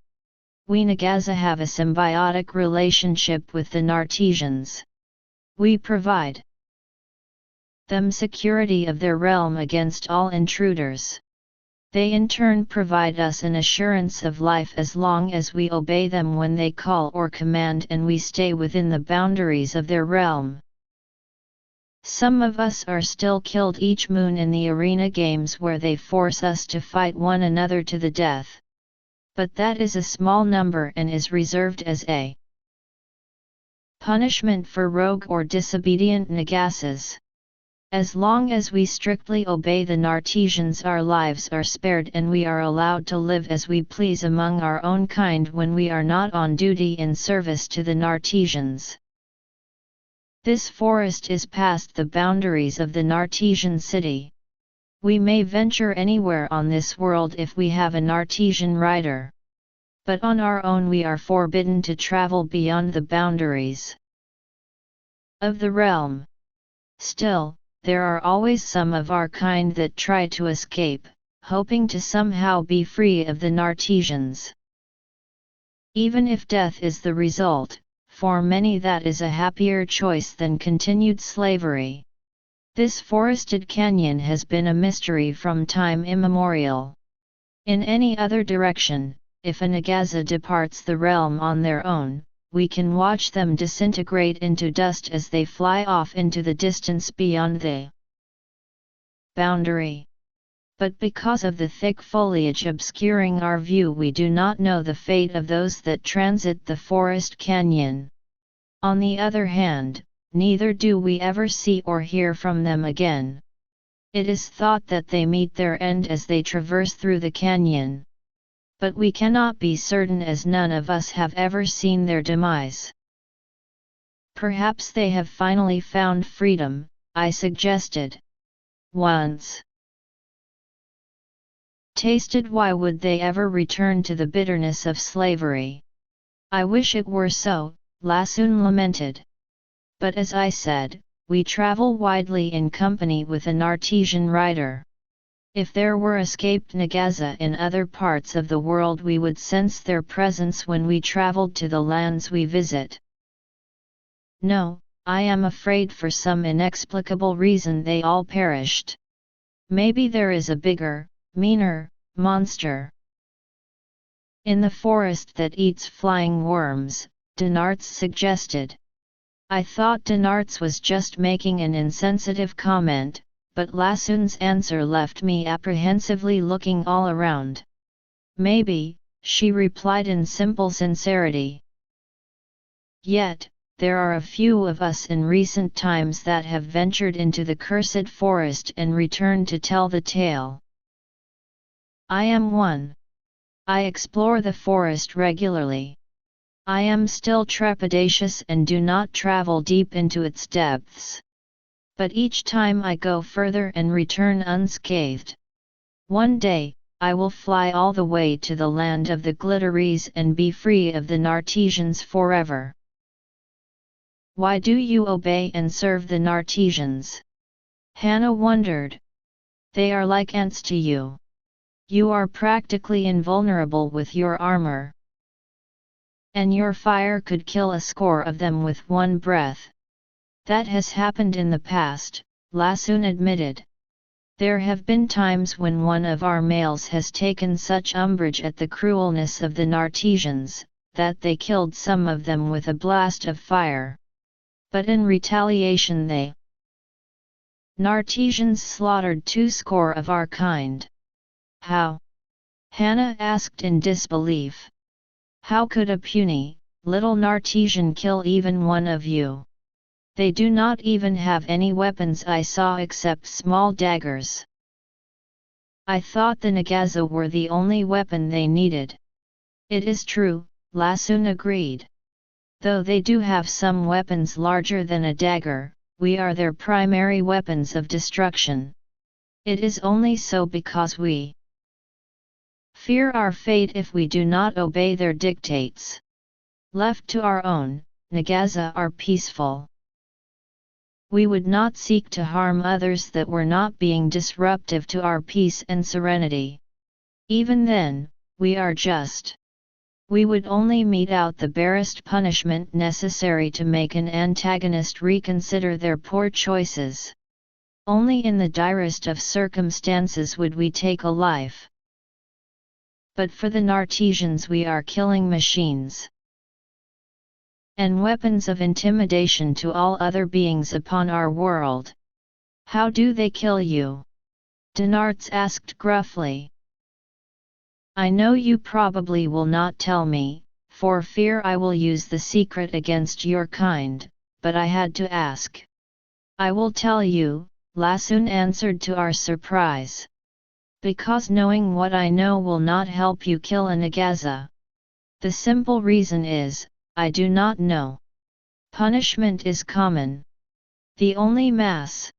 We Nagaza have a symbiotic relationship with the Nartesians. We provide them security of their realm against all intruders. They in turn provide us an assurance of life as long as we obey them when they call or command and we stay within the boundaries of their realm. Some of us are still killed each moon in the arena games where they force us to fight one another to the death. But that is a small number and is reserved as a punishment for rogue or disobedient Nagazas. As long as we strictly obey the Nartesians, our lives are spared and we are allowed to live as we please among our own kind when we are not on duty in service to the Nartesians. This forest is past the boundaries of the Nartesian city. We may venture anywhere on this world if we have a Nartesian rider. But on our own we are forbidden to travel beyond the boundaries of the realm. Still, there are always some of our kind that try to escape, hoping to somehow be free of the Nartesians. Even if death is the result, for many that is a happier choice than continued slavery. This forested canyon has been a mystery from time immemorial. In any other direction, if a Nagaza departs the realm on their own, we can watch them disintegrate into dust as they fly off into the distance beyond the boundary. But because of the thick foliage obscuring our view, we do not know the fate of those that transit the forest canyon. On the other hand, neither do we ever see or hear from them again. It is thought that they meet their end as they traverse through the canyon. But we cannot be certain, as none of us have ever seen their demise. Perhaps they have finally found freedom, I suggested. Once tasted, why would they ever return to the bitterness of slavery? I wish it were so, Lassoon lamented. But as I said, we travel widely in company with an artesian rider. If there were escaped Nagaza in other parts of the world, we would sense their presence when we traveled to the lands we visit. No, I am afraid for some inexplicable reason they all perished. Maybe there is a bigger, meaner monster in the forest that eats flying worms, Denarts suggested. I thought Denarts was just making an insensitive comment, but Lassoon's answer left me apprehensively looking all around. Maybe, she replied in simple sincerity. Yet, there are a few of us in recent times that have ventured into the cursed forest and returned to tell the tale. I am one. I explore the forest regularly. I am still trepidatious and do not travel deep into its depths. But each time I go further and return unscathed. One day, I will fly all the way to the land of the Glitteries and be free of the Nartesians forever. Why do you obey and serve the Nartesians? Hannah wondered. They are like ants to you. You are practically invulnerable with your armor. And your fire could kill a score of them with one breath. That has happened in the past, Lassoon admitted. There have been times when one of our males has taken such umbrage at the cruelness of the Nartesians, that they killed some of them with a blast of fire. But in retaliation they Nartesians slaughtered 20 of our kind. How? Hannah asked in disbelief. How could a puny, little Nartesian kill even one of you? They do not even have any weapons I saw except small daggers. I thought the Nagaza were the only weapon they needed. It is true, Lassoon agreed. Though they do have some weapons larger than a dagger, we are their primary weapons of destruction. It is only so because we fear our fate if we do not obey their dictates. Left to our own, Nagaza are peaceful. We would not seek to harm others that were not being disruptive to our peace and serenity. Even then, we are just. We would only mete out the barest punishment necessary to make an antagonist reconsider their poor choices. Only in the direst of circumstances would we take a life. But for the Nartesians we are killing machines and weapons of intimidation to all other beings upon our world. How do they kill you? Denarts asked gruffly. I know you probably will not tell me, for fear I will use the secret against your kind, but I had to ask. I will tell you, Lassoon answered to our surprise. Because knowing what I know will not help you kill a Nagaza. The simple reason is, I do not know. Punishment is common. The only mass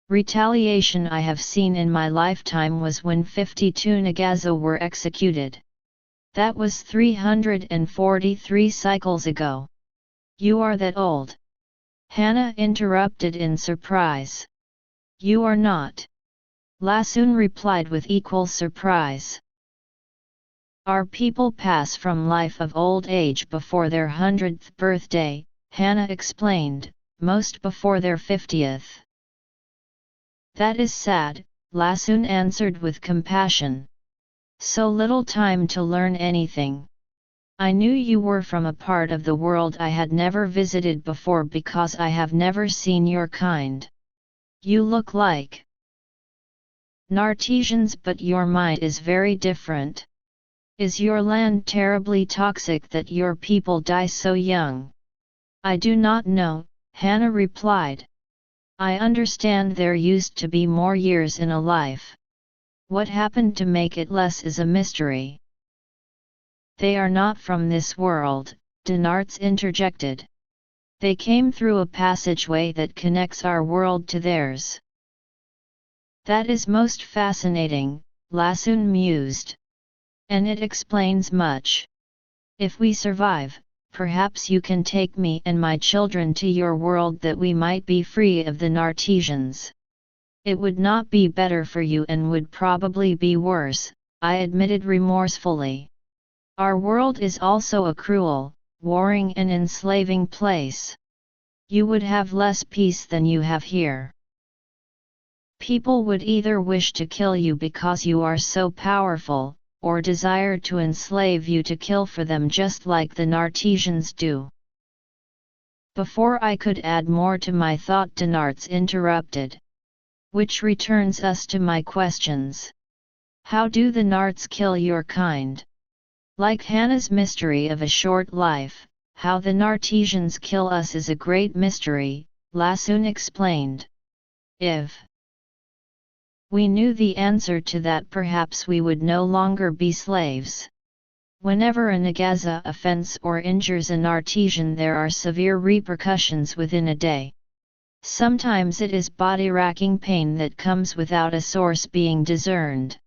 retaliation I have seen in my lifetime was when 52 Nagaza were executed. That was 343 cycles ago. You are that old? Hannah interrupted in surprise. You are not. Lassoon replied with equal surprise. Our people pass from life of old age before their 100th birthday, Hannah explained, most before their 50th. That is sad, Lassoon answered with compassion. So little time to learn anything. I knew you were from a part of the world I had never visited before because I have never seen your kind. You look like Nartesians, but your mind is very different. Is your land terribly toxic that your people die so young? I do not know, Hannah replied. I understand there used to be more years in a life. What happened to make it less is a mystery. They are not from this world, Denarts interjected. They came through a passageway that connects our world to theirs. That is most fascinating, Lassoon mused. And it explains much. If we survive, perhaps you can take me and my children to your world that we might be free of the Nartesians. It would not be better for you and would probably be worse, I admitted remorsefully. Our world is also a cruel, warring and enslaving place. You would have less peace than you have here. People would either wish to kill you because you are so powerful, or desire to enslave you to kill for them just like the Nartesians do. Before I could add more to my thought, Denarts interrupted. Which returns us to my questions. How do the Narts kill your kind? Like Hannah's mystery of a short life, how the Nartesians kill us is a great mystery, Lassoon explained. If we knew the answer to that, perhaps we would no longer be slaves. Whenever a Nagaza offends or injures a Nartesian, there are severe repercussions within a day. Sometimes it is body-racking pain that comes without a source being discerned.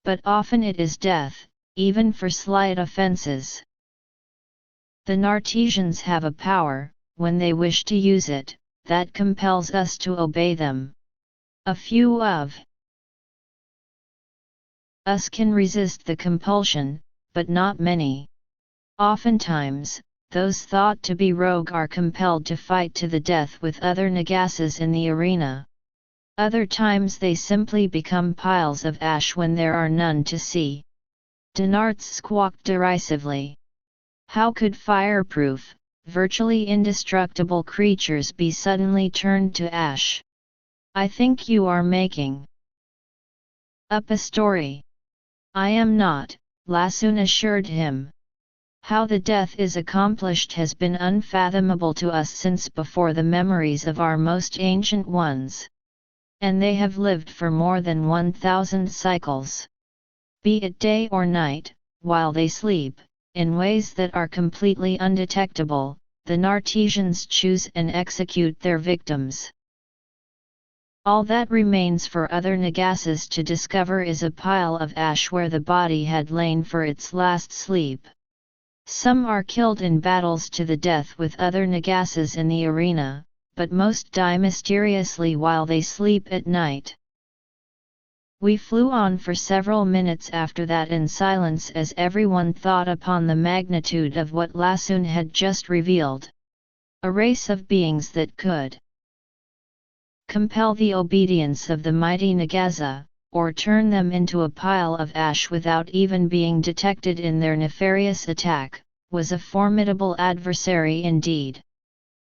But often it is death, even for slight offenses. The Nartesians have a power, when they wish to use it, that compels us to obey them. A few of us can resist the compulsion, but not many. Oftentimes, those thought to be rogue are compelled to fight to the death with other Nagasas in the arena. Other times they simply become piles of ash when there are none to see. Denarts squawked derisively. How could fireproof, virtually indestructible creatures be suddenly turned to ash? I think you are making up a story. I am not, Lassoon assured him. How the death is accomplished has been unfathomable to us since before the memories of our most ancient ones. And they have lived for more than 1,000 cycles. Be it day or night, while they sleep, in ways that are completely undetectable, the Nartesians choose and execute their victims. All that remains for other Nagasas to discover is a pile of ash where the body had lain for its last sleep. Some are killed in battles to the death with other Nagasas in the arena, but most die mysteriously while they sleep at night. We flew on for several minutes after that in silence as everyone thought upon the magnitude of what Lassoon had just revealed. A race of beings that could compel the obedience of the mighty Nagaza, or turn them into a pile of ash without even being detected in their nefarious attack, was a formidable adversary indeed.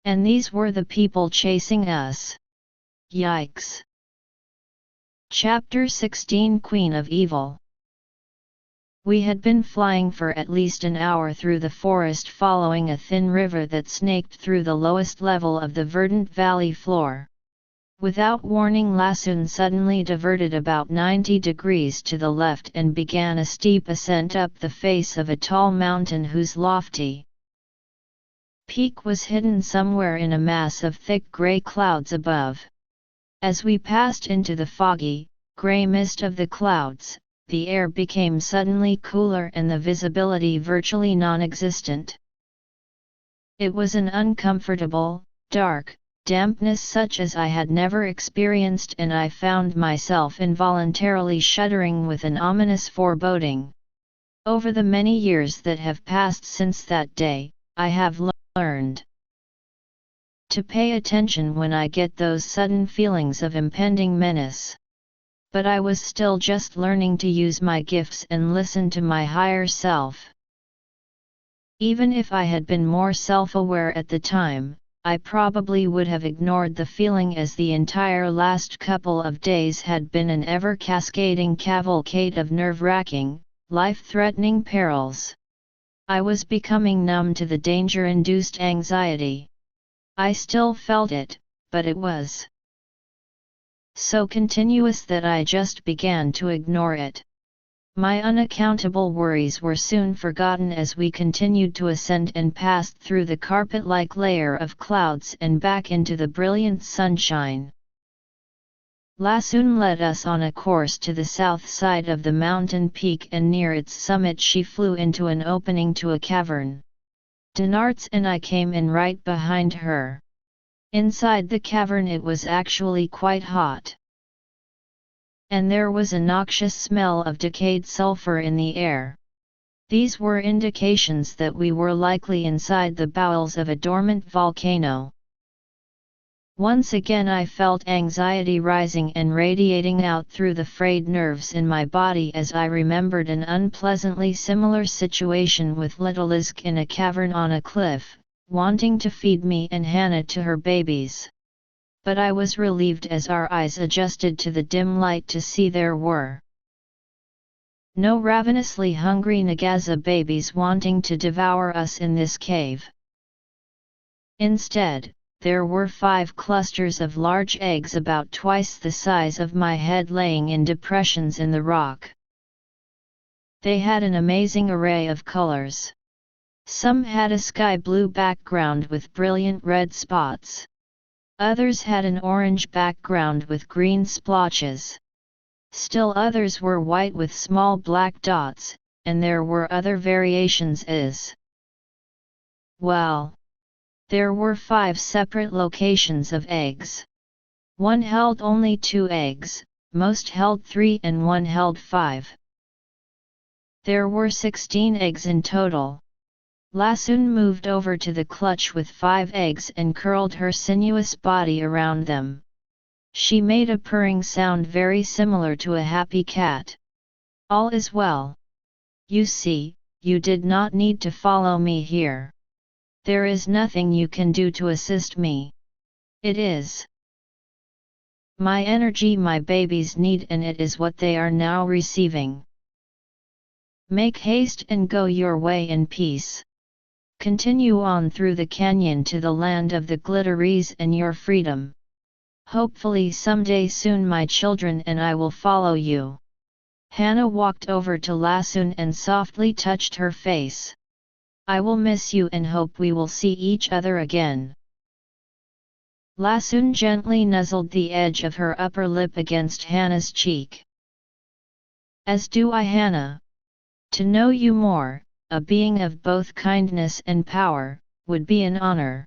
And these were the people chasing us. Yikes! Chapter 16 Queen of Evil. We had been flying for at least an hour through the forest following a thin river that snaked through the lowest level of the verdant valley floor. Without warning, Lassoon suddenly diverted about 90 degrees to the left and began a steep ascent up the face of a tall mountain whose lofty peak was hidden somewhere in a mass of thick grey clouds above. As we passed into the foggy, grey mist of the clouds, the air became suddenly cooler and the visibility virtually non-existent. It was an uncomfortable, dark dampness such as I had never experienced, and I found myself involuntarily shuddering with an ominous foreboding. Over the many years that have passed since that day, I have learned to pay attention when I get those sudden feelings of impending menace. But I was still just learning to use my gifts and listen to my higher self. Even if I had been more self-aware at the time, I probably would have ignored the feeling, as the entire last couple of days had been an ever-cascading cavalcade of nerve-wracking, life-threatening perils. I was becoming numb to the danger-induced anxiety. I still felt it, but it was so continuous that I just began to ignore it. My unaccountable worries were soon forgotten as we continued to ascend and passed through the carpet-like layer of clouds and back into the brilliant sunshine. Lassoon led us on a course to the south side of the mountain peak, and near its summit she flew into an opening to a cavern. Dinarts and I came in right behind her. Inside the cavern it was actually quite hot, and there was a noxious smell of decayed sulfur in the air. These were indications that we were likely inside the bowels of a dormant volcano. Once again I felt anxiety rising and radiating out through the frayed nerves in my body as I remembered an unpleasantly similar situation with little Isk in a cavern on a cliff, wanting to feed me and Hannah to her babies. But I was relieved as our eyes adjusted to the dim light to see there were no ravenously hungry Nagaza babies wanting to devour us in this cave. Instead, there were 5 clusters of large eggs about twice the size of my head laying in depressions in the rock. They had an amazing array of colors. Some had a sky blue background with brilliant red spots. Others had an orange background with green splotches. Still others were white with small black dots, and there were other variations as well. There were 5 separate locations of eggs. One held only 2 eggs, most held 3 and one held 5. There were 16 eggs in total. Lassoon moved over to the clutch with 5 eggs and curled her sinuous body around them. She made a purring sound very similar to a happy cat. All is well. You see, you did not need to follow me here. There is nothing you can do to assist me. It is my energy my babies need, and it is what they are now receiving. Make haste and go your way in peace. Continue on through the canyon to the land of the glitteries and your freedom. Hopefully someday soon my children and I will follow you. Hannah walked over to Lassoon and softly touched her face. I will miss you and hope we will see each other again. Lassoon gently nuzzled the edge of her upper lip against Hannah's cheek. As do I, Hannah. To know you more, a being of both kindness and power, would be an honor.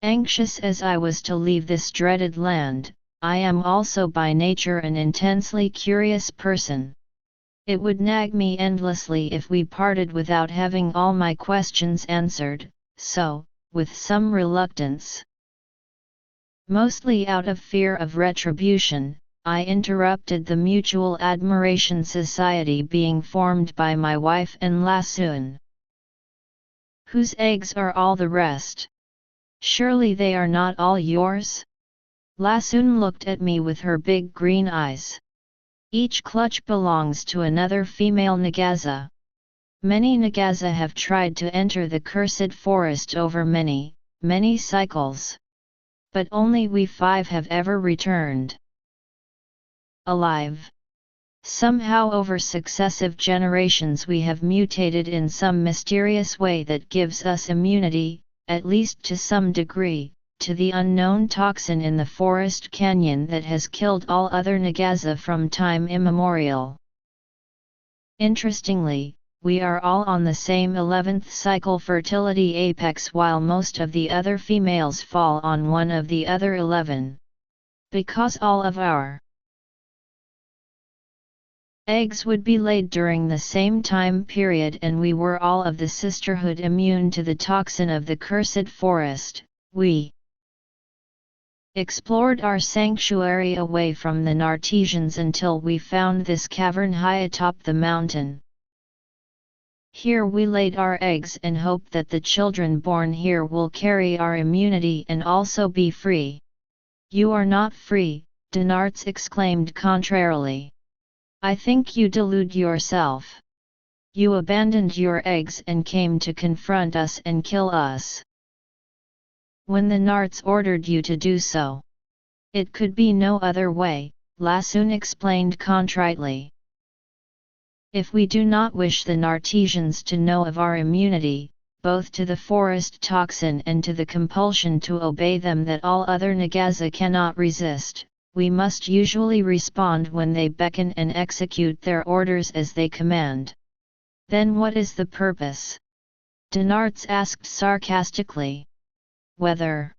Anxious as I was to leave this dreaded land, I am also by nature an intensely curious person. It would nag me endlessly if we parted without having all my questions answered, so, with some reluctance, mostly out of fear of retribution, I interrupted the mutual admiration society being formed by my wife and Lassoon. Whose eggs are all the rest? Surely they are not all yours? Lassoon looked at me with her big green eyes. Each clutch belongs to another female Nagaza. Many Nagaza have tried to enter the cursed forest over many, many cycles. But only we 5 have ever returned alive. Somehow over successive generations we have mutated in some mysterious way that gives us immunity, at least to some degree, to the unknown toxin in the forest canyon that has killed all other Nagaza from time immemorial. Interestingly, we are all on the same 11th cycle fertility apex, while most of the other females fall on one of the other 11. Because all of our Eggs would be laid during the same time period, and we were all of the sisterhood immune to the toxin of the cursed forest. We explored our sanctuary away from the Nartesians until we found this cavern high atop the mountain. Here we laid our eggs and hoped that the children born here will carry our immunity and also be free. You are not free, Denarts exclaimed contrarily. I think you delude yourself. You abandoned your eggs and came to confront us and kill us. When the Narts ordered you to do so. It could be no other way, Lassoon explained contritely. If we do not wish the Nartesians to know of our immunity, both to the forest toxin and to the compulsion to obey them that all other Nagaza cannot resist, we must usually respond when they beckon and execute their orders as they command. Then what is the purpose? Denarts asked sarcastically. Whether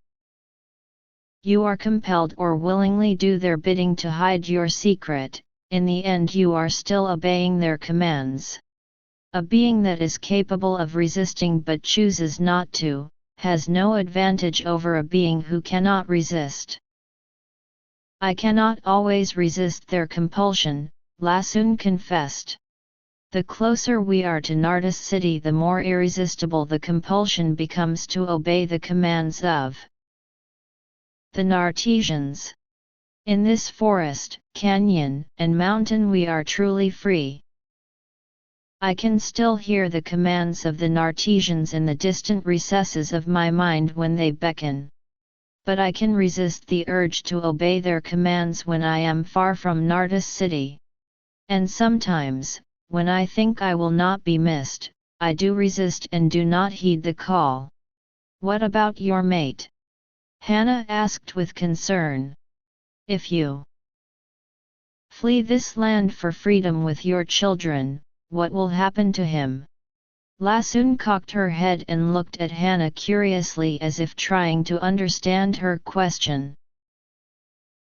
you are compelled or willingly do their bidding to hide your secret, in the end you are still obeying their commands. A being that is capable of resisting but chooses not to, has no advantage over a being who cannot resist. I cannot always resist their compulsion, Lassoon confessed. The closer we are to Nardis city, the more irresistible the compulsion becomes to obey the commands of the Nartesians. In this forest, canyon, and mountain we are truly free. I can still hear the commands of the Nartesians in the distant recesses of my mind when they beckon. But I can resist the urge to obey their commands when I am far from Nardis city. And sometimes, when I think I will not be missed, I do resist and do not heed the call. What about your mate? Hannah asked with concern. If you flee this land for freedom with your children, what will happen to him? Lassoon cocked her head and looked at Hannah curiously as if trying to understand her question.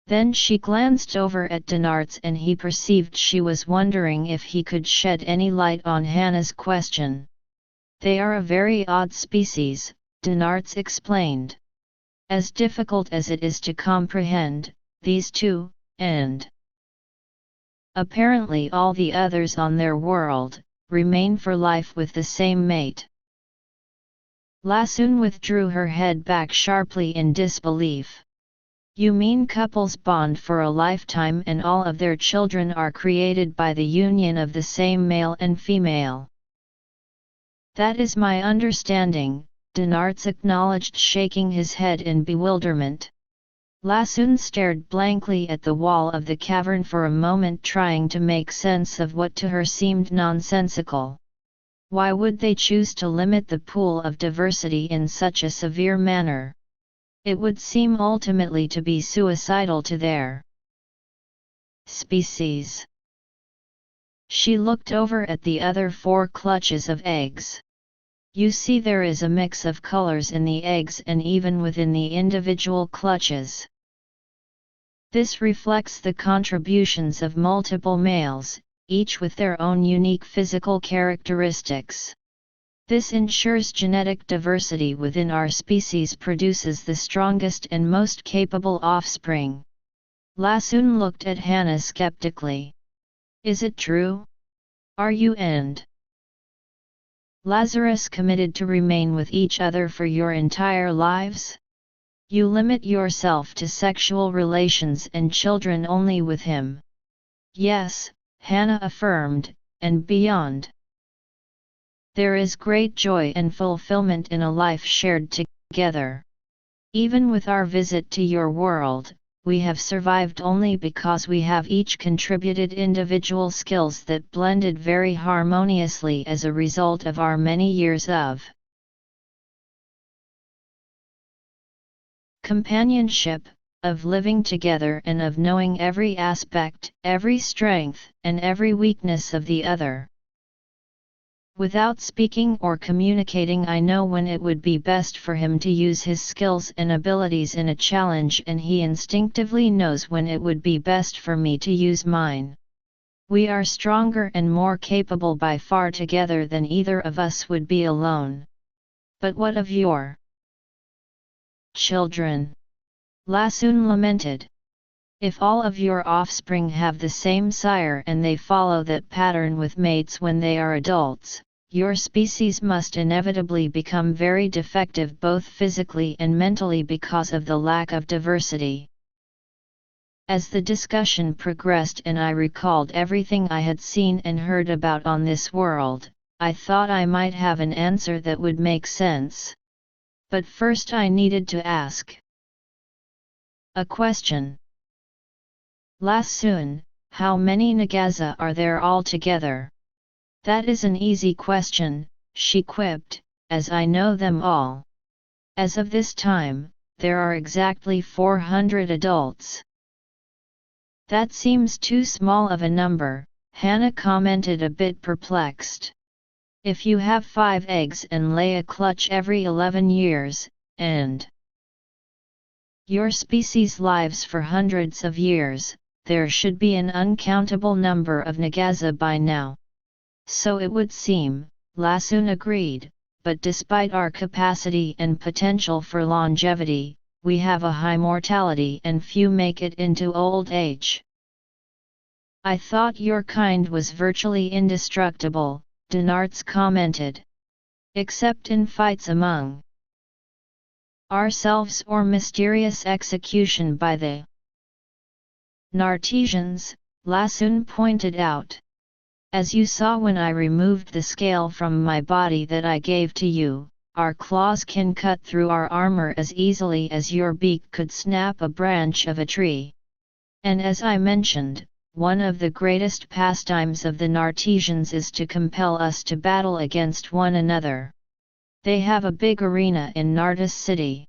Then she glanced over at Denarts and he perceived she was wondering if he could shed any light on Hannah's question. They are a very odd species, Denarts explained. As difficult as it is to comprehend, these two, and apparently all the others on their world, remain for life with the same mate. Lassoon withdrew her head back sharply in disbelief. You mean couples bond for a lifetime and all of their children are created by the union of the same male and female? That is my understanding, Denarts acknowledged, shaking his head in bewilderment. Lassoon stared blankly at the wall of the cavern for a moment, trying to make sense of what to her seemed nonsensical. Why would they choose to limit the pool of diversity in such a severe manner? It would seem ultimately to be suicidal to their species. She looked over at the other 4 clutches of eggs. You see, there is a mix of colors in the eggs and even within the individual clutches. This reflects the contributions of multiple males, each with their own unique physical characteristics. This ensures genetic diversity within our species produces the strongest and most capable offspring. Lassoon looked at Hannah skeptically. Is it true? Are you and Lazarus committed to remain with each other for your entire lives? You limit yourself to sexual relations and children only with him. Yes, Hannah affirmed, and beyond. There is great joy and fulfillment in a life shared together. Even with our visit to your world, we have survived only because we have each contributed individual skills that blended very harmoniously as a result of our many years of companionship, of living together and of knowing every aspect, every strength, and every weakness of the other. Without speaking or communicating, I know when it would be best for him to use his skills and abilities in a challenge, and he instinctively knows when it would be best for me to use mine. We are stronger and more capable by far together than either of us would be alone. But what of your children? Lassoon lamented. If all of your offspring have the same sire and they follow that pattern with mates when they are adults, your species must inevitably become very defective both physically and mentally because of the lack of diversity. As the discussion progressed and I recalled everything I had seen and heard about on this world, I thought I might have an answer that would make sense. But first I needed to ask a question. Lassoon, how many Nagaza are there altogether? That is an easy question, she quipped, as I know them all. As of this time, there are exactly 400 adults. That seems too small of a number, Hannah commented a bit perplexed. If you have 5 eggs and lay a clutch every 11 years, and your species lives for hundreds of years, there should be an uncountable number of Nagaza by now. So it would seem, Lassoon agreed, but despite our capacity and potential for longevity, we have a high mortality and few make it into old age. I thought your kind was virtually indestructible, Denarts commented. Except in fights among ourselves or mysterious execution by the Nartesians, Lassoon pointed out. As you saw when I removed the scale from my body that I gave to you, our claws can cut through our armor as easily as your beak could snap a branch of a tree. And as I mentioned, one of the greatest pastimes of the Nartesians is to compel us to battle against one another. They have a big arena in Nartis City.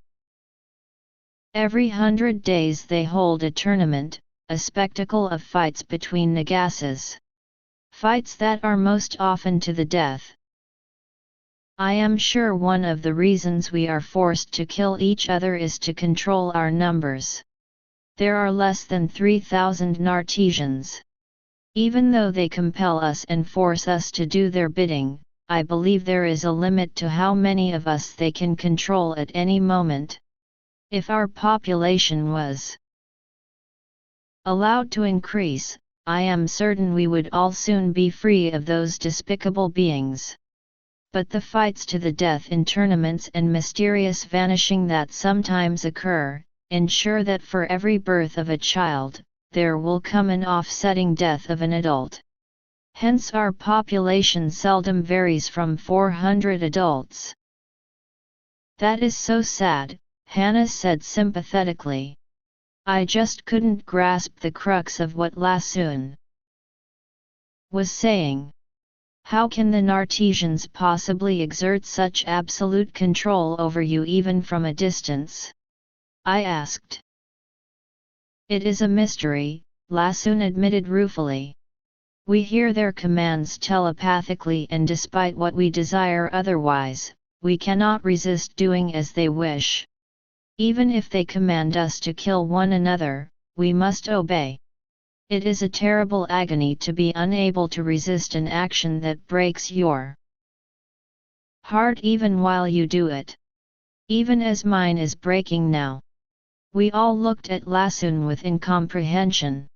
Every 100 days they hold a tournament, a spectacle of fights between Nagazas. Fights that are most often to the death. I am sure one of the reasons we are forced to kill each other is to control our numbers. There are less than 3,000 Nartesians. Even though they compel us and force us to do their bidding, I believe there is a limit to how many of us they can control at any moment. If our population was allowed to increase, I am certain we would all soon be free of those despicable beings. But the fights to the death in tournaments and mysterious vanishing that sometimes occur, ensure that for every birth of a child, there will come an offsetting death of an adult. Hence our population seldom varies from 400 adults. That is so sad, Hannah said sympathetically. I just couldn't grasp the crux of what Lassoon was saying. How can the Nartesians possibly exert such absolute control over you even from a distance? I asked. It is a mystery, Lassoon admitted ruefully. We hear their commands telepathically and despite what we desire otherwise, we cannot resist doing as they wish. Even if they command us to kill one another, we must obey. It is a terrible agony to be unable to resist an action that breaks your heart even while you do it. Even as mine is breaking now. We all looked at Lassoon with incomprehension.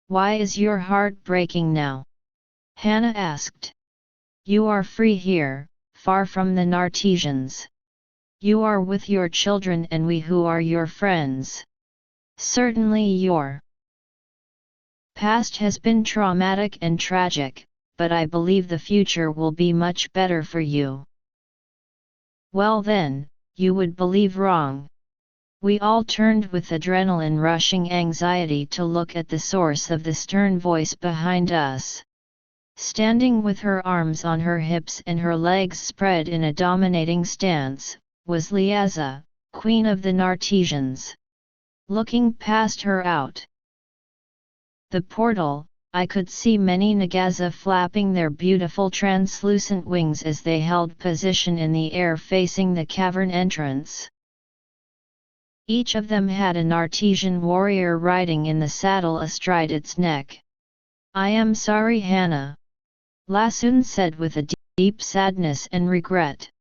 Why is your heart breaking now? Hannah asked. You are free here, far from the Nartesians. You are with your children and we who are your friends. Certainly your past has been traumatic and tragic, but I believe the future will be much better for you. Well then, you would believe wrong. We all turned with adrenaline rushing anxiety to look at the source of the stern voice behind us. Standing with her arms on her hips and her legs spread in a dominating stance, was Liaza, queen of the Nartesians. Looking past her out the portal, I could see many Nagaza flapping their beautiful translucent wings as they held position in the air facing the cavern entrance. Each of them had an Nartesian warrior riding in the saddle astride its neck. I am sorry, Hannah, Lasun said with a deep sadness and regret.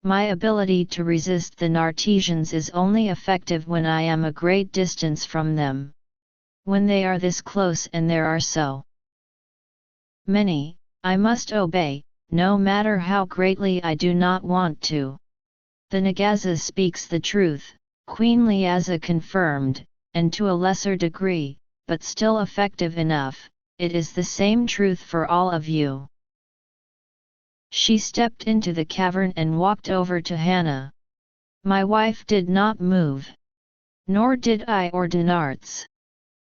My ability to resist the Nartesians is only effective when I am a great distance from them. When they are this close and there are so many, I must obey, no matter how greatly I do not want to. The Nagaza speaks the truth, Queen Liaza confirmed, and to a lesser degree, but still effective enough, it is the same truth for all of you. She stepped into the cavern and walked over to Hannah. My wife did not move. Nor did I or Dinarts.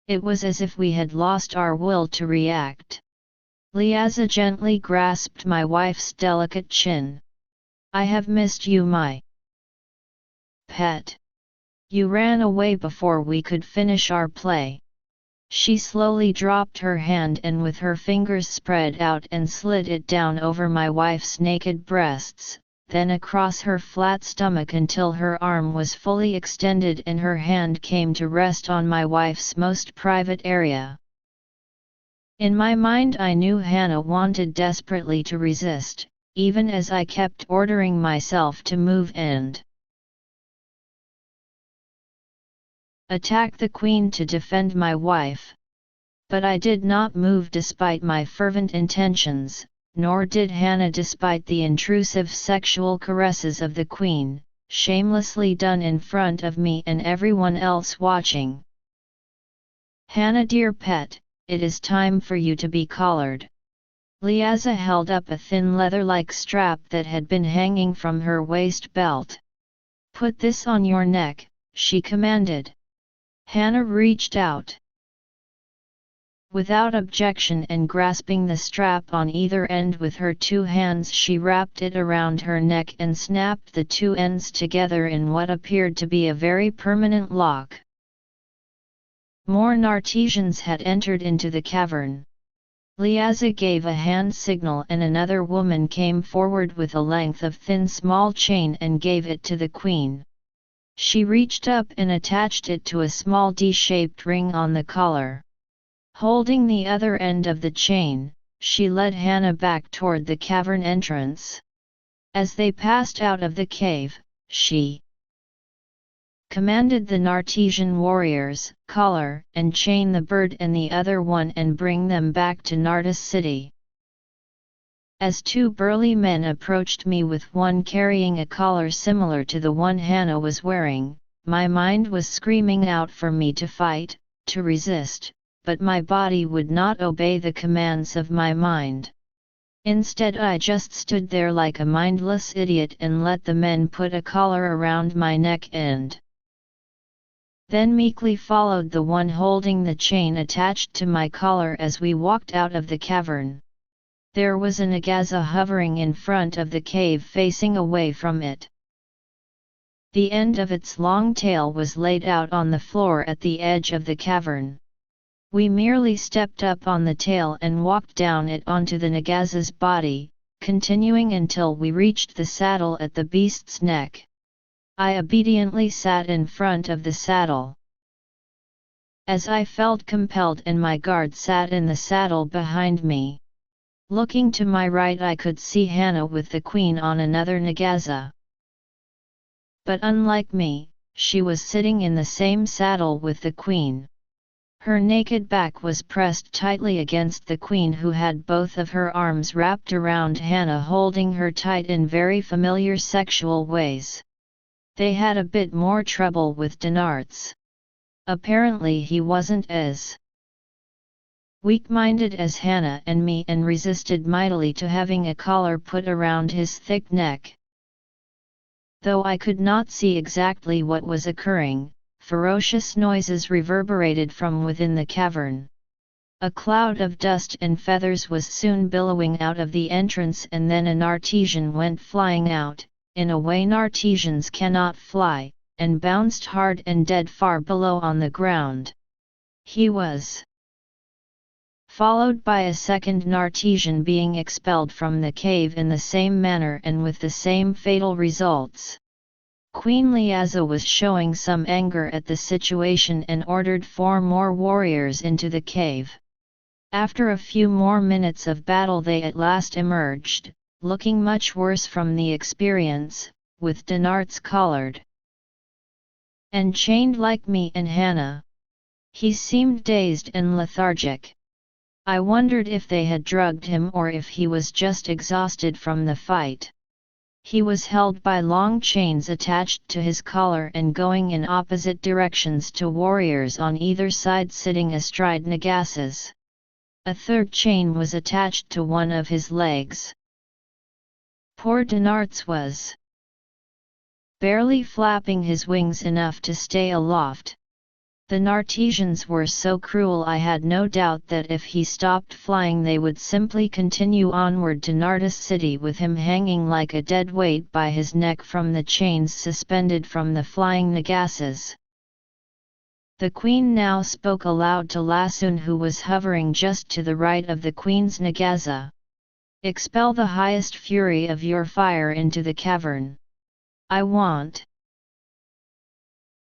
It was as if we had lost our will to react. Liaza gently grasped my wife's delicate chin. I have missed you, my pet. You ran away before we could finish our play. She slowly dropped her hand and with her fingers spread out and slid it down over my wife's naked breasts, then across her flat stomach until her arm was fully extended and her hand came to rest on my wife's most private area. In my mind I knew Hannah wanted desperately to resist, even as I kept ordering myself to move and attack the queen to defend my wife. But I did not move despite my fervent intentions, nor did Hannah despite the intrusive sexual caresses of the queen, shamelessly done in front of me and everyone else watching. Hannah, dear pet, it is time for you to be collared. Liaza held up a thin leather-like strap that had been hanging from her waist belt. Put this on your neck, she commanded. Hannah reached out. Without objection and grasping the strap on either end with her two hands, she wrapped it around her neck and snapped the two ends together in what appeared to be a very permanent lock. More Nartesians had entered into the cavern. Liaza gave a hand signal and another woman came forward with a length of thin small chain and gave it to the queen. She reached up and attached it to a small D-shaped ring on the collar. Holding the other end of the chain, she led Hannah back toward the cavern entrance. As they passed out of the cave, she commanded the Nartesian warriors, collar and chain the bird and the other one and bring them back to Nartis city. As two burly men approached me with one carrying a collar similar to the one Hannah was wearing, my mind was screaming out for me to fight, to resist, but my body would not obey the commands of my mind. Instead I just stood there like a mindless idiot and let the men put a collar around my neck and then meekly followed the one holding the chain attached to my collar as we walked out of the cavern. There was a Nagaza hovering in front of the cave facing away from it. The end of its long tail was laid out on the floor at the edge of the cavern. We merely stepped up on the tail and walked down it onto the Nagaza's body, continuing until we reached the saddle at the beast's neck. I obediently sat in front of the saddle. As I felt compelled and my guard sat in the saddle behind me. Looking to my right I could see Hannah with the queen on another Nagaza. But unlike me, she was sitting in the same saddle with the queen. Her naked back was pressed tightly against the queen who had both of her arms wrapped around Hannah holding her tight in very familiar sexual ways. They had a bit more trouble with Dinarts. Apparently he wasn't as weak-minded as Hannah and me and resisted mightily to having a collar put around his thick neck. Though I could not see exactly what was occurring, ferocious noises reverberated from within the cavern. A cloud of dust and feathers was soon billowing out of the entrance and then an Nartesian went flying out, in a way Nartesians cannot fly, and bounced hard and dead far below on the ground. He was followed by a second Nartesian being expelled from the cave in the same manner and with the same fatal results. Queen Liaza was showing some anger at the situation and ordered 4 more warriors into the cave. After a few more minutes of battle they at last emerged, looking much worse from the experience, with Dinarts collared and chained like me and Hannah. He seemed dazed and lethargic. I wondered if they had drugged him or if he was just exhausted from the fight. He was held by long chains attached to his collar and going in opposite directions to warriors on either side sitting astride Nagasas. A third chain was attached to one of his legs. Poor Dinarts was barely flapping his wings enough to stay aloft. The Nartesians were so cruel I had no doubt that if he stopped flying they would simply continue onward to Nartes city with him hanging like a dead weight by his neck from the chains suspended from the flying Nagasas. The queen now spoke aloud to Lasun who was hovering just to the right of the queen's Nagasa. Expel the highest fury of your fire into the cavern. I want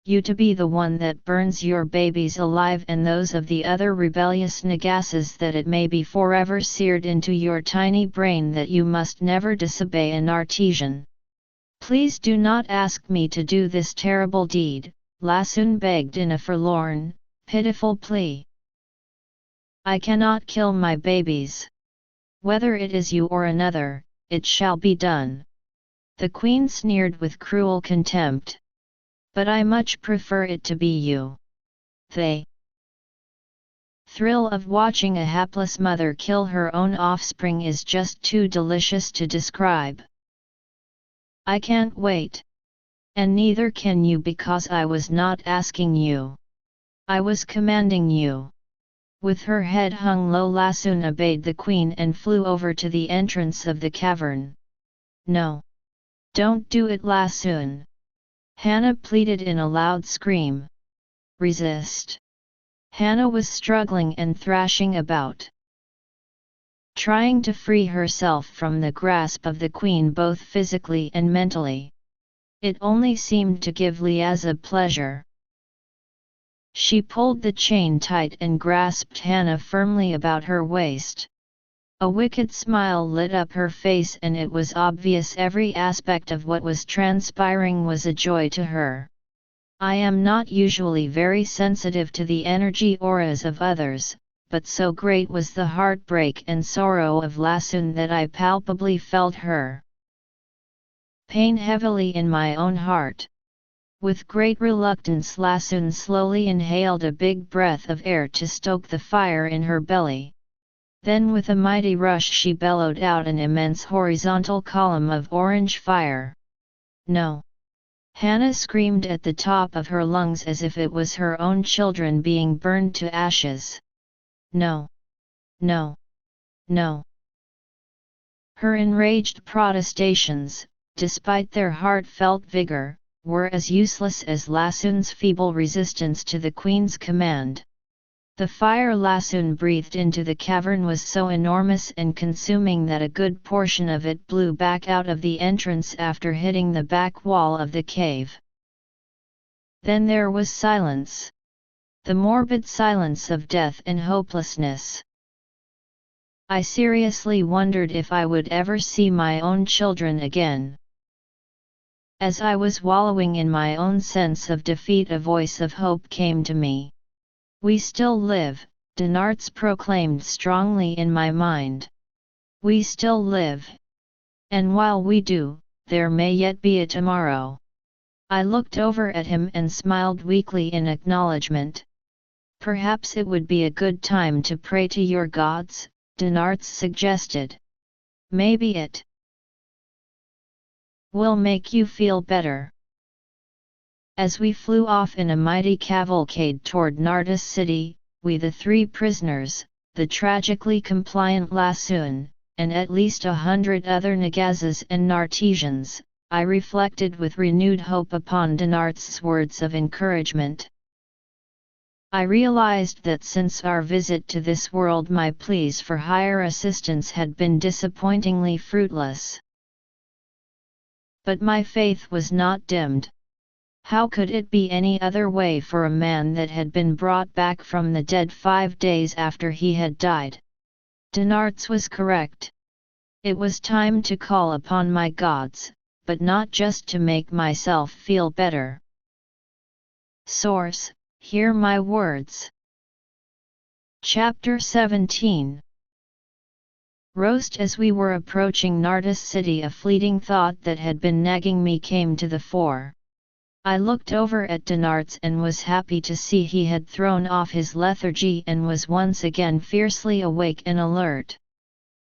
you to be the one that burns your babies alive and those of the other rebellious Nagasas, that it may be forever seared into your tiny brain that you must never disobey an artesian. Please do not ask me to do this terrible deed, Lasun begged in a forlorn, pitiful plea. I cannot kill my babies. Whether it is you or another, it shall be done. The queen sneered with cruel contempt. But I much prefer it to be you. The thrill of watching a hapless mother kill her own offspring is just too delicious to describe. I can't wait. And neither can you, because I was not asking you. I was commanding you. With her head hung low, Lasun obeyed the queen and flew over to the entrance of the cavern. No. Don't do it, Lasun. Hannah pleaded in a loud scream. Resist. Hannah was struggling and thrashing about, trying to free herself from the grasp of the queen both physically and mentally. It only seemed to give Liaza pleasure. She pulled the chain tight and grasped Hannah firmly about her waist. A wicked smile lit up her face and it was obvious every aspect of what was transpiring was a joy to her. I am not usually very sensitive to the energy auras of others, but so great was the heartbreak and sorrow of Lasun that I palpably felt her pain heavily in my own heart. With great reluctance Lasun slowly inhaled a big breath of air to stoke the fire in her belly. Then with a mighty rush she bellowed out an immense horizontal column of orange fire. No! Hannah screamed at the top of her lungs as if it was her own children being burned to ashes. No! No! No! Her enraged protestations, despite their heartfelt vigor, were as useless as Lasun's feeble resistance to the queen's command. The fire Lasun breathed into the cavern was so enormous and consuming that a good portion of it blew back out of the entrance after hitting the back wall of the cave. Then there was silence. The morbid silence of death and hopelessness. I seriously wondered if I would ever see my own children again. As I was wallowing in my own sense of defeat, a voice of hope came to me. We still live, Dinarts proclaimed strongly in my mind. We still live. And while we do, there may yet be a tomorrow. I looked over at him and smiled weakly in acknowledgement. Perhaps it would be a good time to pray to your gods, Dinarts suggested. Maybe it will make you feel better. As we flew off in a mighty cavalcade toward Nartes city, we the three prisoners, the tragically compliant Lasun, and at least 100 other Nagasas and Nartesians, I reflected with renewed hope upon Dinarts' words of encouragement. I realized that since our visit to this world my pleas for higher assistance had been disappointingly fruitless. But my faith was not dimmed. How could it be any other way for a man that had been brought back from the dead 5 days after he had died? Dinarts was correct. It was time to call upon my gods, but not just to make myself feel better. Source: hear my words. Chapter 17. Roast. As we were approaching Nardis city, a fleeting thought that had been nagging me came to the fore. I looked over at Dinarts and was happy to see he had thrown off his lethargy and was once again fiercely awake and alert.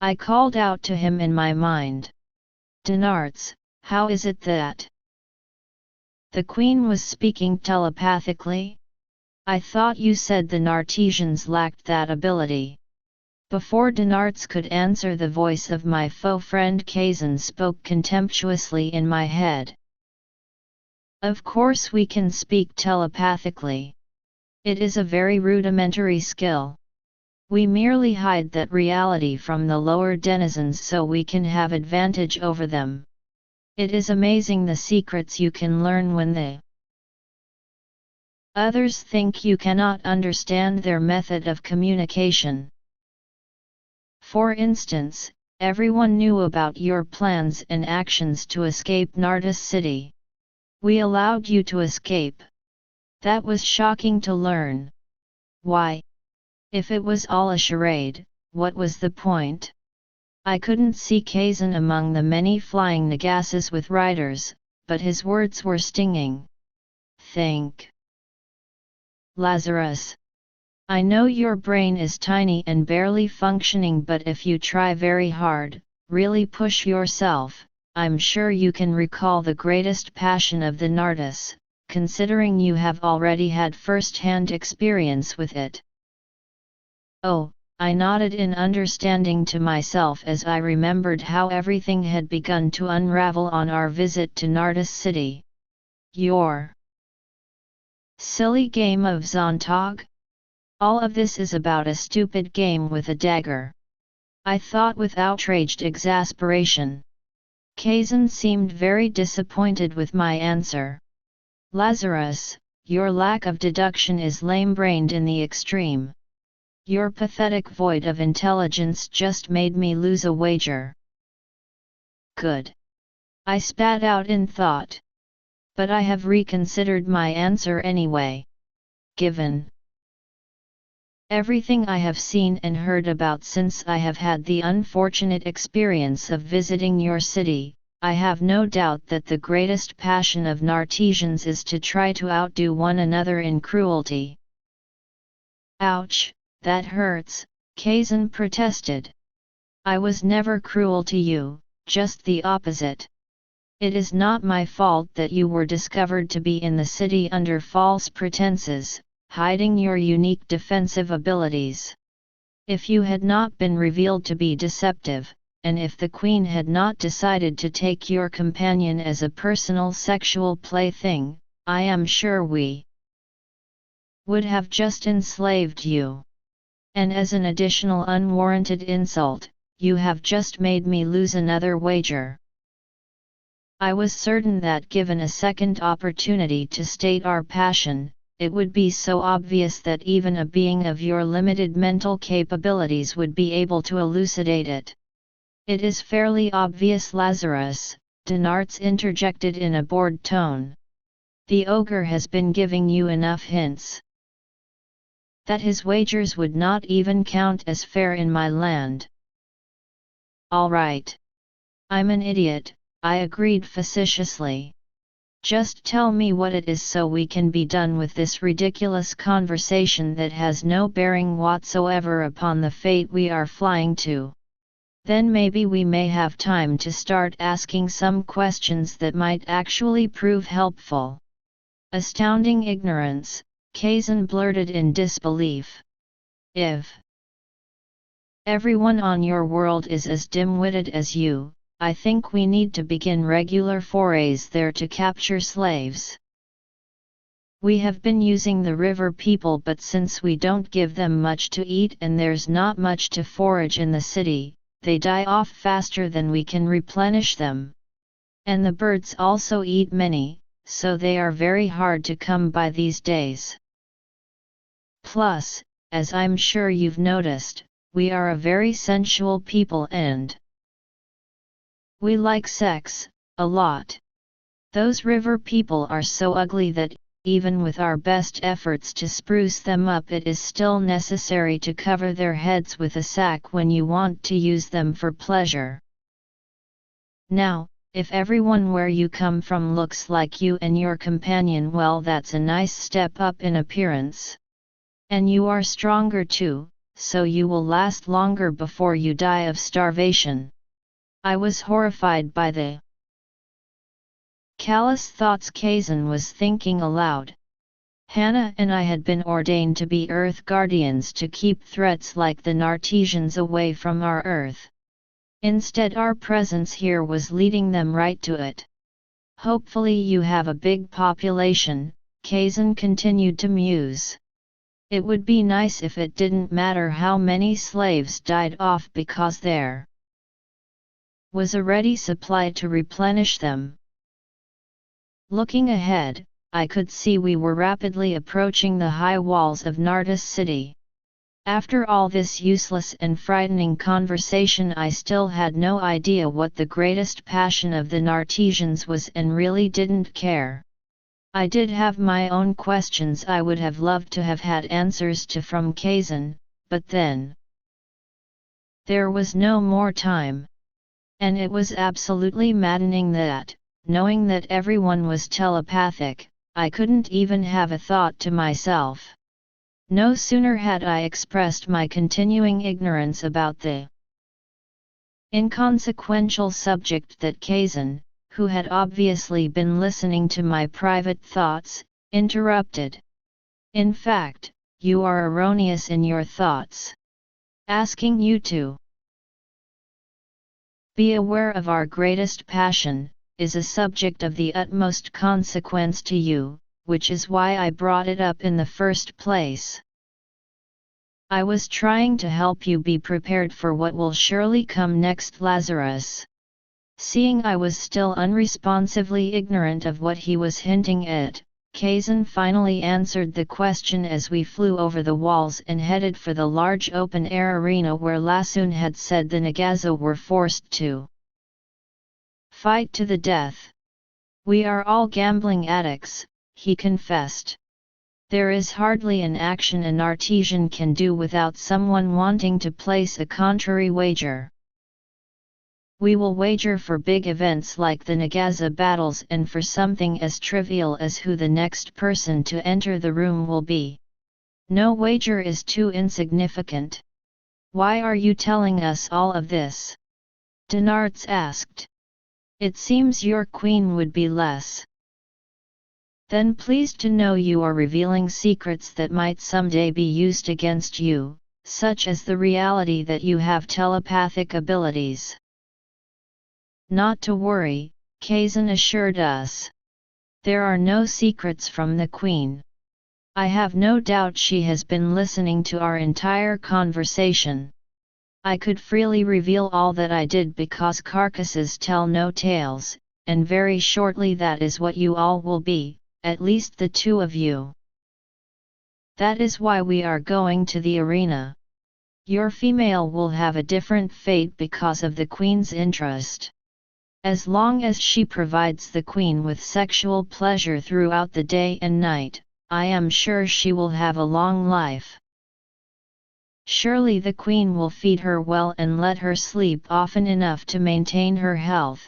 I called out to him in my mind. Dinarts, how is it that the Queen was speaking telepathically? I thought you said the Nartesians lacked that ability. Before Dinarts could answer, the voice of my faux friend Kazan spoke contemptuously in my head. Of course we can speak telepathically. It is a very rudimentary skill. We merely hide that reality from the lower denizens so we can have advantage over them. It is amazing the secrets you can learn when the others think you cannot understand their method of communication. For instance, everyone knew about your plans and actions to escape Nardis city. We allowed you to escape. That was shocking to learn. Why? If it was all a charade, what was the point? I couldn't see Kazan among the many flying Nagasas with riders, but his words were stinging. Think. Lazarus. I know your brain is tiny and barely functioning, but if you try very hard, really push yourself, I'm sure you can recall the greatest passion of the Nardis, considering you have already had first-hand experience with it. Oh, I nodded in understanding to myself as I remembered how everything had begun to unravel on our visit to Nardis city. Your silly game of Zontag? All of this is about a stupid game with a dagger, I thought with outraged exasperation. Kazan seemed very disappointed with my answer. Lazarus, your lack of deduction is lame-brained in the extreme. Your pathetic void of intelligence just made me lose a wager. Good. I spat out in thought. But I have reconsidered my answer anyway. Given everything I have seen and heard about since I have had the unfortunate experience of visiting your city, I have no doubt that the greatest passion of Nartesians is to try to outdo one another in cruelty. Ouch, that hurts, Kazan protested. I was never cruel to you, just the opposite. It is not my fault that you were discovered to be in the city under false pretenses, hiding your unique defensive abilities. If you had not been revealed to be deceptive, and if the Queen had not decided to take your companion as a personal sexual plaything, I am sure we would have just enslaved you. And as an additional unwarranted insult, you have just made me lose another wager. I was certain that given a second opportunity to state our passion, it would be so obvious that even a being of your limited mental capabilities would be able to elucidate it. It is fairly obvious, Lazarus, Dinarts interjected in a bored tone. The ogre has been giving you enough hints that his wagers would not even count as fair in my land. All right. I'm an idiot, I agreed facetiously. Just tell me what it is so we can be done with this ridiculous conversation that has no bearing whatsoever upon the fate we are flying to. Then maybe we may have time to start asking some questions that might actually prove helpful. Astounding ignorance, Kazan blurted in disbelief. If everyone on your world is as dim-witted as you, I think we need to begin regular forays there to capture slaves. We have been using the river people, but since we don't give them much to eat and there's not much to forage in the city, they die off faster than we can replenish them. And the birds also eat many, so they are very hard to come by these days. Plus, as I'm sure you've noticed, we are a very sensual people and we like sex, a lot. Those river people are so ugly that, even with our best efforts to spruce them up, it is still necessary to cover their heads with a sack when you want to use them for pleasure. Now, if everyone where you come from looks like you and your companion, well, that's a nice step up in appearance. And you are stronger too, so you will last longer before you die of starvation. I was horrified by the callous thoughts Kazan was thinking aloud. Hannah and I had been ordained to be Earth Guardians to keep threats like the Nartesians away from our Earth. Instead, our presence here was leading them right to it. Hopefully you have a big population, Kazan continued to muse. It would be nice if it didn't matter how many slaves died off because there was a ready supply to replenish them. Looking ahead, I could see we were rapidly approaching the high walls of Nartis city. After all this useless and frightening conversation, I still had no idea what the greatest passion of the Nartesians was and really didn't care. I did have my own questions I would have loved to have had answers to from Kazan, but then there was no more time. And it was absolutely maddening that, knowing that everyone was telepathic, I couldn't even have a thought to myself. No sooner had I expressed my continuing ignorance about the inconsequential subject that Kazan, who had obviously been listening to my private thoughts, interrupted. In fact, you are erroneous in your thoughts. Asking you to be aware of our greatest passion is a subject of the utmost consequence to you, which is why I brought it up in the first place. I was trying to help you be prepared for what will surely come next, Lazarus. Seeing I was still unresponsively ignorant of what he was hinting at, Kazan finally answered the question as we flew over the walls and headed for the large open-air arena where Lassoon had said the Nagaza were forced to fight to the death. We are all gambling addicts, he confessed. There is hardly an action an artisan can do without someone wanting to place a contrary wager. We will wager for big events like the Nagaza battles and for something as trivial as who the next person to enter the room will be. No wager is too insignificant. Why are you telling us all of this? Denarts asked. It seems your queen would be less than pleased to know you are revealing secrets that might someday be used against you, such as the reality that you have telepathic abilities. Not to worry, Kazan assured us. There are no secrets from the Queen. I have no doubt she has been listening to our entire conversation. I could freely reveal all that I did because carcasses tell no tales, and very shortly that is what you all will be, at least the two of you. That is why we are going to the arena. Your female will have a different fate because of the Queen's interest. As long as she provides the Queen with sexual pleasure throughout the day and night, I am sure she will have a long life. Surely the Queen will feed her well and let her sleep often enough to maintain her health.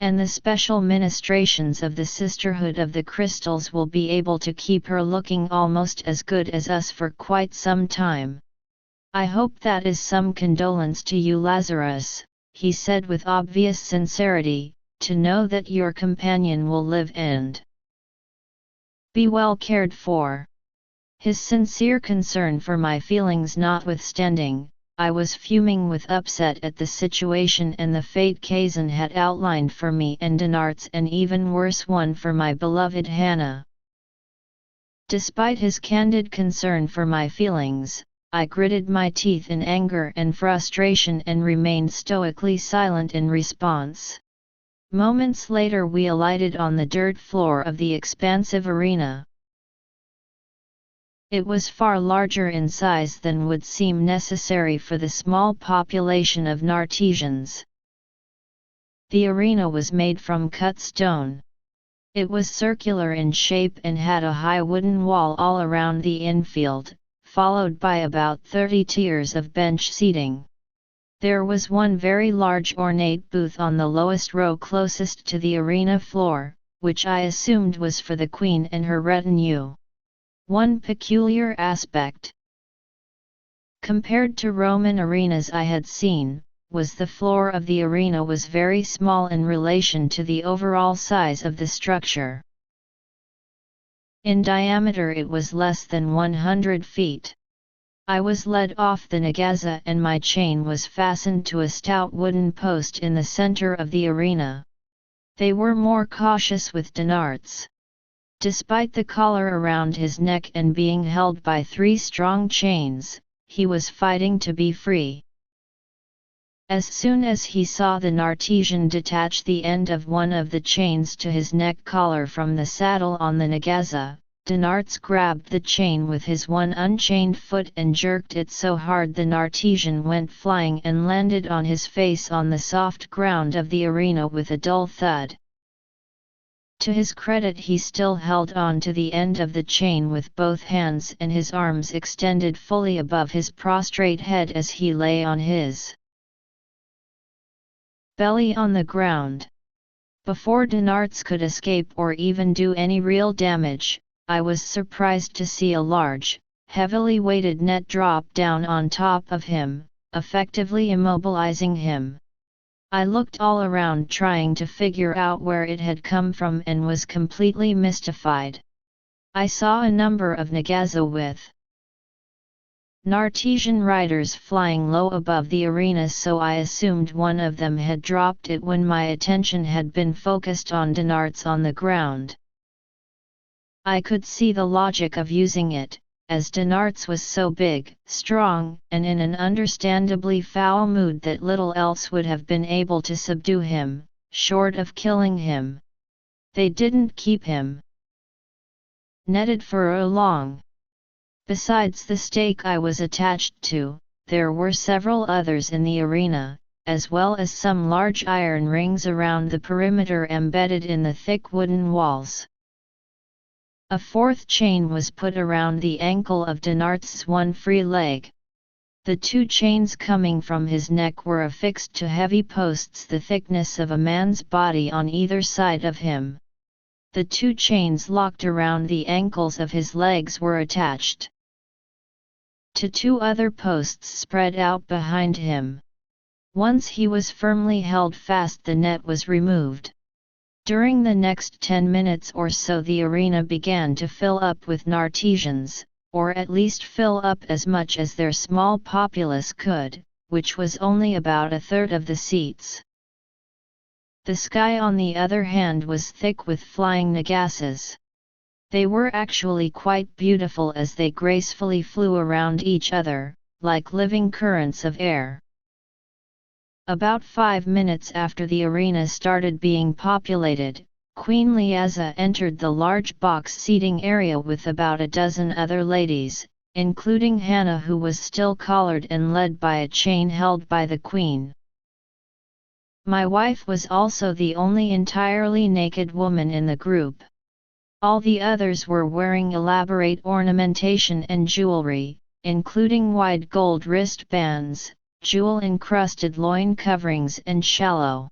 And the special ministrations of the Sisterhood of the Crystals will be able to keep her looking almost as good as us for quite some time. I hope that is some condolence to you, Lazarus, he said with obvious sincerity, to know that your companion will live and be well cared for. His sincere concern for my feelings notwithstanding, I was fuming with upset at the situation and the fate Kazan had outlined for me and Denarts, an even worse one for my beloved Hannah. Despite his candid concern for my feelings, I gritted my teeth in anger and frustration and remained stoically silent in response. Moments later we alighted on the dirt floor of the expansive arena. It was far larger in size than would seem necessary for the small population of Nartesians. The arena was made from cut stone. It was circular in shape and had a high wooden wall all around the infield, followed by about 30 tiers of bench seating. There was one very large ornate booth on the lowest row closest to the arena floor, which I assumed was for the queen and her retinue. One peculiar aspect, compared to Roman arenas I had seen, was the floor of the arena was very small in relation to the overall size of the structure. In diameter it was less than 100 feet. I was led off the nagaza and my chain was fastened to a stout wooden post in the center of the arena. They were more cautious with Dinarts. Despite the collar around his neck and being held by 3 strong chains, he was fighting to be free. As soon as he saw the Nartesian detach the end of one of the chains to his neck collar from the saddle on the nagaza, Dinarts grabbed the chain with his one unchained foot and jerked it so hard the Nartesian went flying and landed on his face on the soft ground of the arena with a dull thud. To his credit he still held on to the end of the chain with both hands and his arms extended fully above his prostrate head as he lay on his belly on the ground. Before Dinarts could escape or even do any real damage, I was surprised to see a large, heavily weighted net drop down on top of him, effectively immobilizing him. I looked all around trying to figure out where it had come from and was completely mystified. I saw a number of nagaza with Nartesian riders flying low above the arena, so I assumed one of them had dropped it when my attention had been focused on Dinarts on the ground. I could see the logic of using it, as Dinarts was so big, strong, and in an understandably foul mood that little else would have been able to subdue him, short of killing him. They didn't keep him netted for long. Besides the stake I was attached to, there were several others in the arena, as well as some large iron rings around the perimeter embedded in the thick wooden walls. A 4th chain was put around the ankle of Dinarts' one free leg. The 2 chains coming from his neck were affixed to heavy posts the thickness of a man's body on either side of him. The 2 chains locked around the ankles of his legs were attached to 2 other posts spread out behind him. Once he was firmly held fast, the net was removed. During the next 10 minutes or so the arena began to fill up with Nartesians, or at least fill up as much as their small populace could, which was only about a third of the seats. The sky on the other hand was thick with flying nagasas. They were actually quite beautiful as they gracefully flew around each other, like living currents of air. About 5 minutes after the arena started being populated, Queen Liaza entered the large box seating area with about a dozen other ladies, including Hannah, who was still collared and led by a chain held by the queen. My wife was also the only entirely naked woman in the group. All the others were wearing elaborate ornamentation and jewelry, including wide gold wristbands, jewel-encrusted loin coverings and shallow,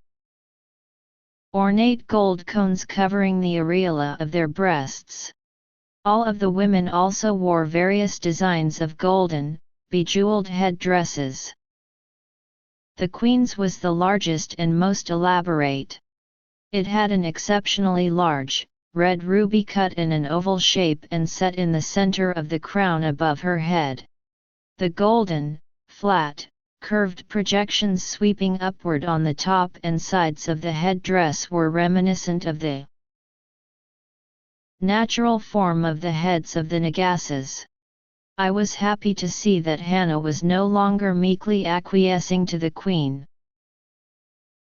ornate gold cones covering the areola of their breasts. All of the women also wore various designs of golden, bejeweled headdresses. The Queen's was the largest and most elaborate. It had an exceptionally large, red ruby cut in an oval shape and set in the center of the crown above her head. The golden, flat, curved projections sweeping upward on the top and sides of the headdress were reminiscent of the natural form of the heads of the nagasas. I was happy to see that Hannah was no longer meekly acquiescing to the queen.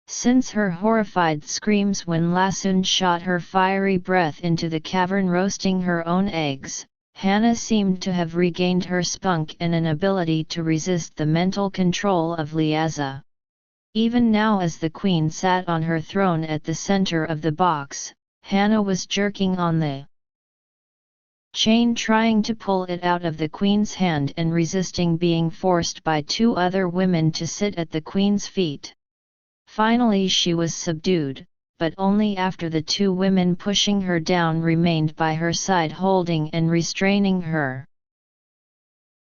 Since her horrified screams when Lasun shot her fiery breath into the cavern roasting her own eggs, Hannah seemed to have regained her spunk and an ability to resist the mental control of Liaza. Even now, as the queen sat on her throne at the center of the box, Hannah was jerking on the chain, trying to pull it out of the queen's hand and resisting being forced by two other women to sit at the queen's feet. Finally she was subdued, but only after the two women pushing her down remained by her side holding and restraining her.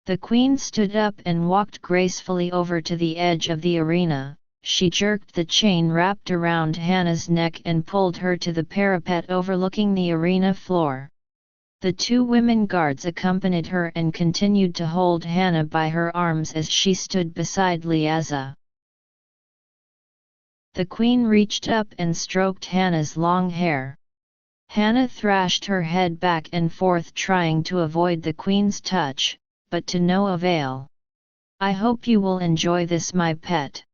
The queen stood up and walked gracefully over to the edge of the arena. She jerked the chain wrapped around Hannah's neck and pulled her to the parapet overlooking the arena floor. The two women guards accompanied her and continued to hold Hannah by her arms as she stood beside Liaza. The queen reached up and stroked Hannah's long hair. Hannah thrashed her head back and forth trying to avoid the queen's touch, but to no avail. "I hope you will enjoy this, my pet.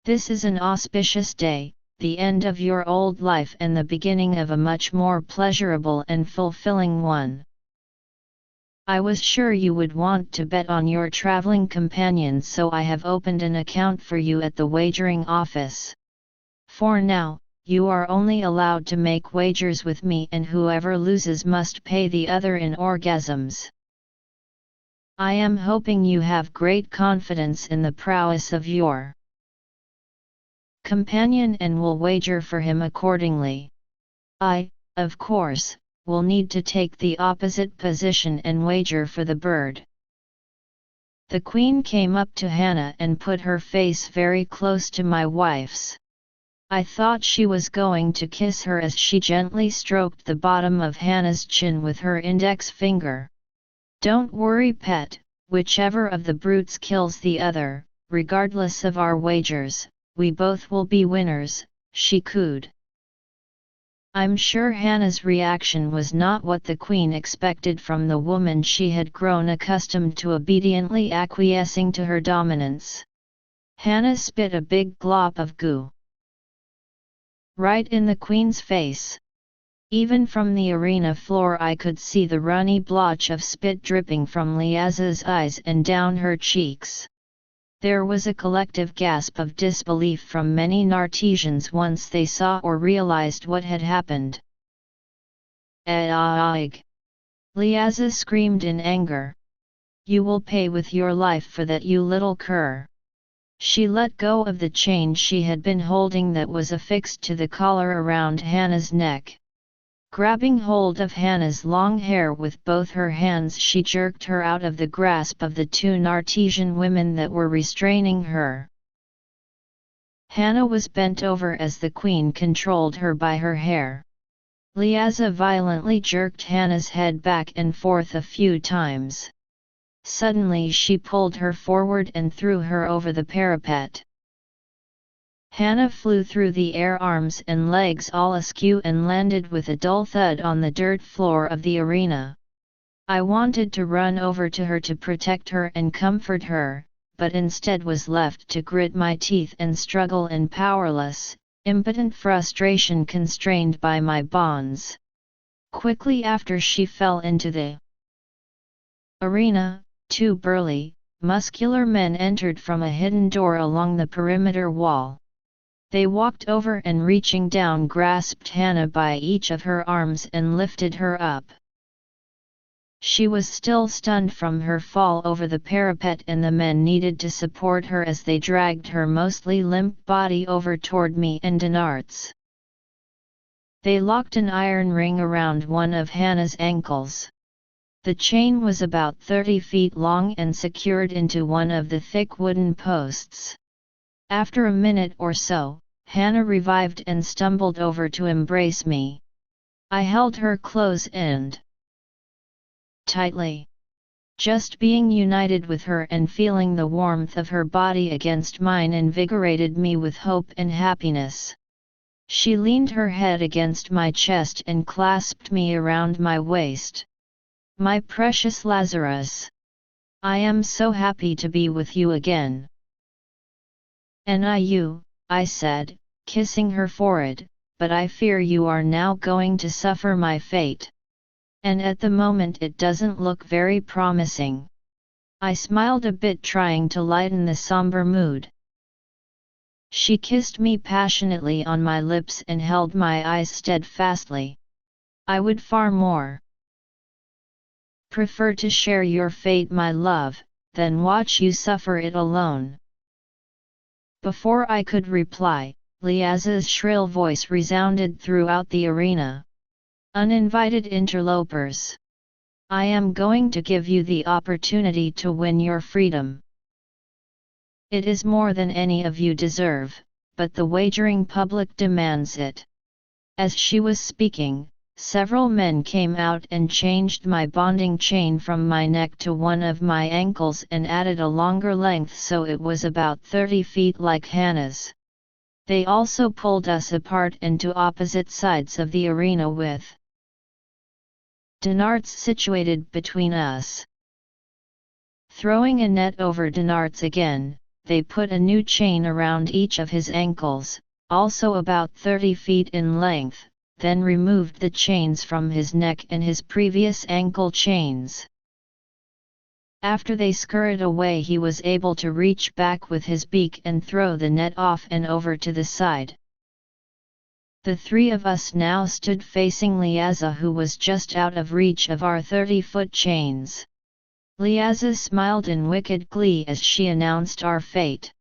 This is an auspicious day, the end of your old life and the beginning of a much more pleasurable and fulfilling one. I was sure you would want to bet on your traveling companions, so I have opened an account for you at the wagering office. For now, you are only allowed to make wagers with me, and whoever loses must pay the other in orgasms. I am hoping you have great confidence in the prowess of your companion and will wager for him accordingly. I, of course, will need to take the opposite position and wager for the bird." The queen came up to Hannah and put her face very close to my wife's. I thought she was going to kiss her as she gently stroked the bottom of Hannah's chin with her index finger. "Don't worry, pet, whichever of the brutes kills the other, regardless of our wagers, we both will be winners," she cooed. I'm sure Hannah's reaction was not what the queen expected from the woman she had grown accustomed to obediently acquiescing to her dominance. Hannah spit a big glop of goo right in the queen's face. Even from the arena floor I could see the runny blotch of spit dripping from Liaza's eyes and down her cheeks. There was a collective gasp of disbelief from many Nartesians once they saw or realized what had happened. "Aig!" Liaza screamed in anger. "You will pay with your life for that, you little cur." She let go of the chain she had been holding that was affixed to the collar around Hannah's neck. Grabbing hold of Hannah's long hair with both her hands, she jerked her out of the grasp of the two Nartesian women that were restraining her. Hannah was bent over as the queen controlled her by her hair. Liaza violently jerked Hannah's head back and forth a few times. Suddenly she pulled her forward and threw her over the parapet. Hannah flew through the air, arms and legs all askew, and landed with a dull thud on the dirt floor of the arena. I wanted to run over to her to protect her and comfort her, but instead was left to grit my teeth and struggle in powerless, impotent frustration constrained by my bonds. Quickly after she fell into the arena, two burly, muscular men entered from a hidden door along the perimeter wall. They walked over and reaching down grasped Hannah by each of her arms and lifted her up. She was still stunned from her fall over the parapet, and the men needed to support her as they dragged her mostly limp body over toward me and Dinarts. They locked an iron ring around one of Hannah's ankles. The chain was about 30 feet long and secured into one of the thick wooden posts. After a minute or so, Hannah revived and stumbled over to embrace me. I held her close and tightly. Just being united with her and feeling the warmth of her body against mine invigorated me with hope and happiness. She leaned her head against my chest and clasped me around my waist. "My precious Lazarus! I am so happy to be with you again." "And I you," I said, kissing her forehead, "but I fear you are now going to suffer my fate. And at the moment it doesn't look very promising." I smiled a bit, trying to lighten the somber mood. She kissed me passionately on my lips and held my eyes steadfastly. "I would far more prefer to share your fate, my love, than watch you suffer it alone." Before I could reply, Liaza's shrill voice resounded throughout the arena. "Uninvited interlopers! I am going to give you the opportunity to win your freedom. It is more than any of you deserve, but the wagering public demands it." As she was speaking, several men came out and changed my bonding chain from my neck to one of my ankles and added a longer length so it was about 30 feet like Hannah's. They also pulled us apart and to opposite sides of the arena with Dinarts situated between us. Throwing a net over Dinarts again, they put a new chain around each of his ankles, also about 30 feet in length, then removed the chains from his neck and his previous ankle chains. After they scurried away, he was able to reach back with his beak and throw the net off and over to the side. The three of us now stood facing Liaza, who was just out of reach of our 30-foot chains. Liaza smiled in wicked glee as she announced our fate.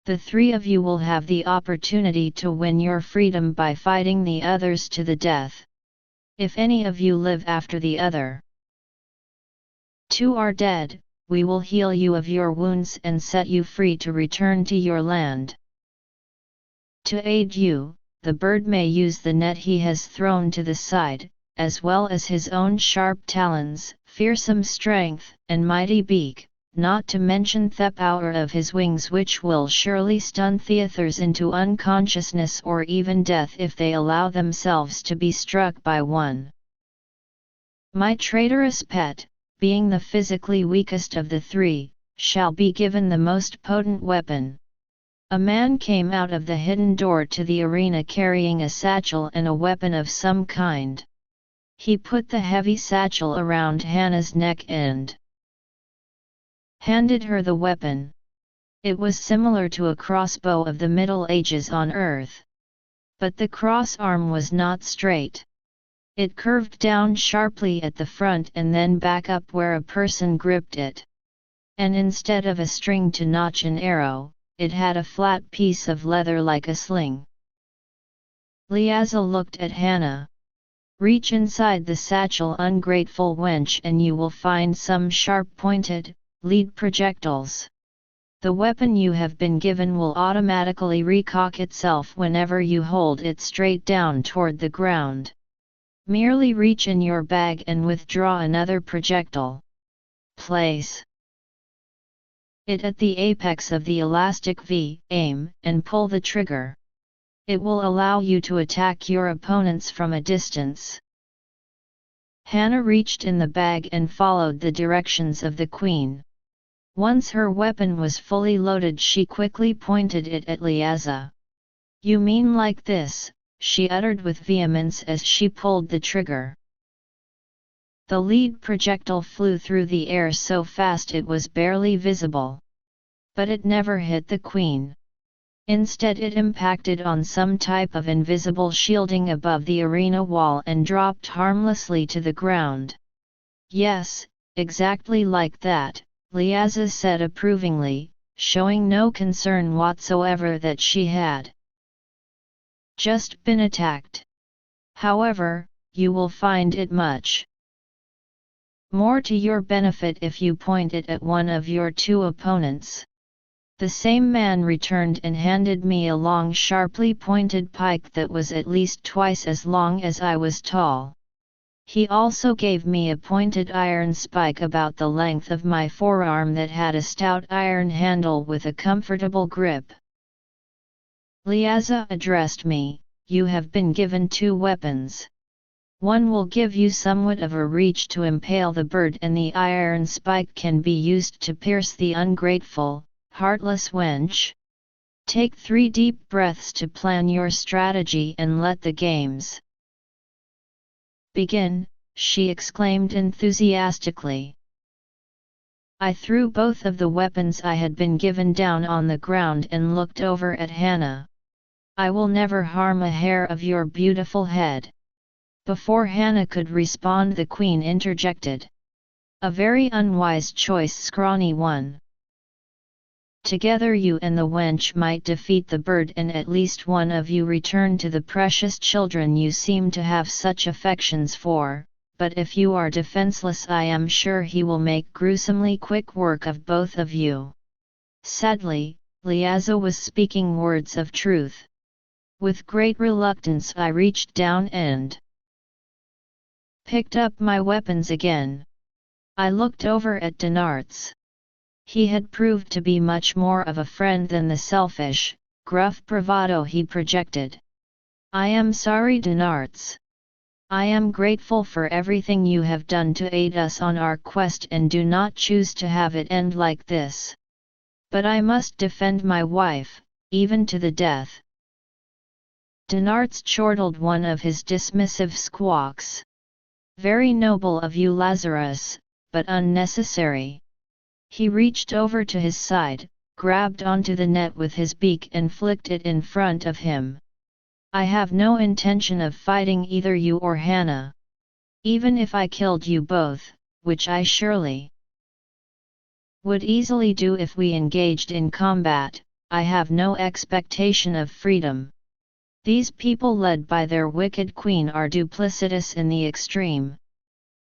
"The three of you will have the opportunity to win your freedom by fighting the others to the death. If any of you live after the other two are dead, we will heal you of your wounds and set you free to return to your land. To aid you, the bird may use the net he has thrown to the side, as well as his own sharp talons, fearsome strength, and mighty beak, not to mention the power of his wings, which will surely stun the others into unconsciousness or even death if they allow themselves to be struck by one. My traitorous pet, being the physically weakest of the three, shall be given the most potent weapon." A man came out of the hidden door to the arena carrying a satchel and a weapon of some kind. He put the heavy satchel around Hannah's neck and handed her the weapon. It was similar to a crossbow of the Middle Ages on Earth. But the cross arm was not straight. It curved down sharply at the front and then back up where a person gripped it. And instead of a string to notch an arrow, it had a flat piece of leather like a sling. Liaza looked at Hannah. "Reach inside the satchel, ungrateful wench, and you will find some sharp-pointed, lead projectiles. The weapon you have been given will automatically recock itself whenever you hold it straight down toward the ground. Merely reach in your bag and withdraw another projectile. Place it at the apex of the elastic V, aim, and pull the trigger. It will allow you to attack your opponents from a distance." Hannah reached in the bag and followed the directions of the queen. Once her weapon was fully loaded, she quickly pointed it at Liaza. "You mean like this?" she uttered with vehemence as she pulled the trigger. The lead projectile flew through the air so fast it was barely visible. But it never hit the queen. Instead, it impacted on some type of invisible shielding above the arena wall and dropped harmlessly to the ground. "Yes, exactly like that," Liaza said approvingly, showing no concern whatsoever that she had just been attacked. "However, you will find it much more to your benefit if you point it at one of your two opponents." The same man returned and handed me a long, sharply pointed pike that was at least twice as long as I was tall. He also gave me a pointed iron spike about the length of my forearm that had a stout iron handle with a comfortable grip. Liaza addressed me, "You have been given two weapons. One will give you somewhat of a reach to impale the bird, and the iron spike can be used to pierce the ungrateful, heartless wench. Take 3 deep breaths to plan your strategy and let the games begin, she exclaimed enthusiastically. I threw both of the weapons I had been given down on the ground and looked over at Hannah. I will never harm a hair of your beautiful head. Before Hannah could respond, the queen interjected. A very unwise choice, scrawny one. Together you and the wench might defeat the bird, and at least one of you return to the precious children you seem to have such affections for, but if you are defenseless I am sure he will make gruesomely quick work of both of you. Sadly, Liazo was speaking words of truth. With great reluctance I reached down and picked up my weapons again. I looked over at Dinarts. He had proved to be much more of a friend than the selfish, gruff bravado he projected. I am sorry, Dinarts. I am grateful for everything you have done to aid us on our quest and do not choose to have it end like this. But I must defend my wife, even to the death. Dinarts chortled one of his dismissive squawks. Very noble of you, Lazarus, but unnecessary. He reached over to his side, grabbed onto the net with his beak and flicked it in front of him. I have no intention of fighting either you or Hannah. Even if I killed you both, which I surely would easily do if we engaged in combat, I have no expectation of freedom. These people led by their wicked queen are duplicitous in the extreme.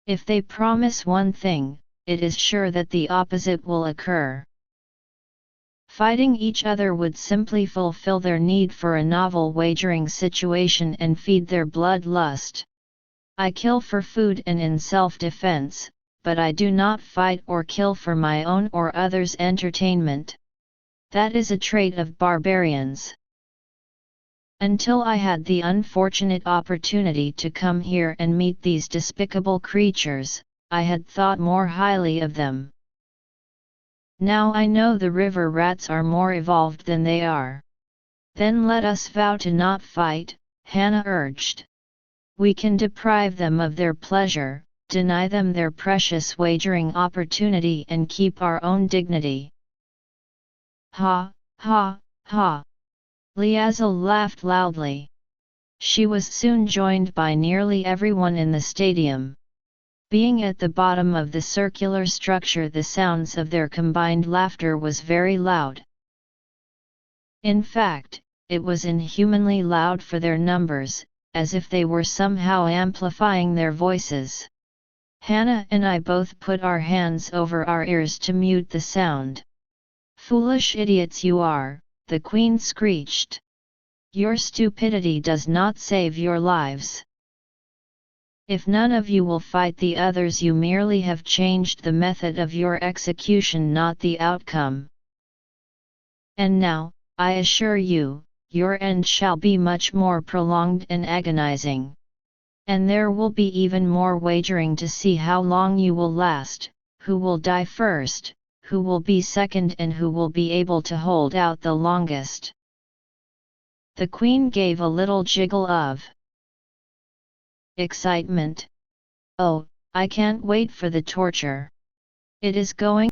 If they promise one thing, it is sure that the opposite will occur. Fighting each other would simply fulfill their need for a novel wagering situation and feed their bloodlust. I kill for food and in self-defense, but I do not fight or kill for my own or others' entertainment. That is a trait of barbarians. Until I had the unfortunate opportunity to come here and meet these despicable creatures, I had thought more highly of them. Now I know the river rats are more evolved than they are. Then let us vow to not fight, Hannah urged. We can deprive them of their pleasure, deny them their precious wagering opportunity and keep our own dignity. Ha, ha, ha. Liazo laughed loudly. She was soon joined by nearly everyone in the stadium. Being at the bottom of the circular structure, the sounds of their combined laughter was very loud. In fact, it was inhumanly loud for their numbers, as if they were somehow amplifying their voices. Hannah and I both put our hands over our ears to mute the sound. Foolish idiots you are, the queen screeched. Your stupidity does not save your lives. If none of you will fight the others, you merely have changed the method of your execution, not the outcome. And now, I assure you, your end shall be much more prolonged and agonizing. And there will be even more wagering to see how long you will last, who will die first, who will be second, and who will be able to hold out the longest. The queen gave a little jiggle of excitement. Oh, I can't wait for the torture. It is going